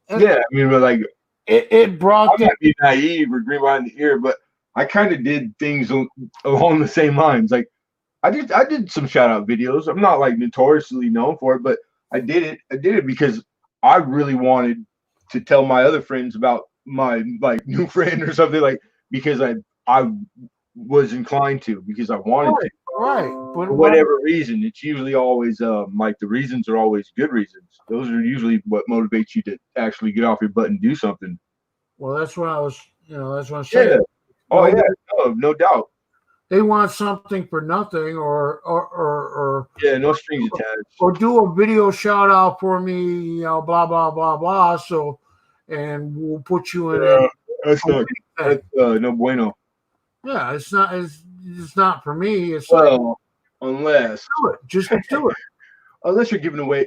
And yeah, I mean, but like it brought I'm not being naive or green behind the ear, but I kind of did things along the same lines. Like I did some shout out videos. I'm not like notoriously known for it, but I did it. I did it because I really wanted to tell my other friends about my like new friend or something, like because I was inclined to, because I wanted to. Right. But for whatever reason, it's usually always like the reasons are always good reasons. Those are usually what motivates you to actually get off your butt and do something. Well, that's what I was, that's what I'm saying. Yeah. Oh yeah, no doubt. They want something for nothing, or yeah, no strings attached. Or do a video shout out for me, blah blah blah blah. So, and we'll put you in. That's no bueno. Yeah, it's not for me. It's unless do it, just do it. Unless you're giving away.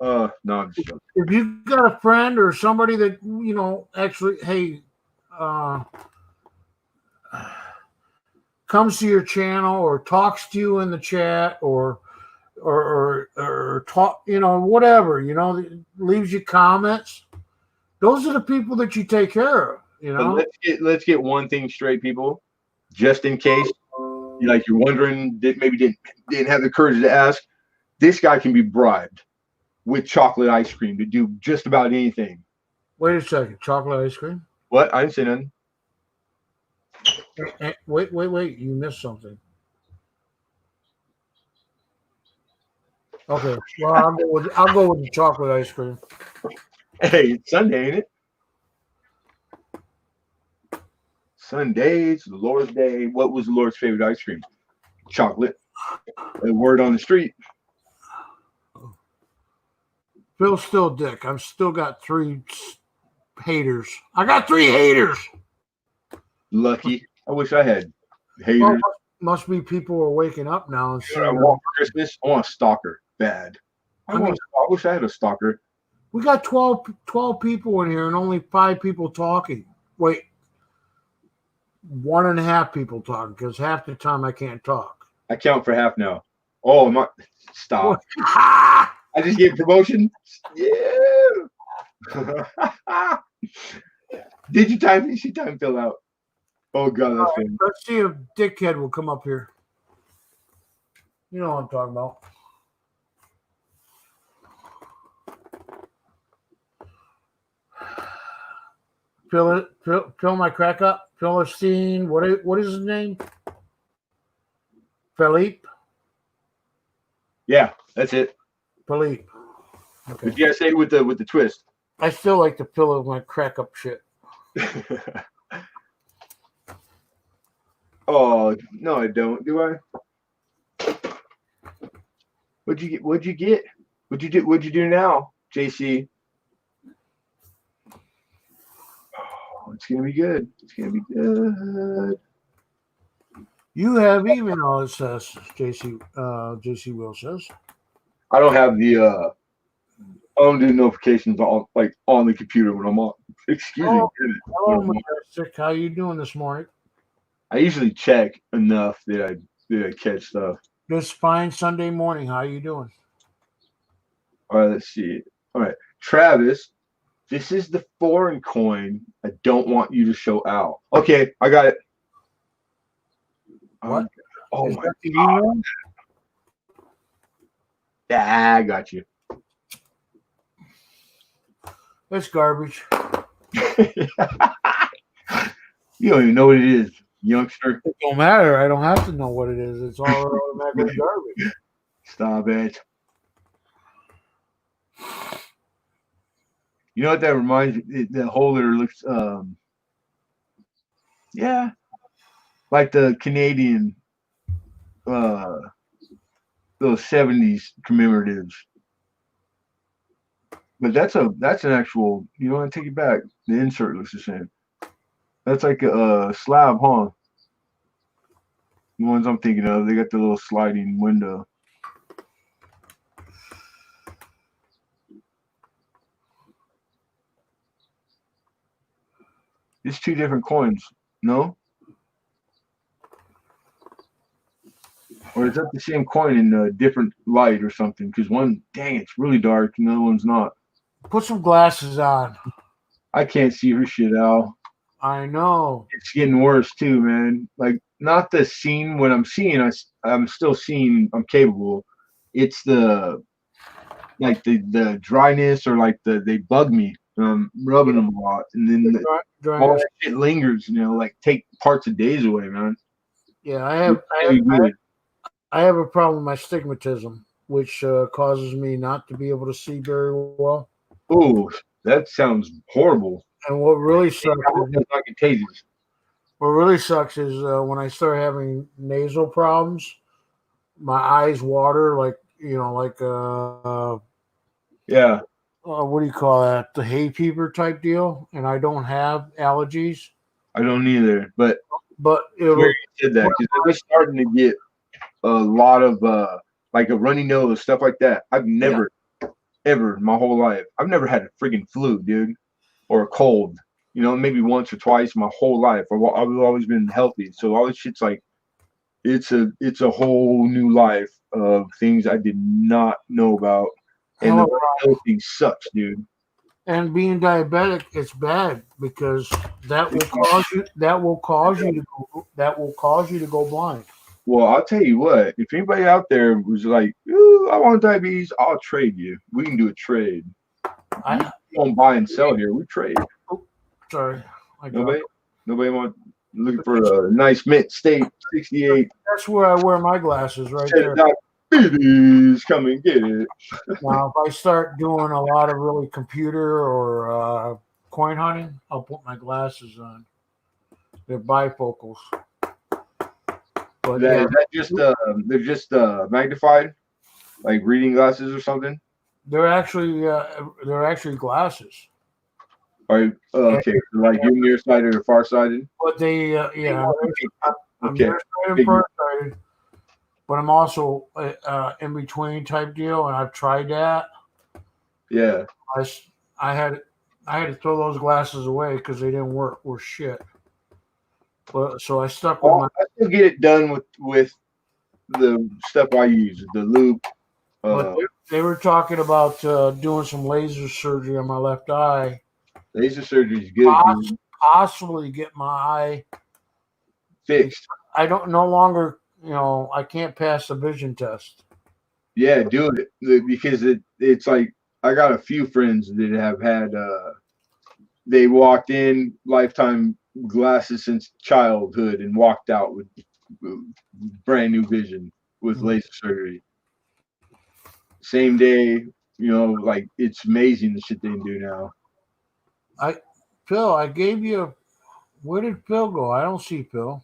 No, I'm just joking. If you got a friend or somebody that actually, hey, comes to your channel or talks to you in the chat or talk, whatever, leaves you comments. Those are the people that you take care of. Let's get one thing straight, people. Just in case, you're wondering that maybe didn't have the courage to ask. This guy can be bribed with chocolate ice cream to do just about anything. Wait a second, chocolate ice cream? What? I didn't say nothing. Wait! You missed something. Okay, well I'll go with the chocolate ice cream. Hey, it's Sunday, ain't it? Sunday, it's the Lord's Day. What was the Lord's favorite ice cream? Chocolate. A word on the street. Phil's still dick. I've still got 3 haters. I got 3 haters. Lucky. I wish I had haters. Well, must be people are waking up now. And I want Christmas. I want a stalker. Bad. I wish I had a stalker. We got 12 people in here and only 5 people talking. Wait. 1.5 people talking, because half the time I can't talk. I count for half now. Oh, I'm not. Stop. I just get promotion. Yeah. Did you see time fill out? Oh God, that's funny. Let's see if Dickhead will come up here. You know what I'm talking about. Fill my crack up. Philistine. What is his name? Philippe. Yeah, that's it. Philippe. Okay. But you gotta say it with the twist. I still like the pillow with my crack up shit. Oh no, I don't. Do I? What'd you get? What'd you get? What'd you do? What'd you do now, JC? Oh, it's gonna be good. It's gonna be good. You have email, it says. JC Will says. I don't have the. I don't do notifications on the computer when I'm on. Excuse me. Hello, Majestic. How you doing this morning? I usually check enough that I catch stuff. This fine Sunday morning. How you doing? All right, let's see. All right, Travis, this is the foreign coin I don't want you to show out. Okay, I got it. What? Oh Is my that the God. email? Yeah, I got you. It's garbage. You don't even know what it is, youngster. It don't matter. I don't have to know what it is. It's all automatically garbage. Stop it. You know what that reminds me? The holder looks, yeah, like the Canadian, those 70s commemoratives. But that's an actual. You know what? Take it back. The insert looks the same. That's like a slab, huh? The ones I'm thinking of, they got the little sliding window. It's two different coins, no? Or is that the same coin in a different light or something? Because one, dang, it's really dark, and the other one's not. Put some glasses on. I can't see her shit, Al. I know. It's getting worse too, man. Like, not the scene when I'm seeing, I'm still seeing, I'm capable. It's the dryness, or like they bug me. Rubbing them a lot, and then all that shit lingers. You know, like take parts of days away, man. Yeah, I have a problem with my stigmatism, which causes me not to be able to see very well. Oh, that sounds horrible. And what really sucks is not contagious. What really sucks is when I start having nasal problems, my eyes water like yeah. What do you call that? The hay fever type deal, and I don't have allergies. I don't either, but it'll, you said that because I'm starting to get a lot of like a runny nose, stuff like that. I've never, ever in my whole life, I've never had a friggin' flu, dude, or a cold. You know, maybe once or twice my whole life. I've always been healthy, so all this shit's like, it's a whole new life of things I did not know about, and the whole thing sucks, dude. And being diabetic, it's bad because that will cause you to go blind. Well, I'll tell you what. If anybody out there was like, "Ooh, I want diabetes," I'll trade you. We can do a trade. We don't buy and sell here. We trade. Oh, sorry. Nobody want looking for a nice mint steak 68. That's where I wear my glasses right there. Diabetes, come and get it. Now, if I start doing a lot of really computer or coin hunting, I'll put my glasses on. They're bifocals. But is that just they're just magnified, like reading glasses or something? They're actually glasses. All right. Okay. So like you're nearsighted or farsighted? But they I'm okay. nearsighted and farsighted, but I'm also in between type deal, and I've tried that. Yeah. I had to throw those glasses away because they didn't work. Were shit. But so I stuck with I still get it done with the stuff I use, the loop. But they were talking about doing some laser surgery on my left eye. Laser surgery is good. Possibly get my eye fixed. I don't no longer, I can't pass the vision test. Yeah, do it because it's like I got a few friends that have had. They walked in lifetime glasses since childhood and walked out with brand new vision with laser surgery. Same day, like it's amazing the shit they can do now. Phil, I gave you. Where did Phil go? I don't see Phil.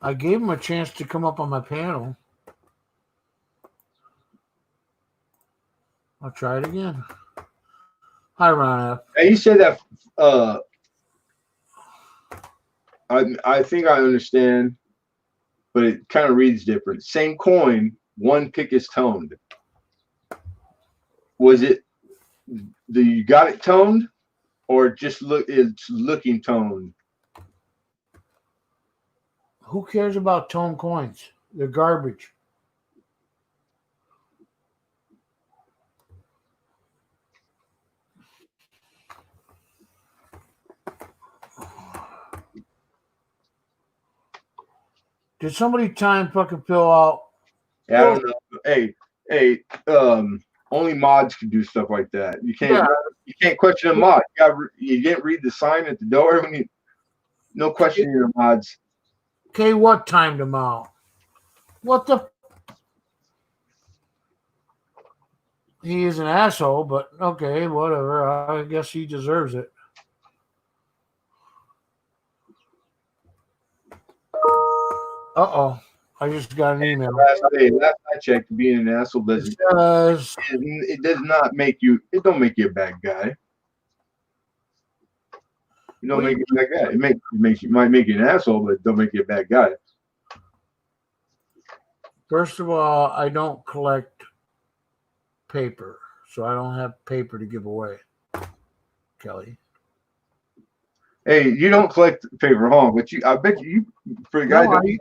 I gave him a chance to come up on my panel. I'll try it again. Hi, Ron F. And you said that. I think I understand, but it kind of reads different. Same coin, one pick is toned. Was it you got it toned, or just it's looking toned? Who cares about tone coins? They're garbage. Did somebody time fucking Phil out? Yeah, I don't know. Hey, only mods can do stuff like that. You can't question a mod. You didn't read the sign at the door. No questioning your mods. Okay, what timed him out? What the? He is an asshole, but okay, whatever. I guess he deserves it. Uh-oh. I just got an email. Last I checked, being an asshole it does not make you. It don't make you a bad guy. You don't make you a bad guy. It might make you an asshole, but it don't make you a bad guy. First of all, I don't collect paper, so I don't have paper to give away. Kelly. Hey, you don't collect paper, huh? But I bet you, for a guy, I bet you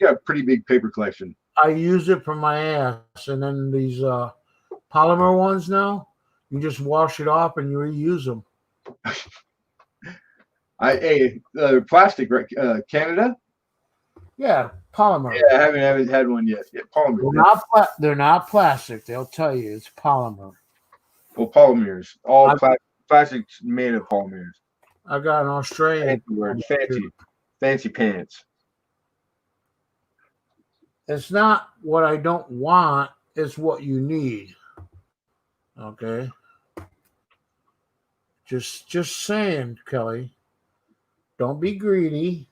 got a pretty big paper collection. I use it for my ass, and then these polymer ones now, you just wash it off and you reuse them. Plastic, right? Canada. Yeah, polymer. Yeah, I haven't had one yet. Yeah, polymer. They're not plastic. They'll tell you it's polymer. Well, polymers. Plastics made of polymers. I got an Australian word. Fancy pants. It's not what I don't want, it's what you need. Okay. Just saying, Kelly. Don't be greedy.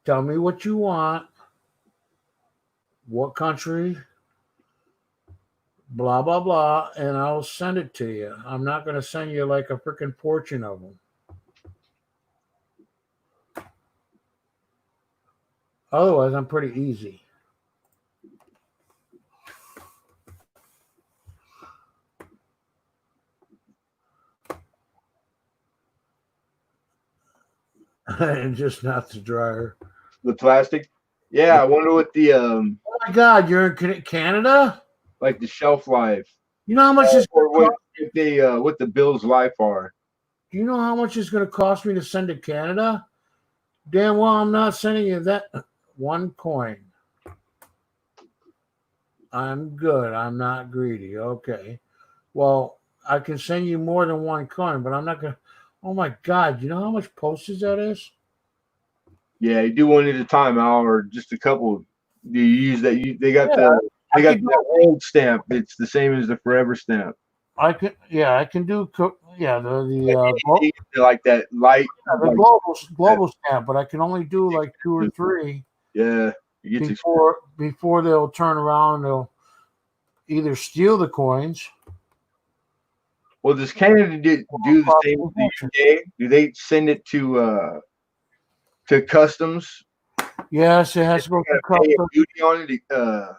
Tell me what you want. What country? Blah, blah, blah. And I'll send it to you. I'm not going to send you like a freaking fortune of them. Otherwise, I'm pretty easy. And just not the dryer. The plastic? Yeah, I wonder what the Oh my God, you're in Canada? Like the shelf life. You know how much is what the bill's life are? Do you know how much it's going to cost me to send to Canada? Damn well, I'm not sending you that one coin. I'm good. I'm not greedy. Okay. Well, I can send you more than one coin, but I'm not going to. Oh my God. You know how much postage that is? Yeah, you do one at a time, Al, or just a couple. You use that. They got that old stamp. It's the same as the forever stamp. I can do like that light. The global stamp, but I can only do like 2 or 3. Yeah. Before they'll turn around and they'll either steal the coins. Well, does Canada do the same with the UK? Do they send it to customs? Yes, it has to go to customs. Duty on it.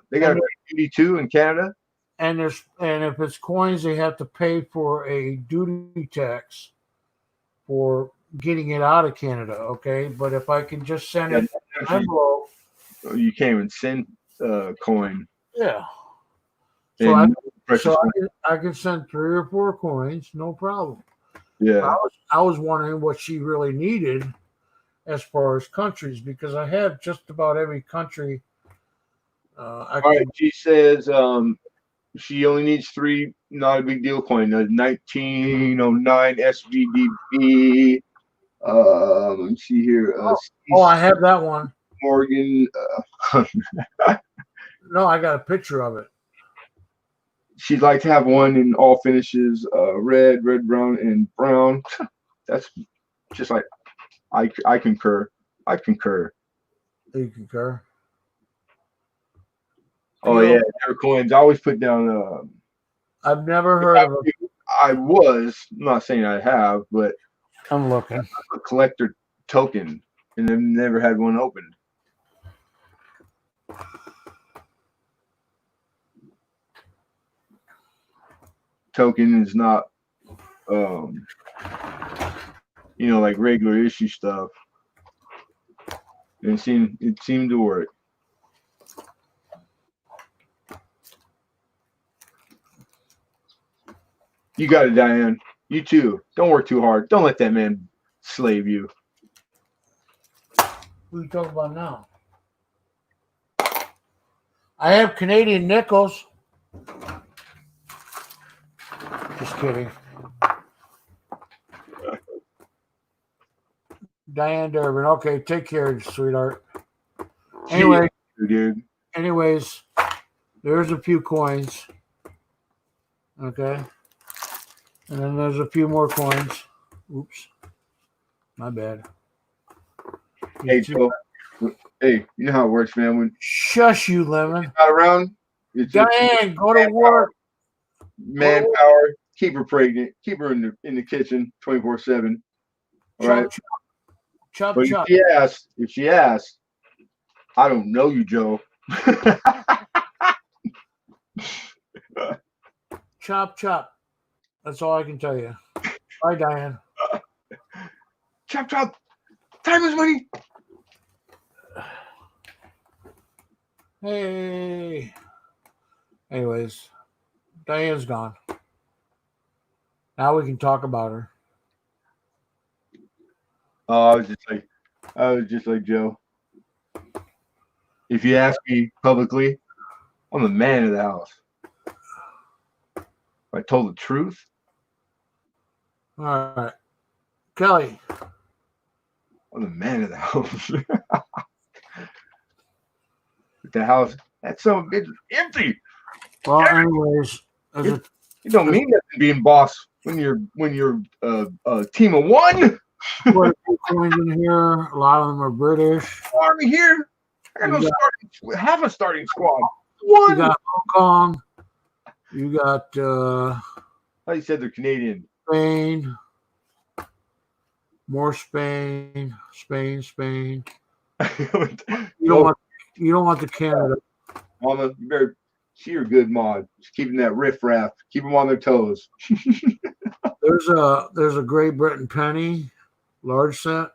They got to pay duty too in Canada. And if it's coins, they have to pay for a duty tax for getting it out of Canada. Okay, but if I can just send it an envelope, you can't even send coin. Yeah. So I can send 3 or 4 coins, no problem. Yeah. I was wondering what she really needed as far as countries, because I have just about every country. She says she only needs 3, not a big deal coin. 1909 SVDB. Let me see here. I have that one. Morgan. No, I got a picture of it. she'd like to have one in all finishes, red, brown, and brown. That's just like I concur. I concur. You concur. Oh yeah, never coins. I always put down. I've never heard of it. I'm not saying I have, but I'm looking. A collector token, and I've never had one opened. Token is not, like regular issue stuff. And it seemed to work. You got it, Diane. You too. Don't work too hard. Don't let that man slave you. What are you talking about now? I have Canadian nickels. Just kidding. Diane Durbin. Okay, take care, sweetheart. Anyway, dude. Anyways, there's a few coins. Okay. And then there's a few more coins. Oops. My bad. Hey, Joe. Hey, you know how it works, man. When shush you, Lemon. Not around. Diane, go to work. Manpower. Keep her pregnant. Keep her in the kitchen 24/7. All right. Chop, but chop. If she asks, I don't know you, Joe. Chop, chop. That's all I can tell you. Bye, Diane. Chop, chop. Time is money. Hey. Anyways, Diane's gone. Now we can talk about her. Oh, I was just like Joe. If you ask me publicly, I'm the man of the house. If I told the truth. All right. Kelly. I'm the man of the house. The house, that's so empty. Well, anyways, it don't mean nothing being boss when you're a team of one. Quite a few coins in here. A lot of them are British. Army here. I got half a starting squad. One. You got Hong Kong. You got how you said they're Canadian. Spain. More Spain. Spain. You don't want the Canada. Mama, you better see your good mod. Just keeping that riff-raff. Keep them on their toes. There's a Great Britain penny, large set.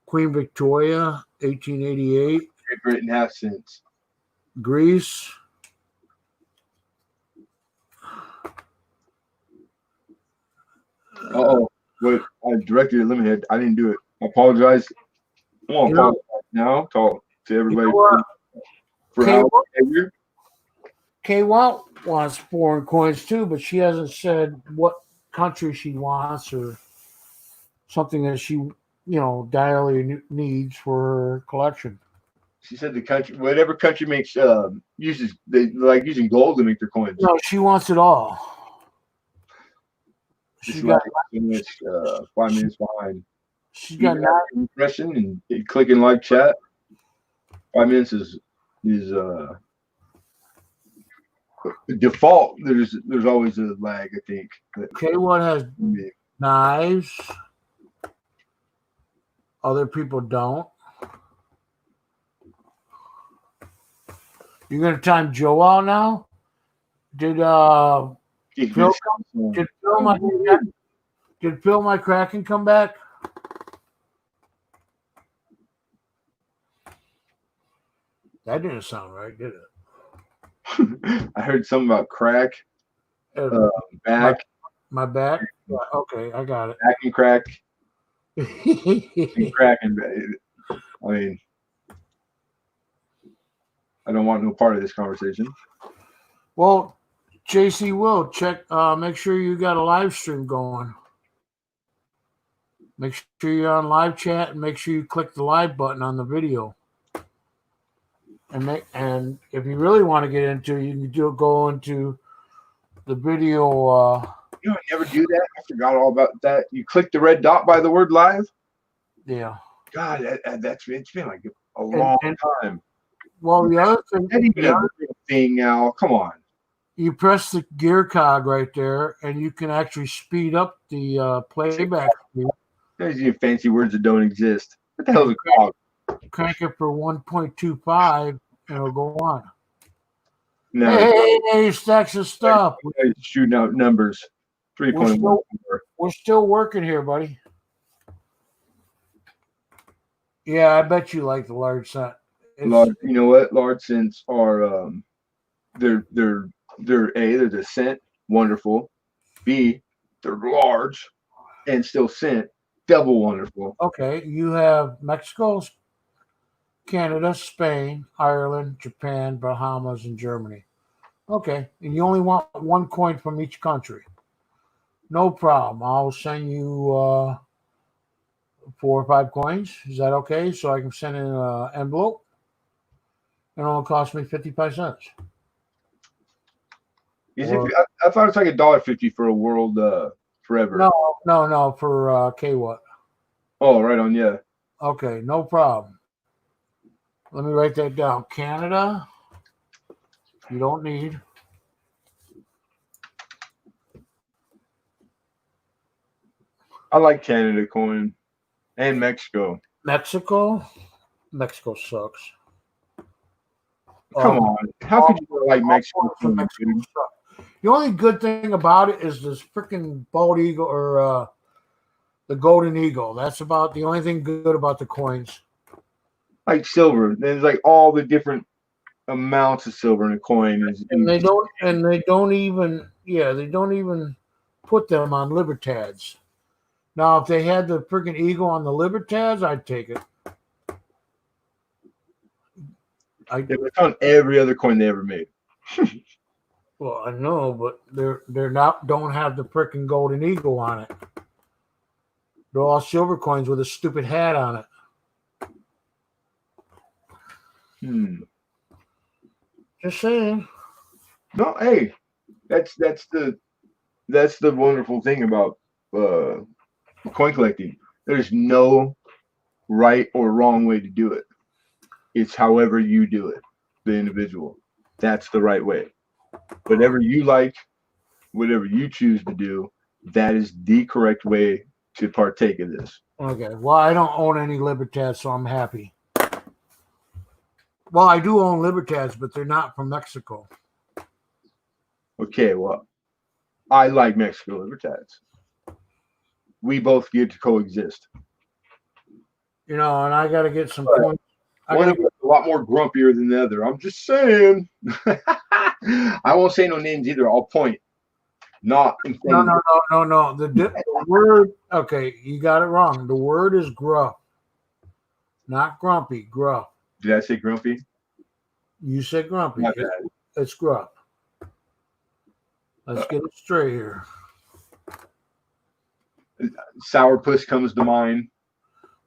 Queen Victoria, 1888. Great Britain half cents. Greece. Wait, I directed a limit head. I didn't do it. I apologize. I want to apologize now. Talk to everybody for how behavior. Kay wants foreign coins too, but she hasn't said what country she wants or something that she, direly needs for her collection. She said the country, whatever country makes uses, they like using gold to make their coins. No, she wants it all. She got 5 minutes behind. She got impression and clicking live chat. 5 minutes is default. There's always a lag, I think. Okay, what has knives? Other people don't. You're gonna time Joe out now? Did Phil my Kraken come back? That didn't sound right, did it? I heard something about crack. Back. My back? Yeah, okay, I got it. Back and crack. And crack and I mean, I don't want no part of this conversation. Well, JC Will, check, make sure you got a live stream going. Make sure you're on live chat and make sure you click the live button on the video. And if you really want to get into it, you can go into the video. You know, I never do that. I forgot all about that. You click the red dot by the word live. Yeah. God, it's been like a long time. Well, the other thing, That even a real thing now. Come on. You press the gear cog right there, and you can actually speed up the playback speed. There's even fancy words that don't exist. What the hell is a cog? Crank it for 1.25, and it'll go on. No, Hey, stacks of stuff. Shooting out numbers. 3.1. We're still working here, buddy. Yeah, I bet you like the large scent. You know what? Large scents are they're the scent, wonderful. B, they're large and still scent, double wonderful. Okay, you have Mexico, Canada, Spain, Ireland, Japan, Bahamas, and Germany. Okay, and you only want 1 coin from each country. No problem. I'll send you 4 or 5 coins. Is that okay? So I can send in an envelope. And it'll cost me 55 cents. I thought it's like $1.50 for a world forever. No, for K-What. Oh, right on, yeah. Okay, no problem. Let me write that down. Canada, you don't need. I like Canada coin and Mexico. Mexico sucks. Come on. How could you like Mexico coin, dude? The only good thing about it is this freaking bald eagle or the golden eagle. That's about the only thing good about the coins. Like silver. There's like all the different amounts of silver in a coin. And they don't even put them on Libertads. Now, if they had the freaking eagle on the Libertads, I'd take it. It's on every other coin they ever made. Well, I know, but they're not don't have the freaking golden eagle on it. They're all silver coins with a stupid hat on it. Just saying. No, hey, that's the wonderful thing about coin collecting. There's no right or wrong way to do it. It's however you do it, the individual. That's the right way. Whatever you like, whatever you choose to do, that is the correct way to partake of this. Okay. Well, I don't own any Libertads, so I'm happy. Well, I do own Libertads, but they're not from Mexico. Okay, well, I like Mexico Libertads. We both get to coexist. You know, and I got to get some coins. One of us is a lot more grumpier than the other. I'm just saying. I won't say no names either. I'll point. Not in front No. The word, okay, you got it wrong. The word is gruff. Not grumpy, gruff. Did I say grumpy? You said grumpy. It's gruff. Let's get it straight here. Sourpuss comes to mind.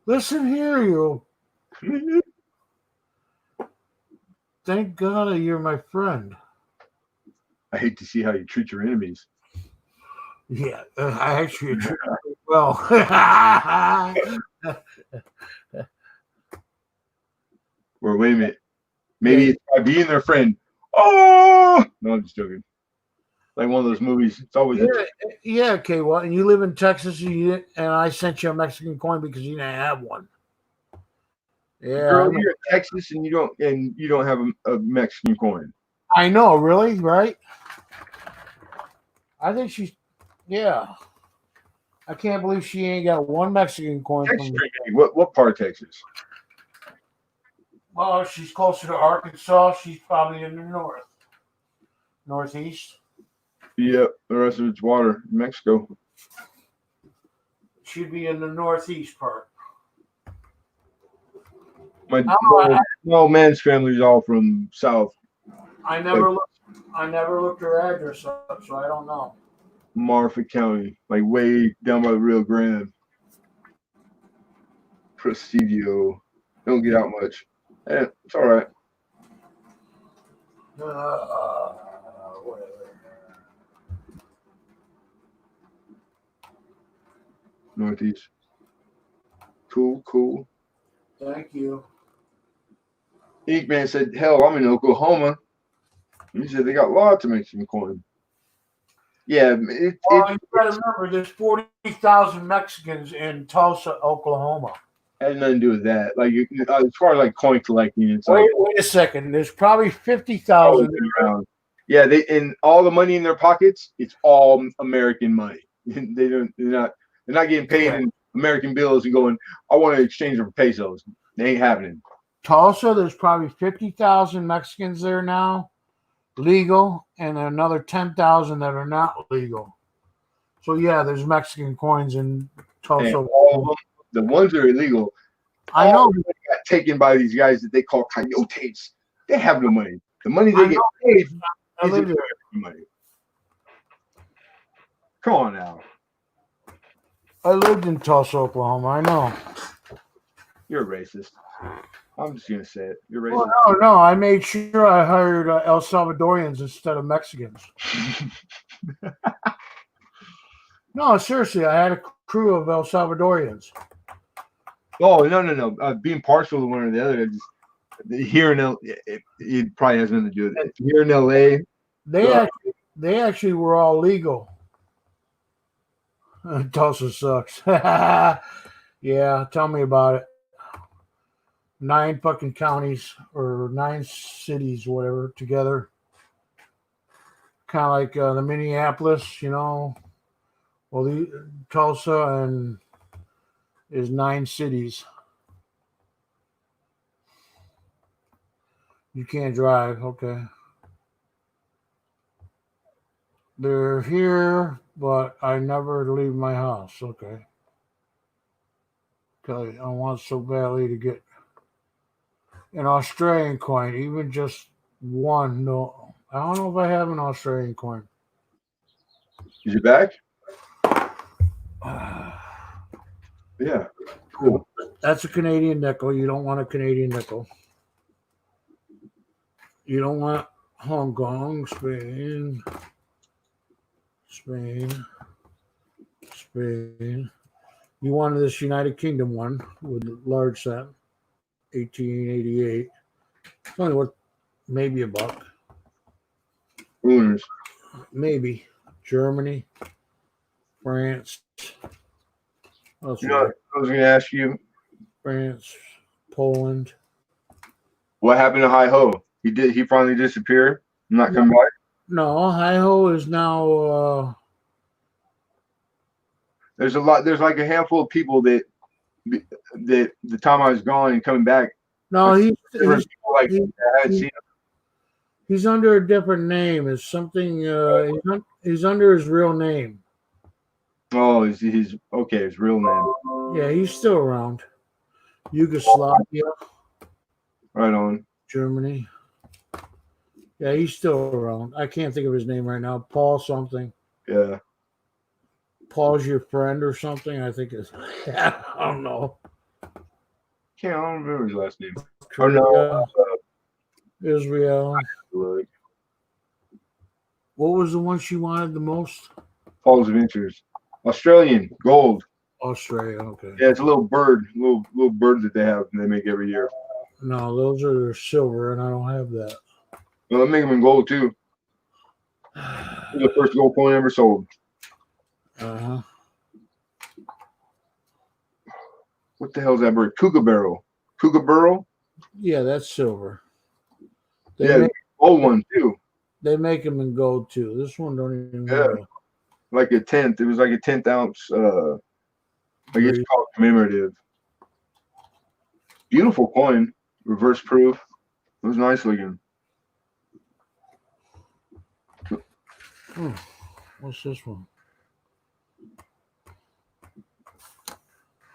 Listen here, you. Thank God you're my friend. I hate to see how you treat your enemies. Yeah, I actually treat you well. Or wait a minute. Maybe it's by being their friend. Oh! No, I'm just joking. Like one of those movies. It's always okay. Well, and you live in Texas, and I sent you a Mexican coin because you didn't have one. Yeah, girl, you're in Texas and you don't have a Mexican coin. I know, really, right? I think she's, yeah. I can't believe she ain't got one Mexican coin. What part of Texas? Well, she's closer to Arkansas. She's probably in the northeast. Yep, the rest of it's water. Mexico. She'd be in the northeast part. My man's family's all from south. I never looked her address up, so I don't know. Marfa County, like way down by the Rio Grande. Presidio. Don't get out much. It's all right. Whatever. Northeast. Cool. Thank you. Inkman said, hell, I'm in Oklahoma. He said they got lots of Mexican coin. Yeah, You gotta remember, there's 40,000 Mexicans in Tulsa, Oklahoma. Has nothing to do with that. Like as far as like coin collecting, it's like wait a second. There's probably 50,000 around. Yeah, and all the money in their pockets, it's all American money. They're not getting paid in American bills and going, I want to exchange them for pesos. They ain't happening. Tulsa, there's probably 50,000 Mexicans there now, legal, and another 10,000 that are not legal. So yeah, there's Mexican coins in Tulsa. And all of them, the ones that are illegal, I know, got taken by these guys that they call coyotes. They have no money. The money they get paid is American money. Come on now. I lived in Tulsa, Oklahoma. I know. You're a racist. I'm just gonna say it. You're racist. Well, no. I made sure I hired El Salvadorians instead of Mexicans. No, seriously, I had a crew of El Salvadorians. Oh no. Being partial to one or the other. Here in LA, it probably has nothing to do with it. Here in LA, they actually were all legal. Tulsa sucks. Yeah, tell me about it. 9 fucking counties or 9 cities, whatever, together. Kind of like the Minneapolis, you know. Well, Tulsa and is 9 cities. You can't drive, okay. They're here, but I never leave my house, okay. Because I want so badly to get an Australian coin, even just one. No, I don't know if I have an Australian coin. Is it back? Yeah, cool. That's a Canadian nickel. You don't want a Canadian nickel. You don't want Hong Kong, Spain. You wanted this United Kingdom one with large set, 1888. It's only worth maybe $1. Maybe. Germany, France. You know, I was going to ask you. France, Poland. What happened to Hi Ho? He finally disappeared. Not coming back. No, Hi Ho is now. There's like a handful of people that the time I was gone and coming back. No, he's under a different name. It's something. He's under his real name. Oh, he's okay. His real name. Yeah, he's still around. Yugoslavia. Right on. Germany. Yeah, he's still around. I can't think of his name right now. Paul something. Yeah. Paul's your friend or something. I think it's. I don't know. I don't remember his last name. Korea, Israel. What was the one she wanted the most? Paul's Adventures. Australian gold. Australia, okay. Yeah, it's a little bird that they have and they make every year. No, those are silver, and I don't have that. Well, they make them in gold too. The first gold coin ever sold. Uh-huh. What the hell is that bird? Kookaburra? Yeah, that's silver. Gold one too. They make them in gold too. This one don't even. Like a 10th. It was like a 10th ounce. I guess it's called commemorative. Beautiful coin, reverse proof. It was nice looking. What's this one?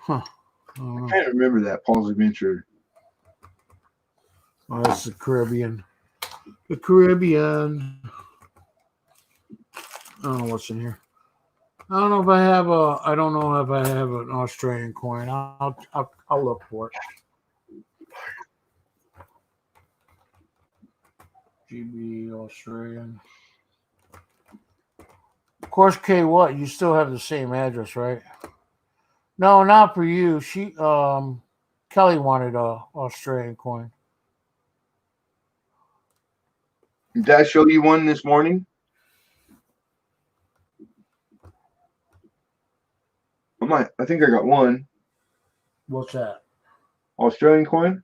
Huh. I can't remember that. Paul's Adventure. Oh, that's the Caribbean. The Caribbean. I don't know what's in here. I don't know if I have an Australian coin. I'll look for it. GB Australian. Of course, K what? You still have the same address, right? No, not for you. Kelly wanted a Australian coin. Did I show you one this morning? I think I got one. What's that? Australian coin?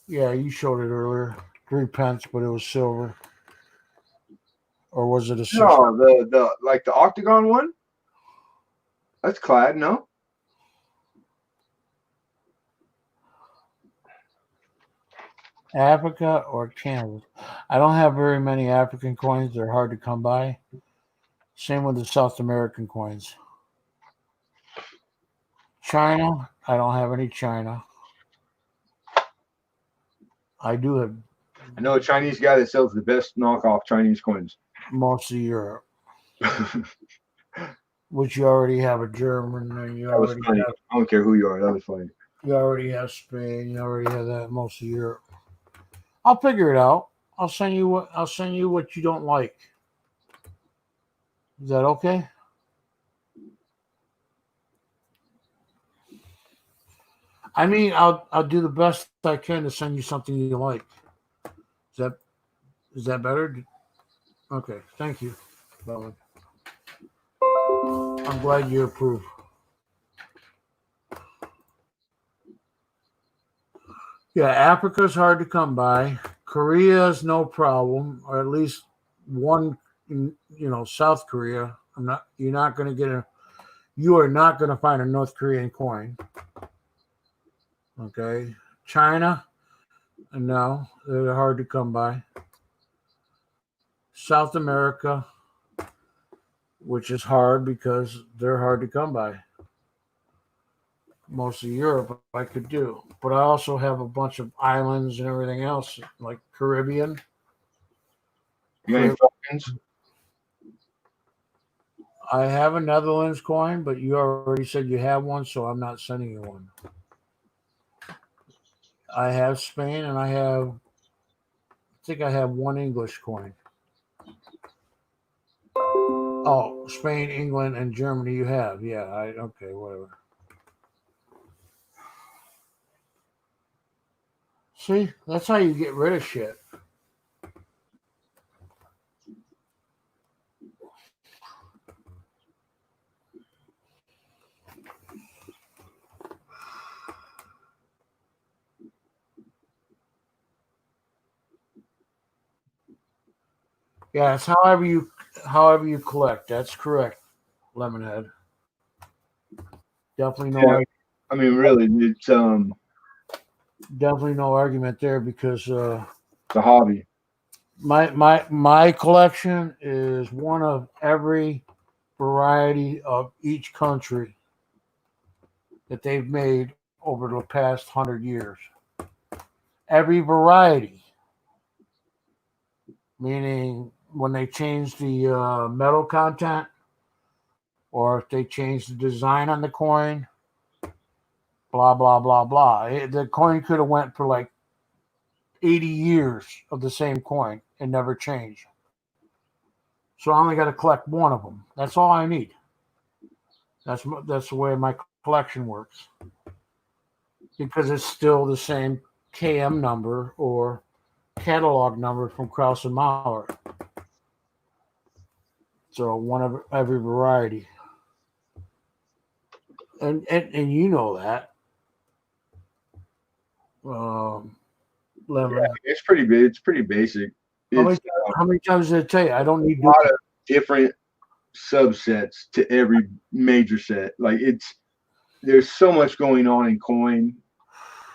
Yeah, you showed it earlier. 3 pence, but it was silver. Or was it a 6? No, the like the octagon one? That's clad, no? Africa or Canada? I don't have very many African coins. They're hard to come by. Same with the South American coins. China, I don't have any China. I do have I know a Chinese guy that sells the best knockoff Chinese coins. most of Europe, which you already have a German, and That was funny. I don't care who you are. That was funny. You already have Spain. You already have that most of Europe. I'll figure it out. I'll send you what you don't like. Is that okay? I mean, I'll do the best I can to send you something you like. Is that better? Okay, thank you. I'm glad you approve. Yeah, Africa's hard to come by. Korea is no problem, or at least one. South Korea. You are not going to find a North Korean coin. Okay, China, no, they're hard to come by. South America, which is hard because they're hard to come by. Most of Europe I could do, but I also have a bunch of islands and everything else, like Caribbean. I have a Netherlands coin, but you already said you have one, so I'm not sending you one. I have Spain, and I think I have one English coin. Oh, Spain, England, and Germany you have. Yeah, okay, whatever. See, that's how you get rid of shit. Yeah, it's however you collect. That's correct, Lemonhead. Definitely no. Yeah, I mean, really, it's definitely no argument there because it's a hobby. My collection is one of every variety of each country that they've made over the past 100 years. Every variety, meaning when they change the metal content, or if they change the design on the coin, blah blah blah blah. The coin could have went for like 80 years of the same coin and never changed. So I only got to collect one of them. That's all I need. That's the way my collection works, because it's still the same KM number or catalog number from Krause and Maurer. So one of every variety, and you know that. Lemon. Yeah, it's pretty big. It's pretty basic. How many times did I tell you I don't need a lot of different subsets to every major set? Like there's so much going on in coin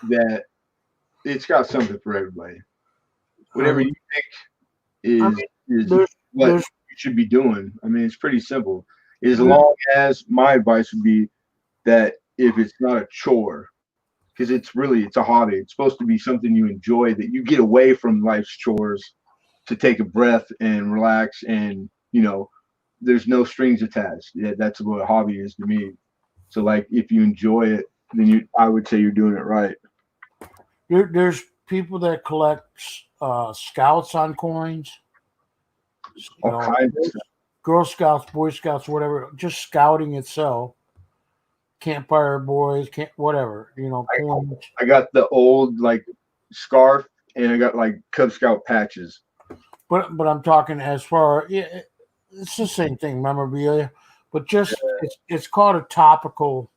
that it's got something for everybody. Whatever you think is what you should be doing. I mean, it's pretty simple. As long as my advice would be that if it's not a chore, because it's a hobby. It's supposed to be something you enjoy, that you get away from life's chores to take a breath and relax, and there's no strings attached. Yeah, that's what a hobby is to me. So like, if you enjoy it, then I would say you're doing it right. There's people that collect scouts on coins. All kinds of stuff. Girl Scouts, Boy Scouts, whatever. Just scouting itself. Campfire Boys, whatever, coins. I got the old like scarf, and I got like Cub Scout patches. But I'm talking as far, it's the same thing, memorabilia, but just it's called a topical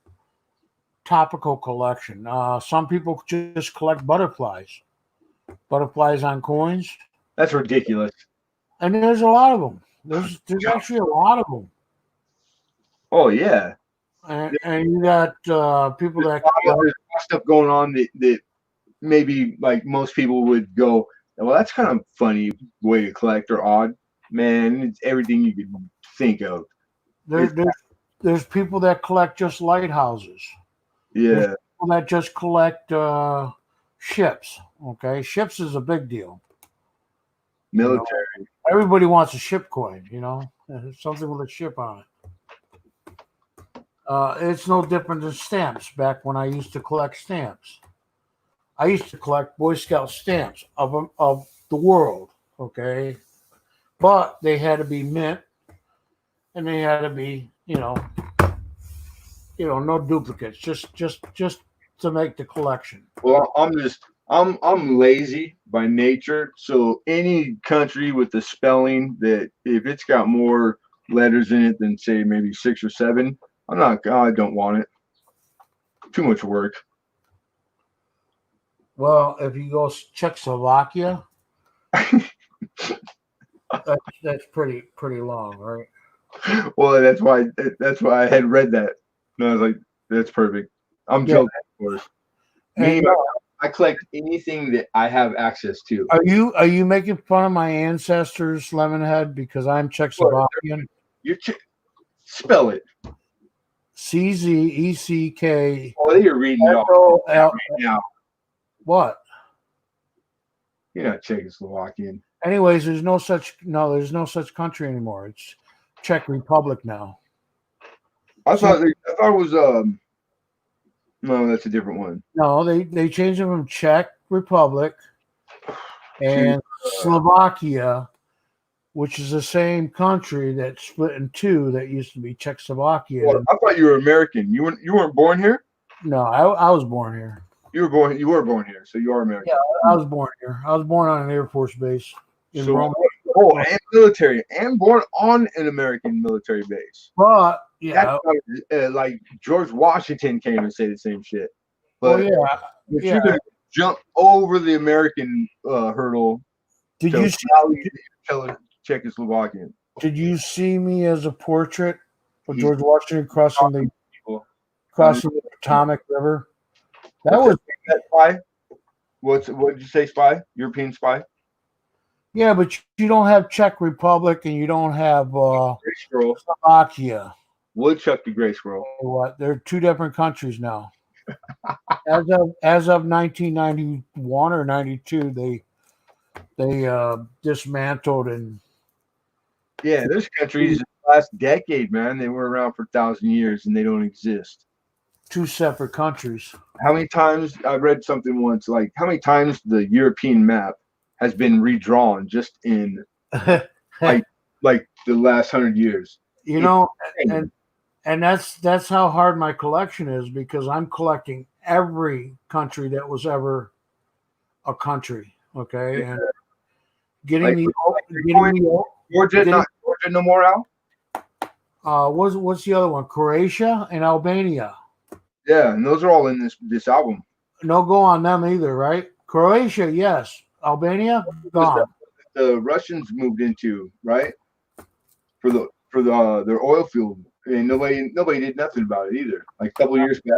collection. Some people just collect butterflies on coins. That's ridiculous. And there's a lot of them. There's actually a lot of them. Oh yeah. And you got people that there's stuff going on that maybe like most people would go, well, that's kind of funny way to collect or odd. Man, it's everything you could think of. There's people that collect just lighthouses. Yeah. There's people that just collect ships. Okay, ships is a big deal. Military. Everybody wants a ship coin. Something with a ship on it. It's no different than stamps. Back when I used to collect stamps, I used to collect Boy Scout stamps of the world. Okay, but they had to be mint, and they had to be no duplicates. Just to make the collection. Well, I'm lazy by nature, so any country with the spelling that if it's got more letters in it than say maybe 6 or 7, I don't want it. Too much work. Well, if you go Czechoslovakia, that's pretty long, right? Well, that's why I had read that, and I was like, that's perfect. I'm joking, of course. I collect anything that I have access to. Are you making fun of my ancestors, Lemonhead, because I'm Czechoslovakian? Spell it. CZECK. Oh, you're reading it off right now. What? You're not Czechoslovakian. Anyways, there's no such country anymore. It's Czech Republic now. I thought it was no, that's a different one. No, they changed it from Czech Republic and Slovakia, which is the same country that split in two. That used to be Czechoslovakia. Well, I thought you were American. You weren't born here? No, I was born here. You were born here, so you are American. Yeah, I was born here. I was born on an Air Force base in Rome. Oh, and military, and born on an American military base. But yeah, like George Washington came and said the same shit. But you could jump over the American hurdle. Did you see Czechoslovakian? Did you see me as a portrait of George Washington crossing the Potomac River? That was that spy. What did you say? Spy? European spy? Yeah, but you don't have Czech Republic and you don't have Slovakia. Woodchuck the gray squirrel. What? They're two different countries now. as of 1991 or 92, they dismantled and. Yeah, there's countries in the last decade, man. They were around for 1,000 years and they don't exist. Two separate countries. How many times I read something once, like how many times the European map has been redrawn just in like the last 100 years. And that's how hard my collection is, because I'm collecting every country that was ever a country. Okay, and Georgia no more out. What's the other one? Croatia and Albania. Yeah, and those are all in this album. No go on them either, right? Croatia, yes. Albania, gone. The Russians moved into, right? For their oil field, and nobody did nothing about it either. Like a couple years back.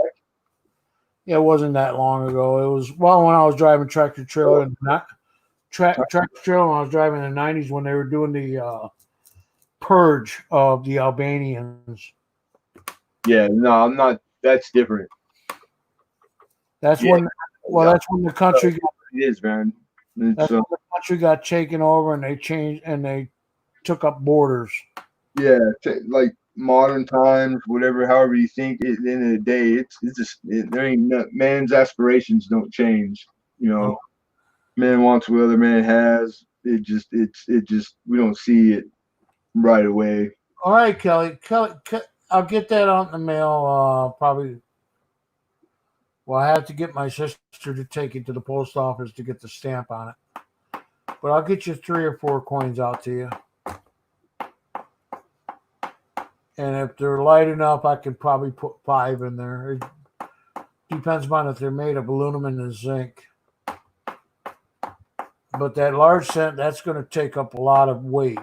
Yeah, it wasn't that long ago. It was when I was driving tractor trailer, tractor trailer when I was driving in the 90s when they were doing the purge of the Albanians. Yeah, no, I'm not. That's different. That's when the country got, it is, man. That's when the country got taken over and they changed and they took up borders. Yeah, like modern times, however you think. At the end of the day, it's just there ain't man's aspirations don't change. Man wants what other man has. It just we don't see it right away. All right, Kelly, I'll get that out in the mail. Probably. Well, I have to get my sister to take it to the post office to get the stamp on it. But I'll get you 3 or 4 coins out to you. And if they're light enough, I can probably put 5 in there. It depends upon if they're made of aluminum and zinc. But that large cent, that's going to take up a lot of weight.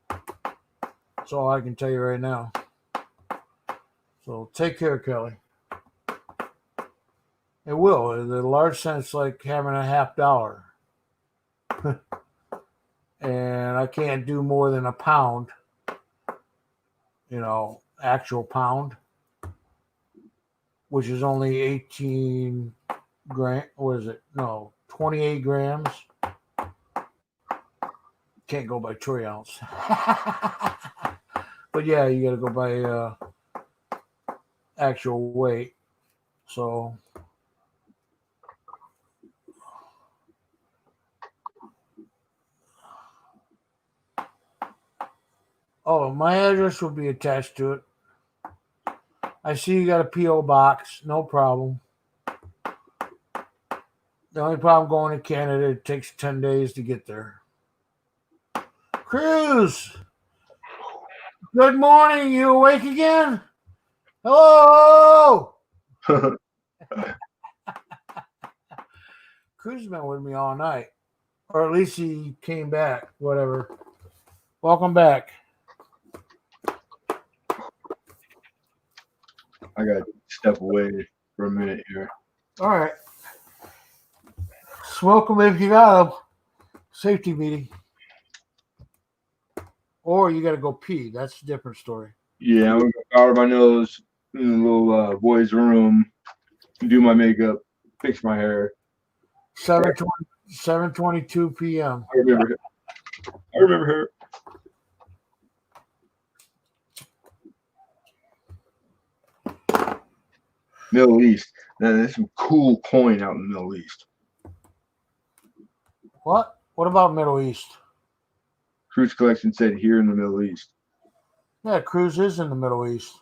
That's all I can tell you right now. So take care, Kelly. It will. The large cent's like having a $50. And I can't do more than a pound. Actual pound, which is only 18 gram. What is it? No, 28 grams. Can't go by troy ounce. But yeah, you got to go by actual weight. So my address will be attached to it. I see you got a P.O. box. No problem. The only problem going to Canada, it takes 10 days to get there. Cruz, good morning. You awake again? Hello. Cruz has been with me all night. Or at least he came back. Whatever. Welcome back. I got to step away for a minute here. All right. Welcome if you got a safety meeting. Or you got to go pee. That's a different story. Yeah, I'm going to powder my nose in the little boys' room, do my makeup, fix my hair. 7:22 p.m. I remember her. Middle East. Now, there's some cool coin out in the Middle East. What? What about Middle East? Cruise Collection said here in the Middle East. Yeah, Cruz is in the Middle East.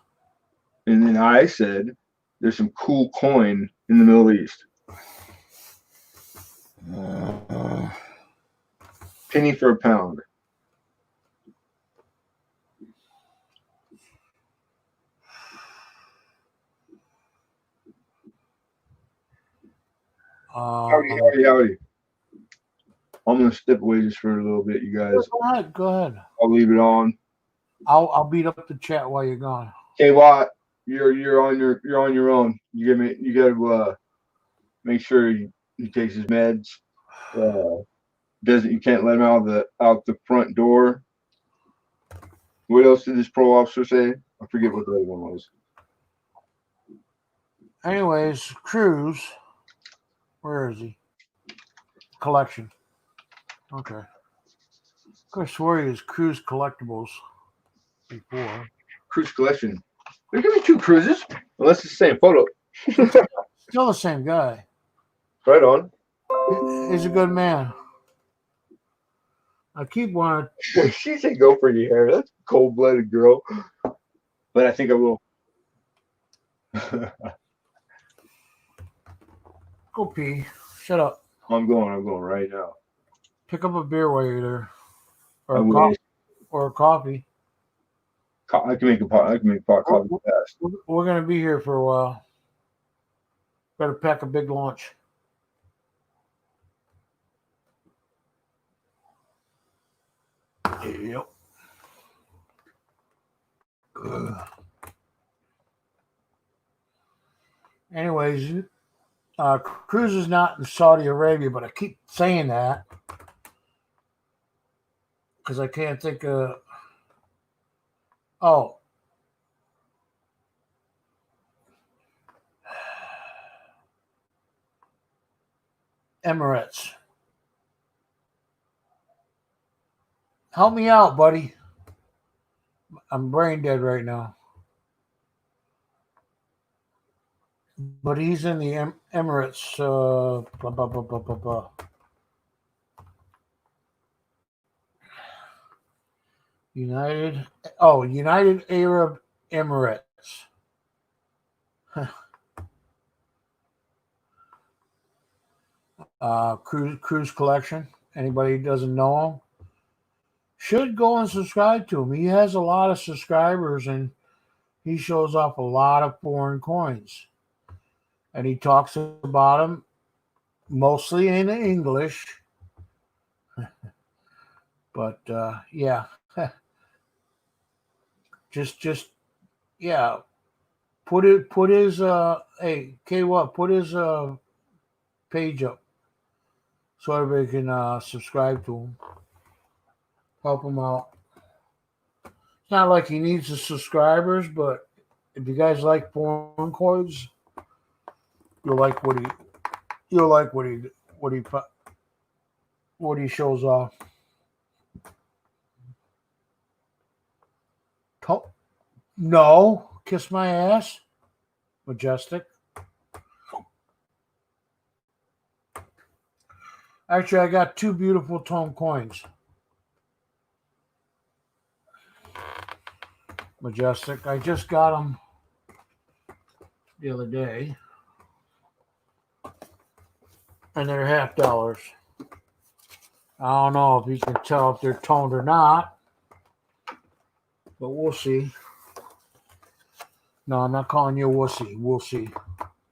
And then I said there's some cool coin in the Middle East. Penny for a pound. Howdy. I'm gonna step away just for a little bit, you guys. Go ahead. I'll leave it on. I'll beat up the chat while you're gone. Hey, Watt, you're on your own. You gotta make sure he takes his meds. You can't let him out the front door. What else did this pro officer say? I forget what the other one was. Anyways, Cruz, where is he? Collection. Okay. I swore he was Cruz Collectibles before. Cruise Collection. There could be 2 cruises, unless it's the same photo. Still the same guy. Right on. He's a good man. I keep wanting. She said go for your hair. That's a cold-blooded girl. But I think I will. Go pee. Shut up. I'm going right now. Pick up a beer while you're there. Or a coffee. I can make a pot coffee fast. We're going to be here for a while. Better pack a big lunch. Yep. Anyways, Cruz is not in Saudi Arabia, but I keep saying that because I can't think of. Oh. Emirates. Help me out, buddy. I'm brain dead right now. But he's in the Emirates. Blah, blah, blah, blah, blah, blah. United Arab Emirates. Cruise collection. Anybody who doesn't know him should go and subscribe to him. He has a lot of subscribers and he shows off a lot of foreign coins. And he talks about them mostly in English. But yeah. just yeah. Put his hey, K what, put his page up so everybody can subscribe to him. Help him out. It's not like he needs the subscribers, but if you guys like foreign coins, you'll like what he shows off. No, kiss my ass, Majestic. Actually, I got two beautiful tone coins. Majestic. I just got them the other day. And they're $50. I don't know if you can tell if they're toned or not. But we'll see. No, I'm not calling you a wussy. We'll see.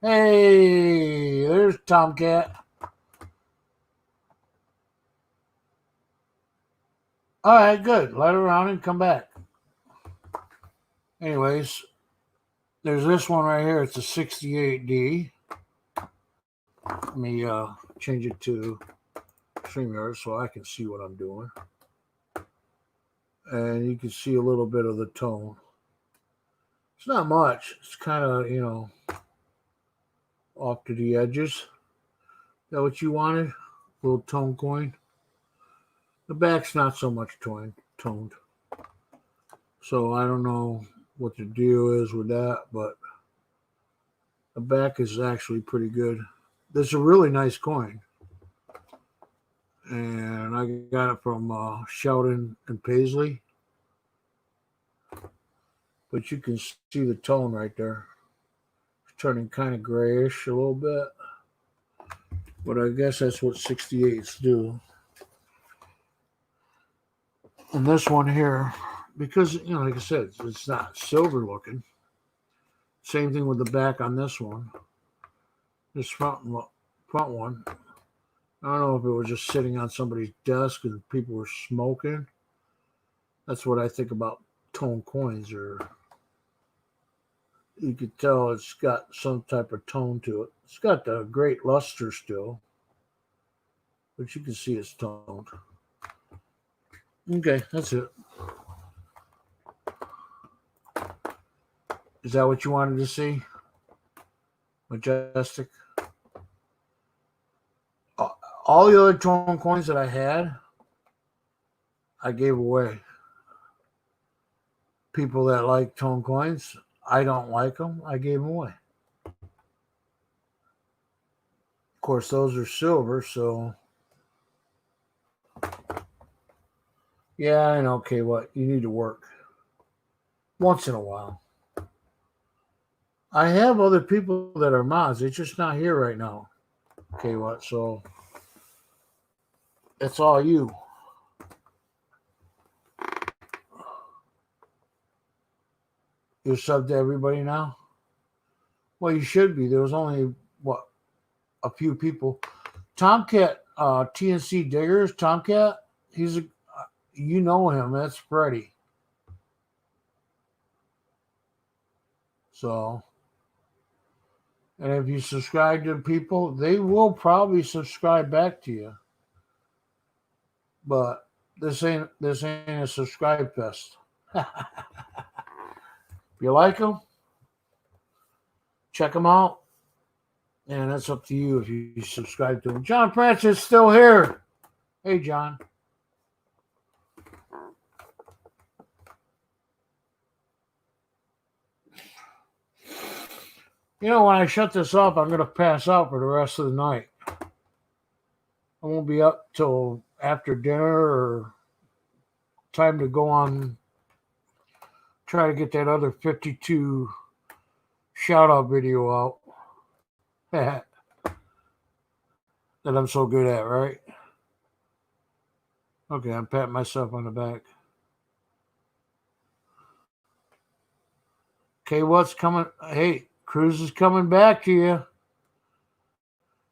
Hey, there's Tomcat. All right, good. Let her around and come back. Anyways, there's this one right here. It's a 68D. Let me change it to StreamYard so I can see what I'm doing. And you can see a little bit of the tone. It's not much. It's kind of, off to the edges. Is that what you wanted? A little tone coin. The back's not so much toned. So I don't know what the deal is with that, but the back is actually pretty good. This is a really nice coin. And I got it from Sheldon and Paisley. But you can see the tone right there. It's turning kind of grayish a little bit. But I guess that's what 68s do. And this one here, because, like I said, it's not silver looking. Same thing with the back on this one. This front one. I don't know if it was just sitting on somebody's desk and people were smoking. That's what I think about tone coins. Or you could tell it's got some type of tone to it. It's got the great luster still, but you can see it's toned. Okay, that's it. Is that what you wanted to see? Majestic. All the other tone coins that I had, I gave away. People that like tone coins, I don't like them. I gave them away. Of course, those are silver, so yeah, I know. Okay, what? You need to work once in a while. I have other people that are mods. They're just not here right now. Okay, what? So it's all you. You're subbed to everybody now? Well, you should be. There was only, a few people. Tomcat, TNC Diggers, Tomcat, he's you know him. That's Freddie. So, and if you subscribe to people, they will probably subscribe back to you. But this ain't a subscribe fest. If you like them, check them out. And that's up to you if you subscribe to them. John Francis is still here. Hey, John. When I shut this off, I'm going to pass out for the rest of the night. I won't be up till after dinner or time to go on try to get that other 52 shout out video out that I'm so good at, right? Okay, I'm patting myself on the back. Okay, what's coming? Hey, Cruz is coming back to you.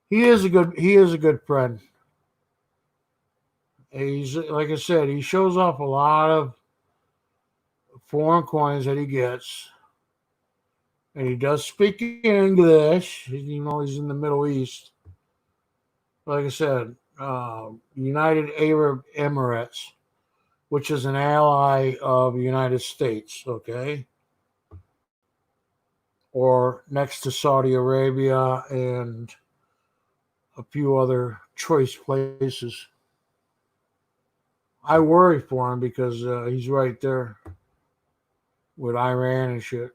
He is a good friend. He's, like I said, he shows off a lot of foreign coins that he gets. And he does speak English, even though he's in the Middle East. Like I said, United Arab Emirates, which is an ally of the United States, okay? Or next to Saudi Arabia and a few other choice places. I worry for him because he's right there with Iran and shit.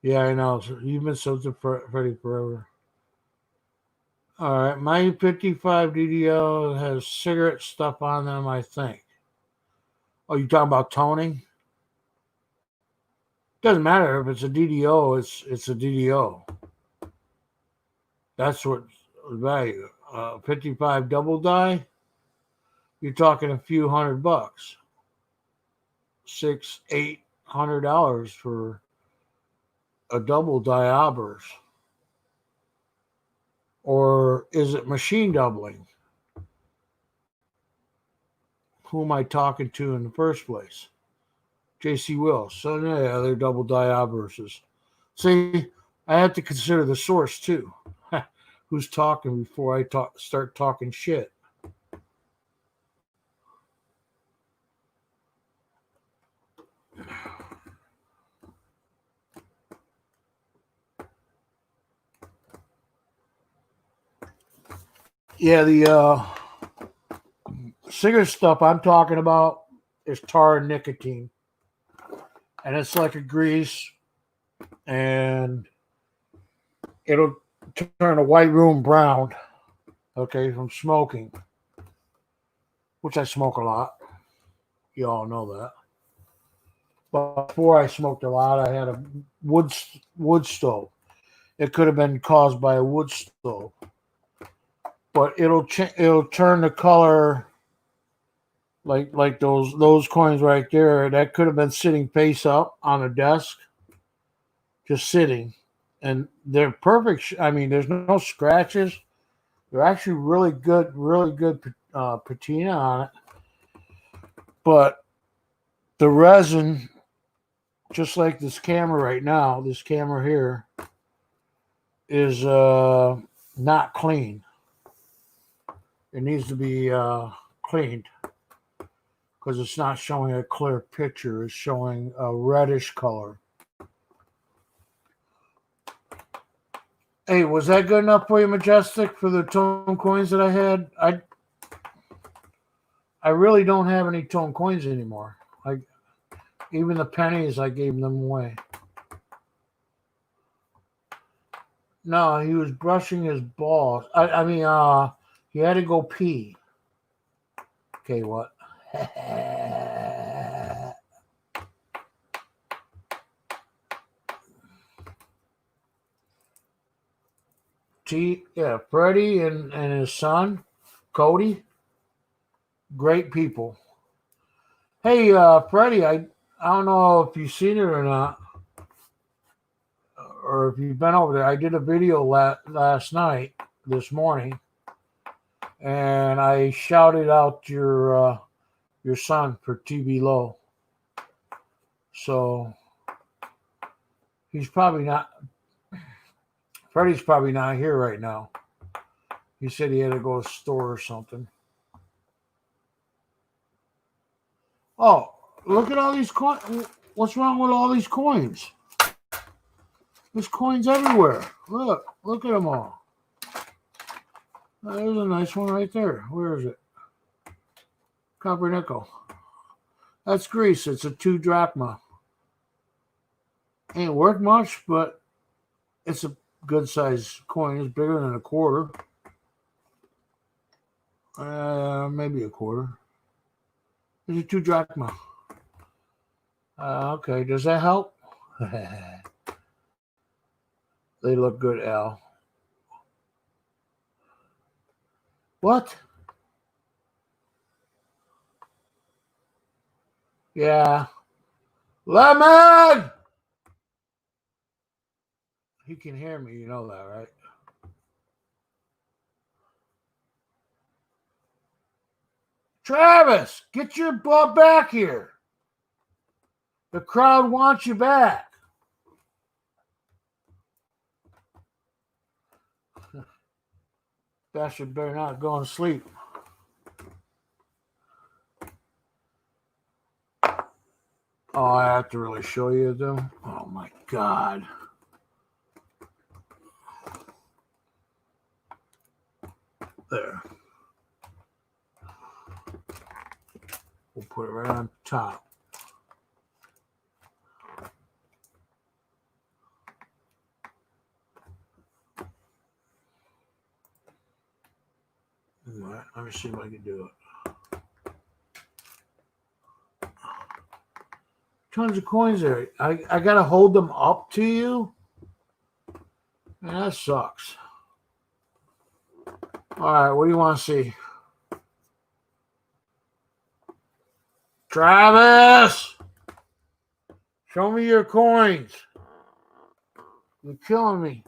Yeah, I know. You've been so Freddy forever. All right, my 55 DDL has cigarette stuff on them, I think. Oh, you talking about toning? Doesn't matter if it's a DDO. It's a DDO. That's what value. 55 double die. You're talking a few $100, $600-800 for a double diabers. Or is it machine doubling? Who am I talking to in the first place? JC Wills. So yeah, they're double diaverses. See, I have to consider the source too. Who's talking before I start talking shit? Yeah, the cigarette stuff I'm talking about is tar and nicotine. And it's like a grease, and it'll turn a white room brown, okay, from smoking, which I smoke a lot. You all know that. But before I smoked a lot, I had a wood stove. It could have been caused by a wood stove. But it'll turn the color like those coins right there. That could have been sitting face up on a desk, just sitting, and they're perfect. I mean, there's no scratches. They're actually really good patina on it. But the resin, just like this camera right now, this camera here is not clean. It needs to be cleaned because it's not showing a clear picture. It's showing a reddish color. Hey, was that good enough for you, Majestic, for the tone coins that I had? I really don't have any tone coins anymore. Even the pennies, I gave them away. No, he was brushing his balls. I mean, he had to go pee. Okay, what? Yeah, Freddie and his son, Cody, great people. Hey, Freddie, I don't know if you've seen it or not, or if you've been over there. I did a video last night, this morning, and I shouted out your son for TV Low. So he's probably not. Freddie's probably not here right now. He said he had to go to the store or something. Oh, look at all these coins. What's wrong with all these coins? There's coins everywhere. Look at them all. There's a nice one right there. Where is it? Copper nickel. That's Greece. It's a 2 drachma. Ain't worth much, but it's a good size coin. It's bigger than a quarter. Maybe a quarter. Is it 2 drachma? Okay, does that help? They look good, Al. What? Yeah. Lemon! He can hear me, you know that, right? Travis, get your butt back here. The crowd wants you back. Bastard better not go to sleep. Oh, I have to really show you them. Oh my God. There. We'll put it right on top. All right, let me see if I can do it. Tons of coins there. I gotta hold them up to you. Man, that sucks. All right, what do you want to see? Travis! Show me your coins. You're killing me.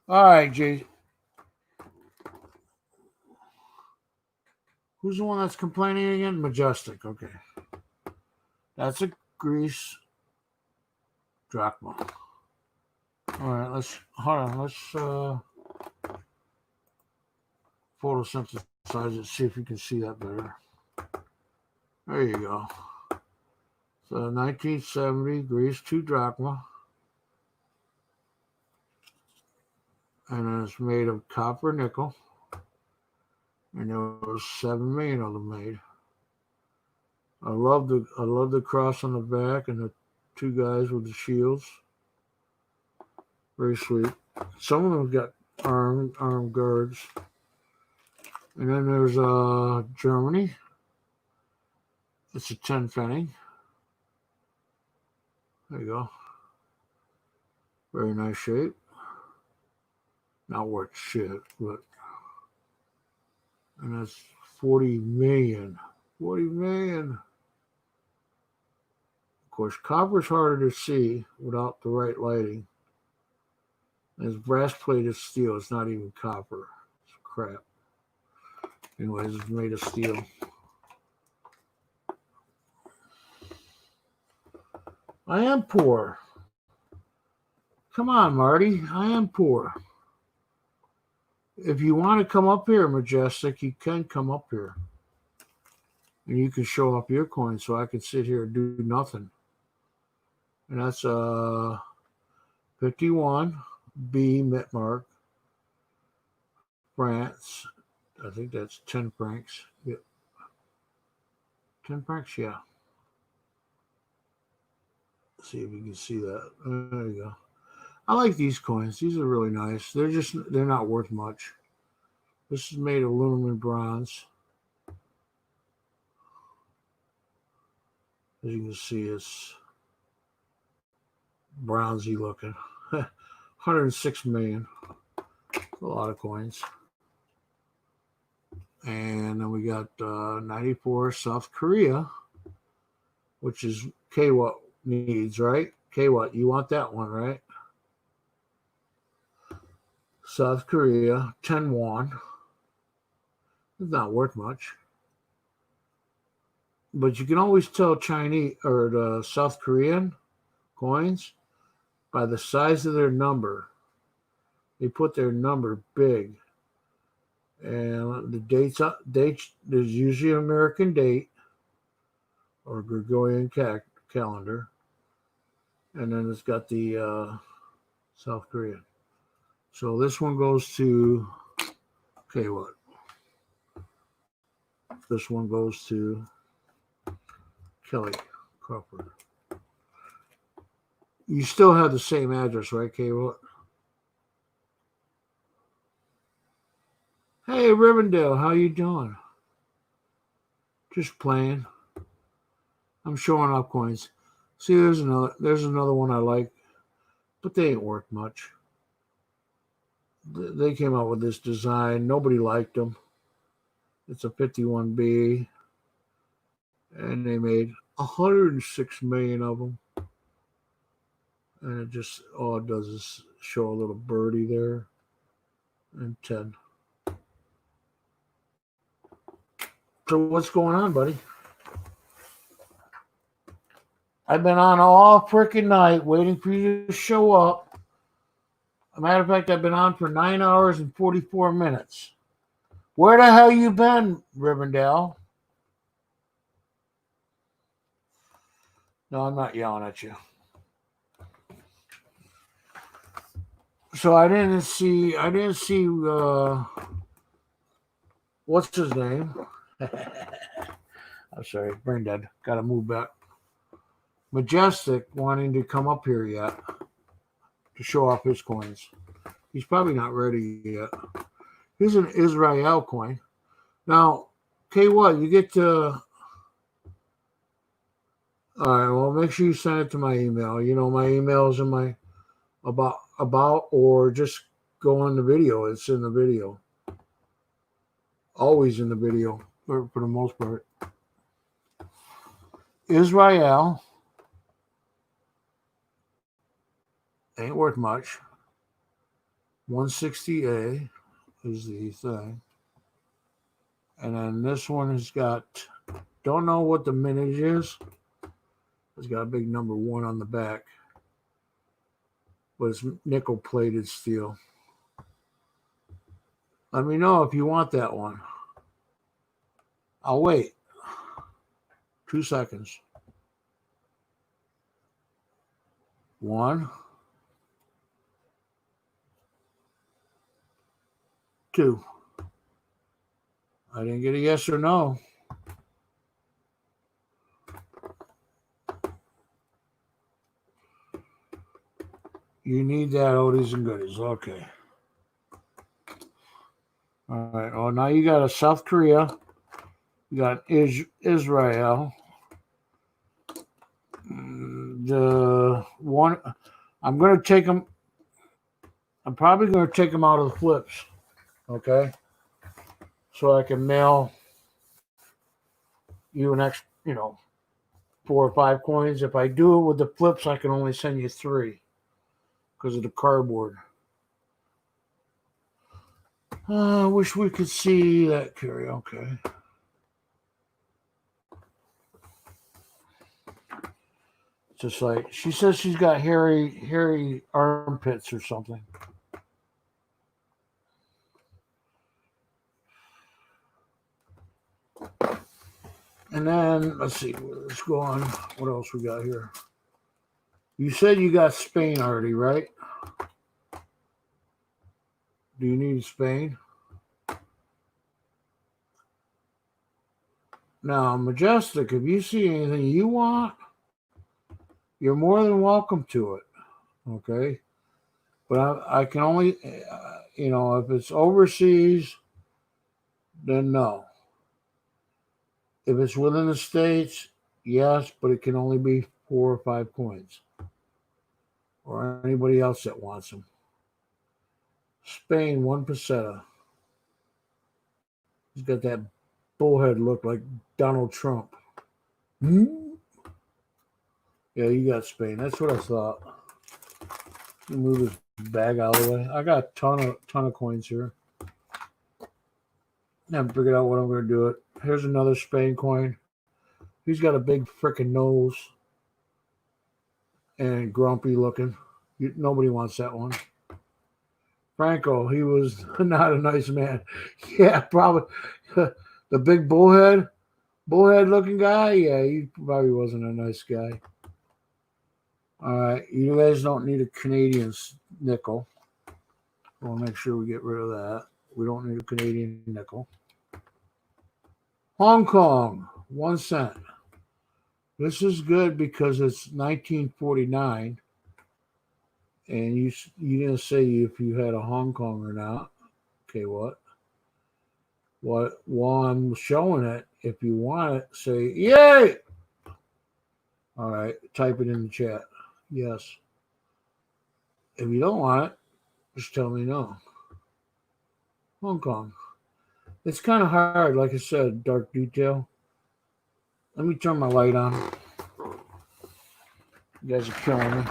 All right, Jay. Who's the one that's complaining again? Majestic. Okay. That's a Greece drachma. All right, let's photosynthesize it, see if you can see that better. There you go. So 1970 Greece 2 drachma. And then it's made of copper nickel. And there was 7 million of them made. I love the cross on the back and the 2 guys with the shields. Very sweet. Some of them got arm guards. And then there's Germany. It's a 10 penny. There you go. Very nice shape. Not worth shit, but and that's 40 million. 40 million. Of course, copper's harder to see without the right lighting. And it's brass plated steel. It's not even copper. It's crap. Anyways, it's made of steel. I am poor. Come on, Marty. I am poor. If you want to come up here, Majestic, you can come up here. And you can show up your coins so I can sit here and do nothing. And that's 51 B Mitmark, France. I think that's 10 francs. Yep. 10 francs, yeah. Let's see if you can see that. There you go. I like these coins. These are really nice. They're not worth much. This is made of aluminum and bronze. As you can see, it's bronzy looking. 106 million. A lot of coins. And then we got 94 South Korea, which is K-Wat needs, right? K-Wat, you want that one, right? South Korea, 10 won. It's not worth much. But you can always tell Chinese or the South Korean coins by the size of their number. They put their number big. And the dates, there's usually an American date or Gregorian calendar. And then it's got the South Korean. So this one goes to, okay, what? This one goes to Kelly Crawford. You still have the same address, right, Cable? Hey, Rivendell, how you doing? Just playing. I'm showing off coins. See, there's another one I like, but they ain't worth much. They came out with this design. Nobody liked them. It's a 51B, and they made 106 million of them. And it just, all it does is show a little birdie there and 10. So what's going on, buddy? I've been on all freaking night waiting for you to show up. As a matter of fact, I've been on for 9 hours and 44 minutes. Where the hell you been, Rivendell? No, I'm not yelling at you. So I didn't see what's his name? I'm sorry, brain dead. Gotta move back. Majestic wanting to come up here yet to show off his coins. He's probably not ready yet. Here's an Israel coin. Now, okay, what you get to. All right, well, make sure you send it to my email. You know, my email is in my about, or just go on the video. It's in the video. Always in the video for the most part. Israel ain't worth much. 160A is the thing. And then this one has got, don't know what the mintage is. It's got a big number 1 on the back. But it's nickel plated steel. Let me know if you want that one. I'll wait. 2 seconds. 1, 2. I didn't get a yes or no. You need that oldies and goodies. Okay. All right. Oh, now you got a South Korea. You got Israel. The one, I'm going to take them. I'm probably going to take them out of the flips. Okay. So I can mail you an extra, 4 or 5 coins. If I do it with the flips, I can only send you 3 because of the cardboard. I wish we could see that carry. Okay. Just like she says, she's got hairy armpits or something. And then let's see, let's go on. What else we got here? You said you got Spain already, right? Do you need Spain? Now, Majestic, if you see anything you want, you're more than welcome to it. Okay? But I can only, if it's overseas, then no. If it's within the States, yes, but it can only be 4 or 5 coins. Or anybody else that wants them. Spain, 1 peseta. He's got that bullhead look like Donald Trump. Yeah, you got Spain. That's what I thought. Let me move this bag out of the way. I got a ton of coins here. I haven't figured out what I'm going to do it. Here's another Spain coin. He's got a big freaking nose and grumpy looking. Nobody wants that one. Franco, he was not a nice man. Yeah, probably. The big bullhead looking guy. Yeah, he probably wasn't a nice guy. All right, you guys don't need a Canadian nickel. We'll make sure we get rid of that. We don't need a Canadian nickel. Hong Kong, 1 cent. This is good because it's 1949. And you didn't say if you had a Hong Kong or not. Okay, what? While I'm showing it, if you want it, say yay. All right, type it in the chat. Yes. If you don't want it, just tell me no. Hong Kong. It's kind of hard, like I said, dark detail. Let me turn my light on. You guys are killing me.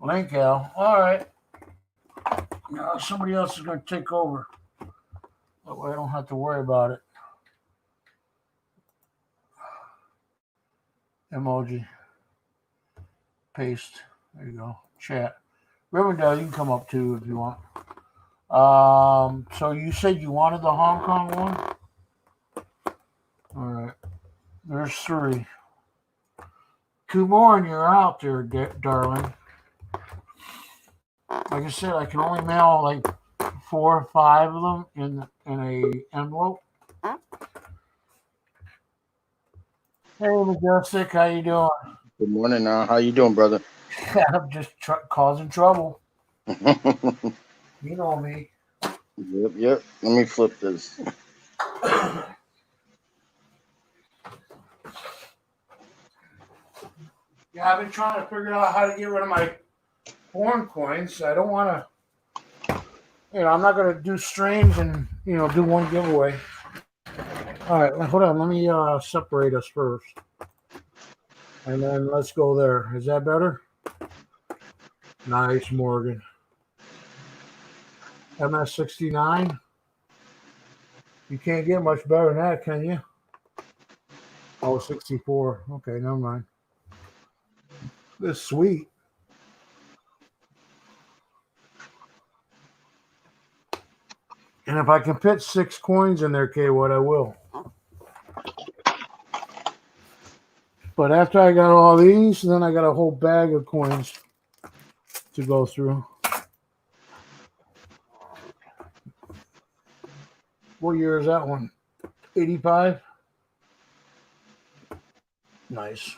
Link Al. All right. Now somebody else is going to take over. That way I don't have to worry about it. Emoji. Paste. There you go. Chat. Riverdale, you can come up too if you want. So you said you wanted the Hong Kong one? All right. There's 3. 2 more and you're out there, darling. Like I said, I can only mail like 4 or 5 of them in a envelope. Hey, Majestic, how you doing? Good morning. How you doing, brother? I'm just causing trouble. You know me. Yep. Let me flip this. Yeah, I've been trying to figure out how to get rid of my foreign coins. I don't want to, I'm not going to do streams and, do one giveaway. All right, hold on. Let me separate us first. And then let's go there. Is that better? Nice, Morgan. MS69. You can't get much better than that, can you? Oh, 64. Okay, never mind. This is sweet. And if I can fit 6 coins in there, what I will. But after I got all these, then I got a whole bag of coins to go through. What year is that one? 85? Nice.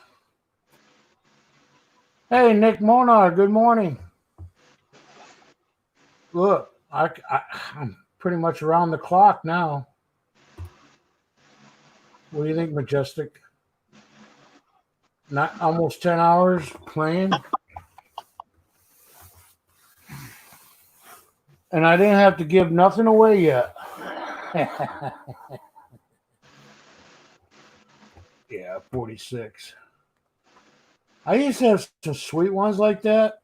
Hey, Nick Monar, good morning. Look, I'm pretty much around the clock now. What do you think, Majestic? Not almost 10 hours playing. And I didn't have to give nothing away yet. Yeah, 46. I used to have some sweet ones like that.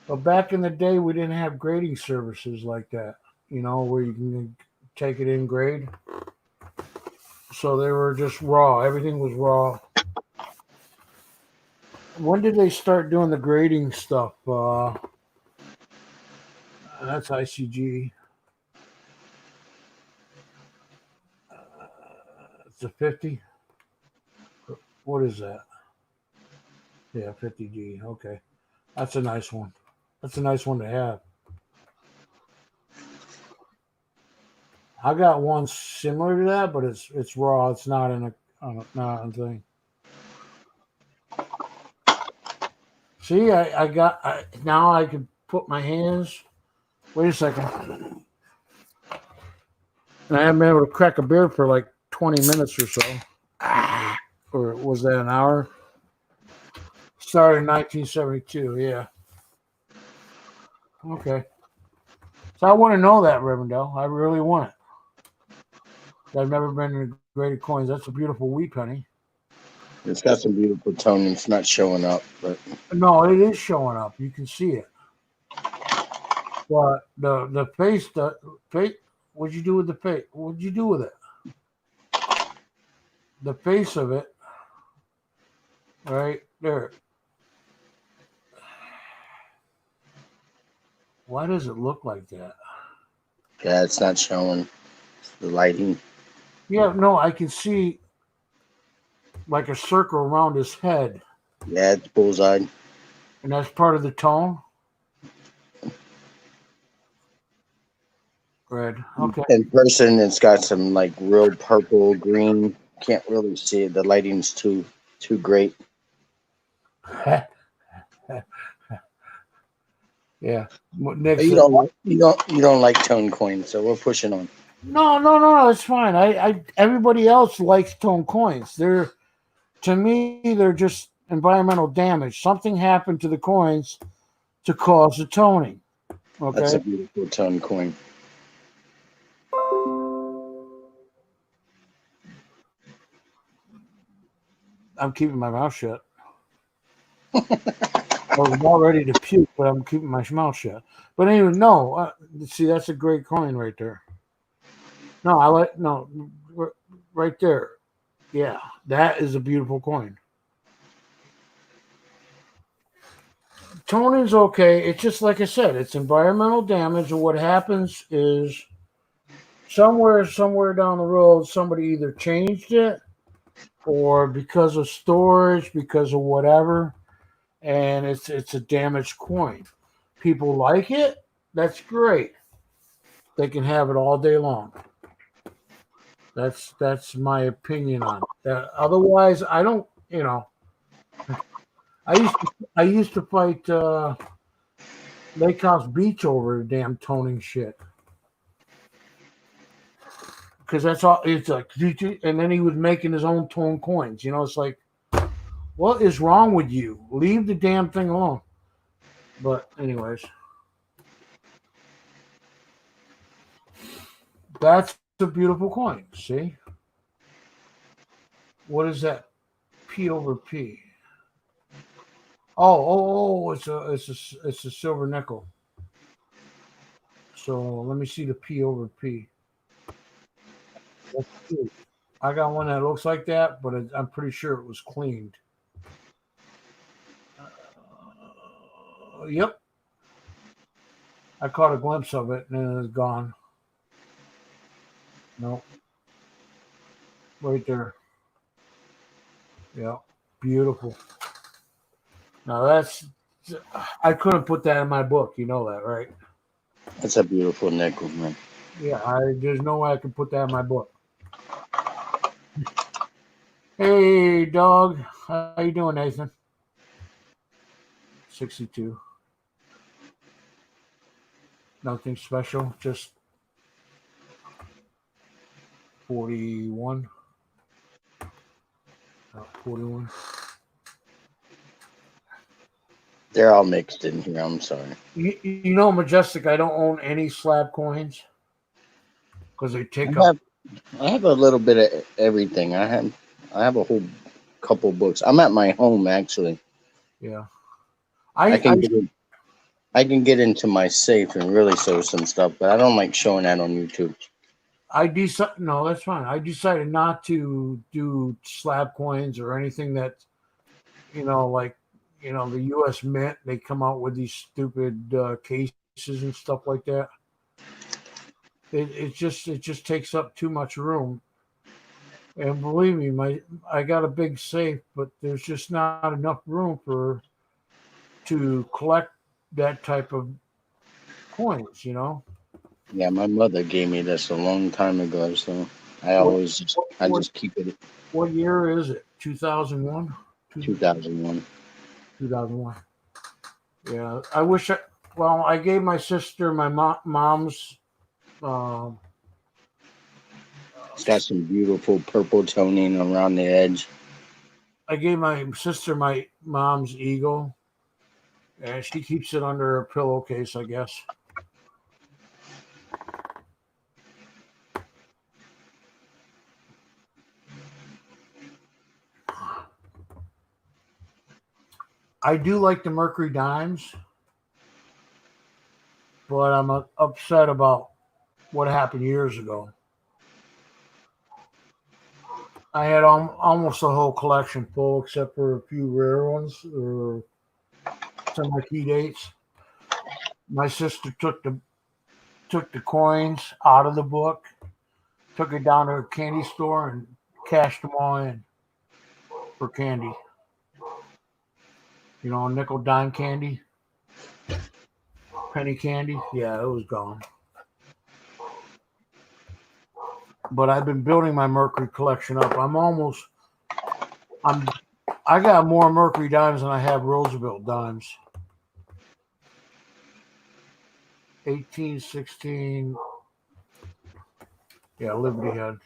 But back in the day, we didn't have grading services like that, where you can take it in grade. So they were just raw. Everything was raw. When did they start doing the grading stuff? That's ICG. It's a 50. What is that? Yeah, 50G. Okay. That's a nice one. That's a nice one to have. I got one similar to that, but it's raw. It's not in a thing. See, now I can put my hands. Wait a second. And I haven't been able to crack a beer for like 20 minutes or so. Or was that an hour? Started in 1972, yeah. Okay. So I want to know that, Rivendell. I really want it. I've never been in graded coins. That's a beautiful wheat penny. It's got some beautiful tone. It's not showing up, but no, it is showing up. You can see it. But the face, what'd you do with the face? What'd you do with it? The face of it, right there. Why does it look like that? Yeah, it's not showing. It's the lighting. Yeah, no, I can see like a circle around his head. Yeah, it's bullseye. And that's part of the tone? Red. Okay. In person, it's got some like real purple, green. Can't really see it. The lighting's too great. Yeah. Nick You said, don't like tone coins, so we're pushing on. no, it's fine. Everybody else likes tone coins. To me, they're just environmental damage. Something happened to the coins to cause the toning. Okay. That's a beautiful tone coin. I'm keeping my mouth shut. I was about ready to puke, but I'm keeping my mouth shut. But anyway, no. See, that's a great coin right there. Right there. Yeah, that is a beautiful coin. Toning's okay. It's just like I said, it's environmental damage, and what happens is somewhere down the road, somebody either changed it or because of storage, because of whatever, and it's a damaged coin. People like it. That's great. They can have it all day long. That's my opinion on it. Otherwise, I don't. I used to fight Lake House Beach over the damn toning shit because that's all. It's like, and then he was making his own tone coins. It's like, what is wrong with you? Leave the damn thing alone. But anyways, that's a beautiful coin. See, what is that? P over P. Oh! It's a silver nickel. So let me see the P over P. I got one that looks like that, but I'm pretty sure it was cleaned. Yep. I caught a glimpse of it and then it's gone. Nope. Right there. Yeah. Beautiful. Now I couldn't put that in my book. You know that, right? That's a beautiful nickel, man. Yeah, there's no way I could put that in my book. Hey, dog. How you doing, Nathan? 62. Nothing special, just 41. 41. They're all mixed in here. I'm sorry. You know, Majestic, I don't own any slab coins because they take up. I have a little bit of everything. I have a whole couple books. I'm at my home actually. Yeah. I can get into my safe and really show some stuff, but I don't like showing that on YouTube. No, that's fine. I decided not to do slab coins or anything that, like, the U.S. Mint, they come out with these stupid cases and stuff like that. It just takes up too much room. And believe me, I got a big safe, but there's just not enough room to collect that type of coins, Yeah, my mother gave me this a long time ago, so I just keep it. What year is it? 2001? 2001. 2001. Yeah, I gave my sister my mom's. It's got some beautiful purple toning around the edge. I gave my sister my mom's eagle, and she keeps it under her pillowcase, I guess. I do like the Mercury dimes, but I'm upset about what happened years ago. I had almost a whole collection full, except for a few rare ones or some of my key dates. My sister took the coins out of the book, took it down to a candy store, and cashed them all in for candy. Nickel dime candy, penny candy. Yeah, it was gone. But I've been building my Mercury collection up. I got more Mercury dimes than I have Roosevelt dimes. 18, 16. Yeah, Liberty Head.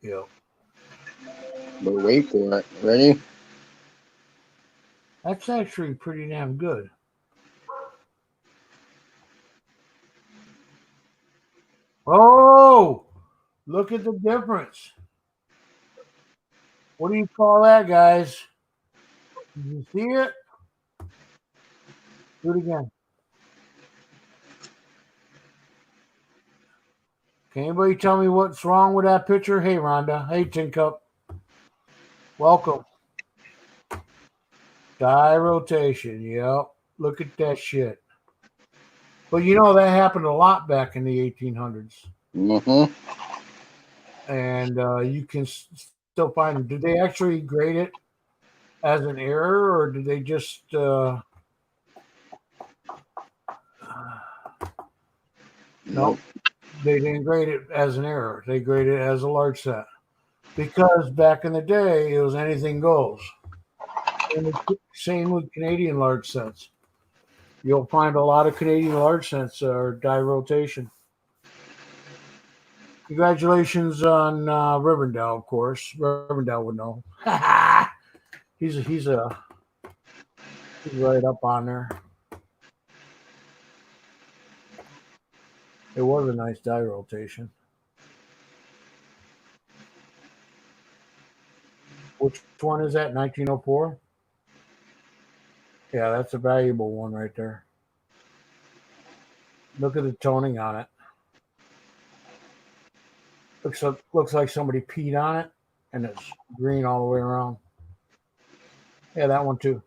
Yeah. But wait for it. Ready? That's actually pretty damn good. Oh, look at the difference. What do you call that, guys? Did you see it? Do it again. Can anybody tell me what's wrong with that picture? Hey, Rhonda. Hey, Tin Cup. Welcome. Die rotation. Yep. Look at that shit. But you know that happened a lot back in the 1800s. Mm-hmm. And you can still find them. Did they actually grade it as an error, or did they just no, they didn't grade it as an error. They graded it as a large set. Because back in the day, it was anything goes. And same with Canadian large sets. You'll find a lot of Canadian large sets are die rotation. Congratulations on Rivendell, of course. Rivendell would know. he's right up on there. It was a nice die rotation. Which one is that? 1904? Yeah, that's a valuable one right there. Look at the toning on it. Looks like somebody peed on it, and it's green all the way around. Yeah, that one too.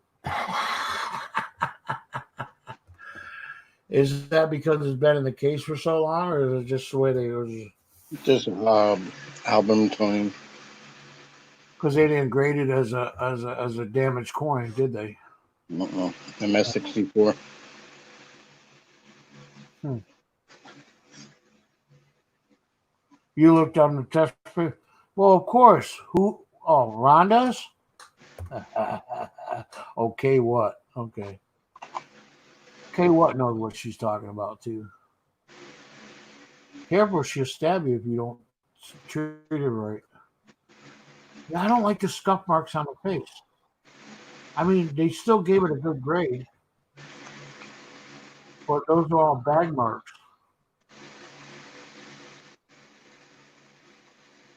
Is that because it's been in the case for so long, or is it just the way they was? Just album toning. Because they didn't grade it as a damaged coin, did they? MS-64. You looked on the test. Well, of course. Who? Oh, Rhonda's? Okay, what? Okay. Okay, what knows what she's talking about, too. Careful, she'll stab you if you don't treat her right. I don't like the scuff marks on the face. I mean, they still gave it a good grade. But those are all bag marks.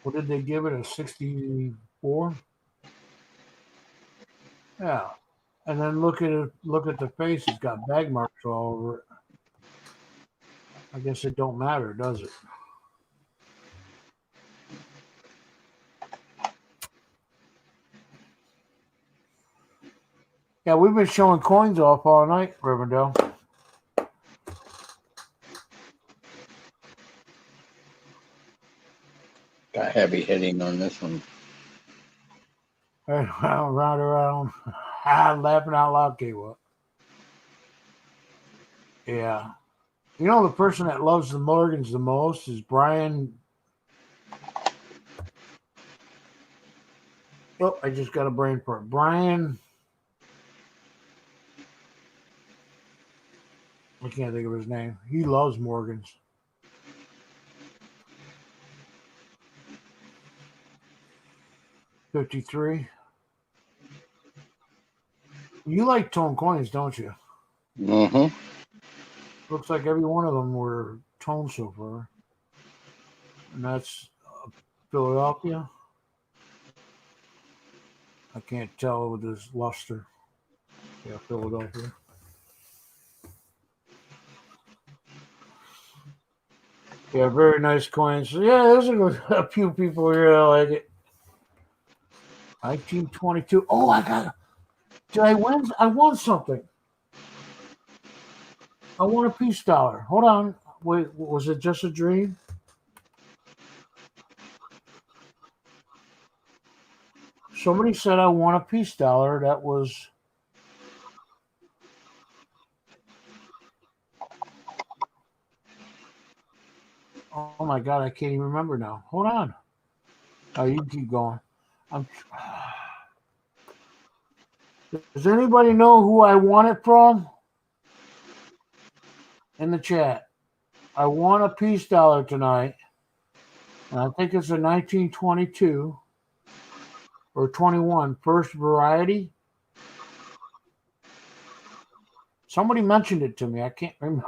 What did they give it? A 64? Yeah. And then look at it. Look at the face. It's got bag marks all over it. I guess it don't matter, does it? Yeah, we've been showing coins off all night, Rivendell. Got heavy hitting on this one. Round around. Laughing out loud, okay, what? Yeah. You know, the person that loves the Morgans the most is Brian. Oh, I just got a brain fart. Brian. I can't think of his name. He loves Morgans. $53. You like tone coins, don't you? Mm-hmm. Looks like every one of them were toned so far. And that's Philadelphia. I can't tell with this luster. Yeah, Philadelphia. Yeah, very nice coins. Yeah, there's a few people here that like it. 1922. Oh, I got it. Did I win? I won something. I won a peace dollar. Hold on. Wait, was it just a dream? Somebody said I won a peace dollar. That was. Oh my God, I can't even remember now. Hold on. Oh, you keep going. Does anybody know who I won it from? In the chat. I won a peace dollar tonight. And I think it's a 1922 or 21 first variety. Somebody mentioned it to me. I can't remember.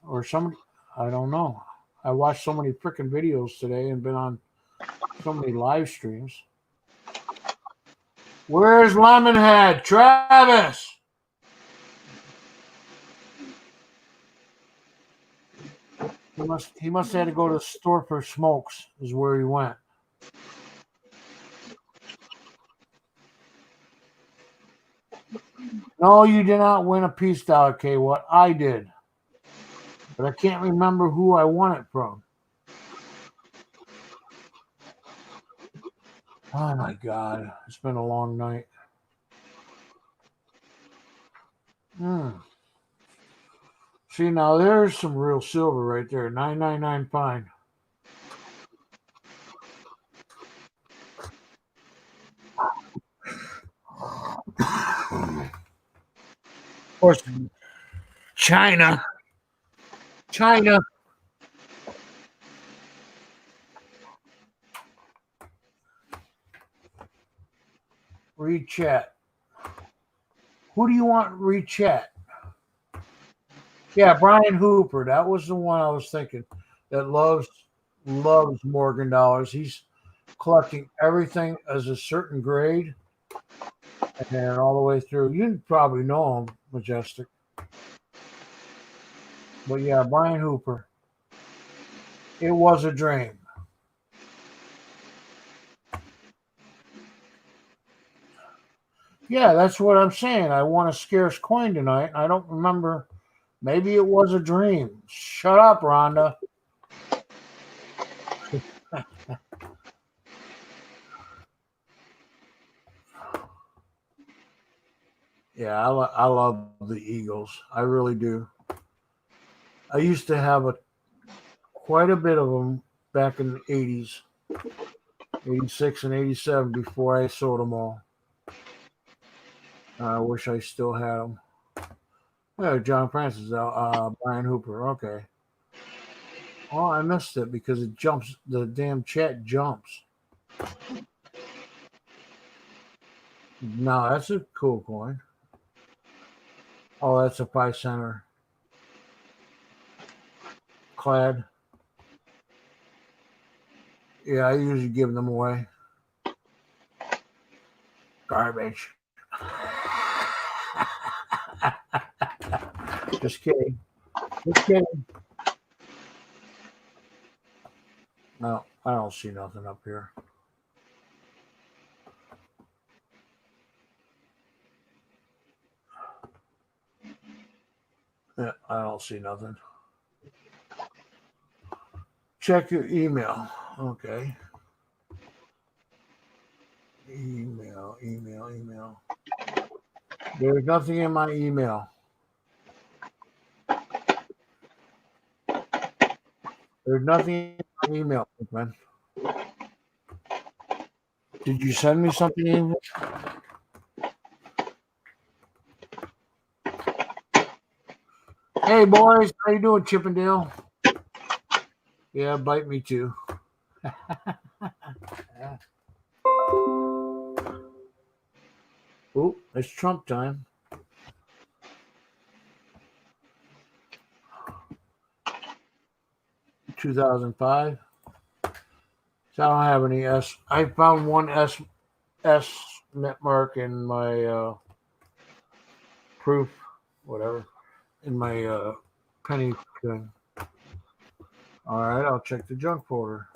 Or somebody, I don't know. I watched so many freaking videos today and been on so many live streams. Where's Lemonhead? Travis! He must have had to go to the store for smokes, is where he went. No, you did not win a peace dollar, K. What I did. But I can't remember who I won it from. Oh my God. It's been a long night. See, now there's some real silver right there. 999 fine. Of course, China. Read chat. Who do you want to read chat? Yeah, Brian Hooper. That was the one I was thinking that loves Morgan dollars. He's collecting everything as a certain grade and then all the way through. You probably know him, Majestic. But yeah, Brian Hooper. It was a dream. Yeah, that's what I'm saying. I won a scarce coin tonight. I don't remember. Maybe it was a dream. Shut up, Rhonda. Yeah, I love the Eagles. I really do. I used to have quite a bit of them back in the 80s, 86 and 87 before I sold them all. I wish I still had them. Yeah, John Francis, Brian Hooper. Okay. Oh, I missed it because it jumps. The damn chat jumps. No, that's a cool coin. Oh, that's a 5 center. Clad. Yeah, I usually give them away. Garbage. Just kidding. Just kidding. No, I don't see nothing up here. Yeah, I don't see nothing. Check your email. Okay. Email. There's nothing in my email. There's nothing in my email, man. Did you send me something, English? Hey, boys. How you doing, Chippendale? Yeah, bite me too. Oh, it's Trump time. $2005. So I don't have any S. I found one S net mark in my proof, whatever, in my penny thing. All right, I'll check the junk folder.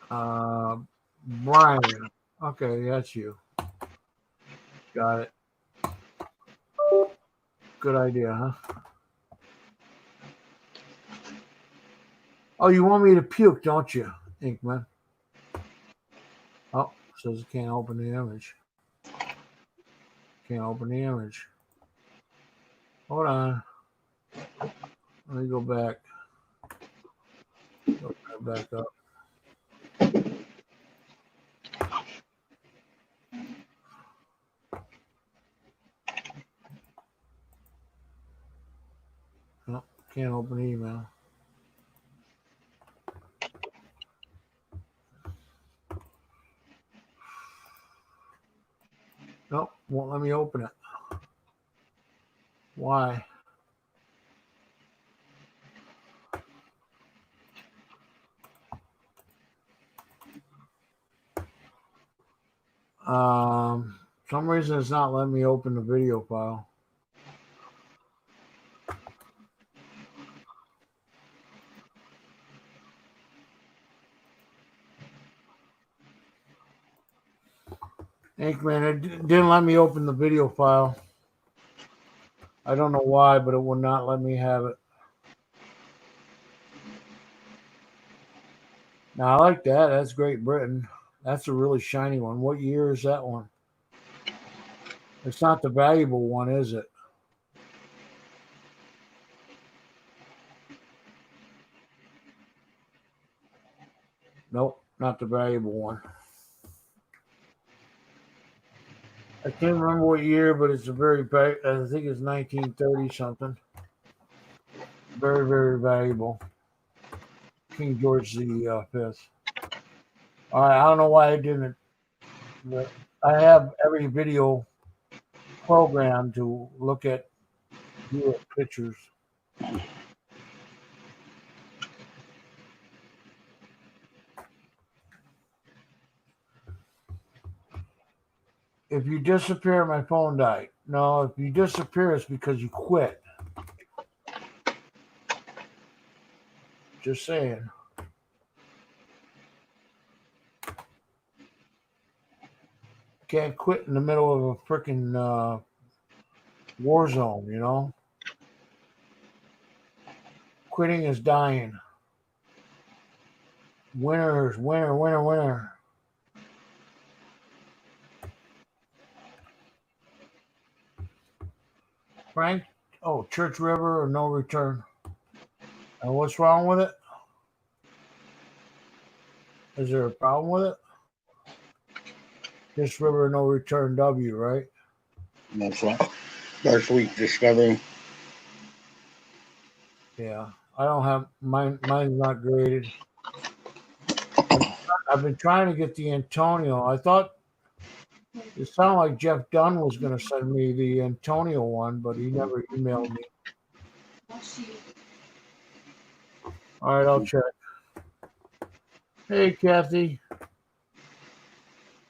Brian. Okay, that's you. Got it. Good idea, huh? Oh, you want me to puke, don't you, Inkman? Oh, says it can't open the image. Can't open the image. Hold on. Let me go back. Go back up. No, can't open email. Nope, won't let me open it. Why? Some reason it's not letting me open the video file. Inkman, it didn't let me open the video file. I don't know why, but it would not let me have it. Now, I like that. That's Great Britain. That's a really shiny one. What year is that one? It's not the valuable one, is it? Nope, not the valuable one. I can't remember what year, but it's a very, I think it's 1930 something. Very, very valuable. King George the Fifth. All right, I don't know why I didn't. But I have every video program to look at view pictures. If you disappear, my phone died. No, if you disappear, it's because you quit. Just saying. Can't quit in the middle of a freaking war zone, you know? Quitting is dying. Winners, winner, winner, winner. Frank, oh, Church River or no return. And what's wrong with it? Is there a problem with it? This river no return W, right? That's right. Dark Week Discovery. Yeah, I don't have mine. Mine's not graded. I've been trying to get the Antonio. I thought it sounded like Jeff Dunn was going to send me the Antonio one, but he never emailed me. All right, I'll check. Hey, Kathy.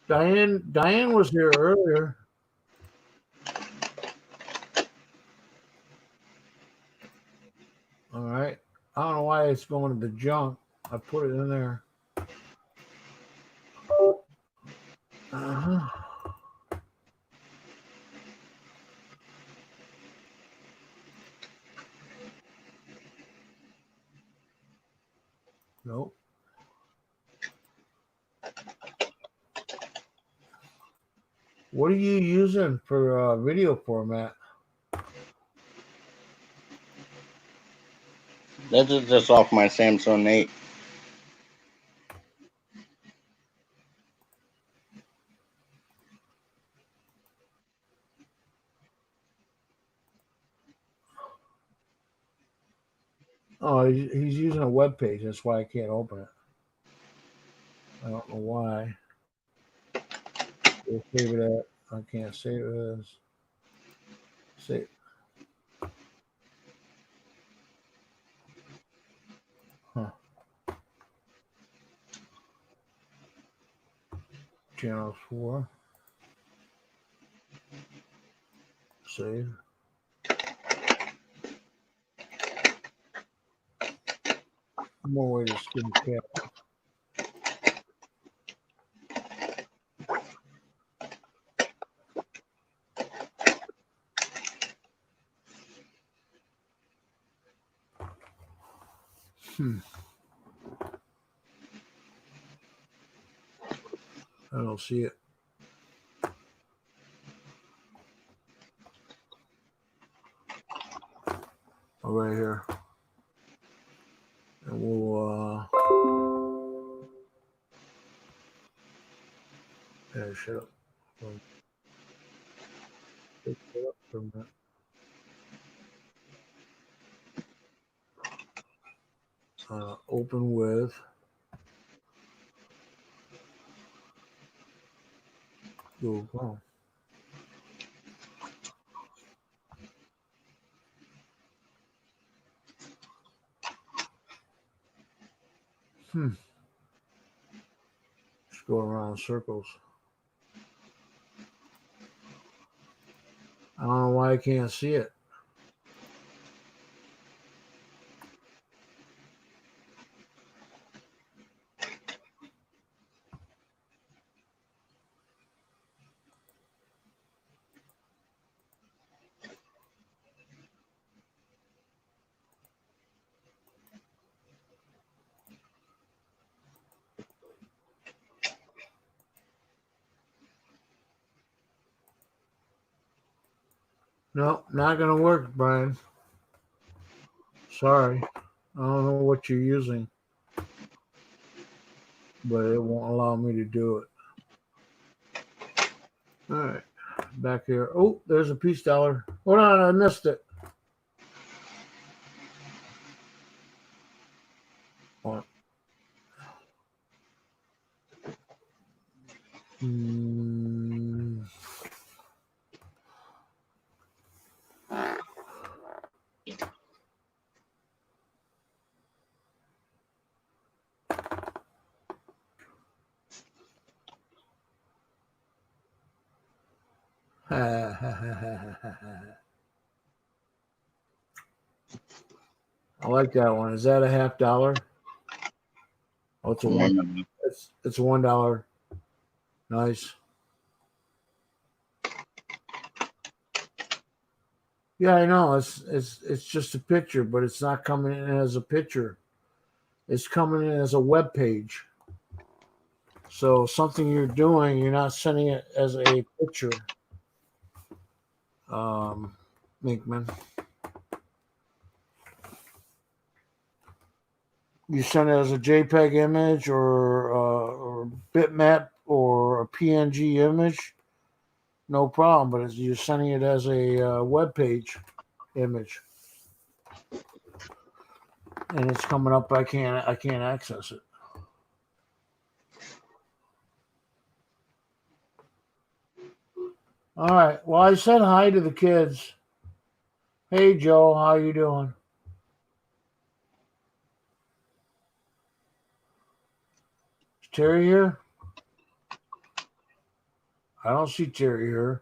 Diane was here earlier. All right. I don't know why it's going to the junk. I put it in there. Uh-huh. Nope. What are you using for video format? This is just off my Samsung 8. Oh, he's using a web page. That's why I can't open it. I don't know why. We'll save it at. I can't save it as. Save. Huh. Channel 4. Save. More way to skin cat. I don't see it. Oh, right here. And we'll yeah, shut up. Shut up for a minute. Open with. Google. Just go around in circles. I don't know why I can't see it. No, not going to work, Brian. Sorry. I don't know what you're using, but it won't allow me to do it. All right. Back here. Oh, there's a peace dollar. Hold on, I missed it. Oh. I like that one. Is that a $50? Oh, it's a one. It's $1. Nice. Yeah, I know. It's just a picture, but it's not coming in as a picture. It's coming in as a web page. So something you're doing, you're not sending it as a picture. Minkman. You send it as a JPEG image or bitmap or a PNG image, no problem. But you're sending it as a web page image, and it's coming up. I can't access it. All right. Well, I said hi to the kids. Hey, Joe, how you doing? Is Terry here? I don't see Terry here.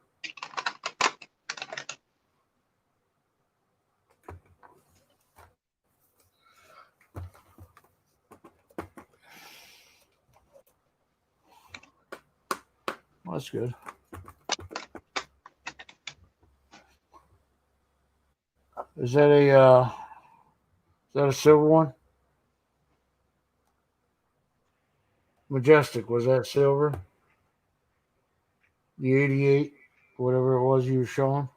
Well, that's good. Is that a silver one? Majestic, was that silver? The 88, whatever it was you were showing.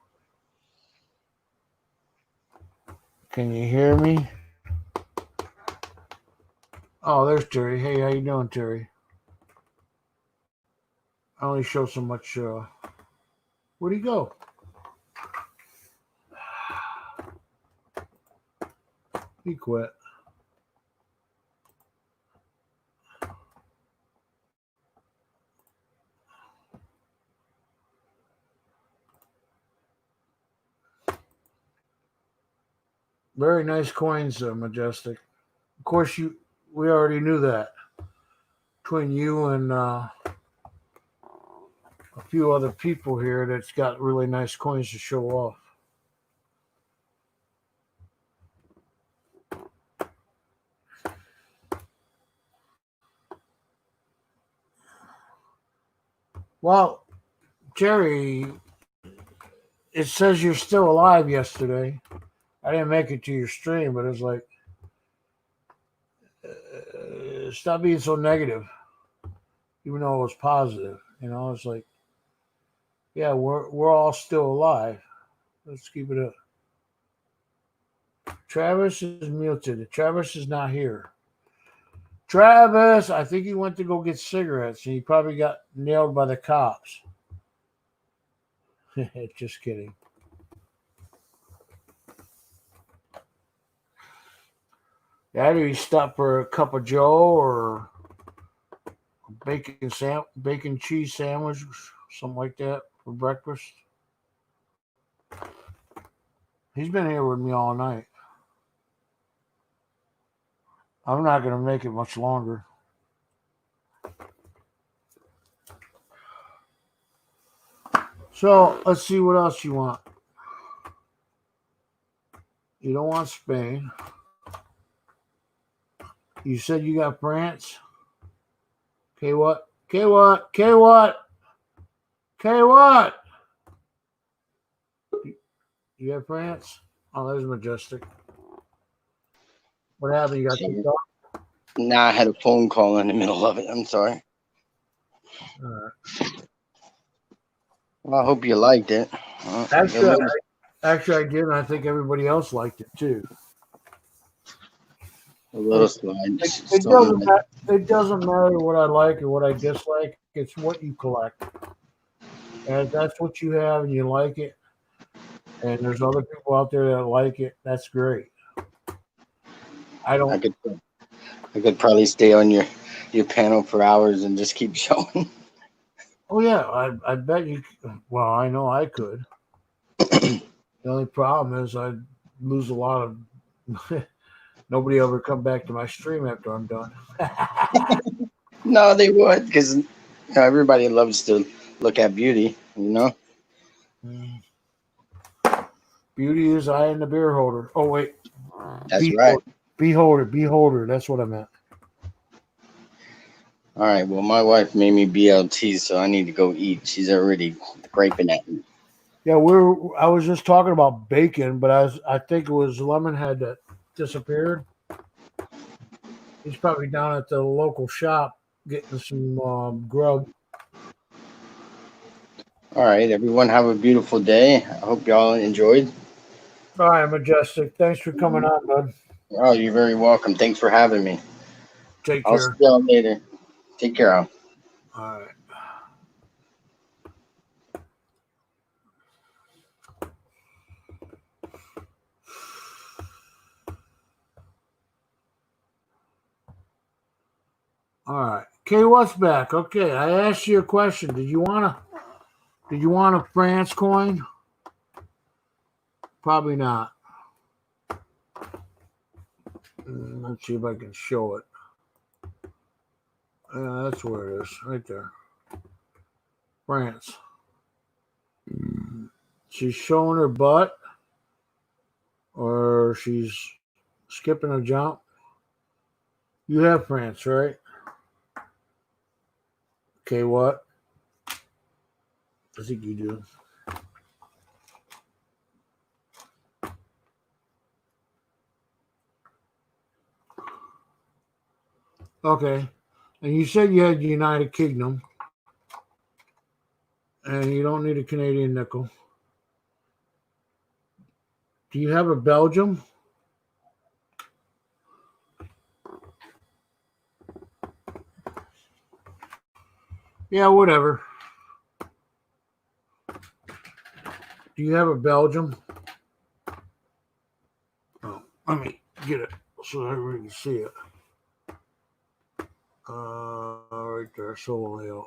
Can you hear me? Oh, there's Terry. Hey, how you doing, Terry? I only show so much. Where'd he go? He quit. Very nice coins, Majestic. Of course, we already knew that. Between you and a few other people here that's got really nice coins to show off. Well, Jerry, it says you're still alive yesterday. I didn't make it to your stream, but it's like, stop being so negative, even though it was positive. You know, it's like, yeah, we're all still alive. Let's keep it up. Travis is muted. Travis is not here. Travis, I think he went to go get cigarettes and he probably got nailed by the cops. Just kidding. Either you stop for a cup of Joe or bacon cheese sandwich, something like that for breakfast. He's been here with me all night. I'm not going to make it much longer. So let's see what else you want. You don't want Spain. You said you got France. Okay, what? Okay, what? Okay, what? Okay, what? You have France? Oh, there's Majestic. What happened? You got kicked off? Nah, I had a phone call in the middle of it. I'm sorry. All right. Well, I hope you liked it. Actually, I did, and I think everybody else liked it too. A little slide. It doesn't matter what I like or what I dislike. It's what you collect. And if that's what you have and you like it, and there's other people out there that like it, that's great. I could probably stay on your panel for hours and just keep showing. Oh yeah, I bet you. Well, I know I could. The only problem is I'd lose a lot of. Nobody ever come back to my stream after I'm done. No, they would, because everybody loves to look at beauty, you know. Beauty is eye in the beer holder. Oh wait, that's right. Beholder. That's what I meant. All right. Well, my wife made me BLT, so I need to go eat. She's already griping at me. Yeah, I was just talking about bacon, but I think it was Lemonhead that disappeared. He's probably down at the local shop getting some grub. All right, everyone, have a beautiful day. I hope y'all enjoyed. All right, Majestic. Thanks for coming on, bud. Oh, you're very welcome. Thanks for having me. Take care. I'll see y'all later. Take care. All right. All right. Okay, what's back? Okay, I asked you a question. Did you want a France coin? Probably not. Let's see if I can show it. That's where it is, right there. France. She's showing her butt, or she's skipping a jump. You have France, right? Okay, what? I think you do. Okay. And you said you had the United Kingdom. And you don't need a Canadian nickel. Do you have a Belgium? Yeah, whatever. Do you have a Belgium? Oh, let me get it so everybody can see it. Right there, solo layout.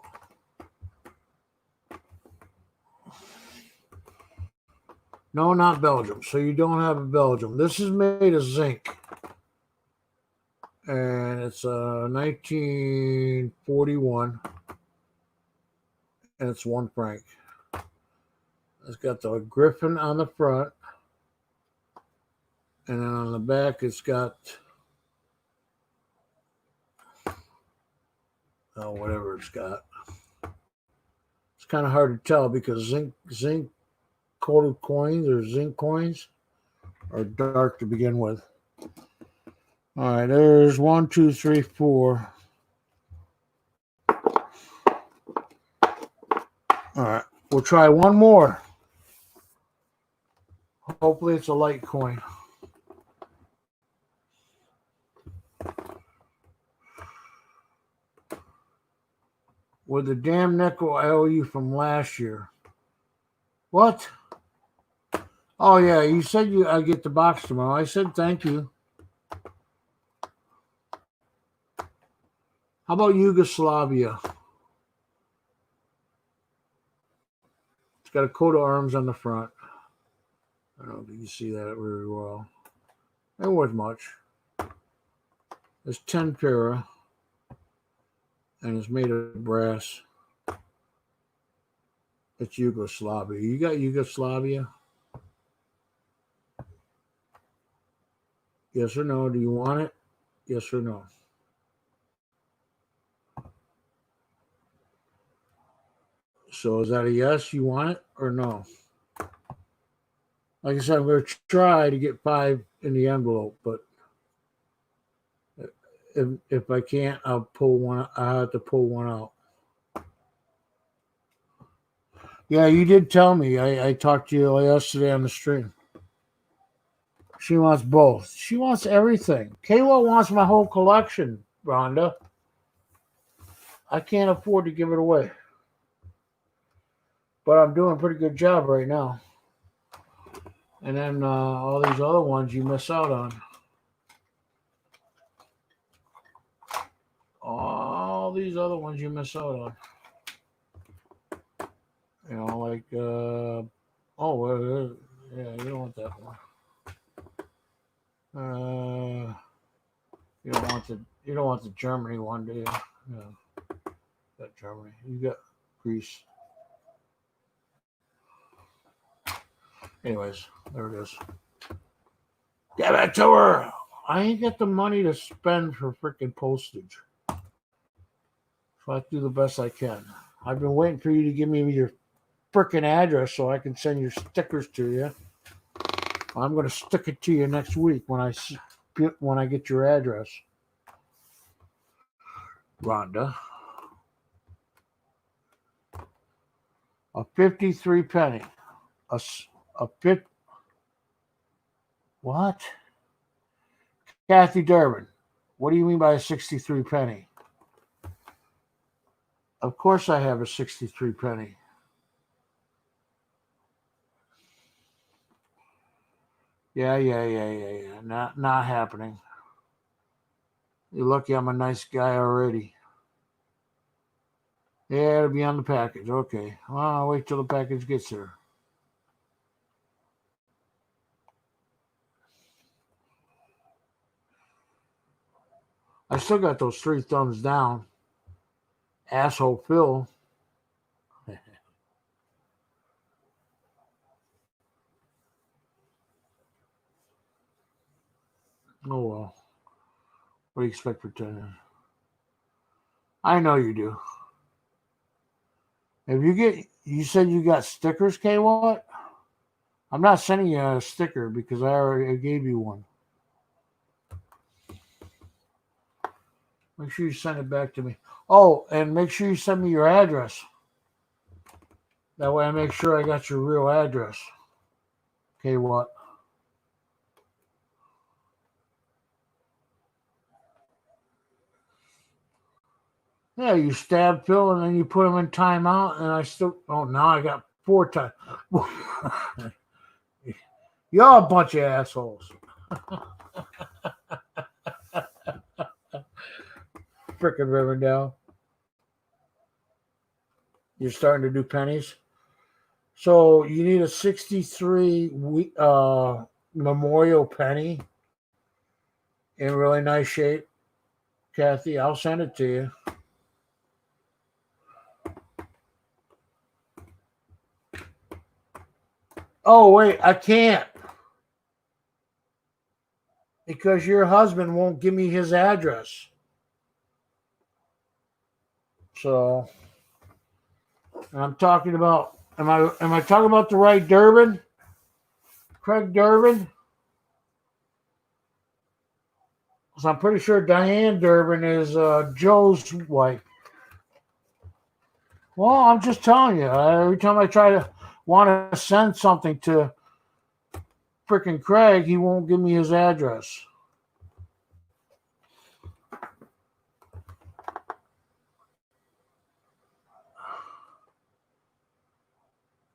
No, not Belgium. So you don't have a Belgium. This is made of zinc. And it's 1941. And it's 1 franc. It's got the griffin on the front. And then on the back, it's got whatever it's got. It's kind of hard to tell because zinc coated coins or zinc coins are dark to begin with. All right, there's 1, 2, 3, 4. All right, we'll try one more. Hopefully it's a light coin. With the damn nickel I owe you from last year. What? Oh yeah, you said I get the box tomorrow. I said thank you. How about Yugoslavia? It's got a coat of arms on the front. I don't know if you can see that very well. It wasn't much. It's 10 para, and it's made of brass. It's Yugoslavia. You got Yugoslavia? Yes or no? Do you want it? Yes or no? So is that a yes? You want it or no? Like I said, I'm going to try to get 5 in the envelope, but if I can't, I'll pull one. I have to pull one out. Yeah, you did tell me. I talked to you yesterday on the stream. She wants both. She wants everything. Kayla wants my whole collection, Rhonda. I can't afford to give it away. But I'm doing a pretty good job right now. And then all these other ones you miss out on. All these other ones you miss out on. You know, like, yeah, you don't want that one. You don't want the Germany one, do you? Yeah. Got Germany. You got Greece. Anyways, there it is. Give it to her. I ain't got the money to spend for freaking postage. So I have to do the best I can. I've been waiting for you to give me your freaking address so I can send your stickers to you. I'm going to stick it to you next week when I get your address. Rhonda. A 53 penny. A bit. What? Kathy Durbin. What do you mean by a 63 penny? Of course I have a 63 penny. Yeah. Not happening. You're lucky I'm a nice guy already. Yeah, it'll be on the package. Okay. Well, I'll wait till the package gets here. I still got those 3 thumbs down. Asshole Phil. Oh, well. What do you expect for 10? I know you do. If you said you got stickers, K what? I'm not sending you a sticker because I already gave you one. Make sure you send it back to me. Oh, and make sure you send me your address. That way I make sure I got your real address. Okay, what? Yeah, you stab Phil and then you put him in timeout, and I still. Oh, now I got 4 times. You're a bunch of assholes. Frickin' Riverdale. You're starting to do pennies. So you need a 63 memorial penny in really nice shape. Kathy, I'll send it to you. Oh, wait, I can't. Because your husband won't give me his address. So, and I'm talking about, am I talking about the right Durbin? Craig Durbin? So I'm pretty sure Diane Durbin is Joe's wife. Well, I'm just telling you. Every time I try to want to send something to frickin' Craig, he won't give me his address.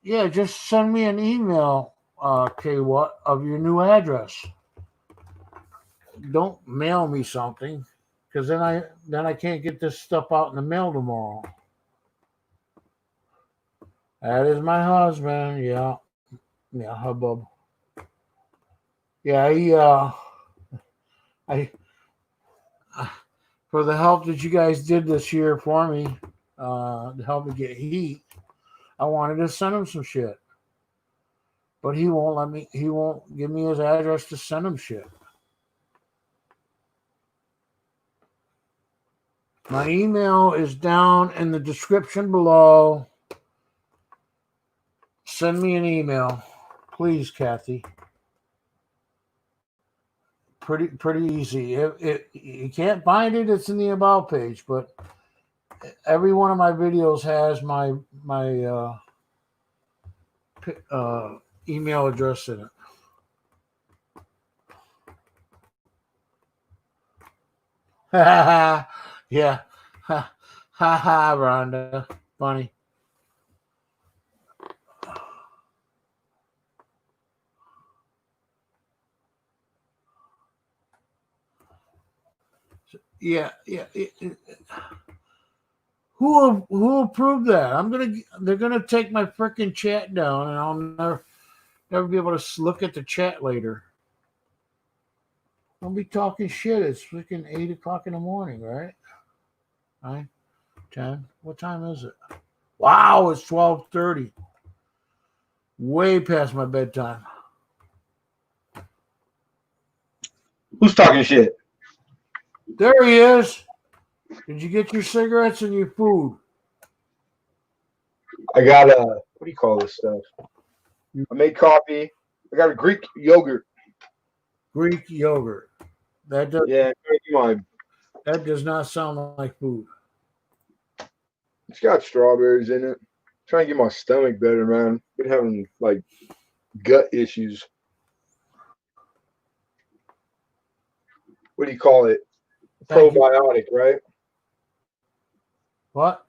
Yeah, just send me an email, of your new address. Don't mail me something. because then I can't get this stuff out in the mail tomorrow. That is my husband. Yeah, hubbub. Yeah, I for the help that you guys did this year for me, to help me get heat. I wanted to send him some shit, but he won't let me. He won't give me his address to send him shit. My email is down in the description below. Send me an email, please, Kathy. Pretty easy. You can't find it. It's in the about page, but every one of my videos has my email address in it. Yeah. Ha ha, Rhonda. Funny. Yeah. Who approved that? They're gonna take my freaking chat down, and I'll never be able to look at the chat later. Don't be talking shit. It's freaking 8 o'clock in the morning, right? 9, 10. What time is it? Wow, it's 12:30. Way past my bedtime. Who's talking shit? There he is. Did you get your cigarettes and your food? I got what do you call this stuff? I made coffee. I got a Greek yogurt. Greek yogurt. That does not sound like food. It's got strawberries in it. Trying to get my stomach better, man. Been having like gut issues. What do you call it? Probiotic, right? What?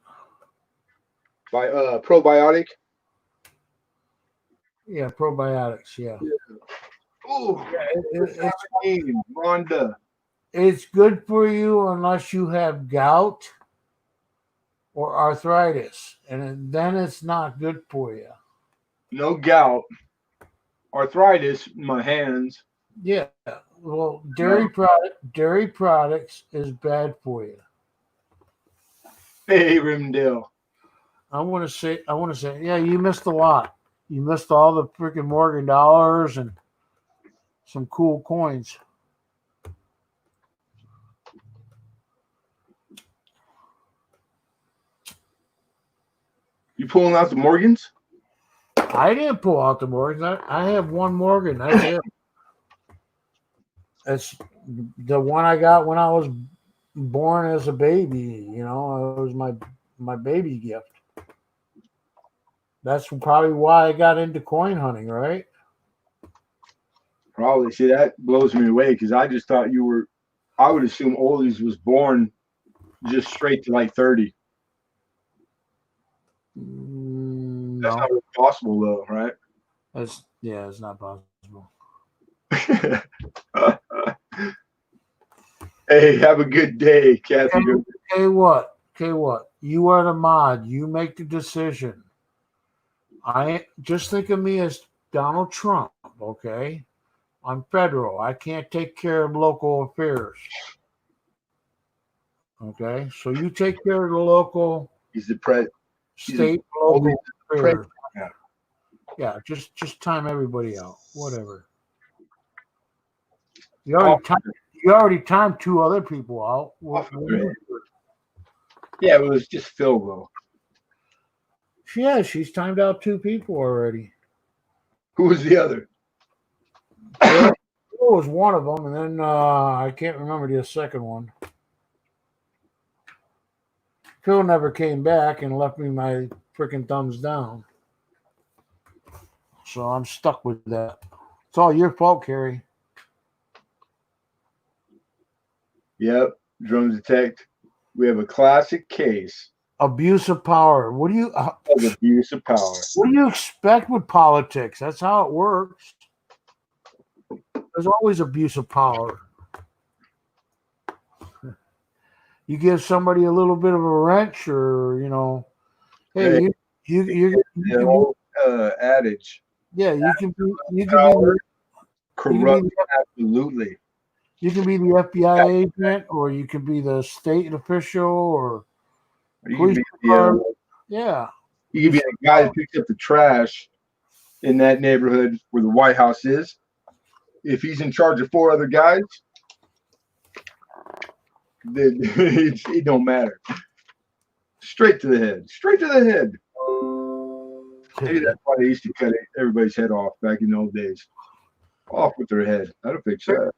Probiotic. Yeah, probiotics. Yeah. Ooh, it's Rhonda. It's good for you unless you have gout or arthritis, and then it's not good for you. No gout. Arthritis in my hands. Yeah. Well, dairy products is bad for you. Hey, Rimdale. I want to say, yeah, you missed a lot. You missed all the freaking Morgan dollars and some cool coins. You pulling out the Morgans? I didn't pull out the Morgans. I have one Morgan. That's it. That's the one I got when I was born as a baby. You know, it was my baby gift. That's probably why I got into coin hunting, right? Probably. See, that blows me away because I just thought you were. I would assume Oldies was born just straight to like 30. No. That's not really possible, though, right? It's not possible. Hey, have a good day, Kathy. Okay, what? You are the mod. You make the decision. I just think of me as Donald Trump, okay? I'm federal. I can't take care of local affairs. Okay, so you take care of the local. He's the president. State, local affairs. Yeah, just time everybody out. Whatever. You already timed 2 other people out. Yeah, it was just Phil, though. Yeah, she's timed out 2 people already. Who was the other? Phil was one of them, and then I can't remember the second one. Phil never came back and left me my freaking thumbs down. So I'm stuck with that. It's all your fault, Carrie. Yep, Drone Detect. We have a classic case. Abuse of power. What do you abuse of power? What do you expect with politics? That's how it works. There's always abuse of power. You give somebody a little bit of a wrench, or hey, you The old adage. yeah, you can be Corrupt, absolutely. You can be the FBI agent, or you can be the state official, or You can police be department. Yeah. You can be the guy that picks up the trash in that neighborhood where the White House is. If he's in charge of 4 other guys, then it don't matter. Straight to the head. Straight to the head. Maybe that's why they used to cut everybody's head off back in the old days. Off with their head. That'll fix that.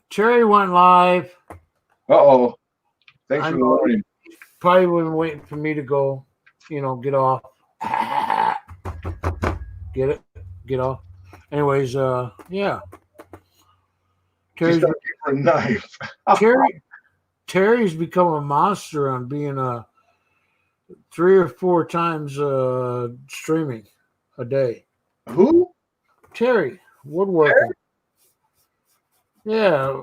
Terry went live. Uh-oh. Thanks for the warning. Probably wasn't waiting for me to go, get off. Get off. Anyways, yeah. Terry's for a knife. Terry's become a monster on being 3 or 4 times streaming a day. Who? Terry woodworking. Yeah,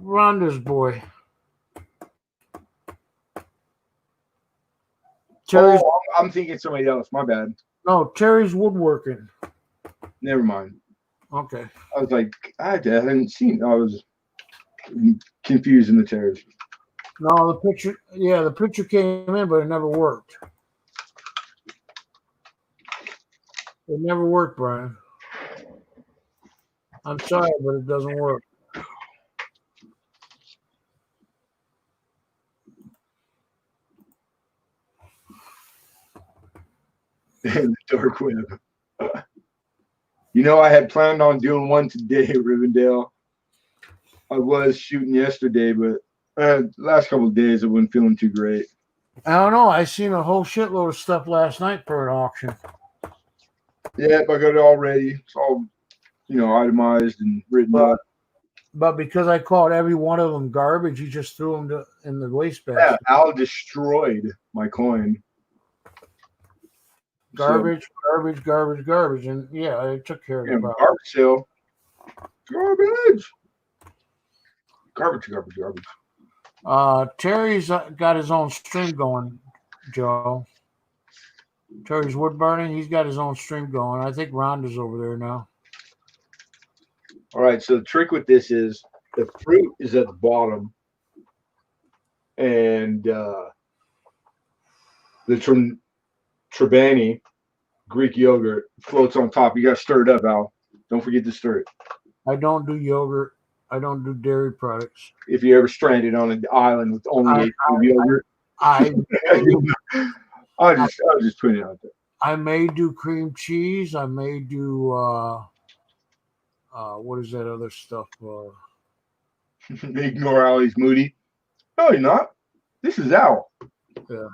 Rhonda's boy. Terry's. Oh, I'm thinking somebody else. My bad. No, Terry's woodworking. Never mind. Okay. I was like, I hadn't seen. I was confused in the Terry's. No, the picture came in, but it never worked. It never worked, Brian. I'm sorry, but it doesn't work. The dark web. I had planned on doing one today, Rivendell. I was shooting yesterday, but last couple of days I wasn't feeling too great. I don't know. I seen a whole shitload of stuff last night for an auction. Yeah, I got it all ready. It's all, itemized and written up. But because I called every one of them garbage, you just threw them in the waste basket. Yeah, Al destroyed my coin. Garbage, and yeah, I took care of the problem. Garbage sale. Garbage. Terry's got his own stream going, Joe. Terry's wood burning. He's got his own stream going. I think Rhonda's over there now. All right. So the trick with this is the fruit is at the bottom, and the Trebani Greek yogurt floats on top. You got to stir it up, Al. Don't forget to stir it. I don't do yogurt. I don't do dairy products. If you're ever stranded on an island with only yogurt, I'll just put it out there. I may do cream cheese. I may do what is that other stuff? Ignore Ali's moody. No, you're not. This is Al. Yeah.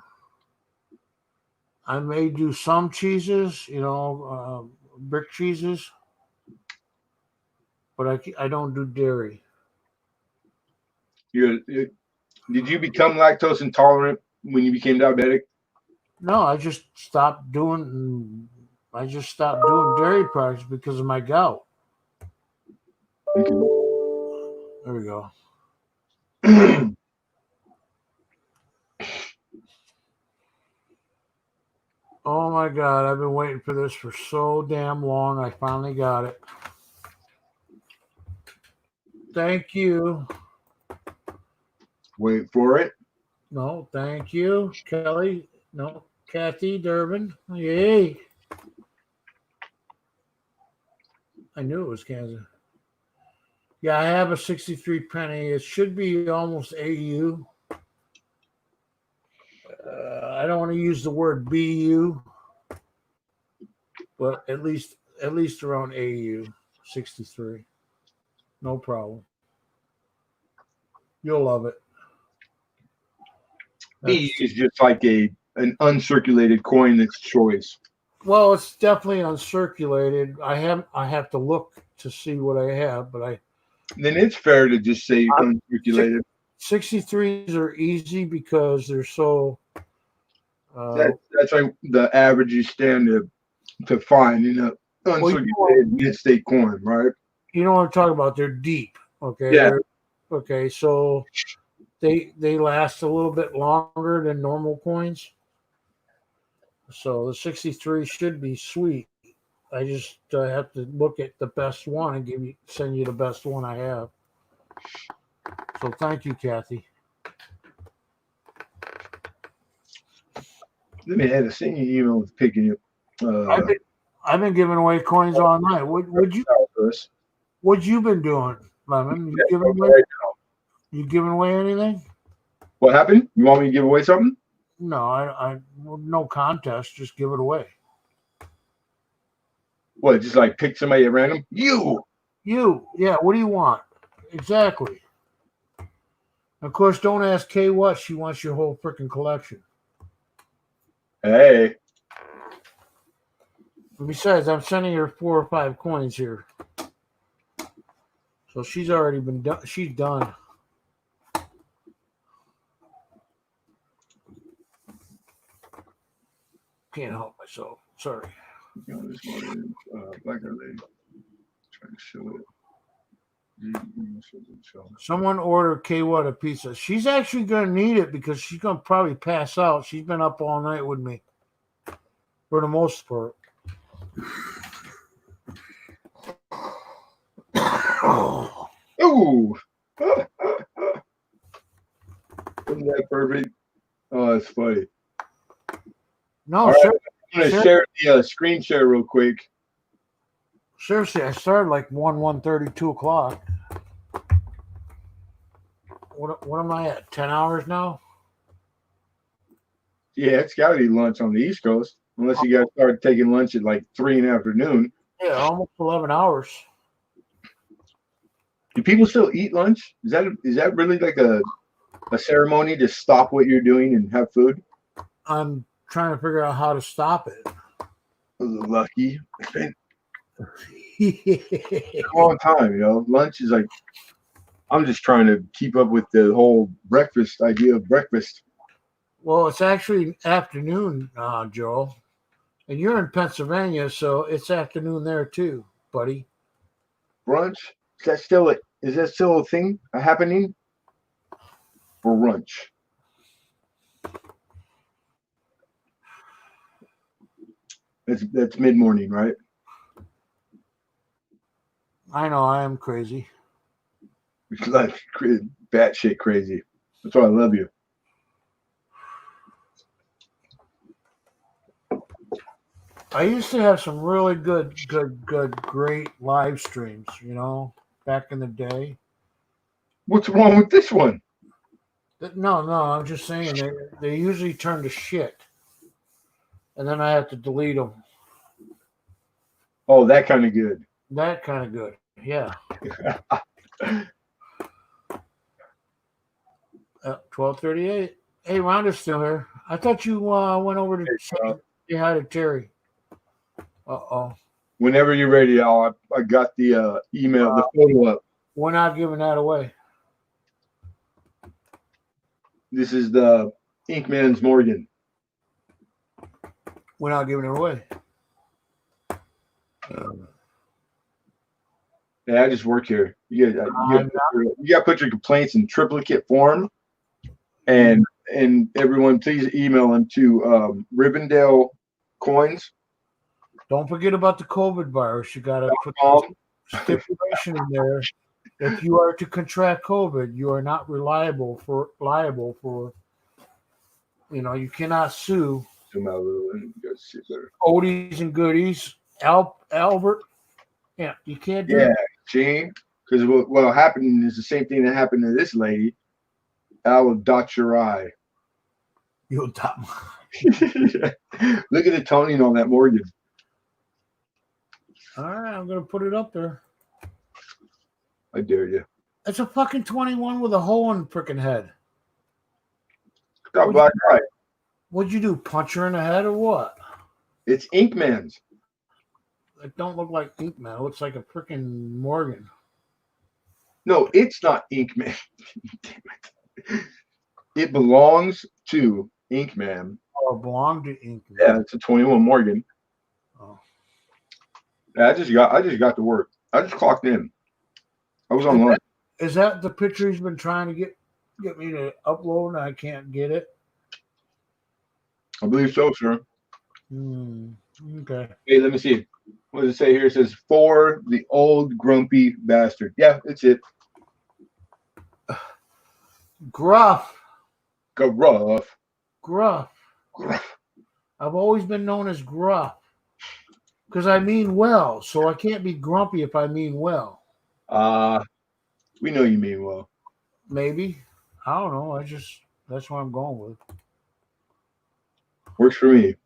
I may do some cheeses, brick cheeses, but I don't do dairy. Did you become lactose intolerant when you became diabetic? No, I just stopped doing dairy products because of my gout. There we go. Oh my God, I've been waiting for this for so damn long. I finally got it. Thank you. Wait for it. No, thank you, Kelly. No, Kathy Durbin. Yay. I knew it was Kansas. Yeah, I have a 63 penny. It should be almost AU. I don't want to use the word BU, but at least around AU 63. No problem. You'll love it. BU is just like an uncirculated coin that's choice. Well, it's definitely uncirculated. I have to look to see what I have, but then it's fair to just say uncirculated. 63s are easy because they're so. That's like the average you stand to find in a uncirculated mid-state coin, right? You know what I'm talking about? They're deep. Okay. Yeah. Okay. So they last a little bit longer than normal coins. So the 63 should be sweet. I just have to look at the best one and send you the best one I have. So thank you, Kathy. Let me add a send you email with picking you. I've been giving away coins all night. What'd you been doing, Lemon? You giving away anything? What happened? You want me to give away something? No, I no contest. Just give it away. What? Just like pick somebody at random? You. Yeah. What do you want? Exactly. Of course, don't ask Kay what she wants your whole freaking collection. Hey. Besides, I'm sending her 4 or 5 coins here. So she's already been done. She's done. Can't help myself. Sorry. This one is Black Lady. Trying to show it. Someone ordered K what a pizza. She's actually going to need it because she's going to probably pass out. She's been up all night with me for the most part. Ooh. Isn't that perfect? Oh, that's funny. No, right, I'm going to share the screen share real quick. Seriously, I started like 1:30, 2 o'clock. What am I at? 10 hours now? Yeah, it's got to be lunch on the East Coast, unless you guys start taking lunch at like 3 in the afternoon. Yeah, almost 11 hours. Do people still eat lunch? Is that really like a ceremony to stop what you're doing and have food? I'm trying to figure out how to stop it. Lucky. A long time, Lunch is like, I'm just trying to keep up with the whole breakfast idea of breakfast. Well, it's actually afternoon, Joel. And you're in Pennsylvania, so it's afternoon there too, buddy. Brunch? Is that still a thing happening? Brunch. That's mid-morning, right? I know I am crazy. Like batshit crazy. That's why I love you. I used to have some really good, great live streams, back in the day. What's wrong with this one? No, I'm just saying they usually turn to shit. And then I have to delete them. Oh, that kind of good. That kind of good, yeah. 12:38. Hey, Rhonda's still here. I thought you went over to say hi to Terry. Whenever you're ready, I got the email, the photo up. We're not giving that away. This is the Inkman's Morgan. We're not giving it away. Yeah, I just work here. You got to put your complaints in triplicate form, and everyone please email them to Rivendell Coins. Don't forget about the COVID virus. You got to put the stipulation in there. If you are to contract COVID, you are not liable for. You cannot sue. Oldies and Goodies, Albert. Yeah, you can't do it. See, because what happened is the same thing that happened to this lady. I will dot your I. You'll dot my. Look at the toning on that Morgan. All right, I'm gonna put it up there. I dare you. It's a fucking 21 with a hole in the freaking head. Got black eye. What'd you do? Punch her in the head or what? It's Inkman's. It don't look like Inkman. It looks like a freaking Morgan. No, it's not Inkman. Damn it. It belongs to Inkman. Oh, it belonged to Inkman. Yeah, it's a 21 Morgan. Oh. Yeah, I just got to work. I just clocked in. I was on lunch. Is that the picture he's been trying to get get me to upload and I can't get it? I believe so, sir. Okay. Hey, let me see. What does it say here? It says, for the old grumpy bastard. Yeah, that's it. Gruff. Gruff. Gruff. Gruff. I've always been known as gruff because I mean well. So I can't be grumpy if I mean well. We know you mean well. Maybe. I don't know. That's what I'm going with. Works for me.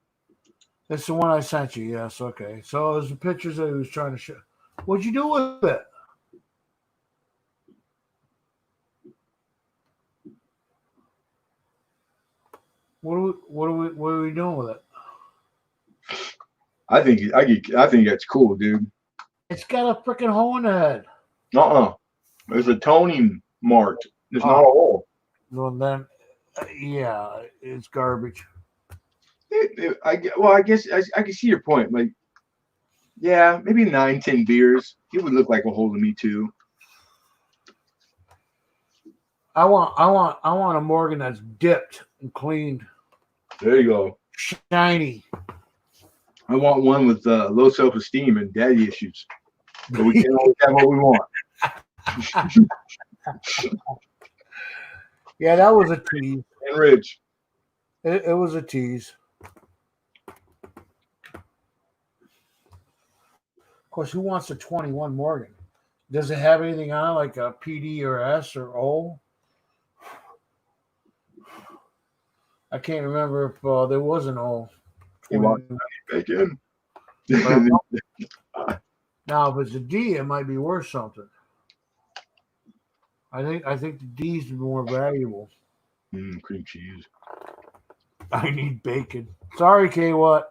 That's the one I sent you. Yes. Okay. So there's the pictures that he was trying to show. What'd you do with it? What are we doing with it? I think that's cool, dude. It's got a freaking hole in the head. There's a toning mark. There's not a hole. Well, then, yeah, it's garbage. I guess I can see your point. Like, yeah, maybe 9, 10 beers. It would look like a hole to me too. I want a Morgan that's dipped and cleaned. There you go. Shiny. I want one with low self-esteem and daddy issues. But we can't always have what we want. Yeah, that was a tease. And Rich. It was a tease. Of course, who wants a 21 Morgan? Does it have anything on it like a PD or S or O? I can't remember if there was an O. Now, if it's a D, it might be worth something. I think the D's are more valuable. Cream cheese. I need bacon. Sorry, K. What?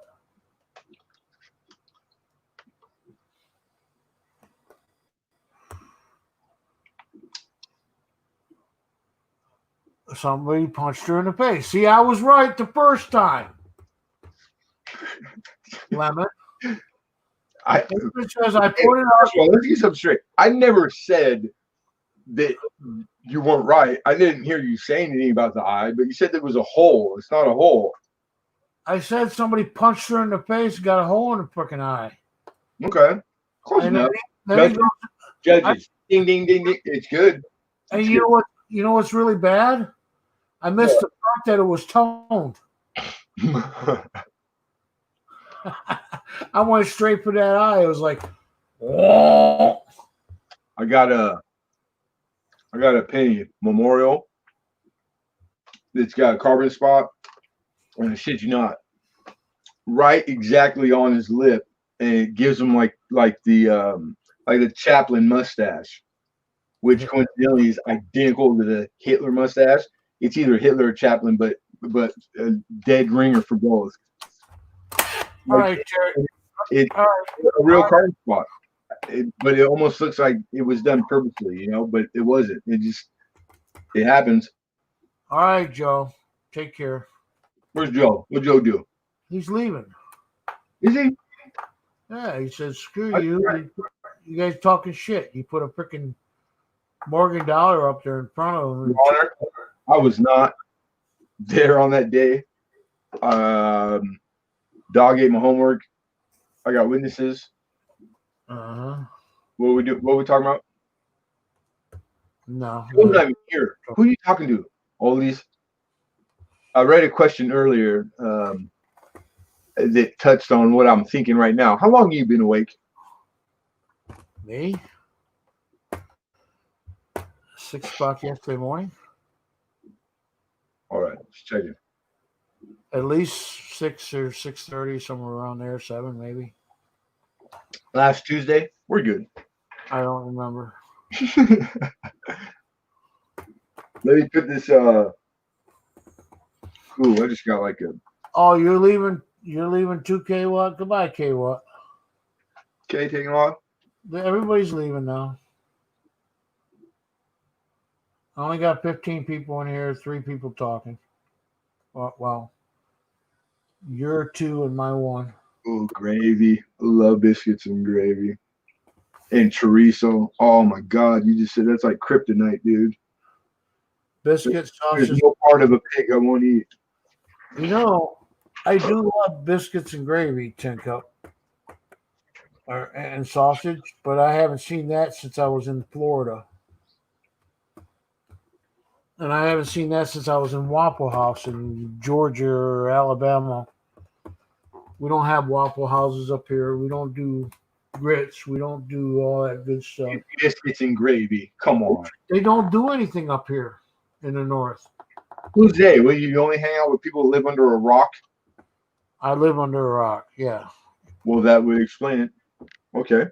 Somebody punched her in the face. See, I was right the first time. Lemon. Because I put it up. Well, let's get something straight. I never said that you weren't right. I didn't hear you saying anything about the eye, but you said there was a hole. It's not a hole. I said somebody punched her in the face, got a hole in the freaking eye. Okay. Close enough. Judges. Ding, ding, ding, ding. It's good. And you know what? You know what's really bad? I missed the part that it was toned. I went straight for that eye. It was like, oh. I got a penny memorial. It's got a carbon spot, and I shit you not, right exactly on his lip, and it gives him like the Chaplin mustache, which coincidentally is identical to the Hitler mustache. It's either Hitler or Chaplin, but a dead ringer for both. All right, Jerry. It's a real carbon spot. But it almost looks like it was done purposely, but it wasn't. It happens. All right, Joe. Take care. Where's Joe? What'd Joe do? He's leaving. Is he? Yeah, he said, screw you. You guys talking shit. You put a freaking Morgan dollar up there in front of him. I was not there on that day. Dog ate my homework. I got witnesses. What we talking about? No. Who's not even here? Who are you talking to? Oldies. I read a question earlier that touched on what I'm thinking right now. How long have you been awake? Me? 6 o'clock yesterday morning. All right, let's check it. At least 6 or 6:30, somewhere around there, 7 maybe. Last Tuesday, we're good. I don't remember. Let me put this. Ooh, I just got like a. Oh, you're leaving 2K Watt. Goodbye, K Watt. Okay, taking off. Everybody's leaving now. I only got 15 people in here, 3 people talking. Well, you're 2 and my 1. Oh, gravy. I love biscuits and gravy. And chorizo. Oh my God. You just said that's like kryptonite, dude. biscuits, There's sausages. no part of a pig I won't eat. You know, I do love biscuits and gravy, Tin Cup, and sausage, but I haven't seen that since I was in Florida. And I haven't seen that since I was in Waffle House in Georgia or Alabama. We don't have Waffle Houses up here. We don't do grits. We don't do all that good stuff. Biscuits and gravy. Come on. They don't do anything up here in the north. Who's they? Well, you only hang out with people who live under a rock? I live under a rock, yeah. Well, that would explain it. Okay.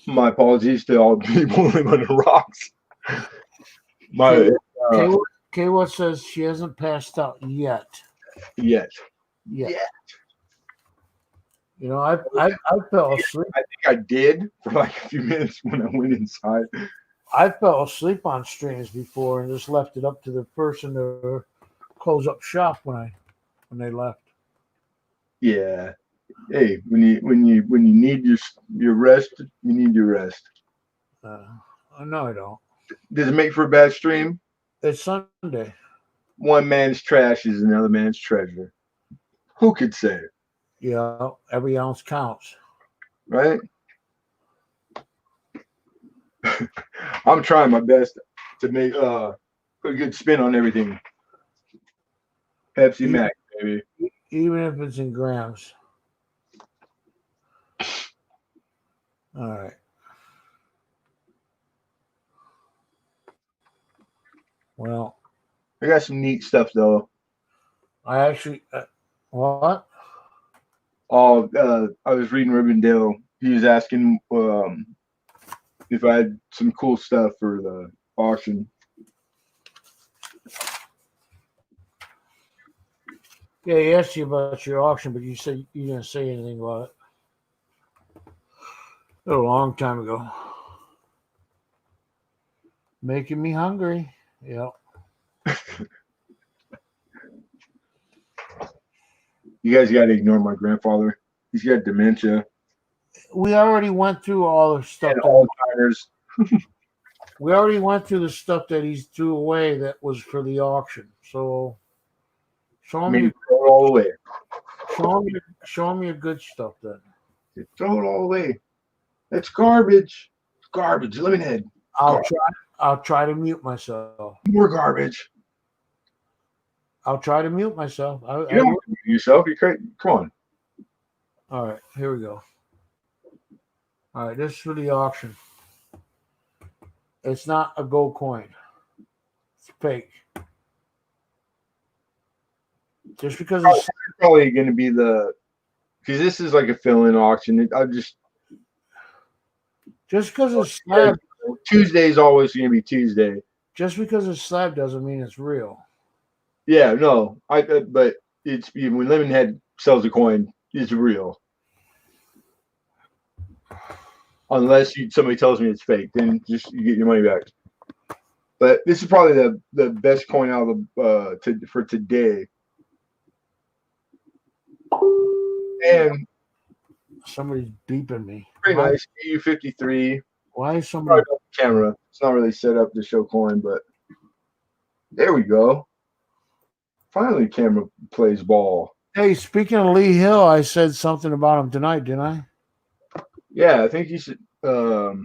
My apologies to all people who live under rocks. My Kayla says she hasn't passed out yet. Yet. You know, I fell asleep. I think I did for like a few minutes when I went inside. I fell asleep on streams before and just left it up to the person to close up shop when they left. Yeah. Hey, when you need your rest, you need your rest. No, I don't. Does it make for a bad stream? It's Sunday. One man's trash is another man's treasure. Who could say it? Yeah, every ounce counts. Right? I'm trying my best to make put a good spin on everything. Pepsi Max, baby. Even if it's in grams. All right. Well, I got some neat stuff though. I actually what? Oh, I was reading Rivendell. He was asking if I had some cool stuff for the auction. Yeah, he asked you about your auction, but you said you didn't say anything about it. A long time ago. Making me hungry. Yep. You guys got to ignore my grandfather. He's got dementia. We already went through all the stuff. And Alzheimer's. We already went through the stuff that he threw away that was for the auction. So show him throw it all away. Show him your good stuff then. Throw it all away. That's garbage. Garbage. Lemonhead. I'll try to mute myself. More garbage. I'll try to mute myself. You don't have to mute yourself. You're crazy. Come on. All right, here we go. All right, this is for the auction. It's not a gold coin. It's fake. Just because it's probably going to be because this is like a fill-in auction. Just because it's slab. Tuesday is always going to be Tuesday. Just because it's slab doesn't mean it's real. Yeah, no. But it's when Lemonhead sells a coin, it's real. Unless somebody tells me it's fake, then just you get your money back. But this is probably the best coin out of for today. And somebody's beeping me. Pretty nice. EU53. Why is somebody camera? It's not really set up to show coin, but there we go. Finally, camera plays ball. Hey, speaking of Lee Hill, I said something about him tonight, didn't I? Yeah, I think he's. I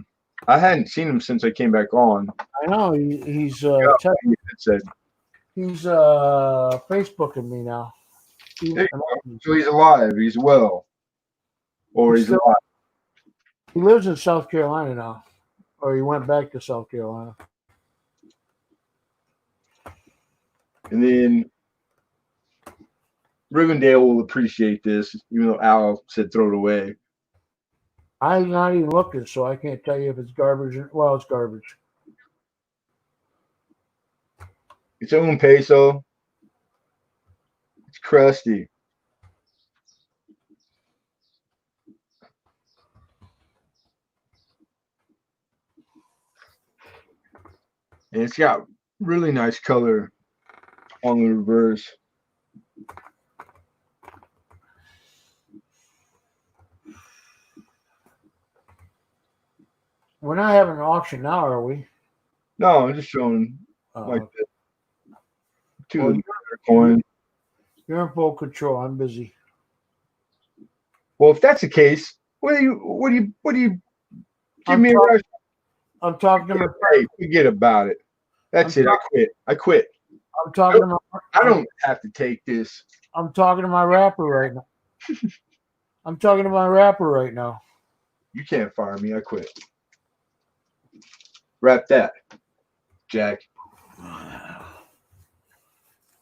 hadn't seen him since I came back on. I know he's he's Facebooking me now. So he's alive. He's well, or he's alive. He lives in South Carolina now, or he went back to South Carolina. And then Rivendell will appreciate this, even though Al said throw it away. I'm not even looking, so I can't tell you if it's garbage. Well, it's garbage. It's un peso. It's crusty. And it's got really nice color on the reverse. We're not having an auction now, are we? No, I'm just showing like this. Well, coin. You're in full control. I'm busy. Well, if that's the case, what do you give I'm me a rush? I'm talking to my Hey, forget about it. That's it. I quit. I'm talking to my I don't have to take this. I'm talking to my rapper right now. I'm talking to my rapper right now. You can't fire me. I quit. Wrap that, Jack. Well,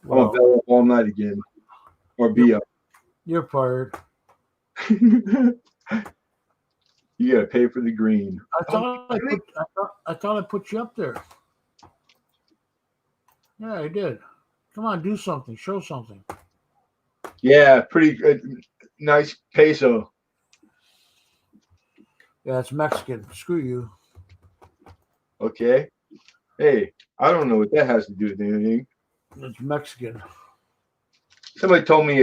I'm gonna bell up all night again, or be up. You're fired. You gotta pay for the green. I thought I thought I put you up there. Yeah, I did. Come on, do something. Show something. Yeah, pretty nice peso. Yeah, it's Mexican. Screw you. Okay. Hey, I don't know what that has to do with anything. It's Mexican. Somebody told me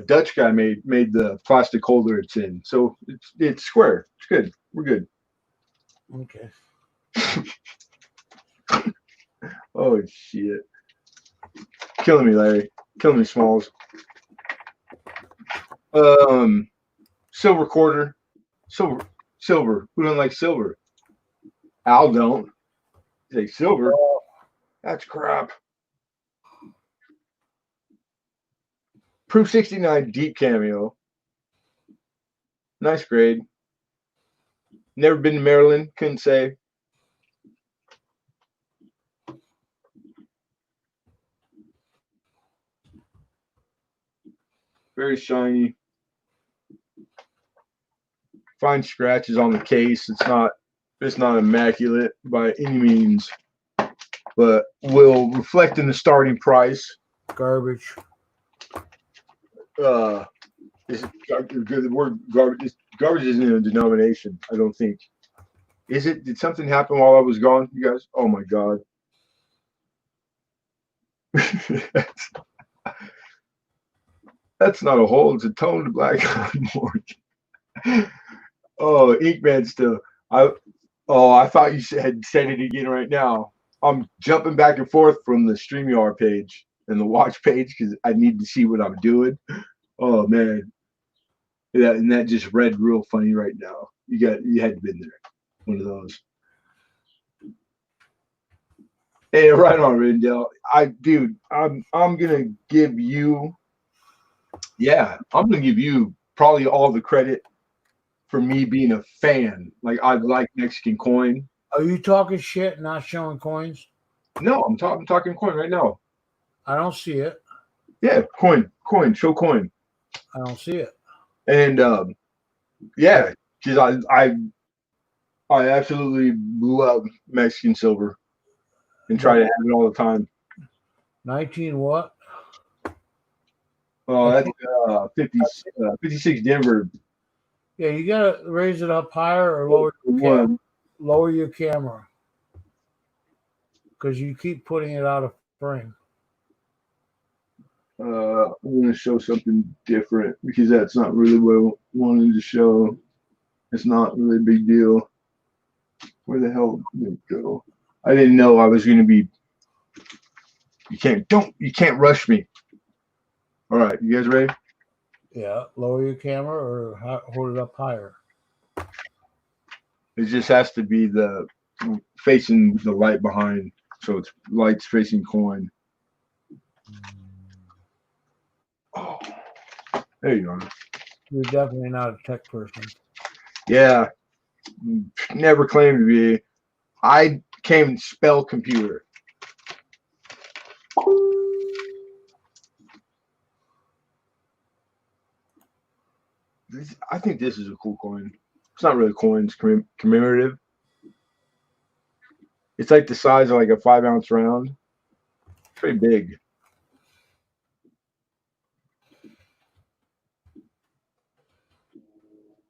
Dutch guy made the plastic holder it's in, so it's square. It's good. We're good. Okay. Oh shit! Killing me, Larry. Killing me, Smalls. Silver quarter. Silver. Who don't like silver? Al don't. Say silver. That's crap. Proof 69 deep cameo. Nice grade. Never been to Maryland. Couldn't say. Very shiny. Fine scratches on the case. It's not immaculate by any means, but will reflect in the starting price. Garbage. Is the word garbage? Garbage isn't a denomination. I don't think. Is it? Did something happen while I was gone, you guys? Oh my god. That's not a hole. It's a toned black board. Oh, Inkman still. I thought you had said it again right now. I'm jumping back and forth from the StreamYard page and the watch page because I need to see what I'm doing. Oh man, and that just read real funny right now. You had been there, one of those. Hey, right on, Rindell. I'm gonna give you. Yeah, I'm gonna give you probably all the credit for me being a fan. Like I like Mexican coin. Are you talking shit, not showing coins? No, I'm talking coin right now. I don't see it. Yeah, coin, show coin. I don't see it. And yeah, because I absolutely love Mexican silver and try to have it all the time. 19 what? Oh, that's 56 Denver. Yeah, you gotta raise it up higher or lower your camera. Because you keep putting it out of frame. I'm gonna show something different because that's not really what I wanted to show. It's not really a big deal. Where the hell did it go? I didn't know I was gonna be. You can't rush me. All right, you guys ready? Yeah, lower your camera or hold it up higher. It just has to be the facing the light behind, so it's lights facing coin. Oh, there you are. You're definitely not a tech person. Yeah, never claimed to be. I came to spell computer. I think this is a cool coin. It's not really a coin, it's commemorative. It's like the size of like a 5-ounce round. Pretty big.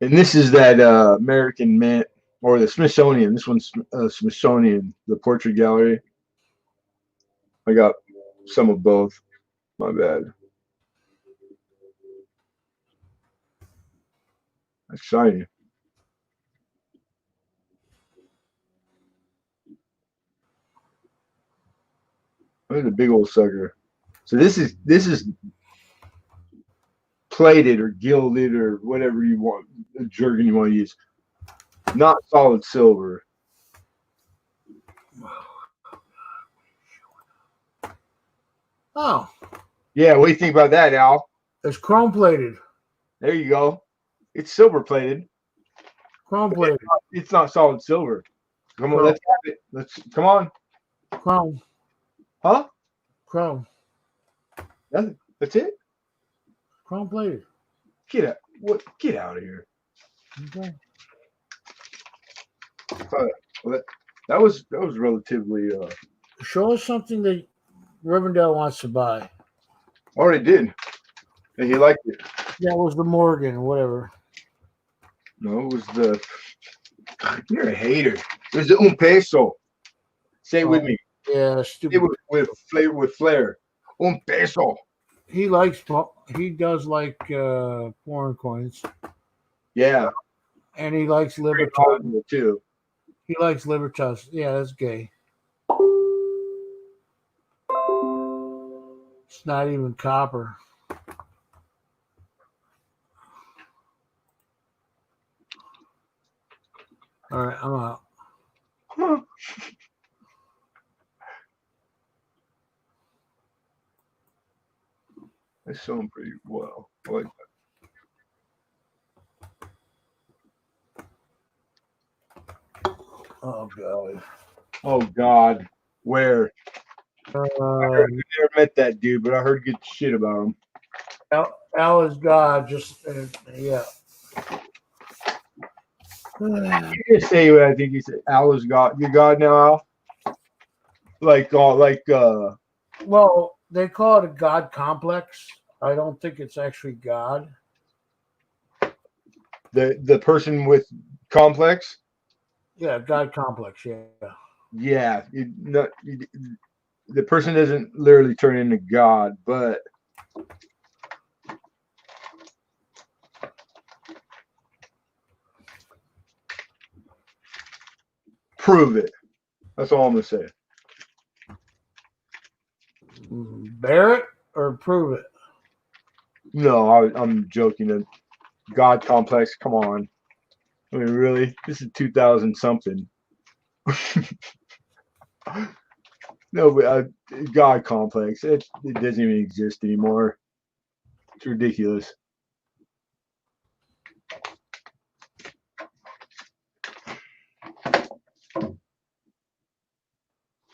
And this is that American Mint or the Smithsonian. This one's Smithsonian, the Portrait Gallery. I got some of both. My bad. That's shiny. It's a big old sucker. So this is plated or gilded or whatever you want, a jerkin you want to use. Not solid silver. Oh. Yeah, what do you think about that, Al? It's chrome plated. There you go. It's silver plated. Chrome plated. It's not solid silver. Come on, Chrome. let's have it. Come on. Chrome. Huh? Chrome. That's it? Chrome plated. Get out of here. Okay. Well, that was relatively Show us something that Rivendell wants to buy. already did. And he liked it. That was the Morgan or whatever. No, it was the you're a hater. It was the un peso. Say it with me. Yeah, stupid. It with flair. Un peso. He does like foreign coins. Yeah. And he likes Libertas too. He likes Libertas. Yeah, that's gay. It's not even copper. All right, I'm out. I saw him pretty well. I like that. Oh god. Oh god. Where? I never met that dude, but I heard good shit about him. Al is God. Just yeah. You just say what I think he said. Al is God. You're God now, Al. Well, they call it a God complex. I don't think it's actually God. The person with complex. Yeah, God complex. Yeah. Yeah. The person doesn't literally turn into God, but prove it. That's all I'm gonna say. Bear it or prove it. No, I'm joking. A God complex. Come on. I mean, really? This is 2000 something. No, but God complex. It doesn't even exist anymore. It's ridiculous.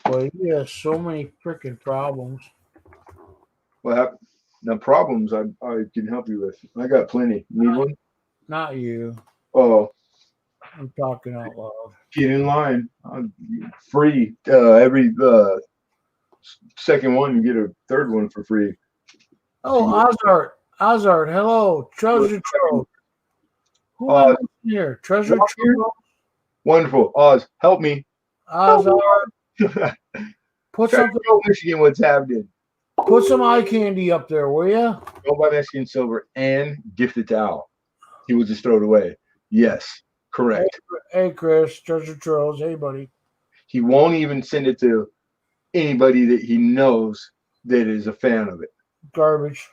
Well, he has so many freaking problems. Well, the problems I can help you with. I got plenty. Need one? Not you. Oh, I'm talking out loud. get in line. Free. Every second one, you get a third one for free. Oh, Ozart. Hello, Treasure Trove. Who am I here? Treasure Trove. Wonderful. Oz, help me. Ozart. Put something. Michigan, what's happening? Put some eye candy up there, will you? Go buy Mexican silver and gift it to Al. He will just throw it away. Yes, correct. Hey Chris, Treasure Troves. Hey, buddy. He won't even send it to anybody that he knows that is a fan of it. Garbage.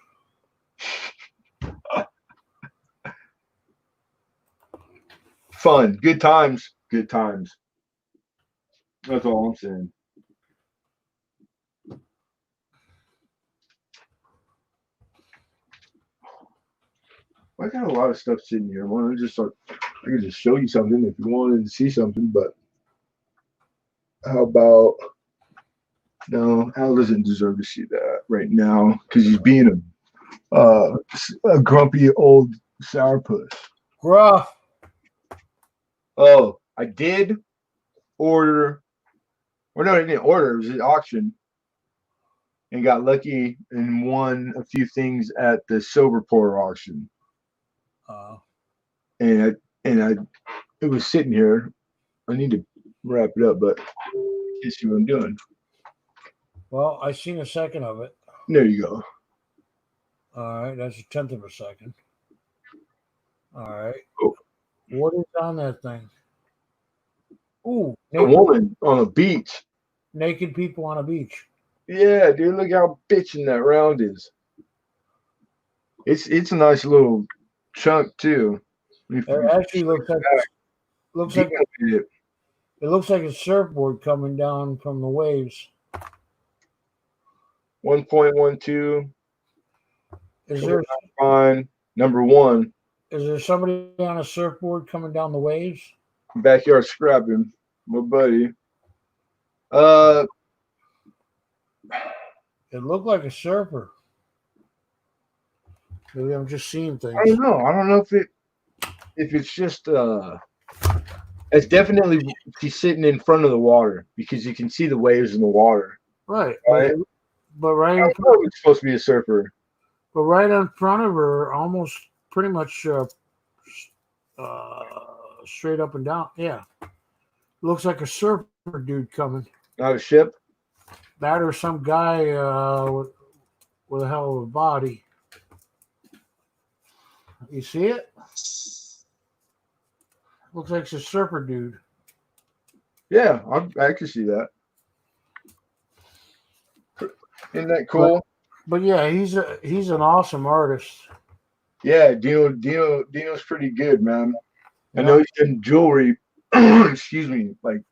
Fun. Good times. Good times. That's all I'm saying. I got a lot of stuff sitting here. I could just show you something if you wanted to see something, but how about no? Al doesn't deserve to see that right now because he's being a grumpy old sourpuss. Gruff. Oh, I did order, or no, I didn't order. It was an auction, and got lucky and won a few things at the silver pour auction. And it was sitting here. I need to wrap it up, but you can see what I'm doing. Well, I seen a second of it. There you go. All right, that's a tenth of a second. All right. Oh. What is on that thing? Ooh, a woman on a beach. Naked people on a beach. Yeah, dude, look how bitchin' that round is. It's a nice little chunk too. It actually looks like it. It looks like a surfboard coming down from the waves. 1.12. Is there fine? Number one. Is there somebody on a surfboard coming down the waves? Backyard scrapping, my buddy. It looked like a surfer. Maybe I'm just seeing things. I don't know. I don't know if it's just it's definitely she's sitting in front of the water because you can see the waves in the water. Right. Right. But right I in know it's supposed to be a surfer. But right in front of her, almost pretty much straight up and down. Yeah. Looks like a surfer dude coming. Not a ship? That or some guy with a hell of a body. You see it? Looks like it's a surfer dude. Yeah, I can see that. Isn't that cool? But yeah, he's an awesome artist. Yeah, Dino's pretty good, man. I know he's done jewelry, excuse me, like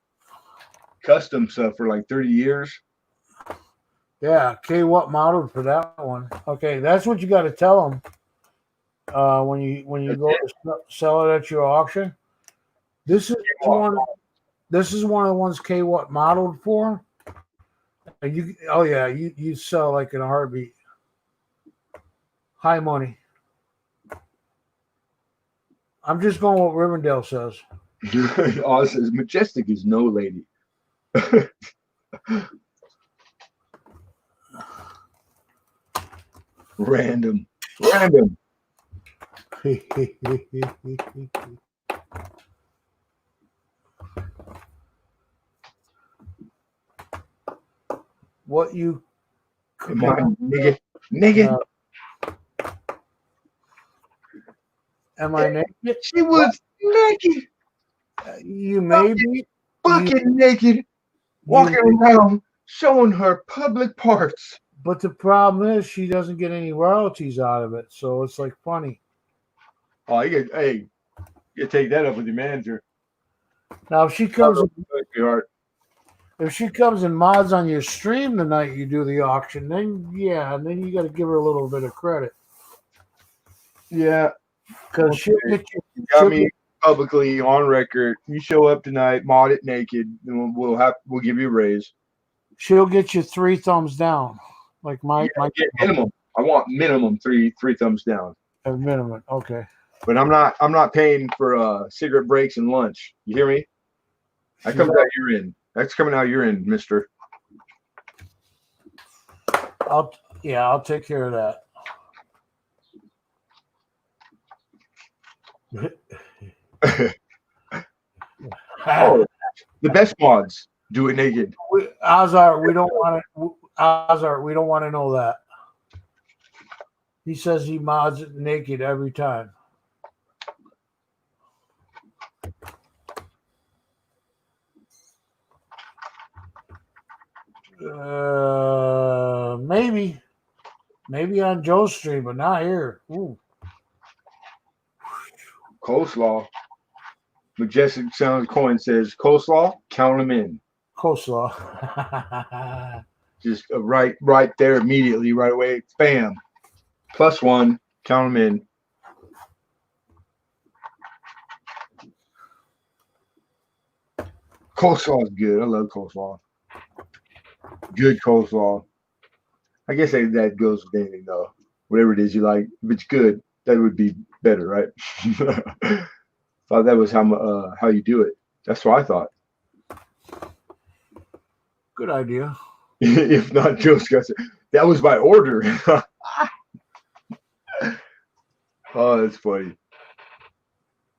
custom stuff for like 30 years. Yeah, K-What modeled for that one. Okay, that's what you got to tell him when you go to sell it at your auction. This is one of the ones K-What modeled for. And you sell like in a heartbeat. High money. I'm just going what Rivendell says. Oh, it says Majestic is no lady. Random. What you come on, nigga. Am I naked? She was naked. You may be fucking naked, walking around showing her public parts. But the problem is she doesn't get any royalties out of it, so it's like funny. Oh, you take that up with your manager. Now if she comes and mods on your stream the night you do the auction, then you got to give her a little bit of credit. Yeah, because she'll get you. Got me publicly on record. You show up tonight, mod it naked, and we'll give you a raise. She'll get you 3 thumbs down, like my minimum. I want minimum three thumbs down. A minimum, okay. But I'm not paying for cigarette breaks and lunch. You hear me? That comes out your end. That's coming out your end, mister. I'll take care of that. Oh, the best mods do it naked. Azar, we don't want to know that. He says he mods it naked every time. Maybe on Joe's stream, but not here. Ooh. Coleslaw. Majestic Sound Coin says coleslaw, count them in. Coleslaw. Just right there immediately, right away. Bam. +1, count them in. Coleslaw is good. I love coleslaw. Good coleslaw. I guess that goes with anything though. Whatever it is you like, if it's good, that would be better, right? Thought that was how you do it. That's what I thought. Good idea. If not, Joe's got it. That was by order. Oh, that's funny.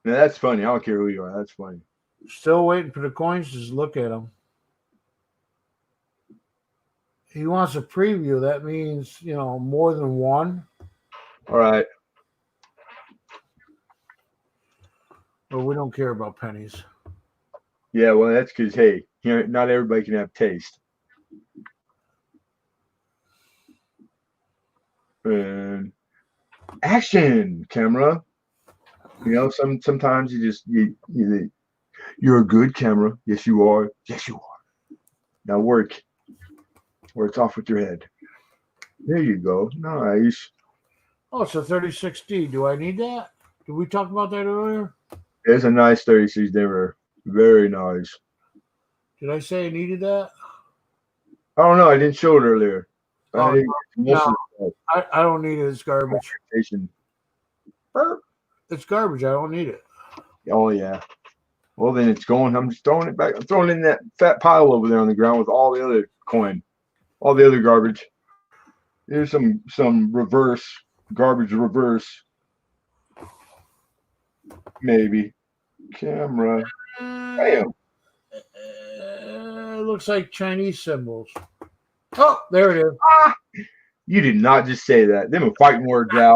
Now that's funny. I don't care who you are. That's funny. Still waiting for the coins. Just look at them. He wants a preview. That means, more than one. All right. But we don't care about pennies. Yeah, well, that's because, hey, not everybody can have taste. And action, camera. You know, sometimes you're a good camera. Yes, you are. Yes, you are. Now work. Where it's off with your head. There you go. Nice. Oh, it's a 36D. Do I need that? Did we talk about that earlier? It's a nice 36 dimmer. Very nice. Did I say I needed that? I don't know. I didn't show it earlier. Oh, no, of I don't need it. It's garbage. presentation. It's garbage. I don't need it. Oh yeah. Well then it's going. I'm just throwing it back. I'm throwing it in that fat pile over there on the ground with all the other coin, all the other garbage. There's some reverse garbage reverse. Maybe. Camera. Bam. It looks like Chinese symbols. Oh, there it is. Ah, you did not just say that. Them are fighting words, Al.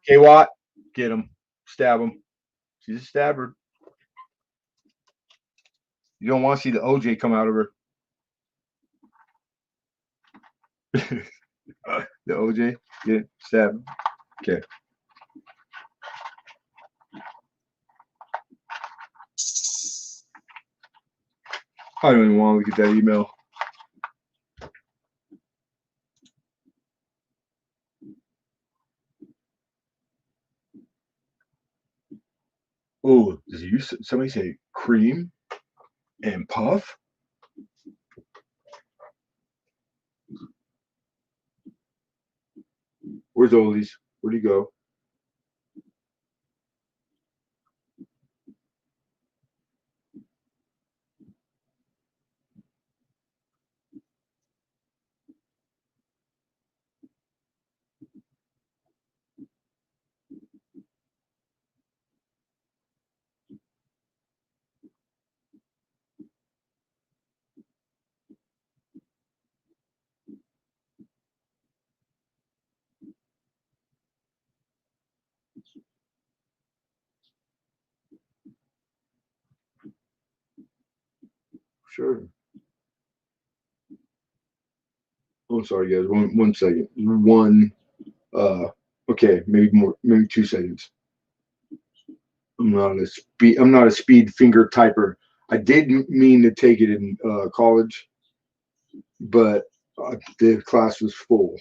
K Watt, get him. Stab him. She's a stabber. You don't want to see the OJ come out of her. The OJ, get it, stab him. Okay. I don't even want to look at that email. Oh, did somebody say cream and puff? Where's Oldies? Where'd he go? Sure. Oh, sorry, guys. One second. Okay, maybe more, maybe 2 seconds. I'm not a speed finger typer. I did mean to take it in college, but the class was full.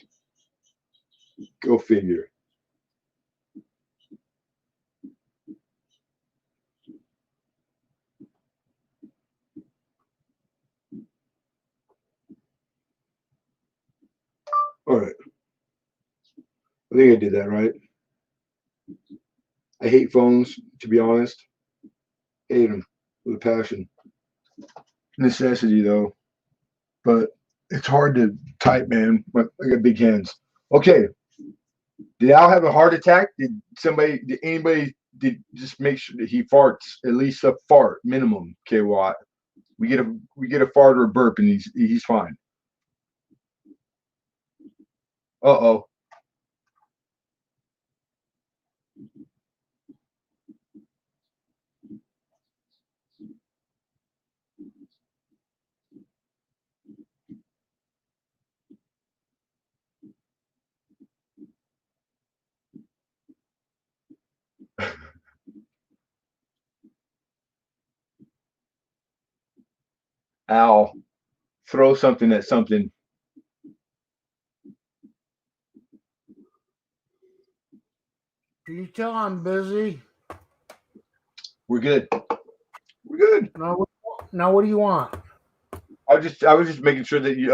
Go figure. All right. I think I did that right. I hate phones, to be honest. Hate them with a passion. Necessity, though. But it's hard to type, man. But I got big hands. Okay. Did Al have a heart attack? Did anybody just make sure that he farts? At least a fart, minimum. Okay, Watt. We get a fart or a burp, and he's fine. Uh-oh. Al, throw something at something. Can you tell I'm busy? We're good. We're good. Now what do you want? I was just making sure that you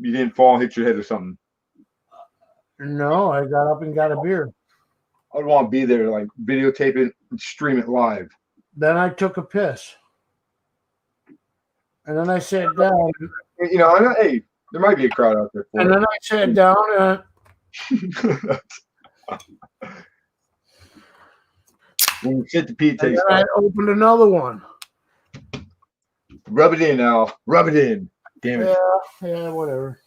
didn't fall and hit your head or something. No, I got up and got a beer. I would want to be there, like videotape it and stream it live. Then I took a piss. And then I sat down. You know, hey, there might be a crowd out there for and it. then I sat down and when you sit the pee takes I opened another one. Rub it in, Al. Rub it in. Damn it. Yeah, whatever.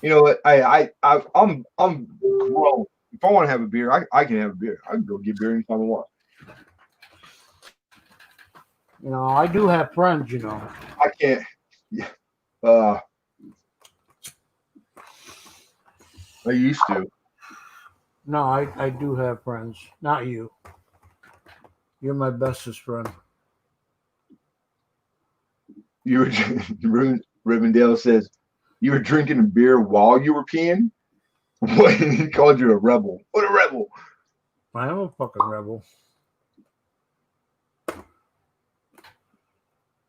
You know what? I'm grown. If I want to have a beer, I can have a beer. I can go get beer anytime I want. You know, I do have friends, you know. I can't. Yeah. I used to. No, I do have friends. Not you. You're my bestest friend. You were Rivendell says you were drinking a beer while you were peeing. What? He called you a rebel. What a rebel! I am a fucking rebel.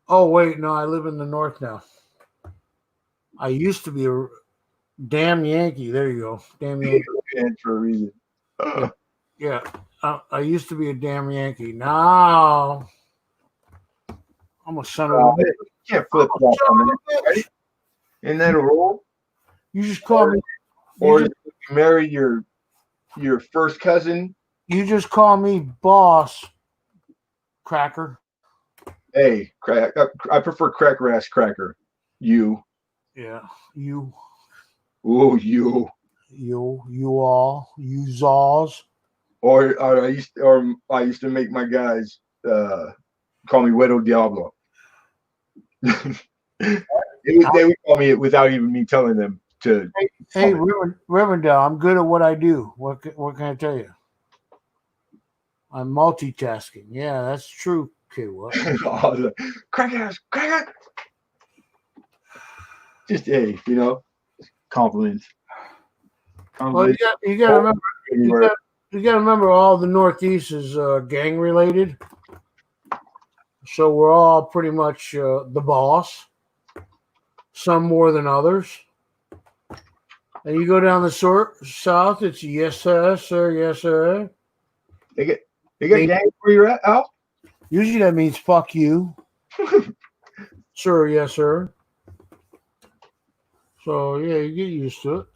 Oh wait, no, I live in the north now. I used to be a damn Yankee. There you go, damn Yankee. For a reason. Yeah, I used to be a damn Yankee. Now I'm a son of a bitch. You can't flip flop on that, right? Isn't that a rule? You just call me. Or you marry your first cousin. You just call me boss, cracker. Hey, crack. I prefer cracker ass cracker. You. Yeah, you. Oh, you. You all. You zaws. Or I used to make my guys call me Wedo Diablo. They would call me it without even me telling them to. Hey, Rivendell, I'm good at what I do. What can I tell you? I'm multitasking. Yeah, that's true. Okay, what? Crack ass, crack. Just hey, compliments. Well, you got to remember. You got to remember, all the Northeast is gang related. So we're all pretty much the boss. Some more than others. And you go down the south, it's yes sir, yes sir. They get gangs where you're at, Al? Usually that means fuck you. Sir, yes sir. So yeah, you get used to it.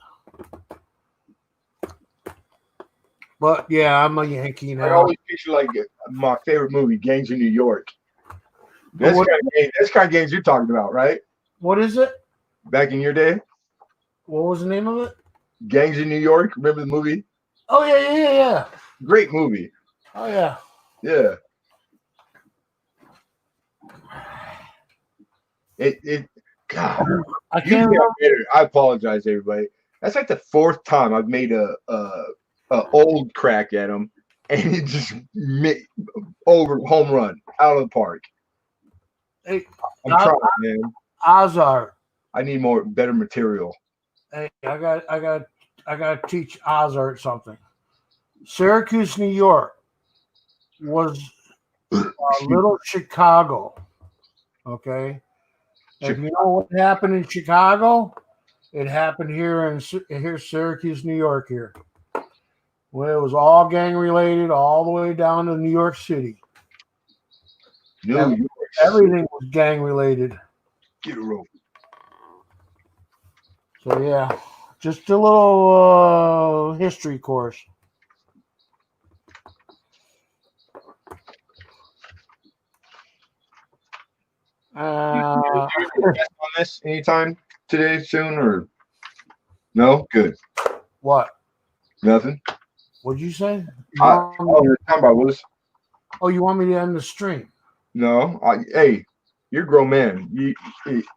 But yeah, I'm a Yankee now. I always picture like my favorite movie, Gangs of New York. That's kind of gangs you're talking about, right? What is it? Back in your day? What was the name of it? Gangs in New York. Remember the movie? Oh yeah. Great movie. Oh yeah. Yeah. God. I can't remember. I apologize, everybody. That's like the fourth time I've made a old crack at him, and he just over home run out of the park. Hey, I'm trying, man. Ozark. I need better material. Hey, I got to teach Ozark something. Syracuse, New York was little Chicago. Okay. If you know what happened in Chicago, it happened here in Syracuse, New York here. Well, it was all gang related all the way down to New York City. Everything was gang related. Get a rope. So yeah, just a little history course. On this anytime today, soon, or no? Good. What? Nothing. What'd you say? You're talking about Willis. Oh, you want me to end the stream? No. Hey, you're a grown man.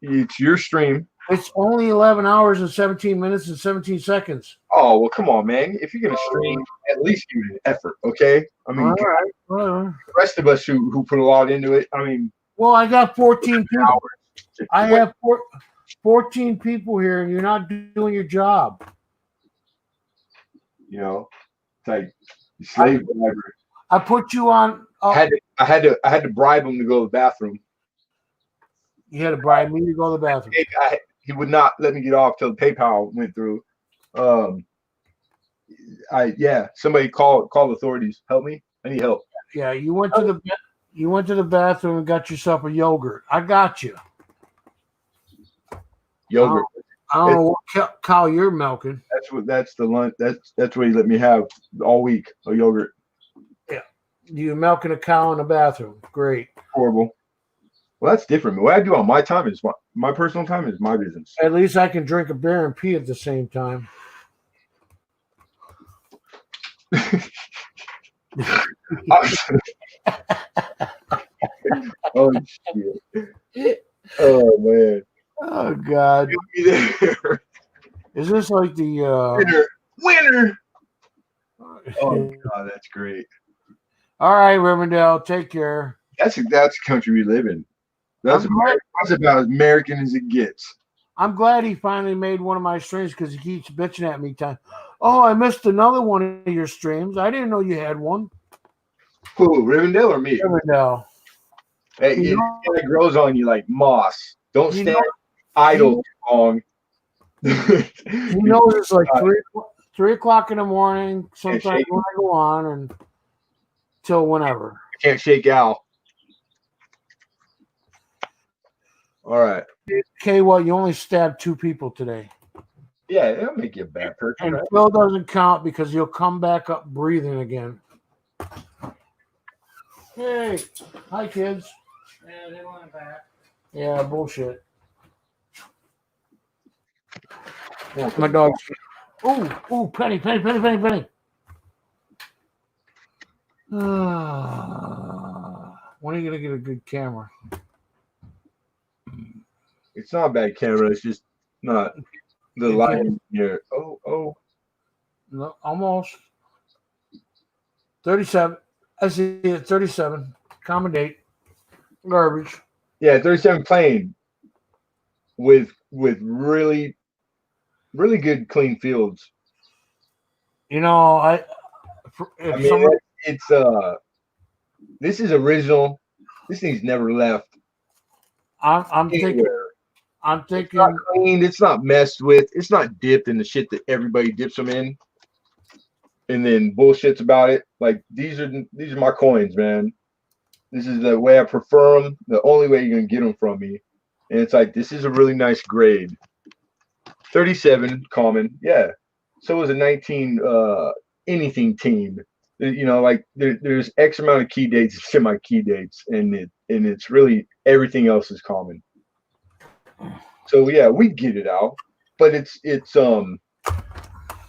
It's your stream. It's only 11 hours and 17 minutes and 17 seconds. Oh, well, come on, man. If you're going to stream, at least give it an effort, okay? I mean, the rest of us who put a lot into it, I mean. Well, I got 14 people. I have 14 people here, and you're not doing your job. It's like slave driver. I put you on. I had to bribe him to go to the bathroom. You had to bribe me to go to the bathroom. He would not let me get off till the PayPal went through. Somebody call authorities. Help me. I need help. Yeah, you went to the bathroom and got yourself a yogurt. I got you. Yogurt. I don't know what cow you're milking. That's the lunch. That's what he let me have all week. A yogurt. Yeah, you're milking a cow in the bathroom. Great. Horrible. Well, that's different. What I do on my time is my personal time is my business. At least I can drink a beer and pee at the same time. Oh shit! Oh man! Oh god! Is this like the Winner. Oh God, that's great. All right, Rivendell, take care. That's the country we live in. That's about as American as it gets. I'm glad he finally made one of my streams because he keeps bitching at me. Oh, I missed another one of your streams. I didn't know you had one. Who, Rivendell or me? Rivendell. Hey, it grows on you like moss. Don't stand idle too long. He knows it's like 3 o'clock in the morning. Sometimes when I go on and till whenever. I can't shake Al. All right. Okay, well, you only stabbed 2 people today. Yeah, it'll make you a bad person. And right? Phil doesn't count because you'll come back up breathing again. Hey, hi kids. Yeah, they want it back. Yeah, bullshit. My dog's. Ooh, Penny. When are you gonna get a good camera? It's not a bad camera. It's just not the lighting here. Oh. No, almost. 37. I see it. 37. Accommodate. Garbage. Yeah, 37 playing with really, really good clean fields. You know, this is original. This thing's never left. I'm thinking. It's not cleaned. It's not messed with. It's not dipped in the shit that everybody dips them in, and then bullshits about it. Like these are my coins, man. This is the way I prefer them. The only way you're gonna get them from me, and it's like this is a really nice grade. 37 common, yeah. So was a 19 anything team. You know, like there's X amount of key dates, semi key dates, and it's really everything else is common. So yeah, we get it out, but it's I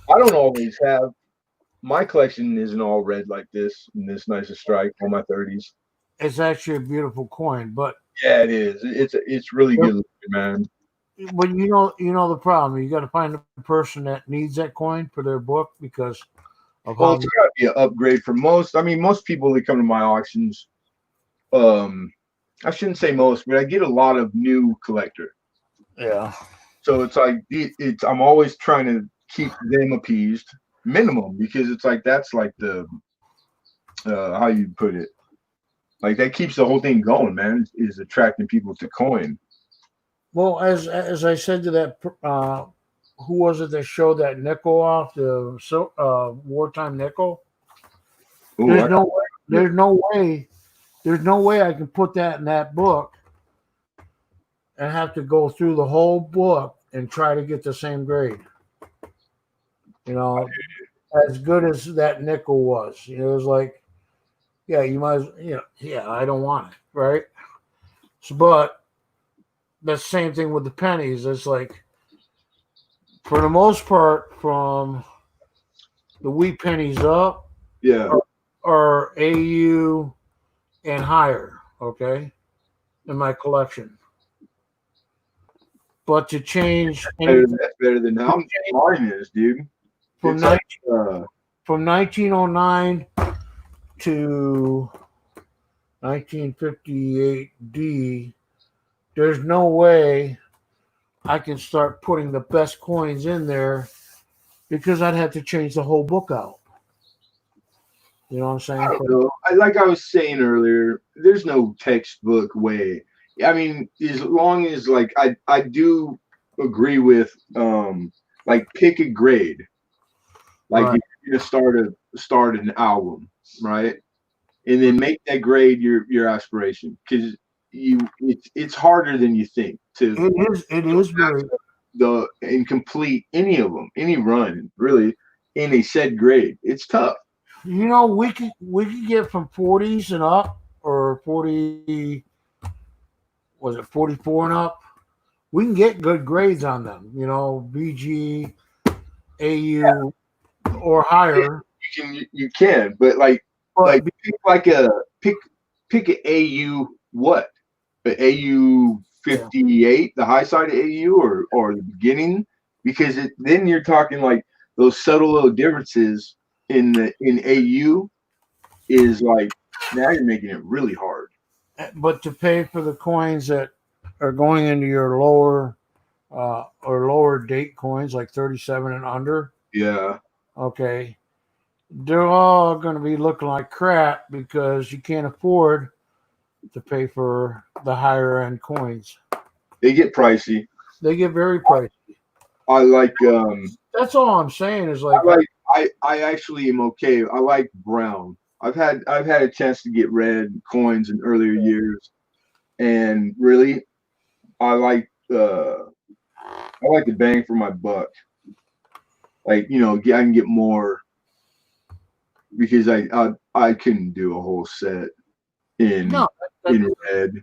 don't always have my collection isn't all red like this and this nice a strike on my 30s. It's actually a beautiful coin, but yeah, it is. It's really good looking, man. But you know the problem. You got to find the person that needs that coin for their book because of well, it's got to be an upgrade for most. I mean, most people that come to my auctions, I shouldn't say most, but I get a lot of new collector. Yeah. So it's like I'm always trying to keep them appeased, minimum, because it's like that's like the how you put it, like that keeps the whole thing going, man. Is attracting people to coin. Well, as I said to that, who was it that showed that nickel off the wartime nickel? Ooh, there's no way I can put that in that book and have to go through the whole book and try to get the same grade. You know, as good as that nickel was, it was like, yeah, you might, I don't want it, right? So, but the same thing with the pennies. It's like, for the most part, from the wheat pennies up, are AU and higher, okay, in my collection. But to change, that's better than how mine is, dude. From 1909 to 1958D, there's no way I can start putting the best coins in there because I'd have to change the whole book out. You know what I'm saying? I don't know. Like I was saying earlier, there's no textbook way. I mean, as long as like I do agree with like pick a grade. Like right. You're gonna start an album, right? And then make that grade your aspiration, because it's harder than you think to it is very and complete any of them, any run really in a said grade. It's tough. You know, we could get from 40s and up, or 40. Was it 44 and up? We can get good grades on them, BG, AU, or higher. You can, but pick an AU what? An AU 58, the high side of AU, or the beginning, because then you're talking like those subtle little differences in AU is like, now you're making it really hard. But to pay for the coins that are going into your lower or lower date coins, like 37 and under, Yeah. okay, they're all going to be looking like crap because you can't afford to pay for the higher end coins. They get pricey. They get very pricey. I like that's all I'm saying is like I actually am okay. I like brown. I've had a chance to get red coins in earlier years, and really I like the bang for my buck. Like, you know, I can get more because I couldn't do a whole set in red.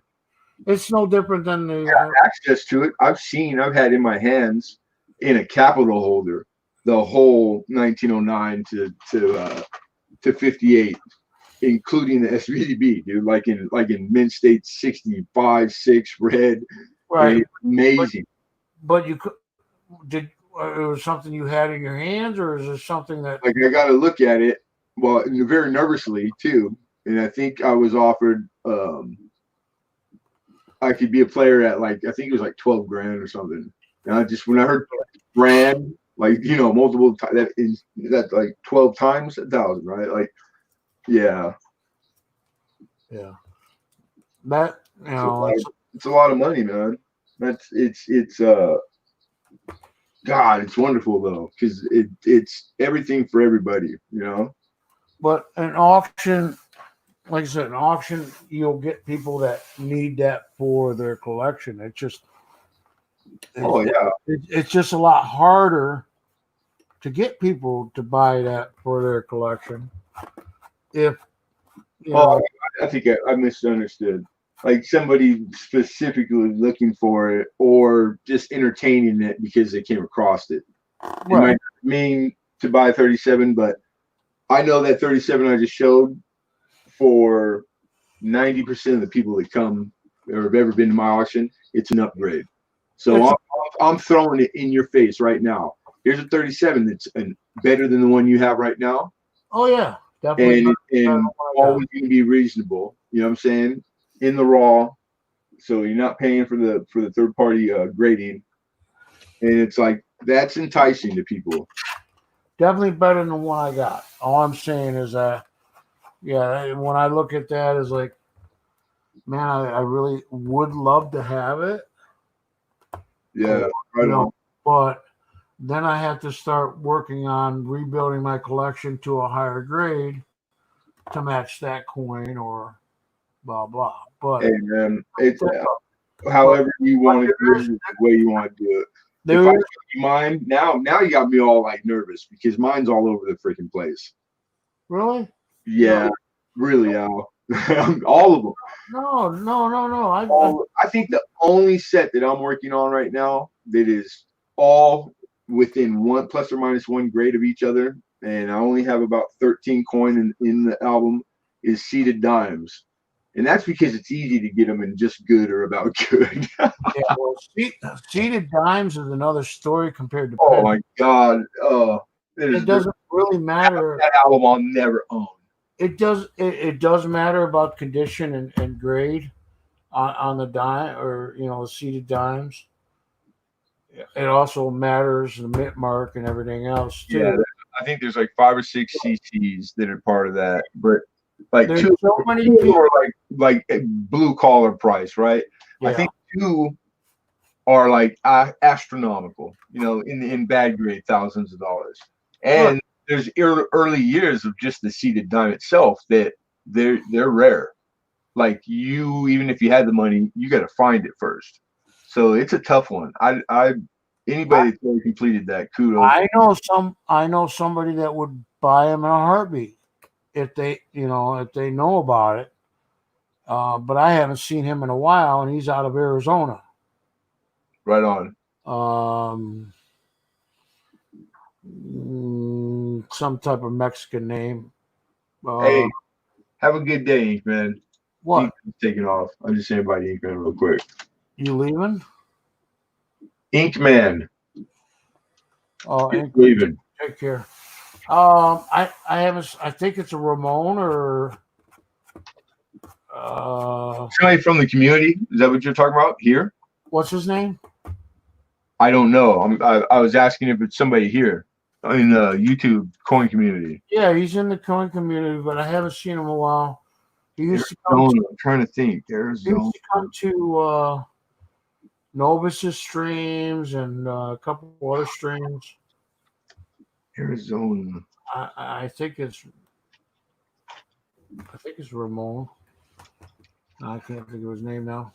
It's no different than the access to it. I've had in my hands in a capital holder the whole 1909 to 58, including the SVDB, dude. Like in mint state 65, 6 red. Right. Amazing. But you could it was something you had in your hands, or is it something that like I got to look at it? Well, very nervously too, and I think I was offered I could be a player at like, I think it was like 12 grand or something. And I just, when I heard grand, like, you know, multiple times, that's like 12 times 1,000, right? Like, yeah. Yeah. That, you know, it's a lot of money, man. It's God, it's wonderful though, because it's everything for everybody, you know. But an auction, like I said, an auction, you'll get people that need that for their collection. It's just, it's just a lot harder to get people to buy that for their collection. If you know, I think I misunderstood. Like somebody specifically looking for it or just entertaining it because they came across it. Right. It might not mean to buy 37, but I know that 37 I just showed, for 90% of the people that come or have ever been to my auction, it's an upgrade. So I'm throwing it in your face right now. Here's a 37 that's better than the one you have right now. Oh yeah, definitely. And always going to be reasonable. You know what I'm saying? In the raw, so you're not paying for the third party grading, and it's like that's enticing to people. Definitely better than the one I got. All I'm saying is yeah, when I look at that, is like, man, I really would love to have it. Yeah, right on. But then I have to start working on rebuilding my collection to a higher grade to match that coin or blah blah. But hey man, it's however you want to do it, the way you want to do it. If I show you mine now you got me all like nervous because mine's all over the freaking place. Really? Yeah, really, Al. All of them. No. I think the only set that I'm working on right now that is all within one plus or minus one grade of each other, and I only have about 13 coin in the album, is Seeded Dimes. And that's because it's easy to get them in just good or about good. Yeah, well, Seeded Dimes is another story compared to Oh my God. It doesn't really matter. That album I'll never own. It does matter about condition and grade on the dime, or the Seeded Dimes. It also matters the mint mark and everything else too. Yeah, I think there's like 5 or 6 CCs that are part of that, but like there's two so many people are like blue collar price, right? Yeah. I think 2 are like astronomical, in bad grade, thousands of dollars. And there's early years of just the Seeded Dime itself that they're rare. Like even if you had the money, you got to find it first. So it's a tough one. Anybody that's really completed that, kudos. I know somebody that would buy them in a heartbeat if they know about it. But I haven't seen him in a while, and he's out of Arizona. Right on. Some type of Mexican name. Hey, have a good day, Ink Man. What? Taking off. I'm just saying bye to Ink Man real quick. You leaving? Ink Man. Oh, leaving. Take care. I haven't. I think it's a Ramon or Somebody from the community. Is that what you're talking about here? what's his name? I don't know. I was asking if it's somebody here in the YouTube coin community. Yeah, he's in the coin community, but I haven't seen him in a while. He used to come. Arizona. I'm trying to think. He Arizona. used to come to Novus's streams and a couple other streams. Arizona. I think it's Ramon. I can't think of his name now.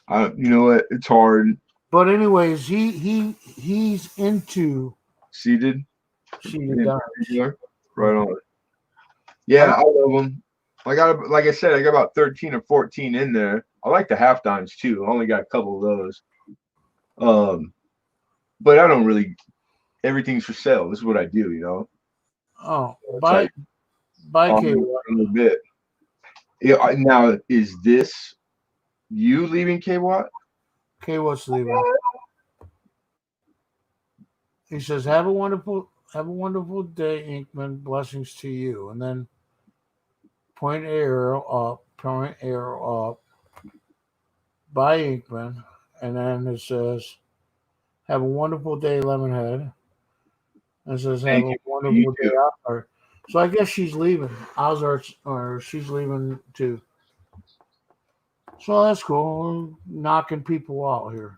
You know what? It's hard. But anyways, he's into Seated. dimes. Right on. Yeah, I love them. Like I said, I got about 13 or 14 in there. I like the half dimes too. I only got a couple of those. But I don't really. Everything's for sale. This is what I do, you know. Oh, K. A little bit. Yeah. Now, is this you leaving K Watt? K Watt's leaving. He says, "Have a wonderful day, Inkman. Blessings to you." And then point arrow up by Inkman, and then it says, "Have a wonderful day, Lemonhead." And it says, "Have a wonderful day, Ozart." So I guess she's leaving. Ozart's, or she's leaving too. So that's cool. Knocking people out here.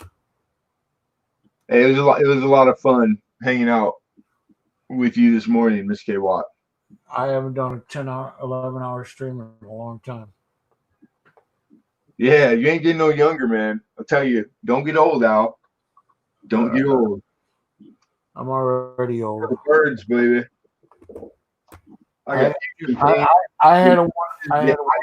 Hey, it was a lot of fun hanging out with you this morning, Miss K Watt. I haven't done a 10-hour, 11-hour stream in a long time. Yeah, you ain't getting no younger, man. I'll tell you, don't get old, Al. Don't get old. I'm already old. The birds, baby. I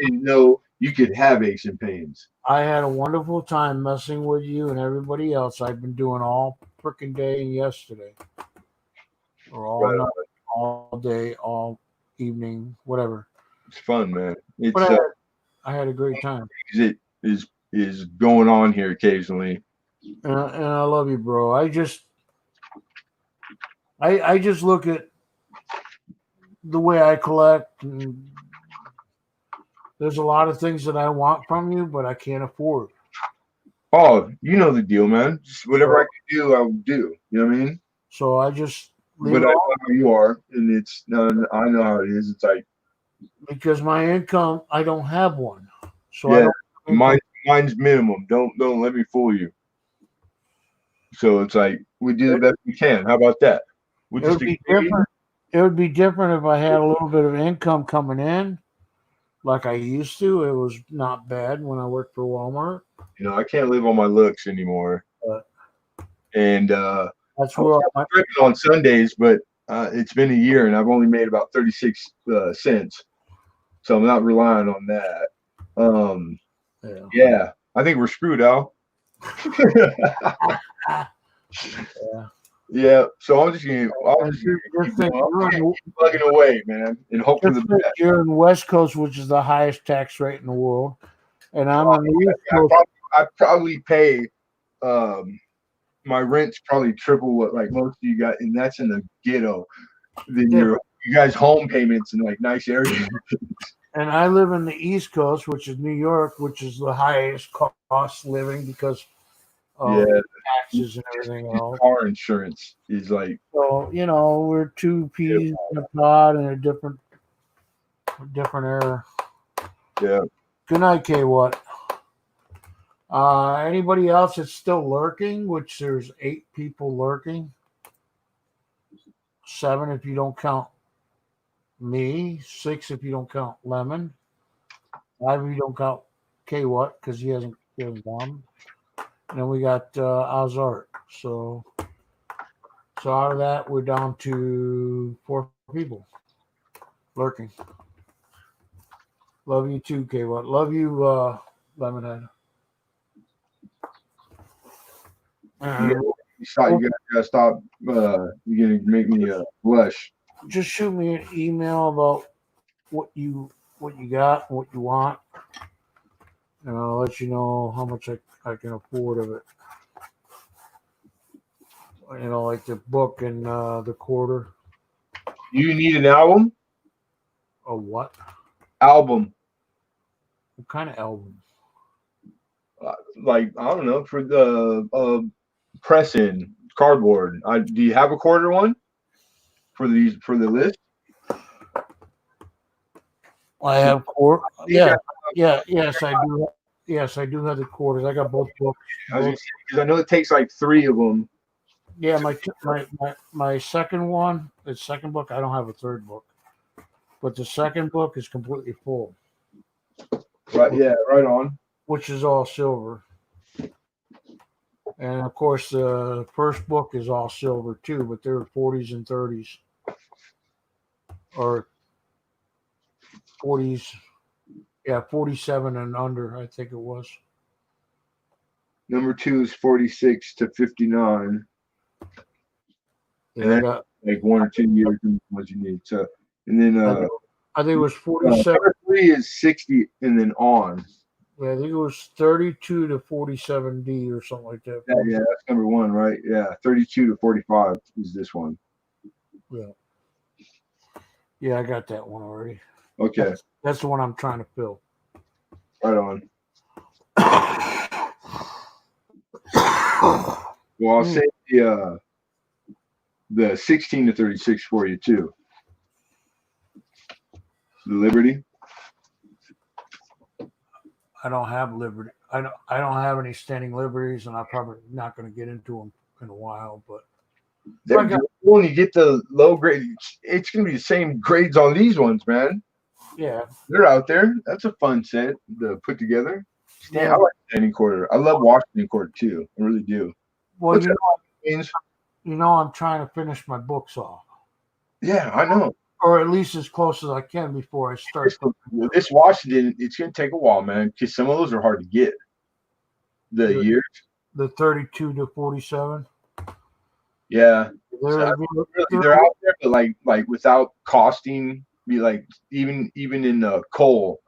didn't know you could have aches and pains. I had a wonderful time messing with you and everybody else. I've been doing all freaking day and yesterday, or all night, all day, all evening, whatever. It's fun, man. It's I had a great time. It is going on here occasionally, and I love you, bro. I just look at the way I collect, and there's a lot of things that I want from you, but I can't afford. Oh, you know the deal, man. Just whatever I can do, I will do. You know what I mean? So I just But I know how you are, and I know how it is. It's like, because my income, I don't have one. So yeah, mine's minimum. Don't let me fool you. So it's like we do the best we can. How about that? It would be different. It would be different if I had a little bit of income coming in, like I used to. It was not bad when I worked for Walmart. You know, I can't live on my looks anymore. And that's where I'm tripping on Sundays, but it's been a year and I've only made about 36 cents. So I'm not relying on that. Yeah, I think we're screwed, Al. Yeah. So I'm just gonna plugging away, man, and hope for the best. You're in the West Coast, which is the highest tax rate in the world, and I'm on the East Coast. I probably pay my rent's probably triple what like most of you got, and that's in the ghetto. Then you guys' home payments in like nice areas. And I live in the East Coast, which is New York, which is the highest cost living because of taxes and everything else. Car insurance is like, so you know, we're two peas in a pod in a different era. Yeah. Good night, K. What? Anybody else that's still lurking? Which there's 8 people lurking. 7 if you don't count me. 6 if you don't count Lemon. 5 if you don't count K. What? Because he hasn't gone. And then we got Ozart. So out of that, we're down to 4 people lurking. Love you too, K. What? Love you, Lemonhead. You gotta stop. You're gonna make me blush. Just shoot me an email about what you got, what you want, and I'll let you know how much I can afford of it. You know, like the book and the quarter. You need an album? A what? Album. What kind of album? Like, I don't know, for the press-in cardboard. Do you have a quarter one for the list? I have quarter. Yeah, yes, I do. Yes, I do have the quarters. I got both books. Because I know it takes like 3 of them. Yeah, my second one, the second book, I don't have a third book, but the second book is completely full. Right. Yeah. Right on. Which is all silver. And of course, the first book is all silver too, but they're 40s and 30s, or 40s. Yeah, 47 and under, I think it was. Number 2 is 46 to 59. Yeah, I got like 1 or 2 years in what you need. So, and then I think it was 47. Number 3 is 60 and then on. Yeah, I think it was 32 to 47D or something like that. Yeah, that's number 1, right? Yeah, 32 to 45 is this one. Yeah. Yeah, I got that one already. Okay. That's the one I'm trying to fill. Right on. Well, I'll say the 16 to 36 for you too. The Liberty. I don't have Liberty. I don't have any standing liberties, and I'm probably not going to get into them in a while. But when you get the low grade, it's going to be the same grades on these ones, man. Yeah, they're out there. That's a fun set to put together. Yeah, I like standing quarter. I love Washington quarter too. I really do. Well, you know, I'm trying to finish my books off. Yeah, I know. Or at least as close as I can before I start. This Washington, it's going to take a while, man, because some of those are hard to get. The years. The 32 to 47. Yeah. They're out there, but like without costing, be like even in coal.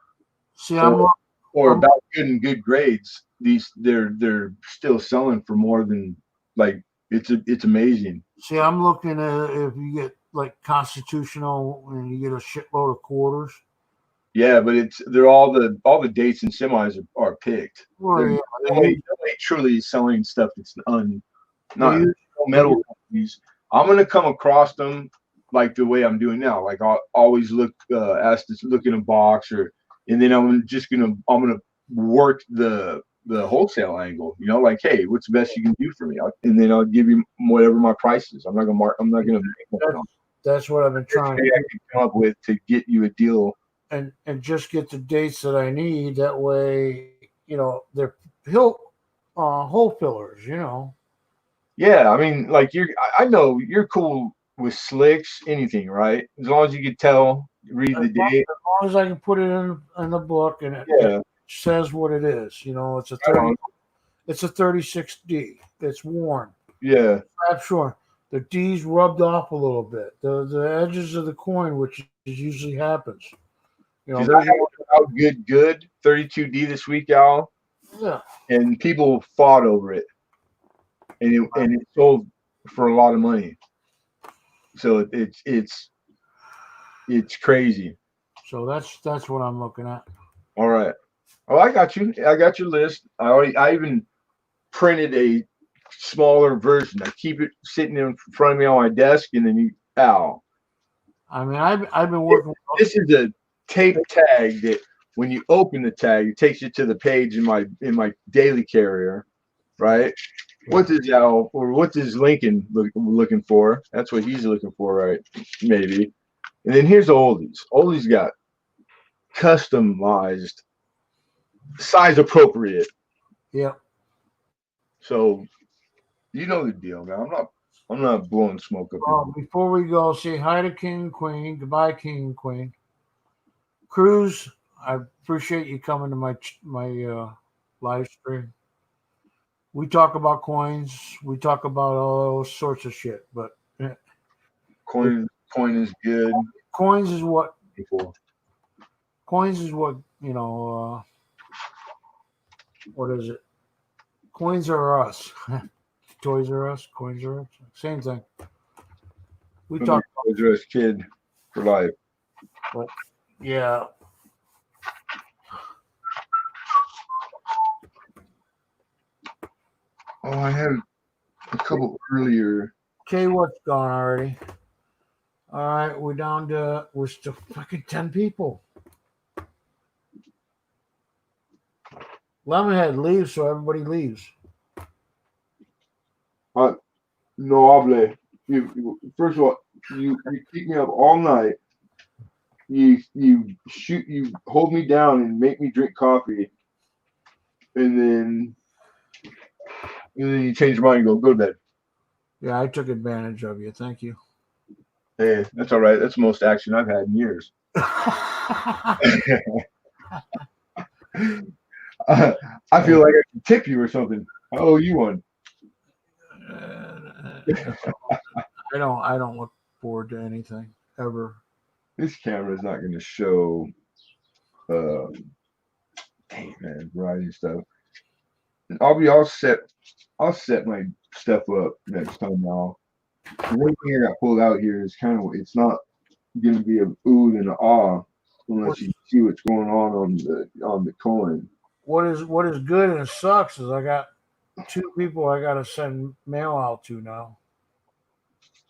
See, or about good grades. They're still selling for more than like it's amazing. See, I'm looking at if you get like constitutional and you get a shitload of quarters. Yeah, but they're all the dates and semis are picked. Well, nobody truly selling stuff that's not metal companies. I'm gonna come across them like the way I'm doing now. Like I'll always look ask to look in a box and then I'm gonna work the wholesale angle. You know, like, hey, what's the best you can do for me? And then I'll give you whatever my price is. I'm not gonna. That's what I've been trying to come up with to get you a deal. And just get the dates that I need. That way, you know, they're hole fillers. You know. Yeah, I mean, like I know you're cool with slicks, anything, right? As long as you can read the date. As long as I can put it in the book and it says what it is. You know, it's a 30. It's a 36D. It's worn. Yeah. I'm sure the D's rubbed off a little bit. The edges of the coin, which usually happens. You know, I had good 32D this week, Al. Yeah. And people fought over it. And it sold for a lot of money. So it's crazy. So that's what I'm looking at. All right. Oh, I got you. I got your list. I even printed a smaller version. I keep it sitting in front of me on my desk, and then I mean, I've been working. This is a tape tag that when you open the tag, it takes you to the page in my daily carrier, right? What does Lincoln looking for? That's what he's looking for, right? Maybe. And then here's Oldies. Oldies got customized, size appropriate. Yeah. So you know the deal, man. I'm not blowing smoke up. Before we go, say hi to King and Queen. Goodbye, King and Queen. Cruz, I appreciate you coming to my live stream. We talk about coins. We talk about all sorts of shit, but coin is good. Coins is what you know. What is it? Coins are us. Toys R Us, Coins R Us, same thing. We I'm talked a Toys R Us kid for life. about, yeah. Oh, I had a couple earlier. Okay, what's gone already? All right, we're still fucking 10 people. Lemonhead leaves, so everybody leaves. No hable. First of all, you keep me up all night. You hold me down and make me drink coffee, and then you change your mind and go to bed. Yeah, I took advantage of you. Thank you. Hey, that's all right. That's the most action I've had in years. I feel like I can tip you or something. I owe you one. I don't look forward to anything ever. This camera is not going to show. Dang man, variety stuff. I'll set my stuff up next time now. The one thing I got pulled out here is it's not going to be an ooh and an ah unless you see what's going on the coin. What is good and it sucks is I got 2 people I got to send mail out to now.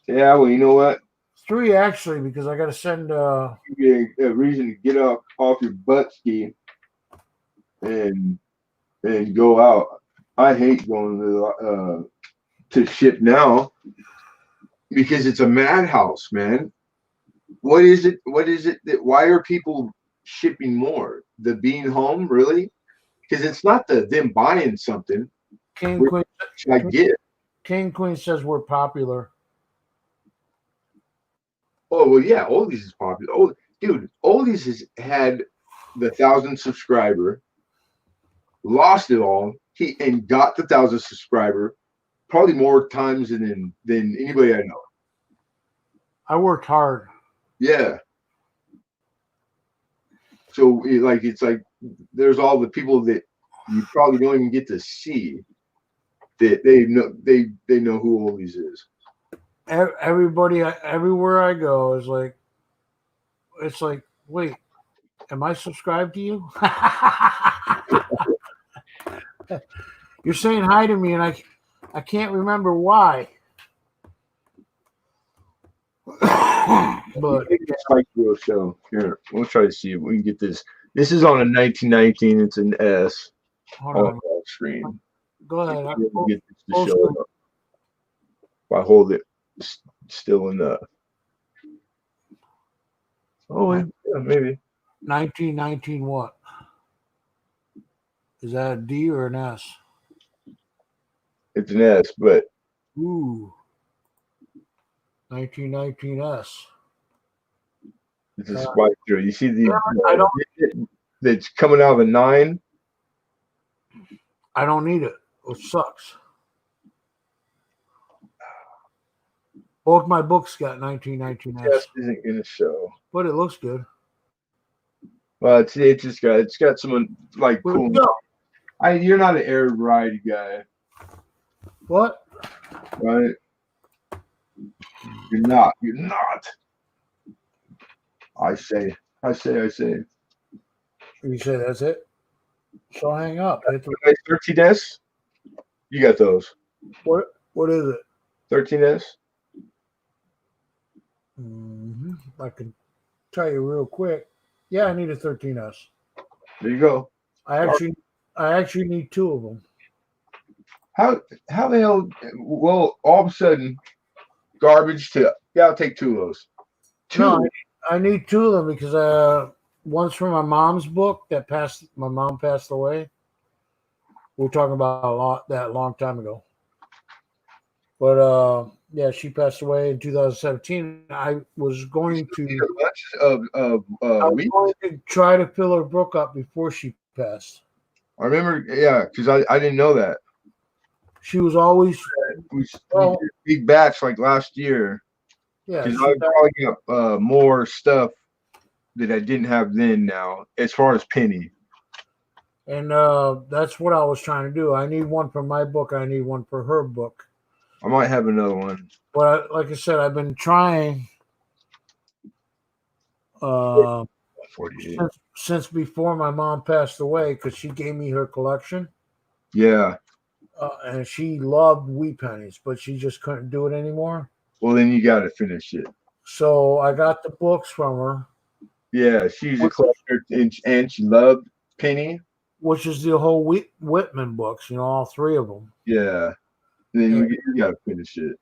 Yeah, well, you know what? 3 actually, because I got to send. A reason to get off your butt ski and go out. I hate going to ship now because it's a madhouse, man. What is it? Why are people shipping more? The being home, really? Because it's not them buying something. King Queen. I get it. King Queen says we're popular. Oh well, yeah. Oldies is popular. Oh, dude, Oldies has had the 1,000 subscriber, lost it all. And got the 1,000 subscriber probably more times than anybody I know. I worked hard. Yeah. So it's like there's all the people that you probably don't even get to see that they know who Oldies is. Everybody, everywhere I go is like, it's like, wait, am I subscribed to you? You're saying hi to me, and I can't remember why. But Spike Grove show here. We'll try to see if we can get this. This is on a 1919. It's an S on the screen. Go ahead. Get this to show up. If I hold it still enough. Oh, yeah, maybe. 1919 what? Is that a D or an S? It's an S, but. Ooh. 1919 S. It's a spike through. You see that's coming out of a 9? I don't need it. It sucks. Both my books got 1919 S. S isn't going to show. But it looks good. Well, it's got some like cool. You're not an air variety guy. What? Right? You're not. I say. You say that's it? So hang up. 13S? You got those. What is it? 13S? I can tell you real quick. Yeah, I need a 13S. There you go. I actually need 2 of them. How the hell? Well, all of a sudden, garbage to I'll take 2 of those. 2. No, I need 2 of them because one's from my mom's book that my mom passed away. We were talking about that long time ago. But yeah, she passed away in 2017. I was going to try to fill her book up before she passed. I remember, yeah, because I didn't know that. She was always we did a big batch like last year. Yeah, because I probably got more stuff that I didn't have then now, as far as Penny. And that's what I was trying to do. I need one for my book. I need one for her book. I might have another one. But like I said, I've been trying since, 48. since before my mom passed away, because she gave me her collection. Yeah. And she loved wheat pennies, but she just couldn't do it anymore. Well, then you got to finish it. So I got the books from her. Yeah, she's a collector, and she loved penny. Which is the whole Whitman books, all three of them. Yeah. Then you got to finish it.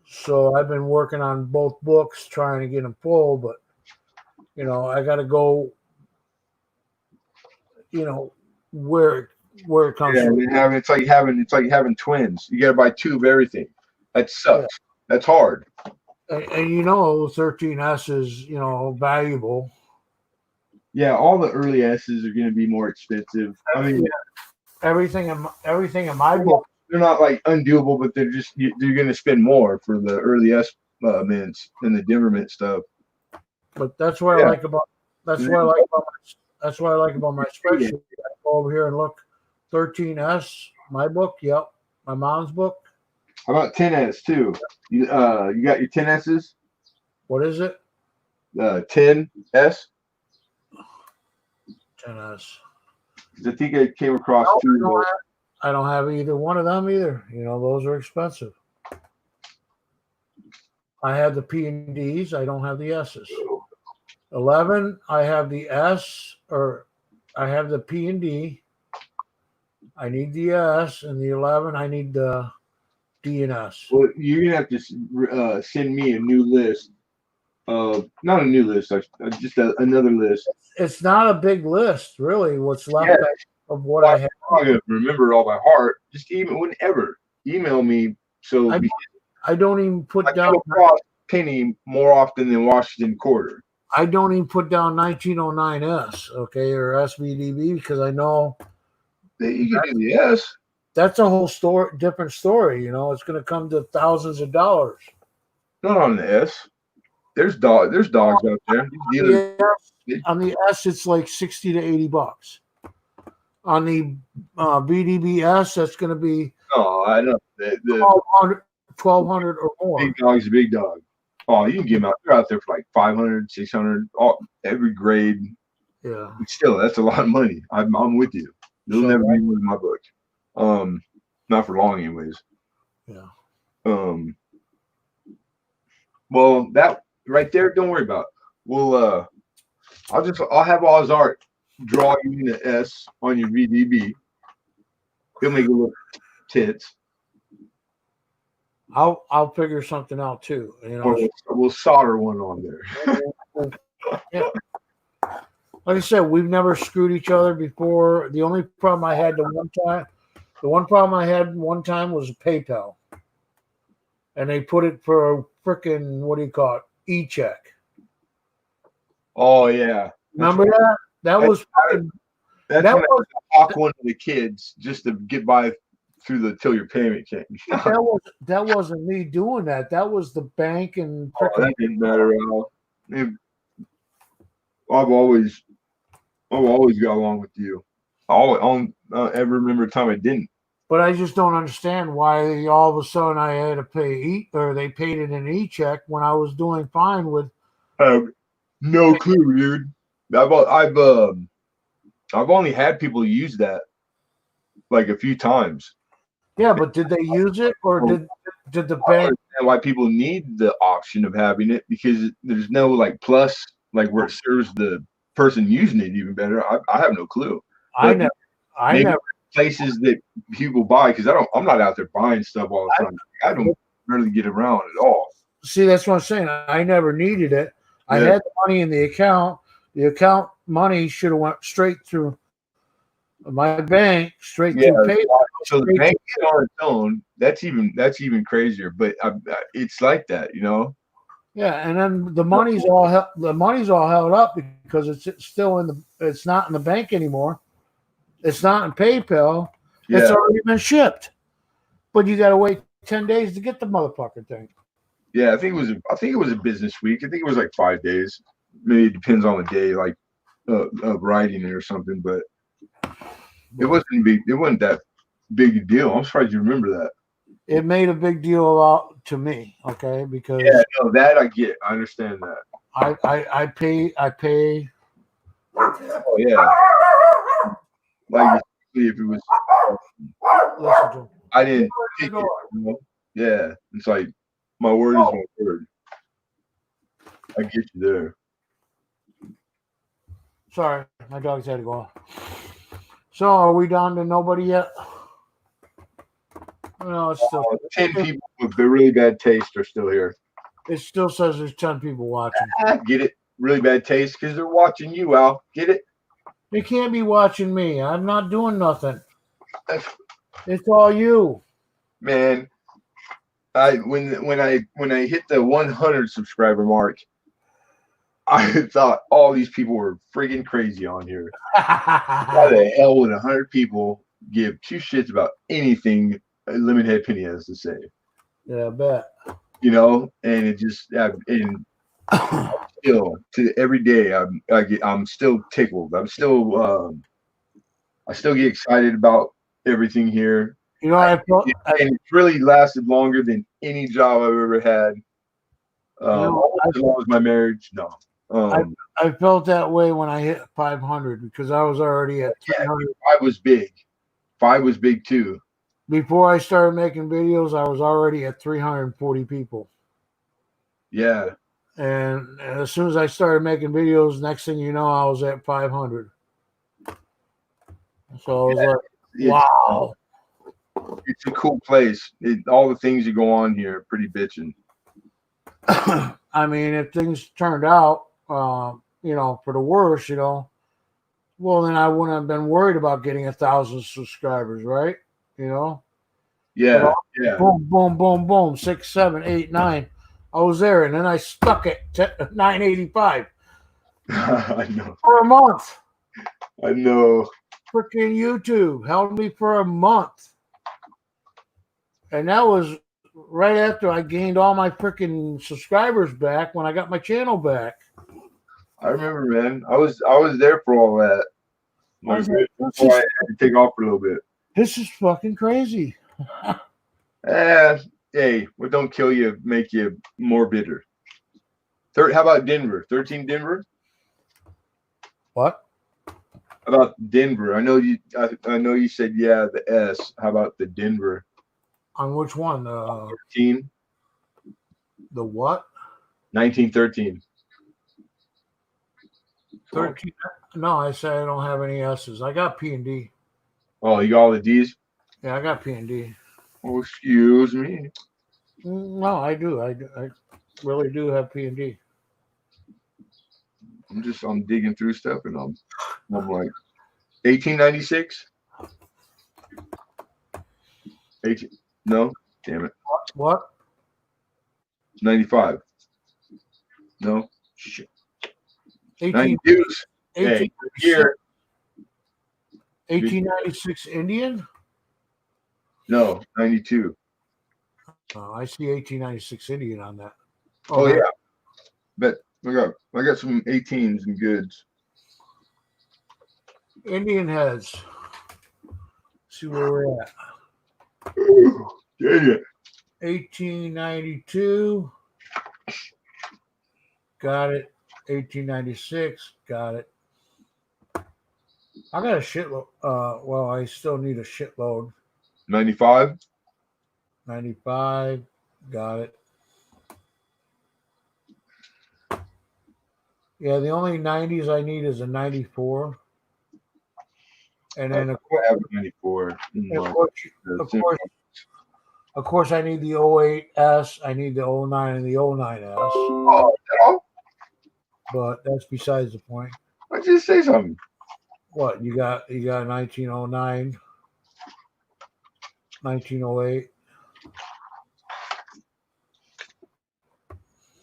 So I've been working on both books, trying to get them full, but I got to go. Where it comes from. It's like having twins. You got to buy two of everything. That sucks. Yeah. That's hard. And 13S is valuable. Yeah, all the early S's are going to be more expensive. I mean, everything in my book. They're not like undoable, but they're just you're going to spend more for the early S mints and the dimmer mint stuff. But that's what I like about my spreadsheet. I go over here and look. 13S, my book. Yep, my mom's book. How about 10S too? You got your 10S's? What is it? 10S. 10S. I think I came across two. I don't have either one of them either. Those are expensive. I have the P and D's. I don't have the S's. 11, I have the S, or I have the P and D. I need the S, and the 11, I need the D and S. Well, you're gonna have to send me a new list. Not a new list, just another list. It's not a big list, really. What's left of what I have. I'm not gonna remember it all by heart. Just whenever email me. So I don't even put down penny more often than Washington Quarter. I don't even put down 1909S, okay, or SBDB, because I know you can do the S. That's a whole different story. It's going to come to thousands of dollars. Not on the S. There's dogs out there. On the S, it's like $60 to $80. On the BDBS, that's going to be I know the 1,200 or more. Big dog's a big dog. Oh, you can get them out. They're out there for like 500, 600, every grade. Yeah. But still, that's a lot of money. I'm with you. They'll never be one in my book. Not for long, anyways. Yeah. Well, that right there, don't worry about. We'll I'll have Oz Art draw you in the S on your VDB. He'll make it look tits. I'll figure something out too. Or we'll solder one on there. Yeah. Like I said, we've never screwed each other before. The only problem I had one time was PayPal, and they put it for a freaking e-check. Oh yeah, remember that? That was when I talk one of the kids just to get by through till your payment came. that wasn't me doing that. That was the bank and. That didn't matter at all. I've always got along with you. I ever remember a time I didn't. But I just don't understand why all of a sudden I had to pay they paid it in e-check when I was doing fine with. No clue, dude. I've only had people use that like a few times. Yeah, but did they use it, or did the bank? And why people need the option of having it, because there's no like plus where it serves the person using it even better. I have no clue. I never places that people buy, because I'm not out there buying stuff all the time. I don't really get around at all. See, that's what I'm saying. I never needed it. I had the money in the account. The account money should have went straight through my bank, straight to PayPal. So the bank on its own, that's even crazier. But it's like that, Yeah, and then the money's all held up because it's still it's not in the bank anymore. It's not in PayPal. Yeah. It's already been shipped, but you got to wait 10 days to get the motherfucking thing. Yeah, I think it was a business week. I think it was like 5 days. Maybe it depends on the day, like of writing it or something. But it wasn't big. It wasn't that big a deal. I'm surprised you remember that. it made a big deal about to me, okay? Because no, that I get. I understand that. I pay. Oh yeah. Like if it was, Listen to him. I didn't take it. You know? Yeah, it's like my word is my word. I get you there. Sorry, my dog's had to go off. So are we down to nobody yet? No, it's still 10 people with the really bad taste are still here. it still says there's 10 people watching. Get it? Really bad taste because they're watching you, Al. Get it? They can't be watching me. I'm not doing nothing. It's all you. Man, when I hit the 100 subscriber mark, I thought all these people were friggin' crazy on here. Why the hell would 100 people give two shits about anything Lemonhead Penny has to say? Yeah, I bet. You know, and it just and still to every day I'm still tickled. I still get excited about everything here. You know, and it's really lasted longer than any job I've ever had. As long as my marriage, no. I felt that way when I hit 500 because I was already at 300. 5 was big. 5 was big too. Before I started making videos, I was already at 340 people. Yeah. And as soon as I started making videos, next thing you know, I was at 500. So I was wow. It's a cool place. All the things that go on here are pretty bitching. I mean, if things turned out, you know, for the worse, you know, well, then I wouldn't have been worried about getting 1,000 subscribers, right? You know? Yeah. Yeah. Boom, boom, boom, boom. 6, 7, 8, 9. I was there, and then I stuck at 985. I know. For a month. I know. Freaking YouTube held me for a month. And that was right after I gained all my freaking subscribers back when I got my channel back. I remember, man. I was there for all that. Before I had to take off for a little bit. This is fucking crazy. Hey, what don't kill you make you more bitter. How about Denver? 13 Denver? What? About Denver? I know you. I know you said yeah. The S. How about the Denver? On which one? 13. The what? 1913. 13. No, I said I don't have any S's. I got P and D. Oh, you got all the D's? Yeah, I got P and D. Oh, excuse me. No, I do. I really do have P and D. I'm digging through stuff and I'm like 1896. 18. No, damn it. What? 95. No, shit. 18, 92. Hey, here. 1896 Indian? No, 92. I see 1896 Indian on that. Oh yeah. But I got some 18s and goods. Indian heads. See where we're at. Yeah. 1892. Got it. 1896. Got it. I got a shitload. Well, I still need a shitload. 95. 95. Got it. Yeah, the only 90s I need is a 94. And then of course, I have a 94. Of course, I need the 08S, I need the 09 and the 09S. Oh, no. But that's besides the point. Why don't you say something? What you got 1909, 1908.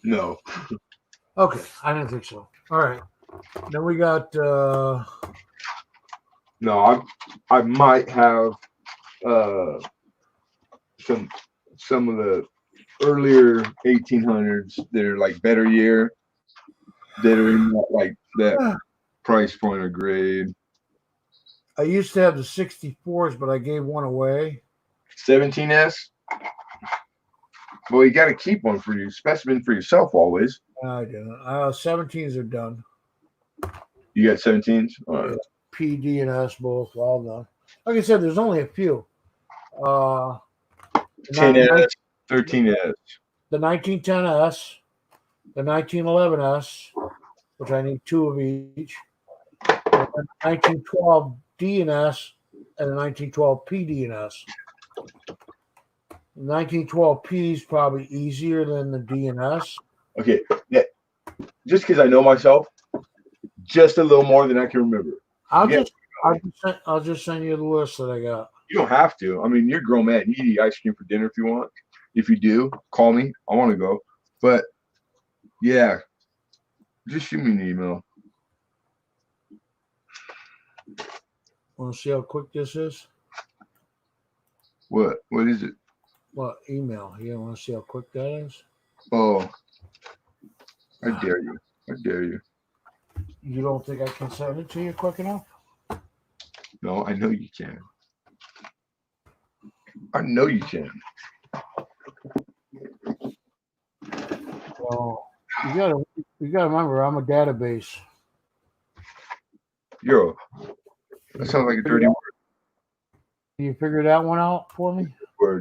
No. Okay, I didn't think so. All right. Then we got No, I might have some of the earlier 1800s that are like better year that are in that price point or grade. I used to have the 64s, but I gave one away. 17S? Well, you got to keep one for your specimen for yourself always. I don't. 17s are done. You got 17s? All right. Yeah, P, D, and S both all done. Like I said, there's only a few. 10S, 13S. The 1910S, the 1911S, which I need 2 of each, and the 1912 D and S, and the 1912 PD and S. The 1912 P is probably easier than the D and S. Okay, yeah. Just because I know myself, just a little more than I can remember. I'll just send you the list that I got. You don't have to. I mean, you're a grown man. You can eat ice cream for dinner if you want. If you do, call me. I want to go. But yeah, just shoot me an email. Want to see how quick this is? What? What is it? What, email? You want to see how quick that is? Oh, I dare you. I dare you. You don't think I can send it to you quick enough? No, I know you can. I know you can. Well, you gotta remember, I'm a database. That sounds like a dirty word. Can you figure that one out for me?